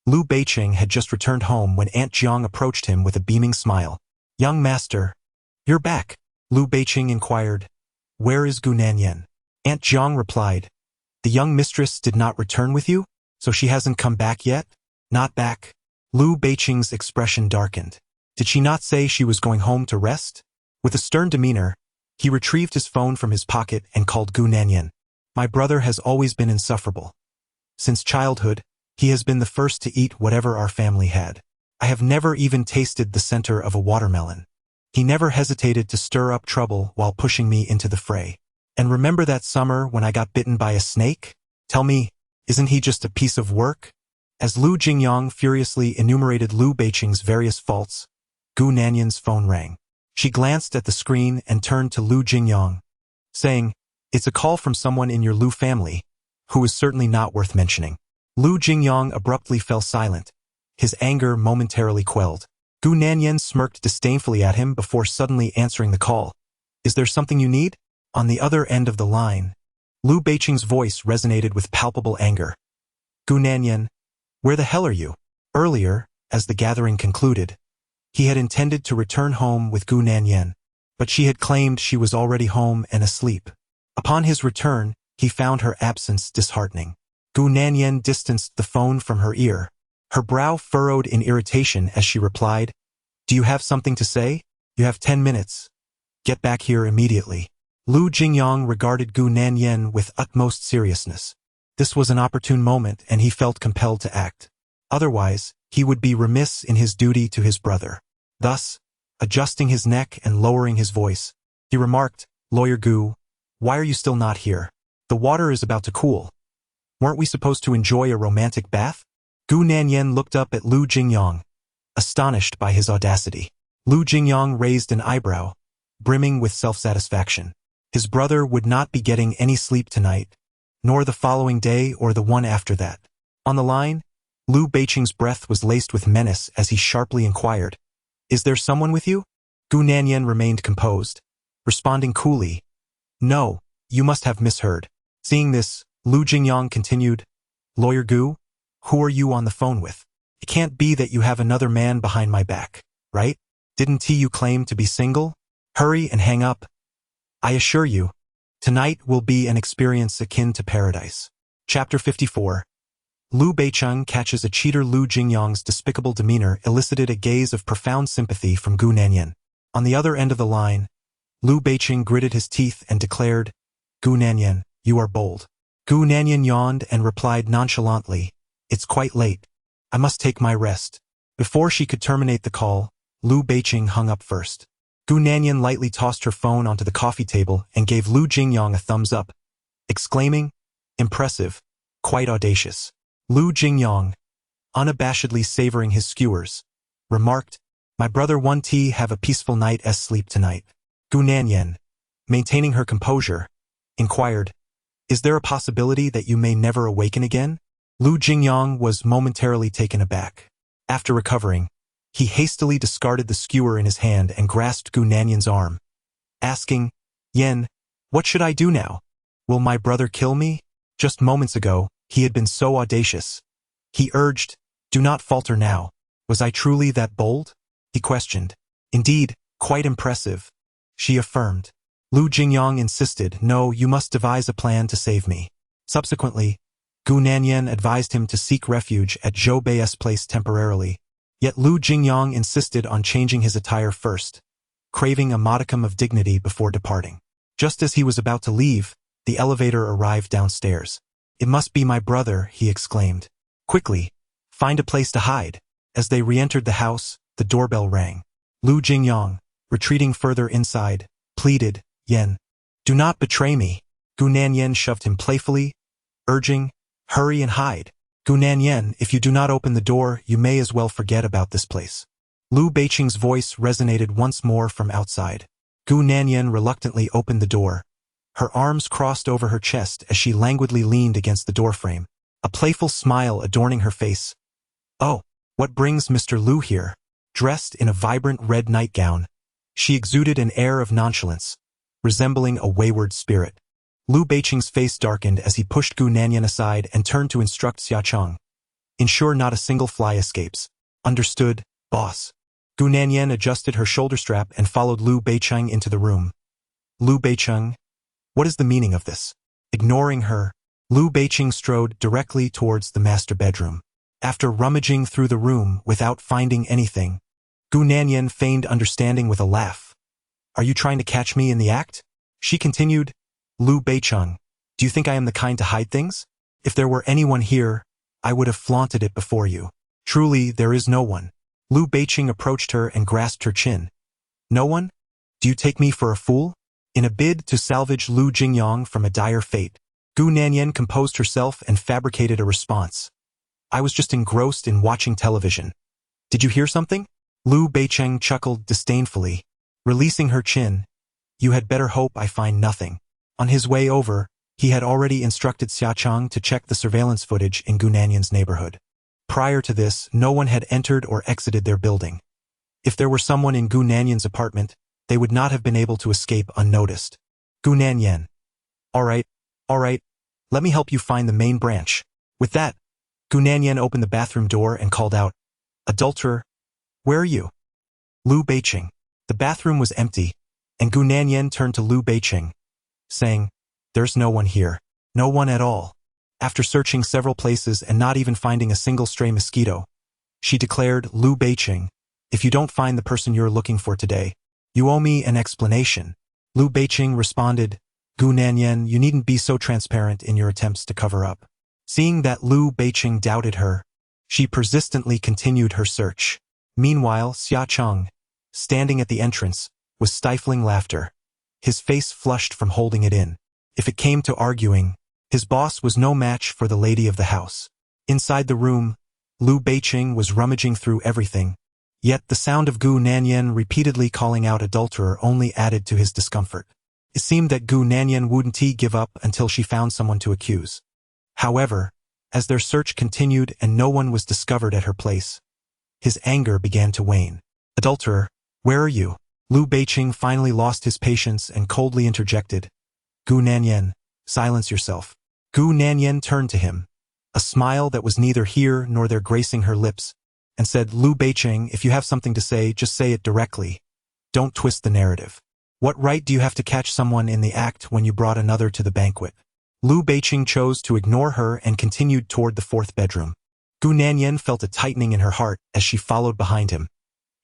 Lu Beiqing had just returned home when Aunt Jiang approached him with a beaming smile. Young master, you're back, Lu Beiqing inquired. Where is Gu Nanyan? Aunt Jiang replied, the young mistress did not return with you, so she hasn't come back yet? Not back. Lu Beiqing's expression darkened. Did she not say she was going home to rest? With a stern demeanor, he retrieved his phone from his pocket and called Gu Nanyan. My brother has always been insufferable. Since childhood, he has been the first to eat whatever our family had. I have never even tasted the center of a watermelon. He never hesitated to stir up trouble while pushing me into the fray. And remember that summer when I got bitten by a snake? Tell me, isn't he just a piece of work? As Lu Jingyang furiously enumerated Lu Beiqing's various faults, Gu Nanyan's phone rang. She glanced at the screen and turned to Lu Jingyang, saying, it's a call from someone in your Lu family, who is certainly not worth mentioning. Lu Jingyang abruptly fell silent, his anger momentarily quelled. Gu Nanyan smirked disdainfully at him before suddenly answering the call. Is there something you need? On the other end of the line, Lu Beiqing's voice resonated with palpable anger. Gu Nanyan, where the hell are you? Earlier, as the gathering concluded, he had intended to return home with Gu Nanyan, but she had claimed she was already home and asleep. Upon his return, he found her absence disheartening. Gu Nanyan distanced the phone from her ear, her brow furrowed in irritation as she replied, do you have something to say? You have 10 minutes. Get back here immediately. Lu Jingyang regarded Gu Nanyan with utmost seriousness. This was an opportune moment and he felt compelled to act. Otherwise, he would be remiss in his duty to his brother. Thus, adjusting his neck and lowering his voice, he remarked, Lawyer Gu, why are you still not here? The water is about to cool. Weren't we supposed to enjoy a romantic bath? Gu Nanyan looked up at Lu Jingyang, astonished by his audacity. Lu Jingyang raised an eyebrow, brimming with self-satisfaction. His brother would not be getting any sleep tonight, nor the following day or the one after that. On the line, Lu Beiqing's breath was laced with menace as he sharply inquired, is there someone with you? Gu Nanyan remained composed, responding coolly, no, you must have misheard. Seeing this, Lu Jingyang continued, Lawyer Gu, who are you on the phone with? It can't be that you have another man behind my back, right? Didn't you claim to be single? Hurry and hang up. I assure you, tonight will be an experience akin to paradise. Chapter 54. Lu Beiqing catches a cheater. Lu Jingyang's despicable demeanor elicited a gaze of profound sympathy from Gu Nanyan. On the other end of the line, Lu Beiqing gritted his teeth and declared, Gu Nanyan, you are bold. Gu Nanyan yawned and replied nonchalantly, it's quite late. I must take my rest. Before she could terminate the call, Lu Beiqing hung up first. Gu Nanyan lightly tossed her phone onto the coffee table and gave Lu Jingyang a thumbs up, exclaiming, impressive, quite audacious. Lu Jingyang, unabashedly savoring his skewers, remarked, my brother won't have a peaceful night's sleep tonight. Gu Nanyan, maintaining her composure, inquired, is there a possibility that you may never awaken again? Lu Jingyang was momentarily taken aback. After recovering, he hastily discarded the skewer in his hand and grasped Gu Nanyan's arm, asking, Yen, what should I do now? Will my brother kill me? Just moments ago, he had been so audacious. He urged, do not falter now. Was I truly that bold? He questioned. Indeed, quite impressive. She affirmed. Lu Jingyang insisted, no, you must devise a plan to save me. Subsequently, Gu Nanyan advised him to seek refuge at Zhou Bei's place temporarily. Yet Lu Jingyang insisted on changing his attire first, craving a modicum of dignity before departing. Just as he was about to leave, the elevator arrived downstairs. It must be my brother, he exclaimed. Quickly, find a place to hide. As they re-entered the house, the doorbell rang. Lu Jingyang, retreating further inside, pleaded, Yen, do not betray me. Gu Nanyan shoved him playfully, urging, "Hurry and hide. Gu Nanyan, if you do not open the door, you may as well forget about this place." Lu Beiqing's voice resonated once more from outside. Gu Nanyan reluctantly opened the door. Her arms crossed over her chest as she languidly leaned against the doorframe, a playful smile adorning her face. "Oh, what brings Mr. Lu here?" Dressed in a vibrant red nightgown, she exuded an air of nonchalance, resembling a wayward spirit. Lu Beiqing's face darkened as he pushed Gu Nanyan aside and turned to instruct Xiaocheng. "Ensure not a single fly escapes. Understood, boss." Gu Nanyan adjusted her shoulder strap and followed Lu Beiqing into the room. "Lu Beiqing, what is the meaning of this?" Ignoring her, Lu Beiqing strode directly towards the master bedroom. After rummaging through the room without finding anything, Gu Nanyan feigned understanding with a laugh. "Are you trying to catch me in the act?" She continued, "Lu Beiqing, do you think I am the kind to hide things? If there were anyone here, I would have flaunted it before you. Truly, there is no one." Lu Beiqing approached her and grasped her chin. "No one? Do you take me for a fool?" In a bid to salvage Lu Jingyang from a dire fate, Gu Nanyan composed herself and fabricated a response. "I was just engrossed in watching television. Did you hear something?" Lu Beiqing chuckled disdainfully, releasing her chin. "You had better hope I find nothing." On his way over, he had already instructed Xiaocheng to check the surveillance footage in Gu Nanyan's neighborhood. Prior to this, no one had entered or exited their building. If there were someone in Gu Nanyan's apartment, they would not have been able to escape unnoticed. "Gu Nanyan. All right, let me help you find the main branch." With that, Gu Nanyan opened the bathroom door and called out, "Adulterer, where are you?" "Lu Beiqing." The bathroom was empty, and Gu Nanyan turned to Lu Beiqing, saying, "There's no one here. No one at all." After searching several places and not even finding a single stray mosquito, she declared, "Lu Beiqing, if you don't find the person you're looking for today, you owe me an explanation." Lu Beiqing responded, "Gu Nanyan, you needn't be so transparent in your attempts to cover up." Seeing that Lu Beiqing doubted her, she persistently continued her search. Meanwhile, Xiaocheng, standing at the entrance, was stifling laughter. His face flushed from holding it in. If it came to arguing, his boss was no match for the lady of the house. Inside the room, Lu Beiqing was rummaging through everything, yet the sound of Gu Nanyan repeatedly calling out adulterer only added to his discomfort. It seemed that Gu Nanyan wouldn't give up until she found someone to accuse. However, as their search continued and no one was discovered at her place, his anger began to wane. "Adulterer, where are you?" Lu Beiqing finally lost his patience and coldly interjected, "Gu Nanyan, silence yourself." Gu Nanyan turned to him, a smile that was neither here nor there gracing her lips, and said, "Lu Beiqing, if you have something to say, just say it directly. Don't twist the narrative. What right do you have to catch someone in the act when you brought another to the banquet?" Lu Beiqing chose to ignore her and continued toward the fourth bedroom. Gu Nanyan felt a tightening in her heart as she followed behind him,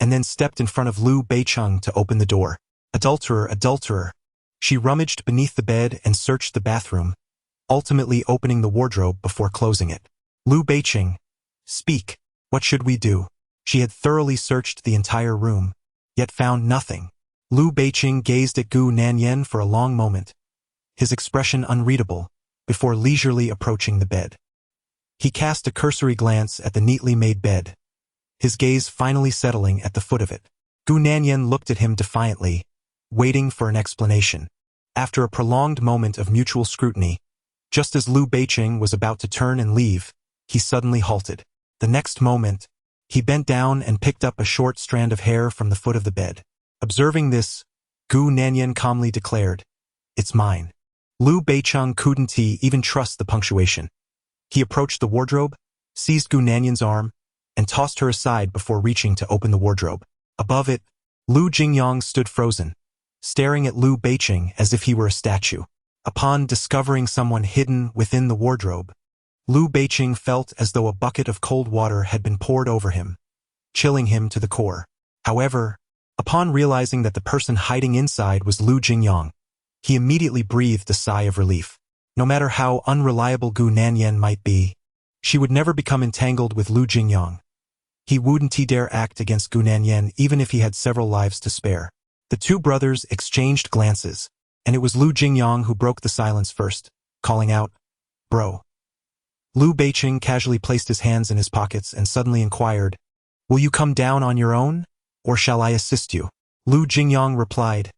and then stepped in front of Lu Beiqing to open the door. "Adulterer, adulterer." She rummaged beneath the bed and searched the bathroom, ultimately opening the wardrobe before closing it. "Lu Beiqing, speak. What should we do?" She had thoroughly searched the entire room, yet found nothing. Lu Beiqing gazed at Gu Nanyan for a long moment, his expression unreadable, before leisurely approaching the bed. He cast a cursory glance at the neatly made bed, his gaze finally settling at the foot of it. Gu Nanyan looked at him defiantly, waiting for an explanation. After a prolonged moment of mutual scrutiny, just as Lu Beiqing was about to turn and leave, he suddenly halted. The next moment, he bent down and picked up a short strand of hair from the foot of the bed. Observing this, Gu Nanyan calmly declared, "It's mine." Lu Beiqing couldn't even trust the punctuation. He approached the wardrobe, seized Gu Nanyan's arm, and tossed her aside before reaching to open the wardrobe. Above it, Lu Jingyang stood frozen, staring at Lu Beiqing as if he were a statue. Upon discovering someone hidden within the wardrobe, Lu Beiqing felt as though a bucket of cold water had been poured over him, chilling him to the core. However, upon realizing that the person hiding inside was Lu Jingyang, he immediately breathed a sigh of relief. No matter how unreliable Gu Nanyan might be, she would never become entangled with Lu Jingyang. He wouldn't dare act against Gu Nanyan even if he had several lives to spare. The two brothers exchanged glances, and it was Lu Jingyang who broke the silence first, calling out, "Bro." Lu Beiqing casually placed his hands in his pockets and suddenly inquired, "Will you come down on your own, or shall I assist you?" Lu Jingyang replied,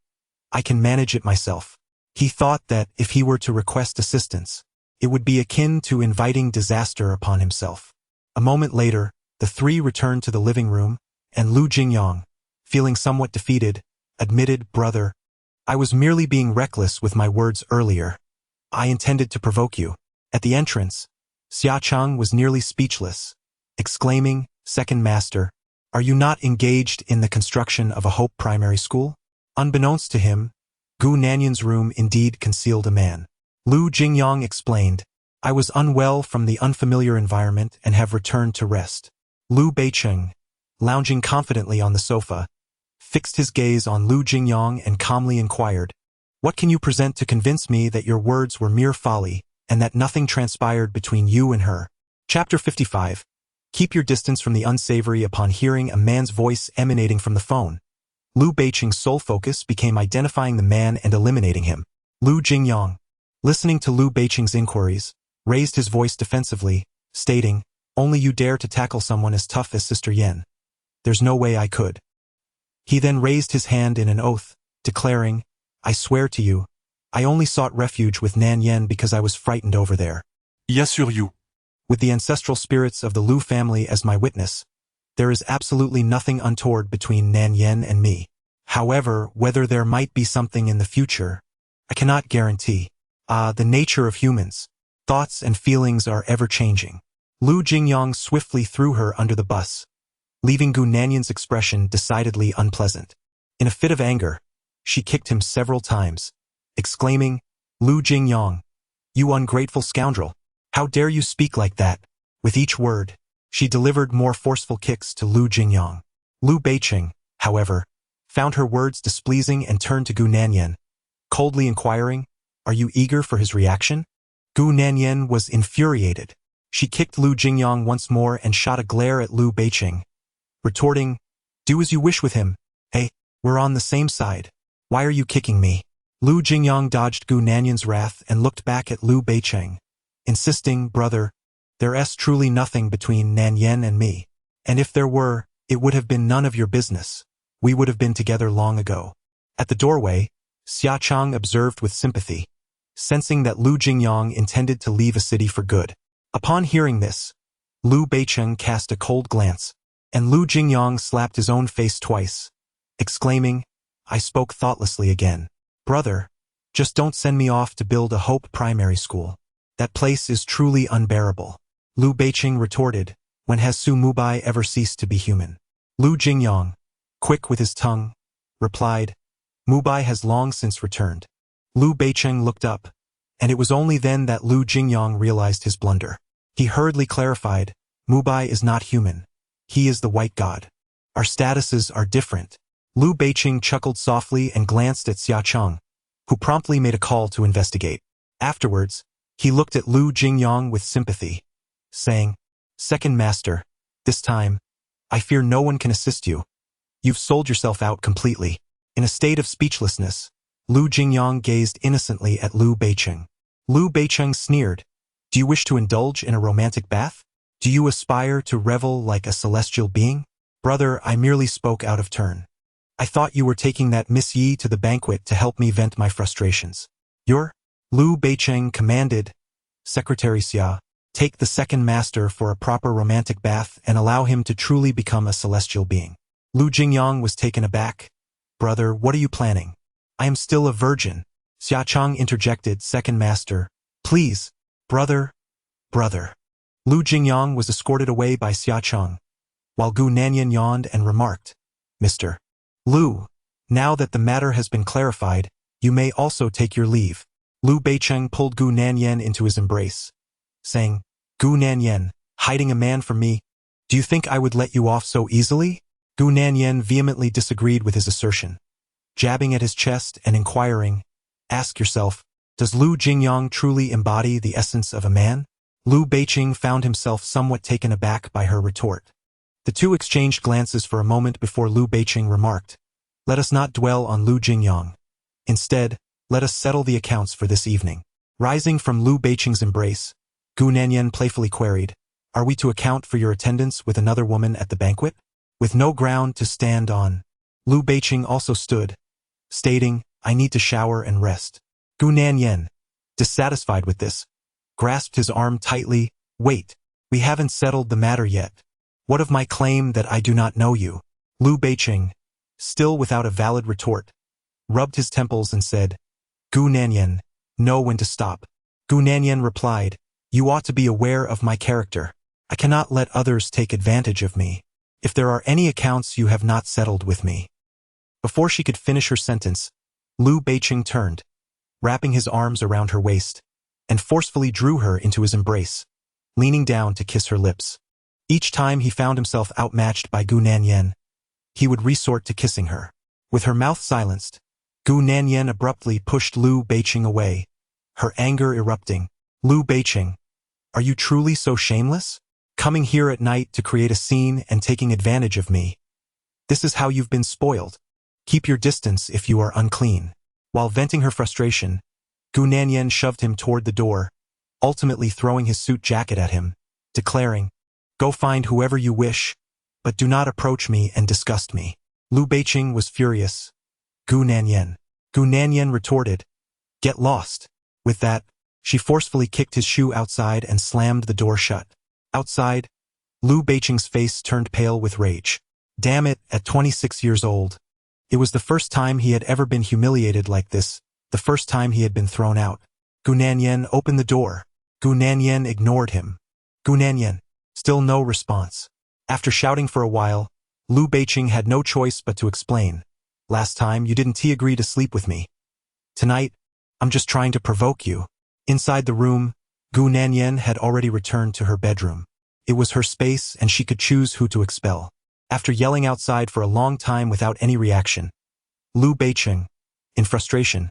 "I can manage it myself." He thought that if he were to request assistance, it would be akin to inviting disaster upon himself. A moment later, the three returned to the living room, and Lu Jingyang, feeling somewhat defeated, admitted, "Brother, I was merely being reckless with my words earlier. I intended to provoke you." At the entrance, Xia Cheng was nearly speechless, exclaiming, "Second Master, are you not engaged in the construction of a Hope primary school?" Unbeknownst to him, Gu Nanyan's room indeed concealed a man. Lu Jingyang explained, "I was unwell from the unfamiliar environment and have returned to rest." Lu Beiqing, lounging confidently on the sofa, fixed his gaze on Lu Jingyang and calmly inquired, "What can you present to convince me that your words were mere folly, and that nothing transpired between you and her?" Chapter 55. Keep your distance from the unsavory. Upon hearing a man's voice emanating from the phone, Lu Beiqing's sole focus became identifying the man and eliminating him. Lu Jingyang, listening to Lu Beiqing's inquiries, raised his voice defensively, stating, "Only you dare to tackle someone as tough as Sister Yen. There's no way I could." He then raised his hand in an oath, declaring, "I swear to you, I only sought refuge with Nan Yen because I was frightened over there. J'assure you. With the ancestral spirits of the Lu family as my witness, there is absolutely nothing untoward between Nan Yen and me. However, whether there might be something in the future, I cannot guarantee. The nature of humans, thoughts and feelings are ever-changing." Lu Jingyang swiftly threw her under the bus, leaving Gu Nanyan's expression decidedly unpleasant. In a fit of anger, she kicked him several times, exclaiming, "Lu Jingyang, you ungrateful scoundrel! How dare you speak like that?" With each word, she delivered more forceful kicks to Lu Jingyang. Lu Beiqing, however, found her words displeasing and turned to Gu Nanyan, coldly inquiring, "Are you eager for his reaction?" Gu Nanyan was infuriated. She kicked Lu Jingyang once more and shot a glare at Lu Beiqing, retorting, "Do as you wish with him. Hey, we're on the same side. Why are you kicking me?" Lu Jingyang dodged Gu Nanyan's wrath and looked back at Lu Beiqing, insisting, "Brother, there's truly nothing between Nan Yen and me. And if there were, it would have been none of your business. We would have been together long ago." At the doorway, Xia Cheng observed with sympathy, sensing that Lu Jingyang intended to leave a city for good. Upon hearing this, Lu Beiqing cast a cold glance, and Lu Jingyang slapped his own face twice, exclaiming, "I spoke thoughtlessly again. Brother, just don't send me off to build a Hope primary school. That place is truly unbearable." Lu Beiqing retorted, "When has Su Mubai ever ceased to be human?" Lu Jingyang, quick with his tongue, replied, "Mubai has long since returned." Lu Beiqing looked up, and it was only then that Lu Jingyang realized his blunder. He hurriedly clarified, "Mubai is not human. He is the white god. Our statuses are different." Lu Beiqing chuckled softly and glanced at Xia Cheng, who promptly made a call to investigate. Afterwards, he looked at Lu Jingyang with sympathy, saying, "Second Master, this time, I fear no one can assist you. You've sold yourself out completely." In a state of speechlessness, Lu Jingyang gazed innocently at Lu Beiqing. Lu Beiqing sneered, "Do you wish to indulge in a romantic bath? Do you aspire to revel like a celestial being?" "Brother, I merely spoke out of turn. I thought you were taking that Miss Yi to the banquet to help me vent my frustrations." Lu Beiqing commanded, "Secretary Xia, take the second master for a proper romantic bath and allow him to truly become a celestial being." Lu Jingyang was taken aback. "Brother, what are you planning?" "I am still a virgin." Xia Cheng interjected, "Second master, please, brother." Lu Jingyang was escorted away by Xia Cheng, while Gu Nanyan yawned and remarked, "Mr. Lu, now that the matter has been clarified, you may also take your leave." Lu Beiqing pulled Gu Nanyan into his embrace, saying, "Gu Nanyan, hiding a man from me, do you think I would let you off so easily?" Gu Nanyan vehemently disagreed with his assertion, jabbing at his chest and inquiring, "Ask yourself, does Lu Jingyang truly embody the essence of a man?" Lu Beiqing found himself somewhat taken aback by her retort. The two exchanged glances for a moment before Lu Beiqing remarked, "Let us not dwell on Lu Jingyang. Instead, Let us settle the accounts for this evening. Rising from Lu Beiqing's embrace, Gu Nanyan playfully queried, are we to account for your attendance with another woman at the banquet? With no ground to stand on, Lu Beiqing also stood, stating, I need to shower and rest. Gu Nanyan, dissatisfied with this, grasped his arm tightly. Wait, we haven't settled the matter yet. What of my claim that I do not know you? Lu Beiqing, still without a valid retort, rubbed his temples and said, Gu Nanyan, know when to stop. Gu Nanyan replied, you ought to be aware of my character. I cannot let others take advantage of me. If there are any accounts you have not settled with me. Before she could finish her sentence, Lu Beiqing turned, wrapping his arms around her waist, and forcefully drew her into his embrace, leaning down to kiss her lips. Each time he found himself outmatched by Gu Nanyan, he would resort to kissing her. With her mouth silenced, Gu Nanyan abruptly pushed Lu Beiqing away, her anger erupting. Lu Beiqing, are you truly so shameless? Coming here at night to create a scene and taking advantage of me. This is how you've been spoiled. Keep your distance if you are unclean. While venting her frustration, Gu Nanyan shoved him toward the door, ultimately throwing his suit jacket at him, declaring, go find whoever you wish, but do not approach me and disgust me. Lu Beiqing was furious. Gu Nanyan retorted, get lost. With that, she forcefully kicked his shoe outside and slammed the door shut. Outside, Lu Beiqing's face turned pale with rage. Damn it, at 26 years old. It was the first time he had ever been humiliated like this, the first time he had been thrown out. Gu Nanyan opened the door. Gu Nanyan ignored him. Gu Nanyan, still no response. After shouting for a while, Lu Beiqing had no choice but to explain. Last time you didn't agree to sleep with me. Tonight, I'm just trying to provoke you. Inside the room, Gu Nanyan had already returned to her bedroom. It was her space and she could choose who to expel. After yelling outside for a long time without any reaction, Lu Beiqing, in frustration,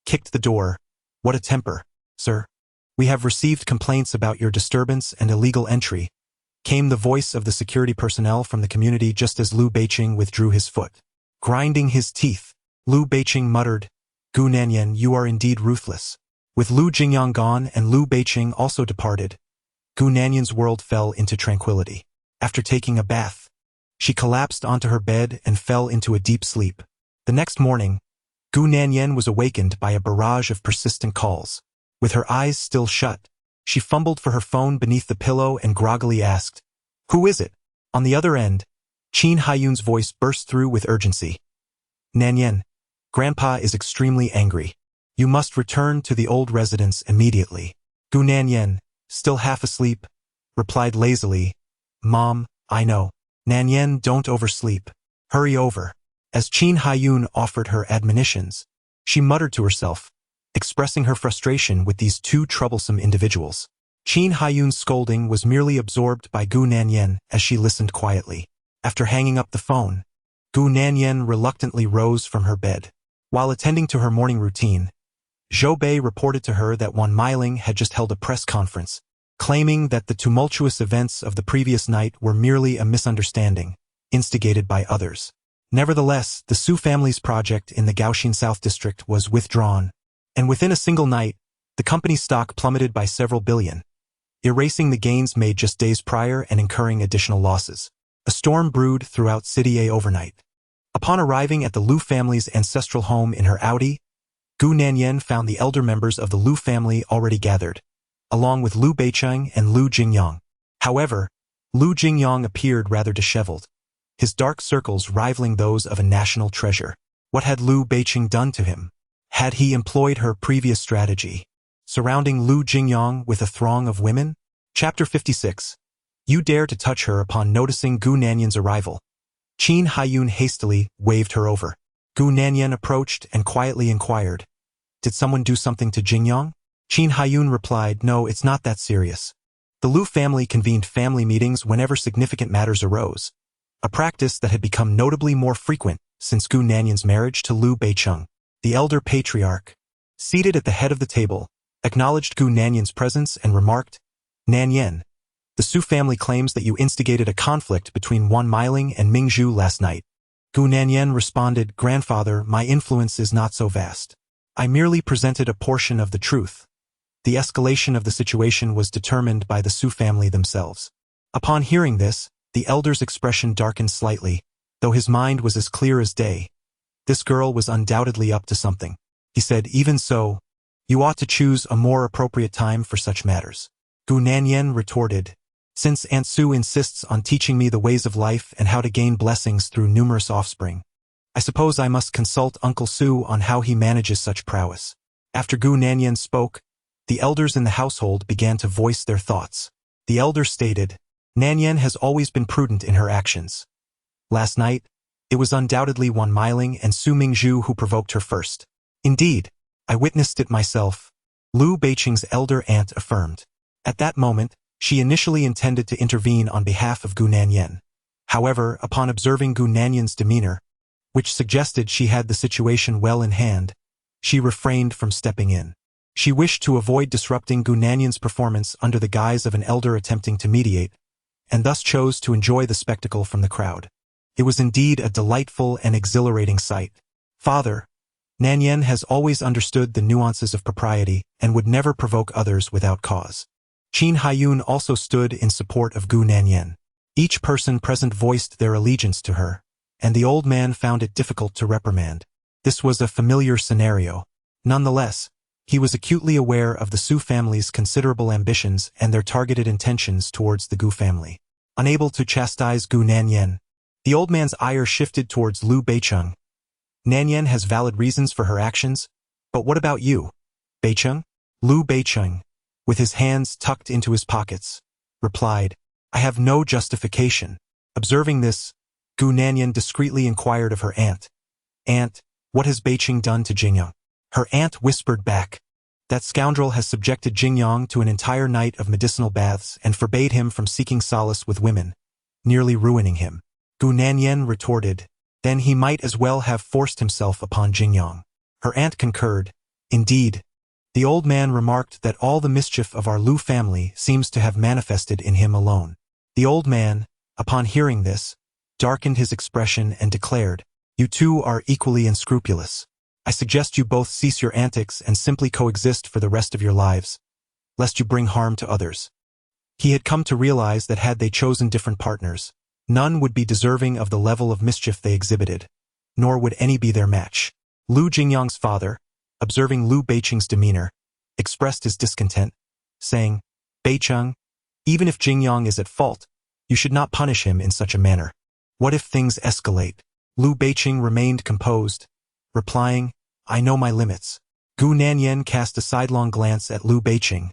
kicked the door. What a temper, sir. We have received complaints about your disturbance and illegal entry, came the voice of the security personnel from the community just as Lu Beiqing withdrew his foot. Grinding his teeth, Lu Beiqing muttered, Gu Nanyan, you are indeed ruthless. With Lu Jingyang gone and Lu Beiqing also departed, Gu Nanyan's world fell into tranquility. After taking a bath, she collapsed onto her bed and fell into a deep sleep. The next morning, Gu Nanyan was awakened by a barrage of persistent calls. With her eyes still shut, she fumbled for her phone beneath the pillow and groggily asked, who is it? On the other end, Qin Haiyun's voice burst through with urgency. Nanyan, Grandpa is extremely angry. You must return to the old residence immediately. Gu Nanyan, still half asleep, replied lazily, Mom, I know. Nanyan, don't oversleep. Hurry over. As Qin Haiyun offered her admonitions, she muttered to herself, expressing her frustration with these two troublesome individuals. Qin Haiyun's scolding was merely absorbed by Gu Nanyan as she listened quietly. After hanging up the phone, Gu Nanyan reluctantly rose from her bed. While attending to her morning routine, Zhou Bei reported to her that Wan Meiling had just held a press conference, claiming that the tumultuous events of the previous night were merely a misunderstanding, instigated by others. Nevertheless, the Su family's project in the Gaoxin South District was withdrawn, and within a single night, the company's stock plummeted by several billion, erasing the gains made just days prior and incurring additional losses. A storm brewed throughout City A overnight. Upon arriving at the Lu family's ancestral home in her Audi, Gu Nanyan found the elder members of the Lu family already gathered, along with Lu Beiqing and Lu Jingyang. However, Lu Jingyang appeared rather disheveled, his dark circles rivaling those of a national treasure. What had Lu Beiqing done to him? Had he employed her previous strategy, surrounding Lu Jingyang with a throng of women? Chapter 56. You dare to touch her. Upon noticing Gu Nanyan's arrival, Qin Haiyun hastily waved her over. Gu Nanyan approached and quietly inquired, did someone do something to Jingyang? Qin Haiyun replied, no, it's not that serious. The Lu family convened family meetings whenever significant matters arose, a practice that had become notably more frequent since Gu Nanyan's marriage to Lu Beiqing. The elder patriarch, seated at the head of the table, acknowledged Gu Nanyan's presence and remarked, Nanyan, the Su family claims that you instigated a conflict between Wan Meiling and Mingzhu last night. Gu Nanyan responded, Grandfather, my influence is not so vast. I merely presented a portion of the truth. The escalation of the situation was determined by the Su family themselves. Upon hearing this, the elder's expression darkened slightly, though his mind was as clear as day. This girl was undoubtedly up to something. He said, even so, you ought to choose a more appropriate time for such matters. Gu Nanyan retorted, since Aunt Su insists on teaching me the ways of life and how to gain blessings through numerous offspring, I suppose I must consult Uncle Su on how he manages such prowess. After Gu Nanyan spoke, the elders in the household began to voice their thoughts. The elder stated, Nanyan has always been prudent in her actions. Last night, it was undoubtedly Wan Meiling and Su Mingzhu who provoked her first. Indeed, I witnessed it myself, Lu Beiqing's elder aunt affirmed. At that moment, she initially intended to intervene on behalf of Gu Nanyan. However, upon observing Gu Nanyan's demeanor, which suggested she had the situation well in hand, she refrained from stepping in. She wished to avoid disrupting Gu Nanyan's performance under the guise of an elder attempting to mediate, and thus chose to enjoy the spectacle from the crowd. It was indeed a delightful and exhilarating sight. Father, Nanyan has always understood the nuances of propriety and would never provoke others without cause. Qin Haiyun also stood in support of Gu Nanyan. Each person present voiced their allegiance to her, and the old man found it difficult to reprimand. This was a familiar scenario. Nonetheless, he was acutely aware of the Su family's considerable ambitions and their targeted intentions towards the Gu family. Unable to chastise Gu Nanyan, the old man's ire shifted towards Lu Beicheng. Nanyan has valid reasons for her actions, but what about you, Beicheng? Lu Beicheng, with his hands tucked into his pockets, replied, I have no justification. Observing this, Gu Nanyan discreetly inquired of her aunt. Aunt, what has Beicheng done to Jingyang? Her aunt whispered back, that scoundrel has subjected Jingyang to an entire night of medicinal baths and forbade him from seeking solace with women, nearly ruining him. Gu Nanyan retorted, then he might as well have forced himself upon Jingyang. Her aunt concurred, indeed. The old man remarked that all the mischief of our Lu family seems to have manifested in him alone. The old man, upon hearing this, darkened his expression and declared, you two are equally unscrupulous. I suggest you both cease your antics and simply coexist for the rest of your lives, lest you bring harm to others. He had come to realize that had they chosen different partners, none would be deserving of the level of mischief they exhibited, nor would any be their match. Lu Jingyang's father, observing Lu Beicheng's demeanor, expressed his discontent, saying, Beicheng, even if Jingyang is at fault, you should not punish him in such a manner. What if things escalate? Lu Beicheng remained composed, replying, I know my limits. Gu Nanyan cast a sidelong glance at Lu Beicheng,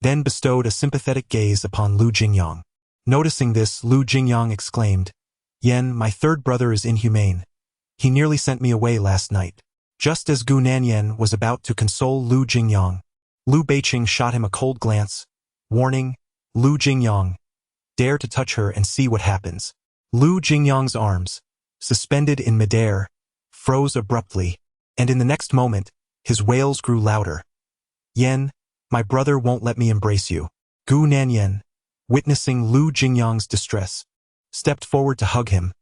then bestowed a sympathetic gaze upon Lu Jingyang. Noticing this, Lu Jingyang exclaimed, Yen, my third brother is inhumane. He nearly sent me away last night. Just as Gu Nanyan was about to console Lu Jingyang, Lu Beicheng shot him a cold glance, warning, Lu Jingyang, dare to touch her and see what happens. Lu Jingyang's arms, suspended in midair, froze abruptly, and in the next moment, his wails grew louder. Yen, my brother won't let me embrace you. Gu Nanyan, witnessing Lu Jingyang's distress, stepped forward to hug him.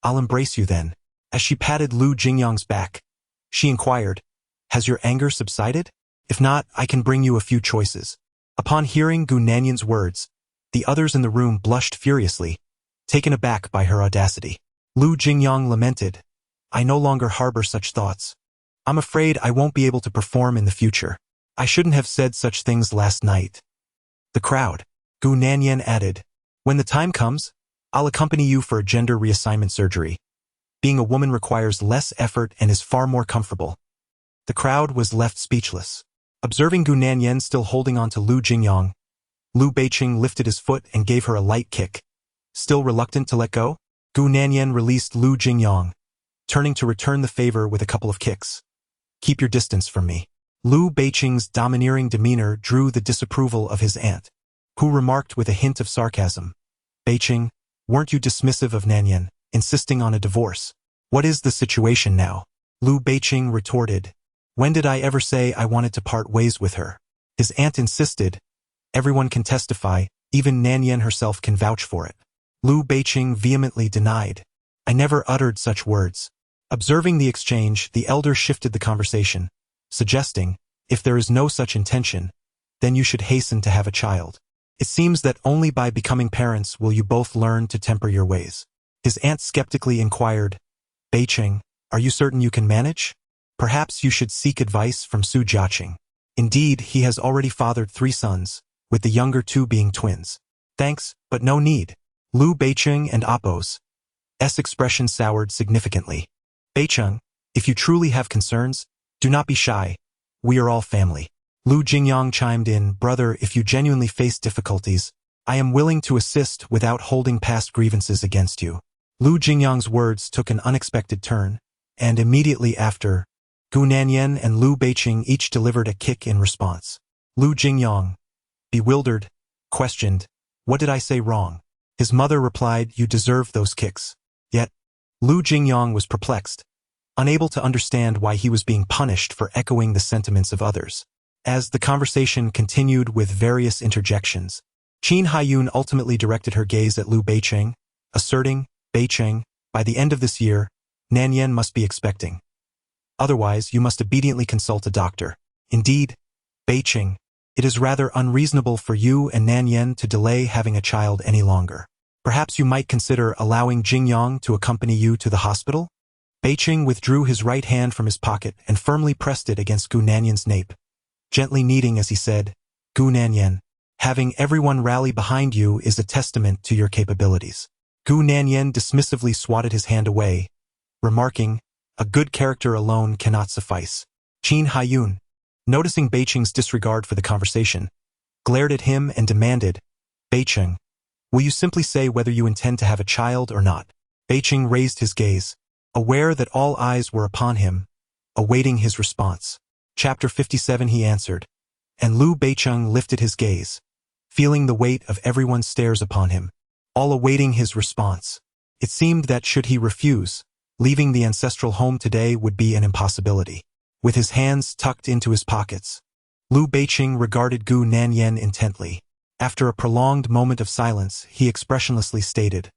I'll embrace you then. As she patted Lu Jingyang's back, she inquired, has your anger subsided? If not, I can bring you a few choices. Upon hearing Gu Nanyan's words, the others in the room blushed furiously, taken aback by her audacity. Lu Jingyang lamented, I no longer harbor such thoughts. I'm afraid I won't be able to perform in the future. I shouldn't have said such things last night. The crowd. Gu Nanyan added, when the time comes, I'll accompany you for a gender reassignment surgery. Being a woman requires less effort and is far more comfortable. The crowd was left speechless. Observing Gu Nanyan still holding on to Lu Jingyang, Lu Beicheng lifted his foot and gave her a light kick. Still reluctant to let go, Gu Nanyan released Lu Jingyang, turning to return the favor with a couple of kicks. Keep your distance from me. Lu Beicheng's domineering demeanor drew the disapproval of his aunt, who remarked with a hint of sarcasm, Beicheng, weren't you dismissive of Nanyan, insisting on a divorce? What is the situation now? Lu Beicheng retorted, when did I ever say I wanted to part ways with her? His aunt insisted, everyone can testify, even Nanyan herself can vouch for it. Lu Beicheng vehemently denied, I never uttered such words. Observing the exchange, the elder shifted the conversation, suggesting, if there is no such intention, then you should hasten to have a child. It seems that only by becoming parents will you both learn to temper your ways. His aunt skeptically inquired, Beiqing, are you certain you can manage? Perhaps you should seek advice from Su Jiaqing. Indeed, he has already fathered 3 sons, with the younger 2 being twins. Thanks, but no need. Lu Beiqing and Appo's expression soured significantly. Beiqing, if you truly have concerns, do not be shy. We are all family. Lu Jingyang chimed in, brother, if you genuinely face difficulties, I am willing to assist without holding past grievances against you. Lu Jingyang's words took an unexpected turn, and immediately after, Gu Nanyan and Lu Beiqing each delivered a kick in response. Lu Jingyang, bewildered, questioned, what did I say wrong? His mother replied, you deserve those kicks. Yet, Lu Jingyang was perplexed, unable to understand why he was being punished for echoing the sentiments of others. As the conversation continued with various interjections, Qin Haiyun ultimately directed her gaze at Lu Beiqing, asserting, Beiqing, by the end of this year, Nanyan must be expecting. Otherwise, you must obediently consult a doctor. Indeed, Beiqing, it is rather unreasonable for you and Nanyan to delay having a child any longer. Perhaps you might consider allowing Jingyang to accompany you to the hospital? Beiqing withdrew his right hand from his pocket and firmly pressed it against Gu Nanyan's nape, gently kneading as he said, Gu Nanyan, having everyone rally behind you is a testament to your capabilities. Gu Nanyan dismissively swatted his hand away, remarking, a good character alone cannot suffice. Qin Haiyun, noticing Beiqing's disregard for the conversation, glared at him and demanded, Beiqing, will you simply say whether you intend to have a child or not? Beiqing raised his gaze, aware that all eyes were upon him, awaiting his response. Chapter 57 he answered, and Lu Beiqing lifted his gaze, feeling the weight of everyone's stares upon him, all awaiting his response. It seemed that should he refuse, leaving the ancestral home today would be an impossibility. With his hands tucked into his pockets, Lu Beiqing regarded Gu Nanyan intently. After a prolonged moment of silence, he expressionlessly stated,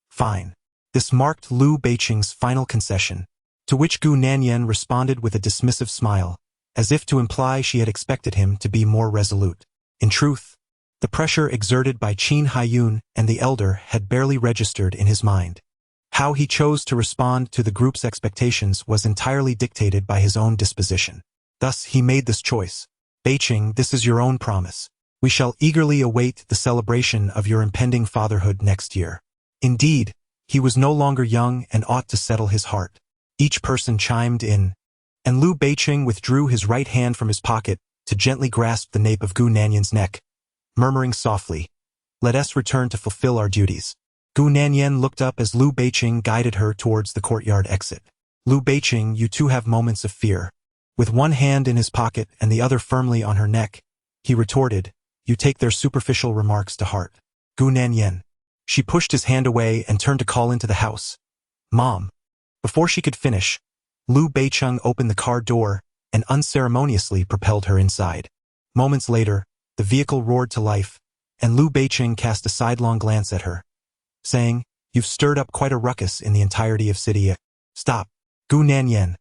fine. This marked Lu Beiqing's final concession, to which Gu Nanyan responded with a dismissive smile, as if to imply she had expected him to be more resolute. In truth, the pressure exerted by Qin Haiyun and the elder had barely registered in his mind. How he chose to respond to the group's expectations was entirely dictated by his own disposition. Thus, he made this choice. Beiqing, this is your own promise. We shall eagerly await the celebration of your impending fatherhood next year. Indeed, he was no longer young and ought to settle his heart. Each person chimed in, and Lu Beiqing withdrew his right hand from his pocket to gently grasp the nape of Gu Nanyan's neck, murmuring softly, let us return to fulfill our duties. Gu Nanyan looked up as Lu Beiqing guided her towards the courtyard exit. Lu Beiqing, you too have moments of fear. With one hand in his pocket and the other firmly on her neck, he retorted, you take their superficial remarks to heart. Gu Nanyan. She pushed his hand away and turned to call into the house. Mom. Before she could finish, Lu Beiqing opened the car door and unceremoniously propelled her inside. Moments later, the vehicle roared to life, and Lu Beiqing cast a sidelong glance at her, saying, you've stirred up quite a ruckus in the entirety of City. Stop. Gu Nanyan.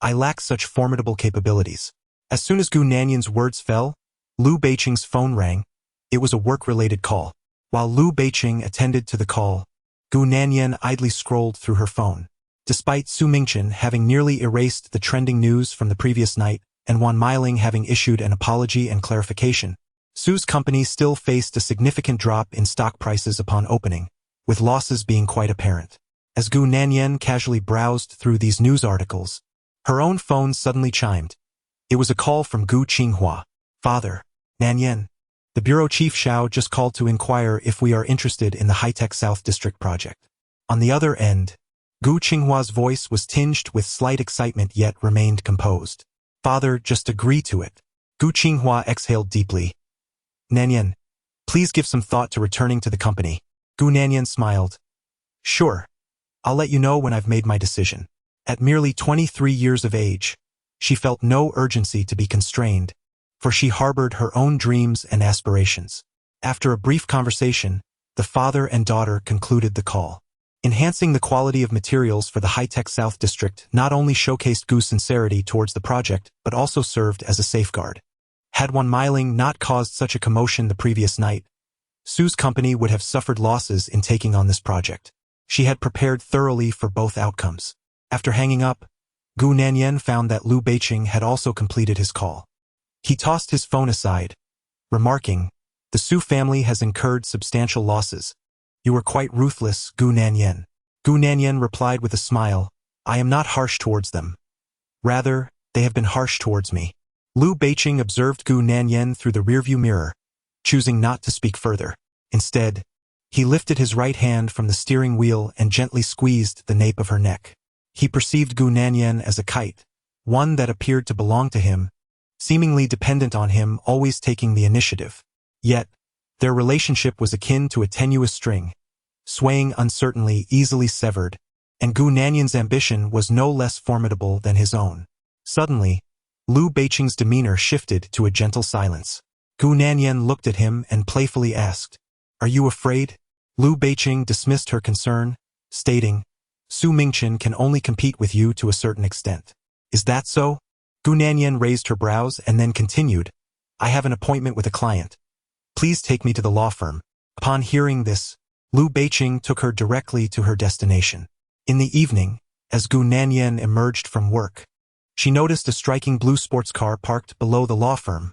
I lack such formidable capabilities. As soon as Gu Nanyan's words fell, Lu Beiqing's phone rang. It was a work-related call. While Lu Beiqing attended to the call, Gu Nanyan idly scrolled through her phone. Despite Su Mingchen having nearly erased the trending news from the previous night, and Wan Meiling having issued an apology and clarification, Su's company still faced a significant drop in stock prices upon opening, with losses being quite apparent. As Gu Nanyan casually browsed through these news articles, her own phone suddenly chimed. It was a call from Gu Qinghua. Father, Nanyan. The bureau chief Xiao just called to inquire if we are interested in the high-tech South District project. On the other end, Gu Qinghua's voice was tinged with slight excitement yet remained composed. Father, just agree to it. Gu Qinghua exhaled deeply. Nanyan, please give some thought to returning to the company. Gu Nanyan smiled. Sure. I'll let you know when I've made my decision. At merely 23 years of age, she felt no urgency to be constrained, for she harbored her own dreams and aspirations. After a brief conversation, the father and daughter concluded the call. Enhancing the quality of materials for the high-tech South District not only showcased Gu's sincerity towards the project, but also served as a safeguard. Had Wan Meiling not caused such a commotion the previous night, Su's company would have suffered losses in taking on this project. She had prepared thoroughly for both outcomes. After hanging up, Gu Nanyan found that Liu Beiqing had also completed his call. He tossed his phone aside, remarking, "The Su family has incurred substantial losses. You are quite ruthless, Gu Nanyan." Gu Nanyan replied with a smile, "I am not harsh towards them. Rather, they have been harsh towards me." Liu Beiqing observed Gu Nanyan through the rearview mirror, choosing not to speak further. Instead, he lifted his right hand from the steering wheel and gently squeezed the nape of her neck. He perceived Gu Nanyan as a kite, one that appeared to belong to him, seemingly dependent on him always taking the initiative. Yet, their relationship was akin to a tenuous string, swaying uncertainly, easily severed, and Gu Nanyan's ambition was no less formidable than his own. Suddenly, Liu Beiqing's demeanor shifted to a gentle silence. Gu Nanyan looked at him and playfully asked, "Are you afraid?" Liu Beiqing dismissed her concern, stating, "Su Mingchen can only compete with you to a certain extent." "Is that so?" Gu Nanyan raised her brows and then continued, "I have an appointment with a client. Please take me to the law firm." Upon hearing this, Liu Beiqing took her directly to her destination. In the evening, as Gu Nanyan emerged from work, she noticed a striking blue sports car parked below the law firm,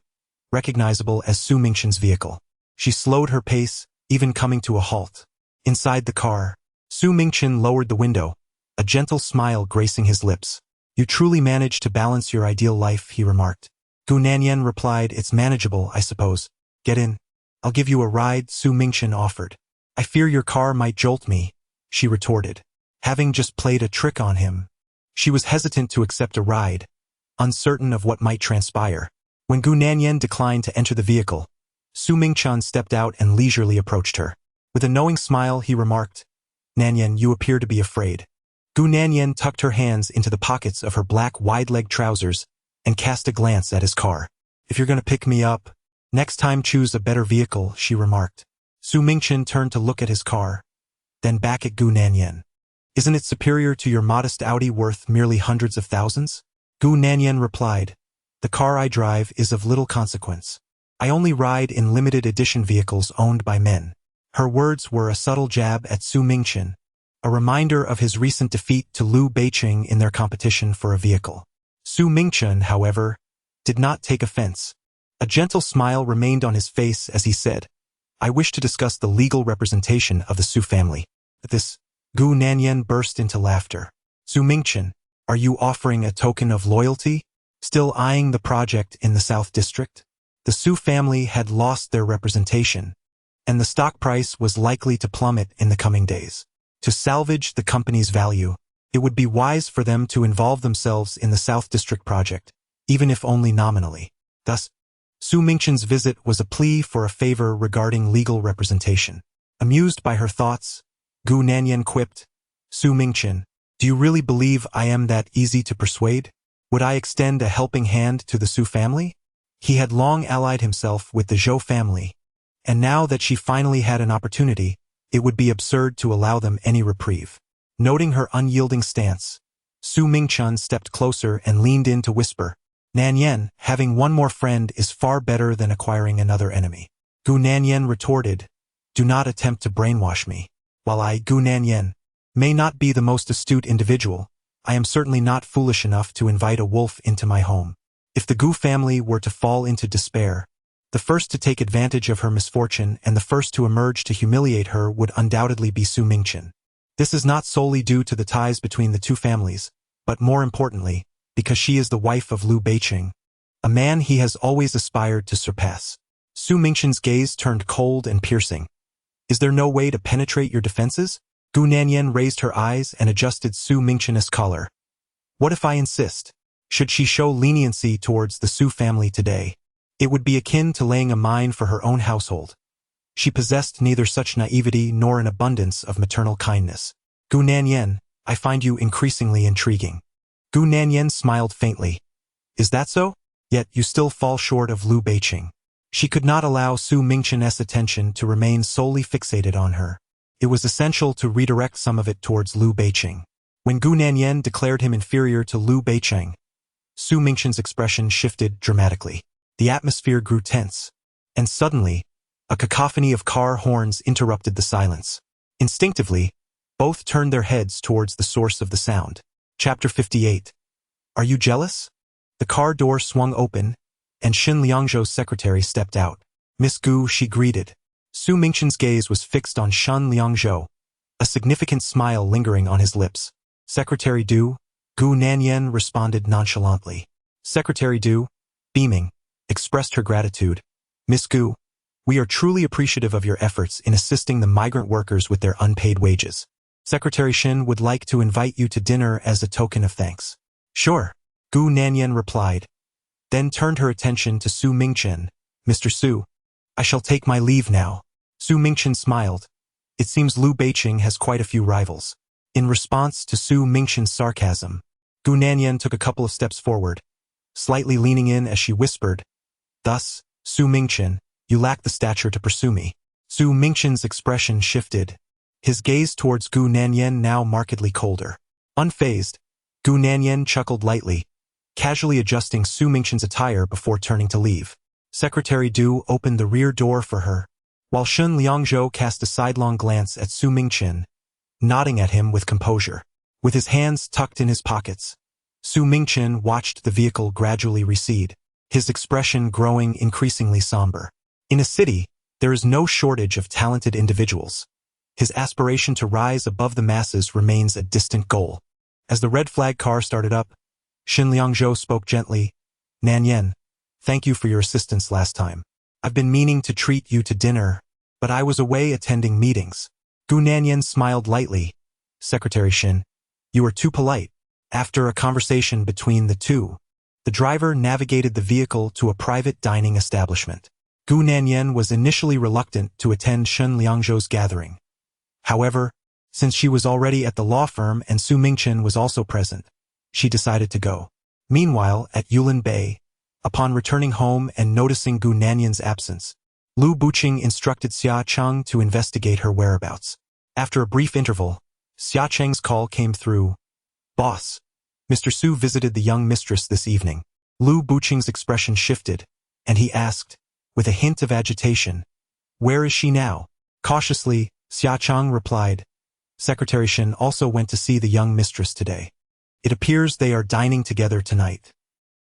recognizable as Su Mingchen's vehicle. She slowed her pace, even coming to a halt. Inside the car, Su Mingchen lowered the window, a gentle smile gracing his lips. "You truly managed to balance your ideal life," he remarked. Gu Nanyan replied, "It's manageable, I suppose. Get in. I'll give you a ride," Su Mingchen offered. "I fear your car might jolt me," she retorted. Having just played a trick on him, she was hesitant to accept a ride, uncertain of what might transpire. When Gu Nanyan declined to enter the vehicle, Su Mingchen stepped out and leisurely approached her. With a knowing smile, he remarked, "Nanyan, you appear to be afraid." Gu Nanyan tucked her hands into the pockets of her black wide-leg trousers and cast a glance at his car. "If you're going to pick me up, next time choose a better vehicle," she remarked. Su Mingchen turned to look at his car, then back at Gu Nanyan. "Isn't it superior to your modest Audi worth merely hundreds of thousands?" Gu Nanyan replied, "The car I drive is of little consequence. I only ride in limited edition vehicles owned by men." Her words were a subtle jab at Su Mingchen, a reminder of his recent defeat to Liu Beiqing in their competition for a vehicle. Su Mingchen, however, did not take offense. A gentle smile remained on his face as he said, "I wish to discuss the legal representation of the Su family." At this, Gu Nanyan burst into laughter. "Su Mingchen, are you offering a token of loyalty?" Still eyeing the project in the South District? The Su family had lost their representation, and the stock price was likely to plummet in the coming days. To salvage the company's value, it would be wise for them to involve themselves in the South District project, even if only nominally. Thus, Su Mingchen's visit was a plea for a favor regarding legal representation. Amused by her thoughts, Gu Nanyan quipped, "Su Mingchen, do you really believe I am that easy to persuade? Would I extend a helping hand to the Su family?" He had long allied himself with the Zhou family, and now that she finally had an opportunity, it would be absurd to allow them any reprieve. Noting her unyielding stance, Su Mingchen stepped closer and leaned in to whisper, "Nanyan, having one more friend is far better than acquiring another enemy." Gu Nanyan retorted, "Do not attempt to brainwash me. While I, Gu Nanyan, may not be the most astute individual, I am certainly not foolish enough to invite a wolf into my home. If the Gu family were to fall into despair, the first to take advantage of her misfortune and the first to emerge to humiliate her would undoubtedly be Su Mingchen. This is not solely due to the ties between the two families, but more importantly, because she is the wife of Liu Beiqing, a man he has always aspired to surpass." Su Mingchen's gaze turned cold and piercing. "Is there no way to penetrate your defenses?" Gu Nanyan raised her eyes and adjusted Su Mingchen's collar. "What if I insist? Should she show leniency towards the Su family today, it would be akin to laying a mine for her own household." She possessed neither such naivety nor an abundance of maternal kindness. "Gu Nanyan, I find you increasingly intriguing." Gu Nanyan smiled faintly. "Is that so? Yet you still fall short of Liu Beiqing." She could not allow Su Mingchen's attention to remain solely fixated on her. it was essential to redirect some of it towards Liu Beiqing. When Gu Nanyan declared him inferior to Liu Beiqing, Su Mingqian's expression shifted dramatically. The atmosphere grew tense, and suddenly, a cacophony of car horns interrupted the silence. Instinctively, both turned their heads towards the source of the sound. Chapter 58. Are you jealous? The car door swung open, and Shen Liangzhou's secretary stepped out. Miss Gu, she greeted. Su Mingqian's gaze was fixed on Shen Liangzhou, a significant smile lingering on his lips. Secretary Du, Gu Nanyan responded nonchalantly. Secretary Du, beaming, expressed her gratitude. Miss Gu, we are truly appreciative of your efforts in assisting the migrant workers with their unpaid wages. Secretary Shen would like to invite you to dinner as a token of thanks. Sure, Gu Nanyan replied, then turned her attention to Su Mingqian. Mr. Su, I shall take my leave now. Su Mingqian smiled. It seems Liu Beiqing has quite a few rivals. In response to Su Mingqian's sarcasm, Gu Nanyan took a couple of steps forward, slightly leaning in as she whispered, Thus, Su Mingqian, you lack the stature to pursue me. Su Mingqian's expression shifted, his gaze towards Gu Nanyan now markedly colder. Unfazed, Gu Nanyan chuckled lightly, casually adjusting Su Mingqian's attire before turning to leave. Secretary Du opened the rear door for her, while Shen Liangzhou cast a sidelong glance at Su Mingqian, nodding at him with composure. With his hands tucked in his pockets, Su Mingqian watched the vehicle gradually recede, his expression growing increasingly somber. In a city, there is no shortage of talented individuals. His aspiration to rise above the masses remains a distant goal. As the red flag car started up, Shen Liangzhou spoke gently, Nanyan, thank you for your assistance last time. I've been meaning to treat you to dinner, but I was away attending meetings. Gu Nanyan smiled lightly. Secretary Shen, you are too polite. After a conversation between the two, the driver navigated the vehicle to a private dining establishment. Gu Nanyan was initially reluctant to attend Shen Liangzhou's gathering. However, since she was already at the law firm and Su Mingqian was also present, she decided to go. Meanwhile, at Yulin Bay, upon returning home and noticing Gu Nanyan's absence, Liu Beiqing instructed Xia Cheng to investigate her whereabouts. After a brief interval, Xia Cheng's call came through. Boss, Mr. Su visited the young mistress this evening. Liu Beiqing's expression shifted, and he asked, with a hint of agitation, where is she now? Cautiously, Xia Cheng replied, Secretary Shen also went to see the young mistress today. It appears they are dining together tonight.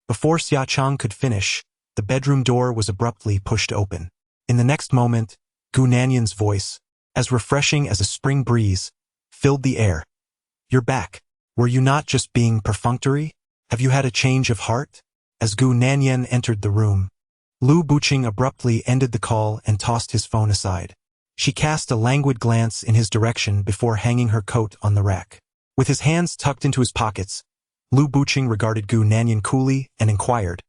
Before Xia Cheng could finish, the bedroom door was abruptly pushed open. In the next moment, Gu Nanyan's voice, as refreshing as a spring breeze, filled the air. You're back. Were you not just being perfunctory? Have you had a change of heart? As Gu Nanyan entered the room, Liu Beiqing abruptly ended the call and tossed his phone aside. She cast a languid glance in his direction before hanging her coat on the rack. With his hands tucked into his pockets, Liu Beiqing regarded Gu Nanyan coolly and inquired,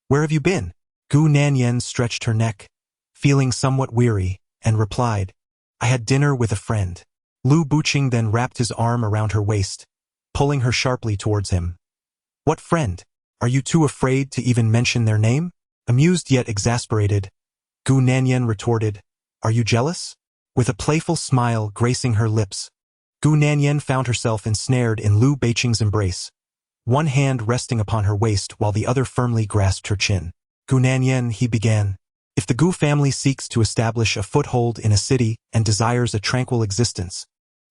Where have you been? Gu Nanyan stretched her neck, feeling somewhat weary, and replied, I had dinner with a friend. Liu Beiqing then wrapped his arm around her waist, pulling her sharply towards him. What friend? Are you too afraid to even mention their name? Amused yet exasperated, Gu Nanyan retorted, Are you jealous? With a playful smile gracing her lips, Gu Nanyan found herself ensnared in Liu Beiqing's embrace, one hand resting upon her waist while the other firmly grasped her chin. Gu Nanyan, he began, if the Gu family seeks to establish a foothold in a city and desires a tranquil existence,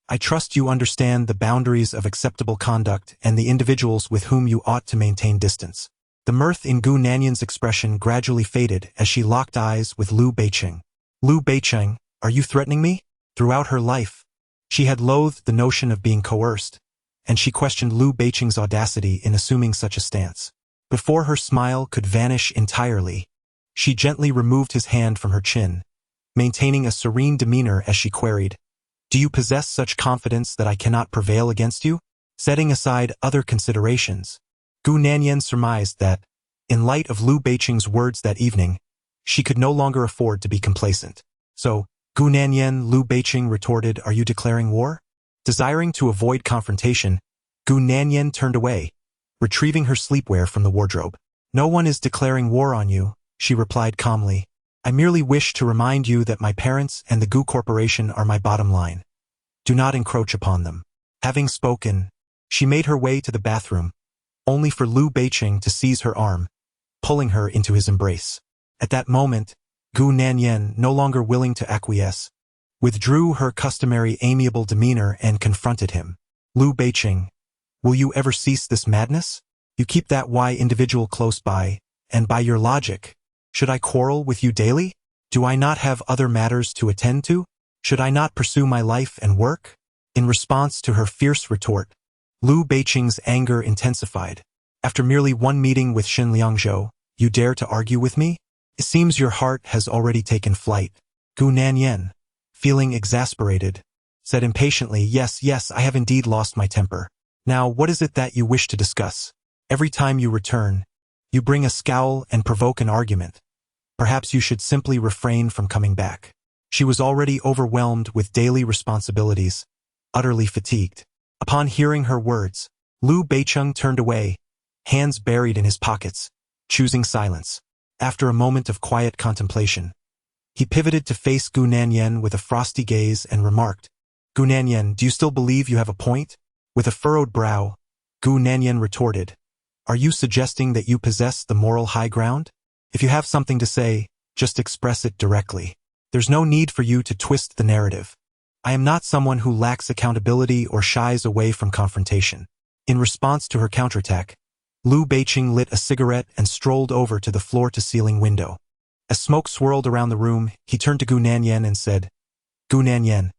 I trust you understand the boundaries of acceptable conduct and the individuals with whom you ought to maintain distance. The mirth in Gu Nanyan's expression gradually faded as she locked eyes with Liu Beiqing. Liu Beiqing, are you threatening me? Throughout her life, she had loathed the notion of being coerced, and she questioned Liu Beiqing's audacity in assuming such a stance. Before her smile could vanish entirely, she gently removed his hand from her chin, maintaining a serene demeanor as she queried, Do you possess such confidence that I cannot prevail against you? Setting aside other considerations, Gu Nanyan surmised that, in light of Liu Beiqing's words that evening, she could no longer afford to be complacent. So, Gu Nanyan, Liu Beiqing retorted, Are you declaring war? Desiring to avoid confrontation, Gu Nanyan turned away, retrieving her sleepwear from the wardrobe. No one is declaring war on you, she replied calmly. I merely wish to remind you that my parents and the Gu Corporation are my bottom line. Do not encroach upon them. Having spoken, she made her way to the bathroom, only for Liu Beiqing to seize her arm, pulling her into his embrace. At that moment, Gu Nanyan, no longer willing to acquiesce, withdrew her customary amiable demeanor and confronted him. Liu Beiqing, will you ever cease this madness? You keep that individual close by, and by your logic, should I quarrel with you daily? Do I not have other matters to attend to? Should I not pursue my life and work? In response to her fierce retort, Liu Beiqing's anger intensified. After merely one meeting with Xin Liangzhou, you dare to argue with me? It seems your heart has already taken flight. Gu Nanyan, feeling exasperated, said impatiently, yes, I have indeed lost my temper. Now, what is it that you wish to discuss? Every time you return, you bring a scowl and provoke an argument. Perhaps you should simply refrain from coming back. She was already overwhelmed with daily responsibilities, utterly fatigued. Upon hearing her words, Liu Beiqing turned away, hands buried in his pockets, choosing silence. After a moment of quiet contemplation, he pivoted to face Gu Nanyan with a frosty gaze and remarked, Gu Nanyan, do you still believe you have a point? With a furrowed brow, Gu Nanyan retorted, are you suggesting that you possess the moral high ground? If you have something to say, just express it directly. There's no need for you to twist the narrative. I am not someone who lacks accountability or shies away from confrontation. In response to her counterattack, Liu Beiqing lit a cigarette and strolled over to the floor-to-ceiling window. As smoke swirled around the room, he turned to Gu Nanyan and said, Gu Nanyan,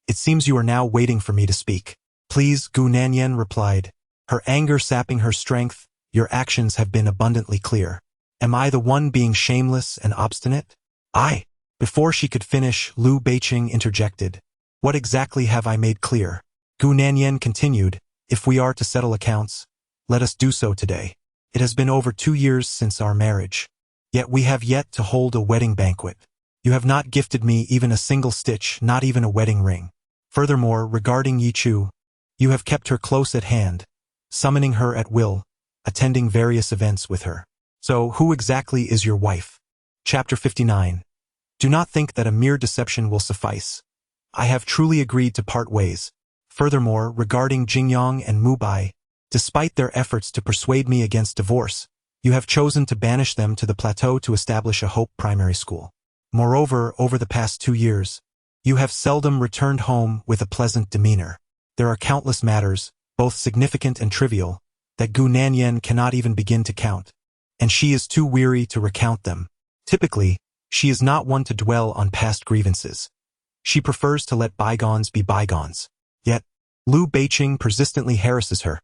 it seems you are now waiting for me to speak. Please, Gu Nanyan replied, her anger sapping her strength. Your actions have been abundantly clear. Am I the one being shameless and obstinate? I. Before she could finish, Liu Beiqing interjected. What exactly have I made clear? Gu Nanyan continued, if we are to settle accounts, let us do so today. It has been over 2 years since our marriage. Yet we have yet to hold a wedding banquet. You have not gifted me even a single stitch, not even a wedding ring. Furthermore, regarding Yi Chu, you have kept her close at hand, summoning her at will, attending various events with her. So, who exactly is your wife? Chapter 59. Do not think that a mere deception will suffice. I have truly agreed to part ways. Furthermore, regarding Jingyang and Mubai, despite their efforts to persuade me against divorce, you have chosen to banish them to the plateau to establish a Hope primary school. Moreover, over the past 2 years, you have seldom returned home with a pleasant demeanor. There are countless matters, both significant and trivial, that Gu Nanyan cannot even begin to count, and she is too weary to recount them. Typically, she is not one to dwell on past grievances. She prefers to let bygones be bygones. Yet, Liu Beiqing persistently harasses her,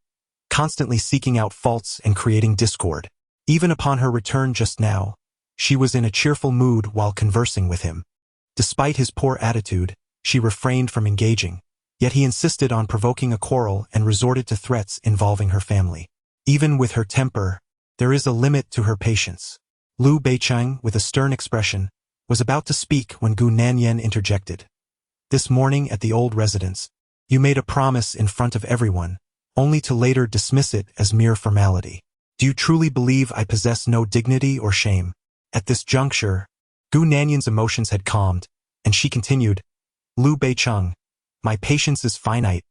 constantly seeking out faults and creating discord. Even upon her return just now, she was in a cheerful mood while conversing with him. Despite his poor attitude, she refrained from engaging. Yet he insisted on provoking a quarrel and resorted to threats involving her family. Even with her temper, there is a limit to her patience. Liu Beiqing, with a stern expression, was about to speak when Gu Nanyan interjected. This morning at the old residence, you made a promise in front of everyone, only to later dismiss it as mere formality. Do you truly believe I possess no dignity or shame? At this juncture, Gu Nanyan's emotions had calmed, and she continued, Liu Beiqing, my patience is finite.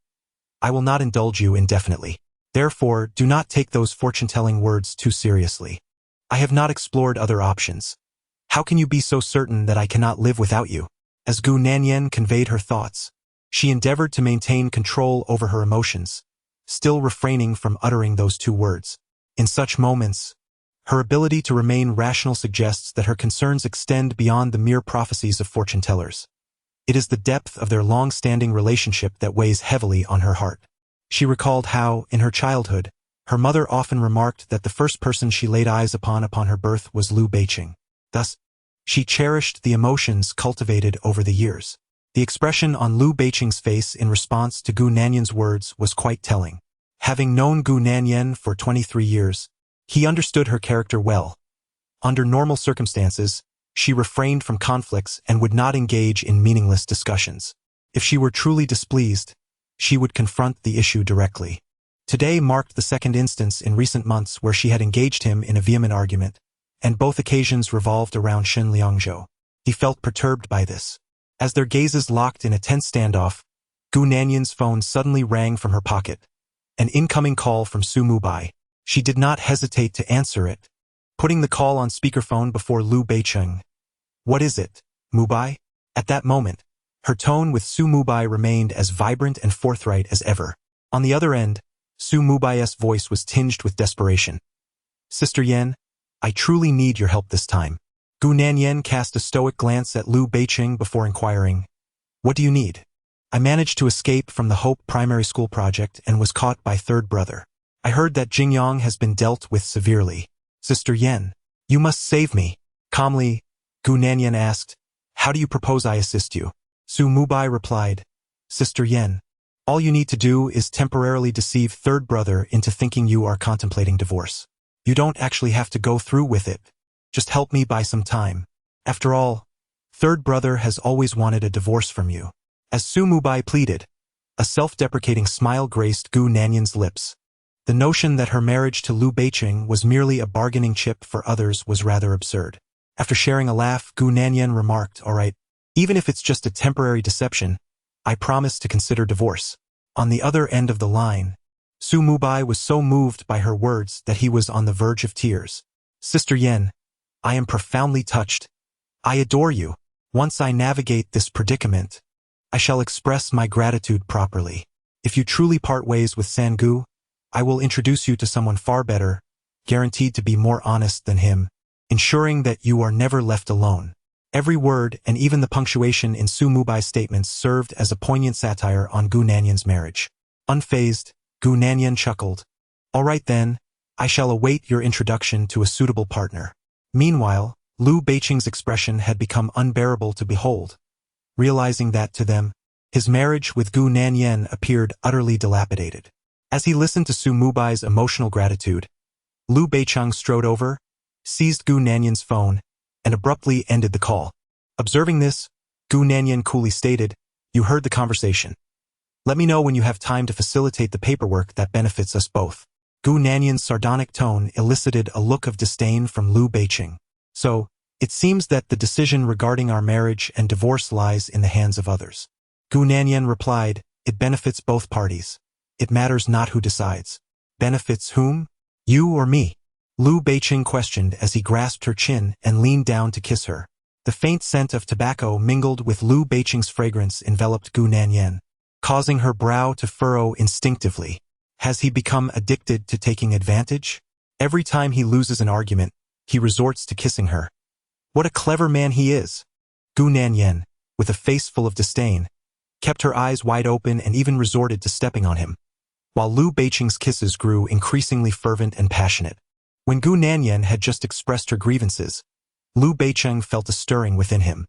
I will not indulge you indefinitely. Therefore, do not take those fortune-telling words too seriously. I have not explored other options. How can you be so certain that I cannot live without you? As Gu Nanyan conveyed her thoughts, she endeavored to maintain control over her emotions, still refraining from uttering those 2 words. In such moments, her ability to remain rational suggests that her concerns extend beyond the mere prophecies of fortune-tellers. It is the depth of their long-standing relationship that weighs heavily on her heart. She recalled how, in her childhood, her mother often remarked that the first person she laid eyes upon her birth was Liu Beiqing. Thus, she cherished the emotions cultivated over the years. The expression on Liu Beiqing's face in response to Gu Nanyan's words was quite telling. Having known Gu Nanyan for 23 years, he understood her character well. Under normal circumstances, she refrained from conflicts and would not engage in meaningless discussions. If she were truly displeased, she would confront the issue directly. Today marked the second instance in recent months where she had engaged him in a vehement argument, and both occasions revolved around Xin Liangzhou. He felt perturbed by this. As their gazes locked in a tense standoff, Gu Nanyan's phone suddenly rang from her pocket. An incoming call from Su Mubai. She did not hesitate to answer it, putting the call on speakerphone before Liu Beicheng. "What is it, Mubai?" At that moment, her tone with Su Mubai remained as vibrant and forthright as ever. On the other end, Su Mubai's voice was tinged with desperation. "Sister Yan, I truly need your help this time." Gu Nanyan cast a stoic glance at Liu Beicheng before inquiring, "What do you need?" "I managed to escape from the Hope Primary School project and was caught by third brother. I heard that Jingyang has been dealt with severely. Sister Yan, you must save me." Calmly, Gu Nanyan asked, "How do you propose I assist you?" Su Mubai replied, "Sister Yan, all you need to do is temporarily deceive third brother into thinking you are contemplating divorce. You don't actually have to go through with it. Just help me buy some time. After all, third brother has always wanted a divorce from you." As Su Mubai pleaded, a self-deprecating smile graced Gu Nanyan's lips. The notion that her marriage to Liu Beicheng was merely a bargaining chip for others was rather absurd. After sharing a laugh, Gu Nanyan remarked, "All right, even if it's just a temporary deception, I promise to consider divorce." On the other end of the line, Su Mubai was so moved by her words that he was on the verge of tears. "Sister Yan, I am profoundly touched. I adore you. Once I navigate this predicament, I shall express my gratitude properly. If you truly part ways with Sangu, I will introduce you to someone far better, guaranteed to be more honest than him, ensuring that you are never left alone." Every word and even the punctuation in Su Mubai's statements served as a poignant satire on Gu Nanyan's marriage. Unfazed, Gu Nanyan chuckled. "All right then, I shall await your introduction to a suitable partner." Meanwhile, Liu Beicheng's expression had become unbearable to behold, realizing that to them, his marriage with Gu Nanyan appeared utterly dilapidated. As he listened to Su Mubai's emotional gratitude, Liu Beicheng strode over, seized Gu Nanyan's phone, and abruptly ended the call. Observing this, Gu Nanyan coolly stated, "You heard the conversation. Let me know when you have time to facilitate the paperwork that benefits us both." Gu Nanyan's sardonic tone elicited a look of disdain from Liu Beicheng. "So, it seems that the decision regarding our marriage and divorce lies in the hands of others." Gu Nanyan replied, "It benefits both parties. It matters not who decides." "Benefits whom? You or me?" Liu Beicheng questioned as he grasped her chin and leaned down to kiss her. The faint scent of tobacco mingled with Liu Beicheng's fragrance enveloped Gu Nanyan, causing her brow to furrow instinctively. Has he become addicted to taking advantage? Every time he loses an argument, he resorts to kissing her. What a clever man he is! Gu Nanyan, with a face full of disdain, kept her eyes wide open and even resorted to stepping on him, while Liu Beicheng's kisses grew increasingly fervent and passionate. When Gu Nanyan had just expressed her grievances, Liu Beicheng felt a stirring within him.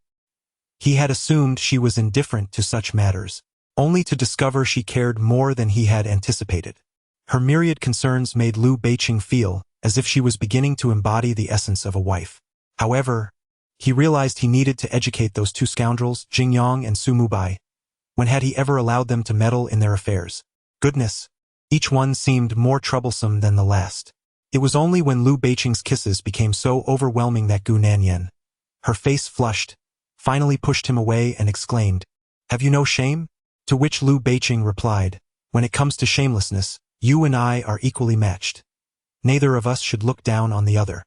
He had assumed she was indifferent to such matters, only to discover she cared more than he had anticipated. Her myriad concerns made Liu Beicheng feel as if she was beginning to embody the essence of a wife. However, he realized he needed to educate those two scoundrels, Jingyang and Su Mubai. When had he ever allowed them to meddle in their affairs? Goodness, each one seemed more troublesome than the last. It was only when Liu Beicheng's kisses became so overwhelming that Gu Nanyan, her face flushed, finally pushed him away and exclaimed, "Have you no shame?" To which Liu Beicheng replied, "When it comes to shamelessness, you and I are equally matched. Neither of us should look down on the other."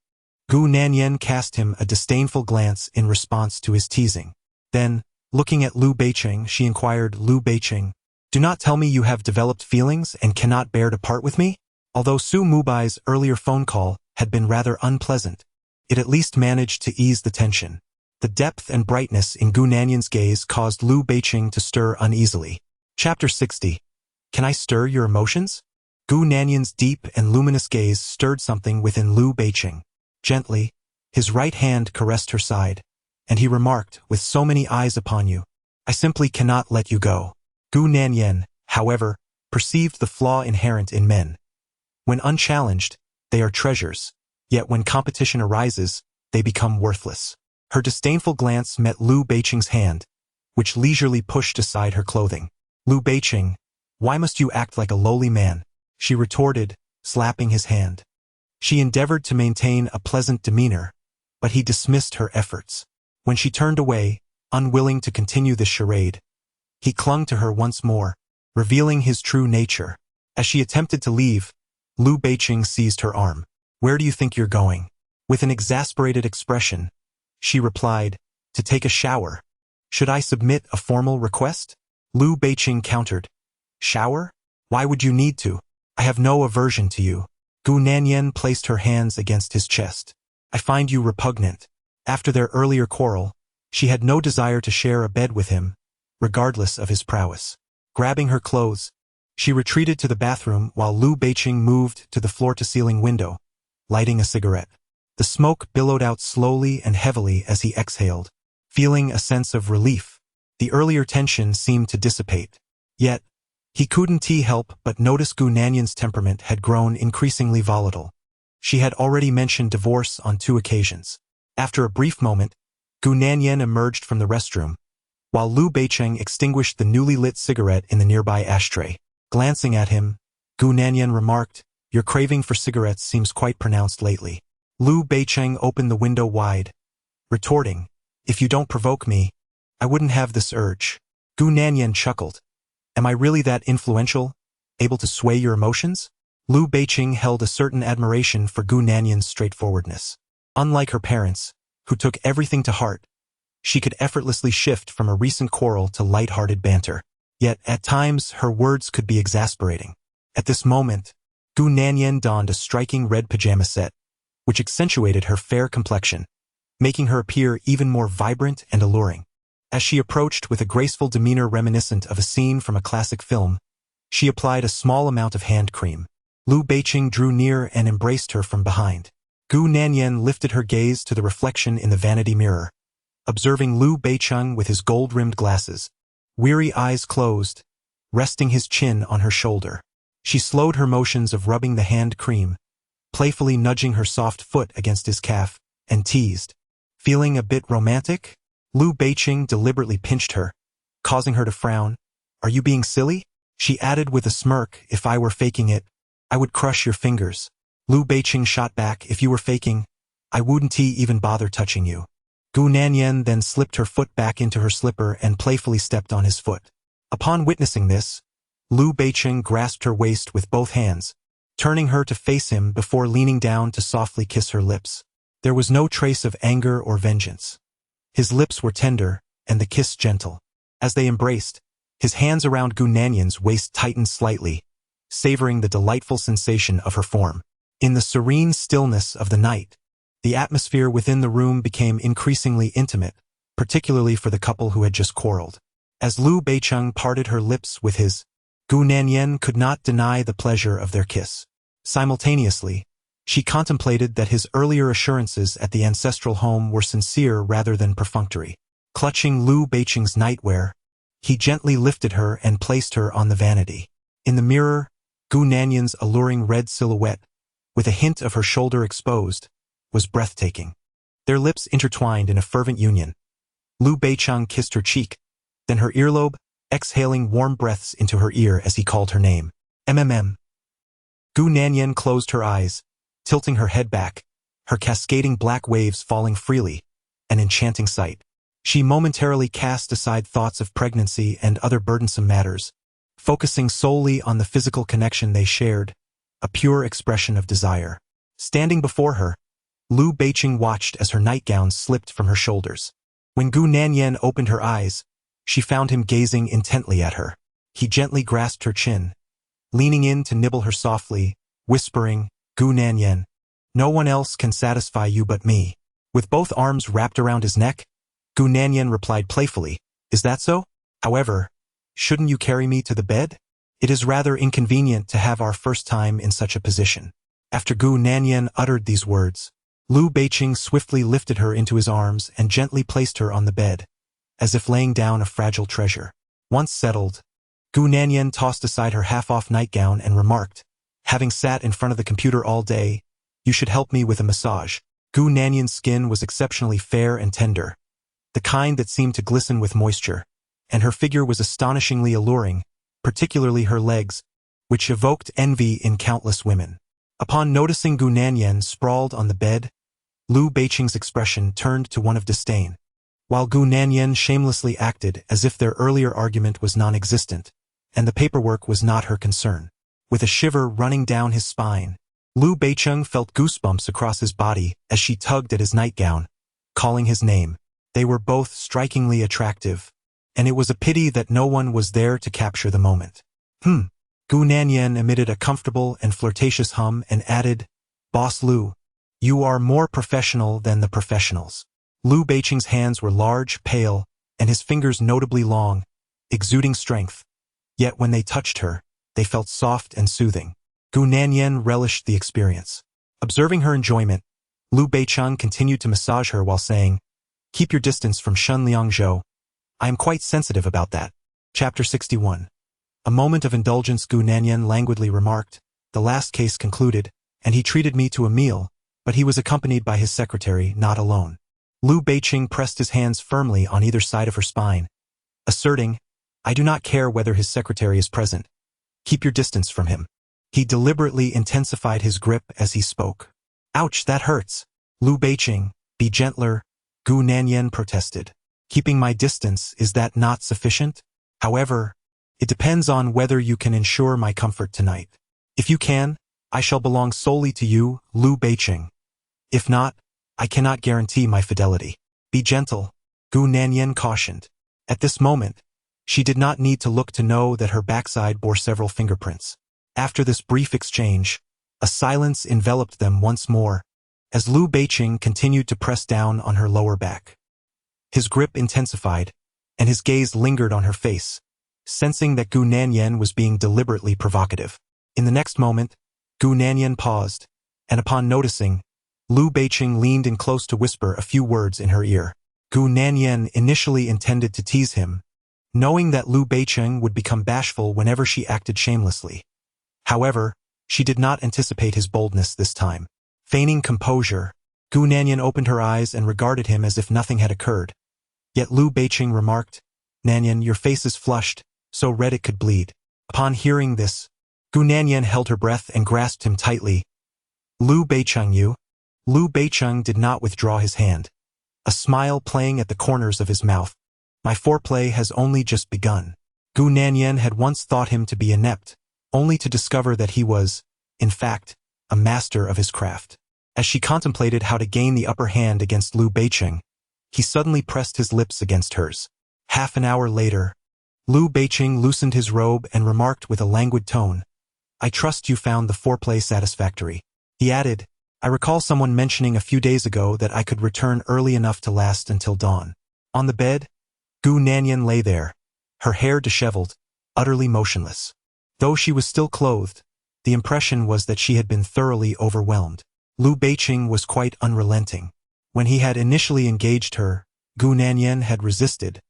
Gu Nanyan cast him a disdainful glance in response to his teasing. Then, looking at Liu Beicheng, she inquired, "Liu Beicheng, do not tell me you have developed feelings and cannot bear to part with me?" Although Su Mubai's earlier phone call had been rather unpleasant, it at least managed to ease the tension. The depth and brightness in Gu Nanyan's gaze caused Liu Beicheng to stir uneasily. Chapter 60. Can I stir your emotions? Gu Nanyan's deep and luminous gaze stirred something within Liu Beicheng. Gently, his right hand caressed her side, and he remarked, "With so many eyes upon you, I simply cannot let you go." Gu Nanyan, however, perceived the flaw inherent in men. When unchallenged, they are treasures, yet when competition arises, they become worthless. Her disdainful glance met Liu Beicheng's hand, which leisurely pushed aside her clothing. "Liu Beicheng, why must you act like a lowly man?" she retorted, slapping his hand. She endeavored to maintain a pleasant demeanor, but he dismissed her efforts. When she turned away, unwilling to continue this charade, He clung to her once more, revealing his true nature. As she attempted to leave, Lu Beiqing seized her arm. "Where do you think you're going?" With an exasperated expression, she replied, "To take a shower. Should I submit a formal request?" Lu Beiqing countered, "Shower? Why would you need to? I have no aversion to you." Gu Nanyan placed her hands against his chest. "I find you repugnant." After their earlier quarrel, she had no desire to share a bed with him, regardless of his prowess. Grabbing her clothes, she retreated to the bathroom while Lu Beiqing moved to the floor-to-ceiling window, lighting a cigarette. The smoke billowed out slowly and heavily as he exhaled, feeling a sense of relief. The earlier tension seemed to dissipate. Yet, he couldn't help but notice Gu Nanyan's temperament had grown increasingly volatile. She had already mentioned divorce on 2 occasions. After a brief moment, Gu Nanyan emerged from the restroom, while Lu Beiqing extinguished the newly lit cigarette in the nearby ashtray. Glancing at him, Gu Nanyan remarked, "Your craving for cigarettes seems quite pronounced lately." Lu Beiqing opened the window wide, retorting, "If you don't provoke me, I wouldn't have this urge." Gu Nanyan chuckled. "Am I really that influential, able to sway your emotions?" Lu Beiqing held a certain admiration for Gu Nanyan's straightforwardness. Unlike her parents, who took everything to heart, she could effortlessly shift from a recent quarrel to light-hearted banter. Yet, at times, her words could be exasperating. At this moment, Gu Nanyan donned a striking red pajama set, which accentuated her fair complexion, making her appear even more vibrant and alluring. As she approached with a graceful demeanor reminiscent of a scene from a classic film, she applied a small amount of hand cream. Lu Beiqing drew near and embraced her from behind. Gu Nanyan lifted her gaze to the reflection in the vanity mirror, observing Lu Beiqing with his gold-rimmed glasses, weary eyes closed, resting his chin on her shoulder. She slowed her motions of rubbing the hand cream, playfully nudging her soft foot against his calf, and teased, "Feeling a bit romantic?" Lu Beiqing deliberately pinched her, causing her to frown. "Are you being silly?" She added with a smirk, "If I were faking it, I would crush your fingers." Lu Beiqing shot back, "If you were faking, I wouldn't even bother touching you." Gu Nanyan then slipped her foot back into her slipper and playfully stepped on his foot. Upon witnessing this, Lu Beiqing grasped her waist with both hands, turning her to face him before leaning down to softly kiss her lips. There was no trace of anger or vengeance. His lips were tender, and the kiss gentle. As they embraced, his hands around Gu Nanyan's waist tightened slightly, savoring the delightful sensation of her form. In the serene stillness of the night, the atmosphere within the room became increasingly intimate, particularly for the couple who had just quarreled. As Lu Beiqing parted her lips with his, Gu Nanyan could not deny the pleasure of their kiss. Simultaneously, she contemplated that his earlier assurances at the ancestral home were sincere rather than perfunctory. Clutching Lu Beiqing's nightwear, he gently lifted her and placed her on the vanity. In the mirror, Gu Nanyan's alluring red silhouette, with a hint of her shoulder exposed, was breathtaking. Their lips intertwined in a fervent union. Lu Beiqing kissed her cheek, then her earlobe, exhaling warm breaths into her ear as he called her name. "MMM." Gu Nanyan closed her eyes, tilting her head back, her cascading black waves falling freely, an enchanting sight. She momentarily cast aside thoughts of pregnancy and other burdensome matters, focusing solely on the physical connection they shared, a pure expression of desire. Standing before her, Lu Beiqing watched as her nightgown slipped from her shoulders. When Gu Nanyan opened her eyes, she found him gazing intently at her. He gently grasped her chin, leaning in to nibble her softly, whispering, "Gu Nanyan, no one else can satisfy you but me." With both arms wrapped around his neck, Gu Nanyan replied playfully, "Is that so? However, shouldn't you carry me to the bed? It is rather inconvenient to have our first time in such a position." After Gu Nanyan uttered these words, Lu Beiqing swiftly lifted her into his arms and gently placed her on the bed, as if laying down a fragile treasure. Once settled, Gu Nanyan tossed aside her half-off nightgown and remarked, "Having sat in front of the computer all day, you should help me with a massage." Gu Nanyan's skin was exceptionally fair and tender, the kind that seemed to glisten with moisture, and her figure was astonishingly alluring, particularly her legs, which evoked envy in countless women. Upon noticing Gu Nanyan sprawled on the bed, Lu Beiqing's expression turned to one of disdain. while Gu Nanyan shamelessly acted as if their earlier argument was non-existent, and the paperwork was not her concern. With a shiver running down his spine, Liu Beicheng felt goosebumps across his body as she tugged at his nightgown, calling his name. They were both strikingly attractive, and it was a pity that no one was there to capture the moment. Gu Nanyan emitted a comfortable and flirtatious hum and added, "Boss Liu, you are more professional than the professionals." Liu Beicheng's hands were large, pale, and his fingers notably long, exuding strength. Yet when they touched her, they felt soft and soothing. Gu Nanyan relished the experience. Observing her enjoyment, Liu Beicheng continued to massage her while saying, "Keep your distance from Shun Liangzhou. I am quite sensitive about that." Chapter 61. A moment of indulgence, Gu Nanyan languidly remarked. "The last case concluded, and he treated me to a meal, but he was accompanied by his secretary, not alone." Liu Beicheng pressed his hands firmly on either side of her spine, asserting, "I do not care whether his secretary is present. Keep your distance from him." He deliberately intensified his grip as he spoke. "Ouch, that hurts." "Liu Beicheng, be gentler," Gu Nanyan protested. "Keeping my distance, is that not sufficient? However, it depends on whether you can ensure my comfort tonight. If you can, I shall belong solely to you, Liu Beicheng. If not, I cannot guarantee my fidelity. Be gentle," Gu Nanyan cautioned. At this moment, she did not need to look to know that her backside bore several fingerprints. After this brief exchange, a silence enveloped them once more, as Liu Beicheng continued to press down on her lower back. His grip intensified, and his gaze lingered on her face, sensing that Gu Nanyan was being deliberately provocative. In the next moment, Gu Nanyan paused, and upon noticing, Liu Beicheng leaned in close to whisper a few words in her ear. Gu Nanyan initially intended to tease him, knowing that Liu Beicheng would become bashful whenever she acted shamelessly. However, she did not anticipate his boldness this time. Feigning composure, Gu Nanyan opened her eyes and regarded him as if nothing had occurred. Yet Liu Beicheng remarked, "Nanyan, your face is flushed, so red it could bleed." Upon hearing this, Gu Nanyan held her breath and grasped him tightly. "Liu Beicheng, you?" Liu Beicheng did not withdraw his hand, a smile playing at the corners of his mouth. "My foreplay has only just begun." Gu Nanyan had once thought him to be inept, only to discover that he was, in fact, a master of his craft. As she contemplated how to gain the upper hand against Liu Beicheng, he suddenly pressed his lips against hers. Half an hour later, Liu Beicheng loosened his robe and remarked with a languid tone, "I trust you found the foreplay satisfactory." He added, "I recall someone mentioning a few days ago that I could return early enough to last until dawn." On the bed, Gu Nanyan lay there, her hair disheveled, utterly motionless. Though she was still clothed, the impression was that she had been thoroughly overwhelmed. Liu Beicheng was quite unrelenting. When he had initially engaged her, Gu Nanyan had resisted,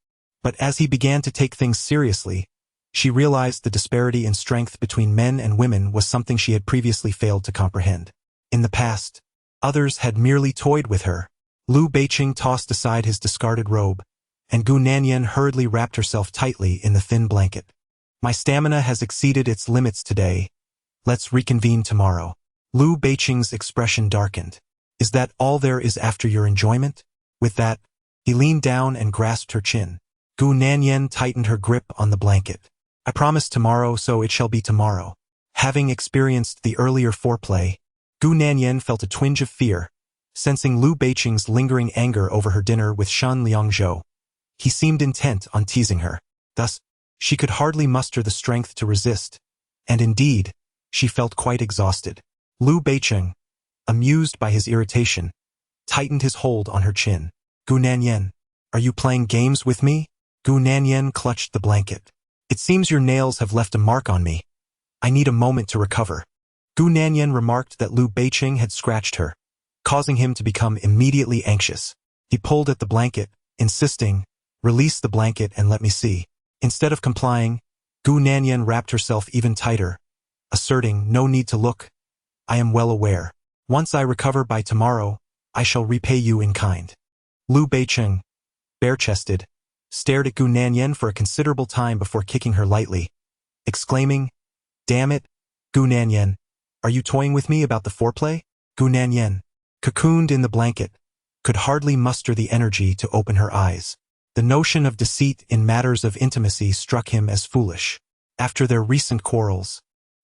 but as he began to take things seriously, she realized the disparity in strength between men and women was something she had previously failed to comprehend. In the past, others had merely toyed with her. Liu Beicheng tossed aside his discarded robe, and Gu Nanyan hurriedly wrapped herself tightly in the thin blanket. "My stamina has exceeded its limits today. Let's reconvene tomorrow." Liu Beicheng's expression darkened. "Is that all there is after your enjoyment?" With that, he leaned down and grasped her chin. Gu Nanyan tightened her grip on the blanket. "I promise tomorrow, so it shall be tomorrow." Having experienced the earlier foreplay, Gu Nanyan felt a twinge of fear, sensing Liu Beicheng's lingering anger over her dinner with Shan Liangzhou. He seemed intent on teasing her. Thus, she could hardly muster the strength to resist, and indeed, she felt quite exhausted. Liu Beicheng, amused by his irritation, tightened his hold on her chin. "Gu Nanyan, are you playing games with me?" Gu Nanyan clutched the blanket. "It seems your nails have left a mark on me. I need a moment to recover." Gu Nanyan remarked that Liu Beicheng had scratched her, causing him to become immediately anxious. He pulled at the blanket, insisting, "Release the blanket and let me see." Instead of complying, Gu Nanyan wrapped herself even tighter, asserting, "No need to look. I am well aware. Once I recover by tomorrow, I shall repay you in kind." Liu Beicheng, bare-chested, stared at Gu Nanyan for a considerable time before kicking her lightly, exclaiming, "Damn it, Gu Nanyan, are you toying with me about the foreplay?" Gu Nanyan, cocooned in the blanket, could hardly muster the energy to open her eyes. The notion of deceit in matters of intimacy struck him as foolish. After their recent quarrels,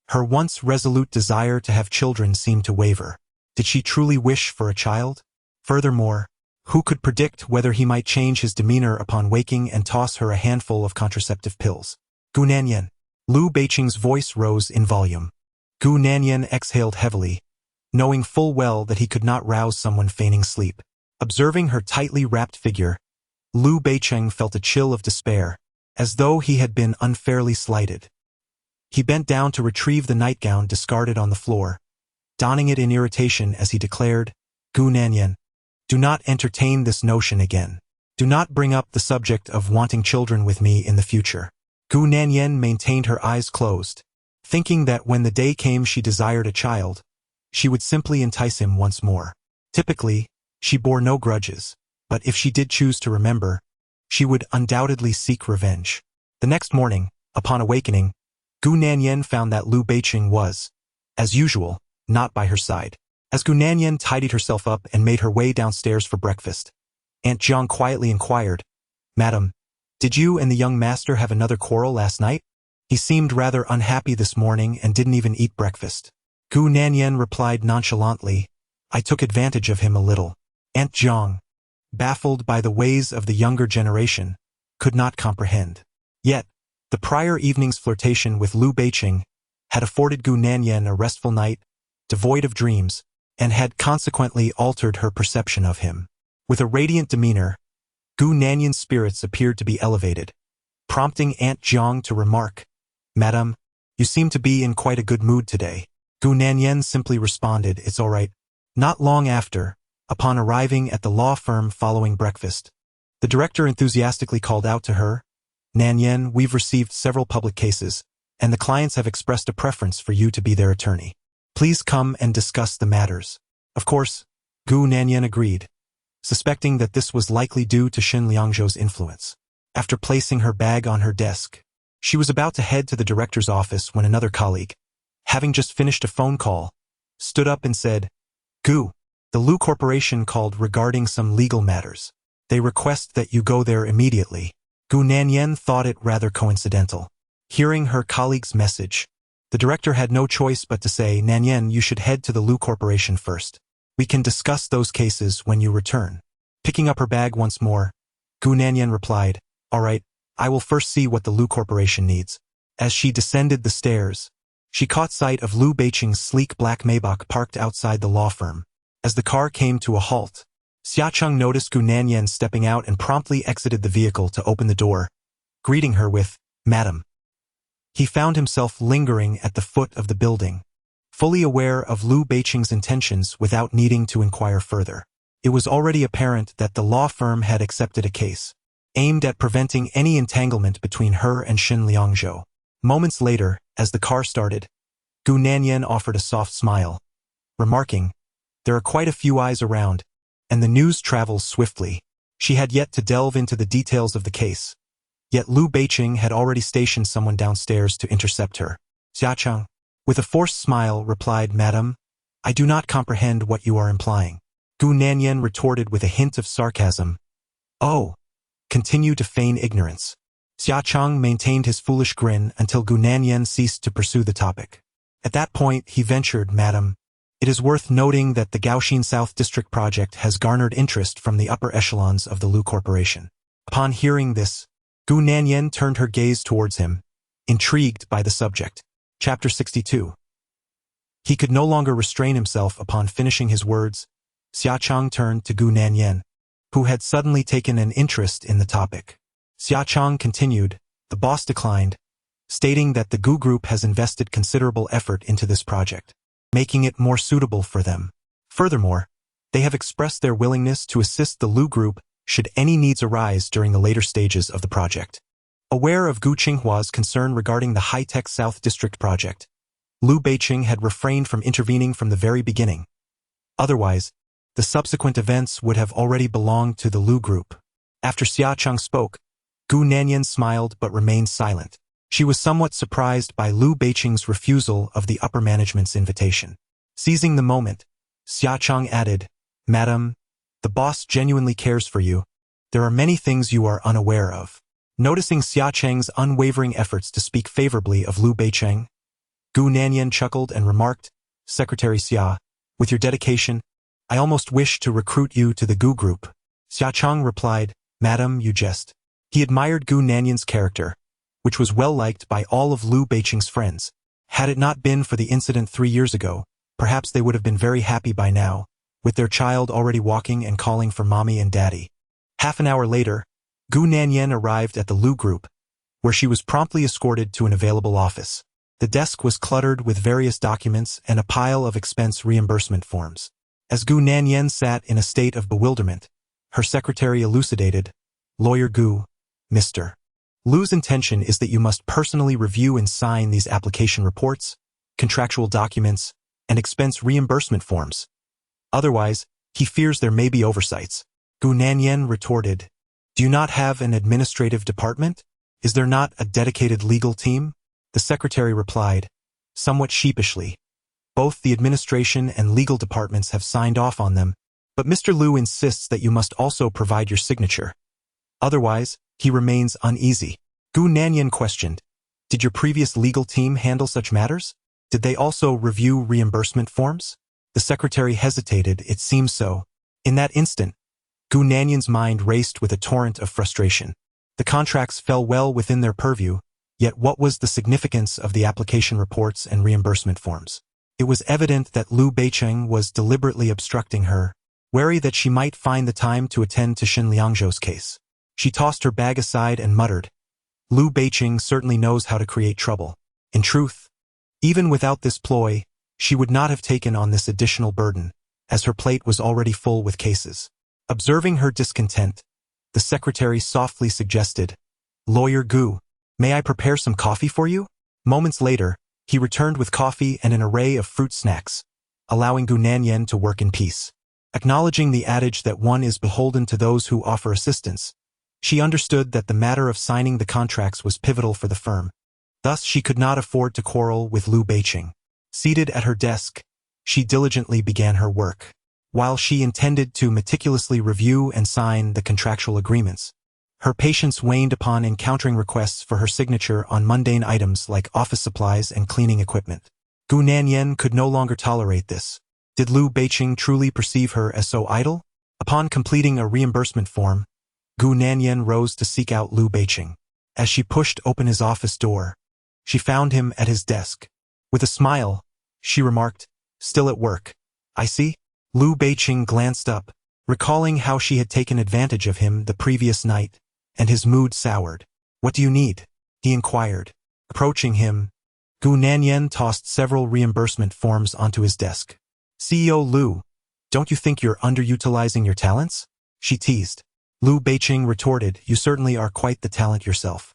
her once resolute desire to have children seemed to waver. Did she truly wish for a child? Furthermore, who could predict whether he might change his demeanor upon waking and toss her a handful of contraceptive pills? Gu Nanyan. Liu Beiqing's voice rose in volume. Gu Nanyan exhaled heavily, knowing full well that he could not rouse someone feigning sleep. Observing her tightly wrapped figure, Liu Beiqing felt a chill of despair, as though he had been unfairly slighted. He bent down to retrieve the nightgown discarded on the floor, donning it in irritation as he declared, Gu Nanyan, do not entertain this notion again. Do not bring up the subject of wanting children with me in the future. Gu Nanyan maintained her eyes closed, thinking that when the day came she desired a child, she would simply entice him once more. Typically, she bore no grudges, but if she did choose to remember, she would undoubtedly seek revenge. The next morning, upon awakening, Gu Nanyan found that Liu Beiqing was, as usual, not by her side. As Gu Nanyan tidied herself up and made her way downstairs for breakfast, Aunt Jiang quietly inquired, Madam, did you and the young master have another quarrel last night? He seemed rather unhappy this morning and didn't even eat breakfast. Gu Nanyan replied nonchalantly, I took advantage of him a little. Aunt Jiang, baffled by the ways of the younger generation, could not comprehend. Yet, the prior evening's flirtation with Liu Beiqing had afforded Gu Nanyan a restful night, devoid of dreams, and had consequently altered her perception of him. With a radiant demeanor, Gu Nanyan's spirits appeared to be elevated, prompting Aunt Jiang to remark, Madam, you seem to be in quite a good mood today. Gu Nanyan simply responded, It's all right. Not long after, upon arriving at the law firm following breakfast, the director enthusiastically called out to her, Nanyan, we've received several public cases, and the clients have expressed a preference for you to be their attorney. Please come and discuss the matters. Of course, Gu Nanyan agreed, suspecting that this was likely due to Xin Liangzhou's influence. After placing her bag on her desk, she was about to head to the director's office when another colleague, having just finished a phone call, stood up and said, Gu, the Liu Corporation called regarding some legal matters. They request that you go there immediately. Gu Nanyan thought it rather coincidental. Hearing her colleague's message, the director had no choice but to say, Nanyan, you should head to the Liu Corporation first. We can discuss those cases when you return. Picking up her bag once more, Gu Nanyan replied, All right, I will first see what the Liu Corporation needs. As she descended the stairs, she caught sight of Liu Beiqing's sleek black Maybach parked outside the law firm. As the car came to a halt, Xiacheng noticed Gu Nanyan stepping out and promptly exited the vehicle to open the door, greeting her with, Madam. He found himself lingering at the foot of the building, fully aware of Liu Beiqing's intentions without needing to inquire further. It was already apparent that the law firm had accepted a case, aimed at preventing any entanglement between her and Xin Liangzhou. Moments later, as the car started, Gu Nanyan offered a soft smile, remarking, There are quite a few eyes around, and the news travels swiftly. She had yet to delve into the details of the case, yet Liu Beiqing had already stationed someone downstairs to intercept her. Xiacheng, with a forced smile, replied, Madam, I do not comprehend what you are implying. Gu Nanyan retorted with a hint of sarcasm. Oh, continue to feign ignorance. Xiacheng maintained his foolish grin until Gu Nanyan ceased to pursue the topic. At that point, he ventured, Madam, it is worth noting that the Gaoxin South District project has garnered interest from the upper echelons of the Liu Corporation. Upon hearing this, Gu Nanyan turned her gaze towards him, intrigued by the subject. Chapter 62. He could no longer restrain himself. Upon finishing his words, Xiacheng turned to Gu Nanyan, who had suddenly taken an interest in the topic. Xiacheng continued, The boss declined, stating that the Gu Group has invested considerable effort into this project, making it more suitable for them. Furthermore, they have expressed their willingness to assist the Liu Group should any needs arise during the later stages of the project. Aware of Gu Qinghua's concern regarding the high-tech South District project, Liu Beiqing had refrained from intervening from the very beginning. Otherwise, the subsequent events would have already belonged to the Liu Group. After Xiacheng spoke, Gu Nanyan smiled but remained silent. She was somewhat surprised by Liu Beiqing's refusal of the upper management's invitation. Seizing the moment, Xiacheng added, Madam, The boss genuinely cares for you. There are many things you are unaware of. Noticing Xia Cheng's unwavering efforts to speak favorably of Liu Beicheng, Gu Nanyan chuckled and remarked, Secretary Xia, with your dedication, I almost wish to recruit you to the Gu group. Xia Cheng replied, Madam, you jest. He admired Gu Nanyan's character, which was well liked by all of Liu Beicheng's friends. Had it not been for the incident 3 years ago, perhaps they would have been very happy by now, with their child already walking and calling for mommy and daddy. Half an hour later, Gu Nanyan arrived at the Liu group, where she was promptly escorted to an available office. The desk was cluttered with various documents and a pile of expense reimbursement forms. As Gu Nanyan sat in a state of bewilderment, her secretary elucidated, Lawyer Gu, Mr. Liu's intention is that you must personally review and sign these application reports, contractual documents, and expense reimbursement forms. Otherwise, he fears there may be oversights. Gu Nanyan retorted, Do you not have an administrative department? Is there not a dedicated legal team? The secretary replied, somewhat sheepishly. Both the administration and legal departments have signed off on them, but Mr. Liu insists that you must also provide your signature. Otherwise, he remains uneasy. Gu Nanyan questioned, Did your previous legal team handle such matters? Did they also review reimbursement forms? The secretary hesitated, it seems so. In that instant, Gu Nanyan's mind raced with a torrent of frustration. The contracts fell well within their purview, yet what was the significance of the application reports and reimbursement forms? It was evident that Liu Beicheng was deliberately obstructing her, wary that she might find the time to attend to Shen Liangzhou's case. She tossed her bag aside and muttered, Liu Beicheng certainly knows how to create trouble. In truth, even without this ploy, she would not have taken on this additional burden, as her plate was already full with cases. Observing her discontent, the secretary softly suggested, Lawyer Gu, may I prepare some coffee for you? Moments later, he returned with coffee and an array of fruit snacks, allowing Gu Nanyan to work in peace. Acknowledging the adage that one is beholden to those who offer assistance, she understood that the matter of signing the contracts was pivotal for the firm. Thus, she could not afford to quarrel with Liu Beicheng. Seated at her desk, she diligently began her work. While she intended to meticulously review and sign the contractual agreements, her patience waned upon encountering requests for her signature on mundane items like office supplies and cleaning equipment. Gu Nanyan could no longer tolerate this. Did Liu Beicheng truly perceive her as so idle? Upon completing a reimbursement form, Gu Nanyan rose to seek out Liu Beicheng. As she pushed open his office door, she found him at his desk. With a smile, she remarked, Still at work. I see. Liu Beicheng glanced up, recalling how she had taken advantage of him the previous night, and his mood soured. What do you need? He inquired. Approaching him, Gu Nanyan tossed several reimbursement forms onto his desk. CEO Liu, don't you think you're underutilizing your talents? She teased. Liu Beicheng retorted, You certainly are quite the talent yourself.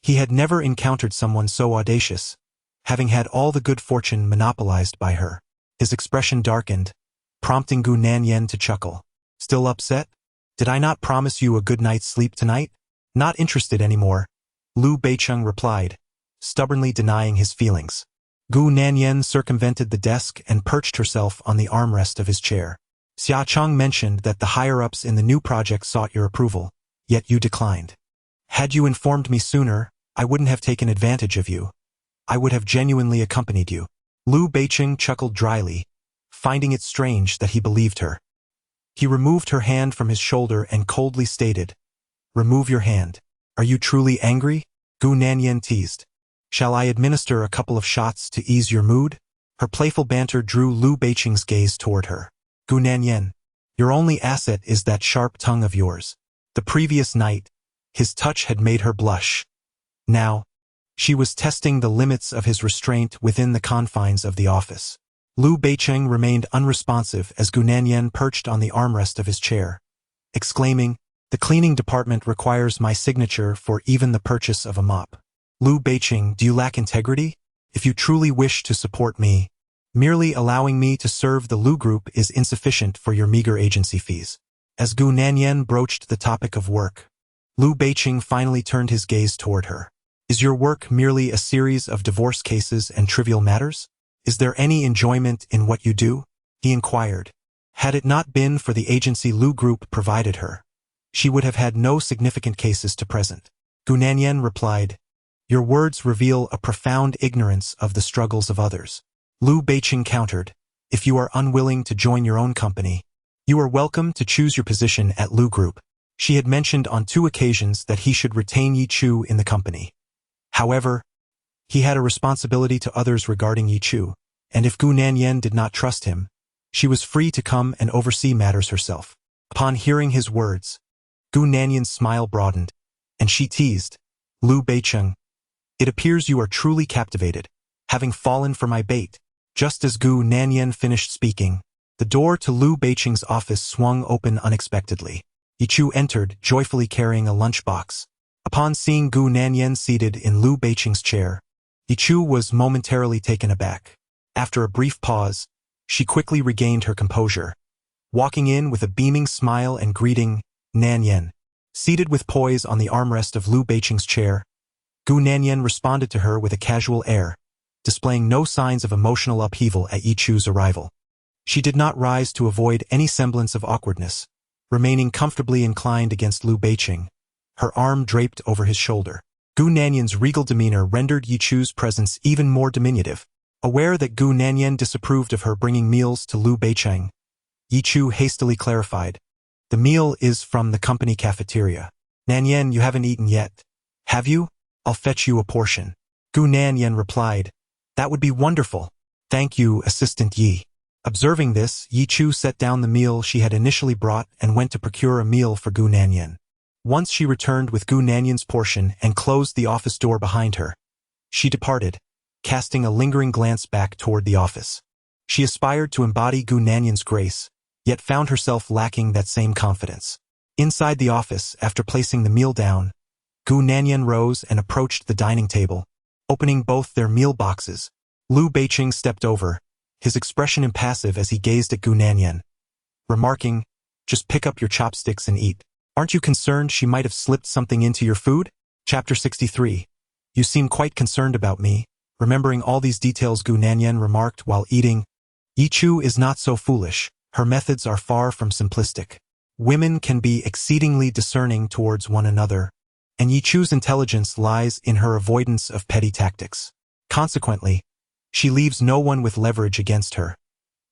He had never encountered someone so audacious, having had all the good fortune monopolized by her. His expression darkened, prompting Gu Nanyan to chuckle. Still upset? Did I not promise you a good night's sleep tonight? Not interested anymore, Liu Beicheng replied, stubbornly denying his feelings. Gu Nanyan circumvented the desk and perched herself on the armrest of his chair. Xia Cheng mentioned that the higher-ups in the new project sought your approval, yet you declined. Had you informed me sooner, I wouldn't have taken advantage of you. I would have genuinely accompanied you. Liu Beicheng chuckled dryly, finding it strange that he believed her. He removed her hand from his shoulder and coldly stated, Remove your hand. Are you truly angry? Gu Nanyan teased. Shall I administer a couple of shots to ease your mood? Her playful banter drew Liu Beicheng's gaze toward her. Gu Nanyan, your only asset is that sharp tongue of yours. The previous night, his touch had made her blush. Now, she was testing the limits of his restraint within the confines of the office. Liu Beicheng remained unresponsive as Gu Nanyan perched on the armrest of his chair, exclaiming, The cleaning department requires my signature for even the purchase of a mop. Liu Beicheng, do you lack integrity? If you truly wish to support me, merely allowing me to serve the Liu Group is insufficient for your meager agency fees. As Gu Nanyan broached the topic of work, Liu Beicheng finally turned his gaze toward her. Is your work merely a series of divorce cases and trivial matters? Is there any enjoyment in what you do? He inquired, Had it not been for the agency Lu Group provided her, she would have had no significant cases to present. Gu Nanyan replied, "Your words reveal a profound ignorance of the struggles of others." Lu Beiqing countered, "If you are unwilling to join your own company, you are welcome to choose your position at Lu Group." She had mentioned on 2 occasions that he should retain Yi Chu in the company. However, he had a responsibility to others regarding Yi Chu, and if Gu Nanyan did not trust him, she was free to come and oversee matters herself. Upon hearing his words, Gu Nanyan's smile broadened, and she teased, "Lu Beiqing, it appears you are truly captivated, having fallen for my bait." Just as Gu Nanyan finished speaking, the door to Lu Beiqing's office swung open unexpectedly. Yi Chu entered, joyfully carrying a lunchbox. Upon seeing Gu Nanyan seated in Lu Beiqing's chair, Yi Chu was momentarily taken aback. After a brief pause, she quickly regained her composure, walking in with a beaming smile and greeting, "Nanyan." Seated with poise on the armrest of Lu Beiqing's chair, Gu Nanyan responded to her with a casual air, displaying no signs of emotional upheaval at Yi Chu's arrival. She did not rise to avoid any semblance of awkwardness, remaining comfortably inclined against Lu Beiqing, her arm draped over his shoulder. Gu Nanyan's regal demeanor rendered Yi Chu's presence even more diminutive. Aware that Gu Nanyan disapproved of her bringing meals to Lu Beiqing, Yi Chu hastily clarified, "The meal is from the company cafeteria. Nanyan, you haven't eaten yet, have you? I'll fetch you a portion." Gu Nanyan replied, "That would be wonderful. Thank you, Assistant Yi." Observing this, Yi Chu set down the meal she had initially brought and went to procure a meal for Gu Nanyan. Once she returned with Gu Nanyan's portion and closed the office door behind her, she departed, casting a lingering glance back toward the office. She aspired to embody Gu Nanyan's grace, yet found herself lacking that same confidence. Inside the office, after placing the meal down, Gu Nanyan rose and approached the dining table, opening both their meal boxes. Lu Beiqing stepped over, his expression impassive as he gazed at Gu Nanyan, remarking, "Just pick up your chopsticks and eat. Aren't you concerned she might have slipped something into your food?" Chapter 63. "You seem quite concerned about me." Remembering all these details, Gu Nanyan remarked while eating, "Yi Chu is not so foolish. Her methods are far from simplistic. Women can be exceedingly discerning towards one another, and Yi Chu's intelligence lies in her avoidance of petty tactics. Consequently, she leaves no one with leverage against her,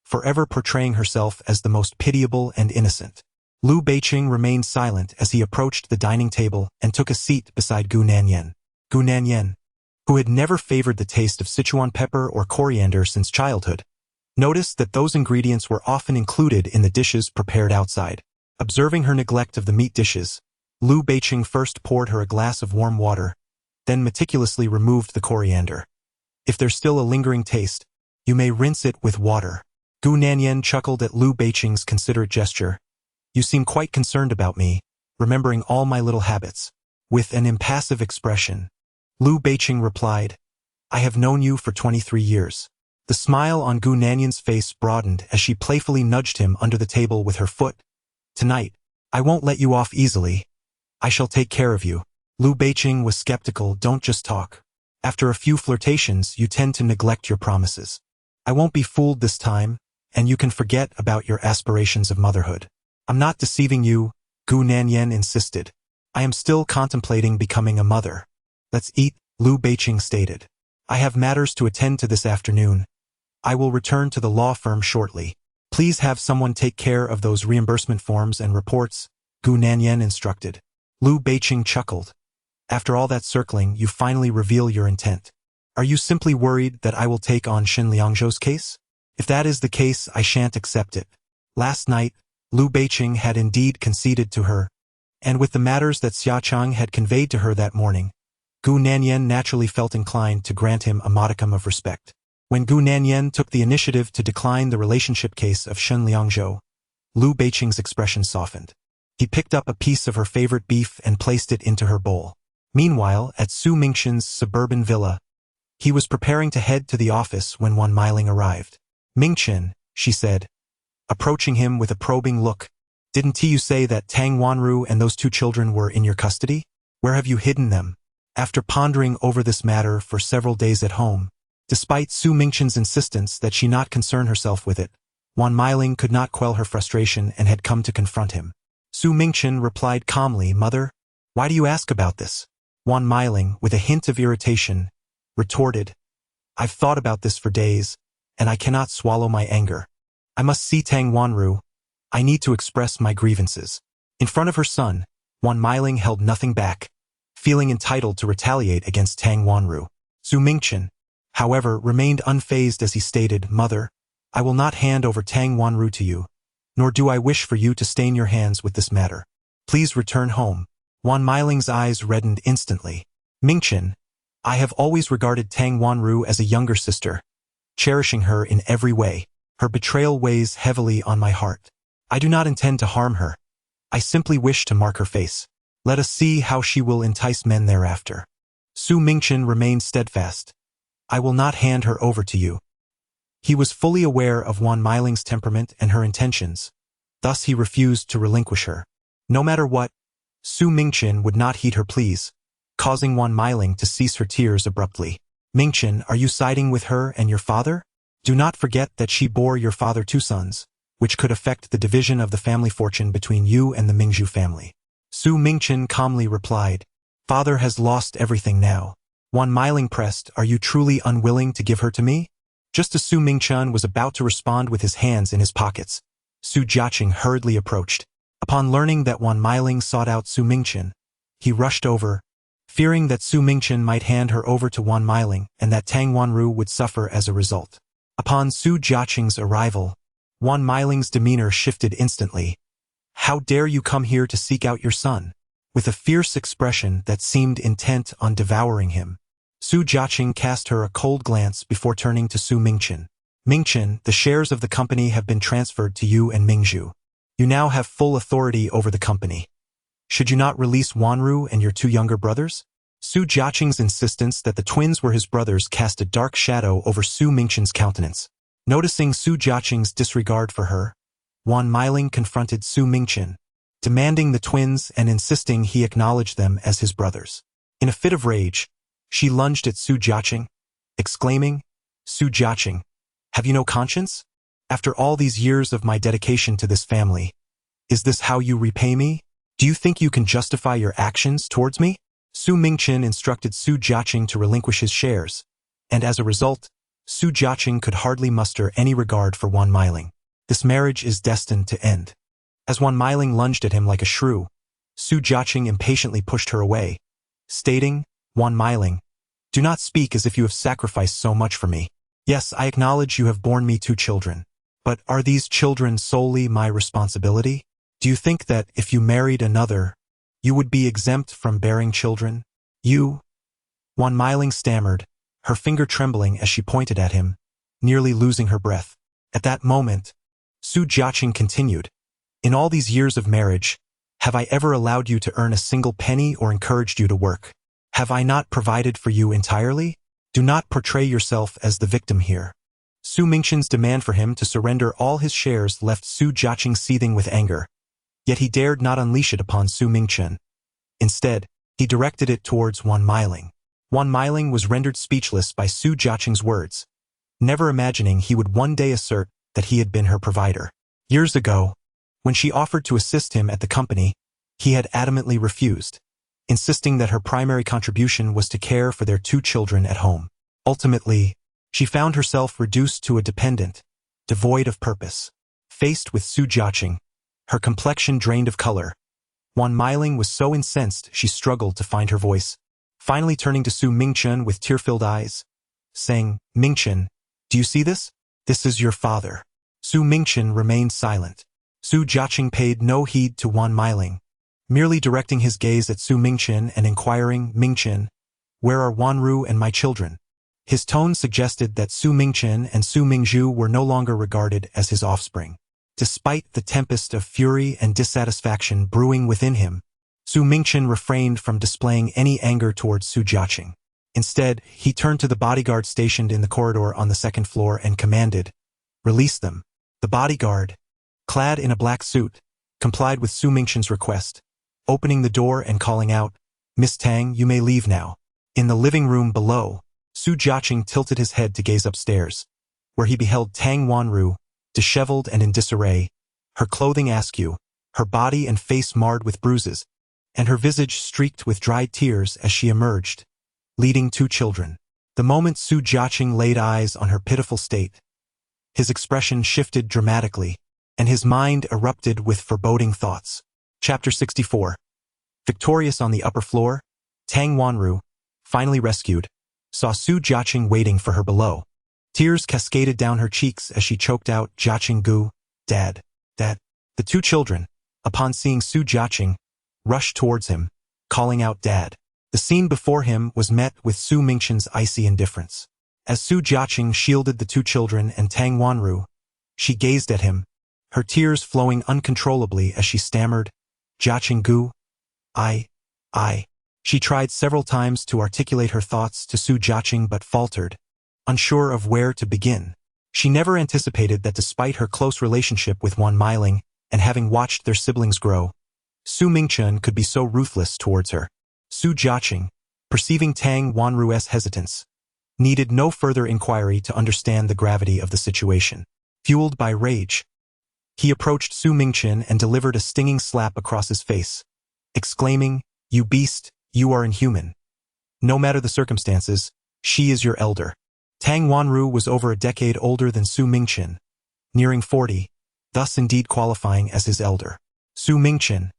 forever portraying herself as the most pitiable and innocent." Lu Beiqing remained silent as he approached the dining table and took a seat beside Gu Nanyan. Gu Nanyan, who had never favored the taste of Sichuan pepper or coriander since childhood, noticed that those ingredients were often included in the dishes prepared outside. Observing her neglect of the meat dishes, Lu Beiqing first poured her a glass of warm water, then meticulously removed the coriander. "If there's still a lingering taste, you may rinse it with water." Gu Nanyan chuckled at Lu Beiqing's considerate gesture. "You seem quite concerned about me, remembering all my little habits." With an impassive expression, Lu Beiqing replied, "I have known you for 23 years. The smile on Gu Nanyan's face broadened as she playfully nudged him under the table with her foot. "Tonight, I won't let you off easily. I shall take care of you." Lu Beiqing was skeptical. "Don't just talk. After a few flirtations, you tend to neglect your promises. I won't be fooled this time, and you can forget about your aspirations of motherhood." "I'm not deceiving you," Gu Nanyan insisted. "I am still contemplating becoming a mother." "Let's eat," Lu Beiqing stated. "I have matters to attend to this afternoon. I will return to the law firm shortly. Please have someone take care of those reimbursement forms and reports," Gu Nanyan instructed. Lu Beiqing chuckled. "After all that circling, you finally reveal your intent. Are you simply worried that I will take on Shen Liangzhou's case? If that is the case, I shan't accept it." Last night, Lu Beiqing had indeed conceded to her, and with the matters that Xia Chang had conveyed to her that morning, Gu Nanyan naturally felt inclined to grant him a modicum of respect. When Gu Nanyan took the initiative to decline the relationship case of Shen Liangzhou, Lu Beiqing's expression softened. He picked up a piece of her favorite beef and placed it into her bowl. Meanwhile, at Su Mingqian's suburban villa, he was preparing to head to the office when Wan Meiling arrived. "Mingqian," she said, approaching him with a probing look, "didn't you say that Tang Wanru and those 2 children were in your custody? Where have you hidden them?" After pondering over this matter for several days at home, despite Su Mingqian's insistence that she not concern herself with it, Wan Meiling could not quell her frustration and had come to confront him. Su Mingchen replied calmly, "Mother, why do you ask about this?" Wan Meiling, with a hint of irritation, retorted, "I've thought about this for days, and I cannot swallow my anger. I must see Tang Wanru. I need to express my grievances." In front of her son, Wan Meiling held nothing back, feeling entitled to retaliate against Tang Wanru. Su Mingchen, however, remained unfazed as he stated, "Mother, I will not hand over Tang Wanru to you, nor do I wish for you to stain your hands with this matter. Please return home." Wan Meiling's eyes reddened instantly. "Mingchen, I have always regarded Tang Wanru as a younger sister, cherishing her in every way. Her betrayal weighs heavily on my heart. I do not intend to harm her. I simply wish to mark her face. Let us see how she will entice men thereafter." Su Mingchen remained steadfast. "I will not hand her over to you." He was fully aware of Wan Meiling's temperament and her intentions, thus he refused to relinquish her. No matter what, Su Mingchen would not heed her pleas, causing Wan Meiling to cease her tears abruptly. "Mingchen, are you siding with her and your father? Do not forget that she bore your father 2 sons, which could affect the division of the family fortune between you and the Mingzhu family." Su Mingchen calmly replied, "Father has lost everything now." Wan Meiling pressed, "Are you truly unwilling to give her to me?" Just as Su Mingchen was about to respond with his hands in his pockets, Su Jiaqing hurriedly approached. Upon learning that Wan Meiling sought out Su Mingchen, he rushed over, fearing that Su Mingchen might hand her over to Wan Meiling and that Tang Wanru would suffer as a result. Upon Su Jiaqing's arrival, Wan Meiling's demeanor shifted instantly. "How dare you come here to seek out your son?" With a fierce expression that seemed intent on devouring him, Su Jiaqing cast her a cold glance before turning to Su Mingchen. "Mingchen, the shares of the company have been transferred to you and Mingzhu. You now have full authority over the company. Should you not release Wanru and your 2 younger brothers?" Su Jiaqing's insistence that the twins were his brothers cast a dark shadow over Su Mingchen's countenance. Noticing Su Jiaqing's disregard for her, Wan Meiling confronted Su Mingchen, demanding the twins and insisting he acknowledge them as his brothers. In a fit of rage, she lunged at Su Jiaqing, exclaiming, "Su Jiaqing, have you no conscience? After all these years of my dedication to this family, is this how you repay me? Do you think you can justify your actions towards me?" Su Mingchen instructed Su Jiaqing to relinquish his shares, and as a result, Su Jiaqing could hardly muster any regard for Wan Meiling. This marriage is destined to end. As Wan Meiling lunged at him like a shrew, Su Jiaqing impatiently pushed her away, stating, "Wan Meiling, do not speak as if you have sacrificed so much for me. Yes, I acknowledge you have borne me 2 children. But are these children solely my responsibility? Do you think that if you married another, you would be exempt from bearing children? You?" Wan Meiling stammered, her finger trembling as she pointed at him, nearly losing her breath. At that moment, Su Jiaqing continued, "In all these years of marriage, have I ever allowed you to earn a single penny or encouraged you to work? Have I not provided for you entirely? Do not portray yourself as the victim here." Su Mingchen's demand for him to surrender all his shares left Su Jiaqing seething with anger, yet he dared not unleash it upon Su Mingchen. Instead, he directed it towards Wan Meiling. Wan Meiling was rendered speechless by Su Jiaqing's words, never imagining he would one day assert that he had been her provider. Years ago, when she offered to assist him at the company, he had adamantly refused, insisting that her primary contribution was to care for their 2 children at home. Ultimately, she found herself reduced to a dependent, devoid of purpose. Faced with Su Jiaqing, her complexion drained of color, Wan Meiling was so incensed she struggled to find her voice, finally turning to Su Mingchen with tear-filled eyes, saying, "Mingchen, do you see this? This is your father." Su Mingchen remained silent. Su Jiaqing paid no heed to Wan Meiling, merely directing his gaze at Su Mingchen and inquiring, "Mingchen, where are Wanru and my children?" His tone suggested that Su Mingchen and Su Mingzhu were no longer regarded as his offspring. Despite the tempest of fury and dissatisfaction brewing within him, Su Mingchen refrained from displaying any anger towards Su Jiaqing. Instead, he turned to the bodyguard stationed in the corridor on the 2nd floor and commanded, "Release them." The bodyguard, clad in a black suit, complied with Su Mingchen's request, opening the door and calling out, "Miss Tang, you may leave now." In the living room below, Su Jiaqing tilted his head to gaze upstairs, where he beheld Tang Wanru, disheveled and in disarray, her clothing askew, her body and face marred with bruises, and her visage streaked with dried tears as she emerged, leading 2 children. The moment Su Jiaqing laid eyes on her pitiful state, his expression shifted dramatically, and his mind erupted with foreboding thoughts. Chapter 64. Victorious on the upper floor, Tang Wanru, finally rescued, saw Su Jiaqing waiting for her below. Tears cascaded down her cheeks as she choked out, "Jiaqing Gu, Dad, Dad." The 2 children, upon seeing Su Jiaqing, rushed towards him, calling out Dad. The scene before him was met with Su Mingqian's icy indifference. As Su Jiaqing shielded the 2 children and Tang Wanru, she gazed at him, her tears flowing uncontrollably as she stammered, "Jiaqing Gu, I. She tried several times to articulate her thoughts to Su Jiaqing but faltered, unsure of where to begin. She never anticipated that despite her close relationship with Wan Meiling and having watched their siblings grow, Su Mingqian could be so ruthless towards her. Su Jiaqing, perceiving Tang Wanru's hesitance, needed no further inquiry to understand the gravity of the situation. Fueled by rage, he approached Su Mingqian and delivered a stinging slap across his face, exclaiming, "You beast, you are inhuman. No matter the circumstances, she is your elder." Tang Wanru was over a decade older than Su Mingqian, nearing 40, thus indeed qualifying as his elder. Su Mingqian,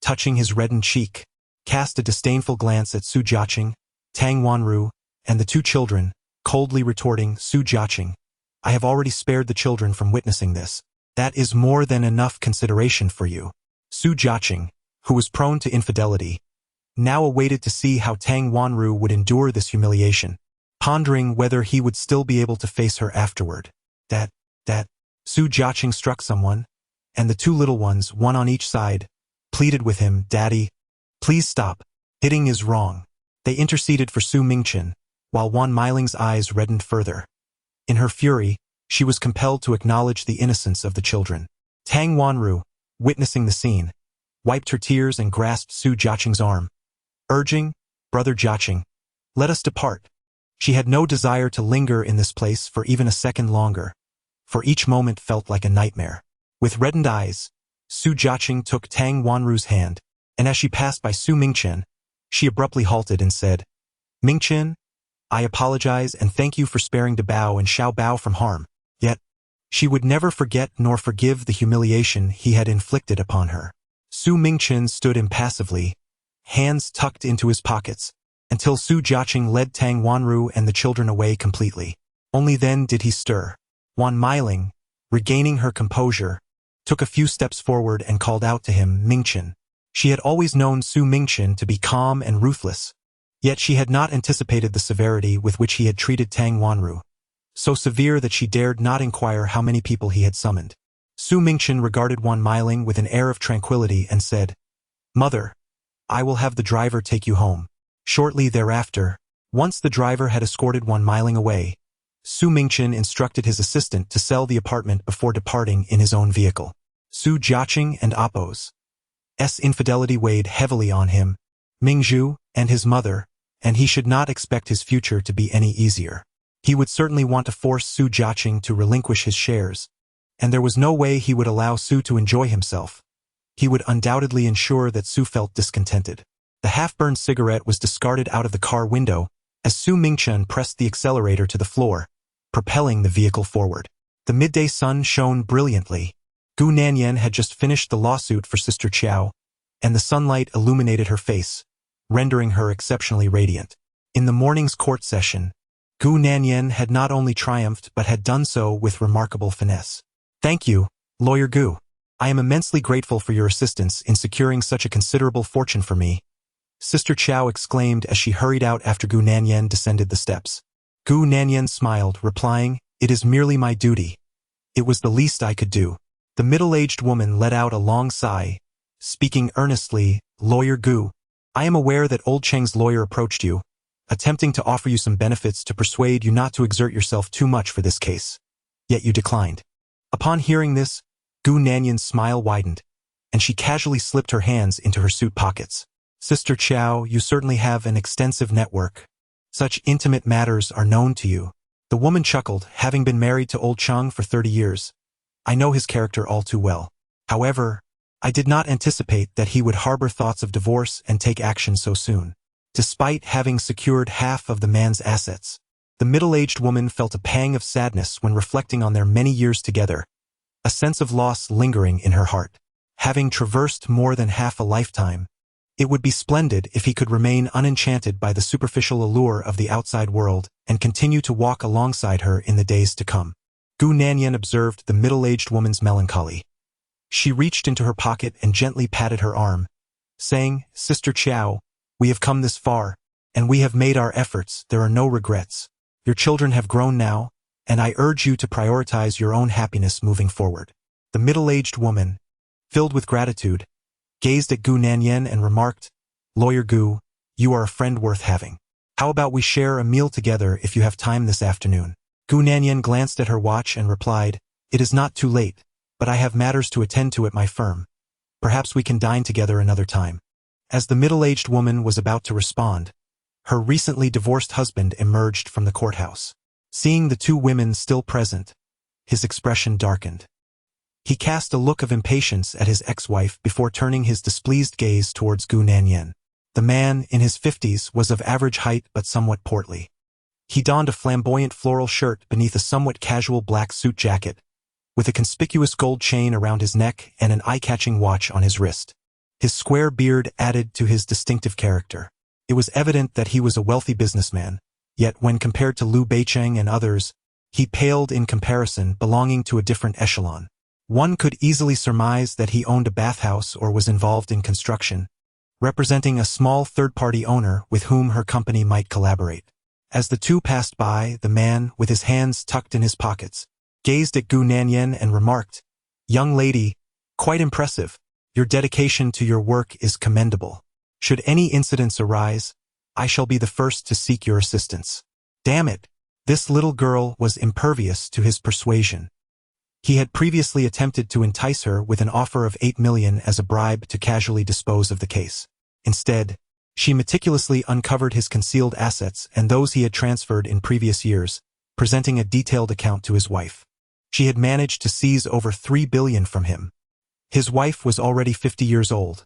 touching his reddened cheek, cast a disdainful glance at Su Jiaqing, Tang Wanru, and the 2 children, coldly retorting, "Su Jiaqing, I have already spared the children from witnessing this. That is more than enough consideration for you." Su Jiaqing, who was prone to infidelity, now awaited to see how Tang Wanru would endure this humiliation, pondering whether he would still be able to face her afterward. That, Su Jiaqing struck someone, and the 2 little ones, one on each side, pleaded with him, "Daddy, please stop. Hitting is wrong." They interceded for Su Mingqian, while Wan Meiling's eyes reddened further. In her fury, she was compelled to acknowledge the innocence of the children. Tang Wanru, witnessing the scene, wiped her tears and grasped Su Jiaqing's arm, urging, "Brother Jiaqing, let us depart." She had no desire to linger in this place for even a second longer, for each moment felt like a nightmare. With reddened eyes, Su Jiaqing took Tang Wanru's hand, and as she passed by Su Mingqian, she abruptly halted and said, "Mingqian, I apologize and thank you for sparing Dabao and Xiaobao from harm." Yet, she would never forget nor forgive the humiliation he had inflicted upon her. Su Mingqian stood impassively, hands tucked into his pockets, until Su Jiaqing led Tang Wanru and the children away completely. Only then did he stir. Wan Meiling, regaining her composure, took a few steps forward and called out to him, "Mingqian." She had always known Su Mingqian to be calm and ruthless, yet she had not anticipated the severity with which he had treated Tang Wanru, so severe that she dared not inquire how many people he had summoned. Su Mingqian regarded Wan Meiling with an air of tranquility and said, "Mother, I will have the driver take you home." Shortly thereafter, once the driver had escorted Wan Meiling away, Su Mingqian instructed his assistant to sell the apartment before departing in his own vehicle. Su Jiaqing and Appo's infidelity weighed heavily on him, Mingzhu, and his mother, and he should not expect his future to be any easier. He would certainly want to force Su Jiaqing to relinquish his shares, and there was no way he would allow Su to enjoy himself. He would undoubtedly ensure that Su felt discontented. The half-burned cigarette was discarded out of the car window as Su Mingqian pressed the accelerator to the floor, propelling the vehicle forward. The midday sun shone brilliantly. Gu Nanyan had just finished the lawsuit for Sister Qiao, and the sunlight illuminated her face, rendering her exceptionally radiant. In the morning's court session, Gu Nanyan had not only triumphed but had done so with remarkable finesse. "Thank you, Lawyer Gu. I am immensely grateful for your assistance in securing such a considerable fortune for me," Sister Qiao exclaimed as she hurried out after Gu Nanyan descended the steps. Gu Nanyan smiled, replying, "It is merely my duty. It was the least I could do." The middle-aged woman let out a long sigh, speaking earnestly, "Lawyer Gu, I am aware that old Cheng's lawyer approached you, attempting to offer you some benefits to persuade you not to exert yourself too much for this case. Yet you declined." Upon hearing this, Gu Nanyan's smile widened, and she casually slipped her hands into her suit pockets. "Sister Qiao, you certainly have an extensive network. Such intimate matters are known to you." The woman chuckled, having been married to old Cheng for 30 years. I know his character all too well. However, I did not anticipate that he would harbor thoughts of divorce and take action so soon. Despite having secured half of the man's assets, the middle-aged woman felt a pang of sadness when reflecting on their many years together, a sense of loss lingering in her heart. Having traversed more than half a lifetime, it would be splendid if he could remain unenchanted by the superficial allure of the outside world and continue to walk alongside her in the days to come. Gu Nanyan observed the middle-aged woman's melancholy. She reached into her pocket and gently patted her arm, saying, "Sister Chiao, we have come this far, and we have made our efforts. There are no regrets. Your children have grown now, and I urge you to prioritize your own happiness moving forward." The middle-aged woman, filled with gratitude, gazed at Gu Nanyan and remarked, "Lawyer Gu, you are a friend worth having. How about we share a meal together if you have time this afternoon?" Gu Nanyan glanced at her watch and replied, "It is not too late, but I have matters to attend to at my firm. Perhaps we can dine together another time." As the middle-aged woman was about to respond, her recently divorced husband emerged from the courthouse. Seeing the two women still present, his expression darkened. He cast a look of impatience at his ex-wife before turning his displeased gaze towards Gu Nanyan. The man, in his 50s, was of average height but somewhat portly. He donned a flamboyant floral shirt beneath a somewhat casual black suit jacket, with a conspicuous gold chain around his neck and an eye-catching watch on his wrist. His square beard added to his distinctive character. It was evident that he was a wealthy businessman, yet when compared to Liu Beicheng and others, he paled in comparison, belonging to a different echelon. One could easily surmise that he owned a bathhouse or was involved in construction, representing a small third-party owner with whom her company might collaborate. As the two passed by, the man, with his hands tucked in his pockets, gazed at Gu Nanyan and remarked, "Young lady, quite impressive. Your dedication to your work is commendable. Should any incidents arise, I shall be the first to seek your assistance." Damn it! This little girl was impervious to his persuasion. He had previously attempted to entice her with an offer of 8 million as a bribe to casually dispose of the case. Instead, she meticulously uncovered his concealed assets and those he had transferred in previous years, presenting a detailed account to his wife. She had managed to seize over 3 billion from him. His wife was already 50 years old.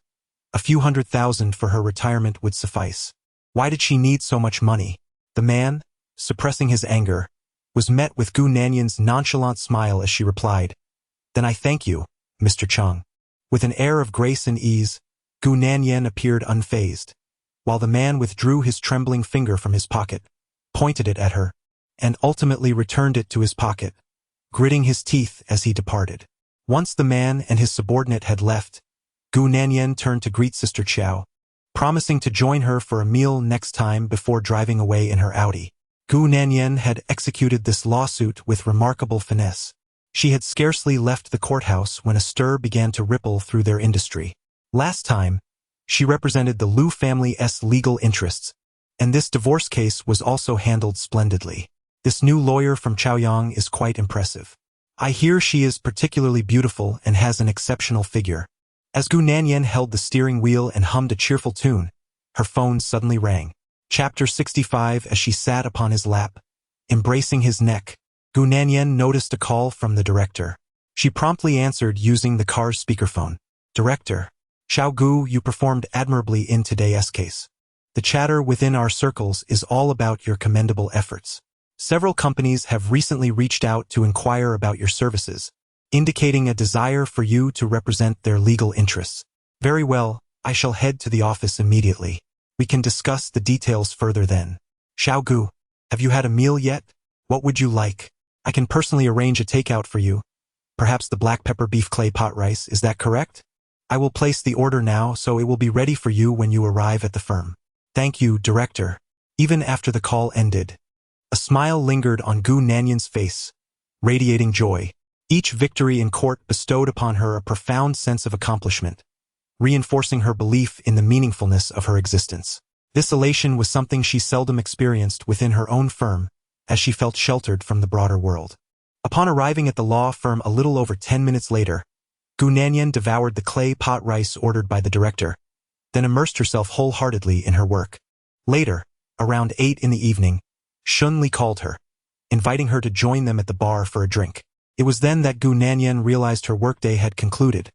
A few $100,000 for her retirement would suffice. Why did she need so much money? The man, suppressing his anger, was met with Gu Nanyan's nonchalant smile as she replied, "Then I thank you, Mr. Chung." With an air of grace and ease, Gu Nanyan appeared unfazed, while the man withdrew his trembling finger from his pocket, pointed it at her, and ultimately returned it to his pocket, gritting his teeth as he departed. Once the man and his subordinate had left, Gu Nanyan turned to greet Sister Chiao, promising to join her for a meal next time before driving away in her Audi. Gu Nanyan had executed this lawsuit with remarkable finesse. She had scarcely left the courthouse when a stir began to ripple through their industry. Last time, she represented the Liu family's legal interests, and this divorce case was also handled splendidly. This new lawyer from Chaoyang is quite impressive. I hear she is particularly beautiful and has an exceptional figure. As Gu Nanyan held the steering wheel and hummed a cheerful tune, her phone suddenly rang. Chapter 65. As she sat upon his lap, embracing his neck, Gu Nanyan noticed a call from the director. She promptly answered using the car's speakerphone. "Director, Xiao Gu, you performed admirably in today's case. The chatter within our circles is all about your commendable efforts. Several companies have recently reached out to inquire about your services, indicating a desire for you to represent their legal interests. Very well, I shall head to the office immediately. We can discuss the details further then. Xiao Gu, have you had a meal yet? What would you like? I can personally arrange a takeout for you. Perhaps the black pepper beef clay pot rice, is that correct? I will place the order now so it will be ready for you when you arrive at the firm." "Thank you, Director." Even after the call ended, a smile lingered on Gu Nanyan's face, radiating joy. Each victory in court bestowed upon her a profound sense of accomplishment, reinforcing her belief in the meaningfulness of her existence. This elation was something she seldom experienced within her own firm, as she felt sheltered from the broader world. Upon arriving at the law firm a little over 10 minutes later, Gu Nanyan devoured the clay pot rice ordered by the director, then immersed herself wholeheartedly in her work. Later, around 8 in the evening, Shun Li called her, inviting her to join them at the bar for a drink. It was then that Gu Nanyan realized her workday had concluded,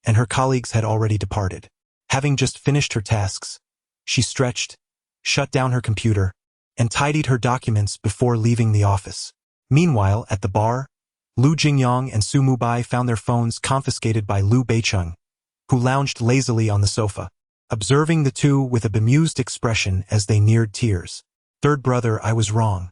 and her colleagues had already departed. Having just finished her tasks, she stretched, shut down her computer, and tidied her documents before leaving the office. Meanwhile, at the bar, Lu Jingyang and Su Mubai found their phones confiscated by Liu Beicheng, who lounged lazily on the sofa, observing the two with a bemused expression as they neared tears. Third brother, I was wrong.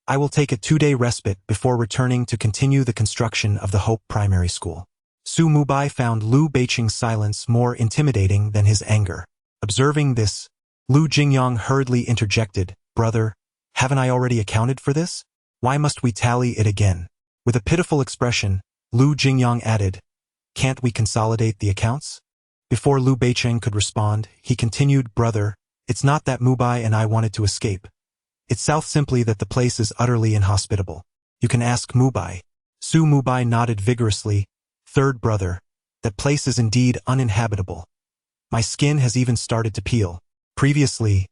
I will take a 2-day respite before returning to continue the construction of the Hope Primary School. Su Mubai found Liu Beicheng's silence more intimidating than his anger. Observing this, Lu Jingyang hurriedly interjected, Brother, haven't I already accounted for this? Why must we tally it again? With a pitiful expression, Lu Jingyang added, Can't we consolidate the accounts? Before Liu Beicheng could respond, he continued, Brother, it's not that Mubai and I wanted to escape. It's simply that the place is utterly inhospitable. You can ask Mubai. Su Mubai nodded vigorously. Third brother, that place is indeed uninhabitable. My skin has even started to peel. Previously,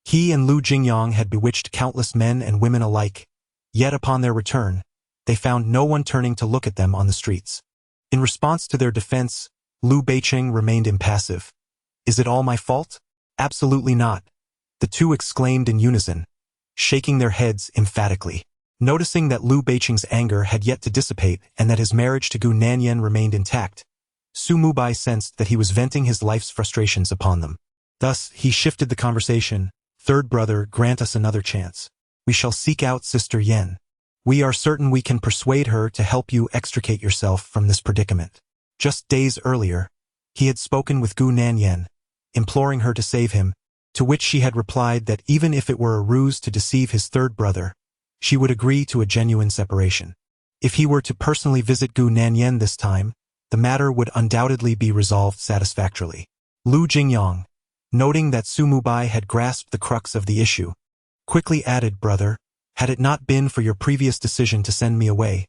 he and Lu Jingyang had bewitched countless men and women alike, yet upon their return, they found no one turning to look at them on the streets. In response to their defense, Liu Beicheng remained impassive. Is it all my fault? Absolutely not. The two exclaimed in unison, shaking their heads emphatically. Noticing that Liu Beicheng's anger had yet to dissipate and that his marriage to Gu Nanyan remained intact, Su Mubai sensed that he was venting his life's frustrations upon them. Thus, he shifted the conversation. Third brother, grant us another chance. We shall seek out Sister Yen. We are certain we can persuade her to help you extricate yourself from this predicament. Just days earlier, he had spoken with Gu Nanyan, imploring her to save him, to which she had replied that even if it were a ruse to deceive his third brother, she would agree to a genuine separation. If he were to personally visit Gu Nanyan this time, the matter would undoubtedly be resolved satisfactorily. Lu Jingyang, noting that Su Mubai had grasped the crux of the issue, quickly added, Brother, had it not been for your previous decision to send me away,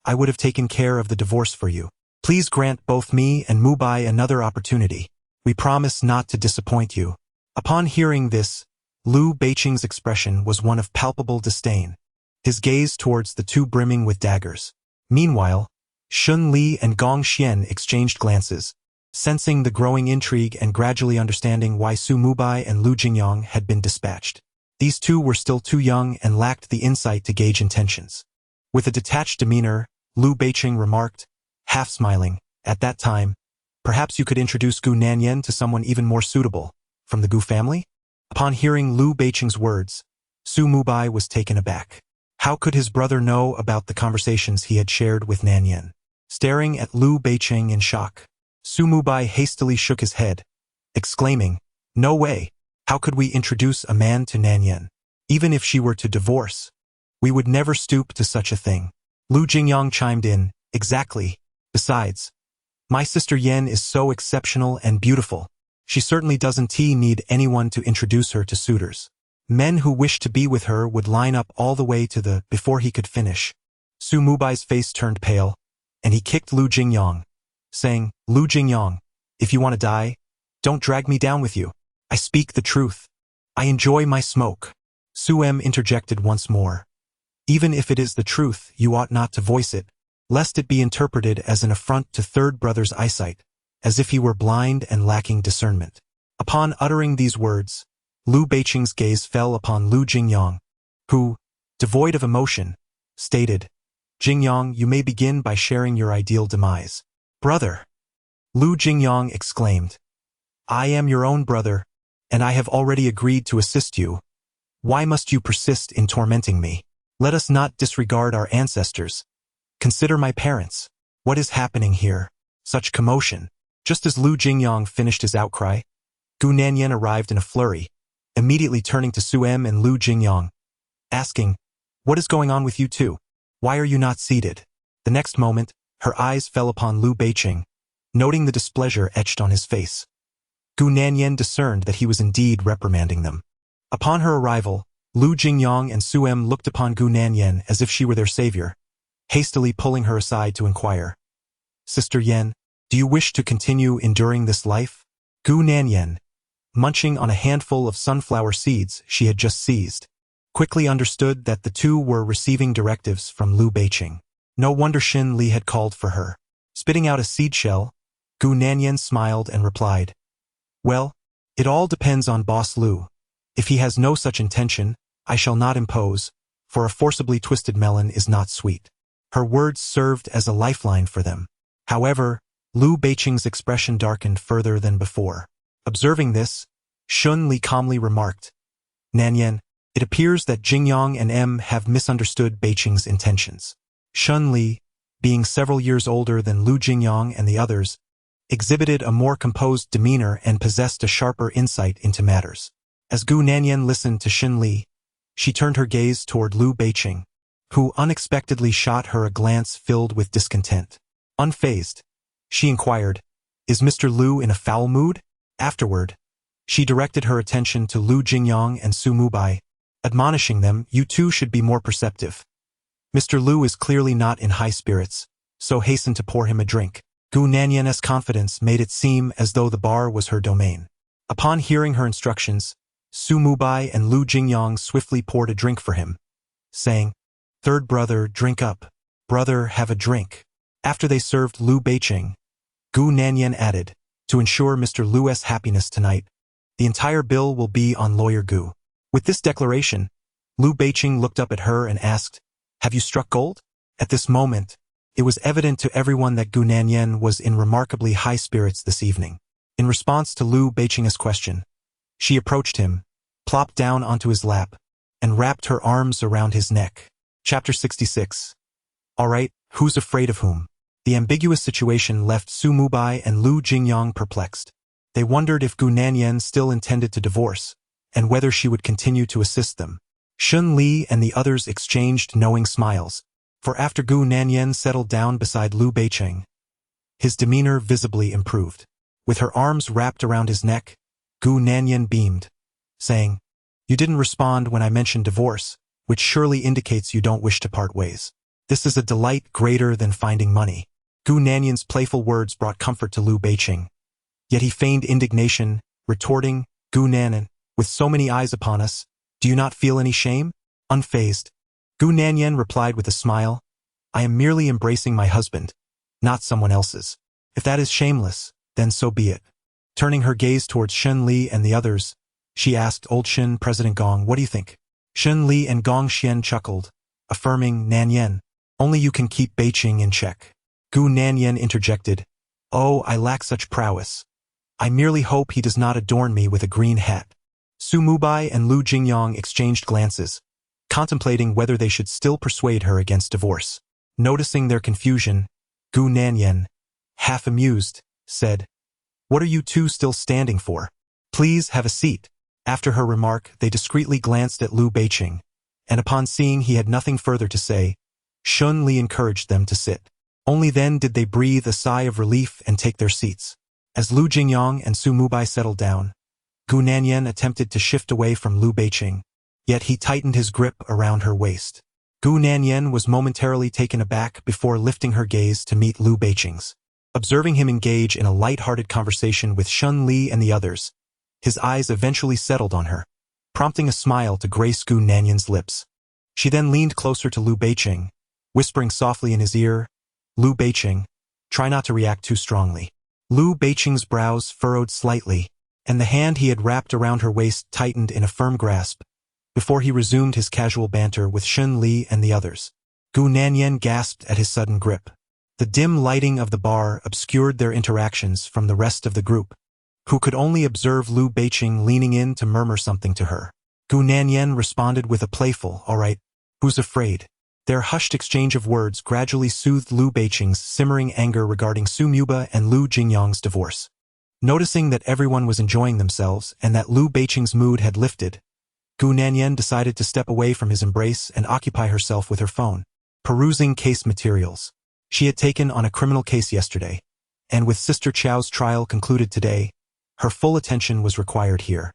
I would have taken care of the divorce for you. Please grant both me and Mubai another opportunity. We promise not to disappoint you. Upon hearing this, Liu Beicheng's expression was one of palpable disdain, his gaze towards the two brimming with daggers. Meanwhile, Shun Li and Gong Xian exchanged glances, sensing the growing intrigue and gradually understanding why Su Mubai and Lu Jingyang had been dispatched. These two were still too young and lacked the insight to gauge intentions. With a detached demeanor, Liu Beicheng remarked, half smiling, at that time, perhaps you could introduce Gu Nanyan to someone even more suitable, from the Gu family? Upon hearing Liu Beicheng's words, Su Mubai was taken aback. How could his brother know about the conversations he had shared with Nanyan? Staring at Liu Beicheng in shock, Su Mubai hastily shook his head, exclaiming, No way! How could we introduce a man to Nanyan? Even if she were to divorce, we would never stoop to such a thing. Lu Jingyang chimed in, Exactly. Besides, my sister Yen is so exceptional and beautiful. She certainly doesn't need anyone to introduce her to suitors. Men who wish to be with her would line up all the way to the before he could finish. Su Mubai's face turned pale, and he kicked Lu Jingyang, saying, Lu Jingyang, if you want to die, don't drag me down with you. I speak the truth. I enjoy my smoke. Su M interjected once more. Even if it is the truth, you ought not to voice it, lest it be interpreted as an affront to third brother's eyesight, as if he were blind and lacking discernment. Upon uttering these words, Liu Beicheng's gaze fell upon Lu Jingyang, who, devoid of emotion, stated, Jingyang, you may begin by sharing your ideal demise. Brother! Lu Jingyang exclaimed, I am your own brother, and I have already agreed to assist you. Why must you persist in tormenting me? Let us not disregard our ancestors. Consider my parents. What is happening here? Such commotion. Just as Lu Jingyang finished his outcry, Gu Nanyan arrived in a flurry, immediately turning to Su M and Lu Jingyang, asking, What is going on with you two? Why are you not seated? The next moment, her eyes fell upon Liu Beicheng, noting the displeasure etched on his face. Gu Nanyan discerned that he was indeed reprimanding them. Upon her arrival, Lu Jingyang and Su M looked upon Gu Nanyan as if she were their savior, hastily pulling her aside to inquire, Sister Yen, do you wish to continue enduring this life? Gu Nanyan, munching on a handful of sunflower seeds she had just seized, quickly understood that the two were receiving directives from Liu Beicheng. No wonder Xin Li had called for her. Spitting out a seed shell, Gu Nanyan smiled and replied, "Well, it all depends on Boss Lu. If he has no such intention, I shall not impose, for a forcibly twisted melon is not sweet." Her words served as a lifeline for them. However, Lu Beiqing's expression darkened further than before. Observing this, Xun Li calmly remarked, "Nanyan, it appears that Jingyang and M have misunderstood Beiqing's intentions." Xun Li, being several years older than Lu Jingyang and the others, exhibited a more composed demeanor and possessed a sharper insight into matters. As Gu Nanyan listened to Xin Li, she turned her gaze toward Lu Beiqing, who unexpectedly shot her a glance filled with discontent. Unfazed, she inquired, "Is Mr. Lu in a foul mood?" Afterward, she directed her attention to Lu Jingyang and Su Mubai, admonishing them, "You two should be more perceptive. Mr. Lu is clearly not in high spirits, so hasten to pour him a drink." Gu Nanyan's confidence made it seem as though the bar was her domain. Upon hearing her instructions, Su Mubai and Lu Jingyang swiftly poured a drink for him, saying, "Third brother, drink up. Brother, have a drink." After they served Lu Beiqing, Gu Nanyan added, "To ensure Mr. Lu's happiness tonight, the entire bill will be on Lawyer Gu." With this declaration, Lu Beiqing looked up at her and asked, "Have you struck gold?" At this moment, it was evident to everyone that Gu Nanyan was in remarkably high spirits this evening. In response to Lu Beiqing's question, she approached him, plopped down onto his lap, and wrapped her arms around his neck. Chapter 66. All right, who's afraid of whom? The ambiguous situation left Su Mubai and Lu Jingyang perplexed. They wondered if Gu Nanyan still intended to divorce, and whether she would continue to assist them. Xun Li and the others exchanged knowing smiles, for after Gu Nanyan settled down beside Lu Beiqing, his demeanor visibly improved. With her arms wrapped around his neck, Gu Nanyan beamed, saying, "You didn't respond when I mentioned divorce, which surely indicates you don't wish to part ways. This is a delight greater than finding money." Gu Nanyan's playful words brought comfort to Lu Beiqing, yet he feigned indignation, retorting, "Gu Nanyan, with so many eyes upon us, do you not feel any shame?" Unfazed, Gu Nanyan replied with a smile, "I am merely embracing my husband, not someone else's. If that is shameless, then so be it." Turning her gaze towards Xun Li and the others, she asked Old Shin President Gong, "What do you think?" Xun Li and Gong Xian chuckled, affirming, "Nanyan, only you can keep Beiqing in check." Gu Nanyan interjected, "Oh, I lack such prowess. I merely hope he does not adorn me with a green hat." Su Mubai and Lu Jingyang exchanged glances, contemplating whether they should still persuade her against divorce. Noticing their confusion, Gu Nanyan, half amused, said, "What are you two still standing for? Please have a seat." After her remark, they discreetly glanced at Lu Beiqing, and upon seeing he had nothing further to say, Xun Li encouraged them to sit. Only then did they breathe a sigh of relief and take their seats. As Lu Jingyang and Su Mubai settled down, Gu Nanyan attempted to shift away from Lu Beiqing, yet he tightened his grip around her waist. Gu Nanyan was momentarily taken aback before lifting her gaze to meet Lu Beiqing's. Observing him engage in a light-hearted conversation with Xun Li and the others, his eyes eventually settled on her, prompting a smile to grace Gu Nanyan's lips. She then leaned closer to Lu Beiqing, whispering softly in his ear, "Lu Beiqing, try not to react too strongly." Lu Beiqing's brows furrowed slightly, and the hand he had wrapped around her waist tightened in a firm grasp, before he resumed his casual banter with Xun Li and the others. Gu Nanyan gasped at his sudden grip. The dim lighting of the bar obscured their interactions from the rest of the group, who could only observe Lu Beiqing leaning in to murmur something to her. Gu Nanyan responded with a playful, "All right, who's afraid?" Their hushed exchange of words gradually soothed Lu Beiqing's simmering anger regarding Su Muba and Lu Jingyang's divorce. Noticing that everyone was enjoying themselves and that Lu Beiqing's mood had lifted, Gu Nanyan decided to step away from his embrace and occupy herself with her phone, perusing case materials. She had taken on a criminal case yesterday, and with Sister Chao's trial concluded today, her full attention was required here.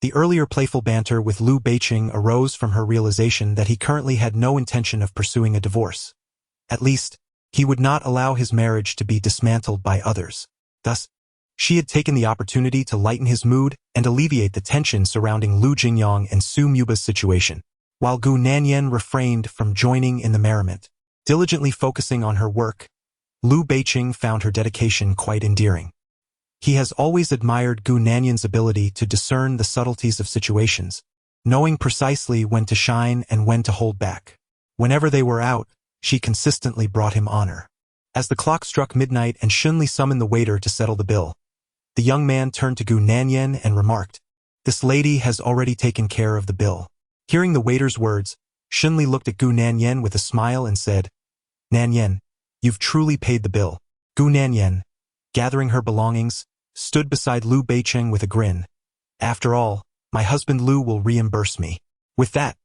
The earlier playful banter with Lu Beiqing arose from her realization that he currently had no intention of pursuing a divorce. At least, he would not allow his marriage to be dismantled by others. Thus, she had taken the opportunity to lighten his mood and alleviate the tension surrounding Lu Jingyang and Su Muba's situation, while Gu Nanyan refrained from joining in the merriment. Diligently focusing on her work, Lu Beiqing found her dedication quite endearing. He has always admired Gu Nanyan's ability to discern the subtleties of situations, knowing precisely when to shine and when to hold back. Whenever they were out, she consistently brought him honor. As the clock struck midnight and Shunli summoned the waiter to settle the bill, the young man turned to Gu Nanyan and remarked, "This lady has already taken care of the bill." Hearing the waiter's words, Shunli looked at Gu Nanyan with a smile and said, "Nanyan, you've truly paid the bill." Gu Nanyan, gathering her belongings, stood beside Lu Beiqing with a grin. "After all, my husband Lu will reimburse me." With that,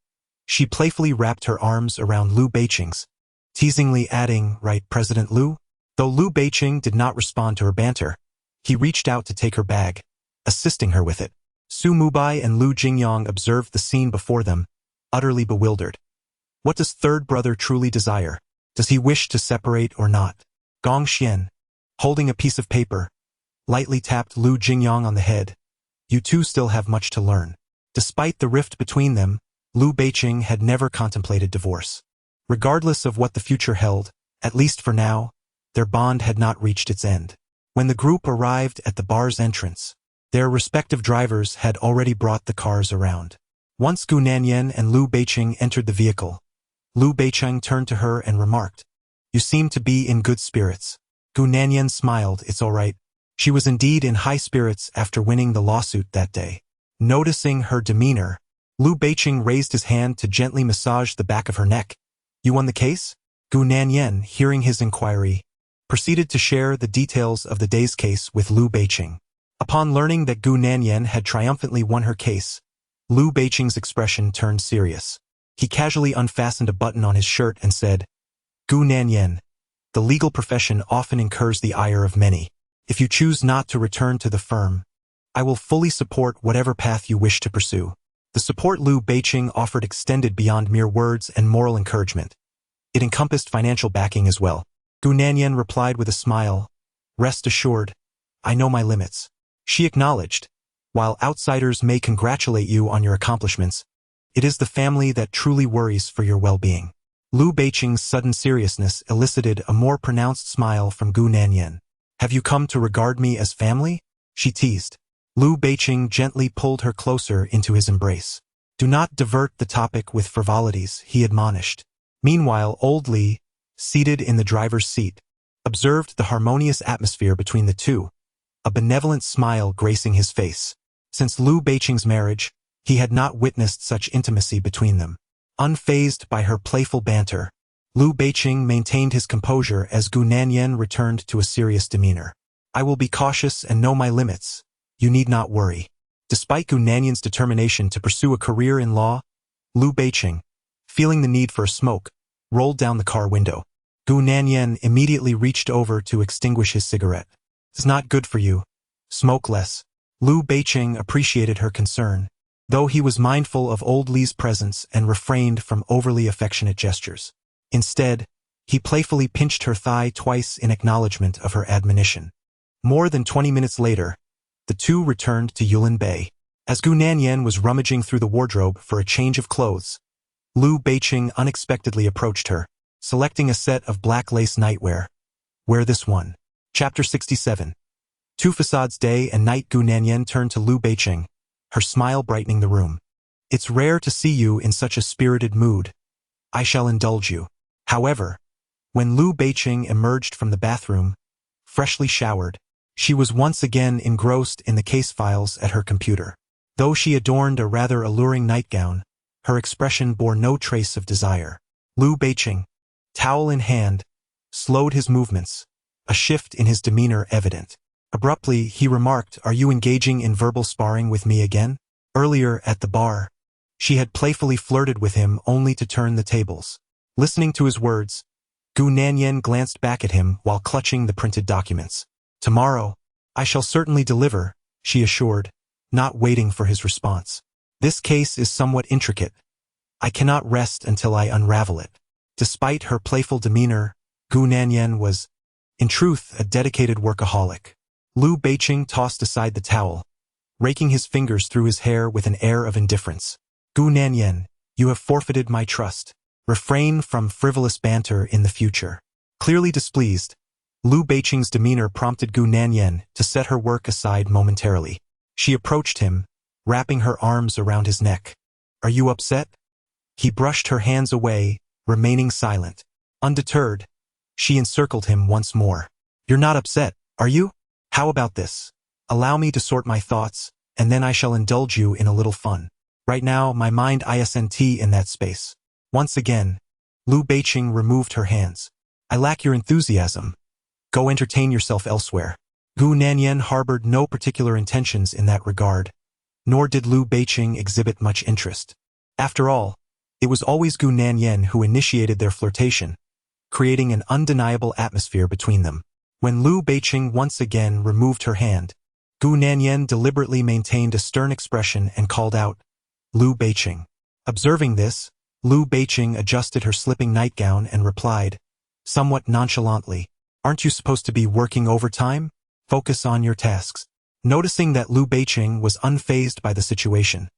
she playfully wrapped her arms around Lu Beiqing's, teasingly adding, "Right, President Lu?" Though Lu Beiqing did not respond to her banter, he reached out to take her bag, assisting her with it. Su Mubai and Lu Jingyang observed the scene before them, utterly bewildered. What does third brother truly desire? Does he wish to separate or not? Gong Xian, holding a piece of paper, lightly tapped Lu Jingyang on the head. "You two still have much to learn." Despite the rift between them, Lu Beiqing had never contemplated divorce. Regardless of what the future held, at least for now, their bond had not reached its end. When the group arrived at the bar's entrance, their respective drivers had already brought the cars around. Once Gu Nanyan and Lu Beiqing entered the vehicle, Lu Beiqing turned to her and remarked, "You seem to be in good spirits." Gu Nanyan smiled. "It's all right." She was indeed in high spirits after winning the lawsuit that day. Noticing her demeanor, Lu Beiqing raised his hand to gently massage the back of her neck. "You won the case?" Gu Nanyan, hearing his inquiry, proceeded to share the details of the day's case with Lu Beiqing. Upon learning that Gu Nanyan had triumphantly won her case, Lu Beiqing's expression turned serious. He casually unfastened a button on his shirt and said, "Gu Nanyan, the legal profession often incurs the ire of many. If you choose not to return to the firm, I will fully support whatever path you wish to pursue." The support Lu Beiqing offered extended beyond mere words and moral encouragement. It encompassed financial backing as well. Gu Nanyan replied with a smile, "Rest assured, I know my limits." She acknowledged, "While outsiders may congratulate you on your accomplishments, it is the family that truly worries for your well-being." Lu Beiqing's sudden seriousness elicited a more pronounced smile from Gu Nanyan. "Have you come to regard me as family?" she teased. Lu Beiqing gently pulled her closer into his embrace. "Do not divert the topic with frivolities," he admonished. Meanwhile, old Li, seated in the driver's seat, observed the harmonious atmosphere between the two, a benevolent smile gracing his face. Since Lu Beiqing's marriage, he had not witnessed such intimacy between them. Unfazed by her playful banter, Lu Beiqing maintained his composure as Gu Nanyan returned to a serious demeanor. "I will be cautious and know my limits. You need not worry." Despite Gu Nanyan's determination to pursue a career in law, Lu Beiqing, feeling the need for a smoke, rolled down the car window. Gu Nanyan immediately reached over to extinguish his cigarette. "It's not good for you. Smoke less." Lu Beiqing appreciated her concern, though he was mindful of old Li's presence and refrained from overly affectionate gestures. Instead, he playfully pinched her thigh twice in acknowledgement of her admonition. More than 20 minutes later, the two returned to Yulin Bay. As Gu Nanyan was rummaging through the wardrobe for a change of clothes, Lu Beiqing unexpectedly approached her, selecting a set of black lace nightwear. "Wear this one." Chapter 67. Two facades day and night. Gu Nanyan turned to Lu Beiqing, her smile brightening the room. "It's rare to see you in such a spirited mood. I shall indulge you." However, when Lu Beiqing emerged from the bathroom, freshly showered, she was once again engrossed in the case files at her computer. Though she adorned a rather alluring nightgown, her expression bore no trace of desire. Lu Beiqing, towel in hand, slowed his movements, a shift in his demeanor evident. Abruptly, he remarked, "Are you engaging in verbal sparring with me again?" Earlier, at the bar, she had playfully flirted with him only to turn the tables. Listening to his words, Gu Nanyan glanced back at him while clutching the printed documents. "Tomorrow, I shall certainly deliver," she assured, not waiting for his response. "This case is somewhat intricate. I cannot rest until I unravel it." Despite her playful demeanor, Gu Nanyan was, in truth, a dedicated workaholic. Lu Beiqing tossed aside the towel, raking his fingers through his hair with an air of indifference. "Gu Nanyan, you have forfeited my trust. Refrain from frivolous banter in the future. Clearly displeased, Lu Beiqing's demeanor prompted Gu Nanyan to set her work aside momentarily. She approached him, wrapping her arms around his neck. "Are you upset?" He brushed her hands away, remaining silent. Undeterred, she encircled him once more. "You're not upset, are you? How about this? Allow me to sort my thoughts, and then I shall indulge you in a little fun. Right now, my mind isn't in that space." Once again, Lu Beiqing removed her hands. "I lack your enthusiasm. Go entertain yourself elsewhere." Gu Nanyan harbored no particular intentions in that regard, nor did Lu Beiqing exhibit much interest. After all, it was always Gu Nanyan who initiated their flirtation, creating an undeniable atmosphere between them. When Lu Beiqing once again removed her hand, Gu Nanyan deliberately maintained a stern expression and called out, "Lu Beiqing." Observing this, Lu Beiqing adjusted her slipping nightgown and replied, somewhat nonchalantly, "Aren't you supposed to be working overtime? Focus on your tasks." Noticing that Lu Beiqing was unfazed by the situation,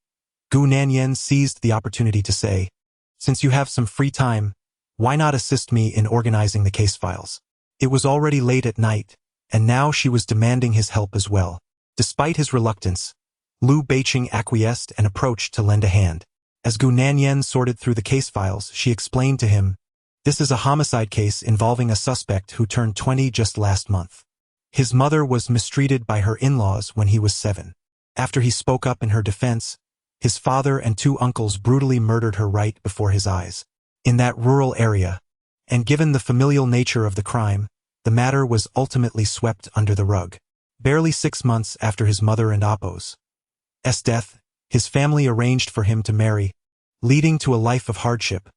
Gu Nanyan seized the opportunity to say, "Since you have some free time, why not assist me in organizing the case files?" It was already late at night, and now she was demanding his help as well. Despite his reluctance, Lu Beiqing acquiesced and approached to lend a hand. As Gu Nanyan sorted through the case files, she explained to him, "This is a homicide case involving a suspect who turned 20 just last month. His mother was mistreated by her in-laws when he was 7. After he spoke up in her defense, his father and 2 uncles brutally murdered her right before his eyes. In that rural area, and given the familial nature of the crime, the matter was ultimately swept under the rug. Barely 6 months after his mother and Appo's death, his family arranged for him to marry, leading to a life of hardship.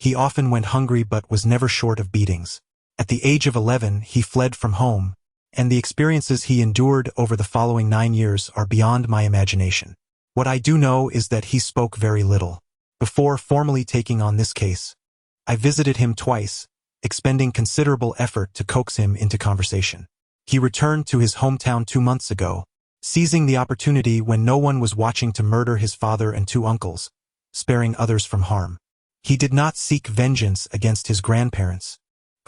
He often went hungry but was never short of beatings. At the age of 11, he fled from home, and the experiences he endured over the following 9 years are beyond my imagination. What I do know is that he spoke very little. Before formally taking on this case, I visited him twice, expending considerable effort to coax him into conversation. He returned to his hometown 2 months ago, seizing the opportunity when no one was watching to murder his father and 2 uncles, sparing others from harm. He did not seek vengeance against his grandparents,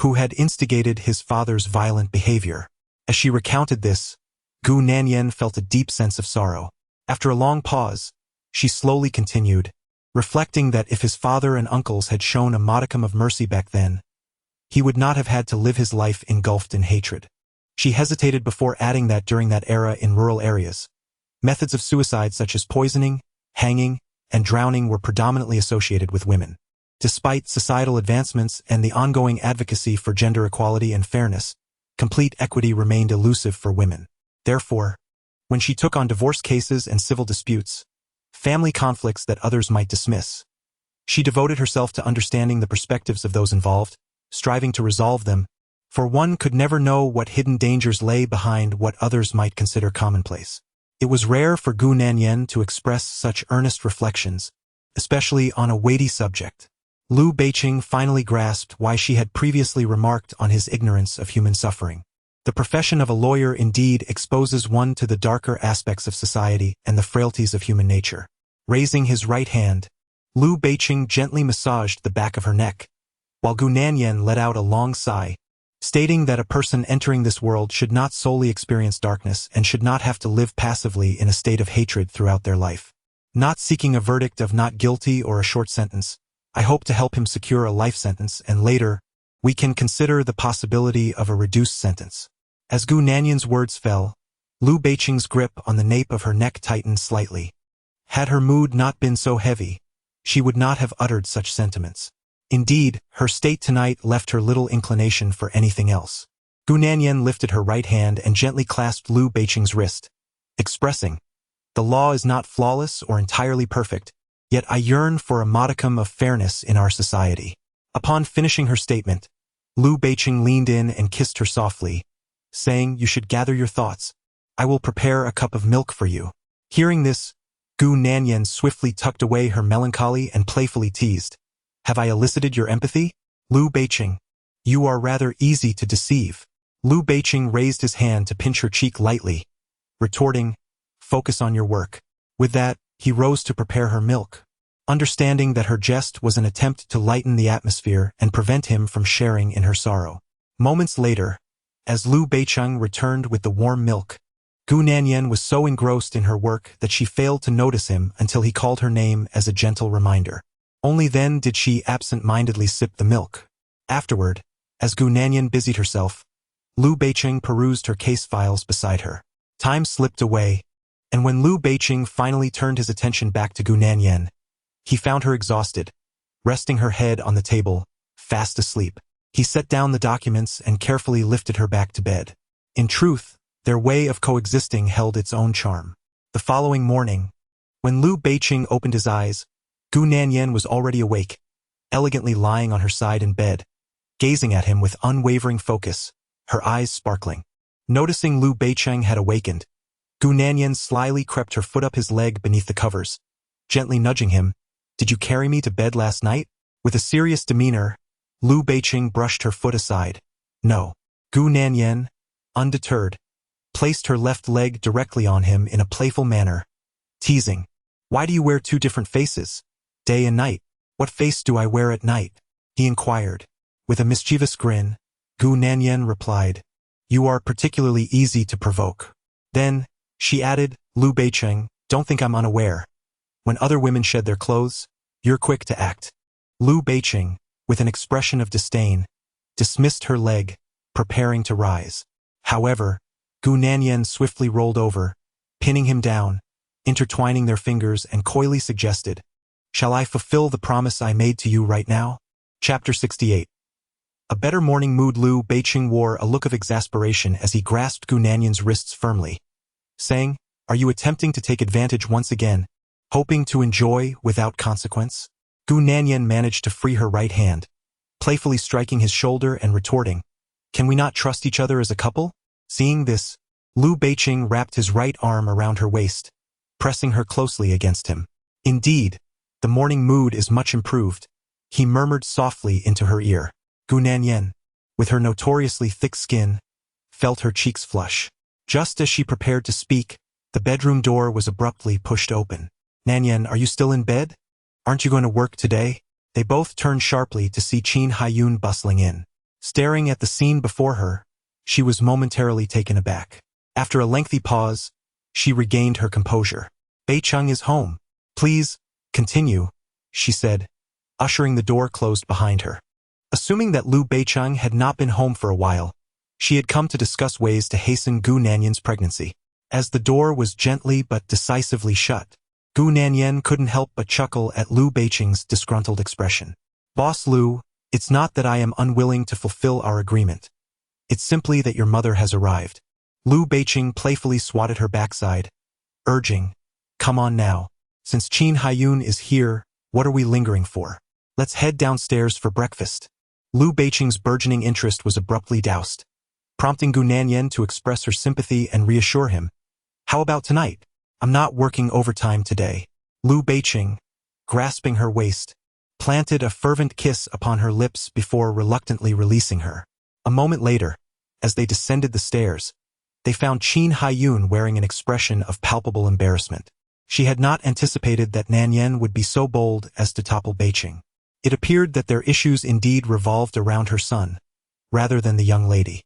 who had instigated his father's violent behavior. As she recounted this, Gu Nanyan felt a deep sense of sorrow. After a long pause, she slowly continued, reflecting that if his father and uncles had shown a modicum of mercy back then, he would not have had to live his life engulfed in hatred. She hesitated before adding that during that era in rural areas, methods of suicide such as poisoning, hanging, and drowning were predominantly associated with women. Despite societal advancements and the ongoing advocacy for gender equality and fairness, complete equity remained elusive for women. Therefore, when she took on divorce cases and civil disputes, family conflicts that others might dismiss, she devoted herself to understanding the perspectives of those involved, striving to resolve them, for one could never know what hidden dangers lay behind what others might consider commonplace. It was rare for Gu Nanyan to express such earnest reflections, especially on a weighty subject. Lu Beiqing finally grasped why she had previously remarked on his ignorance of human suffering. The profession of a lawyer indeed exposes one to the darker aspects of society and the frailties of human nature. Raising his right hand, Lu Beiqing gently massaged the back of her neck, while Gu Nanyan let out a long sigh, stating that a person entering this world should not solely experience darkness and should not have to live passively in a state of hatred throughout their life. Not seeking a verdict of not guilty or a short sentence, I hope to help him secure a life sentence, and later, we can consider the possibility of a reduced sentence. As Gu Nanyan's words fell, Lu Beiqing's grip on the nape of her neck tightened slightly. Had her mood not been so heavy, she would not have uttered such sentiments. Indeed, her state tonight left her little inclination for anything else. Gu Nanyan lifted her right hand and gently clasped Lu Beiqing's wrist, expressing, "The law is not flawless or entirely perfect, yet I yearn for a modicum of fairness in our society." Upon finishing her statement, Lu Beiqing leaned in and kissed her softly, saying, "You should gather your thoughts. I will prepare a cup of milk for you." Hearing this, Gu Nanyan swiftly tucked away her melancholy and playfully teased, "Have I elicited your empathy? Lu Beiqing, you are rather easy to deceive." Lu Beiqing raised his hand to pinch her cheek lightly, retorting, "Focus on your work." With that, he rose to prepare her milk. understanding that her jest was an attempt to lighten the atmosphere and prevent him from sharing in her sorrow. Moments later, as Liu Beicheng returned with the warm milk, Gu Nanyan was so engrossed in her work that she failed to notice him until he called her name as a gentle reminder. Only then did she absent-mindedly sip the milk. Afterward, as Gu Nanyan busied herself, Liu Beicheng perused her case files beside her. Time slipped away, and when Liu Beicheng finally turned his attention back to Gu Nanyan, he found her exhausted, resting her head on the table, fast asleep. He set down the documents and carefully lifted her back to bed. In truth, their way of coexisting held its own charm. The following morning, when Liu Beicheng opened his eyes, Gu Nanyan was already awake, elegantly lying on her side in bed, gazing at him with unwavering focus, her eyes sparkling. Noticing Liu Beicheng had awakened, Gu Nanyan slyly crept her foot up his leg beneath the covers, gently nudging him. "Did you carry me to bed last night?" With a serious demeanor, Liu Beicheng brushed her foot aside. "No." Gu Nanyan, undeterred, placed her left leg directly on him in a playful manner, teasing. "Why do you wear two different faces? Day and night. What face do I wear at night?" he inquired. With a mischievous grin, Gu Nanyan replied, "You are particularly easy to provoke." Then, she added, "Liu Beicheng, don't think I'm unaware. When other women shed their clothes, you're quick to act." Liu Beicheng, with an expression of disdain, dismissed her leg, preparing to rise. However, Gu Nanyan swiftly rolled over, pinning him down, intertwining their fingers and coyly suggested, "Shall I fulfill the promise I made to you right now?" Chapter 68. A better morning mood. Liu Beicheng wore a look of exasperation as he grasped Gu Nanyan's wrists firmly, saying, "Are you attempting to take advantage once again, hoping to enjoy without consequence?" Gu Nanyan managed to free her right hand, playfully striking his shoulder and retorting, "Can we not trust each other as a couple?" Seeing this, Liu Beicheng wrapped his right arm around her waist, pressing her closely against him. "Indeed, the morning mood is much improved," he murmured softly into her ear. Gu Nanyan, with her notoriously thick skin, felt her cheeks flush. Just as she prepared to speak, the bedroom door was abruptly pushed open. "Nanyan, are you still in bed? Aren't you going to work today?" They both turned sharply to see Qin Haiyun bustling in. Staring at the scene before her, she was momentarily taken aback. After a lengthy pause, she regained her composure. "Beicheng is home. Please, continue," she said, ushering the door closed behind her. Assuming that Liu Beicheng had not been home for a while, she had come to discuss ways to hasten Gu Nanyan's pregnancy. As the door was gently but decisively shut, Gu Nanyan couldn't help but chuckle at Liu Beicheng's disgruntled expression. "Boss Liu, it's not that I am unwilling to fulfill our agreement. It's simply that your mother has arrived." Liu Beicheng playfully swatted her backside, urging, "Come on now. Since Qin Haiyun is here, what are we lingering for? Let's head downstairs for breakfast." Liu Beicheng's burgeoning interest was abruptly doused, prompting Gu Nanyan to express her sympathy and reassure him. "How about tonight? I'm not working overtime today." Liu Beicheng, grasping her waist, planted a fervent kiss upon her lips before reluctantly releasing her. A moment later, as they descended the stairs, they found Qin Haiyun wearing an expression of palpable embarrassment. She had not anticipated that Nanyan would be so bold as to topple Beicheng. It appeared that their issues indeed revolved around her son, rather than the young lady.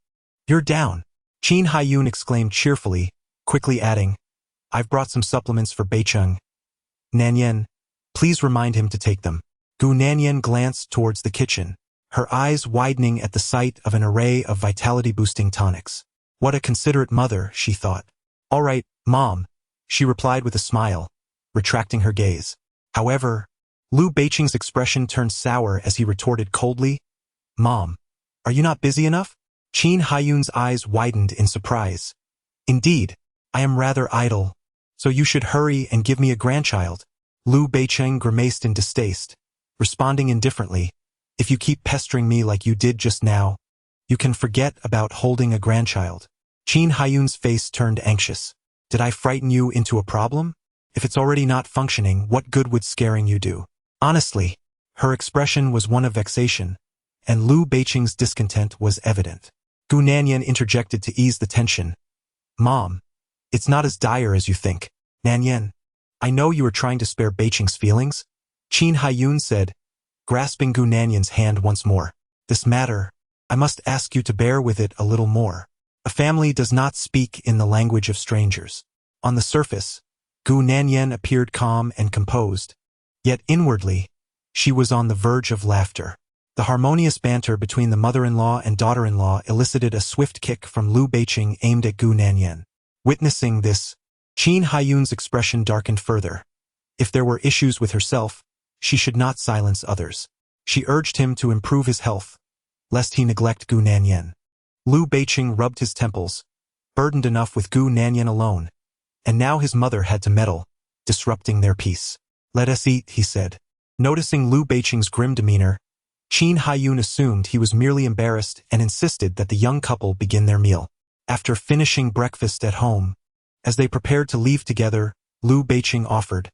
"You're down," Qin Haiyun exclaimed cheerfully, quickly adding, "I've brought some supplements for Beicheng. Nanyan, please remind him to take them." Gu Nanyan glanced towards the kitchen, her eyes widening at the sight of an array of vitality-boosting tonics. What a considerate mother, she thought. "All right, Mom," she replied with a smile, retracting her gaze. However, Liu Beicheng's expression turned sour as he retorted coldly, "Mom, are you not busy enough?" Qin Haiyun's eyes widened in surprise. "Indeed, I am rather idle, so you should hurry and give me a grandchild." Liu Beicheng grimaced in distaste, responding indifferently, "If you keep pestering me like you did just now, you can forget about holding a grandchild." Qin Haiyun's face turned anxious. "Did I frighten you into a problem? If it's already not functioning, what good would scaring you do?" Honestly, her expression was one of vexation, and Liu Beicheng's discontent was evident. Gu Nanyan interjected to ease the tension. "Mom, it's not as dire as you think. Nanyan, I know you are trying to spare Beicheng's feelings, Chin Hyun said, grasping Gu Nanyan's hand once more. This matter, I must ask you to bear with it a little more. A family does not speak in the language of strangers. On the surface, Gu Nanyan appeared calm and composed, yet inwardly, she was on the verge of laughter. The harmonious banter between the mother-in-law and daughter-in-law elicited a swift kick from Liu Beiqing aimed at Gu Nanyan. Witnessing this, Chin Hyun's expression darkened further. If there were issues with herself, she should not silence others. She urged him to improve his health, lest he neglect Gu Nanyan. Liu Beiqing rubbed his temples, burdened enough with Gu Nanyan alone, and now his mother had to meddle, disrupting their peace. Let us eat, he said. Noticing Liu Beiqing's grim demeanor, Chin Hyun assumed he was merely embarrassed and insisted that the young couple begin their meal. After finishing breakfast at home, as they prepared to leave together, Liu Beiqing offered,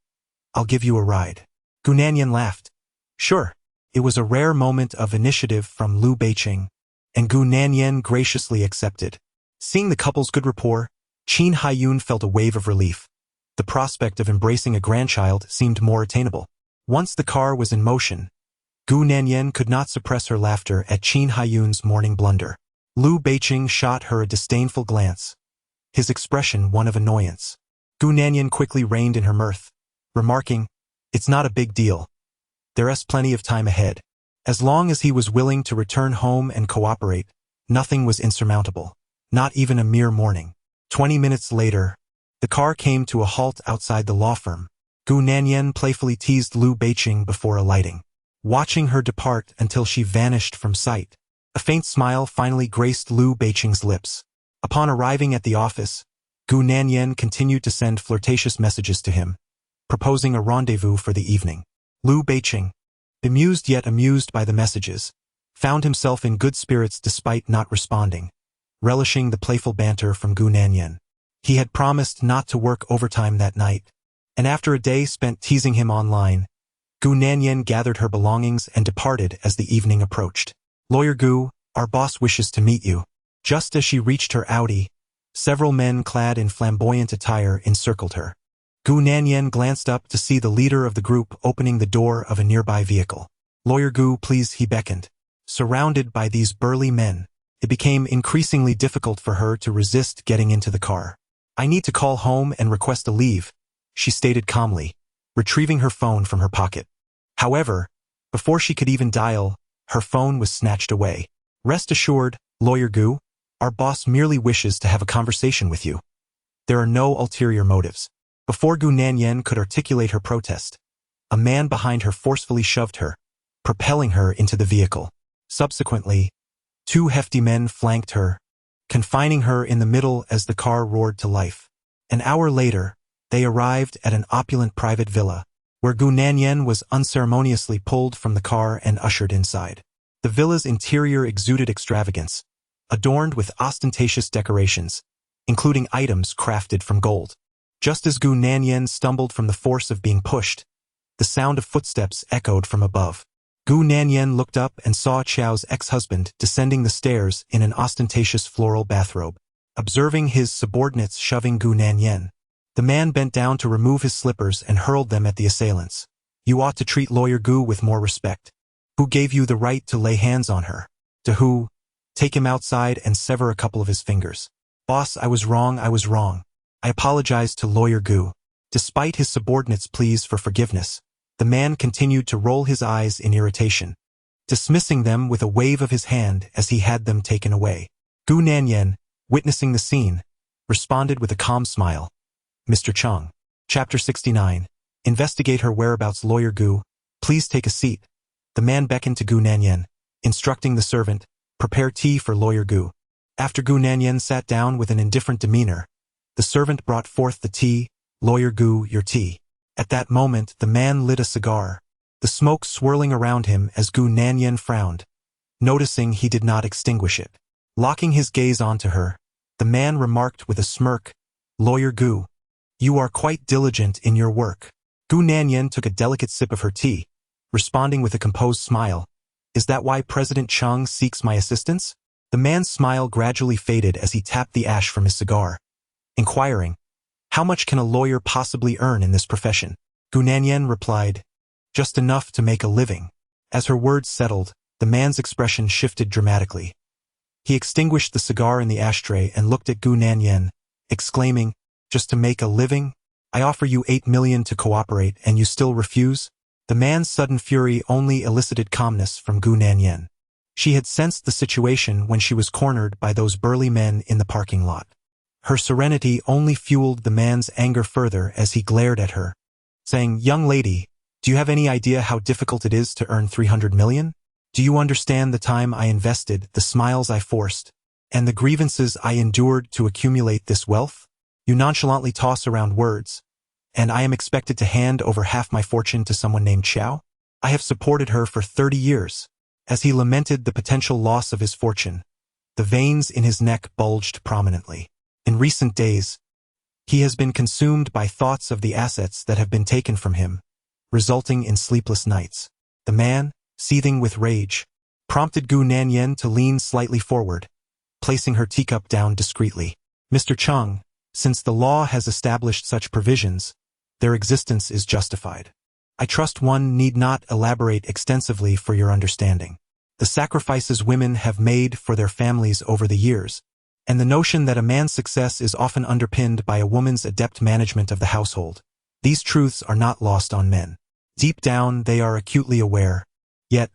I'll give you a ride. Gu Nanyan laughed. Sure. It was a rare moment of initiative from Liu Beiqing, and Gu Nanyan graciously accepted. Seeing the couple's good rapport, Chin Hyun felt a wave of relief. The prospect of embracing a grandchild seemed more attainable. Once the car was in motion, Gu Nanyan could not suppress her laughter at Chin Hyun's morning blunder. Liu Beiqing shot her a disdainful glance, his expression one of annoyance. Gu Nanyan quickly reined in her mirth, remarking, It's not a big deal. There's plenty of time ahead. As long as he was willing to return home and cooperate, nothing was insurmountable, not even a mere morning. 20 minutes later, the car came to a halt outside the law firm. Gu Nanyan playfully teased Liu Beiqing before alighting, watching her depart until she vanished from sight. A faint smile finally graced Liu Beiqing's lips. Upon arriving at the office, Gu Nanyan continued to send flirtatious messages to him, proposing a rendezvous for the evening. Liu Beiqing, bemused yet amused by the messages, found himself in good spirits despite not responding, relishing the playful banter from Gu Nanyan. He had promised not to work overtime that night, and after a day spent teasing him online, Gu Nanyan gathered her belongings and departed as the evening approached. Lawyer Gu, our boss wishes to meet you. Just as she reached her Audi, several men clad in flamboyant attire encircled her. Gu Nanyan glanced up to see the leader of the group opening the door of a nearby vehicle. Lawyer Gu, please, he beckoned. Surrounded by these burly men, it became increasingly difficult for her to resist getting into the car. I need to call home and request a leave, she stated calmly, retrieving her phone from her pocket. However, before she could even dial, her phone was snatched away. Rest assured, Lawyer Gu, our boss merely wishes to have a conversation with you. There are no ulterior motives. Before Gu Nanyan could articulate her protest, a man behind her forcefully shoved her, propelling her into the vehicle. Subsequently, two hefty men flanked her, confining her in the middle as the car roared to life. An hour later, they arrived at an opulent private villa, where Gu Nanyan was unceremoniously pulled from the car and ushered inside. The villa's interior exuded extravagance, adorned with ostentatious decorations, including items crafted from gold. Just as Gu Nanyan stumbled from the force of being pushed, the sound of footsteps echoed from above. Gu Nanyan looked up and saw Qiao's ex-husband descending the stairs in an ostentatious floral bathrobe. Observing his subordinates shoving Gu Nanyan, the man bent down to remove his slippers and hurled them at the assailants. You ought to treat Lawyer Gu with more respect. Who gave you the right to lay hands on her? To who? Take him outside and sever a couple of his fingers. Boss, I was wrong. I apologized to Lawyer Gu. Despite his subordinates' pleas for forgiveness, the man continued to roll his eyes in irritation, dismissing them with a wave of his hand as he had them taken away. Gu Nanyan, witnessing the scene, responded with a calm smile. Mr. Chung. Chapter 69. Investigate her whereabouts. Lawyer Gu, please take a seat. The man beckoned to Gu Nanyan, instructing the servant, prepare tea for Lawyer Gu. After Gu Nanyan sat down with an indifferent demeanor, the servant brought forth the tea. Lawyer Gu, your tea. At that moment, the man lit a cigar, the smoke swirling around him as Gu Nanyan frowned, noticing he did not extinguish it. Locking his gaze onto her, the man remarked with a smirk, Lawyer Gu, you are quite diligent in your work. Gu Nanyan took a delicate sip of her tea, responding with a composed smile. Is that why President Chung seeks my assistance? The man's smile gradually faded as he tapped the ash from his cigar, inquiring, how much can a lawyer possibly earn in this profession? Gu Nanyan replied, Just enough to make a living. As her words settled, the man's expression shifted dramatically. He extinguished the cigar in the ashtray and looked at Gu Nanyan, exclaiming, "Just to make a living? I offer you 8 million to cooperate and you still refuse?" The man's sudden fury only elicited calmness from Gu Nanyan. She had sensed the situation when she was cornered by those burly men in the parking lot. Her serenity only fueled the man's anger further as he glared at her, saying, "Young lady, do you have any idea how difficult it is to earn 300 million? Do you understand the time I invested, the smiles I forced, and the grievances I endured to accumulate this wealth? You nonchalantly toss around words, and I am expected to hand over half my fortune to someone named Xiao? I have supported her for 30 years. As he lamented the potential loss of his fortune, the veins in his neck bulged prominently. In recent days, he has been consumed by thoughts of the assets that have been taken from him, resulting in sleepless nights. The man, seething with rage, prompted Gu Nanyan to lean slightly forward, placing her teacup down discreetly. "Mr. Chung, since the law has established such provisions, their existence is justified. I trust one need not elaborate extensively for your understanding. The sacrifices women have made for their families over the years, and the notion that a man's success is often underpinned by a woman's adept management of the household. These truths are not lost on men. Deep down, they are acutely aware. Yet,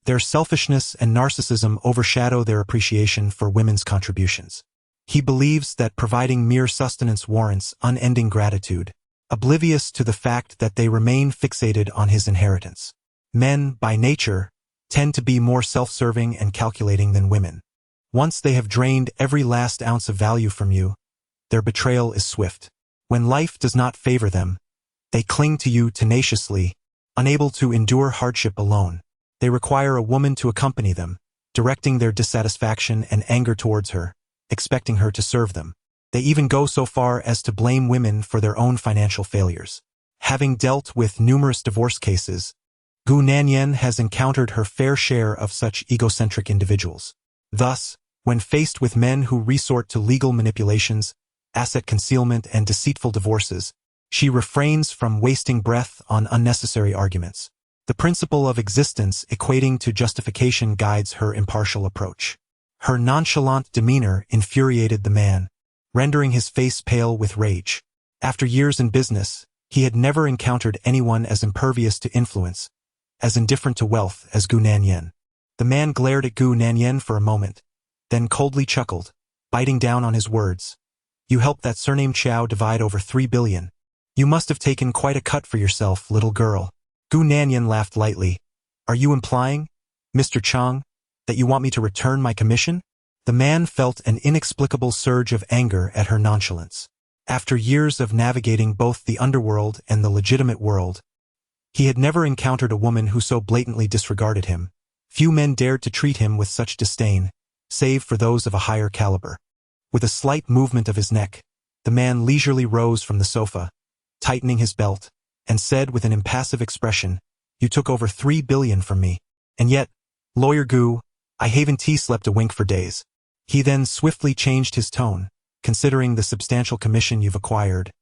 their selfishness and narcissism overshadow their appreciation for women's contributions. He believes that providing mere sustenance warrants unending gratitude, oblivious to the fact that they remain fixated on his inheritance. Men, by nature, tend to be more self-serving and calculating than women. Once they have drained every last ounce of value from you, their betrayal is swift. When life does not favor them, they cling to you tenaciously, unable to endure hardship alone. They require a woman to accompany them, directing their dissatisfaction and anger towards her, expecting her to serve them. They even go so far as to blame women for their own financial failures. Having dealt with numerous divorce cases, Gu Nanyan has encountered her fair share of such egocentric individuals. Thus, when faced with men who resort to legal manipulations, asset concealment, and deceitful divorces, she refrains from wasting breath on unnecessary arguments. The principle of existence equating to justification guides her impartial approach. Her nonchalant demeanor infuriated the man, rendering his face pale with rage. After years in business, he had never encountered anyone as impervious to influence, as indifferent to wealth as Gu Nanyan. The man glared at Gu Nanyan for a moment, then coldly chuckled, biting down on his words. "You helped that surnamed Xiao divide over 3 billion. You must have taken quite a cut for yourself, little girl." Gu Nanyan laughed lightly. "Are you implying, Mr. Chang, that you want me to return my commission?" The man felt an inexplicable surge of anger at her nonchalance. After years of navigating both the underworld and the legitimate world, he had never encountered a woman who so blatantly disregarded him. Few men dared to treat him with such disdain, save for those of a higher caliber. With a slight movement of his neck, the man leisurely rose from the sofa, tightening his belt, and said with an impassive expression, "You took over 3 billion from me. And yet, Lawyer Gu, I haven't slept a wink for days." He then swiftly changed his tone. "Considering the substantial commission you've acquired,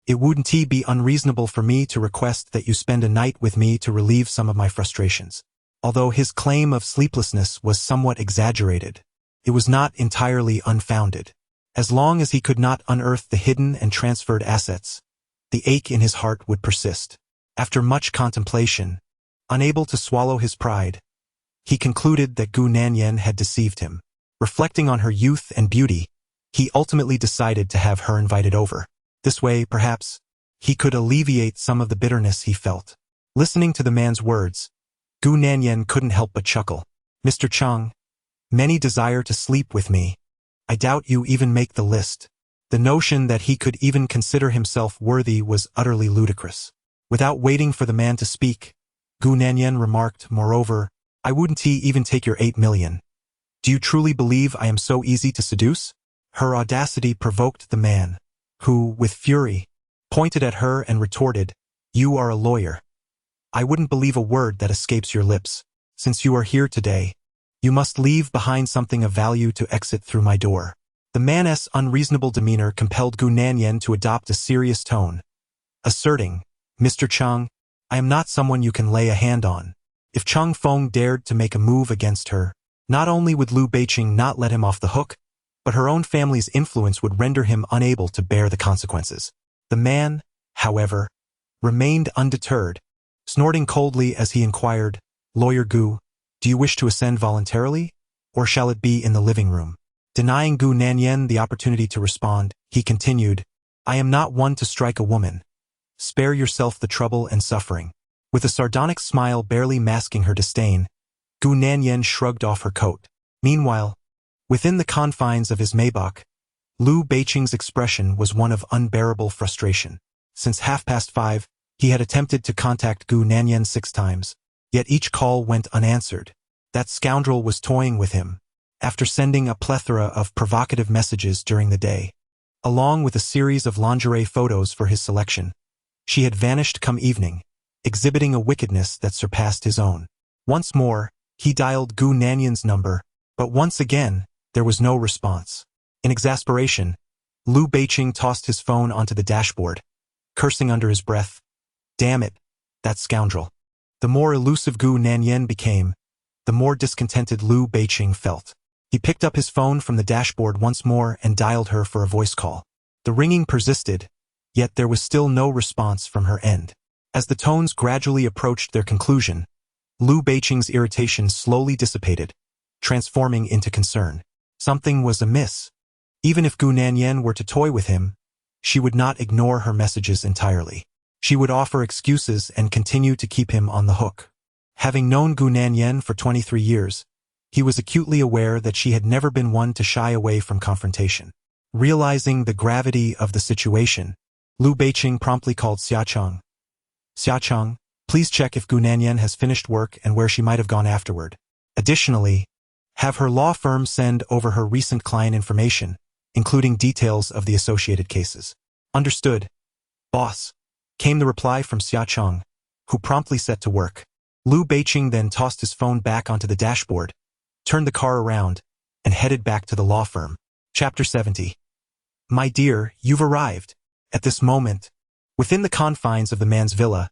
it wouldn't be unreasonable for me to request that you spend a night with me to relieve some of my frustrations." Although his claim of sleeplessness was somewhat exaggerated, it was not entirely unfounded. As long as he could not unearth the hidden and transferred assets, the ache in his heart would persist. After much contemplation, unable to swallow his pride, he concluded that Gu Nanyan had deceived him. Reflecting on her youth and beauty, he ultimately decided to have her invited over. This way, perhaps, he could alleviate some of the bitterness he felt. Listening to the man's words, Gu Nanyan couldn't help but chuckle. "Mr. Chung, many desire to sleep with me. I doubt you even make the list." The notion that he could even consider himself worthy was utterly ludicrous. Without waiting for the man to speak, Gu Nanyan remarked, "Moreover, I wouldn't even take your 8 million. Do you truly believe I am so easy to seduce?" Her audacity provoked the man, who, with fury, pointed at her and retorted, "You are a lawyer. I wouldn't believe a word that escapes your lips. Since you are here today, you must leave behind something of value to exit through my door." The man's unreasonable demeanor compelled Gu Nanyan to adopt a serious tone, asserting, "Mr. Chung, I am not someone you can lay a hand on. If Cheng Feng dared to make a move against her, not only would Liu Beiqing not let him off the hook, but her own family's influence would render him unable to bear the consequences. The man, however, remained undeterred, snorting coldly as he inquired, Lawyer Gu, do you wish to ascend voluntarily, or shall it be in the living room? Denying Gu Nanyan the opportunity to respond, he continued, I am not one to strike a woman. Spare yourself the trouble and suffering. With a sardonic smile barely masking her disdain, Gu Nanyan shrugged off her coat. Meanwhile, within the confines of his Maybach, Liu Beiqing's expression was one of unbearable frustration. Since 5:30, he had attempted to contact Gu Nanyan 6 times, yet each call went unanswered. That scoundrel was toying with him, after sending a plethora of provocative messages during the day. Along with a series of lingerie photos for his selection, she had vanished come evening, exhibiting a wickedness that surpassed his own. Once more, he dialed Gu Nanyan's number, but once again, there was no response. In exasperation, Liu Beiqing tossed his phone onto the dashboard, cursing under his breath, Damn it, that scoundrel. The more elusive Gu Nanyan became, the more discontented Liu Beiqing felt. He picked up his phone from the dashboard once more and dialed her for a voice call. The ringing persisted, yet there was still no response from her end. As the tones gradually approached their conclusion, Liu Beiqing's irritation slowly dissipated, transforming into concern. Something was amiss. Even if Gu Nanyan were to toy with him, she would not ignore her messages entirely. She would offer excuses and continue to keep him on the hook. Having known Gu Nanyan for 23 years, he was acutely aware that she had never been one to shy away from confrontation. Realizing the gravity of the situation, Liu Beiqing promptly called Xiaocheng. Xiaocheng, please check if Gu Nanyan has finished work and where she might have gone afterward. Additionally, have her law firm send over her recent client information, including details of the associated cases. Understood, boss, came the reply from Xiaocheng, who promptly set to work. Liu Beiqing then tossed his phone back onto the dashboard, turned the car around, and headed back to the law firm. Chapter 70. My dear, you've arrived. At this moment, within the confines of the man's villa,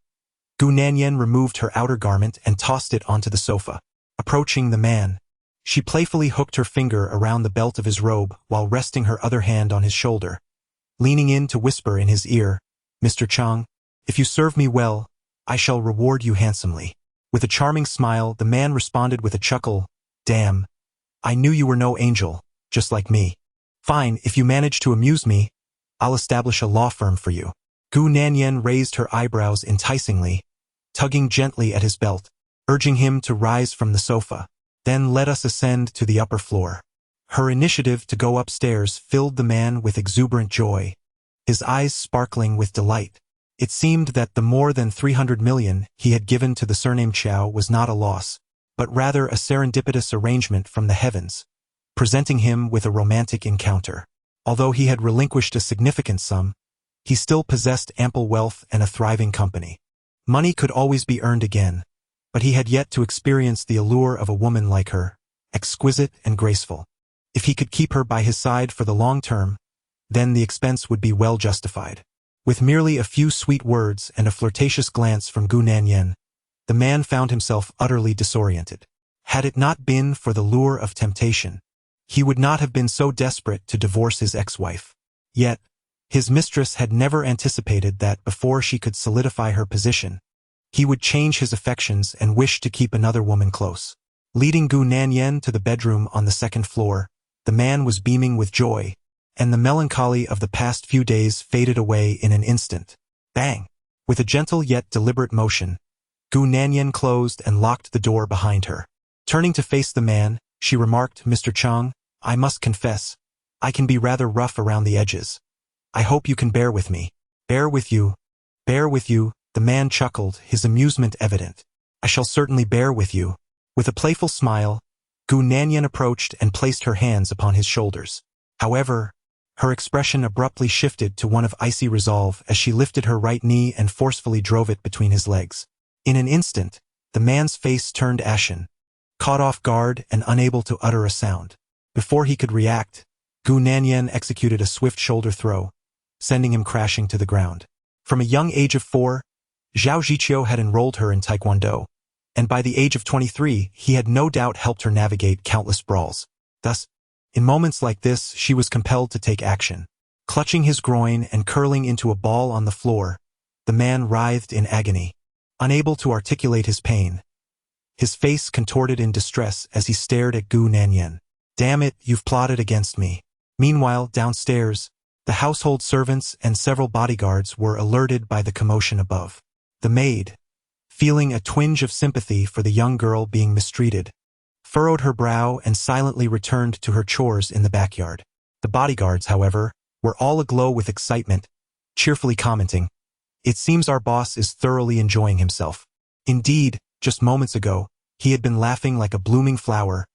Gu Nanyan removed her outer garment and tossed it onto the sofa. Approaching the man, she playfully hooked her finger around the belt of his robe while resting her other hand on his shoulder, leaning in to whisper in his ear, Mr. Chang, if you serve me well, I shall reward you handsomely. With a charming smile, the man responded with a chuckle, Damn, I knew you were no angel, just like me. Fine, if you manage to amuse me, I'll establish a law firm for you. Gu Nanyan raised her eyebrows enticingly, tugging gently at his belt, urging him to rise from the sofa. Then let us ascend to the upper floor. Her initiative to go upstairs filled the man with exuberant joy, his eyes sparkling with delight. It seemed that the more than 300 million he had given to the surname Chow was not a loss, but rather a serendipitous arrangement from the heavens, presenting him with a romantic encounter. Although he had relinquished a significant sum, he still possessed ample wealth and a thriving company. Money could always be earned again, but he had yet to experience the allure of a woman like her, exquisite and graceful. If he could keep her by his side for the long term, then the expense would be well justified. With merely a few sweet words and a flirtatious glance from Gu Nanyan, the man found himself utterly disoriented. Had it not been for the lure of temptation, he would not have been so desperate to divorce his ex-wife. Yet, his mistress had never anticipated that before she could solidify her position, he would change his affections and wish to keep another woman close. Leading Gu Nanyan to the bedroom on the 2nd floor, the man was beaming with joy, and the melancholy of the past few days faded away in an instant. Bang! With a gentle yet deliberate motion, Gu Nanyan closed and locked the door behind her. Turning to face the man, she remarked, Mr. Chang, I must confess, I can be rather rough around the edges. I hope you can bear with me. Bear with you, the man chuckled, his amusement evident. I shall certainly bear with you. With a playful smile, Gu Nanyan approached and placed her hands upon his shoulders. However, her expression abruptly shifted to one of icy resolve as she lifted her right knee and forcefully drove it between his legs. In an instant, the man's face turned ashen, caught off guard and unable to utter a sound. Before he could react, Gu Nanyan executed a swift shoulder throw, sending him crashing to the ground. From a young age of 4, Zhao Jiqiu had enrolled her in Taekwondo, and by the age of 23 he had no doubt helped her navigate countless brawls. Thus, in moments like this she was compelled to take action. Clutching his groin and curling into a ball on the floor, the man writhed in agony, unable to articulate his pain. His face contorted in distress as he stared at Gu Nanyan. "Damn it, you've plotted against me." Meanwhile, downstairs, the household servants and several bodyguards were alerted by the commotion above. The maid, feeling a twinge of sympathy for the young girl being mistreated, furrowed her brow and silently returned to her chores in the backyard. The bodyguards, however, were all aglow with excitement, cheerfully commenting, "It seems our boss is thoroughly enjoying himself." Indeed, just moments ago, he had been laughing like a blooming flower,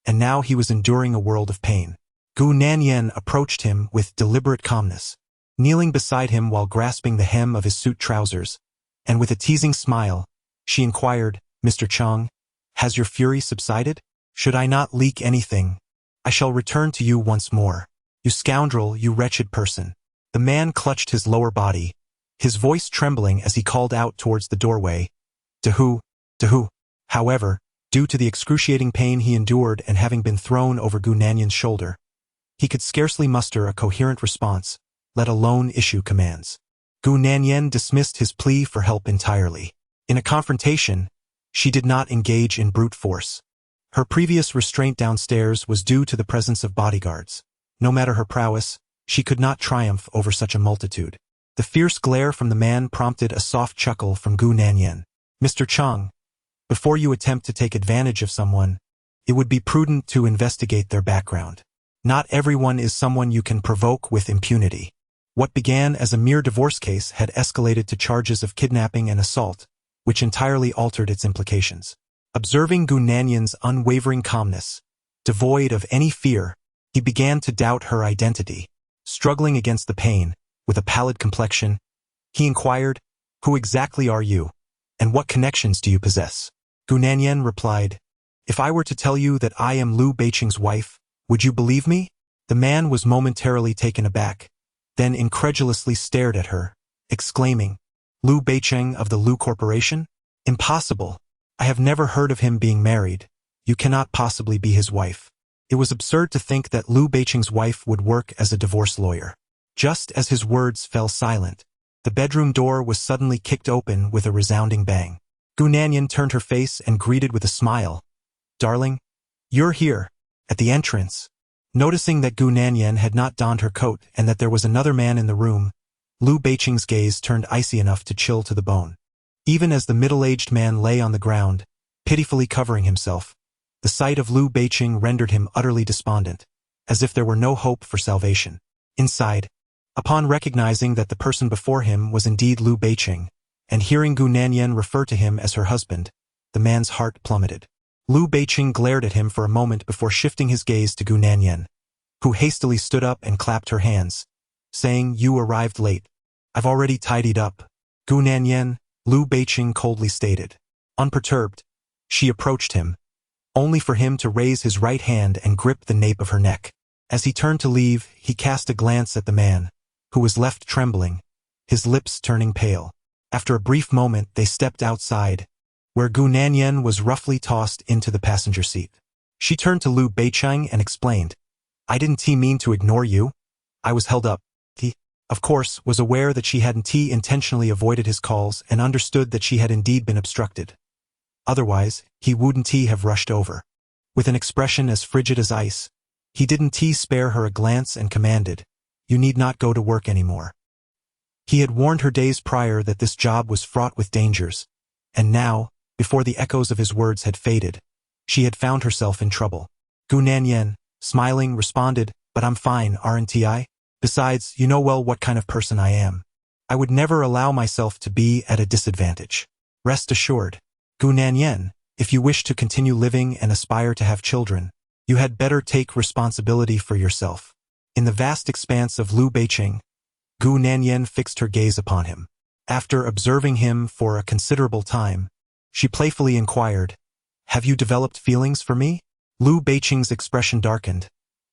and now he was enduring a world of pain. Gu Nanyan approached him with deliberate calmness, kneeling beside him while grasping the hem of his suit trousers, and with a teasing smile, she inquired, "Mr. Chang, has your fury subsided? Should I not leak anything, I shall return to you once more. You scoundrel, you wretched person." The man clutched his lower body, his voice trembling as he called out towards the doorway, "To who? To who?" However, due to the excruciating pain he endured and having been thrown over Gu Nanyan's shoulder, he could scarcely muster a coherent response, let alone issue commands. Gu Nanyan dismissed his plea for help entirely. In a confrontation, she did not engage in brute force. Her previous restraint downstairs was due to the presence of bodyguards. No matter her prowess, she could not triumph over such a multitude. The fierce glare from the man prompted a soft chuckle from Gu Nanyan. "Mr. Chang, before you attempt to take advantage of someone, it would be prudent to investigate their background. Not everyone is someone you can provoke with impunity." What began as a mere divorce case had escalated to charges of kidnapping and assault, which entirely altered its implications. Observing Gu Nanyan's unwavering calmness, devoid of any fear, he began to doubt her identity. Struggling against the pain, with a pallid complexion, he inquired, "Who exactly are you, and what connections do you possess?" Gu Nanyan replied, "If I were to tell you that I am Liu Beiqing's wife, would you believe me?" The man was momentarily taken aback, then incredulously stared at her, exclaiming, "Liu Beiqing of the Liu Corporation? Impossible! I have never heard of him being married. You cannot possibly be his wife." It was absurd to think that Liu Beiqing's wife would work as a divorce lawyer. Just as his words fell silent, the bedroom door was suddenly kicked open with a resounding bang. Gu Nanyan turned her face and greeted with a smile, "Darling, you're here." At the entrance, noticing that Gu Nanyan had not donned her coat and that there was another man in the room, Liu Beiqing's gaze turned icy enough to chill to the bone. Even as the middle-aged man lay on the ground, pitifully covering himself, the sight of Liu Beiqing rendered him utterly despondent, as if there were no hope for salvation. Inside, upon recognizing that the person before him was indeed Liu Beiqing, and hearing Gu Nanyan refer to him as her husband, the man's heart plummeted. Liu Beiqing glared at him for a moment before shifting his gaze to Gu Nanyan, who hastily stood up and clapped her hands, saying, "You arrived late. I've already tidied up." "Gu Nanyan," Liu Beiqing coldly stated. Unperturbed, she approached him, only for him to raise his right hand and grip the nape of her neck. As he turned to leave, he cast a glance at the man, who was left trembling, his lips turning pale. After a brief moment, they stepped outside, where Gu Nanyan was roughly tossed into the passenger seat. She turned to Liu Beiqing and explained, "I didn't mean to ignore you. I was held up." He, of course, was aware that she hadn't intentionally avoided his calls and understood that she had indeed been obstructed. Otherwise, he wouldn't have rushed over. With an expression as frigid as ice, he didn't spare her a glance and commanded, "You need not go to work anymore." He had warned her days prior that this job was fraught with dangers, and now, before the echoes of his words had faded, she had found herself in trouble. Gu Nanyan, smiling, responded, "But I'm fine, aren't I? Besides, you know well what kind of person I am. I would never allow myself to be at a disadvantage. Rest assured. Gu Nanyan, if you wish to continue living and aspire to have children, you had better take responsibility for yourself." In the vast expanse of Liu Beiqing, Gu Nanyan fixed her gaze upon him. After observing him for a considerable time, she playfully inquired, "Have you developed feelings for me?" Liu Beiqing's expression darkened.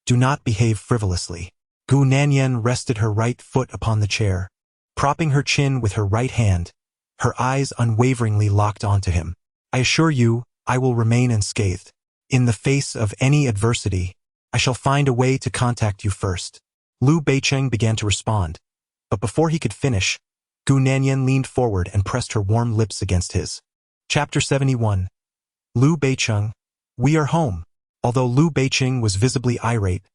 "Do not behave frivolously." Gu Nanyan rested her right foot upon the chair, propping her chin with her right hand, her eyes unwaveringly locked onto him. I assure you, I will remain unscathed. In the face of any adversity, I shall find a way to contact you first. Liu Beicheng began to respond, but before he could finish, Gu Nanyan leaned forward and pressed her warm lips against his. Chapter 71. Liu Beicheng, we are home. Although Liu Beicheng was visibly irate,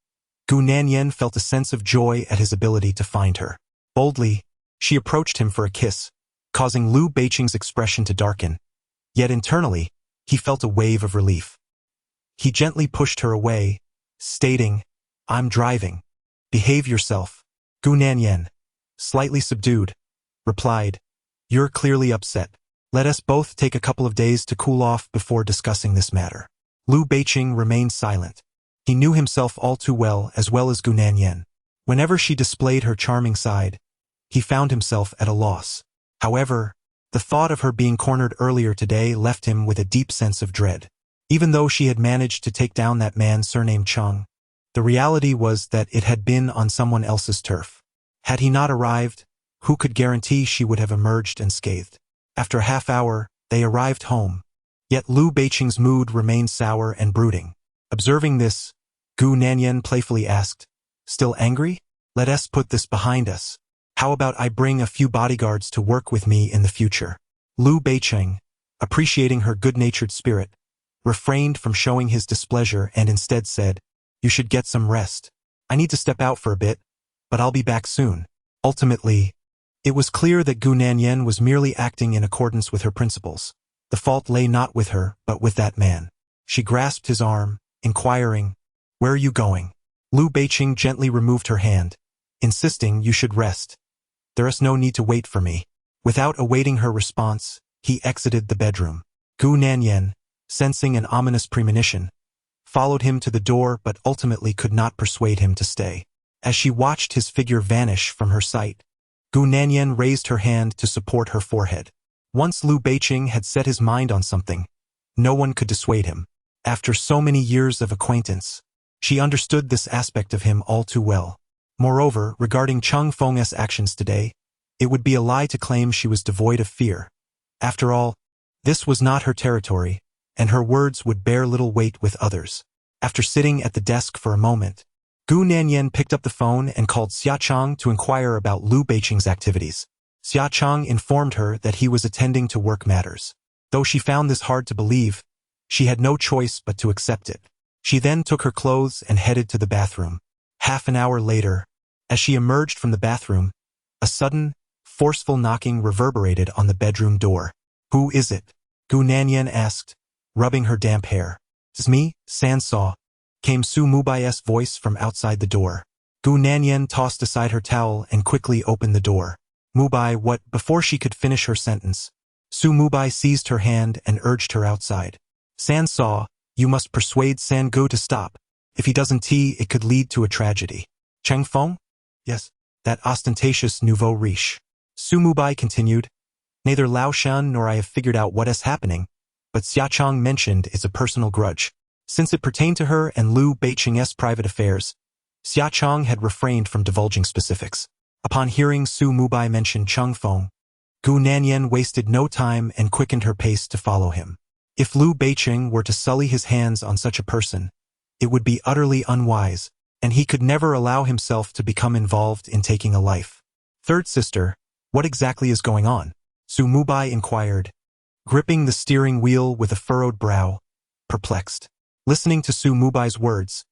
Gu Nanyan felt a sense of joy at his ability to find her. Boldly, she approached him for a kiss, causing Liu Beicheng's expression to darken. Yet internally, he felt a wave of relief. He gently pushed her away, stating, I'm driving. Behave yourself. Gu Nanyan, slightly subdued, replied, You're clearly upset. Let us both take a couple of days to cool off before discussing this matter. Liu Beicheng remained silent. He knew himself all too well as Gu Nanyan. Whenever she displayed her charming side, he found himself at a loss. However, the thought of her being cornered earlier today left him with a deep sense of dread. Even though she had managed to take down that man surnamed Chung, the reality was that it had been on someone else's turf. Had he not arrived, who could guarantee she would have emerged unscathed? After a half hour, they arrived home. Yet Liu Beicheng's mood remained sour and brooding. Observing this, Gu Nanyan playfully asked, Still angry? Let us put this behind us. How about I bring a few bodyguards to work with me in the future? Liu Beicheng, appreciating her good-natured spirit, refrained from showing his displeasure and instead said, You should get some rest. I need to step out for a bit, but I'll be back soon. Ultimately, it was clear that Gu Nanyan was merely acting in accordance with her principles. The fault lay not with her, but with that man. She grasped his arm, inquiring, Where are you going? Liu Beicheng gently removed her hand, insisting you should rest. There is no need to wait for me. Without awaiting her response, he exited the bedroom. Gu Nanyan, sensing an ominous premonition, followed him to the door but ultimately could not persuade him to stay. As she watched his figure vanish from her sight, Gu Nanyan raised her hand to support her forehead. Once Liu Beicheng had set his mind on something, no one could dissuade him. After so many years of acquaintance, she understood this aspect of him all too well. Moreover, regarding Chung Feng's actions today, it would be a lie to claim she was devoid of fear. After all, this was not her territory, and her words would bear little weight with others. After sitting at the desk for a moment, Gu Nanyan picked up the phone and called Xia Chang to inquire about Liu Beicheng's activities. Xia Chang informed her that he was attending to work matters. Though she found this hard to believe, she had no choice but to accept it. She then took her clothes and headed to the bathroom. Half an hour later, as she emerged from the bathroom, a sudden, forceful knocking reverberated on the bedroom door. Who is it? Gu Nanyan asked, rubbing her damp hair. It's me, San Saw, came Su Mubai's voice from outside the door. Gu Nanyan tossed aside her towel and quickly opened the door. Mubai, what? Before she could finish her sentence, Su Mubai seized her hand and urged her outside. San Saw, you must persuade San Gu to stop. If he doesn't, it could lead to a tragedy. Cheng Feng? Yes, that ostentatious nouveau riche. Su Mubai continued, Neither Lao Shan nor I have figured out what is happening, but Xia Chang mentioned it's a personal grudge. Since it pertained to her and Liu Beicheng's private affairs, Xia Chang had refrained from divulging specifics. Upon hearing Su Mubai mention Cheng Feng, Gu Nanyan wasted no time and quickened her pace to follow him. If Liu Beicheng were to sully his hands on such a person, it would be utterly unwise, and he could never allow himself to become involved in taking a life. Third sister, what exactly is going on? Su Mubai inquired, gripping the steering wheel with a furrowed brow, perplexed. Listening to Su Mubai's words,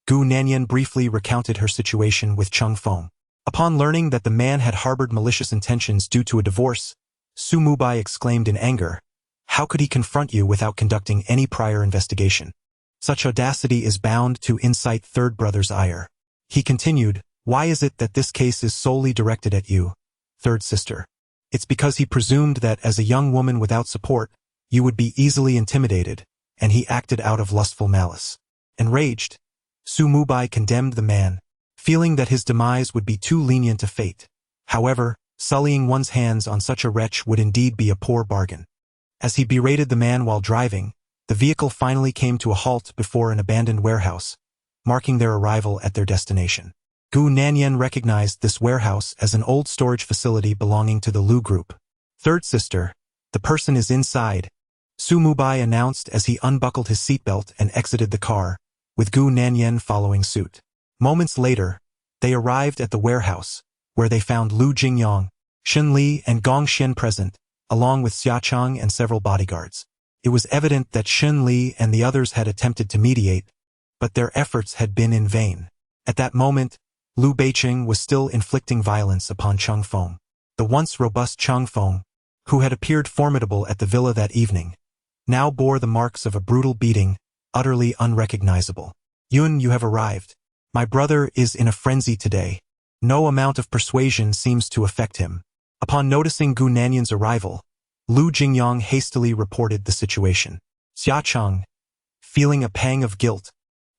Gu Nanyan briefly recounted her situation with Cheng Feng. Upon learning that the man had harbored malicious intentions due to a divorce, Su Mubai exclaimed in anger, How could he confront you without conducting any prior investigation? Such audacity is bound to incite third brother's ire. He continued, Why is it that this case is solely directed at you, third sister? It's because he presumed that as a young woman without support, you would be easily intimidated, and he acted out of lustful malice. Enraged, Su Mubai condemned the man, feeling that his demise would be too lenient to fate. However, sullying one's hands on such a wretch would indeed be a poor bargain. As he berated the man while driving, the vehicle finally came to a halt before an abandoned warehouse, marking their arrival at their destination. Gu Nanyan recognized this warehouse as an old storage facility belonging to the Liu Group. Third sister, the person is inside, Su Mubai announced as he unbuckled his seatbelt and exited the car, with Gu Nanyan following suit. Moments later, they arrived at the warehouse, where they found Lu Jingyang, Shen Li and Gong Xian present, along with Xia Chang and several bodyguards. It was evident that Shen Li and the others had attempted to mediate, but their efforts had been in vain. At that moment, Lu Beiqing was still inflicting violence upon Cheng Feng. The once robust Cheng Feng, who had appeared formidable at the villa that evening, now bore the marks of a brutal beating, utterly unrecognizable. Yun, you have arrived. My brother is in a frenzy today. No amount of persuasion seems to affect him. Upon noticing Gu Nanyan's arrival, Lu Jingyang hastily reported the situation. Xia Cheng, feeling a pang of guilt,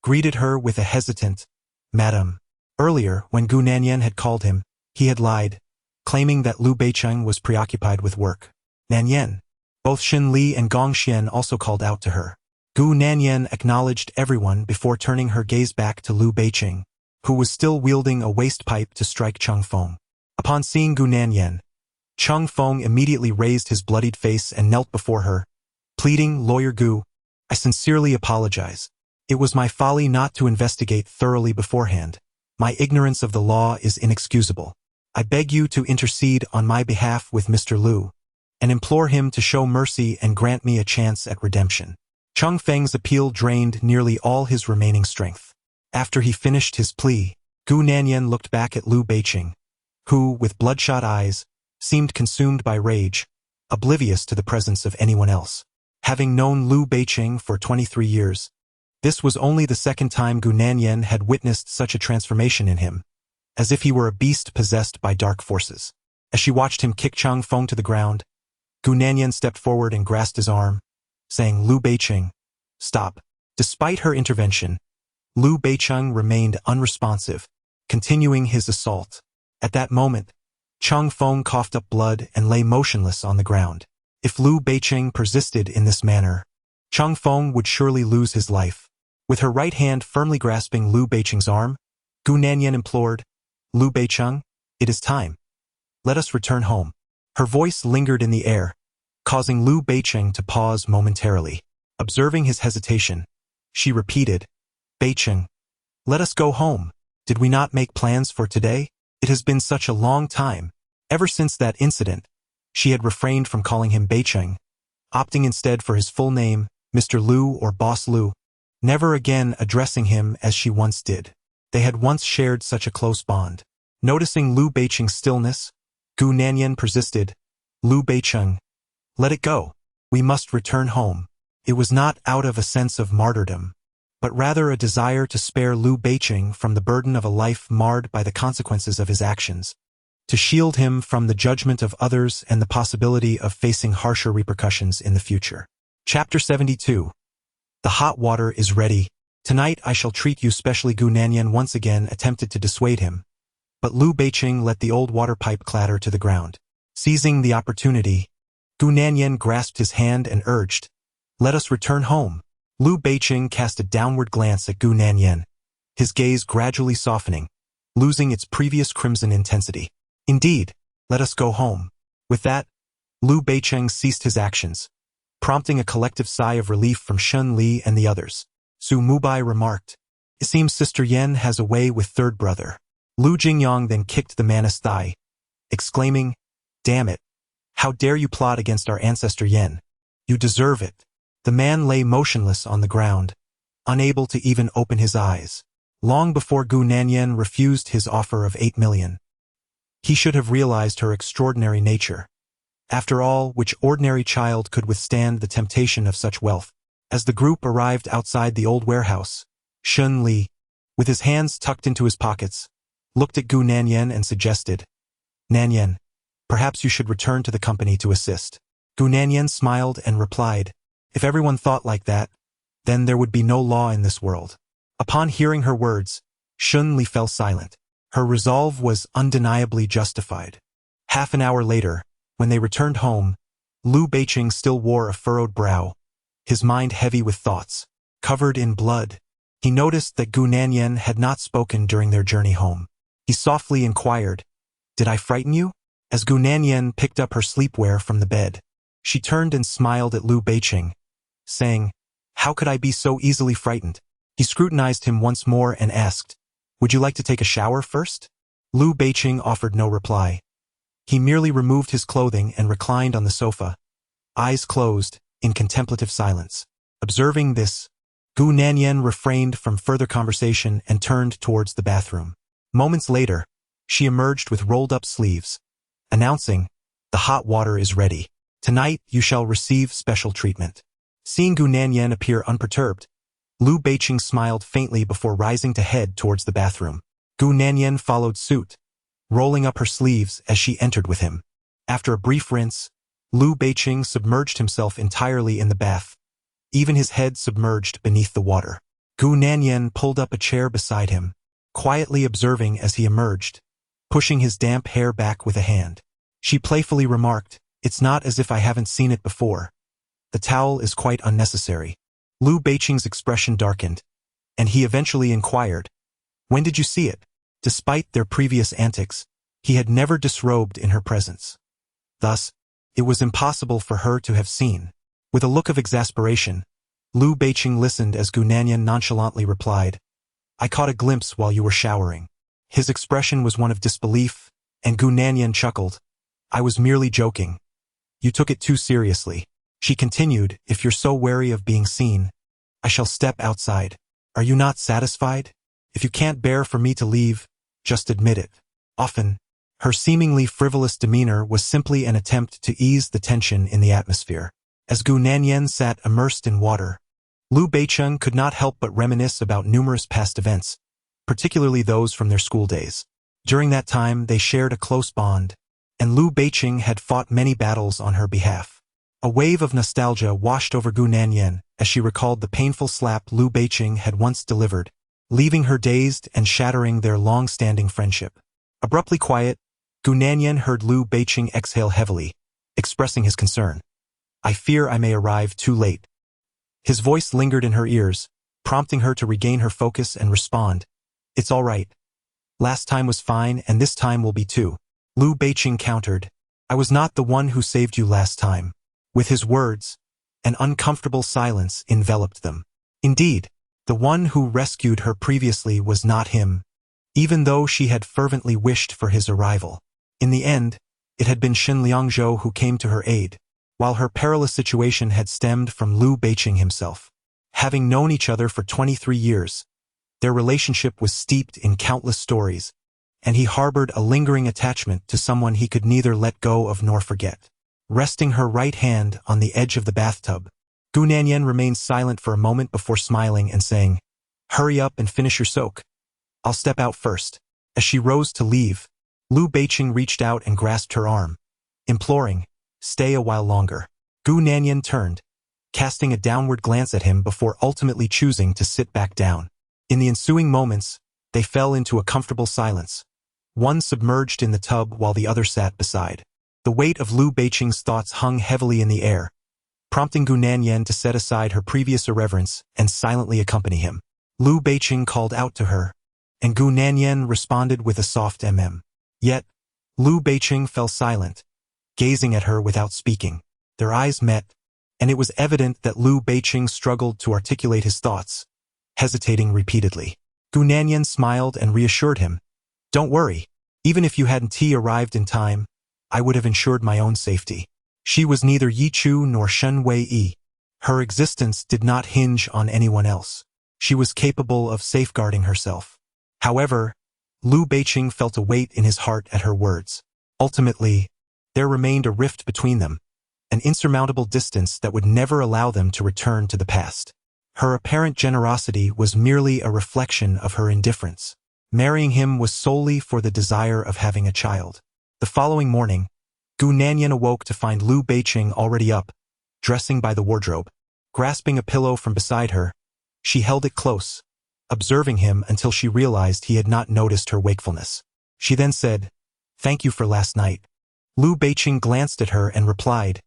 greeted her with a hesitant, "Madam." Earlier, when Gu Nanyan had called him, he had lied, claiming that Lu Beiqing was preoccupied with work. Nanyan. Both Shen Li and Gong Xian also called out to her. Gu Nanyan acknowledged everyone before turning her gaze back to Lu Beiqing, who was still wielding a waste pipe to strike Cheng Feng. Upon seeing Gu Nanyan, Cheng Feng immediately raised his bloodied face and knelt before her, pleading, "Lawyer Gu, I sincerely apologize. It was my folly not to investigate thoroughly beforehand. My ignorance of the law is inexcusable. I beg you to intercede on my behalf with Mr. Lu, and implore him to show mercy and grant me a chance at redemption." Cheng Feng's appeal drained nearly all his remaining strength. After he finished his plea, Gu Nanyan looked back at Lu Beiqing, who, with bloodshot eyes, seemed consumed by rage, oblivious to the presence of anyone else. Having known Lu Beiqing for 23 years, this was only the second time Gu Nanyan had witnessed such a transformation in him, as if he were a beast possessed by dark forces. As she watched him kick Cheng Feng to the ground, Gu Nanyan stepped forward and grasped his arm, saying, "Lu Beiqing, stop." Despite her intervention, Lu Beiqing remained unresponsive, continuing his assault. At that moment, Cheng Feng coughed up blood and lay motionless on the ground. If Lu Beiqing persisted in this manner, Cheng Feng would surely lose his life. With her right hand firmly grasping Lu Beiqing's arm, Gu Nanyan implored, "Lu Beiqing, it is time. Let us return home." Her voice lingered in the air, causing Lu Beiqing to pause momentarily. Observing his hesitation, she repeated, "Beiqing, let us go home. Did we not make plans for today? It has been such a long time." Ever since that incident, she had refrained from calling him Beiqing, opting instead for his full name, Mr. Lu or Boss Lu, never again addressing him as she once did. They had once shared such a close bond. Noticing Lu Beiqing's stillness, Gu Nanyan persisted, "Lu Beiqing, let it go. We must return home." It was not out of a sense of martyrdom, but rather a desire to spare Lu Beiqing from the burden of a life marred by the consequences of his actions, to shield him from the judgment of others and the possibility of facing harsher repercussions in the future. Chapter 72. The hot water is ready. Tonight I shall treat you specially. Gu Nanyan once again attempted to dissuade him, but Lu Beiqing let the old water pipe clatter to the ground. Seizing the opportunity, Gu Nanyan grasped his hand and urged, "Let us return home." Lu Beiqing cast a downward glance at Gu Nanyan, his gaze gradually softening, losing its previous crimson intensity. "Indeed, let us go home." With that, Lu Beiqing ceased his actions, prompting a collective sigh of relief from Shen Li and the others. Su Mubai remarked, "It seems Sister Yen has a way with third brother." Lu Jingyang then kicked the man's thigh, exclaiming, "Damn it! How dare you plot against our ancestor Yen? You deserve it." The man lay motionless on the ground, unable to even open his eyes. Long before Gu Nanyan refused his offer of 8 million, he should have realized her extraordinary nature. After all, which ordinary child could withstand the temptation of such wealth? As the group arrived outside the old warehouse, Shen Li, with his hands tucked into his pockets, looked at Gu Nanyan and suggested, "Nanyan, perhaps you should return to the company to assist." Gu Nanyan smiled and replied, "If everyone thought like that, then there would be no law in this world." Upon hearing her words, Shen Li fell silent. Her resolve was undeniably justified. Half an hour later, when they returned home, Lu Beiqing still wore a furrowed brow, his mind heavy with thoughts, covered in blood. He noticed that Gu Nanyan had not spoken during their journey home. He softly inquired, "Did I frighten you?" As Gu Nanyan picked up her sleepwear from the bed, she turned and smiled at Liu Beiqing, saying, "How could I be so easily frightened?" He scrutinized him once more and asked, "Would you like to take a shower first?" Liu Beiqing offered no reply. He merely removed his clothing and reclined on the sofa, eyes closed, in contemplative silence. Observing this, Gu Nanyan refrained from further conversation and turned towards the bathroom. Moments later, she emerged with rolled-up sleeves, announcing, "The hot water is ready. Tonight you shall receive special treatment." Seeing Gu Nanyan appear unperturbed, Liu Beiqing smiled faintly before rising to head towards the bathroom. Gu Nanyan followed suit, rolling up her sleeves as she entered with him. After a brief rinse, Liu Beiqing submerged himself entirely in the bath, even his head submerged beneath the water. Gu Nanyan pulled up a chair beside him, quietly observing as he emerged, pushing his damp hair back with a hand. She playfully remarked, "It's not as if I haven't seen it before. The towel is quite unnecessary." Liu Beiqing's expression darkened, and he eventually inquired, "When did you see it?" Despite their previous antics, he had never disrobed in her presence. Thus, it was impossible for her to have seen. With a look of exasperation, Liu Beiqing listened as Gu Nanyan nonchalantly replied, "I caught a glimpse while you were showering." His expression was one of disbelief, and Gu Nanyan chuckled, "I was merely joking. You took it too seriously." She continued, "If you're so wary of being seen, I shall step outside. Are you not satisfied? If you can't bear for me to leave, just admit it." Often, her seemingly frivolous demeanor was simply an attempt to ease the tension in the atmosphere. As Gu Nanyan sat immersed in water, Liu Beiqing could not help but reminisce about numerous past events, particularly those from their school days. During that time, they shared a close bond, and Liu Beiqing had fought many battles on her behalf. A wave of nostalgia washed over Gu Nanyan as she recalled the painful slap Liu Beiqing had once delivered, leaving her dazed and shattering their long-standing friendship. Abruptly quiet, Gu Nanyan heard Liu Beiqing exhale heavily, expressing his concern. "I fear I may arrive too late." His voice lingered in her ears, prompting her to regain her focus and respond, "It's all right. Last time was fine and this time will be too." Liu Beiqing countered, "I was not the one who saved you last time." With his words, an uncomfortable silence enveloped them. Indeed, the one who rescued her previously was not him, even though she had fervently wished for his arrival. In the end, it had been Shen Liangzhou who came to her aid, while her perilous situation had stemmed from Liu Beiqing himself. Having known each other for 23 years, their relationship was steeped in countless stories, and he harbored a lingering attachment to someone he could neither let go of nor forget. Resting her right hand on the edge of the bathtub, Gu Nanyan remained silent for a moment before smiling and saying, "Hurry up and finish your soak. I'll step out first." As she rose to leave, Liu Beiqing reached out and grasped her arm, imploring, "Stay a while longer." Gu Nanyan turned, casting a downward glance at him before ultimately choosing to sit back down. In the ensuing moments, they fell into a comfortable silence, one submerged in the tub while the other sat beside. The weight of Liu Beiqing's thoughts hung heavily in the air, prompting Gu Nanyan to set aside her previous irreverence and silently accompany him. Liu Beiqing called out to her, and Gu Nanyan responded with a soft Yet, Liu Beiqing fell silent, gazing at her without speaking. Their eyes met, and it was evident that Liu Beiqing struggled to articulate his thoughts, hesitating repeatedly. Gu Nanyan smiled and reassured him, "Don't worry, even if you hadn't arrived in time, I would have ensured my own safety." She was neither Yi Chu nor Shen Wei. Her existence did not hinge on anyone else. She was capable of safeguarding herself. However, Liu Beiqing felt a weight in his heart at her words. Ultimately, there remained a rift between them, an insurmountable distance that would never allow them to return to the past. Her apparent generosity was merely a reflection of her indifference. Marrying him was solely for the desire of having a child. The following morning, Gu Nanyan awoke to find Liu Beiqing already up, dressing by the wardrobe. Grasping a pillow from beside her, she held it close, observing him until she realized he had not noticed her wakefulness. She then said, "Thank you for last night." Liu Beiqing glanced at her and replied,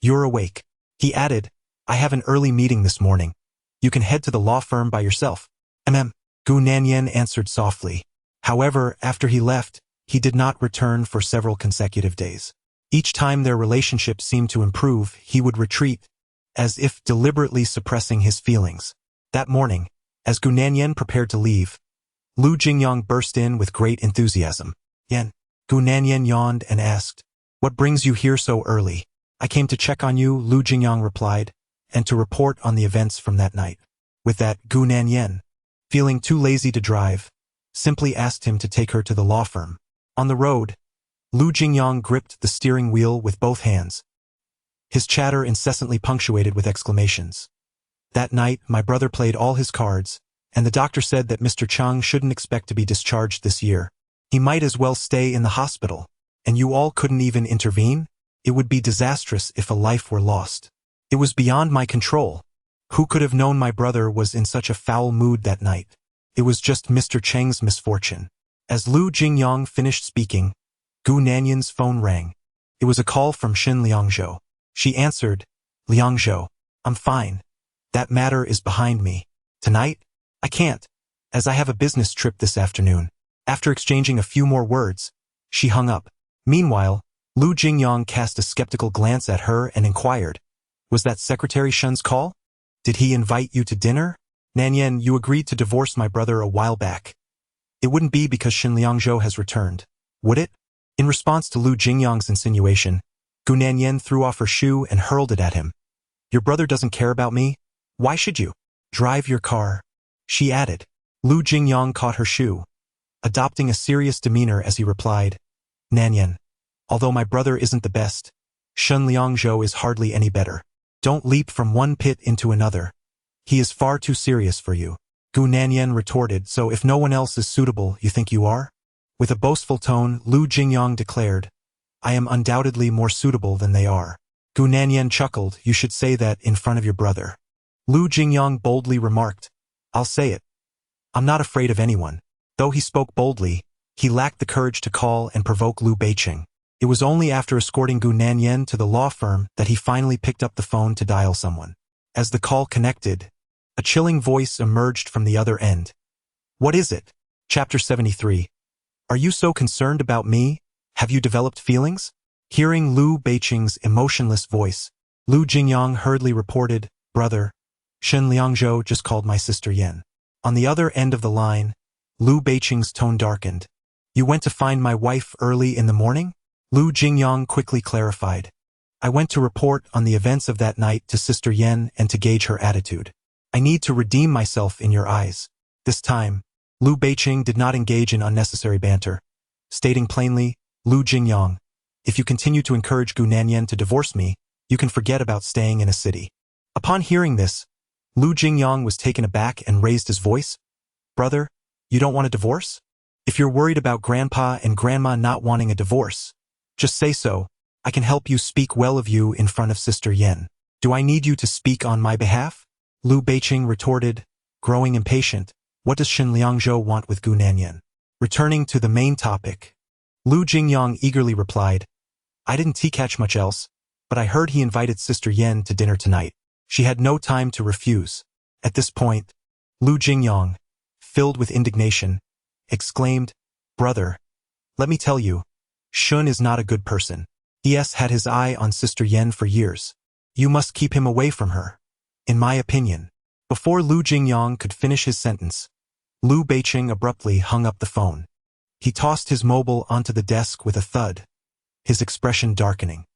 "You're awake." He added, "I have an early meeting this morning. You can head to the law firm by yourself." Gu Nanyan answered softly. However, after he left, he did not return for several consecutive days. Each time their relationship seemed to improve, he would retreat, as if deliberately suppressing his feelings. That morning, as Gu Nanyan prepared to leave, Lu Jingyang burst in with great enthusiasm. Yen. Gu Nanyan yawned and asked, "What brings you here so early?" "I came to check on you," Lu Jingyang replied, "and to report on the events from that night." With that, Gu Nanyan, feeling too lazy to drive, simply asked him to take her to the law firm. On the road, Lu Jingyang gripped the steering wheel with both hands, his chatter incessantly punctuated with exclamations. "That night, my brother played all his cards, and the doctor said that Mr. Chung shouldn't expect to be discharged this year. He might as well stay in the hospital, and you all couldn't even intervene? It would be disastrous if a life were lost. It was beyond my control. Who could have known my brother was in such a foul mood that night? It was just Mr. Cheng's misfortune." As Lu Jingyang finished speaking, Gu Nanyan's phone rang. It was a call from Shin Liangzhou. She answered, "Liangzhou, I'm fine. That matter is behind me. Tonight? I can't, as I have a business trip this afternoon." After exchanging a few more words, she hung up. Meanwhile, Lu Jingyang cast a skeptical glance at her and inquired, "Was that Secretary Shun's call? Did he invite you to dinner?" "Nanyan, you agreed to divorce my brother a while back. It wouldn't be because Shin Liangzhou has returned, would it?" In response to Lu Jingyang's insinuation, Gu Nanyan threw off her shoe and hurled it at him. "Your brother doesn't care about me? Why should you? Drive your car," she added. Lu Jingyang caught her shoe, adopting a serious demeanor as he replied, "Nanyan, although my brother isn't the best, Shin Liangzhou is hardly any better. Don't leap from one pit into another. He is far too serious for you." Gu Nanyan retorted, "So if no one else is suitable, you think you are?" With a boastful tone, Lu Jingyang declared, "I am undoubtedly more suitable than they are." Gu Nanyan chuckled, "You should say that in front of your brother." Lu Jingyang boldly remarked, "I'll say it. I'm not afraid of anyone." Though he spoke boldly, he lacked the courage to call and provoke Liu Beiqing. It was only after escorting Gu Nanyan to the law firm that he finally picked up the phone to dial someone. As the call connected, a chilling voice emerged from the other end. "What is it?" Chapter 73. "Are you so concerned about me? Have you developed feelings?" Hearing Liu Beiqing's emotionless voice, Lu Jingyang hurriedly reported, "Brother, Shin Liangzhou just called my sister Yen." On the other end of the line, Liu Beiqing's tone darkened. "You went to find my wife early in the morning?" Lu Jingyang quickly clarified. "I went to report on the events of that night to Sister Yen and to gauge her attitude. I need to redeem myself in your eyes." This time, Liu Beiqing did not engage in unnecessary banter, stating plainly, "Lu Jingyang, if you continue to encourage Gu Nanyan to divorce me, you can forget about staying in a city." Upon hearing this, Lu Jingyang was taken aback and raised his voice. "Brother, you don't want a divorce? If you're worried about Grandpa and Grandma not wanting a divorce, just say so. I can help you speak well of you in front of Sister Yen." "Do I need you to speak on my behalf?" Liu Beiqing retorted, growing impatient. "What does Shin Liangzhou want with Gu Nanyan?" Returning to the main topic, Lu Jingyang eagerly replied, "I didn't catch much else, but I heard he invited Sister Yen to dinner tonight." She had no time to refuse. At this point, Lu Jingyang, filled with indignation, exclaimed, "Brother, let me tell you, Shun is not a good person. He has had his eye on Sister Yen for years. You must keep him away from her, in my opinion." Before Lu Jingyang could finish his sentence, Liu Beiqing abruptly hung up the phone. He tossed his mobile onto the desk with a thud, his expression darkening.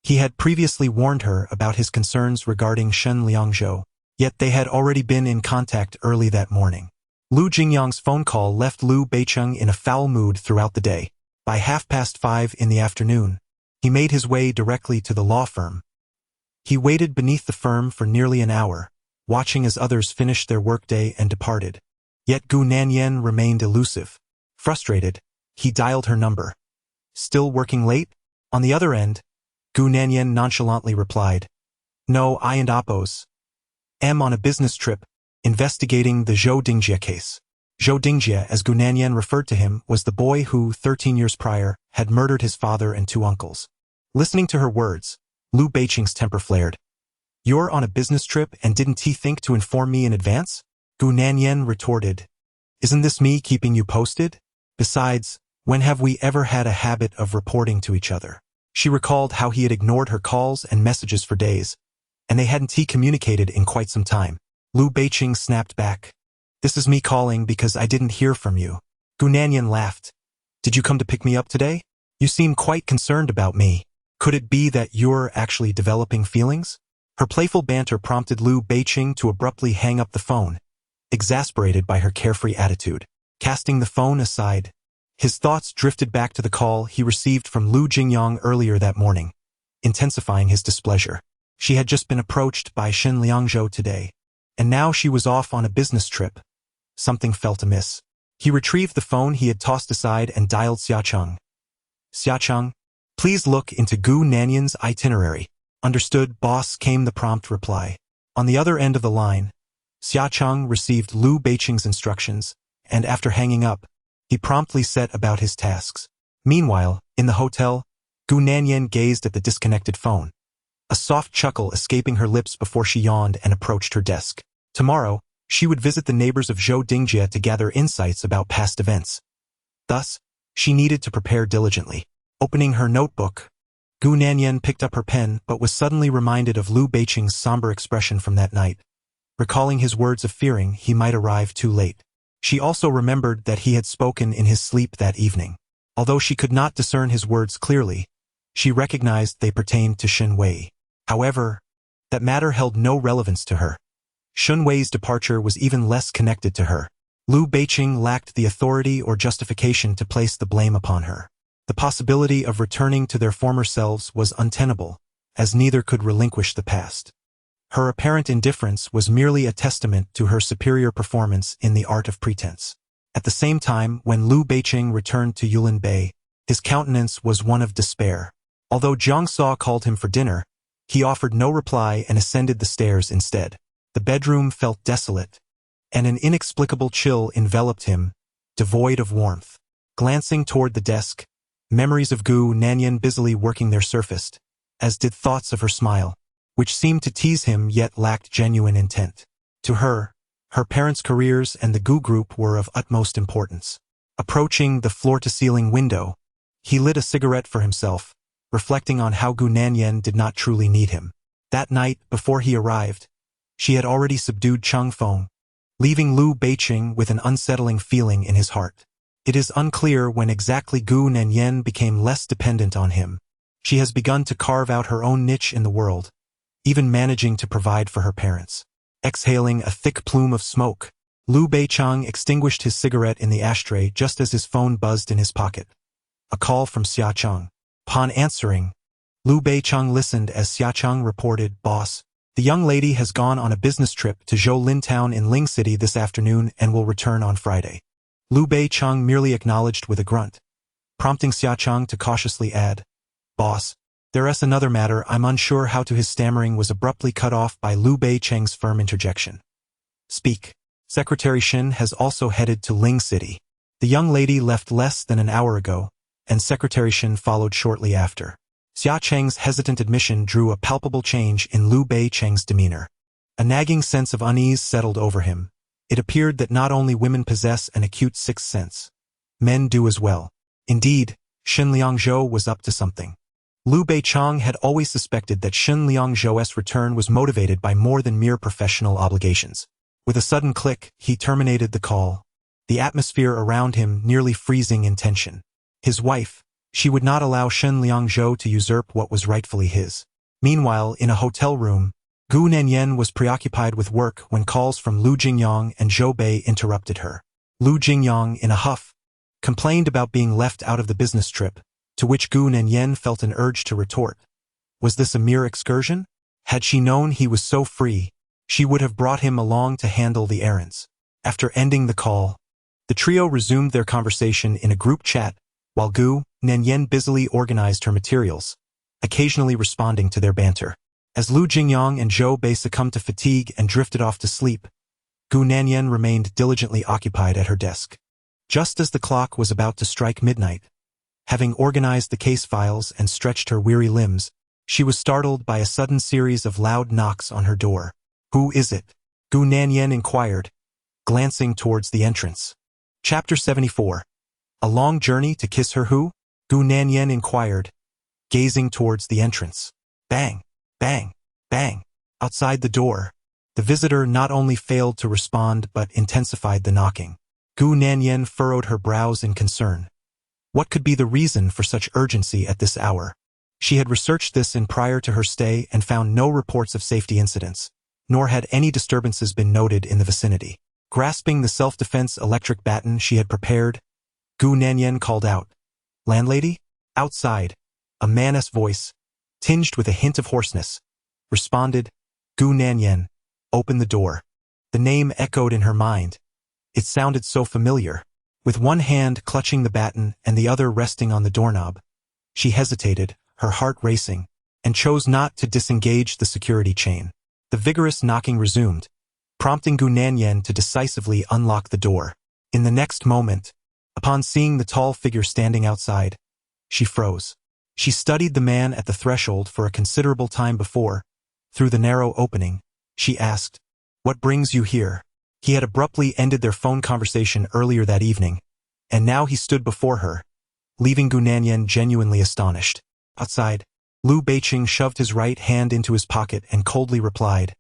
He had previously warned her about his concerns regarding Shen Liangzhou, yet they had already been in contact early that morning. Lu Jingyang's phone call left Liu Beiqing in a foul mood throughout the day. By 5:30 in the afternoon, he made his way directly to the law firm. He waited beneath the firm for nearly an hour, watching as others finished their workday and departed. Yet Gu Nanyan remained elusive. Frustrated, he dialed her number. "Still working late?" On the other end, Gu Nanyan nonchalantly replied, "No, I and Appos am on a business trip, investigating the Zhou Dingjie case." Zhou Dingjie, as Gu Nanyan referred to him, was the boy who, 13 years prior, had murdered his father and 2 uncles. Listening to her words, Liu Beiqing's temper flared. "You're on a business trip and didn't he think to inform me in advance?" Gu Nanyan retorted, "Isn't this me keeping you posted? Besides, When have we ever had a habit of reporting to each other? She recalled how he had ignored her calls and messages for days, and they hadn't communicated in quite some time. Liu Beiqing snapped back. This is me calling because I didn't hear from you. Gu Nanyan laughed. Did you come to pick me up today? You seem quite concerned about me. Could it be that you're actually developing feelings? Her playful banter prompted Liu Beiqing to abruptly hang up the phone, exasperated by her carefree attitude. Casting the phone aside, his thoughts drifted back to the call he received from Lu Jingyang earlier that morning, intensifying his displeasure. She had just been approached by Shen Liangzhou today, and now she was off on a business trip. Something felt amiss. He retrieved the phone he had tossed aside and dialed Xiacheng. Xiacheng, please look into Gu Nanyan's itinerary. Understood, boss, came the prompt reply. On the other end of the line, Xiacheng received Liu Beiqing's instructions, and after hanging up, he promptly set about his tasks. Meanwhile, in the hotel, Gu Nanyan gazed at the disconnected phone, a soft chuckle escaping her lips before she yawned and approached her desk. Tomorrow, she would visit the neighbors of Zhou Dingjie to gather insights about past events. Thus, she needed to prepare diligently. Opening her notebook, Gu Nanyan picked up her pen but was suddenly reminded of Liu Beiqing's somber expression from that night, recalling his words of fearing he might arrive too late. She also remembered that he had spoken in his sleep that evening. Although she could not discern his words clearly, she recognized they pertained to Shen Wei. However, that matter held no relevance to her. Shen Wei's departure was even less connected to her. Liu Beiqing lacked the authority or justification to place the blame upon her. The possibility of returning to their former selves was untenable, as neither could relinquish the past. Her apparent indifference was merely a testament to her superior performance in the art of pretense. At the same time, when Liu Beiqing returned to Yulin Bay, his countenance was one of despair. Although Jiang Sa called him for dinner, he offered no reply and ascended the stairs instead. The bedroom felt desolate, and an inexplicable chill enveloped him, devoid of warmth. Glancing toward the desk, memories of Gu Nanyan busily working there surfaced, as did thoughts of her smile, which seemed to tease him yet lacked genuine intent. To her, her parents' careers and the Gu group were of utmost importance. Approaching the floor-to-ceiling window, he lit a cigarette for himself, reflecting on how Gu Nanyan did not truly need him. That night, before he arrived, she had already subdued Cheng Feng, leaving Liu Beiqing with an unsettling feeling in his heart. It is unclear when exactly Gu Nanyan became less dependent on him. She has begun to carve out her own niche in the world, even managing to provide for her parents. Exhaling a thick plume of smoke, Liu Beiqing extinguished his cigarette in the ashtray just as his phone buzzed in his pocket. A call from Xiacheng. Upon answering, Liu Beiqing listened as Xiacheng reported, "Boss, the young lady has gone on a business trip to Zhoulin Town in Ling City this afternoon and will return on Friday." Liu Beiqing merely acknowledged with a grunt, prompting Xiacheng to cautiously add, "Boss, there's another matter." I'm unsure how to. His stammering was abruptly cut off by Liu Beiqing's firm interjection. "Speak. Secretary Shin has also headed to Ling City. The young lady left less than an hour ago, and Secretary Shin followed shortly after." Xiacheng's hesitant admission drew a palpable change in Liu Beiqing's demeanor. A nagging sense of unease settled over him. It appeared that not only women possess an acute sixth sense, men do as well. Indeed, Shen Liangzhou was up to something. Liu Beiqing had always suspected that Shen Liangzhou's return was motivated by more than mere professional obligations. With a sudden click, he terminated the call, the atmosphere around him nearly freezing in tension. His wife, she would not allow Shen Liangzhou to usurp what was rightfully his. Meanwhile, in a hotel room, Gu Nanyan was preoccupied with work when calls from Lu Jingyang and Zhou Bei interrupted her. Lu Jingyang, in a huff, complained about being left out of the business trip, to which Gu Nanyan felt an urge to retort. Was this a mere excursion? Had she known he was so free, she would have brought him along to handle the errands. After ending the call, the trio resumed their conversation in a group chat, while Gu Nanyan busily organized her materials, occasionally responding to their banter. As Lu Jingyang and Zhou Bei succumbed to fatigue and drifted off to sleep, Gu Nanyan remained diligently occupied at her desk. Just as the clock was about to strike midnight, having organized the case files and stretched her weary limbs, she was startled by a sudden series of loud knocks on her door. "Who is it?" Gu Nanyan inquired, glancing towards the entrance. Chapter 74. A long journey to kiss her who? Gu Nanyan inquired, gazing towards the entrance. Bang, bang, bang. Outside the door, the visitor not only failed to respond but intensified the knocking. Gu Nanyan furrowed her brows in concern. What could be the reason for such urgency at this hour? She had researched this in prior to her stay and found no reports of safety incidents, nor had any disturbances been noted in the vicinity. Grasping the self-defense electric baton she had prepared, Gu Nanyan called out, "Landlady?" Outside, a man's voice, tinged with a hint of hoarseness, responded, "Gu Nanyan, open the door." The name echoed in her mind. It sounded so familiar. With one hand clutching the baton and the other resting on the doorknob, she hesitated, her heart racing, and chose not to disengage the security chain. The vigorous knocking resumed, prompting Gu Nanyan to decisively unlock the door. In the next moment, upon seeing the tall figure standing outside, she froze. She studied the man at the threshold for a considerable time before, through the narrow opening, she asked, "What brings you here?" He had abruptly ended their phone conversation earlier that evening, and now he stood before her, leaving Gu Nanyan genuinely astonished. Outside, Liu Beiqing shoved his right hand into his pocket and coldly replied,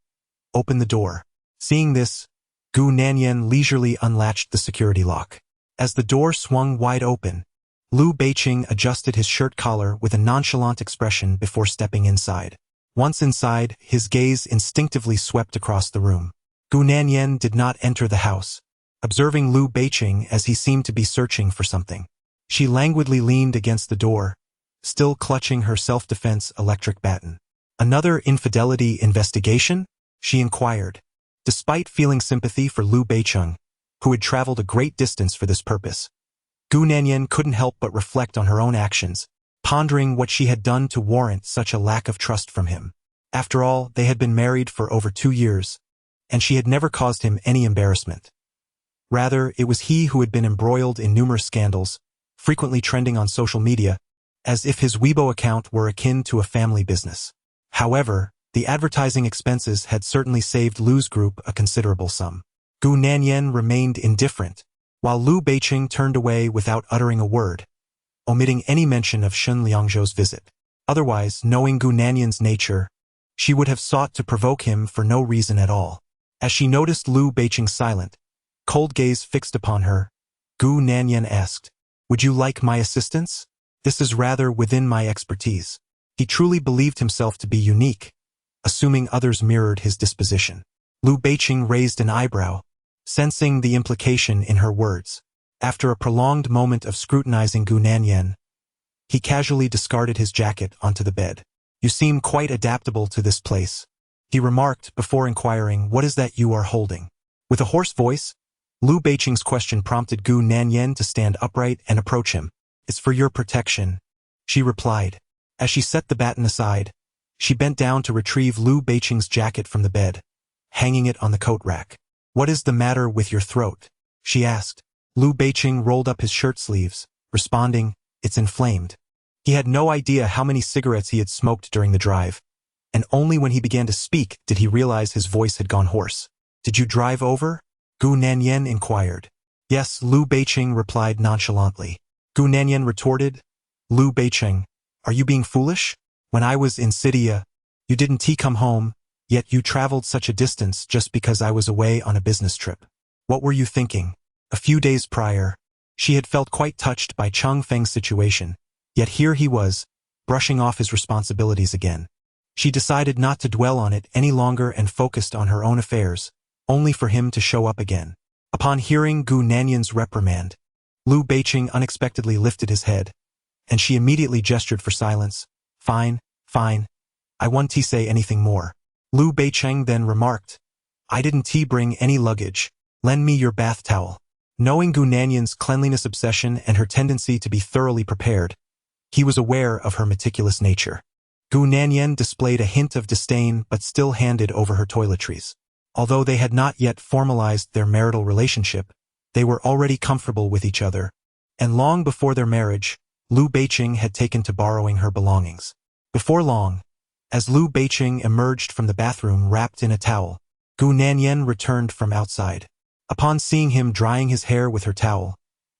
"Open the door." Seeing this, Gu Nanyan leisurely unlatched the security lock. As the door swung wide open, Liu Beiqing adjusted his shirt collar with a nonchalant expression before stepping inside. Once inside, his gaze instinctively swept across the room. Gu Nanyan did not enter the house, observing Liu Beiqing as he seemed to be searching for something. She languidly leaned against the door, still clutching her self-defense electric baton. "Another infidelity investigation?" she inquired. Despite feeling sympathy for Liu Beiqing, who had traveled a great distance for this purpose, Gu Nanyan couldn't help but reflect on her own actions, pondering what she had done to warrant such a lack of trust from him. After all, they had been married for over 2 years, and she had never caused him any embarrassment. Rather, it was he who had been embroiled in numerous scandals, frequently trending on social media, as if his Weibo account were akin to a family business. However, the advertising expenses had certainly saved Liu's group a considerable sum. Gu Nanyan remained indifferent, while Liu Beiqing turned away without uttering a word, omitting any mention of Shen Liangzhou's visit. Otherwise, knowing Gu Nanyan's nature, she would have sought to provoke him for no reason at all. As she noticed Liu Beiqing's silent, cold gaze fixed upon her, Gu Nanyan asked, "Would you like my assistance? This is rather within my expertise." He truly believed himself to be unique, assuming others mirrored his disposition. Liu Beiqing raised an eyebrow, sensing the implication in her words. After a prolonged moment of scrutinizing Gu Nanyan, he casually discarded his jacket onto the bed. "You seem quite adaptable to this place," he remarked before inquiring, "What is that you are holding?" With a hoarse voice, Liu Beiqing's question prompted Gu Nanyan to stand upright and approach him. "It's for your protection," she replied. As she set the baton aside, she bent down to retrieve Liu Beiqing's jacket from the bed, hanging it on the coat rack. "What is the matter with your throat?" she asked. Liu Beiqing rolled up his shirt sleeves, responding, "It's inflamed." He had no idea how many cigarettes he had smoked during the drive, and only when he began to speak did he realize his voice had gone hoarse. "Did you drive over?" Gu Nanyan inquired. "Yes," Liu Beiqing replied nonchalantly. Gu Nanyan retorted, "Liu Beiqing, are you being foolish? When I was in Sidia, you didn't come home, yet you traveled such a distance just because I was away on a business trip. What were you thinking?" A few days prior, she had felt quite touched by Cheng Feng's situation, yet here he was, brushing off his responsibilities again. She decided not to dwell on it any longer and focused on her own affairs, only for him to show up again. Upon hearing Gu Nanyan's reprimand, Liu Beiqing unexpectedly lifted his head, and she immediately gestured for silence. Fine, I won't say anything more." Liu Beiqing then remarked, "I didn't bring any luggage. Lend me your bath towel." Knowing Gu Nanyan's cleanliness obsession and her tendency to be thoroughly prepared, he was aware of her meticulous nature. Gu Nanyan displayed a hint of disdain but still handed over her toiletries. Although they had not yet formalized their marital relationship, they were already comfortable with each other, and long before their marriage, Liu Beiqing had taken to borrowing her belongings. Before long, as Liu Beiqing emerged from the bathroom wrapped in a towel, Gu Nanyan returned from outside. Upon seeing him drying his hair with her towel,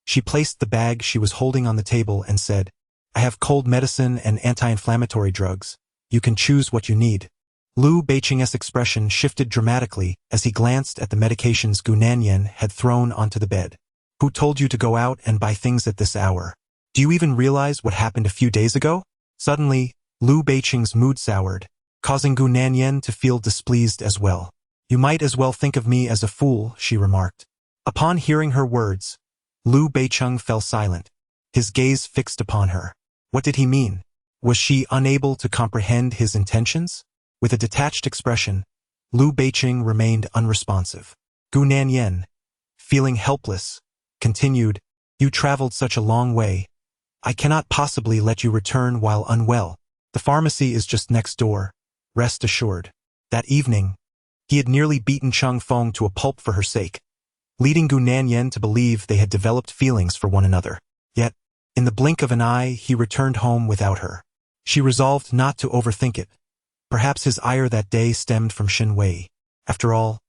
She placed the bag she was holding on the table and said, "I have cold medicine and anti-inflammatory drugs. You can choose what you need." Liu Beiqing's expression shifted dramatically as he glanced at the medications Gu Nanyan had thrown onto the bed. "Who told you to go out and buy things at this hour? Do you even realize what happened a few days ago?" Suddenly, Liu Beiqing's mood soured, causing Gu Nanyan to feel displeased as well. "You might as well think of me as a fool," she remarked. Upon hearing her words, Liu Beiqing fell silent, his gaze fixed upon her. What did he mean? Was she unable to comprehend his intentions? With a detached expression, Liu Beiqing remained unresponsive. Gu Nanyan, feeling helpless, continued, "You traveled such a long way. I cannot possibly let you return while unwell. The pharmacy is just next door. Rest assured." That evening, he had nearly beaten Cheng Feng to a pulp for her sake, leading Gu Nanyan to believe they had developed feelings for one another. Yet, in the blink of an eye, he returned home without her. She resolved not to overthink it. Perhaps his ire that day stemmed from Xin Wei. After all,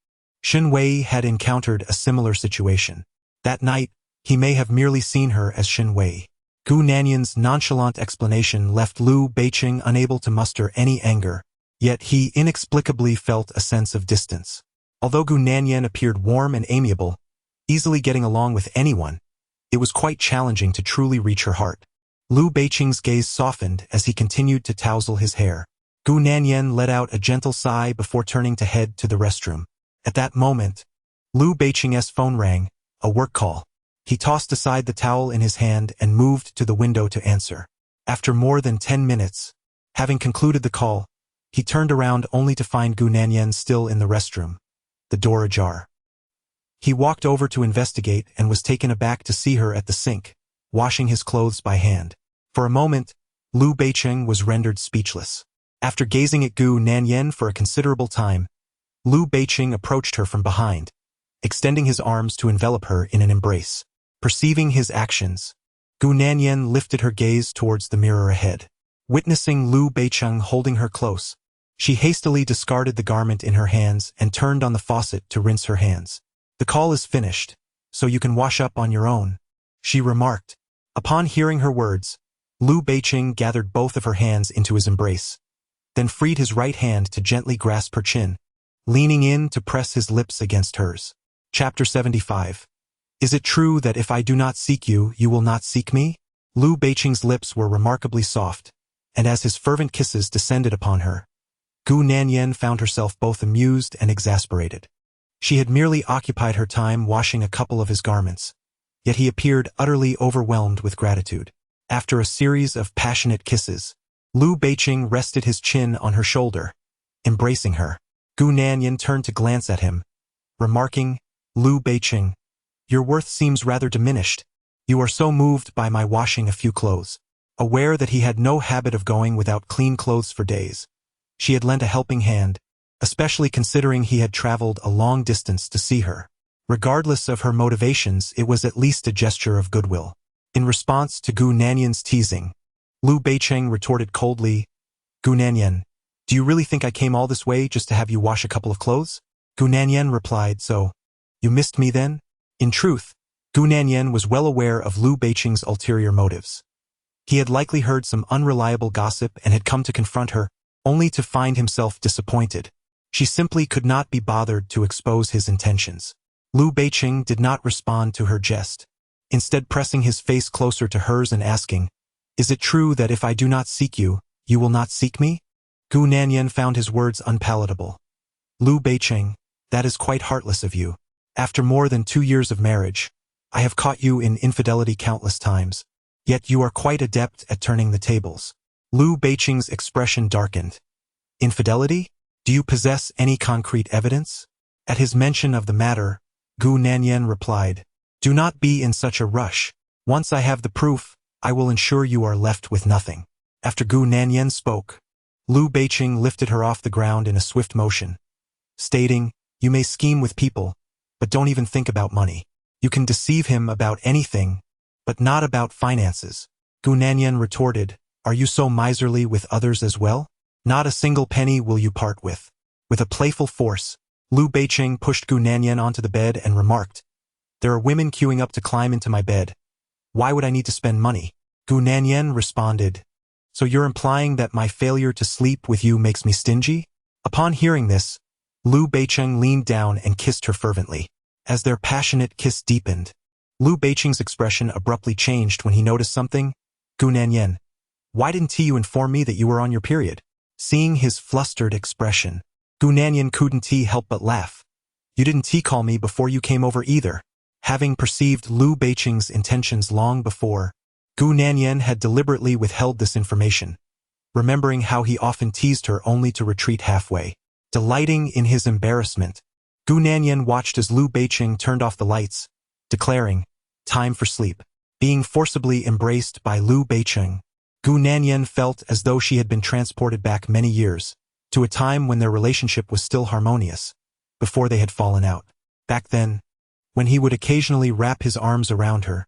Xin Wei had encountered a similar situation. That night, he may have merely seen her as Xin Wei. Gu Nanyan's nonchalant explanation left Liu Beiqing unable to muster any anger, yet he inexplicably felt a sense of distance. Although Gu Nanyan appeared warm and amiable, easily getting along with anyone, it was quite challenging to truly reach her heart. Liu Beiqing's gaze softened as he continued to tousle his hair. Gu Nanyan let out a gentle sigh before turning to head to the restroom. At that moment, Liu Beiqing's phone rang, a work call. He tossed aside the towel in his hand and moved to the window to answer. After more than 10 minutes, having concluded the call, he turned around only to find Gu Nanyan still in the restroom, the door ajar. He walked over to investigate and was taken aback to see her at the sink, washing his clothes by hand. For a moment, Liu Beiqing was rendered speechless. After gazing at Gu Nanyan for a considerable time, Liu Beiqing approached her from behind, extending his arms to envelop her in an embrace. Perceiving his actions, Gu Nanyan lifted her gaze towards the mirror ahead. Witnessing Liu Beiqing holding her close, she hastily discarded the garment in her hands and turned on the faucet to rinse her hands. "The call is finished, so you can wash up on your own," she remarked. Upon hearing her words, Liu Beiqing gathered both of her hands into his embrace, then freed his right hand to gently grasp her chin, leaning in to press his lips against hers. Chapter 75. Is it true that if I do not seek you, you will not seek me? Liu Beiqing's lips were remarkably soft, and as his fervent kisses descended upon her, Gu Nanyan found herself both amused and exasperated. She had merely occupied her time washing a couple of his garments, yet he appeared utterly overwhelmed with gratitude. After a series of passionate kisses, Liu Beiqing rested his chin on her shoulder, embracing her. Gu Nanyan turned to glance at him, remarking, "Liu Beiqing, your worth seems rather diminished. You are so moved by my washing a few clothes." Aware that he had no habit of going without clean clothes for days, she had lent a helping hand, especially considering he had traveled a long distance to see her. Regardless of her motivations, it was at least a gesture of goodwill. In response to Gu Nanyan's teasing, Liu Beiqing retorted coldly, "Gu Nanyan, do you really think I came all this way just to have you wash a couple of clothes?" Gu Nanyan replied, "So, you missed me then?" In truth, Gu Nanyan was well aware of Liu Beiqing's ulterior motives. He had likely heard some unreliable gossip and had come to confront her, only to find himself disappointed. She simply could not be bothered to expose his intentions. Liu Beiqing did not respond to her jest, instead pressing his face closer to hers and asking, "Is it true that if I do not seek you, you will not seek me?" Gu Nanyan found his words unpalatable. "Liu Beiqing, that is quite heartless of you. After more than 2 years of marriage, I have caught you in infidelity countless times, yet you are quite adept at turning the tables." Liu Beiqing's expression darkened. "Infidelity? Do you possess any concrete evidence?" At his mention of the matter, Gu Nanyan replied, "Do not be in such a rush. Once I have the proof, I will ensure you are left with nothing." After Gu Nanyan spoke, Liu Beiqing lifted her off the ground in a swift motion, stating, "You may scheme with people, but don't even think about money. You can deceive him about anything, but not about finances." Gu Nanyan retorted, "Are you so miserly with others as well? Not a single penny will you part with." With a playful force, Liu Beiqing pushed Gu Nanyan onto the bed and remarked, "There are women queuing up to climb into my bed. Why would I need to spend money? Gu Nanyan responded. So you're implying that my failure to sleep with you makes me stingy? Upon hearing this, Liu Beicheng leaned down and kissed her fervently. As their passionate kiss deepened, Liu Beicheng's expression abruptly changed when he noticed something. Gu Nanyan, why didn't you inform me that you were on your period? Seeing his flustered expression, Gu Nanyan couldn't help but laugh. You didn't call me before you came over either. Having perceived Liu Beicheng's intentions long before, Gu Nanyan had deliberately withheld this information, remembering how he often teased her only to retreat halfway. Delighting in his embarrassment, Gu Nanyan watched as Liu Beicheng turned off the lights, declaring, time for sleep. Being forcibly embraced by Liu Beicheng, Gu Nanyan felt as though she had been transported back many years, to a time when their relationship was still harmonious, before they had fallen out. Back then, when he would occasionally wrap his arms around her,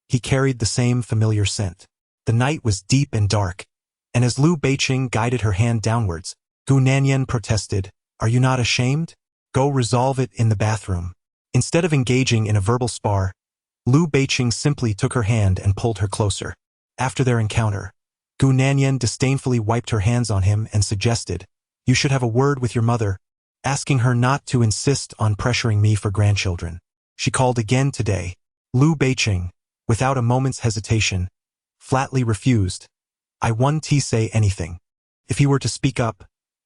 he carried the same familiar scent. The night was deep and dark, and as Liu Beicheng guided her hand downwards, Gu Nanyan protested, are you not ashamed? Go resolve it in the bathroom. Instead of engaging in a verbal spar, Liu Beicheng simply took her hand and pulled her closer. After their encounter, Gu Nanyan disdainfully wiped her hands on him and suggested, you should have a word with your mother, asking her not to insist on pressuring me for grandchildren. She called again today. Liu Beicheng, without a moment's hesitation, flatly refused. I won't say anything. If he were to speak up,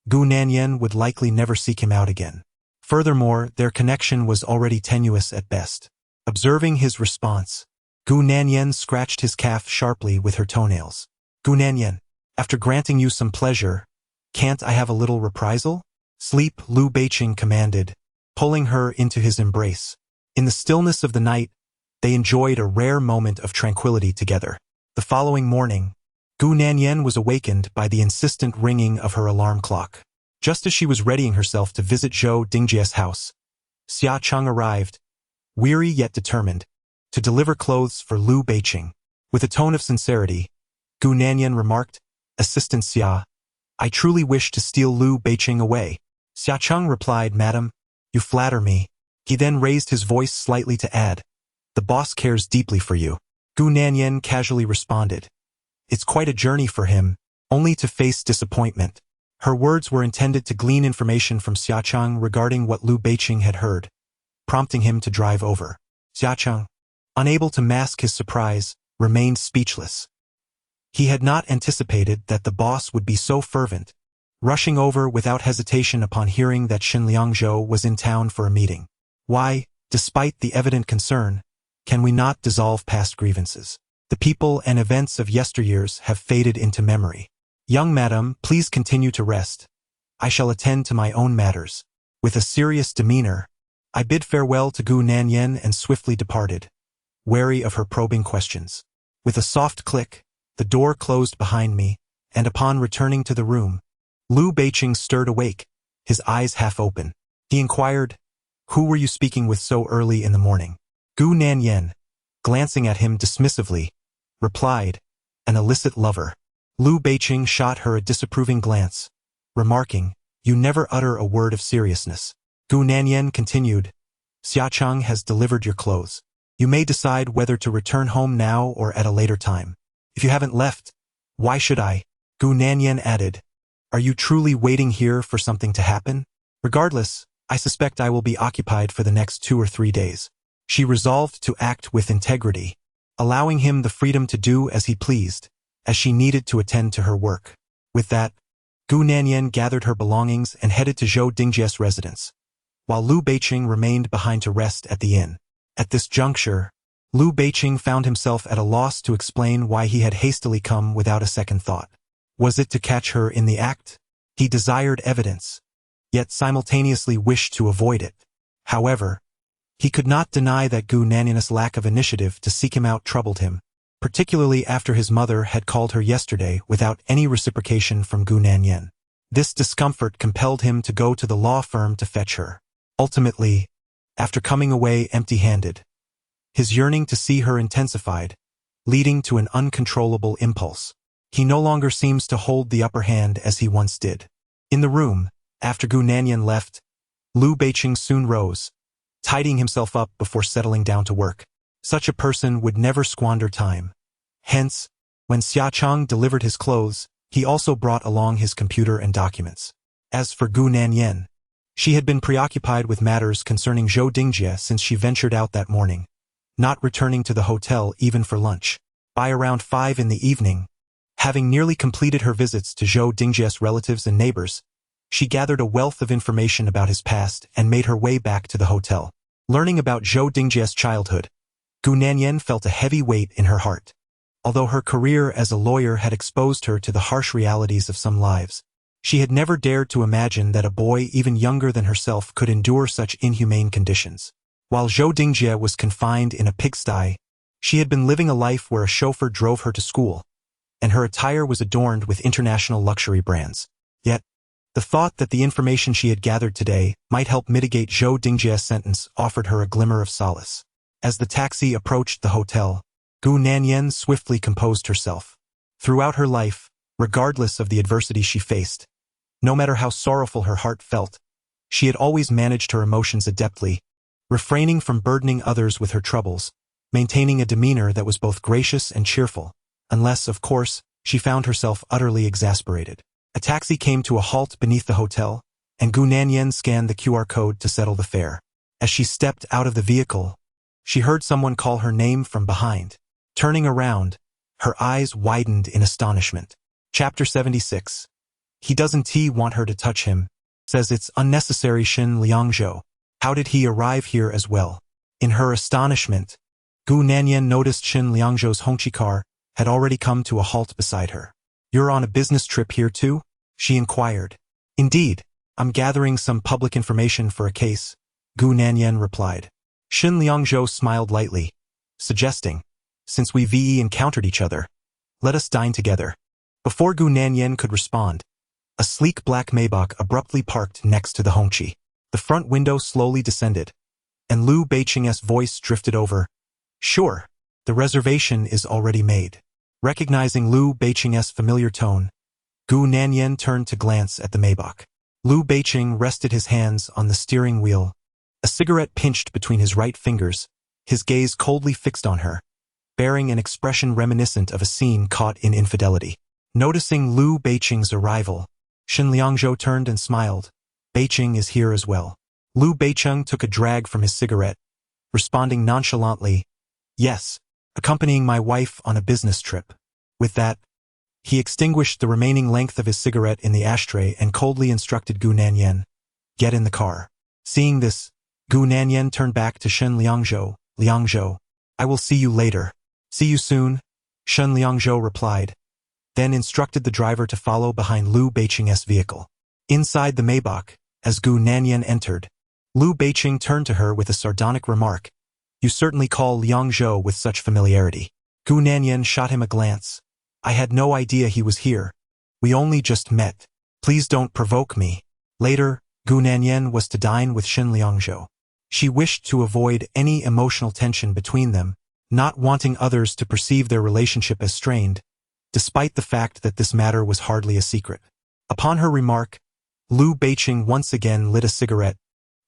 Gu Nanyan would likely never seek him out again. Furthermore, their connection was already tenuous at best. Observing his response, Gu Nanyan scratched his calf sharply with her toenails. Gu Nanyan, after granting you some pleasure, can't I have a little reprisal? Sleep, Liu Beicheng commanded, pulling her into his embrace. In the stillness of the night, they enjoyed a rare moment of tranquility together. The following morning, Gu Nanyan was awakened by the insistent ringing of her alarm clock. Just as she was readying herself to visit Zhou Dingjie's house, Xia Cheng arrived, weary yet determined, to deliver clothes for Liu Beicheng. With a tone of sincerity, Gu Nanyan remarked, Assistant Xia, I truly wish to steal Liu Beicheng away. Xia Cheng replied, Madam, you flatter me. He then raised his voice slightly to add, the boss cares deeply for you. Gu Nanyan casually responded, it's quite a journey for him, only to face disappointment. Her words were intended to glean information from Xia Cheng regarding what Liu Beicheng had heard, prompting him to drive over. Xia Cheng, unable to mask his surprise, remained speechless. He had not anticipated that the boss would be so fervent, rushing over without hesitation upon hearing that Xin Liangzhou was in town for a meeting. Why, despite the evident concern, can we not dissolve past grievances? The people and events of yesteryears have faded into memory. Young madam, please continue to rest. I shall attend to my own matters. With a serious demeanor, I bid farewell to Gu Nanyan and swiftly departed, wary of her probing questions. With a soft click, the door closed behind me, and upon returning to the room, Liu Beicheng stirred awake, his eyes half open. He inquired, who were you speaking with so early in the morning? Gu Nanyan, glancing at him dismissively, replied, an illicit lover. Liu Beicheng shot her a disapproving glance, remarking, you never utter a word of seriousness. Gu Nanyan continued, Xia Cheng has delivered your clothes. You may decide whether to return home now or at a later time. If you haven't left, why should I? Gu Nanyan added, are you truly waiting here for something to happen? Regardless, I suspect I will be occupied for the next 2 or 3 days. She resolved to act with integrity, allowing him the freedom to do as he pleased, as she needed to attend to her work. With that, Gu Nanyan gathered her belongings and headed to Zhou Dingjie's residence, while Liu Beicheng remained behind to rest at the inn. At this juncture, Liu Beicheng found himself at a loss to explain why he had hastily come without a second thought. Was it to catch her in the act? He desired evidence, yet simultaneously wished to avoid it. However, he could not deny that Gu Nanyan's lack of initiative to seek him out troubled him, particularly after his mother had called her yesterday without any reciprocation from Gu Nanyan. This discomfort compelled him to go to the law firm to fetch her. Ultimately, after coming away empty-handed, his yearning to see her intensified, leading to an uncontrollable impulse. He no longer seems to hold the upper hand as he once did. In the room, after Gu Nanyan left, Liu Beicheng soon rose, tidying himself up before settling down to work. Such a person would never squander time. Hence, when Xia Chang delivered his clothes, he also brought along his computer and documents. As for Gu Nanyan, she had been preoccupied with matters concerning Zhou Dingjie since she ventured out that morning, not returning to the hotel even for lunch. By around 5 in the evening, having nearly completed her visits to Zhou Dingjie's relatives and neighbors, she gathered a wealth of information about his past and made her way back to the hotel. Learning about Zhou Dingjie's childhood, Gu Nanyan felt a heavy weight in her heart. Although her career as a lawyer had exposed her to the harsh realities of some lives, she had never dared to imagine that a boy even younger than herself could endure such inhumane conditions. While Zhou Dingjie was confined in a pigsty, she had been living a life where a chauffeur drove her to school, and her attire was adorned with international luxury brands. Yet, the thought that the information she had gathered today might help mitigate Zhou Dingjie's sentence offered her a glimmer of solace. As the taxi approached the hotel, Gu Nanyan swiftly composed herself. Throughout her life, regardless of the adversity she faced, no matter how sorrowful her heart felt, she had always managed her emotions adeptly, refraining from burdening others with her troubles, maintaining a demeanor that was both gracious and cheerful, unless, of course, she found herself utterly exasperated. A taxi came to a halt beneath the hotel, and Gu Nanyan scanned the QR code to settle the fare. As she stepped out of the vehicle, she heard someone call her name from behind. Turning around, her eyes widened in astonishment. Chapter 76. He doesn't want her to touch him. Says it's unnecessary. Shin Liangzhou. How did he arrive here as well? In her astonishment, Gu Nanyan noticed Shin Liangzhou's Hongqi car had already come to a halt beside her. You're on a business trip here too? She inquired. Indeed, I'm gathering some public information for a case, Gu Nanyan replied. Shin Liangzhou smiled lightly, suggesting, since we've encountered each other, let us dine together. Before Gu Nanyan could respond, a sleek black Maybach abruptly parked next to the Hongqi. The front window slowly descended, and Liu Beiqing's voice drifted over. Sure, the reservation is already made. Recognizing Liu Beiqing's familiar tone, Gu Nanyan turned to glance at the Maybach. Liu Beiqing rested his hands on the steering wheel, a cigarette pinched between his right fingers, his gaze coldly fixed on her, bearing an expression reminiscent of a scene caught in infidelity. Noticing Liu Beiqing's arrival, Shin Liangzhou turned and smiled. Beiqing is here as well. Liu Beiqing took a drag from his cigarette, responding nonchalantly, yes, accompanying my wife on a business trip. With that, he extinguished the remaining length of his cigarette in the ashtray and coldly instructed Gu Nanyan, get in the car. Seeing this, Gu Nanyan turned back to Shin Liangzhou. Liangzhou, I will see you later. See you soon, Shin Liangzhou replied, then instructed the driver to follow behind Liu Beiqing's vehicle. Inside the Maybach, as Gu Nanyan entered, Liu Beiqing turned to her with a sardonic remark. You certainly call Liangzhou with such familiarity. Gu Nanyan shot him a glance. I had no idea he was here. We only just met. Please don't provoke me. Later, Gu Nanyan was to dine with Shin Liangzhou. She wished to avoid any emotional tension between them, not wanting others to perceive their relationship as strained, despite the fact that this matter was hardly a secret. Upon her remark, Liu Beiqing once again lit a cigarette,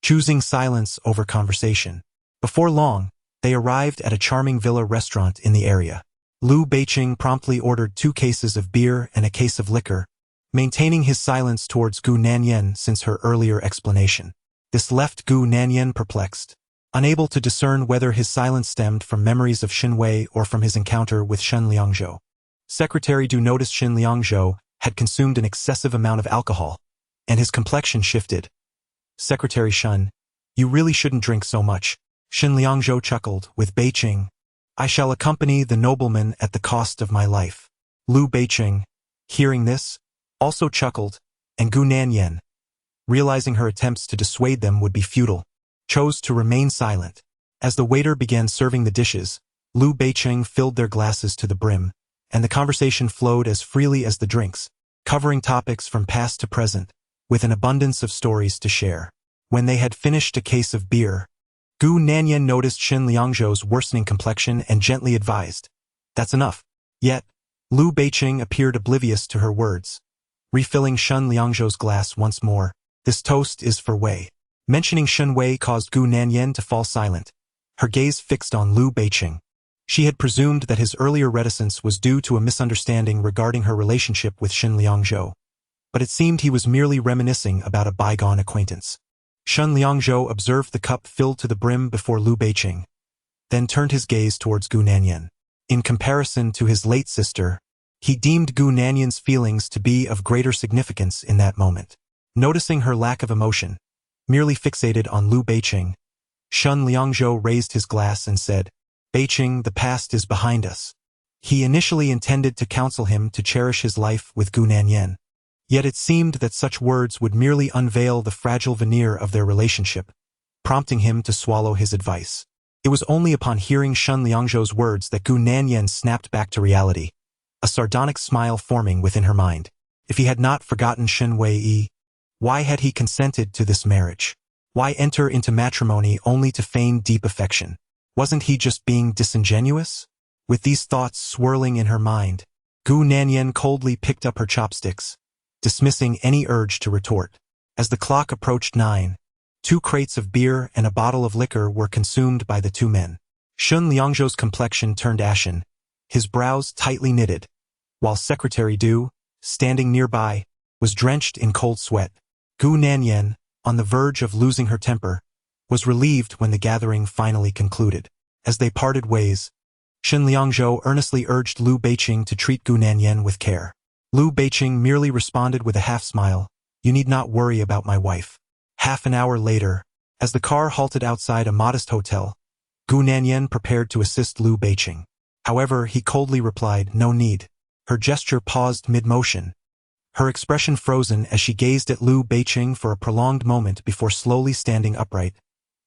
choosing silence over conversation. Before long, they arrived at a charming villa restaurant in the area. Liu Beiqing promptly ordered 2 cases of beer and a case of liquor, maintaining his silence towards Gu Nanyan since her earlier explanation. This left Gu Nanyan perplexed, unable to discern whether his silence stemmed from memories of Xin Wei or from his encounter with Shin Liangzhou. Secretary Du noticed Shin Liangzhou had consumed an excessive amount of alcohol, and his complexion shifted. Secretary Shun, you really shouldn't drink so much. Shin Liangzhou chuckled, with Beiqing. I shall accompany the nobleman at the cost of my life. Liu Beiqing, hearing this, also chuckled, and Gu Nanyan, realizing her attempts to dissuade them would be futile, chose to remain silent. As the waiter began serving the dishes, Liu Beiqing filled their glasses to the brim, and the conversation flowed as freely as the drinks, covering topics from past to present, with an abundance of stories to share. When they had finished a case of beer, Gu Nanyan noticed Shin Liangzhou's worsening complexion and gently advised, that's enough. Yet, Liu Beiqing appeared oblivious to her words. Refilling Shin Liangzhou's glass once more, this toast is for Wei. Mentioning Shen Wei caused Gu Nanyan to fall silent, her gaze fixed on Liu Beiqing. She had presumed that his earlier reticence was due to a misunderstanding regarding her relationship with Shen Liangzhou, but it seemed he was merely reminiscing about a bygone acquaintance. Shen Liangzhou observed the cup filled to the brim before Liu Beiqing, then turned his gaze towards Gu Nanyan. In comparison to his late sister, he deemed Gu Nanyan's feelings to be of greater significance in that moment. Noticing her lack of emotion, merely fixated on Liu Beiqing, Shen Liangzhou raised his glass and said, "Beiqing, the past is behind us." He initially intended to counsel him to cherish his life with Gu Nanyan, yet it seemed that such words would merely unveil the fragile veneer of their relationship, prompting him to swallow his advice. It was only upon hearing Shen Liangzhou's words that Gu Nanyan snapped back to reality, a sardonic smile forming within her mind. If he had not forgotten Shen Wei, why had he consented to this marriage? Why enter into matrimony only to feign deep affection? Wasn't he just being disingenuous? With these thoughts swirling in her mind, Gu Nanyan coldly picked up her chopsticks, dismissing any urge to retort. As the clock approached 9, 2 crates of beer and a bottle of liquor were consumed by the 2 men. Shen Liangzhou's complexion turned ashen, his brows tightly knitted, while Secretary Du, standing nearby, was drenched in cold sweat. Gu Nanyan, on the verge of losing her temper, was relieved when the gathering finally concluded. As they parted ways, Shen Liangzhou earnestly urged Liu Beiqing to treat Gu Nanyan with care. Liu Beiqing merely responded with a half-smile, "You need not worry about my wife." Half an hour later, as the car halted outside a modest hotel, Gu Nanyan prepared to assist Liu Beiqing. However, he coldly replied, "No need." Her gesture paused mid-motion, her expression frozen as she gazed at Liu Beiqing for a prolonged moment before slowly standing upright,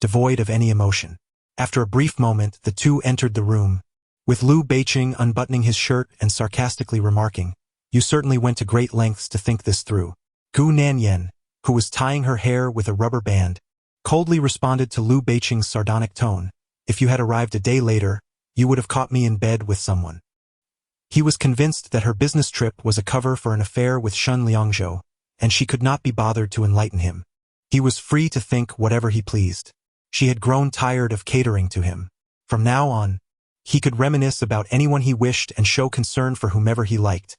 devoid of any emotion. After a brief moment, the 2 entered the room, with Liu Beiqing unbuttoning his shirt and sarcastically remarking, "You certainly went to great lengths to think this through." Gu Nanyan, who was tying her hair with a rubber band, coldly responded to Liu Beiqing's sardonic tone, "If you had arrived a day later, you would have caught me in bed with someone." He was convinced that her business trip was a cover for an affair with Shen Liangzhou, and she could not be bothered to enlighten him. He was free to think whatever he pleased. She had grown tired of catering to him. From now on, he could reminisce about anyone he wished and show concern for whomever he liked.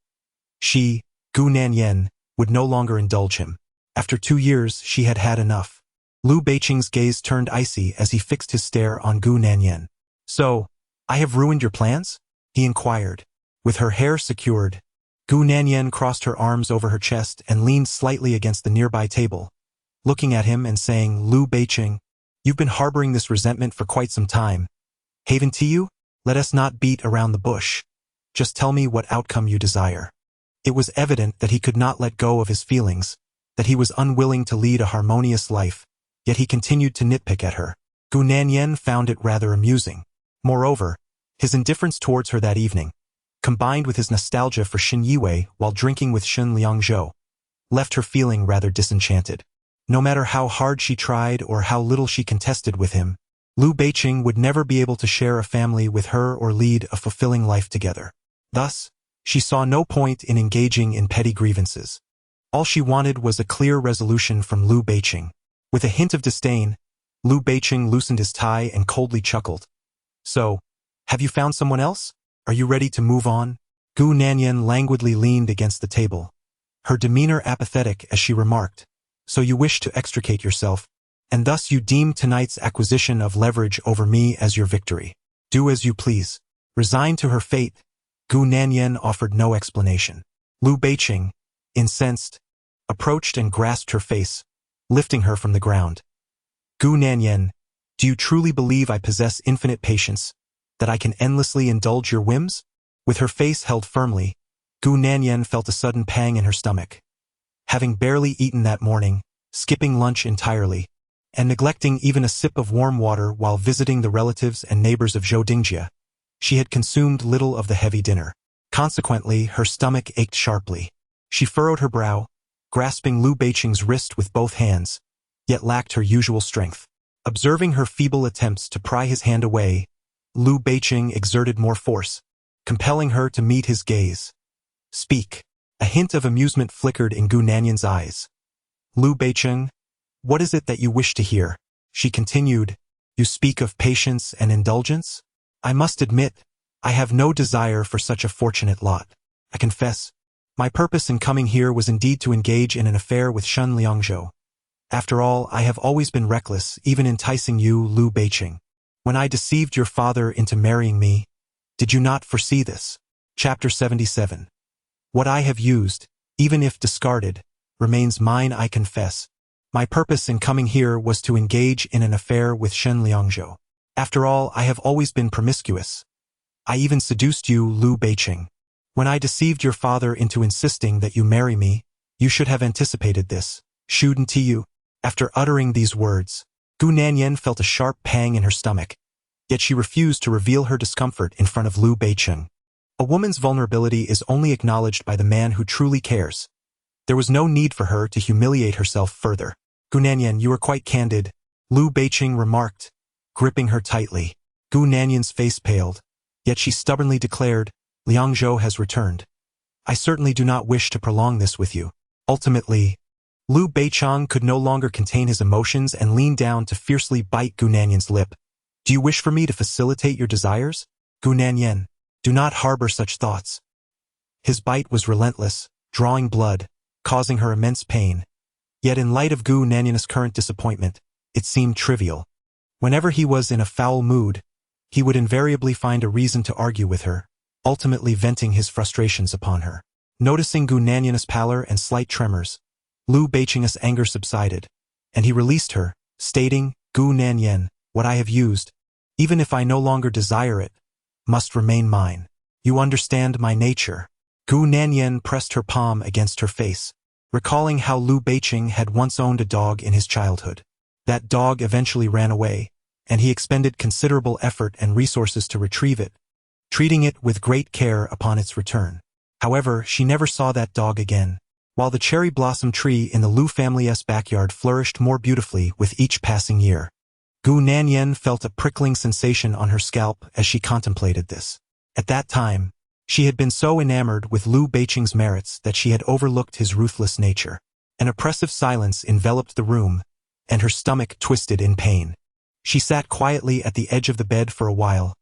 She, Gu Nanyan, would no longer indulge him. After 2 years, she had had enough. Liu Beiqing's gaze turned icy as he fixed his stare on Gu Nanyan. "So, I have ruined your plans?" he inquired. With her hair secured, Gu Nanyan crossed her arms over her chest and leaned slightly against the nearby table, looking at him and saying, "Liu Beiqing, you've been harboring this resentment for quite some time. Haven't you? Let us not beat around the bush. Just tell me what outcome you desire." It was evident that he could not let go of his feelings, that he was unwilling to lead a harmonious life, yet he continued to nitpick at her. Gu Nanyan found it rather amusing. Moreover, his indifference towards her that evening, combined with his nostalgia for Xin Yiwei while drinking with Shen Liangzhou, left her feeling rather disenchanted. No matter how hard she tried or how little she contested with him, Liu Beiqing would never be able to share a family with her or lead a fulfilling life together. Thus, she saw no point in engaging in petty grievances. All she wanted was a clear resolution from Liu Beiqing. With a hint of disdain, Liu Beiqing loosened his tie and coldly chuckled. "So, have you found someone else? Are you ready to move on?" Gu Nanyan languidly leaned against the table, her demeanor apathetic as she remarked, "So you wish to extricate yourself, and thus you deem tonight's acquisition of leverage over me as your victory. Do as you please." Resigned to her fate, Gu Nanyan offered no explanation. Liu Beiqing, incensed, approached and grasped her face, lifting her from the ground. "Gu Nanyan, do you truly believe I possess infinite patience, that I can endlessly indulge your whims?" With her face held firmly, Gu Nanyan felt a sudden pang in her stomach. Having barely eaten that morning, skipping lunch entirely, and neglecting even a sip of warm water while visiting the relatives and neighbors of Zhou Dingjie, she had consumed little of the heavy dinner. Consequently, her stomach ached sharply. She furrowed her brow, grasping Liu Beiqing's wrist with both hands, yet lacked her usual strength. Observing her feeble attempts to pry his hand away, Liu Beiqing exerted more force, compelling her to meet his gaze. "Speak." A hint of amusement flickered in Gu Nanyan's eyes. "Liu Beiqing, what is it that you wish to hear?" she continued, You speak of patience and indulgence? I must admit, I have no desire for such a fortunate lot. I confess, my purpose in coming here was indeed to engage in an affair with Shun Liangzhou. After all, I have always been reckless, even enticing you, Liu Beiqing. When I deceived your father into marrying me, did you not foresee this? Chapter 77. What I have used, even if discarded, remains mine, I confess. My purpose in coming here was to engage in an affair with Shen Liangzhou. After all, I have always been promiscuous. I even seduced you, Liu Beiqing. When I deceived your father into insisting that you marry me, you should have anticipated this, shouldn't you? After uttering these words, Gu Nanyan felt a sharp pang in her stomach, yet she refused to reveal her discomfort in front of Liu Beiqing. A woman's vulnerability is only acknowledged by the man who truly cares. There was no need for her to humiliate herself further. Gu Nanyan, you are quite candid, Liu Beiqing remarked, gripping her tightly. Gu Nanyan's face paled, yet she stubbornly declared, Liangzhou has returned. I certainly do not wish to prolong this with you. Ultimately, Liu Beiqing could no longer contain his emotions and leaned down to fiercely bite Gu Nanyan's lip. Do you wish for me to facilitate your desires? Gu Nanyan, do not harbor such thoughts. His bite was relentless, drawing blood, causing her immense pain. Yet in light of Gu Nanyan's current disappointment, it seemed trivial. Whenever he was in a foul mood, he would invariably find a reason to argue with her, ultimately venting his frustrations upon her. Noticing Gu Nanyan's pallor and slight tremors, Liu Beiqing's anger subsided, and he released her, stating, Gu Nanyan, what I have used, even if I no longer desire it, must remain mine. You understand my nature. Gu Nanyan pressed her palm against her face, recalling how Liu Beiqing had once owned a dog in his childhood. That dog eventually ran away, and he expended considerable effort and resources to retrieve it, treating it with great care upon its return. However, she never saw that dog again, while the cherry blossom tree in the Liu family's backyard flourished more beautifully with each passing year. Gu Nanyan felt a prickling sensation on her scalp as she contemplated this. At that time, she had been so enamored with Liu Beiqing's merits that she had overlooked his ruthless nature. An oppressive silence enveloped the room, and her stomach twisted in pain. She sat quietly at the edge of the bed for a while,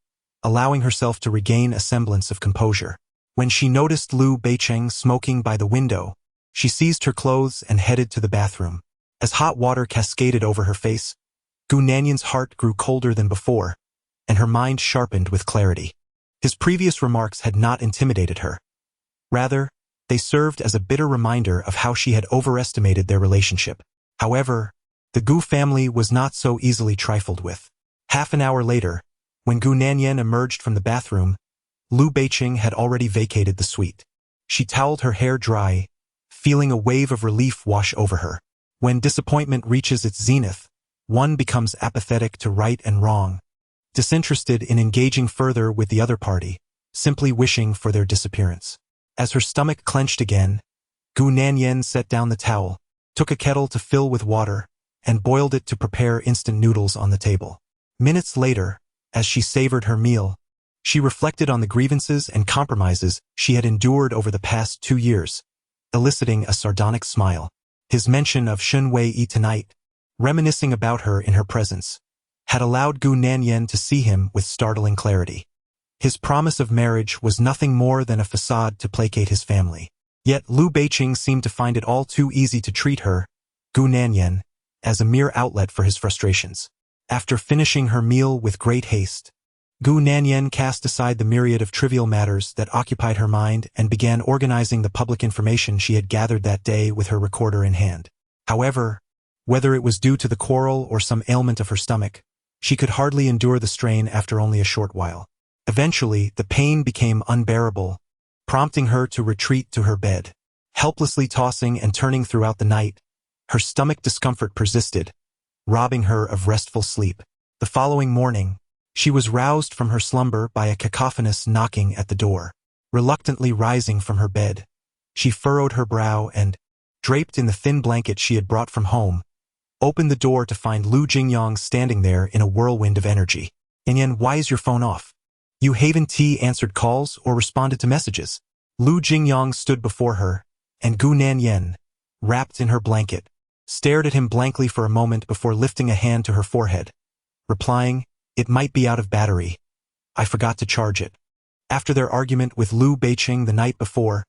allowing herself to regain a semblance of composure. When she noticed Liu Beiqing smoking by the window, she seized her clothes and headed to the bathroom. As hot water cascaded over her face, Gu Nanyan's heart grew colder than before, and her mind sharpened with clarity. His previous remarks had not intimidated her. Rather, they served as a bitter reminder of how she had overestimated their relationship. However, the Gu family was not so easily trifled with. Half an hour later, when Gu Nanyan emerged from the bathroom, Liu Beiqing had already vacated the suite. She toweled her hair dry, feeling a wave of relief wash over her. When disappointment reaches its zenith, one becomes apathetic to right and wrong, disinterested in engaging further with the other party, simply wishing for their disappearance. As her stomach clenched again, Gu Nanyan set down the towel, took a kettle to fill with water, and boiled it to prepare instant noodles on the table. Minutes later, as she savored her meal, she reflected on the grievances and compromises she had endured over the past 2 years, eliciting a sardonic smile. His mention of Shun Wei tonight, reminiscing about her in her presence, had allowed Gu Nanyan to see him with startling clarity. His promise of marriage was nothing more than a facade to placate his family. Yet Liu Beiqing seemed to find it all too easy to treat her, Gu Nanyan, as a mere outlet for his frustrations. After finishing her meal with great haste, Gu Nanyan cast aside the myriad of trivial matters that occupied her mind and began organizing the public information she had gathered that day with her recorder in hand. However, whether it was due to the quarrel or some ailment of her stomach, she could hardly endure the strain after only a short while. Eventually, the pain became unbearable, prompting her to retreat to her bed. Helplessly tossing and turning throughout the night, her stomach discomfort persisted, robbing her of restful sleep. The following morning, she was roused from her slumber by a cacophonous knocking at the door. Reluctantly rising from her bed, she furrowed her brow and, draped in the thin blanket she had brought from home, opened the door to find Liu Jingyang standing there in a whirlwind of energy. Yanyan, why is your phone off? You haven't answered calls or responded to messages. Liu Jingyang stood before her, and Gu Nanyan, wrapped in her blanket, stared at him blankly for a moment before lifting a hand to her forehead, replying, "It might be out of battery. I forgot to charge it." After their argument with Liu Beiqing the night before,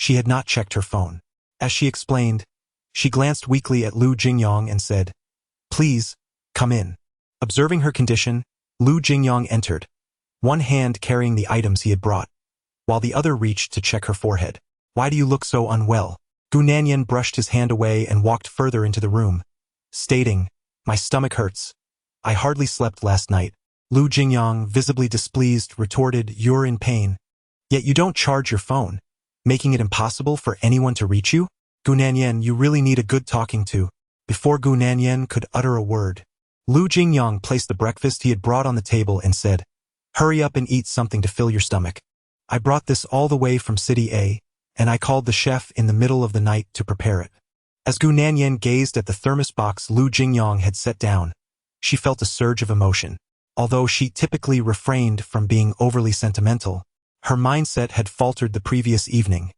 she had not checked her phone. As she explained, she glanced weakly at Liu Jingyang and said, "Please, come in." Observing her condition, Liu Jingyang entered, one hand carrying the items he had brought, while the other reached to check her forehead. "Why do you look so unwell?" Gu Nanyan brushed his hand away and walked further into the room, stating, "My stomach hurts. I hardly slept last night." Liu Jingyang, visibly displeased, retorted, "You're in pain. Yet you don't charge your phone, making it impossible for anyone to reach you? Gu Nanyan, you really need a good talking to." Before Gu Nanyan could utter a word, Liu Jingyang placed the breakfast he had brought on the table and said, "Hurry up and eat something to fill your stomach. I brought this all the way from City A, and I called the chef in the middle of the night to prepare it." As Gu Nanyan gazed at the thermos box Liu Jingyang had set down, she felt a surge of emotion. Although she typically refrained from being overly sentimental, her mindset had faltered the previous evening,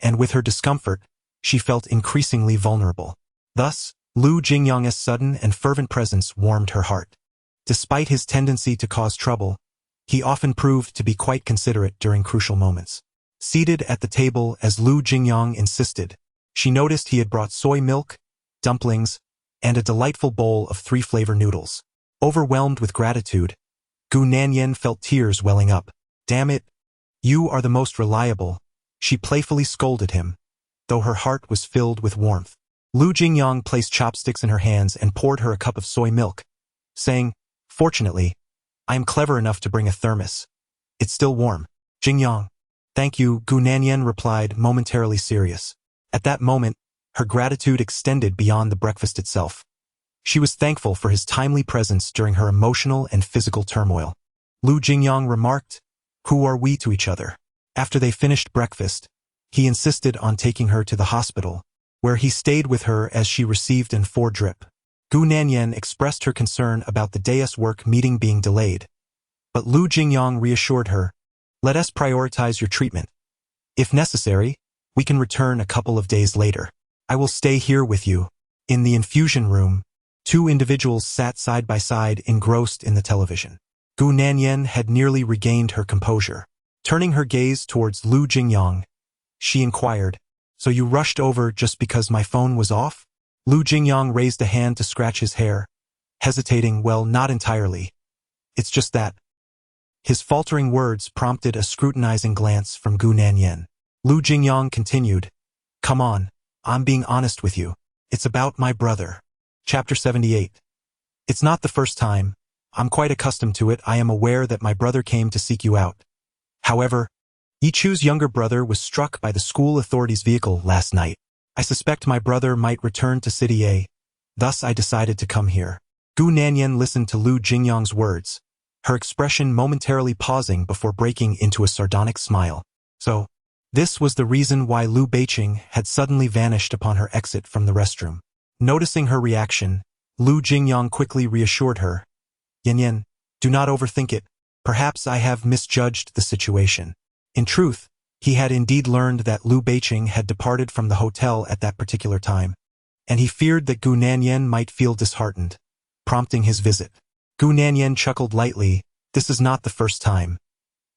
and with her discomfort, she felt increasingly vulnerable. Thus, Liu Jingyang's sudden and fervent presence warmed her heart. Despite his tendency to cause trouble, he often proved to be quite considerate during crucial moments. Seated at the table as Liu Jingyang insisted, she noticed he had brought soy milk, dumplings, and a delightful bowl of 3-flavor noodles. Overwhelmed with gratitude, Gu Nanyan felt tears welling up. "Damn it! You are the most reliable," she playfully scolded him, though her heart was filled with warmth. Liu Jingyang placed chopsticks in her hands and poured her a cup of soy milk, saying, "Fortunately, I am clever enough to bring a thermos. It's still warm." "Jingyang." "Thank you," Gu Nanyan replied, momentarily serious. At that moment, her gratitude extended beyond the breakfast itself. She was thankful for his timely presence during her emotional and physical turmoil. Liu Jingyang remarked, "Who are we to each other?" After they finished breakfast, he insisted on taking her to the hospital, where he stayed with her as she received an 4-drip. Gu Nanyan expressed her concern about the day's work meeting being delayed, but Liu Jingyang reassured her, "Let us prioritize your treatment. If necessary, we can return a couple of days later. I will stay here with you." In the infusion room, 2 individuals sat side by side, engrossed in the television. Gu Nanyan had nearly regained her composure. Turning her gaze towards Liu Jingyang, she inquired, "So you rushed over just because my phone was off?" Liu Jingyang raised a hand to scratch his hair, hesitating, "Well, not entirely. It's just that." His faltering words prompted a scrutinizing glance from Gu Nanyan. Liu Jingyang continued, "Come on, I'm being honest with you. It's about my brother." Chapter 78. "It's not the first time. I'm quite accustomed to it. I am aware that my brother came to seek you out. However, Yichu's younger brother was struck by the school authorities' vehicle last night. I suspect my brother might return to City A. Thus I decided to come here." Gu Nanyan listened to Liu Jingyang's words, her expression momentarily pausing before breaking into a sardonic smile. So, this was the reason why Liu Beiqing had suddenly vanished upon her exit from the restroom. Noticing her reaction, Liu Jingyang quickly reassured her, "Yanyan, do not overthink it. Perhaps I have misjudged the situation." In truth, he had indeed learned that Liu Beiqing had departed from the hotel at that particular time, and he feared that Gu Nanyan might feel disheartened, prompting his visit. Gu Nanyan chuckled lightly, "This is not the first time.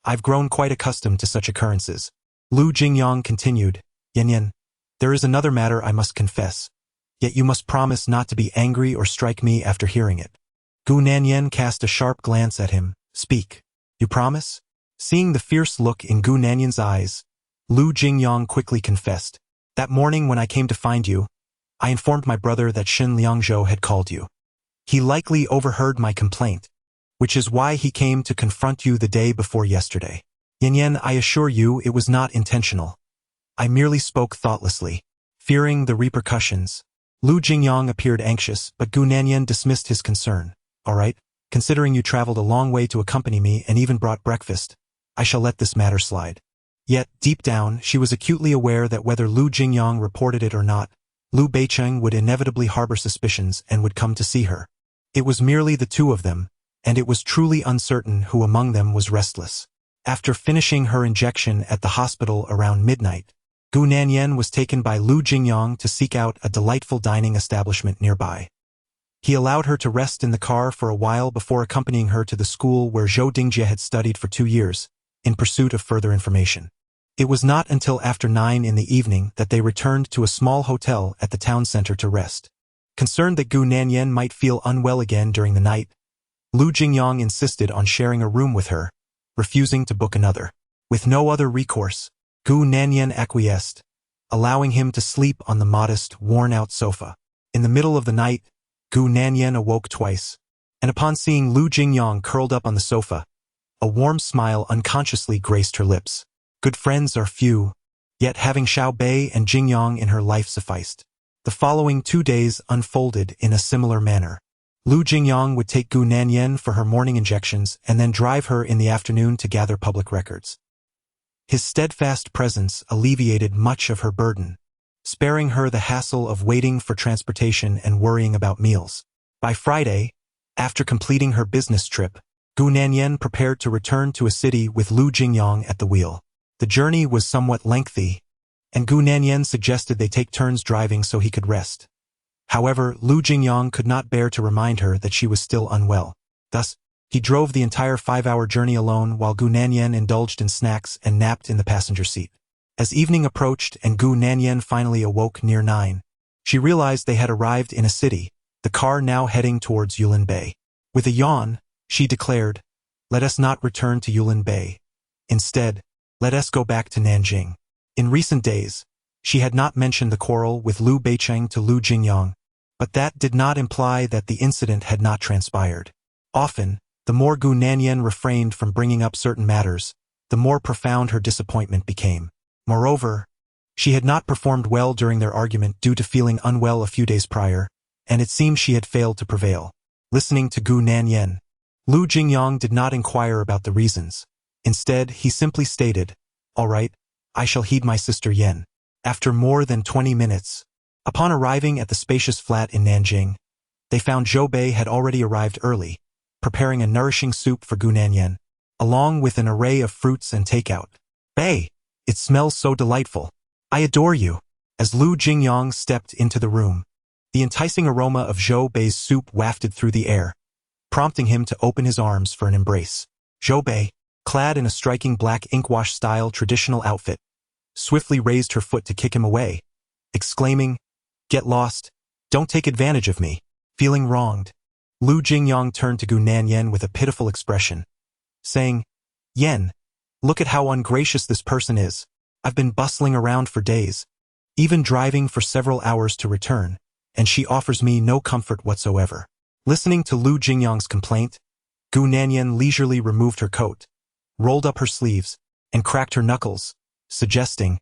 I've grown quite accustomed to such occurrences." Liu Jingyang continued, "Yanyan, there is another matter I must confess. Yet you must promise not to be angry or strike me after hearing it." Gu Nanyan cast a sharp glance at him. "Speak. You promise?" Seeing the fierce look in Gu Nanyan's eyes, Liu Jingyang quickly confessed, "That morning when I came to find you, I informed my brother that Shen Liangzhou had called you. He likely overheard my complaint, which is why he came to confront you the day before yesterday. Yanyan, I assure you it was not intentional. I merely spoke thoughtlessly, fearing the repercussions." Liu Jingyang appeared anxious, but Gu Nanyan dismissed his concern. "All right, considering you traveled a long way to accompany me and even brought breakfast, I shall let this matter slide." Yet, deep down, she was acutely aware that whether Liu Jingyang reported it or not, Liu Beiqing would inevitably harbor suspicions and would come to see her. It was merely the 2 of them, and it was truly uncertain who among them was restless. After finishing her injection at the hospital around midnight, Gu Nanyan was taken by Liu Jingyang to seek out a delightful dining establishment nearby. He allowed her to rest in the car for a while before accompanying her to the school where Zhou Dingjie had studied for 2 years, in pursuit of further information. It was not until after 9 in the evening that they returned to a small hotel at the town center to rest. Concerned that Gu Nanyan might feel unwell again during the night, Lu Jingyang insisted on sharing a room with her, refusing to book another. With no other recourse, Gu Nanyan acquiesced, allowing him to sleep on the modest, worn-out sofa. In the middle of the night, Gu Nanyan awoke twice, and upon seeing Lu Jingyang curled up on the sofa, a warm smile unconsciously graced her lips. Good friends are few, yet having Xiao Bei and Jingyang in her life sufficed. The following 2 days unfolded in a similar manner. Lu Jingyang would take Gu Nanyan for her morning injections and then drive her in the afternoon to gather public records. His steadfast presence alleviated much of her burden, sparing her the hassle of waiting for transportation and worrying about meals. By Friday, after completing her business trip, Gu Nanyan prepared to return to a city with Lu Jingyang at the wheel. The journey was somewhat lengthy, and Gu Nanyan suggested they take turns driving so he could rest. However, Lu Jingyang could not bear to remind her that she was still unwell. Thus, he drove the entire 5-hour journey alone while Gu Nanyan indulged in snacks and napped in the passenger seat. As evening approached and Gu Nanyan finally awoke near 9, she realized they had arrived in a city, the car now heading towards Yulin Bay. With a yawn, she declared, "Let us not return to Yulin Bay. Instead, let us go back to Nanjing." In recent days, she had not mentioned the quarrel with Lu Beicheng to Lu Jingyang, but that did not imply that the incident had not transpired. Often, the more Gu Nanyan refrained from bringing up certain matters, the more profound her disappointment became. Moreover, she had not performed well during their argument due to feeling unwell a few days prior, and it seemed she had failed to prevail. Listening to Gu Nanyan, Lu Jingyang did not inquire about the reasons. Instead, he simply stated, "All right, I shall heed my sister Yen." After more than 20 minutes, upon arriving at the spacious flat in Nanjing, they found Zhou Bei had already arrived early, preparing a nourishing soup for Gu Nanyan, along with an array of fruits and takeout. "Bei, it smells so delightful. I adore you." As Lu Jingyang stepped into the room, the enticing aroma of Zhou Bei's soup wafted through the air, prompting him to open his arms for an embrace. Zhou Bei, clad in a striking black inkwash-style traditional outfit, swiftly raised her foot to kick him away, exclaiming, "Get lost, don't take advantage of me." Feeling wronged, Lu Jingyang turned to Gu Nanyan with a pitiful expression, saying, "Yen, look at how ungracious this person is. I've been bustling around for days, even driving for several hours to return, and she offers me no comfort whatsoever." Listening to Lu Jingyang's complaint, Gu Nanyan leisurely removed her coat, rolled up her sleeves, and cracked her knuckles, suggesting,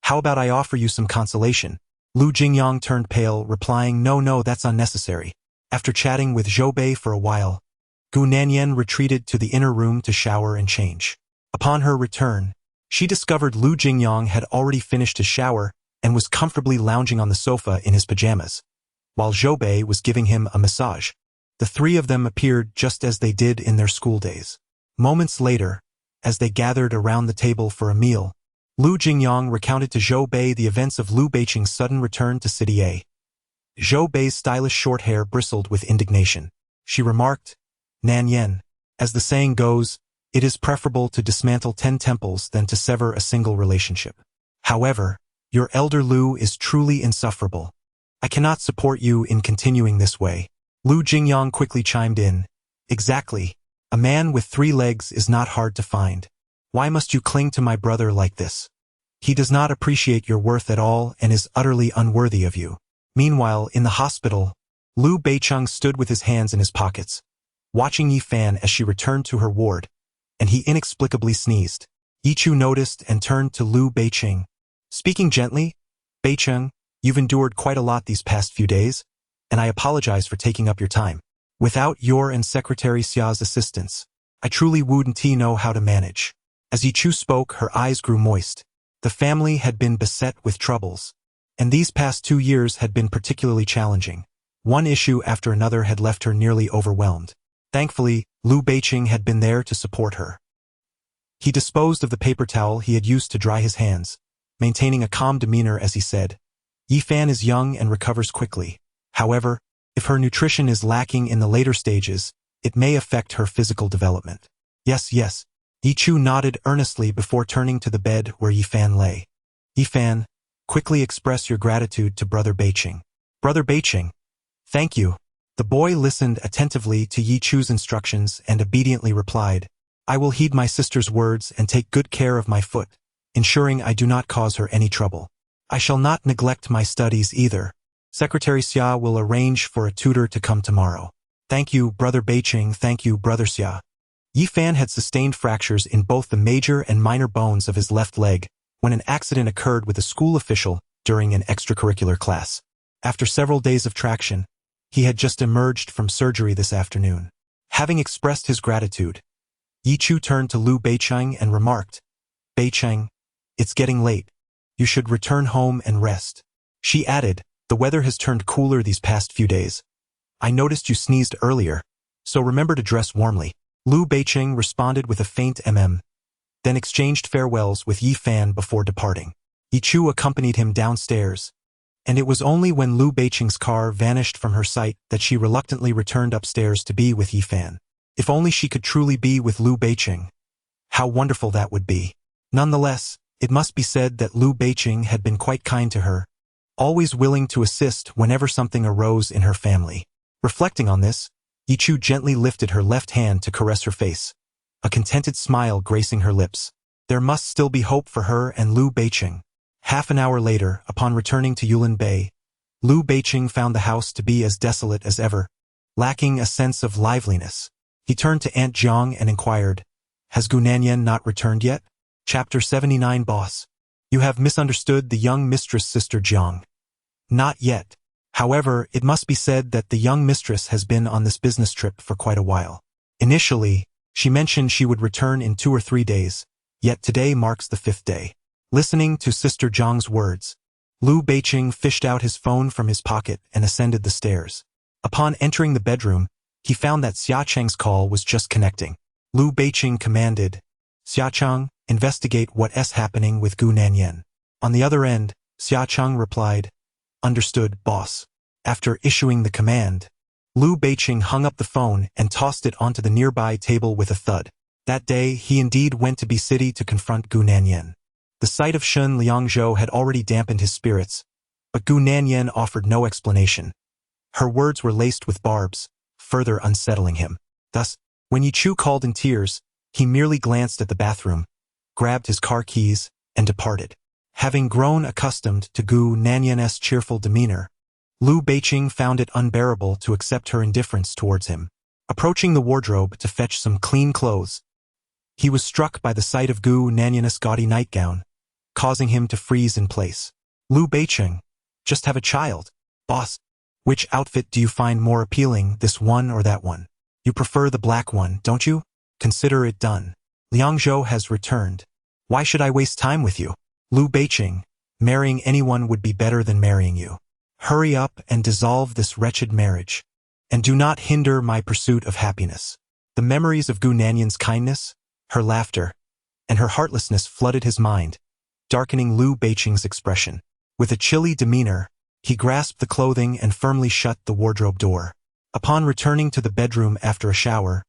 "How about I offer you some consolation?" Lu Jingyang turned pale, replying, No, that's unnecessary." After chatting with Zhou Bei for a while, Gu Nanyan retreated to the inner room to shower and change. Upon her return, she discovered Lu Jingyang had already finished his shower and was comfortably lounging on the sofa in his pajamas, while Zhou Bei was giving him a massage. The three of them appeared just as they did in their school days. Moments later, as they gathered around the table for a meal, Lu Jingyang recounted to Zhou Bei the events of Lu Beicheng's sudden return to City A. Zhou Bei's stylish short hair bristled with indignation. She remarked, "Nanyan, as the saying goes, it is preferable to dismantle 10 temples than to sever a single relationship. However, your elder Lu is truly insufferable. I cannot support you in continuing this way." Lu Jingyang quickly chimed in, "Exactly. A man with 3 legs is not hard to find. Why must you cling to my brother like this? He does not appreciate your worth at all and is utterly unworthy of you." Meanwhile, in the hospital, Lu Beicheng stood with his hands in his pockets, watching Yi Fan as she returned to her ward, and he inexplicably sneezed. Yi Chu noticed and turned to Lu Beicheng. Speaking gently, "Beicheng, you've endured quite a lot these past few days, and I apologize for taking up your time. Without your and Secretary Xia's assistance, I truly wouldn't know how to manage." As Yi Chu spoke, her eyes grew moist. The family had been beset with troubles, and these past 2 years had been particularly challenging. One issue after another had left her nearly overwhelmed. Thankfully, Lu Beicheng had been there to support her. He disposed of the paper towel he had used to dry his hands, maintaining a calm demeanor as he said, "Yi Fan is young and recovers quickly. However, If her nutrition is lacking in the later stages, it may affect her physical development. Yes, yes. Yichu nodded earnestly before turning to the bed where Yifan lay. Yifan, quickly express your gratitude to Brother Beiqing. Brother Beiqing. Thank you. The boy listened attentively to Yichu's instructions and obediently replied, I will heed my sister's words and take good care of my foot, ensuring I do not cause her any trouble. I shall not neglect my studies either. Secretary Xia will arrange for a tutor to come tomorrow. Thank you, Brother Beiqing. Thank you, Brother Xia. Yifan had sustained fractures in both the major and minor bones of his left leg when an accident occurred with a school official during an extracurricular class. After several days of traction, he had just emerged from surgery this afternoon. Having expressed his gratitude, Yichu turned to Liu Beiqing and remarked, Beiqing, it's getting late. You should return home and rest. She added, the weather has turned cooler these past few days. I noticed you sneezed earlier, so remember to dress warmly. Liu Beiqing responded with a faint then exchanged farewells with Yifan before departing. Yichu accompanied him downstairs, and it was only when Liu Beiqing's car vanished from her sight that she reluctantly returned upstairs to be with Yifan. If only she could truly be with Liu Beiqing. How wonderful that would be. Nonetheless, it must be said that Liu Beiqing had been quite kind to her, always willing to assist whenever something arose in her family. Reflecting on this, Yichu gently lifted her left hand to caress her face, a contented smile gracing her lips. There must still be hope for her and Liu Beiqing. Half an hour later, upon returning to Yulin Bay, Liu Beiqing found the house to be as desolate as ever, lacking a sense of liveliness. He turned to Aunt Jiang and inquired, Has Gu Nanyan not returned yet? Chapter 79 Boss. You have misunderstood the young mistress, Sister Jiang. Not yet. However, it must be said that the young mistress has been on this business trip for quite a while. Initially, she mentioned she would return in 2 or 3 days, yet today marks the 5th day. Listening to Sister Jiang's words, Liu Beiqing fished out his phone from his pocket and ascended the stairs. Upon entering the bedroom, he found that Xia Cheng's call was just connecting. Liu Beiqing commanded, Xia Cheng, investigate what's happening with Gu Nanyan. On the other end, Xia Cheng replied, Understood, boss. After issuing the command, Liu Beiqing hung up the phone and tossed it onto the nearby table with a thud. That day, he indeed went to B City to confront Gu Nanyan. The sight of Shun Liangzhou had already dampened his spirits, but Gu Nanyan offered no explanation. Her words were laced with barbs, further unsettling him. Thus, when Yichu called in tears, he merely glanced at the bathroom, grabbed his car keys, and departed. Having grown accustomed to Gu Nanyan's cheerful demeanor, Liu Beiqing found it unbearable to accept her indifference towards him. Approaching the wardrobe to fetch some clean clothes, he was struck by the sight of Gu Nanyan's gaudy nightgown, causing him to freeze in place. Liu Beiqing, just have a child. Boss, which outfit do you find more appealing, this one or that one? You prefer the black one, don't you? Consider it done. Liangzhou has returned. Why should I waste time with you? Liu Beiqing, marrying anyone would be better than marrying you. Hurry up and dissolve this wretched marriage, and do not hinder my pursuit of happiness. The memories of Gu Nanyan's kindness, her laughter, and her heartlessness flooded his mind, darkening Liu Beiqing's expression. With a chilly demeanor, he grasped the clothing and firmly shut the wardrobe door. Upon returning to the bedroom after a shower,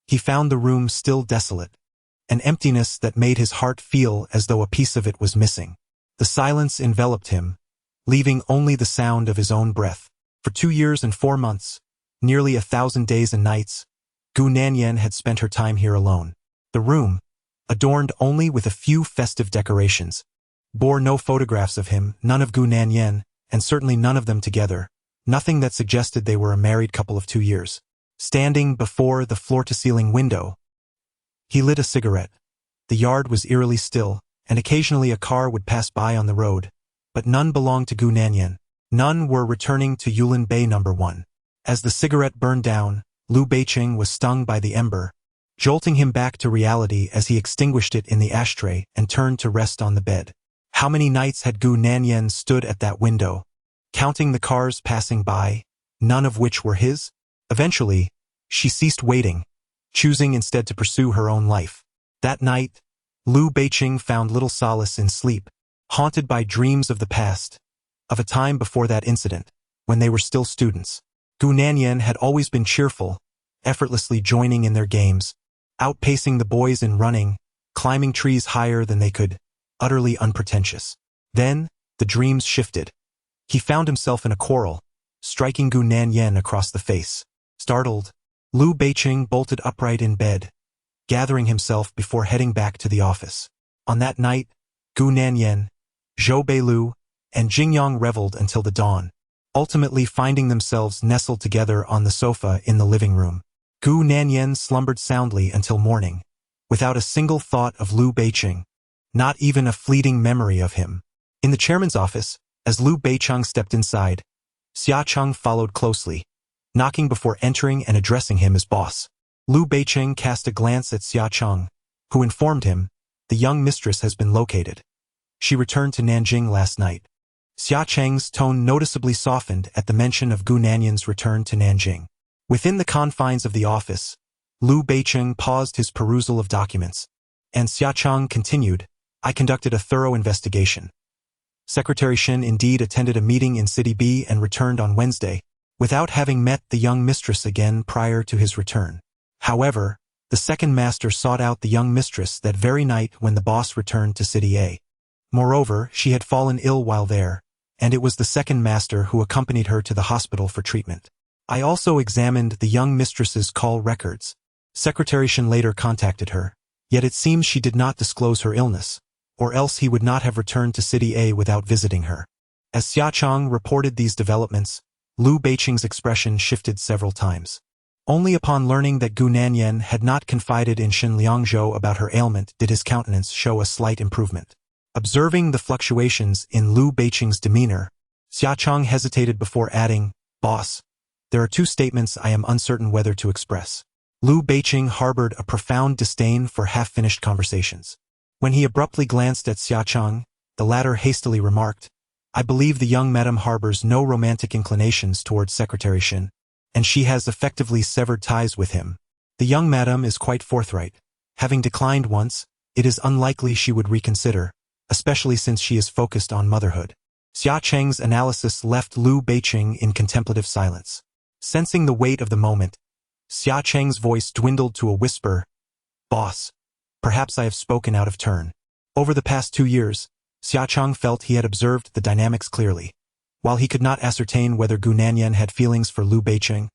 he found the room still desolate, an emptiness that made his heart feel as though a piece of it was missing. The silence enveloped him, leaving only the sound of his own breath. For 2 years and 4 months, nearly 1,000 days and nights, Gu Nanyan had spent her time here alone. The room, adorned only with a few festive decorations, bore no photographs of him, none of Gu Nanyan, and certainly none of them together, nothing that suggested they were a married couple of 2 years. Standing before the floor-to-ceiling window, he lit a cigarette. The yard was eerily still, and occasionally a car would pass by on the road, but none belonged to Gu Nanyan. None were returning to Yulin Bay No. 1. As the cigarette burned down, Liu Beiqing was stung by the ember, jolting him back to reality as he extinguished it in the ashtray and turned to rest on the bed. How many nights had Gu Nanyan stood at that window, counting the cars passing by, none of which were his? Eventually, she ceased waiting, choosing instead to pursue her own life. That night, Liu Beiqing found little solace in sleep, haunted by dreams of the past, of a time before that incident, when they were still students. Gu Nanyan had always been cheerful, effortlessly joining in their games, outpacing the boys in running, climbing trees higher than they could, utterly unpretentious. Then, the dreams shifted. He found himself in a quarrel, striking Gu Nanyan across the face. Startled, Liu Beiqing bolted upright in bed, gathering himself before heading back to the office. On that night, Gu Nanyan, Zhou Beilu, and Jingyang reveled until the dawn, ultimately finding themselves nestled together on the sofa in the living room. Gu Nanyan slumbered soundly until morning, without a single thought of Liu Beiqing, not even a fleeting memory of him. In the chairman's office, as Liu Beiqing stepped inside, Xia Cheng followed closely, knocking before entering and addressing him as boss. Liu Beiqing cast a glance at Xia Cheng, who informed him, "The young mistress has been located. She returned to Nanjing last night." Xia Cheng's tone noticeably softened at the mention of Gu Nanyan's return to Nanjing. Within the confines of the office, Liu Beiqing paused his perusal of documents, and Xia Cheng continued, "I conducted a thorough investigation. Secretary Shin indeed attended a meeting in City B and returned on Wednesday, without having met the young mistress again prior to his return. However, the second master sought out the young mistress that very night when the boss returned to City A. Moreover, she had fallen ill while there, and it was the second master who accompanied her to the hospital for treatment. I also examined the young mistress's call records. Secretary Shin later contacted her, yet it seems she did not disclose her illness, or else he would not have returned to City A without visiting her." As Xia Cheng reported these developments, Liu Beiqing's expression shifted several times. Only upon learning that Gu Nanyan had not confided in Shin Liangzhou about her ailment did his countenance show a slight improvement. Observing the fluctuations in Liu Beiqing's demeanor, Xia Cheng hesitated before adding, "Boss, there are two statements I am uncertain whether to express." Liu Beiqing harbored a profound disdain for half-finished conversations. When he abruptly glanced at Xia Cheng, the latter hastily remarked, "I believe the young madam harbors no romantic inclinations towards Secretary Shin, and she has effectively severed ties with him. The young madam is quite forthright. Having declined once, it is unlikely she would reconsider, especially since she is focused on motherhood." Xia Cheng's analysis left Liu Beiqing in contemplative silence. Sensing the weight of the moment, Xia Cheng's voice dwindled to a whisper, "Boss, perhaps I have spoken out of turn." Over the past 2 years, Xia Cheng felt he had observed the dynamics clearly. While he could not ascertain whether Gu Nanyan had feelings for Liu Beiqing,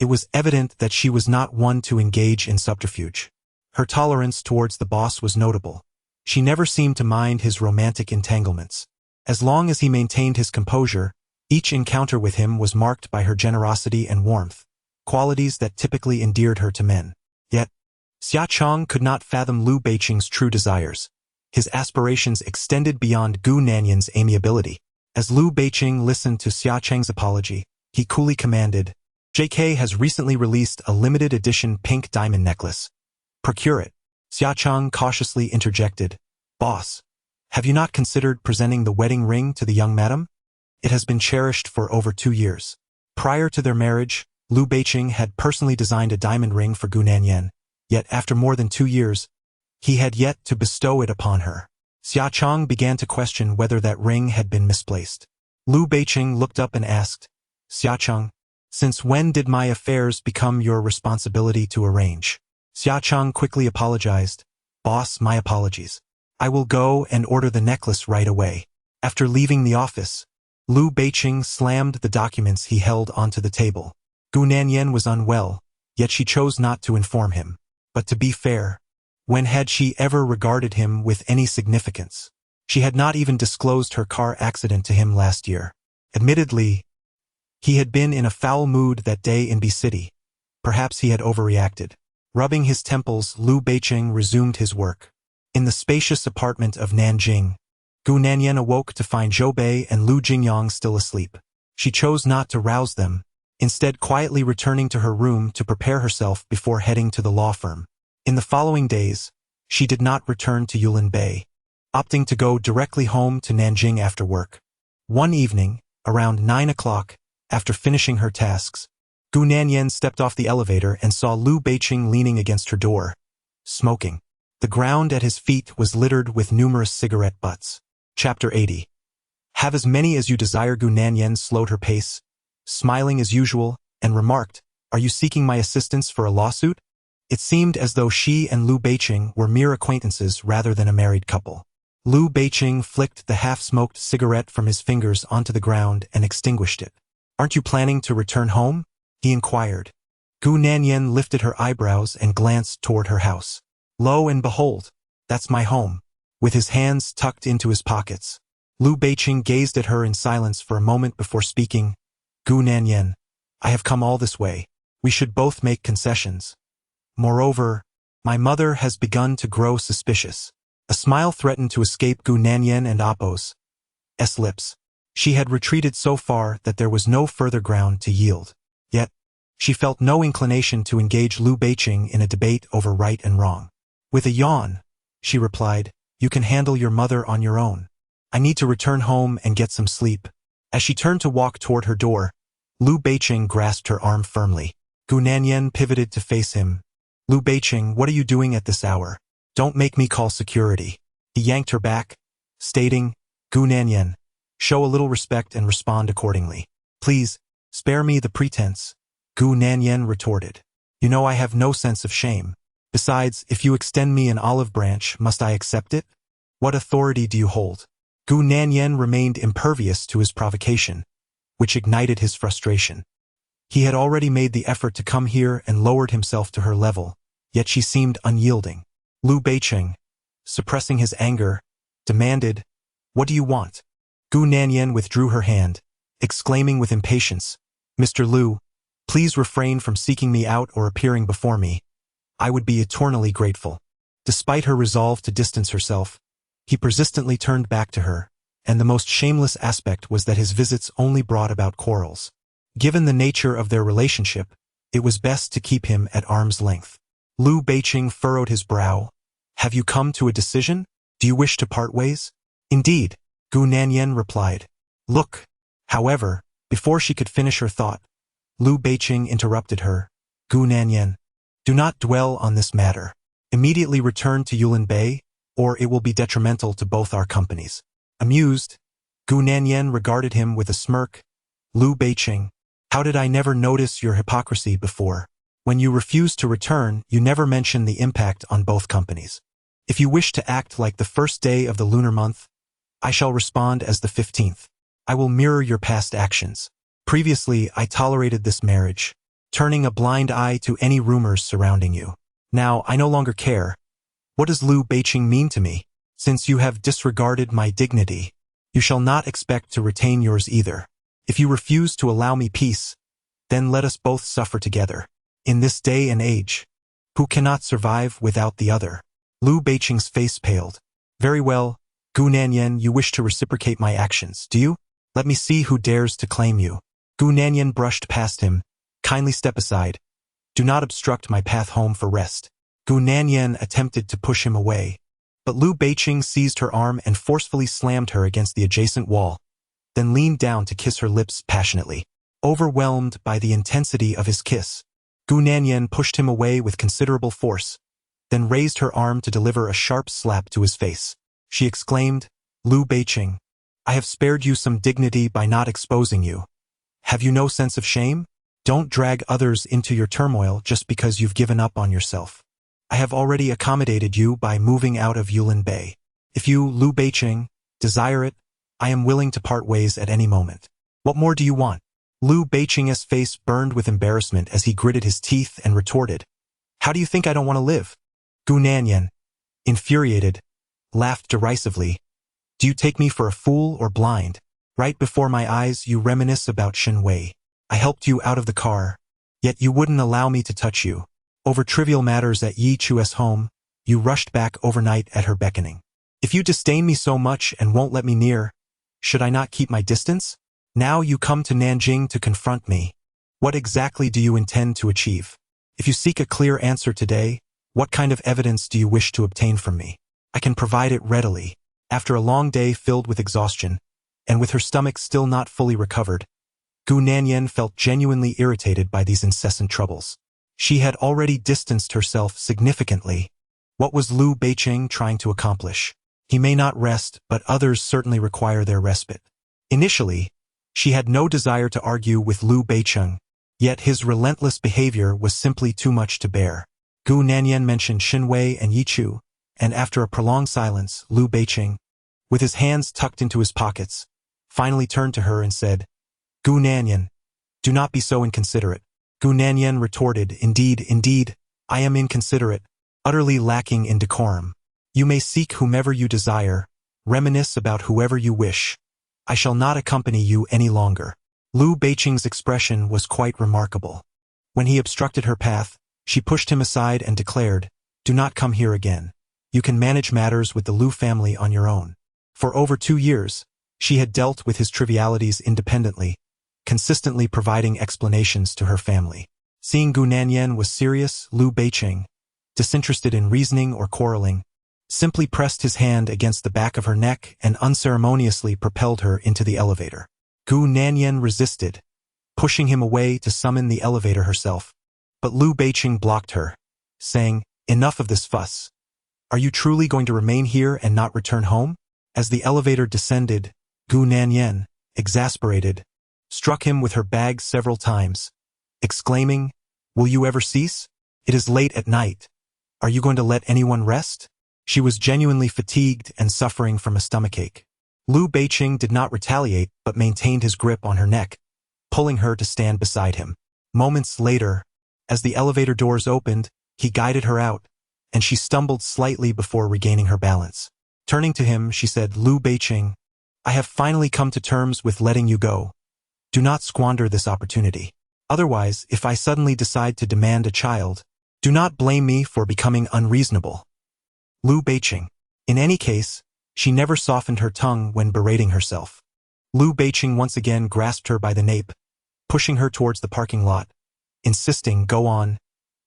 it was evident that she was not one to engage in subterfuge. Her tolerance towards the boss was notable. She never seemed to mind his romantic entanglements. As long as he maintained his composure, each encounter with him was marked by her generosity and warmth, qualities that typically endeared her to men. Yet, Xia Cheng could not fathom Liu Beiqing's true desires. His aspirations extended beyond Gu Nanyan's amiability. As Liu Beiqing listened to Xia Cheng's apology, he coolly commanded, "JK has recently released a limited edition pink diamond necklace. Procure it." Xia Cheng cautiously interjected, "Boss, have you not considered presenting the wedding ring to the young madam? It has been cherished for over 2 years. Prior to their marriage, Liu Beiqing had personally designed a diamond ring for Gu Nanyan. Yet after more than 2 years, he had yet to bestow it upon her." Xia Cheng began to question whether that ring had been misplaced. Liu Beiqing looked up and asked, "Xia Cheng, since when did my affairs become your responsibility to arrange?" Xia Cheng quickly apologized, "Boss, my apologies. I will go and order the necklace right away." After leaving the office, Liu Beiqing slammed the documents he held onto the table. Gu Nanyan was unwell, yet she chose not to inform him. But to be fair, when had she ever regarded him with any significance? She had not even disclosed her car accident to him last year. Admittedly, he had been in a foul mood that day in B City. Perhaps he had overreacted. Rubbing his temples, Liu Beiqing resumed his work. In the spacious apartment of Nanjing, Gu Nanyan awoke to find Zhou Bei and Liu Jingyang still asleep. She chose not to rouse them, instead quietly returning to her room to prepare herself before heading to the law firm. In the following days, she did not return to Yulin Bay, opting to go directly home to Nanjing after work. One evening, around 9 o'clock, after finishing her tasks, Gu Nanyan stepped off the elevator and saw Liu Beiqing leaning against her door, smoking. The ground at his feet was littered with numerous cigarette butts. Chapter 80. Have as many as you desire. Gu Nanyan slowed her pace, smiling as usual, and remarked, "Are you seeking my assistance for a lawsuit?" It seemed as though she and Liu Beiqing were mere acquaintances rather than a married couple. Liu Beiqing flicked the half-smoked cigarette from his fingers onto the ground and extinguished it. "Aren't you planning to return home?" he inquired. Gu Nanyan lifted her eyebrows and glanced toward her house. "Lo and behold, that's my home." With his hands tucked into his pockets, Liu Beiqing gazed at her in silence for a moment before speaking. "Gu Nanyan, I have come all this way. We should both make concessions. Moreover, my mother has begun to grow suspicious." A smile threatened to escape Gu Nanyan and Appo's lips. She had retreated so far that there was no further ground to yield. Yet, she felt no inclination to engage Liu Beiqing in a debate over right and wrong. With a yawn, she replied, "You can handle your mother on your own. I need to return home and get some sleep." As she turned to walk toward her door, Liu Beiqing grasped her arm firmly. Gu Nanyan pivoted to face him. "Liu Beiqing, what are you doing at this hour? Don't make me call security." He yanked her back, stating, "Gu Nanyan, show a little respect and respond accordingly. Please, spare me the pretense." Gu Nanyan retorted, "You know I have no sense of shame. Besides, if you extend me an olive branch, must I accept it? What authority do you hold?" Gu Nanyan remained impervious to his provocation, which ignited his frustration. He had already made the effort to come here and lowered himself to her level, yet she seemed unyielding. Liu Beiqing, suppressing his anger, demanded, "What do you want?" Gu Nanyan withdrew her hand, exclaiming with impatience, "Mr. Liu, please refrain from seeking me out or appearing before me. I would be eternally grateful." Despite her resolve to distance herself, he persistently turned back to her, and the most shameless aspect was that his visits only brought about quarrels. Given the nature of their relationship, it was best to keep him at arm's length. Liu Beiqing furrowed his brow. "Have you come to a decision? Do you wish to part ways?" "Indeed," Gu Nanyan replied. "Look." However, before she could finish her thought, Liu Beiqing interrupted her. "Gu Nanyan, do not dwell on this matter. Immediately return to Yulin Bay, or it will be detrimental to both our companies." Amused, Gu Nanyan regarded him with a smirk. "Liu Beiqing, how did I never notice your hypocrisy before? When you refuse to return, you never mention the impact on both companies. If you wish to act like the first day of the lunar month, I shall respond as the 15th. I will mirror your past actions. Previously, I tolerated this marriage, turning a blind eye to any rumors surrounding you. Now, I no longer care. What does Liu Beiqing mean to me? Since you have disregarded my dignity, you shall not expect to retain yours either. If you refuse to allow me peace, then let us both suffer together. In this day and age, who cannot survive without the other?" Liu Beiqing's face paled. "Very well, Gu Nanyan, you wish to reciprocate my actions, do you? Let me see who dares to claim you." Gu Nanyan brushed past him. "Kindly step aside. Do not obstruct my path home for rest." Gu Nanyan attempted to push him away, but Liu Beiqing seized her arm and forcefully slammed her against the adjacent wall, then leaned down to kiss her lips passionately. Overwhelmed by the intensity of his kiss, Gu Nanyan pushed him away with considerable force, then raised her arm to deliver a sharp slap to his face. She exclaimed, "Liu Beiqing, I have spared you some dignity by not exposing you. Have you no sense of shame? Don't drag others into your turmoil just because you've given up on yourself. I have already accommodated you by moving out of Yulin Bay. If you, Liu Beiqing, desire it, I am willing to part ways at any moment. What more do you want?" Liu Beiqing's face burned with embarrassment as he gritted his teeth and retorted, "How do you think I don't want to live?" Gu Nanyan, infuriated, laughed derisively. "Do you take me for a fool or blind? Right before my eyes you reminisce about Shen Wei. I helped you out of the car, yet you wouldn't allow me to touch you. Over trivial matters at Yi Chu's home, you rushed back overnight at her beckoning. If you disdain me so much and won't let me near, should I not keep my distance? Now you come to Nanjing to confront me. What exactly do you intend to achieve? If you seek a clear answer today, what kind of evidence do you wish to obtain from me? I can provide it readily." After a long day filled with exhaustion, and with her stomach still not fully recovered, Gu Nanyan felt genuinely irritated by these incessant troubles. She had already distanced herself significantly. What was Liu Beiqing trying to accomplish? He may not rest, but others certainly require their respite. Initially, she had no desire to argue with Liu Beiqing, Yet his relentless behavior was simply too much to bear. Gu Nanyan mentioned Xinwei and Yichu, and after a prolonged silence, Lu Beiqing, with his hands tucked into his pockets, finally turned to her and said, "Gu Nanyan, do not be so inconsiderate." Gu Nanyan retorted, Indeed, I am inconsiderate, utterly lacking in decorum. You may seek whomever you desire, reminisce about whoever you wish. I shall not accompany you any longer." Lu Beiqing's expression was quite remarkable. When he obstructed her path, she pushed him aside and declared, "Do not come here again. You can manage matters with the Lu family on your own." For over 2 years, she had dealt with his trivialities independently, consistently providing explanations to her family. Seeing Gu Nanyan was serious, Lu Beiqing, disinterested in reasoning or quarreling, simply pressed his hand against the back of her neck and unceremoniously propelled her into the elevator. Gu Nanyan resisted, pushing him away to summon the elevator herself. But Lu Beiqing blocked her, saying, "Enough of this fuss. Are you truly going to remain here and not return home?" As the elevator descended, Gu Nanyan, exasperated, struck him with her bag several times, exclaiming, "Will you ever cease? It is late at night. Are you going to let anyone rest?" She was genuinely fatigued and suffering from a stomachache. Lu Beiqing did not retaliate but maintained his grip on her neck, pulling her to stand beside him. Moments later, as the elevator doors opened, he guided her out, and she stumbled slightly before regaining her balance. Turning to him, she said, "Lu Beiqing, I have finally come to terms with letting you go. Do not squander this opportunity. Otherwise, if I suddenly decide to demand a child, do not blame me for becoming unreasonable." Lu Beiqing. In any case, she never softened her tongue when berating herself. Lu Beiqing once again grasped her by the nape, pushing her towards the parking lot, insisting, "Go on,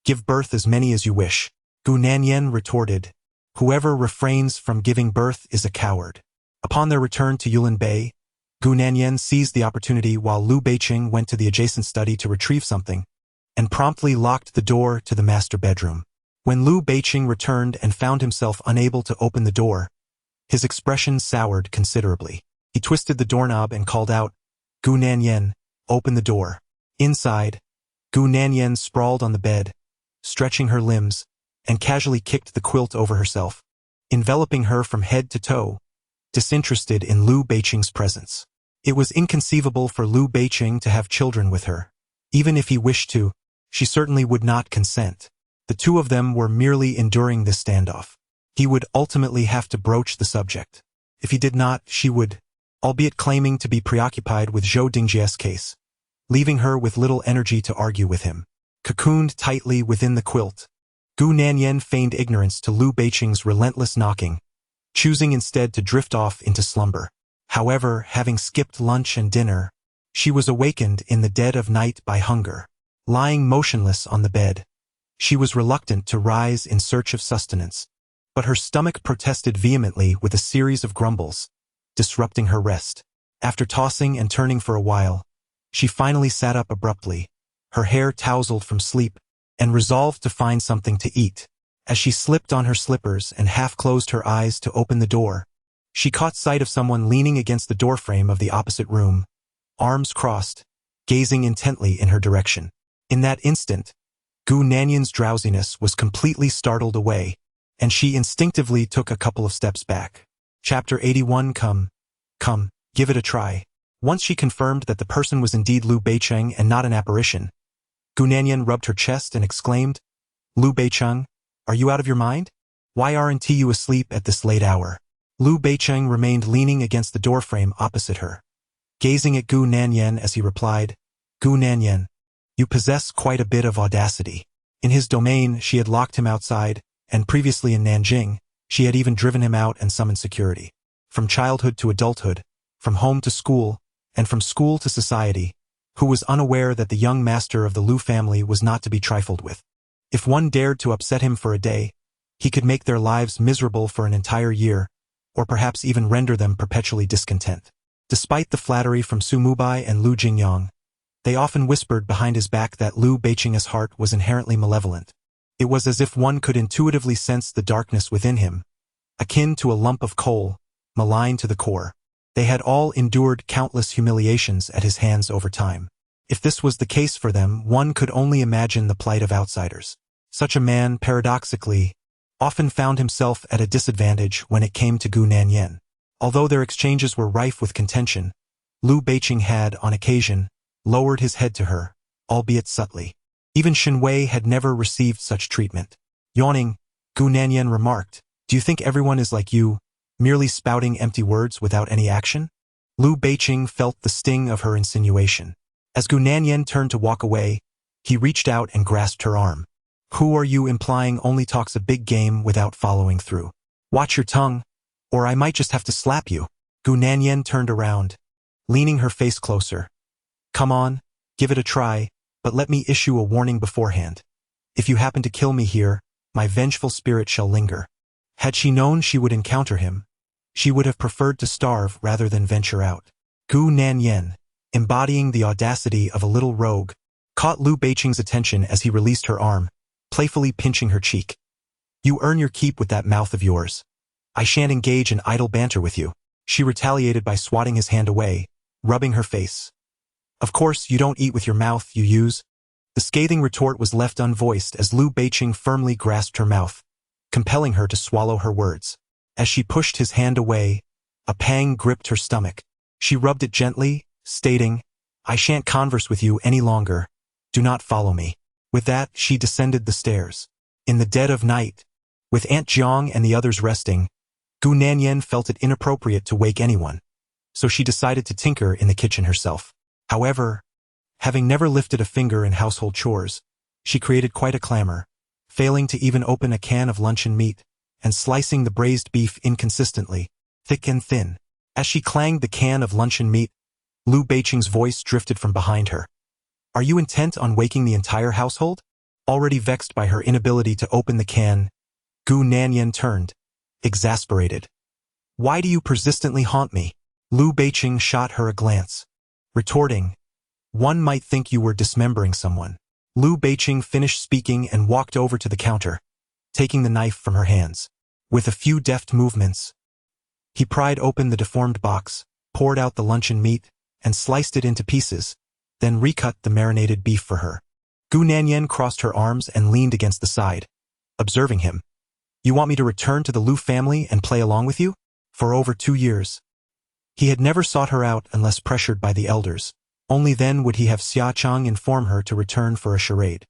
give birth as many as you wish." Gu Nanyan retorted, "Whoever refrains from giving birth is a coward." Upon their return to Yulin Bay, Gu Nanyan seized the opportunity while Lu Beiqing went to the adjacent study to retrieve something, and promptly locked the door to the master bedroom. When Lu Beiqing returned and found himself unable to open the door, his expression soured considerably. He twisted the doorknob and called out, "Gu Nanyan, open the door." Inside, Gu Nanyan sprawled on the bed, stretching her limbs, and casually kicked the quilt over herself, enveloping her from head to toe, disinterested in Lu Beiqing's presence. It was inconceivable for Lu Beiqing to have children with her. Even if he wished to, she certainly would not consent. The two of them were merely enduring this standoff. He would ultimately have to broach the subject. If he did not, she would, albeit claiming to be preoccupied with Zhou Dingjie's case, leaving her with little energy to argue with him. Cocooned tightly within the quilt, Gu Nanyan feigned ignorance to Lu Beiqing's relentless knocking, choosing instead to drift off into slumber. However, having skipped lunch and dinner, she was awakened in the dead of night by hunger. Lying motionless on the bed, she was reluctant to rise in search of sustenance, but her stomach protested vehemently with a series of grumbles, disrupting her rest. After tossing and turning for a while, she finally sat up abruptly, her hair tousled from sleep, and resolved to find something to eat. As she slipped on her slippers and half closed her eyes to open the door, she caught sight of someone leaning against the doorframe of the opposite room, arms crossed, gazing intently in her direction. In that instant, Gu Nanyan's drowsiness was completely startled away, and she instinctively took a couple of steps back. Chapter 81. Come, give it a try. Once she confirmed that the person was indeed Lu Beiqing and not an apparition, Gu Nanyan rubbed her chest and exclaimed, "Lu Beiqing, are you out of your mind? Why aren't you asleep at this late hour?" Lu Beiqing remained leaning against the doorframe opposite her, gazing at Gu Nanyan as he replied, "Gu Nanyan, you possess quite a bit of audacity." In his domain, she had locked him outside, and previously in Nanjing, she had even driven him out and summoned security. From childhood to adulthood, from home to school, and from school to society, who was unaware that the young master of the Lu family was not to be trifled with. If one dared to upset him for a day, he could make their lives miserable for an entire year, or perhaps even render them perpetually discontent. Despite the flattery from Su Mubai and Lu Jingyang, they often whispered behind his back that Lu Beiqing's heart was inherently malevolent. It was as if one could intuitively sense the darkness within him, akin to a lump of coal, malign to the core. They had all endured countless humiliations at his hands over time. If this was the case for them, one could only imagine the plight of outsiders. Such a man, paradoxically, often found himself at a disadvantage when it came to Gu Nanyan. Although their exchanges were rife with contention, Liu Beiqing had, on occasion, lowered his head to her, albeit subtly. Even Shen Wei had never received such treatment. Yawning, Gu Nanyan remarked, "Do you think everyone is like you, merely spouting empty words without any action?" Liu Beiqing felt the sting of her insinuation. As Gu Nanyan turned to walk away, he reached out and grasped her arm. "Who are you implying only talks a big game without following through? Watch your tongue, or I might just have to slap you." Gu Nanyan turned around, leaning her face closer. "Come on, give it a try, but let me issue a warning beforehand. If you happen to kill me here, my vengeful spirit shall linger." Had she known she would encounter him, she would have preferred to starve rather than venture out. Gu Nanyan, embodying the audacity of a little rogue, caught Liu Beiqing's attention as he released her arm, playfully pinching her cheek. "You earn your keep with that mouth of yours. I shan't engage in idle banter with you." She retaliated by swatting his hand away, rubbing her face. "Of course, you don't eat with your mouth, you use." The scathing retort was left unvoiced as Liu Beiqing firmly grasped her mouth, compelling her to swallow her words. As she pushed his hand away, a pang gripped her stomach. She rubbed it gently, stating, "I shan't converse with you any longer. Do not follow me." With that, she descended the stairs. In the dead of night, with Aunt Jiang and the others resting, Gu Nanyan felt it inappropriate to wake anyone, so she decided to tinker in the kitchen herself. However, having never lifted a finger in household chores, she created quite a clamor, failing to even open a can of luncheon meat, and slicing the braised beef inconsistently, thick and thin. As she clanged the can of luncheon meat, Liu Beiqing's voice drifted from behind her. "Are you intent on waking the entire household?" Already vexed by her inability to open the can, Gu Nanyan turned, exasperated. "Why do you persistently haunt me?" Liu Beiqing shot her a glance, retorting, "One might think you were dismembering someone." Liu Beiqing finished speaking and walked over to the counter, taking the knife from her hands. With a few deft movements, he pried open the deformed box, poured out the luncheon meat, and sliced it into pieces, then recut the marinated beef for her. Gu Nanyan crossed her arms and leaned against the side, observing him. "You want me to return to the Liu family and play along with you?" For over 2 years, he had never sought her out unless pressured by the elders. Only then would he have Xia Chang inform her to return for a charade.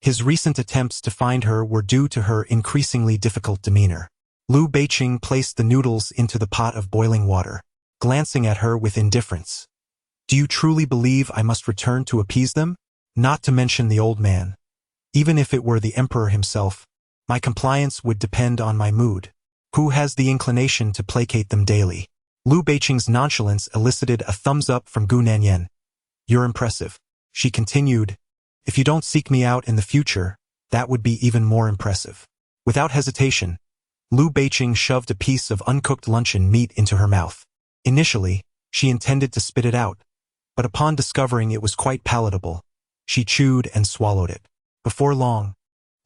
His recent attempts to find her were due to her increasingly difficult demeanor. Liu Beiqing placed the noodles into the pot of boiling water, glancing at her with indifference. "Do you truly believe I must return to appease them? Not to mention the old man. Even if it were the emperor himself, my compliance would depend on my mood. Who has the inclination to placate them daily?" Liu Beiqing's nonchalance elicited a thumbs up from Gu Nanyan. "You're impressive." She continued, "If you don't seek me out in the future, that would be even more impressive." Without hesitation, Liu Beiqing shoved a piece of uncooked luncheon meat into her mouth. Initially, she intended to spit it out, but upon discovering it was quite palatable, she chewed and swallowed it. Before long,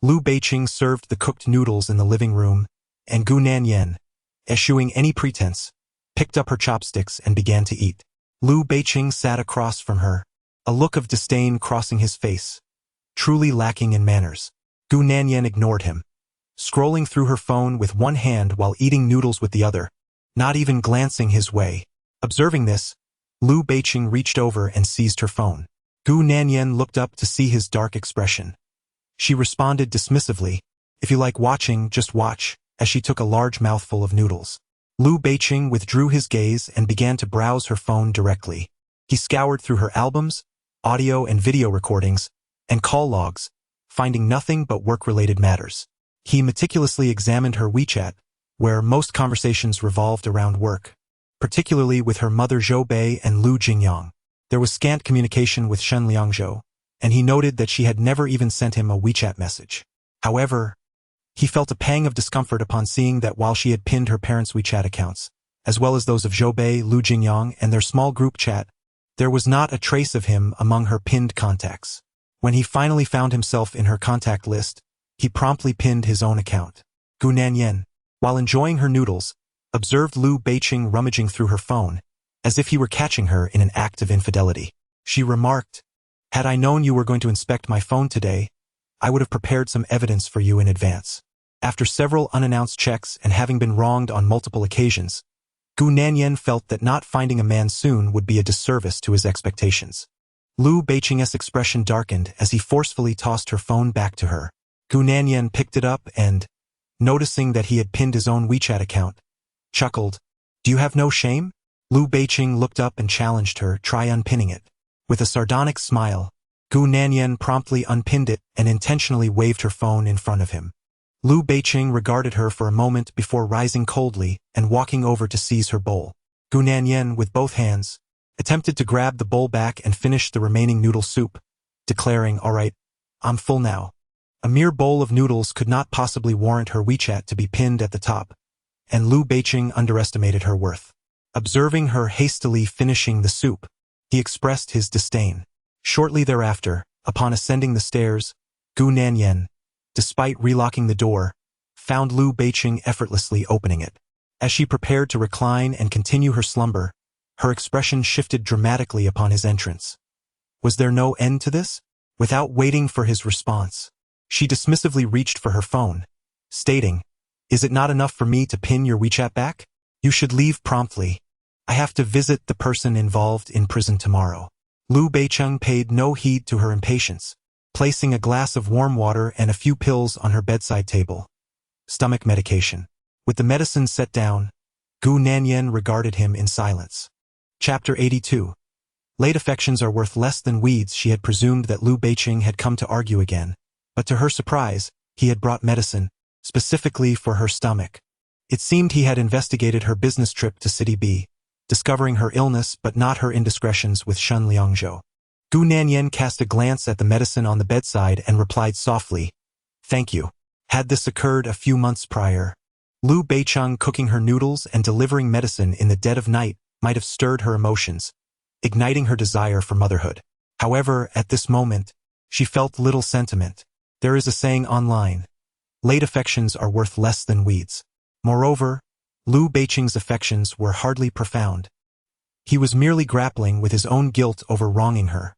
Liu Beiqing served the cooked noodles in the living room, and Gu Nanyan, eschewing any pretense, picked up her chopsticks and began to eat. Liu Beiqing sat across from her, a look of disdain crossing his face, truly lacking in manners. Gu Nanyan ignored him, scrolling through her phone with one hand while eating noodles with the other, not even glancing his way. Observing this, Liu Beiqing reached over and seized her phone. Gu Nanyan looked up to see his dark expression. She responded dismissively, "If you like watching, just watch," as she took a large mouthful of noodles. Liu Beiqing withdrew his gaze and began to browse her phone directly. He scoured through her albums, audio and video recordings, and call logs, finding nothing but work-related matters. He meticulously examined her WeChat, where most conversations revolved around work, particularly with her mother Zhou Bei and Lu Jingyang. There was scant communication with Shen Liangzhou, and he noted that she had never even sent him a WeChat message. However, he felt a pang of discomfort upon seeing that while she had pinned her parents' WeChat accounts, as well as those of Zhou Bei, Lu Jingyang, and their small group chat, there was not a trace of him among her pinned contacts. When he finally found himself in her contact list, he promptly pinned his own account. Gu Nanyan, while enjoying her noodles, observed Liu Beiqing rummaging through her phone, as if he were catching her in an act of infidelity. She remarked, Had I known you were going to inspect my phone today, I would have prepared some evidence for you in advance. After several unannounced checks and having been wronged on multiple occasions, Gu Nanyan felt that not finding a man soon would be a disservice to his expectations. Lu Beiqing's expression darkened as he forcefully tossed her phone back to her. Gu Nanyan picked it up and, noticing that he had pinned his own WeChat account, chuckled. Do you have no shame? Lu Beiqing looked up and challenged her, try unpinning it. With a sardonic smile, Gu Nanyan promptly unpinned it and intentionally waved her phone in front of him. Lu Beiqing regarded her for a moment before rising coldly and walking over to seize her bowl. Gu Nanyan, with both hands, attempted to grab the bowl back and finish the remaining noodle soup, declaring, all right, I'm full now. A mere bowl of noodles could not possibly warrant her WeChat to be pinned at the top, and Lu Beiqing underestimated her worth. Observing her hastily finishing the soup, he expressed his disdain. Shortly thereafter, upon ascending the stairs, Gu Nanyan, despite relocking the door, found Lu Beiqing effortlessly opening it. As she prepared to recline and continue her slumber, her expression shifted dramatically upon his entrance. Was there no end to this? Without waiting for his response, she dismissively reached for her phone, stating, Is it not enough for me to pin your WeChat back? You should leave promptly. I have to visit the person involved in prison tomorrow. Lu Beiqing paid no heed to her impatience, placing a glass of warm water and a few pills on her bedside table. Stomach medication. With the medicine set down, Gu Nanyan regarded him in silence. Chapter 82. Late affections are worth less than weeds. She had presumed that Lu Beiqing had come to argue again, but to her surprise, he had brought medicine, specifically for her stomach. It seemed he had investigated her business trip to City B, discovering her illness but not her indiscretions with Shen Liangzhou. Gu Nanyan cast a glance at the medicine on the bedside and replied softly, Thank you. Had this occurred a few months prior, Lu Beiqing cooking her noodles and delivering medicine in the dead of night might have stirred her emotions, igniting her desire for motherhood. However, at this moment, she felt little sentiment. There is a saying online, late affections are worth less than weeds. Moreover, Lu Beiqing's affections were hardly profound. He was merely grappling with his own guilt over wronging her,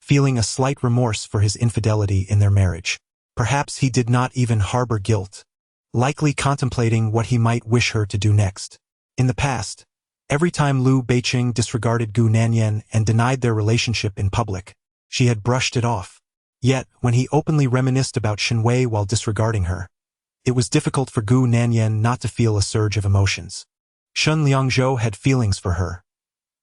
feeling a slight remorse for his infidelity in their marriage. Perhaps he did not even harbor guilt, likely contemplating what he might wish her to do next. In the past, every time Lu Beiqing disregarded Gu Nanyan and denied their relationship in public, she had brushed it off. Yet, when he openly reminisced about Shenwei while disregarding her, it was difficult for Gu Nanyan not to feel a surge of emotions. Shen Liangzhou had feelings for her.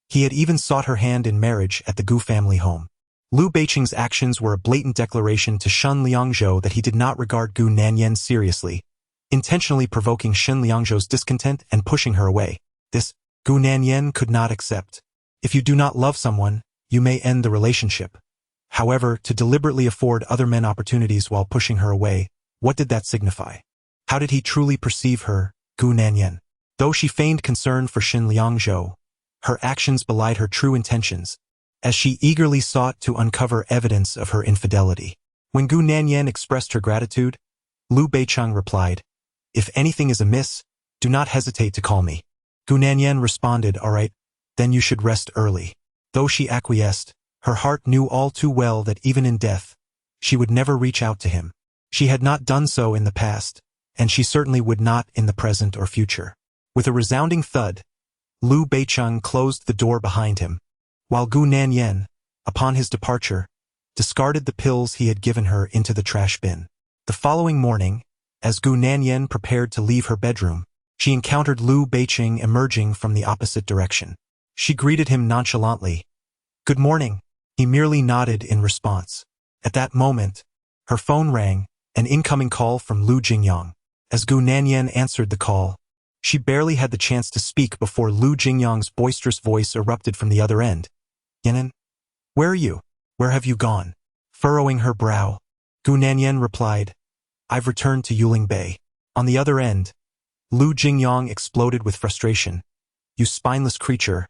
He had even sought her hand in marriage at the Gu family home. Lu Beiqing's actions were a blatant declaration to Shen Liangzhou that he did not regard Gu Nanyan seriously, intentionally provoking Shen Liangzhou's discontent and pushing her away. This, Gu Nanyan could not accept. If you do not love someone, you may end the relationship. However, to deliberately afford other men opportunities while pushing her away, what did that signify? How did he truly perceive her, Gu Nanyan? Though she feigned concern for Shen Liangzhou, her actions belied her true intentions, as she eagerly sought to uncover evidence of her infidelity. When Gu Nanyan expressed her gratitude, Lu Beiqing replied, If anything is amiss, do not hesitate to call me. Gu Nanyan responded, All right, then you should rest early. Though she acquiesced, her heart knew all too well that even in death, she would never reach out to him. She had not done so in the past, and she certainly would not in the present or future. With a resounding thud, Lu Beiqing closed the door behind him, while Gu Nanyan, upon his departure, discarded the pills he had given her into the trash bin. The following morning, as Gu Nanyan prepared to leave her bedroom, she encountered Lu Beiqing emerging from the opposite direction. She greeted him nonchalantly. Good morning. He merely nodded in response. At that moment, her phone rang, an incoming call from Lu Jingyang. As Gu Nanyan answered the call, she barely had the chance to speak before Lu Jingyang's boisterous voice erupted from the other end. Yanan? Where are you? Where have you gone? Furrowing her brow, Gu Nanyan replied, I've returned to Yuling Bay. On the other end, Lu Jingyang exploded with frustration. You spineless creature.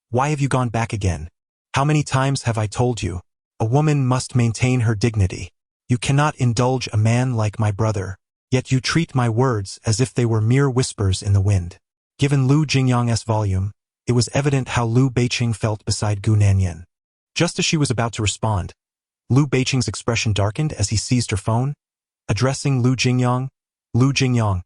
Why have you gone back again? How many times have I told you? A woman must maintain her dignity. You cannot indulge a man like my brother, yet you treat my words as if they were mere whispers in the wind. Given Lu Jingyang's volume, it was evident how Lu Beiqing felt beside Gu Nanyan. Just as she was about to respond, Lu Beiqing's expression darkened as he seized her phone. Addressing Lu Jingyang, Lu Jingyang,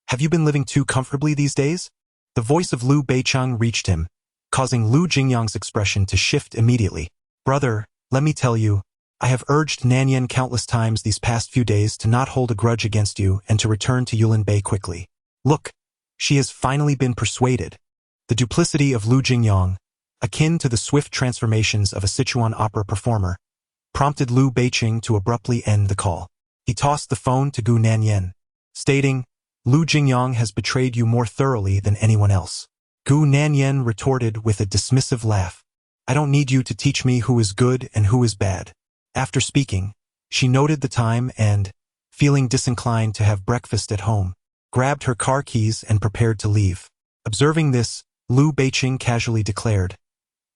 have you been living too comfortably these days? The voice of Lu Beiqing reached him, causing Lu Jingyang's expression to shift immediately. Brother, let me tell you, I have urged Nanyan countless times these past few days to not hold a grudge against you and to return to Yulin Bay quickly. Look, she has finally been persuaded. The duplicity of Lu Jingyang, akin to the swift transformations of a Sichuan opera performer, prompted Lu Beiqing to abruptly end the call. He tossed the phone to Gu Nanyan, stating, Lu Jingyang has betrayed you more thoroughly than anyone else. Gu Nanyan retorted with a dismissive laugh. I don't need you to teach me who is good and who is bad. After speaking, she noted the time and, feeling disinclined to have breakfast at home, grabbed her car keys and prepared to leave. Observing this, Lu Beiqing casually declared,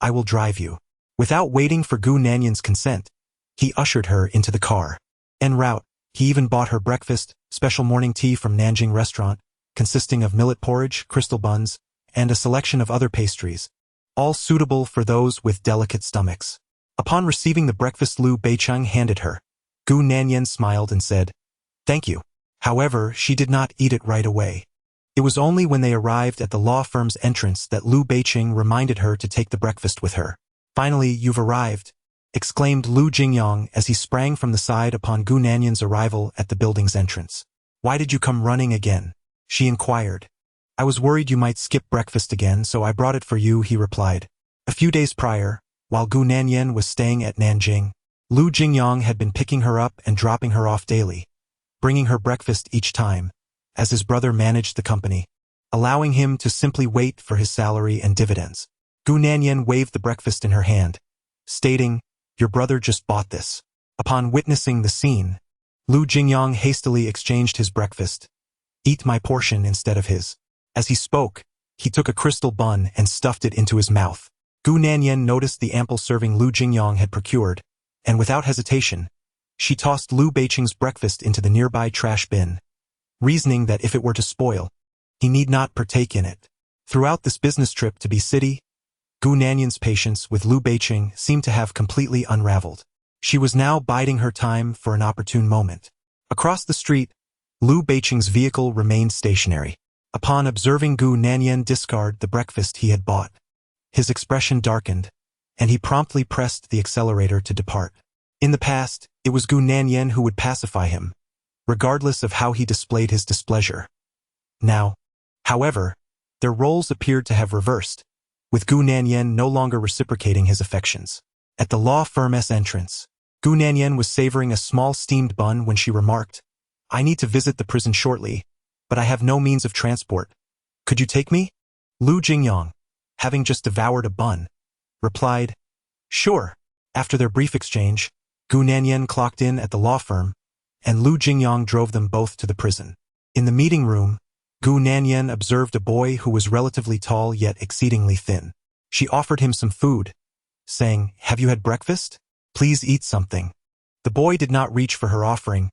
I will drive you. Without waiting for Gu Nanyan's consent, he ushered her into the car. En route, he even bought her breakfast, special morning tea from Nanjing restaurant, consisting of millet porridge, crystal buns, and a selection of other pastries, all suitable for those with delicate stomachs. Upon receiving the breakfast Lu Beiqing handed her, Gu Nanyan smiled and said, Thank you. However, she did not eat it right away. It was only when they arrived at the law firm's entrance that Lu Beiqing reminded her to take the breakfast with her. Finally, you've arrived, exclaimed Lu Jingyang as he sprang from the side upon Gu Nanyan's arrival at the building's entrance. Why did you come running again? She inquired. I was worried you might skip breakfast again, so I brought it for you, he replied. A few days prior, while Gu Nanyan was staying at Nanjing, Lu Jingyang had been picking her up and dropping her off daily, bringing her breakfast each time, as his brother managed the company, allowing him to simply wait for his salary and dividends. Gu Nanyan waved the breakfast in her hand, stating, Your brother just bought this. Upon witnessing the scene, Lu Jingyang hastily exchanged his breakfast. Eat my portion instead of his. As he spoke, he took a crystal bun and stuffed it into his mouth. Gu Nanyan noticed the ample serving Lu Jingyang had procured, and without hesitation, she tossed Lu Beiqing's breakfast into the nearby trash bin, reasoning that if it were to spoil, he need not partake in it. Throughout this business trip to B City, Gu Nanyan's patience with Lu Beiqing seemed to have completely unraveled. She was now biding her time for an opportune moment. Across the street, Lu Beiqing's vehicle remained stationary. Upon observing Gu Nanyan discard the breakfast he had bought, his expression darkened, and he promptly pressed the accelerator to depart. In the past, it was Gu Nanyan who would pacify him, regardless of how he displayed his displeasure. Now, however, their roles appeared to have reversed, with Gu Nanyan no longer reciprocating his affections. At the law firm's entrance, Gu Nanyan was savoring a small steamed bun when she remarked, I need to visit the prison shortly, but I have no means of transport. Could you take me? Lu Jingyang, having just devoured a bun, replied, Sure. After their brief exchange, Gu Nanyan clocked in at the law firm, and Lu Jingyang drove them both to the prison. In the meeting room, Gu Nanyan observed a boy who was relatively tall yet exceedingly thin. She offered him some food, saying, Have you had breakfast? Please eat something. The boy did not reach for her offering,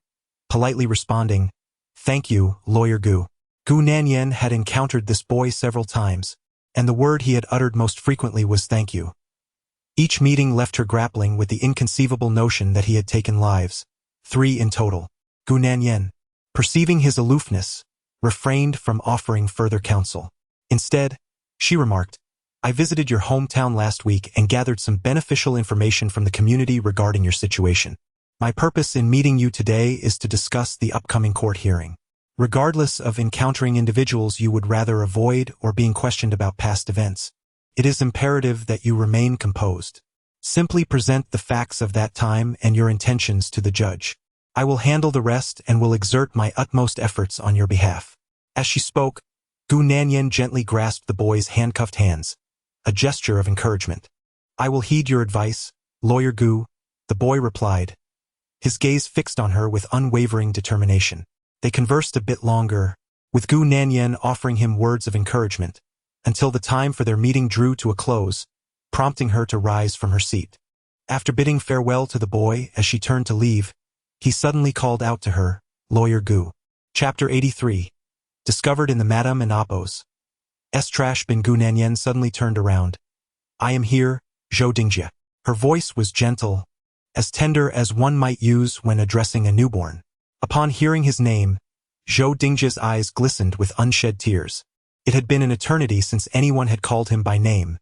politely responding, Thank you, Lawyer Gu. Gu Nanyan had encountered this boy several times, and the word he had uttered most frequently was thank you. Each meeting left her grappling with the inconceivable notion that he had taken lives, 3 in total. Gu Nanyan, perceiving his aloofness, refrained from offering further counsel. Instead, she remarked, I visited your hometown last week and gathered some beneficial information from the community regarding your situation. My purpose in meeting you today is to discuss the upcoming court hearing. Regardless of encountering individuals you would rather avoid or being questioned about past events, it is imperative that you remain composed. Simply present the facts of that time and your intentions to the judge. I will handle the rest and will exert my utmost efforts on your behalf. As she spoke, Gu Nanyan gently grasped the boy's handcuffed hands, a gesture of encouragement. I will heed your advice, Lawyer Gu, the boy replied, his gaze fixed on her with unwavering determination. They conversed a bit longer, with Gu Nanyan offering him words of encouragement, until the time for their meeting drew to a close, prompting her to rise from her seat. After bidding farewell to the boy as she turned to leave, he suddenly called out to her, Lawyer Gu. Chapter 83. Discovered in the Madame and Appo's trash bin. Gu Nanyan suddenly turned around. I am here, Zhou Dingjie. Her voice was gentle, as tender as one might use when addressing a newborn. Upon hearing his name, Zhou Dingjie's eyes glistened with unshed tears. It had been an eternity since anyone had called him by name.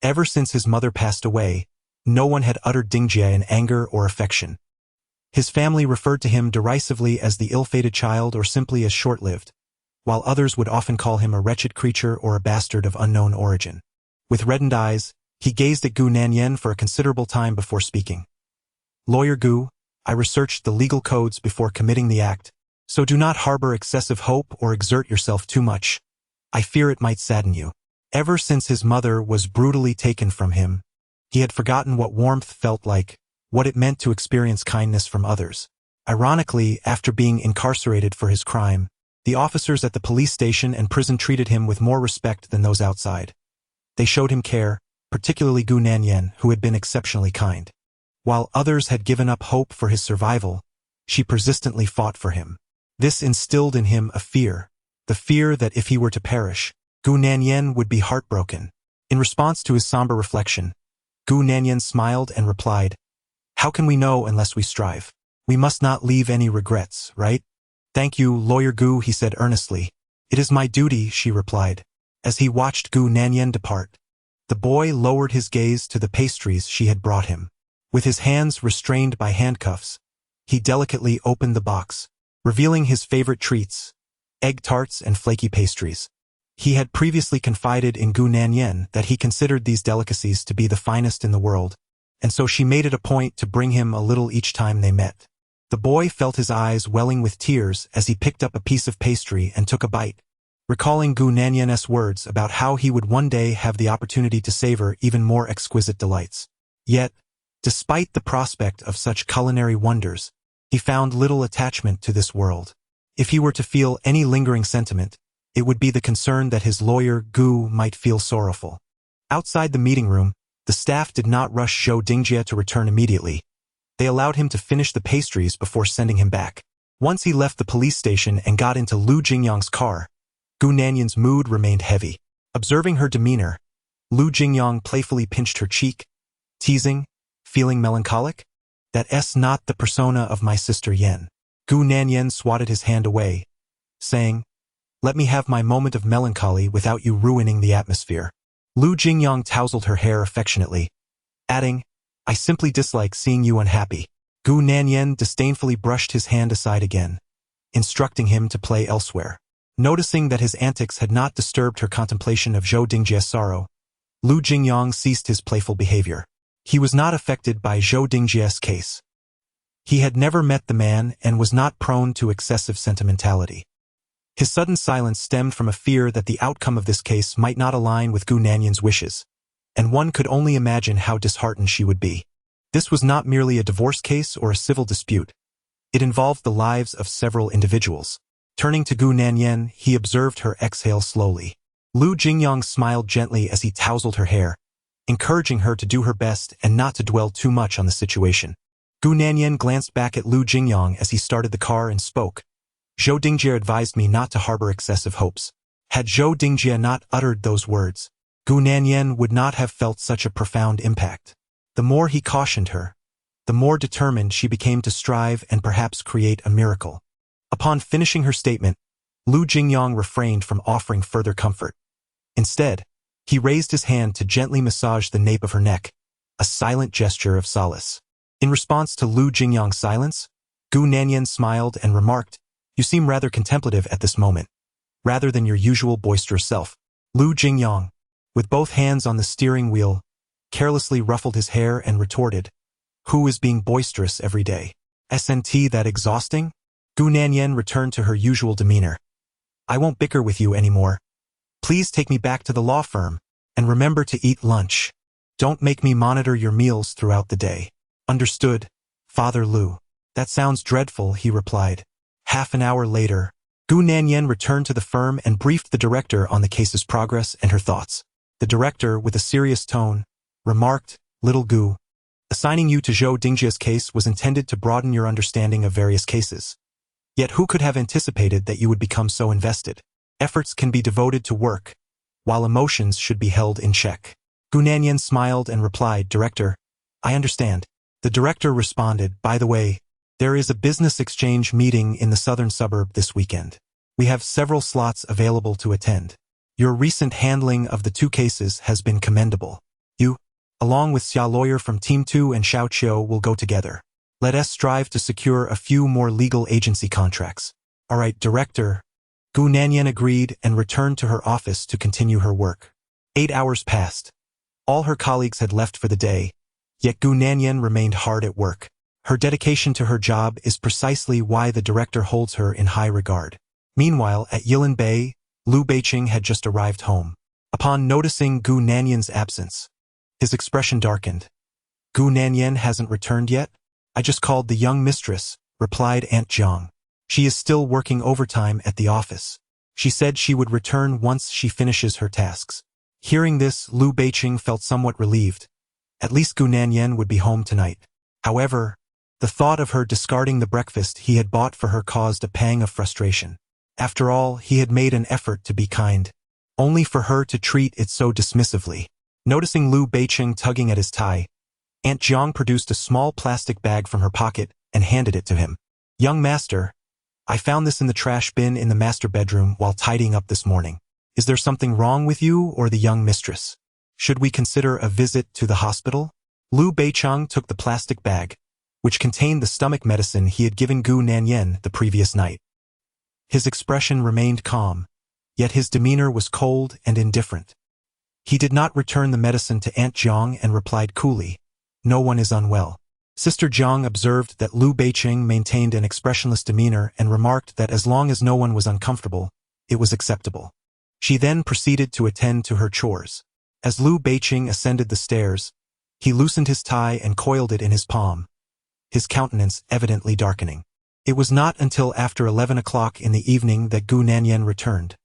Ever since his mother passed away, no one had uttered Dingjie in anger or affection. His family referred to him derisively as the ill-fated child or simply as short-lived, while others would often call him a wretched creature or a bastard of unknown origin. With reddened eyes, he gazed at Gu Nanyan for a considerable time before speaking. Lawyer Gu, I researched the legal codes before committing the act, so do not harbor excessive hope or exert yourself too much. I fear it might sadden you. Ever since his mother was brutally taken from him, he had forgotten what warmth felt like, what it meant to experience kindness from others. Ironically, after being incarcerated for his crime, the officers at the police station and prison treated him with more respect than those outside. They showed him care, particularly Gu Nanyan, who had been exceptionally kind. While others had given up hope for his survival, she persistently fought for him. This instilled in him a fear, the fear that if he were to perish, Gu Nanyan would be heartbroken. In response to his somber reflection, Gu Nanyan smiled and replied, How can we know unless we strive? We must not leave any regrets, right? Thank you, Lawyer Gu, he said earnestly. It is my duty, she replied. As he watched Gu Nanyan depart, the boy lowered his gaze to the pastries she had brought him. With his hands restrained by handcuffs, he delicately opened the box, revealing his favorite treats, egg tarts and flaky pastries. He had previously confided in Gu Nanyan that he considered these delicacies to be the finest in the world, and so she made it a point to bring him a little each time they met. The boy felt his eyes welling with tears as he picked up a piece of pastry and took a bite, recalling Gu Nanyan's words about how he would one day have the opportunity to savor even more exquisite delights. Yet, despite the prospect of such culinary wonders, he found little attachment to this world. If he were to feel any lingering sentiment, it would be the concern that his lawyer, Gu, might feel sorrowful. Outside the meeting room, the staff did not rush Zhou Dingjie to return immediately. They allowed him to finish the pastries before sending him back. Once he left the police station and got into Lu Jingyang's car, Gu Nanyan's mood remained heavy. Observing her demeanor, Lu Jingyang playfully pinched her cheek, teasing, Feeling melancholic? That's not the persona of my sister Yen. Gu Nanyan swatted his hand away, saying, Let me have my moment of melancholy without you ruining the atmosphere. Lu Jingyang tousled her hair affectionately, adding, I simply dislike seeing you unhappy. Gu Nanyan disdainfully brushed his hand aside again, instructing him to play elsewhere. Noticing that his antics had not disturbed her contemplation of Zhou Dingjie's sorrow, Lu Jingyang ceased his playful behavior. He was not affected by Zhou Dingjie's case. He had never met the man and was not prone to excessive sentimentality. His sudden silence stemmed from a fear that the outcome of this case might not align with Gu Nanyan's wishes, and one could only imagine how disheartened she would be. This was not merely a divorce case or a civil dispute. It involved the lives of several individuals. Turning to Gu Nanyan, he observed her exhale slowly. Lu Jingyang smiled gently as he tousled her hair, encouraging her to do her best and not to dwell too much on the situation. Gu Nanyan glanced back at Lu Jingyang as he started the car and spoke. Zhou Dingjie advised me not to harbor excessive hopes. Had Zhou Dingjie not uttered those words, Gu Nanyan would not have felt such a profound impact. The more he cautioned her, the more determined she became to strive and perhaps create a miracle. Upon finishing her statement, Lu Jingyang refrained from offering further comfort. Instead, he raised his hand to gently massage the nape of her neck, a silent gesture of solace. In response to Lu Jingyang's silence, Gu Nanyan smiled and remarked, You seem rather contemplative at this moment, rather than your usual boisterous self. Lu Jingyang, with both hands on the steering wheel, carelessly ruffled his hair and retorted, Who is being boisterous every day? Isn't that exhausting? Gu Nanyan returned to her usual demeanor. I won't bicker with you anymore. Please take me back to the law firm, and remember to eat lunch. Don't make me monitor your meals throughout the day. Understood, Father Lu. That sounds dreadful, he replied. Half an hour later, Gu Nanyan returned to the firm and briefed the director on the case's progress and her thoughts. The director, with a serious tone, remarked, Little Gu, assigning you to Zhou Dingjie's case was intended to broaden your understanding of various cases. Yet who could have anticipated that you would become so invested? Efforts can be devoted to work, while emotions should be held in check. Gu Nanyan smiled and replied, Director, I understand. The director responded, "By the way, there is a business exchange meeting in the southern suburb this weekend. We have several slots available to attend. Your recent handling of the two cases has been commendable. You, along with Xia lawyer from Team 2 and Xiao Qiu, will go together. Let us strive to secure a few more legal agency contracts." "All right, director." Gu Nanyan agreed and returned to her office to continue her work. 8 hours passed. All her colleagues had left for the day, yet Gu Nanyan remained hard at work. Her dedication to her job is precisely why the director holds her in high regard. Meanwhile, at Yilin Bay, Liu Beiqing had just arrived home. Upon noticing Gu Nanyan's absence, his expression darkened. "Gu Nanyan hasn't returned yet?" "I just called the young mistress," replied Aunt Jiang. "She is still working overtime at the office. She said she would return once she finishes her tasks." Hearing this, Liu Beiqing felt somewhat relieved. At least Gu Nanyan would be home tonight. However, the thought of her discarding the breakfast he had bought for her caused a pang of frustration. After all, he had made an effort to be kind, only for her to treat it so dismissively. Noticing Liu Beiqing tugging at his tie, Aunt Jiang produced a small plastic bag from her pocket and handed it to him. "Young master, I found this in the trash bin in the master bedroom while tidying up this morning. Is there something wrong with you or the young mistress? Should we consider a visit to the hospital?" Liu Beiqing took the plastic bag, which contained the stomach medicine he had given Gu Nanyan the previous night. His expression remained calm, yet his demeanor was cold and indifferent. He did not return the medicine to Aunt Jiang and replied coolly, "No one is unwell." Sister Jiang observed that Liu Beiqing maintained an expressionless demeanor and remarked that as long as no one was uncomfortable, it was acceptable. She then proceeded to attend to her chores. As Liu Beiqing ascended the stairs, he loosened his tie and coiled it in his palm, his countenance evidently darkening. It was not until after 11 o'clock in the evening that Gu Nanyan returned,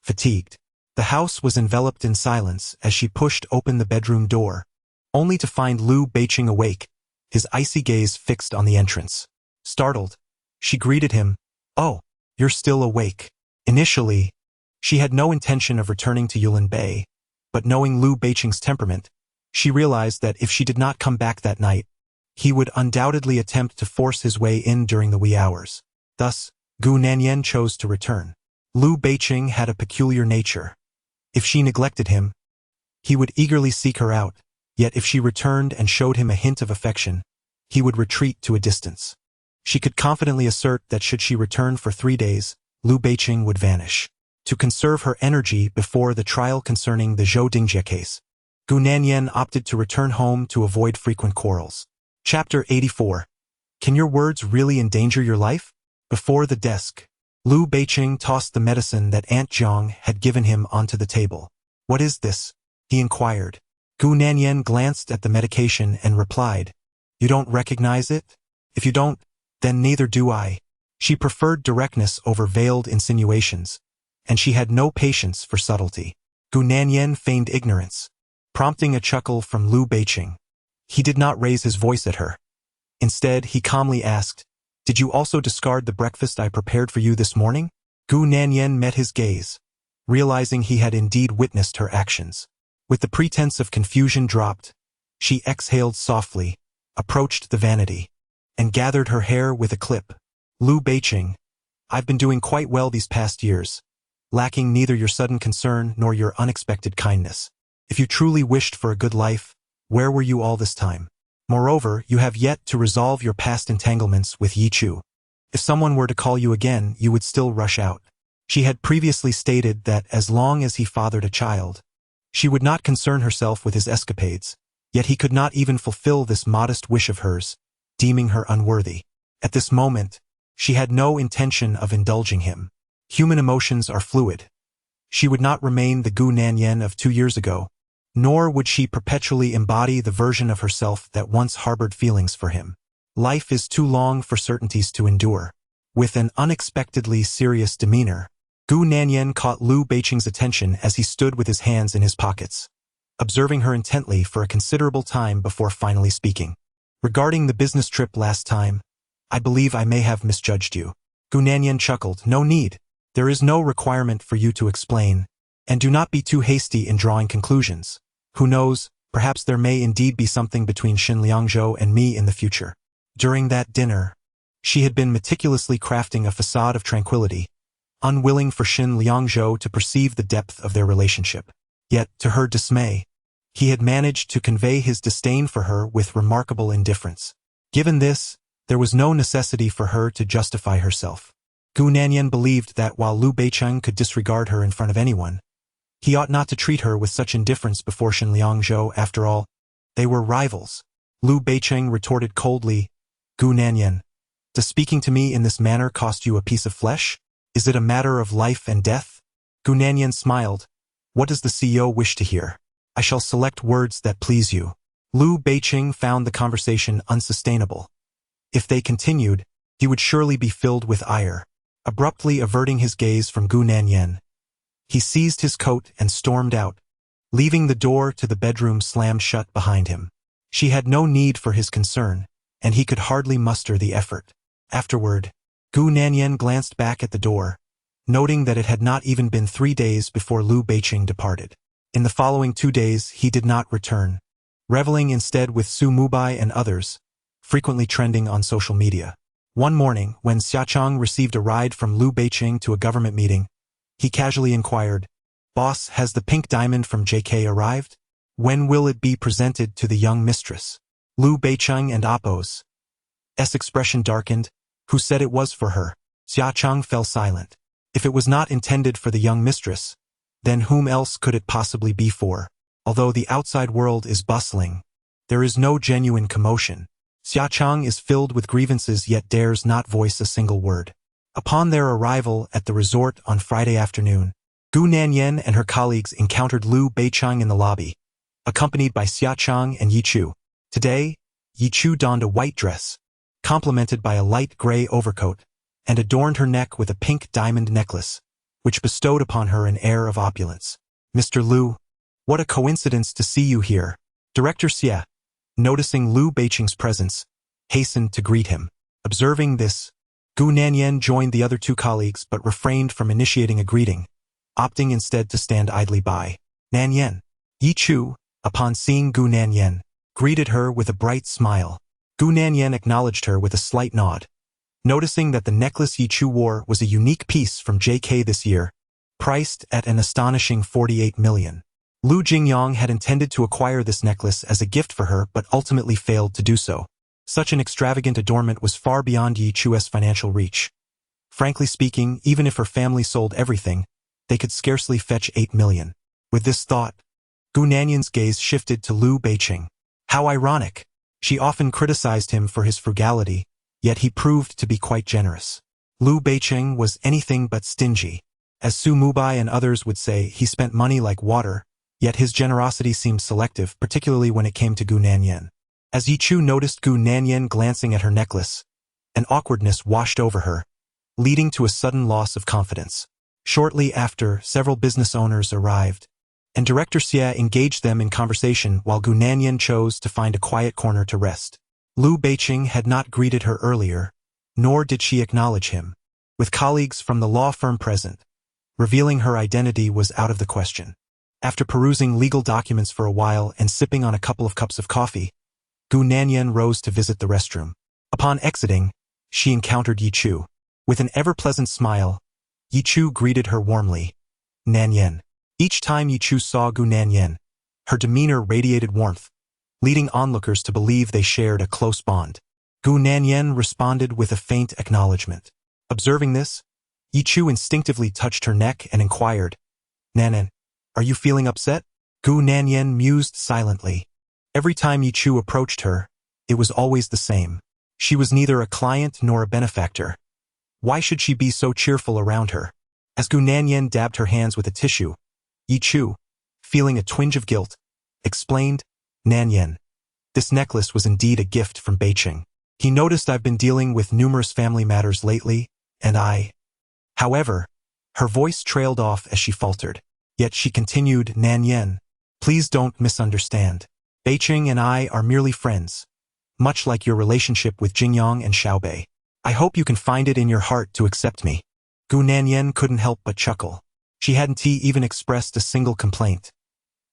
fatigued. The house was enveloped in silence as she pushed open the bedroom door, only to find Liu Beiqing awake, his icy gaze fixed on the entrance. Startled, she greeted him, "Oh, you're still awake." Initially, she had no intention of returning to Yulin Bay, but knowing Liu Beiqing's temperament, she realized that if she did not come back that night, he would undoubtedly attempt to force his way in during the wee hours. Thus, Gu Nanyan chose to return. Liu Beiqing had a peculiar nature. If she neglected him, he would eagerly seek her out, yet if she returned and showed him a hint of affection, he would retreat to a distance. She could confidently assert that should she return for 3 days, Liu Beiqing would vanish. To conserve her energy before the trial concerning the Zhou Dingjie case, Gu Nanyan opted to return home to avoid frequent quarrels. Chapter 84. Can your words really endanger your life? Before the desk, Liu Beiqing tossed the medicine that Aunt Jiang had given him onto the table. "What is this?" he inquired. Gu Nanyan glanced at the medication and replied, "You don't recognize it? If you don't, then neither do I." She preferred directness over veiled insinuations, and she had no patience for subtlety. Gu Nanyan feigned ignorance, prompting a chuckle from Liu Beiqing. He did not raise his voice at her. Instead, he calmly asked, "Did you also discard the breakfast I prepared for you this morning?" Gu Nanyan met his gaze, realizing he had indeed witnessed her actions. With the pretense of confusion dropped, she exhaled softly, approached the vanity, and gathered her hair with a clip. "Liu Beiqing, I've been doing quite well these past years, lacking neither your sudden concern nor your unexpected kindness. If you truly wished for a good life, where were you all this time? Moreover, you have yet to resolve your past entanglements with Yi Chu. If someone were to call you again, you would still rush out." She had previously stated that as long as he fathered a child, she would not concern herself with his escapades, yet he could not even fulfill this modest wish of hers, deeming her unworthy. At this moment, she had no intention of indulging him. Human emotions are fluid. She would not remain the Gu Nanyan of 2 years ago, nor would she perpetually embody the version of herself that once harbored feelings for him. Life is too long for certainties to endure. With an unexpectedly serious demeanor, Gu Nanyan caught Liu Beiqing's attention as he stood with his hands in his pockets, observing her intently for a considerable time before finally speaking. "Regarding the business trip last time, I believe I may have misjudged you." Gu Nanyan chuckled. "No need. There is no requirement for you to explain, and do not be too hasty in drawing conclusions. Who knows, Perhaps there may indeed be something between Xin Liangzhou and me in the future. During that dinner, she had been meticulously crafting a facade of tranquility, unwilling for Xin Liangzhou to perceive the depth of their relationship. Yet, to her dismay, he had managed to convey his disdain for her with remarkable indifference. Given this, there was no necessity for her to justify herself. Gu Nanyan believed that while Liu Beicheng could disregard her in front of anyone, he ought not to treat her with such indifference before Xin Liangzhou. After all, they were rivals. Liu Beicheng retorted coldly, "Gu Nanyan, does speaking to me in this manner cost you a piece of flesh? Is it a matter of life and death?" Gu Nanyan smiled. "What does the CEO wish to hear? I shall select words that please you." Liu Beicheng found the conversation unsustainable. If they continued, he would surely be filled with ire. Abruptly averting his gaze from Gu Nanyan, he seized his coat and stormed out, leaving the door to the bedroom slammed shut behind him. She had no need for his concern, and he could hardly muster the effort. Afterward, Gu Nanyan glanced back at the door, noting that it had not even been 3 days before Liu Beicheng departed. In the following 2 days he did not return, reveling instead with Su Mubai and others, frequently trending on social media. One morning, when Xiachang received a ride from Liu Beicheng to a government meeting, he casually inquired, "Boss, has the pink diamond from JK arrived? When will it be presented to the young mistress?" Liu Beicheng and Appo's expression darkened. "Who said it was for her?" Xiachang fell silent. If it was not intended for the young mistress, then whom else could it possibly be for? Although the outside world is bustling, there is no genuine commotion. Xiachang is filled with grievances yet dares not voice a single word. Upon their arrival at the resort on Friday afternoon, Gu Nanyan and her colleagues encountered Liu Beicheng in the lobby, accompanied by Xiachang and Yichu. Today, Yichu donned a white dress, complemented by a light gray overcoat, and adorned her neck with a pink diamond necklace, which bestowed upon her an air of opulence. "Mr. Liu, what a coincidence to see you here." Director Xie, noticing Liu Beicheng's presence, hastened to greet him. Observing this, Gu Nanyan joined the other 2 colleagues but refrained from initiating a greeting, opting instead to stand idly by. "Nanyan." Yichu, upon seeing Gu Nanyan, greeted her with a bright smile. Gu Nanyan acknowledged her with a slight nod, noticing that the necklace Yichu wore was a unique piece from JK this year, priced at an astonishing 48 million. Lu Jingyang had intended to acquire this necklace as a gift for her but ultimately failed to do so. Such an extravagant adornment was far beyond Yichu's financial reach. Frankly speaking, even if her family sold everything, they could scarcely fetch 8 million. With this thought, Gu Nanyan's gaze shifted to Liu Beicheng. How ironic! She often criticized him for his frugality, yet he proved to be quite generous. Liu Beicheng was anything but stingy. As Su Mubai and others would say, he spent money like water, yet his generosity seemed selective, particularly when it came to Gu Nanyan. As Yichu noticed Gu Nanyan glancing at her necklace, an awkwardness washed over her, leading to a sudden loss of confidence. Shortly after, several business owners arrived, and Director Xie engaged them in conversation while Gu Nanyan chose to find a quiet corner to rest. Liu Beicheng had not greeted her earlier, nor did she acknowledge him. With colleagues from the law firm present, revealing her identity was out of the question. After perusing legal documents for a while and sipping on a couple of cups of coffee, Gu Nanyan rose to visit the restroom. Upon exiting, she encountered Yichu. With an ever-pleasant smile, Yichu greeted her warmly. "Nanyan." Each time Yichu saw Gu Nanyan, her demeanor radiated warmth, leading onlookers to believe they shared a close bond. Gu Nanyan responded with a faint acknowledgement. Observing this, Yichu instinctively touched her neck and inquired, "Nanyan, are you feeling upset?" Gu Nanyan mused silently. Every time Yichu approached her, it was always the same. She was neither a client nor a benefactor. Why should she be so cheerful around her? As Gu Nanyan dabbed her hands with a tissue, Yichu, feeling a twinge of guilt, explained, "Nanyan, this necklace was indeed a gift from Beicheng. He noticed I've been dealing with numerous family matters lately, and I..." However, her voice trailed off as she faltered. Yet she continued, "Nanyan, please don't misunderstand. Beicheng and I are merely friends, much like your relationship with Jingyang and Xiaobei. I hope you can find it in your heart to accept me." Gu Nanyan couldn't help but chuckle. She hadn't even expressed a single complaint.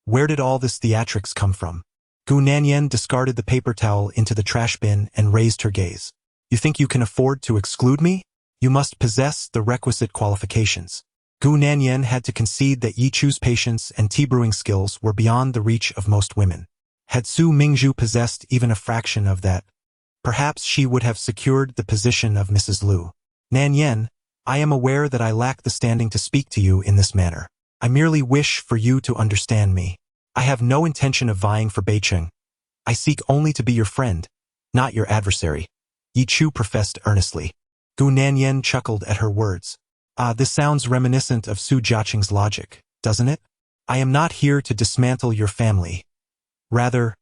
Where did all this theatrics come from? Gu Nanyan discarded the paper towel into the trash bin and raised her gaze. You think you can afford to exclude me? You must possess the requisite qualifications. Gu Nanyan had to concede that Yi Chu's patience and tea brewing skills were beyond the reach of most women. Had Su Mingzhu possessed even a fraction of that, perhaps she would have secured the position of Mrs. Liu. Nanyan, I am aware that I lack the standing to speak to you in this manner. I merely wish for you to understand me. I have no intention of vying for Beicheng. I seek only to be your friend, not your adversary. Yi Chu professed earnestly. Gu Nanyan chuckled at her words. This sounds reminiscent of Su Jiaqing's logic, doesn't it? I am not here to dismantle your family. Rather,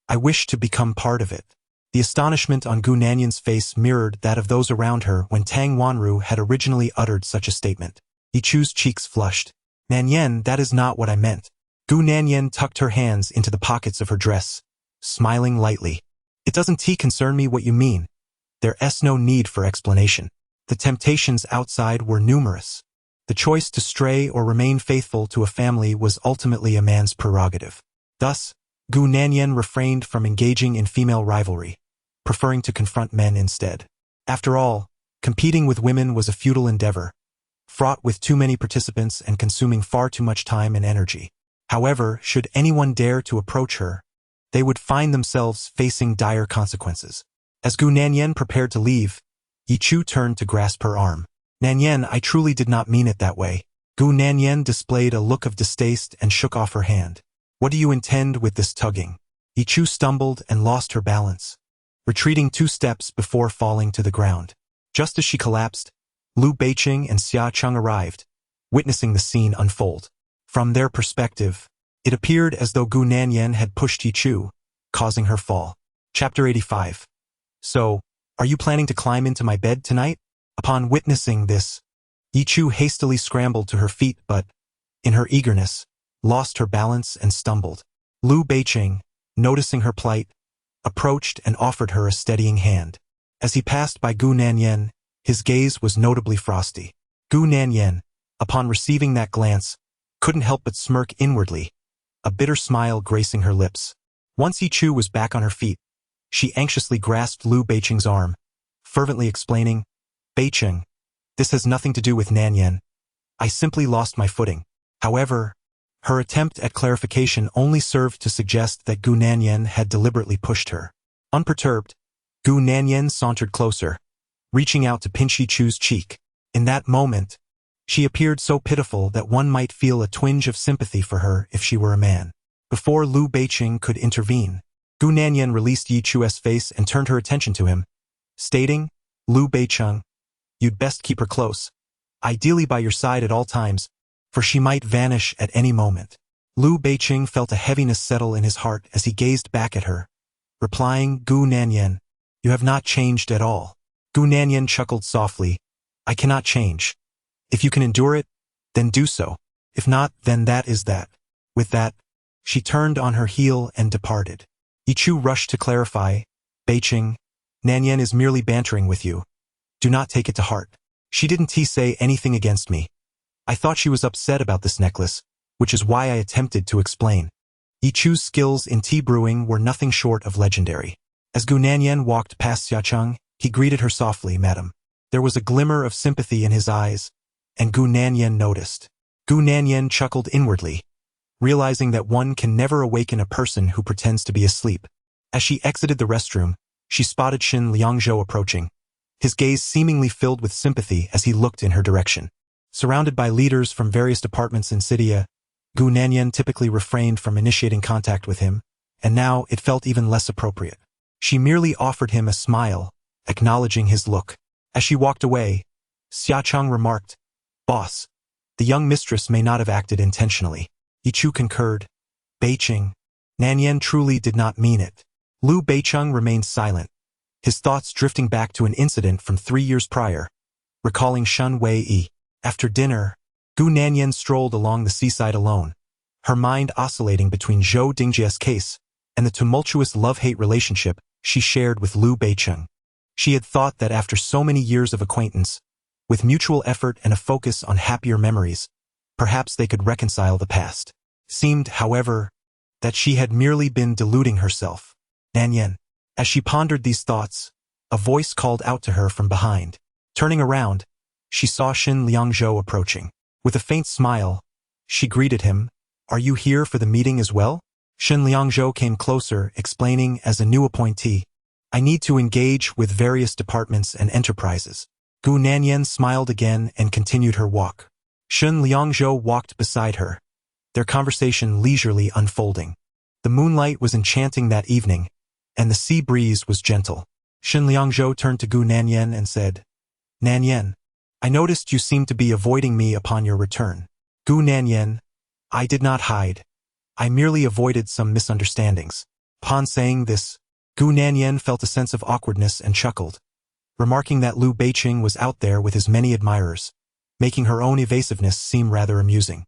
I wish to become part of it. The astonishment on Gu Nanyan's face mirrored that of those around her when Tang Wanru had originally uttered such a statement. Yi Chu's cheeks flushed. Nanyan, that is not what I meant. Gu Nanyan tucked her hands into the pockets of her dress, smiling lightly. It doesn't concern me what you mean. There's no need for explanation. The temptations outside were numerous. The choice to stray or remain faithful to a family was ultimately a man's prerogative. Thus, Gu Nanyan refrained from engaging in female rivalry, preferring to confront men instead. After all, competing with women was a futile endeavor, fraught with too many participants and consuming far too much time and energy. However, should anyone dare to approach her, they would find themselves facing dire consequences. As Gu Nanyan prepared to leave, Yi Chu turned to grasp her arm. Nanyan, I truly did not mean it that way. Gu Nanyan displayed a look of distaste and shook off her hand. What do you intend with this tugging? Yi Chu stumbled and lost her balance, retreating 2 steps before falling to the ground. Just as she collapsed, Liu Beicheng and Xia Cheng arrived, witnessing the scene unfold. From their perspective, it appeared as though Gu Nanyan had pushed Yi Chu, causing her fall. Chapter 85. So, are you planning to climb into my bed tonight? Upon witnessing this, Yi Chu hastily scrambled to her feet but, in her eagerness, lost her balance and stumbled. Liu Beicheng, noticing her plight, approached and offered her a steadying hand. As he passed by Gu Nanyan, his gaze was notably frosty. Gu Nanyan, upon receiving that glance, couldn't help but smirk inwardly, a bitter smile gracing her lips. Once Yi Chu was back on her feet, she anxiously grasped Liu Beicheng's arm, fervently explaining, Beicheng, this has nothing to do with Nanyan. I simply lost my footing. However, her attempt at clarification only served to suggest that Gu Nanyan had deliberately pushed her. Unperturbed, Gu Nanyan sauntered closer, reaching out to pinch Yi Chu's cheek. In that moment, she appeared so pitiful that one might feel a twinge of sympathy for her if she were a man. Before Liu Beicheng could intervene, Gu Nanyan released Yi Chu's face and turned her attention to him, stating, Liu Beicheng, you'd best keep her close, ideally by your side at all times, for she might vanish at any moment. Liu Beicheng felt a heaviness settle in his heart as he gazed back at her, replying, Gu Nanyan, you have not changed at all. Gu Nanyan chuckled softly, I cannot change. If you can endure it, then do so. If not, then that is that. With that, she turned on her heel and departed. Yi Chu rushed to clarify, Beicheng, Nanyan is merely bantering with you. Do not take it to heart. She didn't say anything against me. I thought she was upset about this necklace, which is why I attempted to explain. Yi Chu's skills in tea brewing were nothing short of legendary. As Gu Nanyan walked past Xia Cheng, he greeted her softly, Madam. There was a glimmer of sympathy in his eyes, and Gu Nanyan noticed. Gu Nanyan chuckled inwardly, realizing that one can never awaken a person who pretends to be asleep. As she exited the restroom, she spotted Xin Liangzhou approaching, his gaze seemingly filled with sympathy as he looked in her direction. Surrounded by leaders from various departments in Sidia, Gu Nanyan typically refrained from initiating contact with him, and now it felt even less appropriate. She merely offered him a smile, acknowledging his look. As she walked away, Xia Cheng remarked, Boss, the young mistress may not have acted intentionally. Yi Chu concurred. Beicheng, Nanyan truly did not mean it. Liu Beicheng remained silent, his thoughts drifting back to an incident from 3 years prior, recalling Shun Wei-yi. After dinner, Gu Nanyan strolled along the seaside alone, her mind oscillating between Zhou Dingjia's case and the tumultuous love-hate relationship she shared with Liu Beicheng. She had thought that after so many years of acquaintance, with mutual effort and a focus on happier memories, perhaps they could reconcile the past. Seemed, however, that she had merely been deluding herself. Nanyan. As she pondered these thoughts, a voice called out to her from behind. Turning around, she saw Shin Liangzhou approaching. With a faint smile, she greeted him. Are you here for the meeting as well? Shin Liangzhou came closer, explaining as a new appointee. I need to engage with various departments and enterprises. Gu Nanyan smiled again and continued her walk. Shin Liangzhou walked beside her, their conversation leisurely unfolding. The moonlight was enchanting that evening, and the sea breeze was gentle. Shin Liangzhou turned to Gu Nanyan and said, Nanyan, I noticed you seemed to be avoiding me upon your return. Gu Nanyan, I did not hide. I merely avoided some misunderstandings. Upon saying this, Gu Nanyan felt a sense of awkwardness and chuckled, remarking that Liu Beiqing was out there with his many admirers, making her own evasiveness seem rather amusing.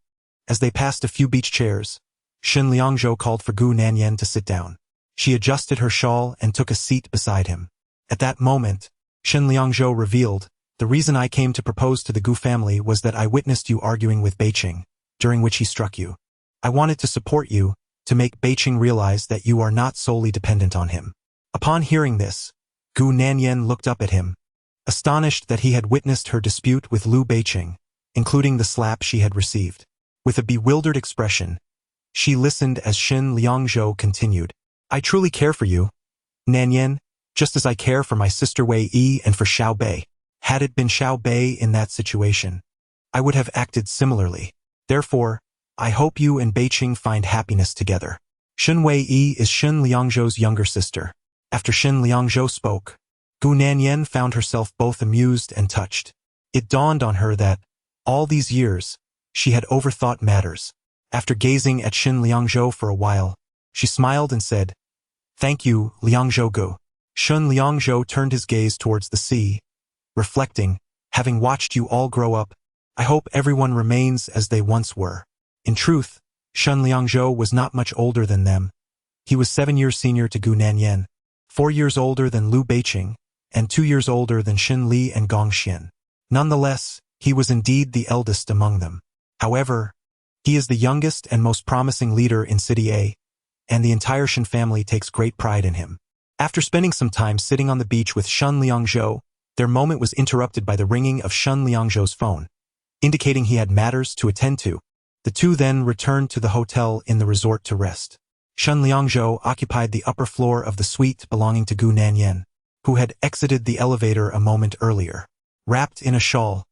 As they passed a few beach chairs, Shin Liangzhou called for Gu Nanyan to sit down. She adjusted her shawl and took a seat beside him. At that moment, Shin Liangzhou revealed, the reason I came to propose to the Gu family was that I witnessed you arguing with Beiqing, during which he struck you. I wanted to support you, to make Beiqing realize that you are not solely dependent on him. Upon hearing this, Gu Nanyan looked up at him, astonished that he had witnessed her dispute with Liu Beiqing, including the slap she had received. With a bewildered expression, she listened as Shin Liangzhou continued. I truly care for you, Nanyan, just as I care for my sister Wei Yi and for Xiao Bei. Had it been Xiao Bei in that situation, I would have acted similarly. Therefore, I hope you and Beiqing find happiness together. Shin Wei Yi is Shin Liangzhou's younger sister. After Shin Liangzhou spoke, Gu Nanyan found herself both amused and touched. It dawned on her that, all these years, she had overthought matters. After gazing at Shin Liangzhou for a while, she smiled and said, Thank you, Liangzhou Gu. Shin Liangzhou turned his gaze towards the sea, reflecting, having watched you all grow up, I hope everyone remains as they once were. In truth, Shin Liangzhou was not much older than them. He was 7 years senior to Gu Nanyan, 4 years older than Liu Beiqing, and 2 years older than Xin Li and Gong Xian. Nonetheless, he was indeed the eldest among them. However, he is the youngest and most promising leader in City A, and the entire Shin family takes great pride in him. After spending some time sitting on the beach with Shin Liangzhou, their moment was interrupted by the ringing of Shin Liangzhou's phone, indicating he had matters to attend to. The two then returned to the hotel in the resort to rest. Shin Liangzhou occupied the upper floor of the suite belonging to Gu Nanyan, who had exited the elevator a moment earlier. Wrapped in a shawl,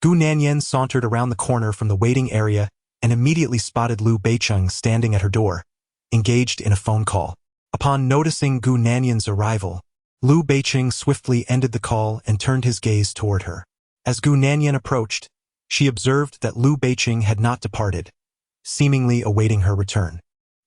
Gu Nanyan sauntered around the corner from the waiting area and immediately spotted Liu Beiqing standing at her door, engaged in a phone call. Upon noticing Gu Nanyan's arrival, Liu Beiqing swiftly ended the call and turned his gaze toward her. As Gu Nanyan approached, she observed that Liu Beiqing had not departed, seemingly awaiting her return.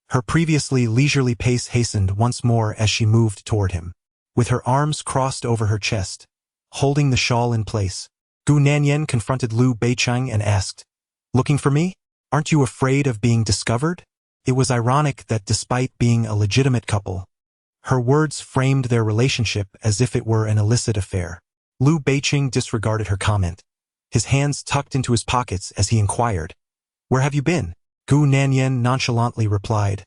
Her previously leisurely pace hastened once more as she moved toward him. With her arms crossed over her chest, holding the shawl in place, Gu Nanyan confronted Liu Beiqing and asked, Looking for me? Aren't you afraid of being discovered? It was ironic that despite being a legitimate couple, her words framed their relationship as if it were an illicit affair. Liu Beiqing disregarded her comment, his hands tucked into his pockets as he inquired, Where have you been? Gu Nanyan nonchalantly replied,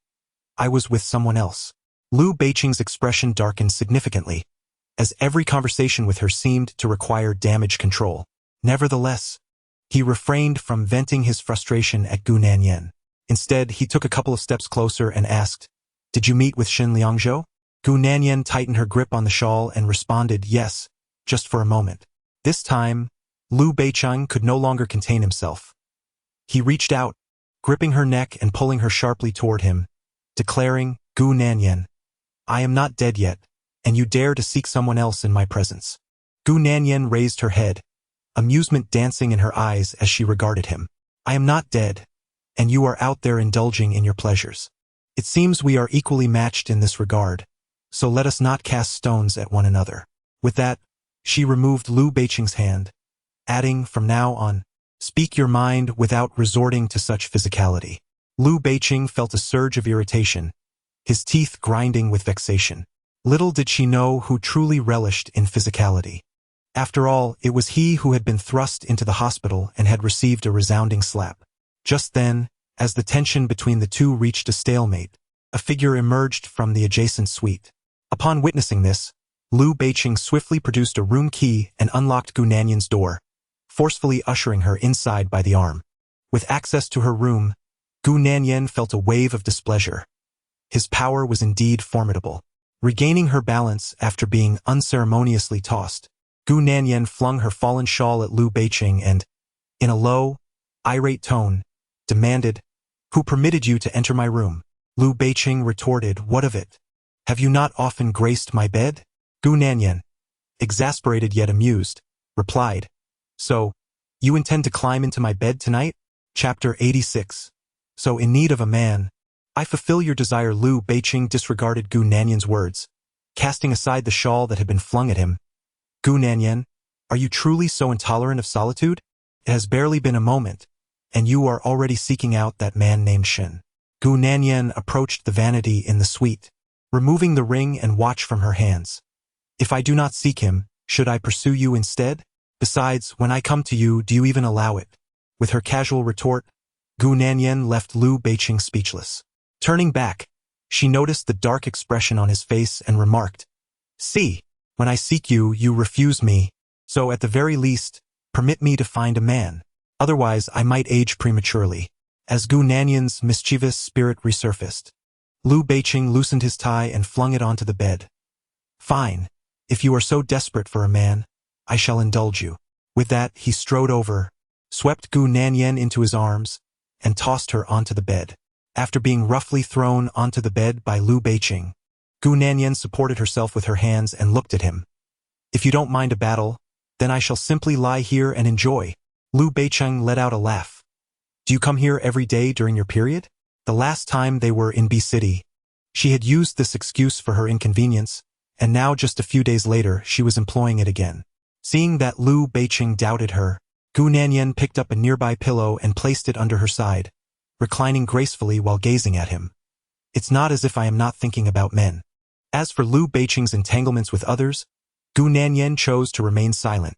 I was with someone else. Liu Beiqing's expression darkened significantly, as every conversation with her seemed to require damage control. Nevertheless, he refrained from venting his frustration at Gu Nanyan. Instead, he took a couple of steps closer and asked, Did you meet with Shin Liangzhou? Gu Nanyan tightened her grip on the shawl and responded, Yes, just for a moment. This time, Liu Beiqing could no longer contain himself. He reached out, gripping her neck and pulling her sharply toward him, declaring, Gu Nanyan, I am not dead yet, and you dare to seek someone else in my presence. Gu Nanyan raised her head, amusement dancing in her eyes as she regarded him. I am not dead, and you are out there indulging in your pleasures. It seems we are equally matched in this regard, so let us not cast stones at one another. With that, she removed Liu Beiqing's hand, adding, From now on, speak your mind without resorting to such physicality. Liu Beiqing felt a surge of irritation, his teeth grinding with vexation. Little did she know who truly relished in physicality. After all, it was he who had been thrust into the hospital and had received a resounding slap. Just then, as the tension between the two reached a stalemate, a figure emerged from the adjacent suite. Upon witnessing this, Liu Beiqing swiftly produced a room key and unlocked Gu Nanyan's door, forcefully ushering her inside by the arm. With access to her room, Gu Nanyan felt a wave of displeasure. His power was indeed formidable. Regaining her balance after being unceremoniously tossed, Gu Nanyan flung her fallen shawl at Liu Beiqing and, in a low, irate tone, demanded, "Who permitted you to enter my room?" Liu Beiqing retorted, "What of it? Have you not often graced my bed?" Gu Nanyan, exasperated yet amused, replied, "So, you intend to climb into my bed tonight?" Chapter 86. So in need of a man, I fulfill your desire. Liu Beiqing disregarded Gu Nanyan's words, casting aside the shawl that had been flung at him. "Gu Nanyan, are you truly so intolerant of solitude? It has barely been a moment, and you are already seeking out that man named Shen." Gu Nanyan approached the vanity in the suite, removing the ring and watch from her hands. "If I do not seek him, should I pursue you instead? Besides, when I come to you, do you even allow it?" With her casual retort, Gu Nanyan left Liu Beiqing speechless. Turning back, she noticed the dark expression on his face and remarked, "See, when I seek you, you refuse me, so at the very least, permit me to find a man. Otherwise, I might age prematurely." As Gu Nanyan's mischievous spirit resurfaced, Liu Beiqing loosened his tie and flung it onto the bed. "Fine. If you are so desperate for a man, I shall indulge you." With that, he strode over, swept Gu Nanyan into his arms, and tossed her onto the bed. After being roughly thrown onto the bed by Liu Beiqing, Gu Nanyan supported herself with her hands and looked at him. "If you don't mind a battle, then I shall simply lie here and enjoy." Liu Beiqing let out a laugh. "Do you come here every day during your period?" The last time they were in B City, she had used this excuse for her inconvenience, and now just a few days later she was employing it again. Seeing that Liu Beiqing doubted her, Gu Nanyan picked up a nearby pillow and placed it under her side, reclining gracefully while gazing at him. "It's not as if I am not thinking about men." As for Liu Beiqing's entanglements with others, Gu Nanyan chose to remain silent.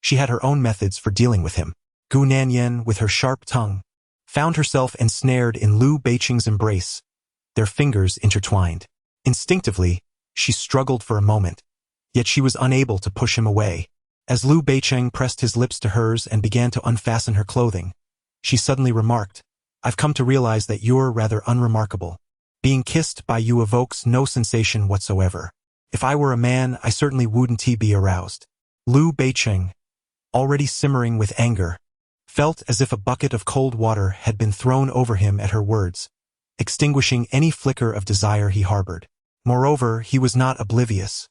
She had her own methods for dealing with him. Gu Nanyan, with her sharp tongue, found herself ensnared in Liu Beiqing's embrace, their fingers intertwined. Instinctively, she struggled for a moment, yet she was unable to push him away. As Liu Beiqing pressed his lips to hers and began to unfasten her clothing, she suddenly remarked, "I've come to realize that you're rather unremarkable. Being kissed by you evokes no sensation whatsoever. If I were a man, I certainly wouldn't be aroused." Liu Beiqing, already simmering with anger, felt as if a bucket of cold water had been thrown over him at her words, extinguishing any flicker of desire he harbored. Moreover, he was not oblivious.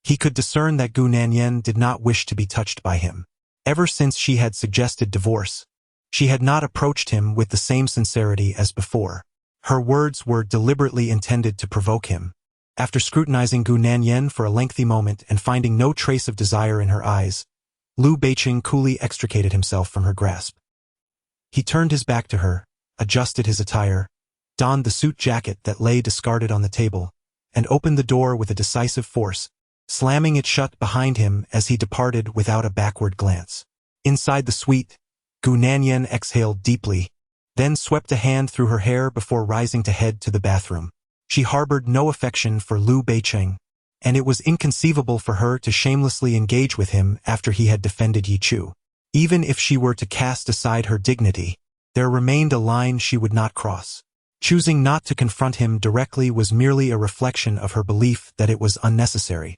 He could discern that Gu Nanyan did not wish to be touched by him. Ever since she had suggested divorce, she had not approached him with the same sincerity as before. Her words were deliberately intended to provoke him. After scrutinizing Gu Nanyan for a lengthy moment and finding no trace of desire in her eyes, Liu Beiqing coolly extricated himself from her grasp. He turned his back to her, adjusted his attire, donned the suit jacket that lay discarded on the table, and opened the door with a decisive force, slamming it shut behind him as he departed without a backward glance. Inside the suite, Gu Nanyan exhaled deeply, then swept a hand through her hair before rising to head to the bathroom. She harbored no affection for Liu Beiqing, and it was inconceivable for her to shamelessly engage with him after he had defended Yi Chu. Even if she were to cast aside her dignity, there remained a line she would not cross. Choosing not to confront him directly was merely a reflection of her belief that it was unnecessary.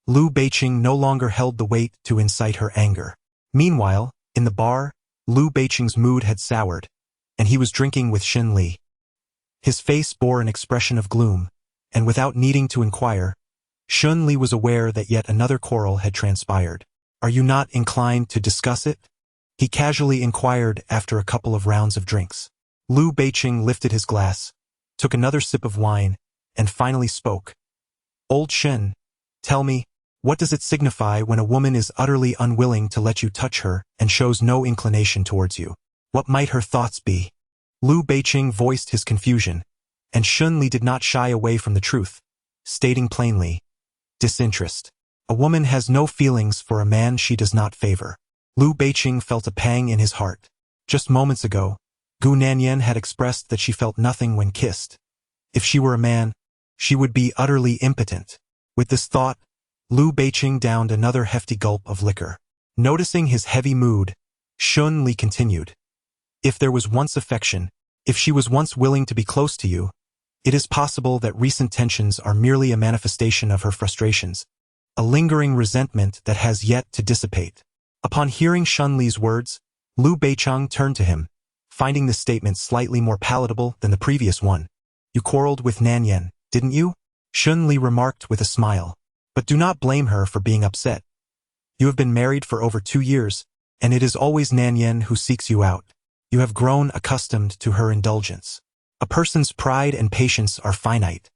Liu Beiqing no longer held the weight to incite her anger. Meanwhile, in the bar, Liu Beiqing's mood had soured, and he was drinking with Xin Li. His face bore an expression of gloom, and without needing to inquire, Xin Li was aware that yet another quarrel had transpired. "Are you not inclined to discuss it?" he casually inquired after a couple of rounds of drinks. Liu Beiqing lifted his glass, took another sip of wine, and finally spoke. "Old Shen, tell me, what does it signify when a woman is utterly unwilling to let you touch her and shows no inclination towards you? What might her thoughts be?" Liu Beiqing voiced his confusion, and Xin Li did not shy away from the truth, stating plainly, "Disinterest. A woman has no feelings for a man she does not favor." Liu Beiqing felt a pang in his heart. Just moments ago, Gu Nanyan had expressed that she felt nothing when kissed. If she were a man, she would be utterly impotent. With this thought, Lu Beiqing downed another hefty gulp of liquor. Noticing his heavy mood, Shun Li continued. If there was once affection, if she was once willing to be close to you, it is possible that recent tensions are merely a manifestation of her frustrations, a lingering resentment that has yet to dissipate. Upon hearing Shun Li's words, Lu Beiqing turned to him, finding this statement slightly more palatable than the previous one. You quarreled with Nan Yen, didn't you? Shun Li remarked with a smile. But do not blame her for being upset. You have been married for over 2 years, and it is always Nan Yen who seeks you out. You have grown accustomed to her indulgence. A person's pride and patience are finite.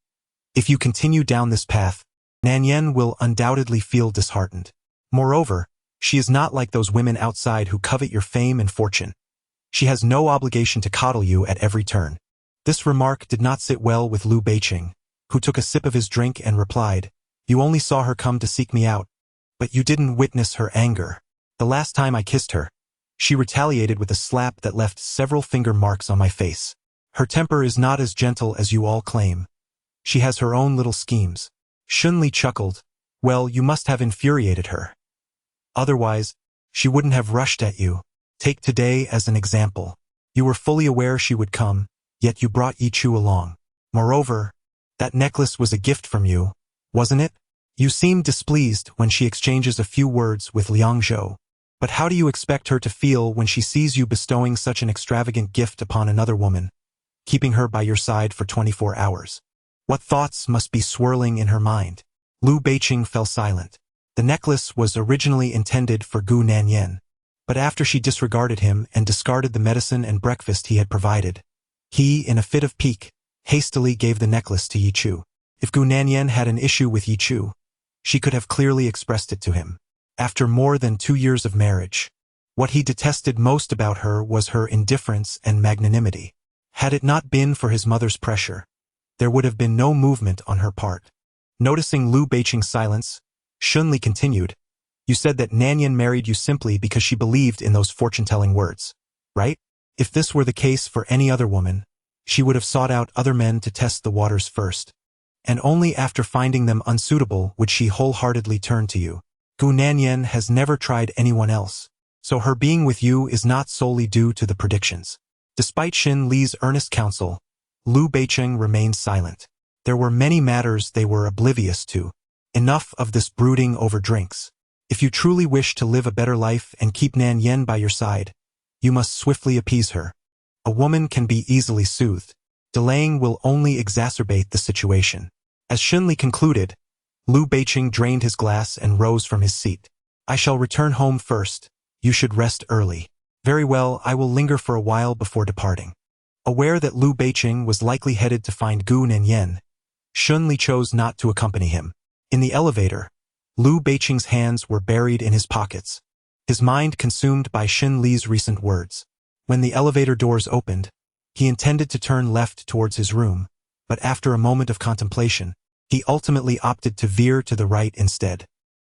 If you continue down this path, Nan Yen will undoubtedly feel disheartened. Moreover, she is not like those women outside who covet your fame and fortune. She has no obligation to coddle you at every turn. This remark did not sit well with Lu Beiqing, who took a sip of his drink and replied, You only saw her come to seek me out, but you didn't witness her anger. The last time I kissed her, she retaliated with a slap that left several finger marks on my face. Her temper is not as gentle as you all claim. She has her own little schemes. Shun Li chuckled. Well, you must have infuriated her. Otherwise, she wouldn't have rushed at you. Take today as an example. You were fully aware she would come, yet you brought Yichu along. Moreover, that necklace was a gift from you, wasn't it? You seem displeased when she exchanges a few words with Liang Zhou. But how do you expect her to feel when she sees you bestowing such an extravagant gift upon another woman, keeping her by your side for 24 hours? What thoughts must be swirling in her mind? Lu Beiqing fell silent. The necklace was originally intended for Gu Nanyan, but after she disregarded him and discarded the medicine and breakfast he had provided, he, in a fit of pique, hastily gave the necklace to Yichu. If Gu Nanyan had an issue with Yichu, she could have clearly expressed it to him. After more than 2 years of marriage, what he detested most about her was her indifference and magnanimity. Had it not been for his mother's pressure, there would have been no movement on her part. Noticing Lu Beiqing's silence, Shun Li continued, You said that Nanyan married you simply because she believed in those fortune-telling words, right? If this were the case for any other woman, she would have sought out other men to test the waters first, and only after finding them unsuitable would she wholeheartedly turn to you. Gu Nanyan has never tried anyone else, so her being with you is not solely due to the predictions. Despite Shun Li's earnest counsel, Lu Beiqing remained silent. There were many matters they were oblivious to. Enough of this brooding over drinks. If you truly wish to live a better life and keep Nan Yen by your side, you must swiftly appease her. A woman can be easily soothed. Delaying will only exacerbate the situation. As Shun Li concluded, Lu Beiqing drained his glass and rose from his seat. I shall return home first. You should rest early. Very well, I will linger for a while before departing. Aware that Lu Beiqing was likely headed to find Gu Nanyan, Shun Li chose not to accompany him. In the elevator, Lu Beiqing's hands were buried in his pockets, his mind consumed by Shun Li's recent words. When the elevator doors opened, he intended to turn left towards his room, but after a moment of contemplation, he ultimately opted to veer to the right instead.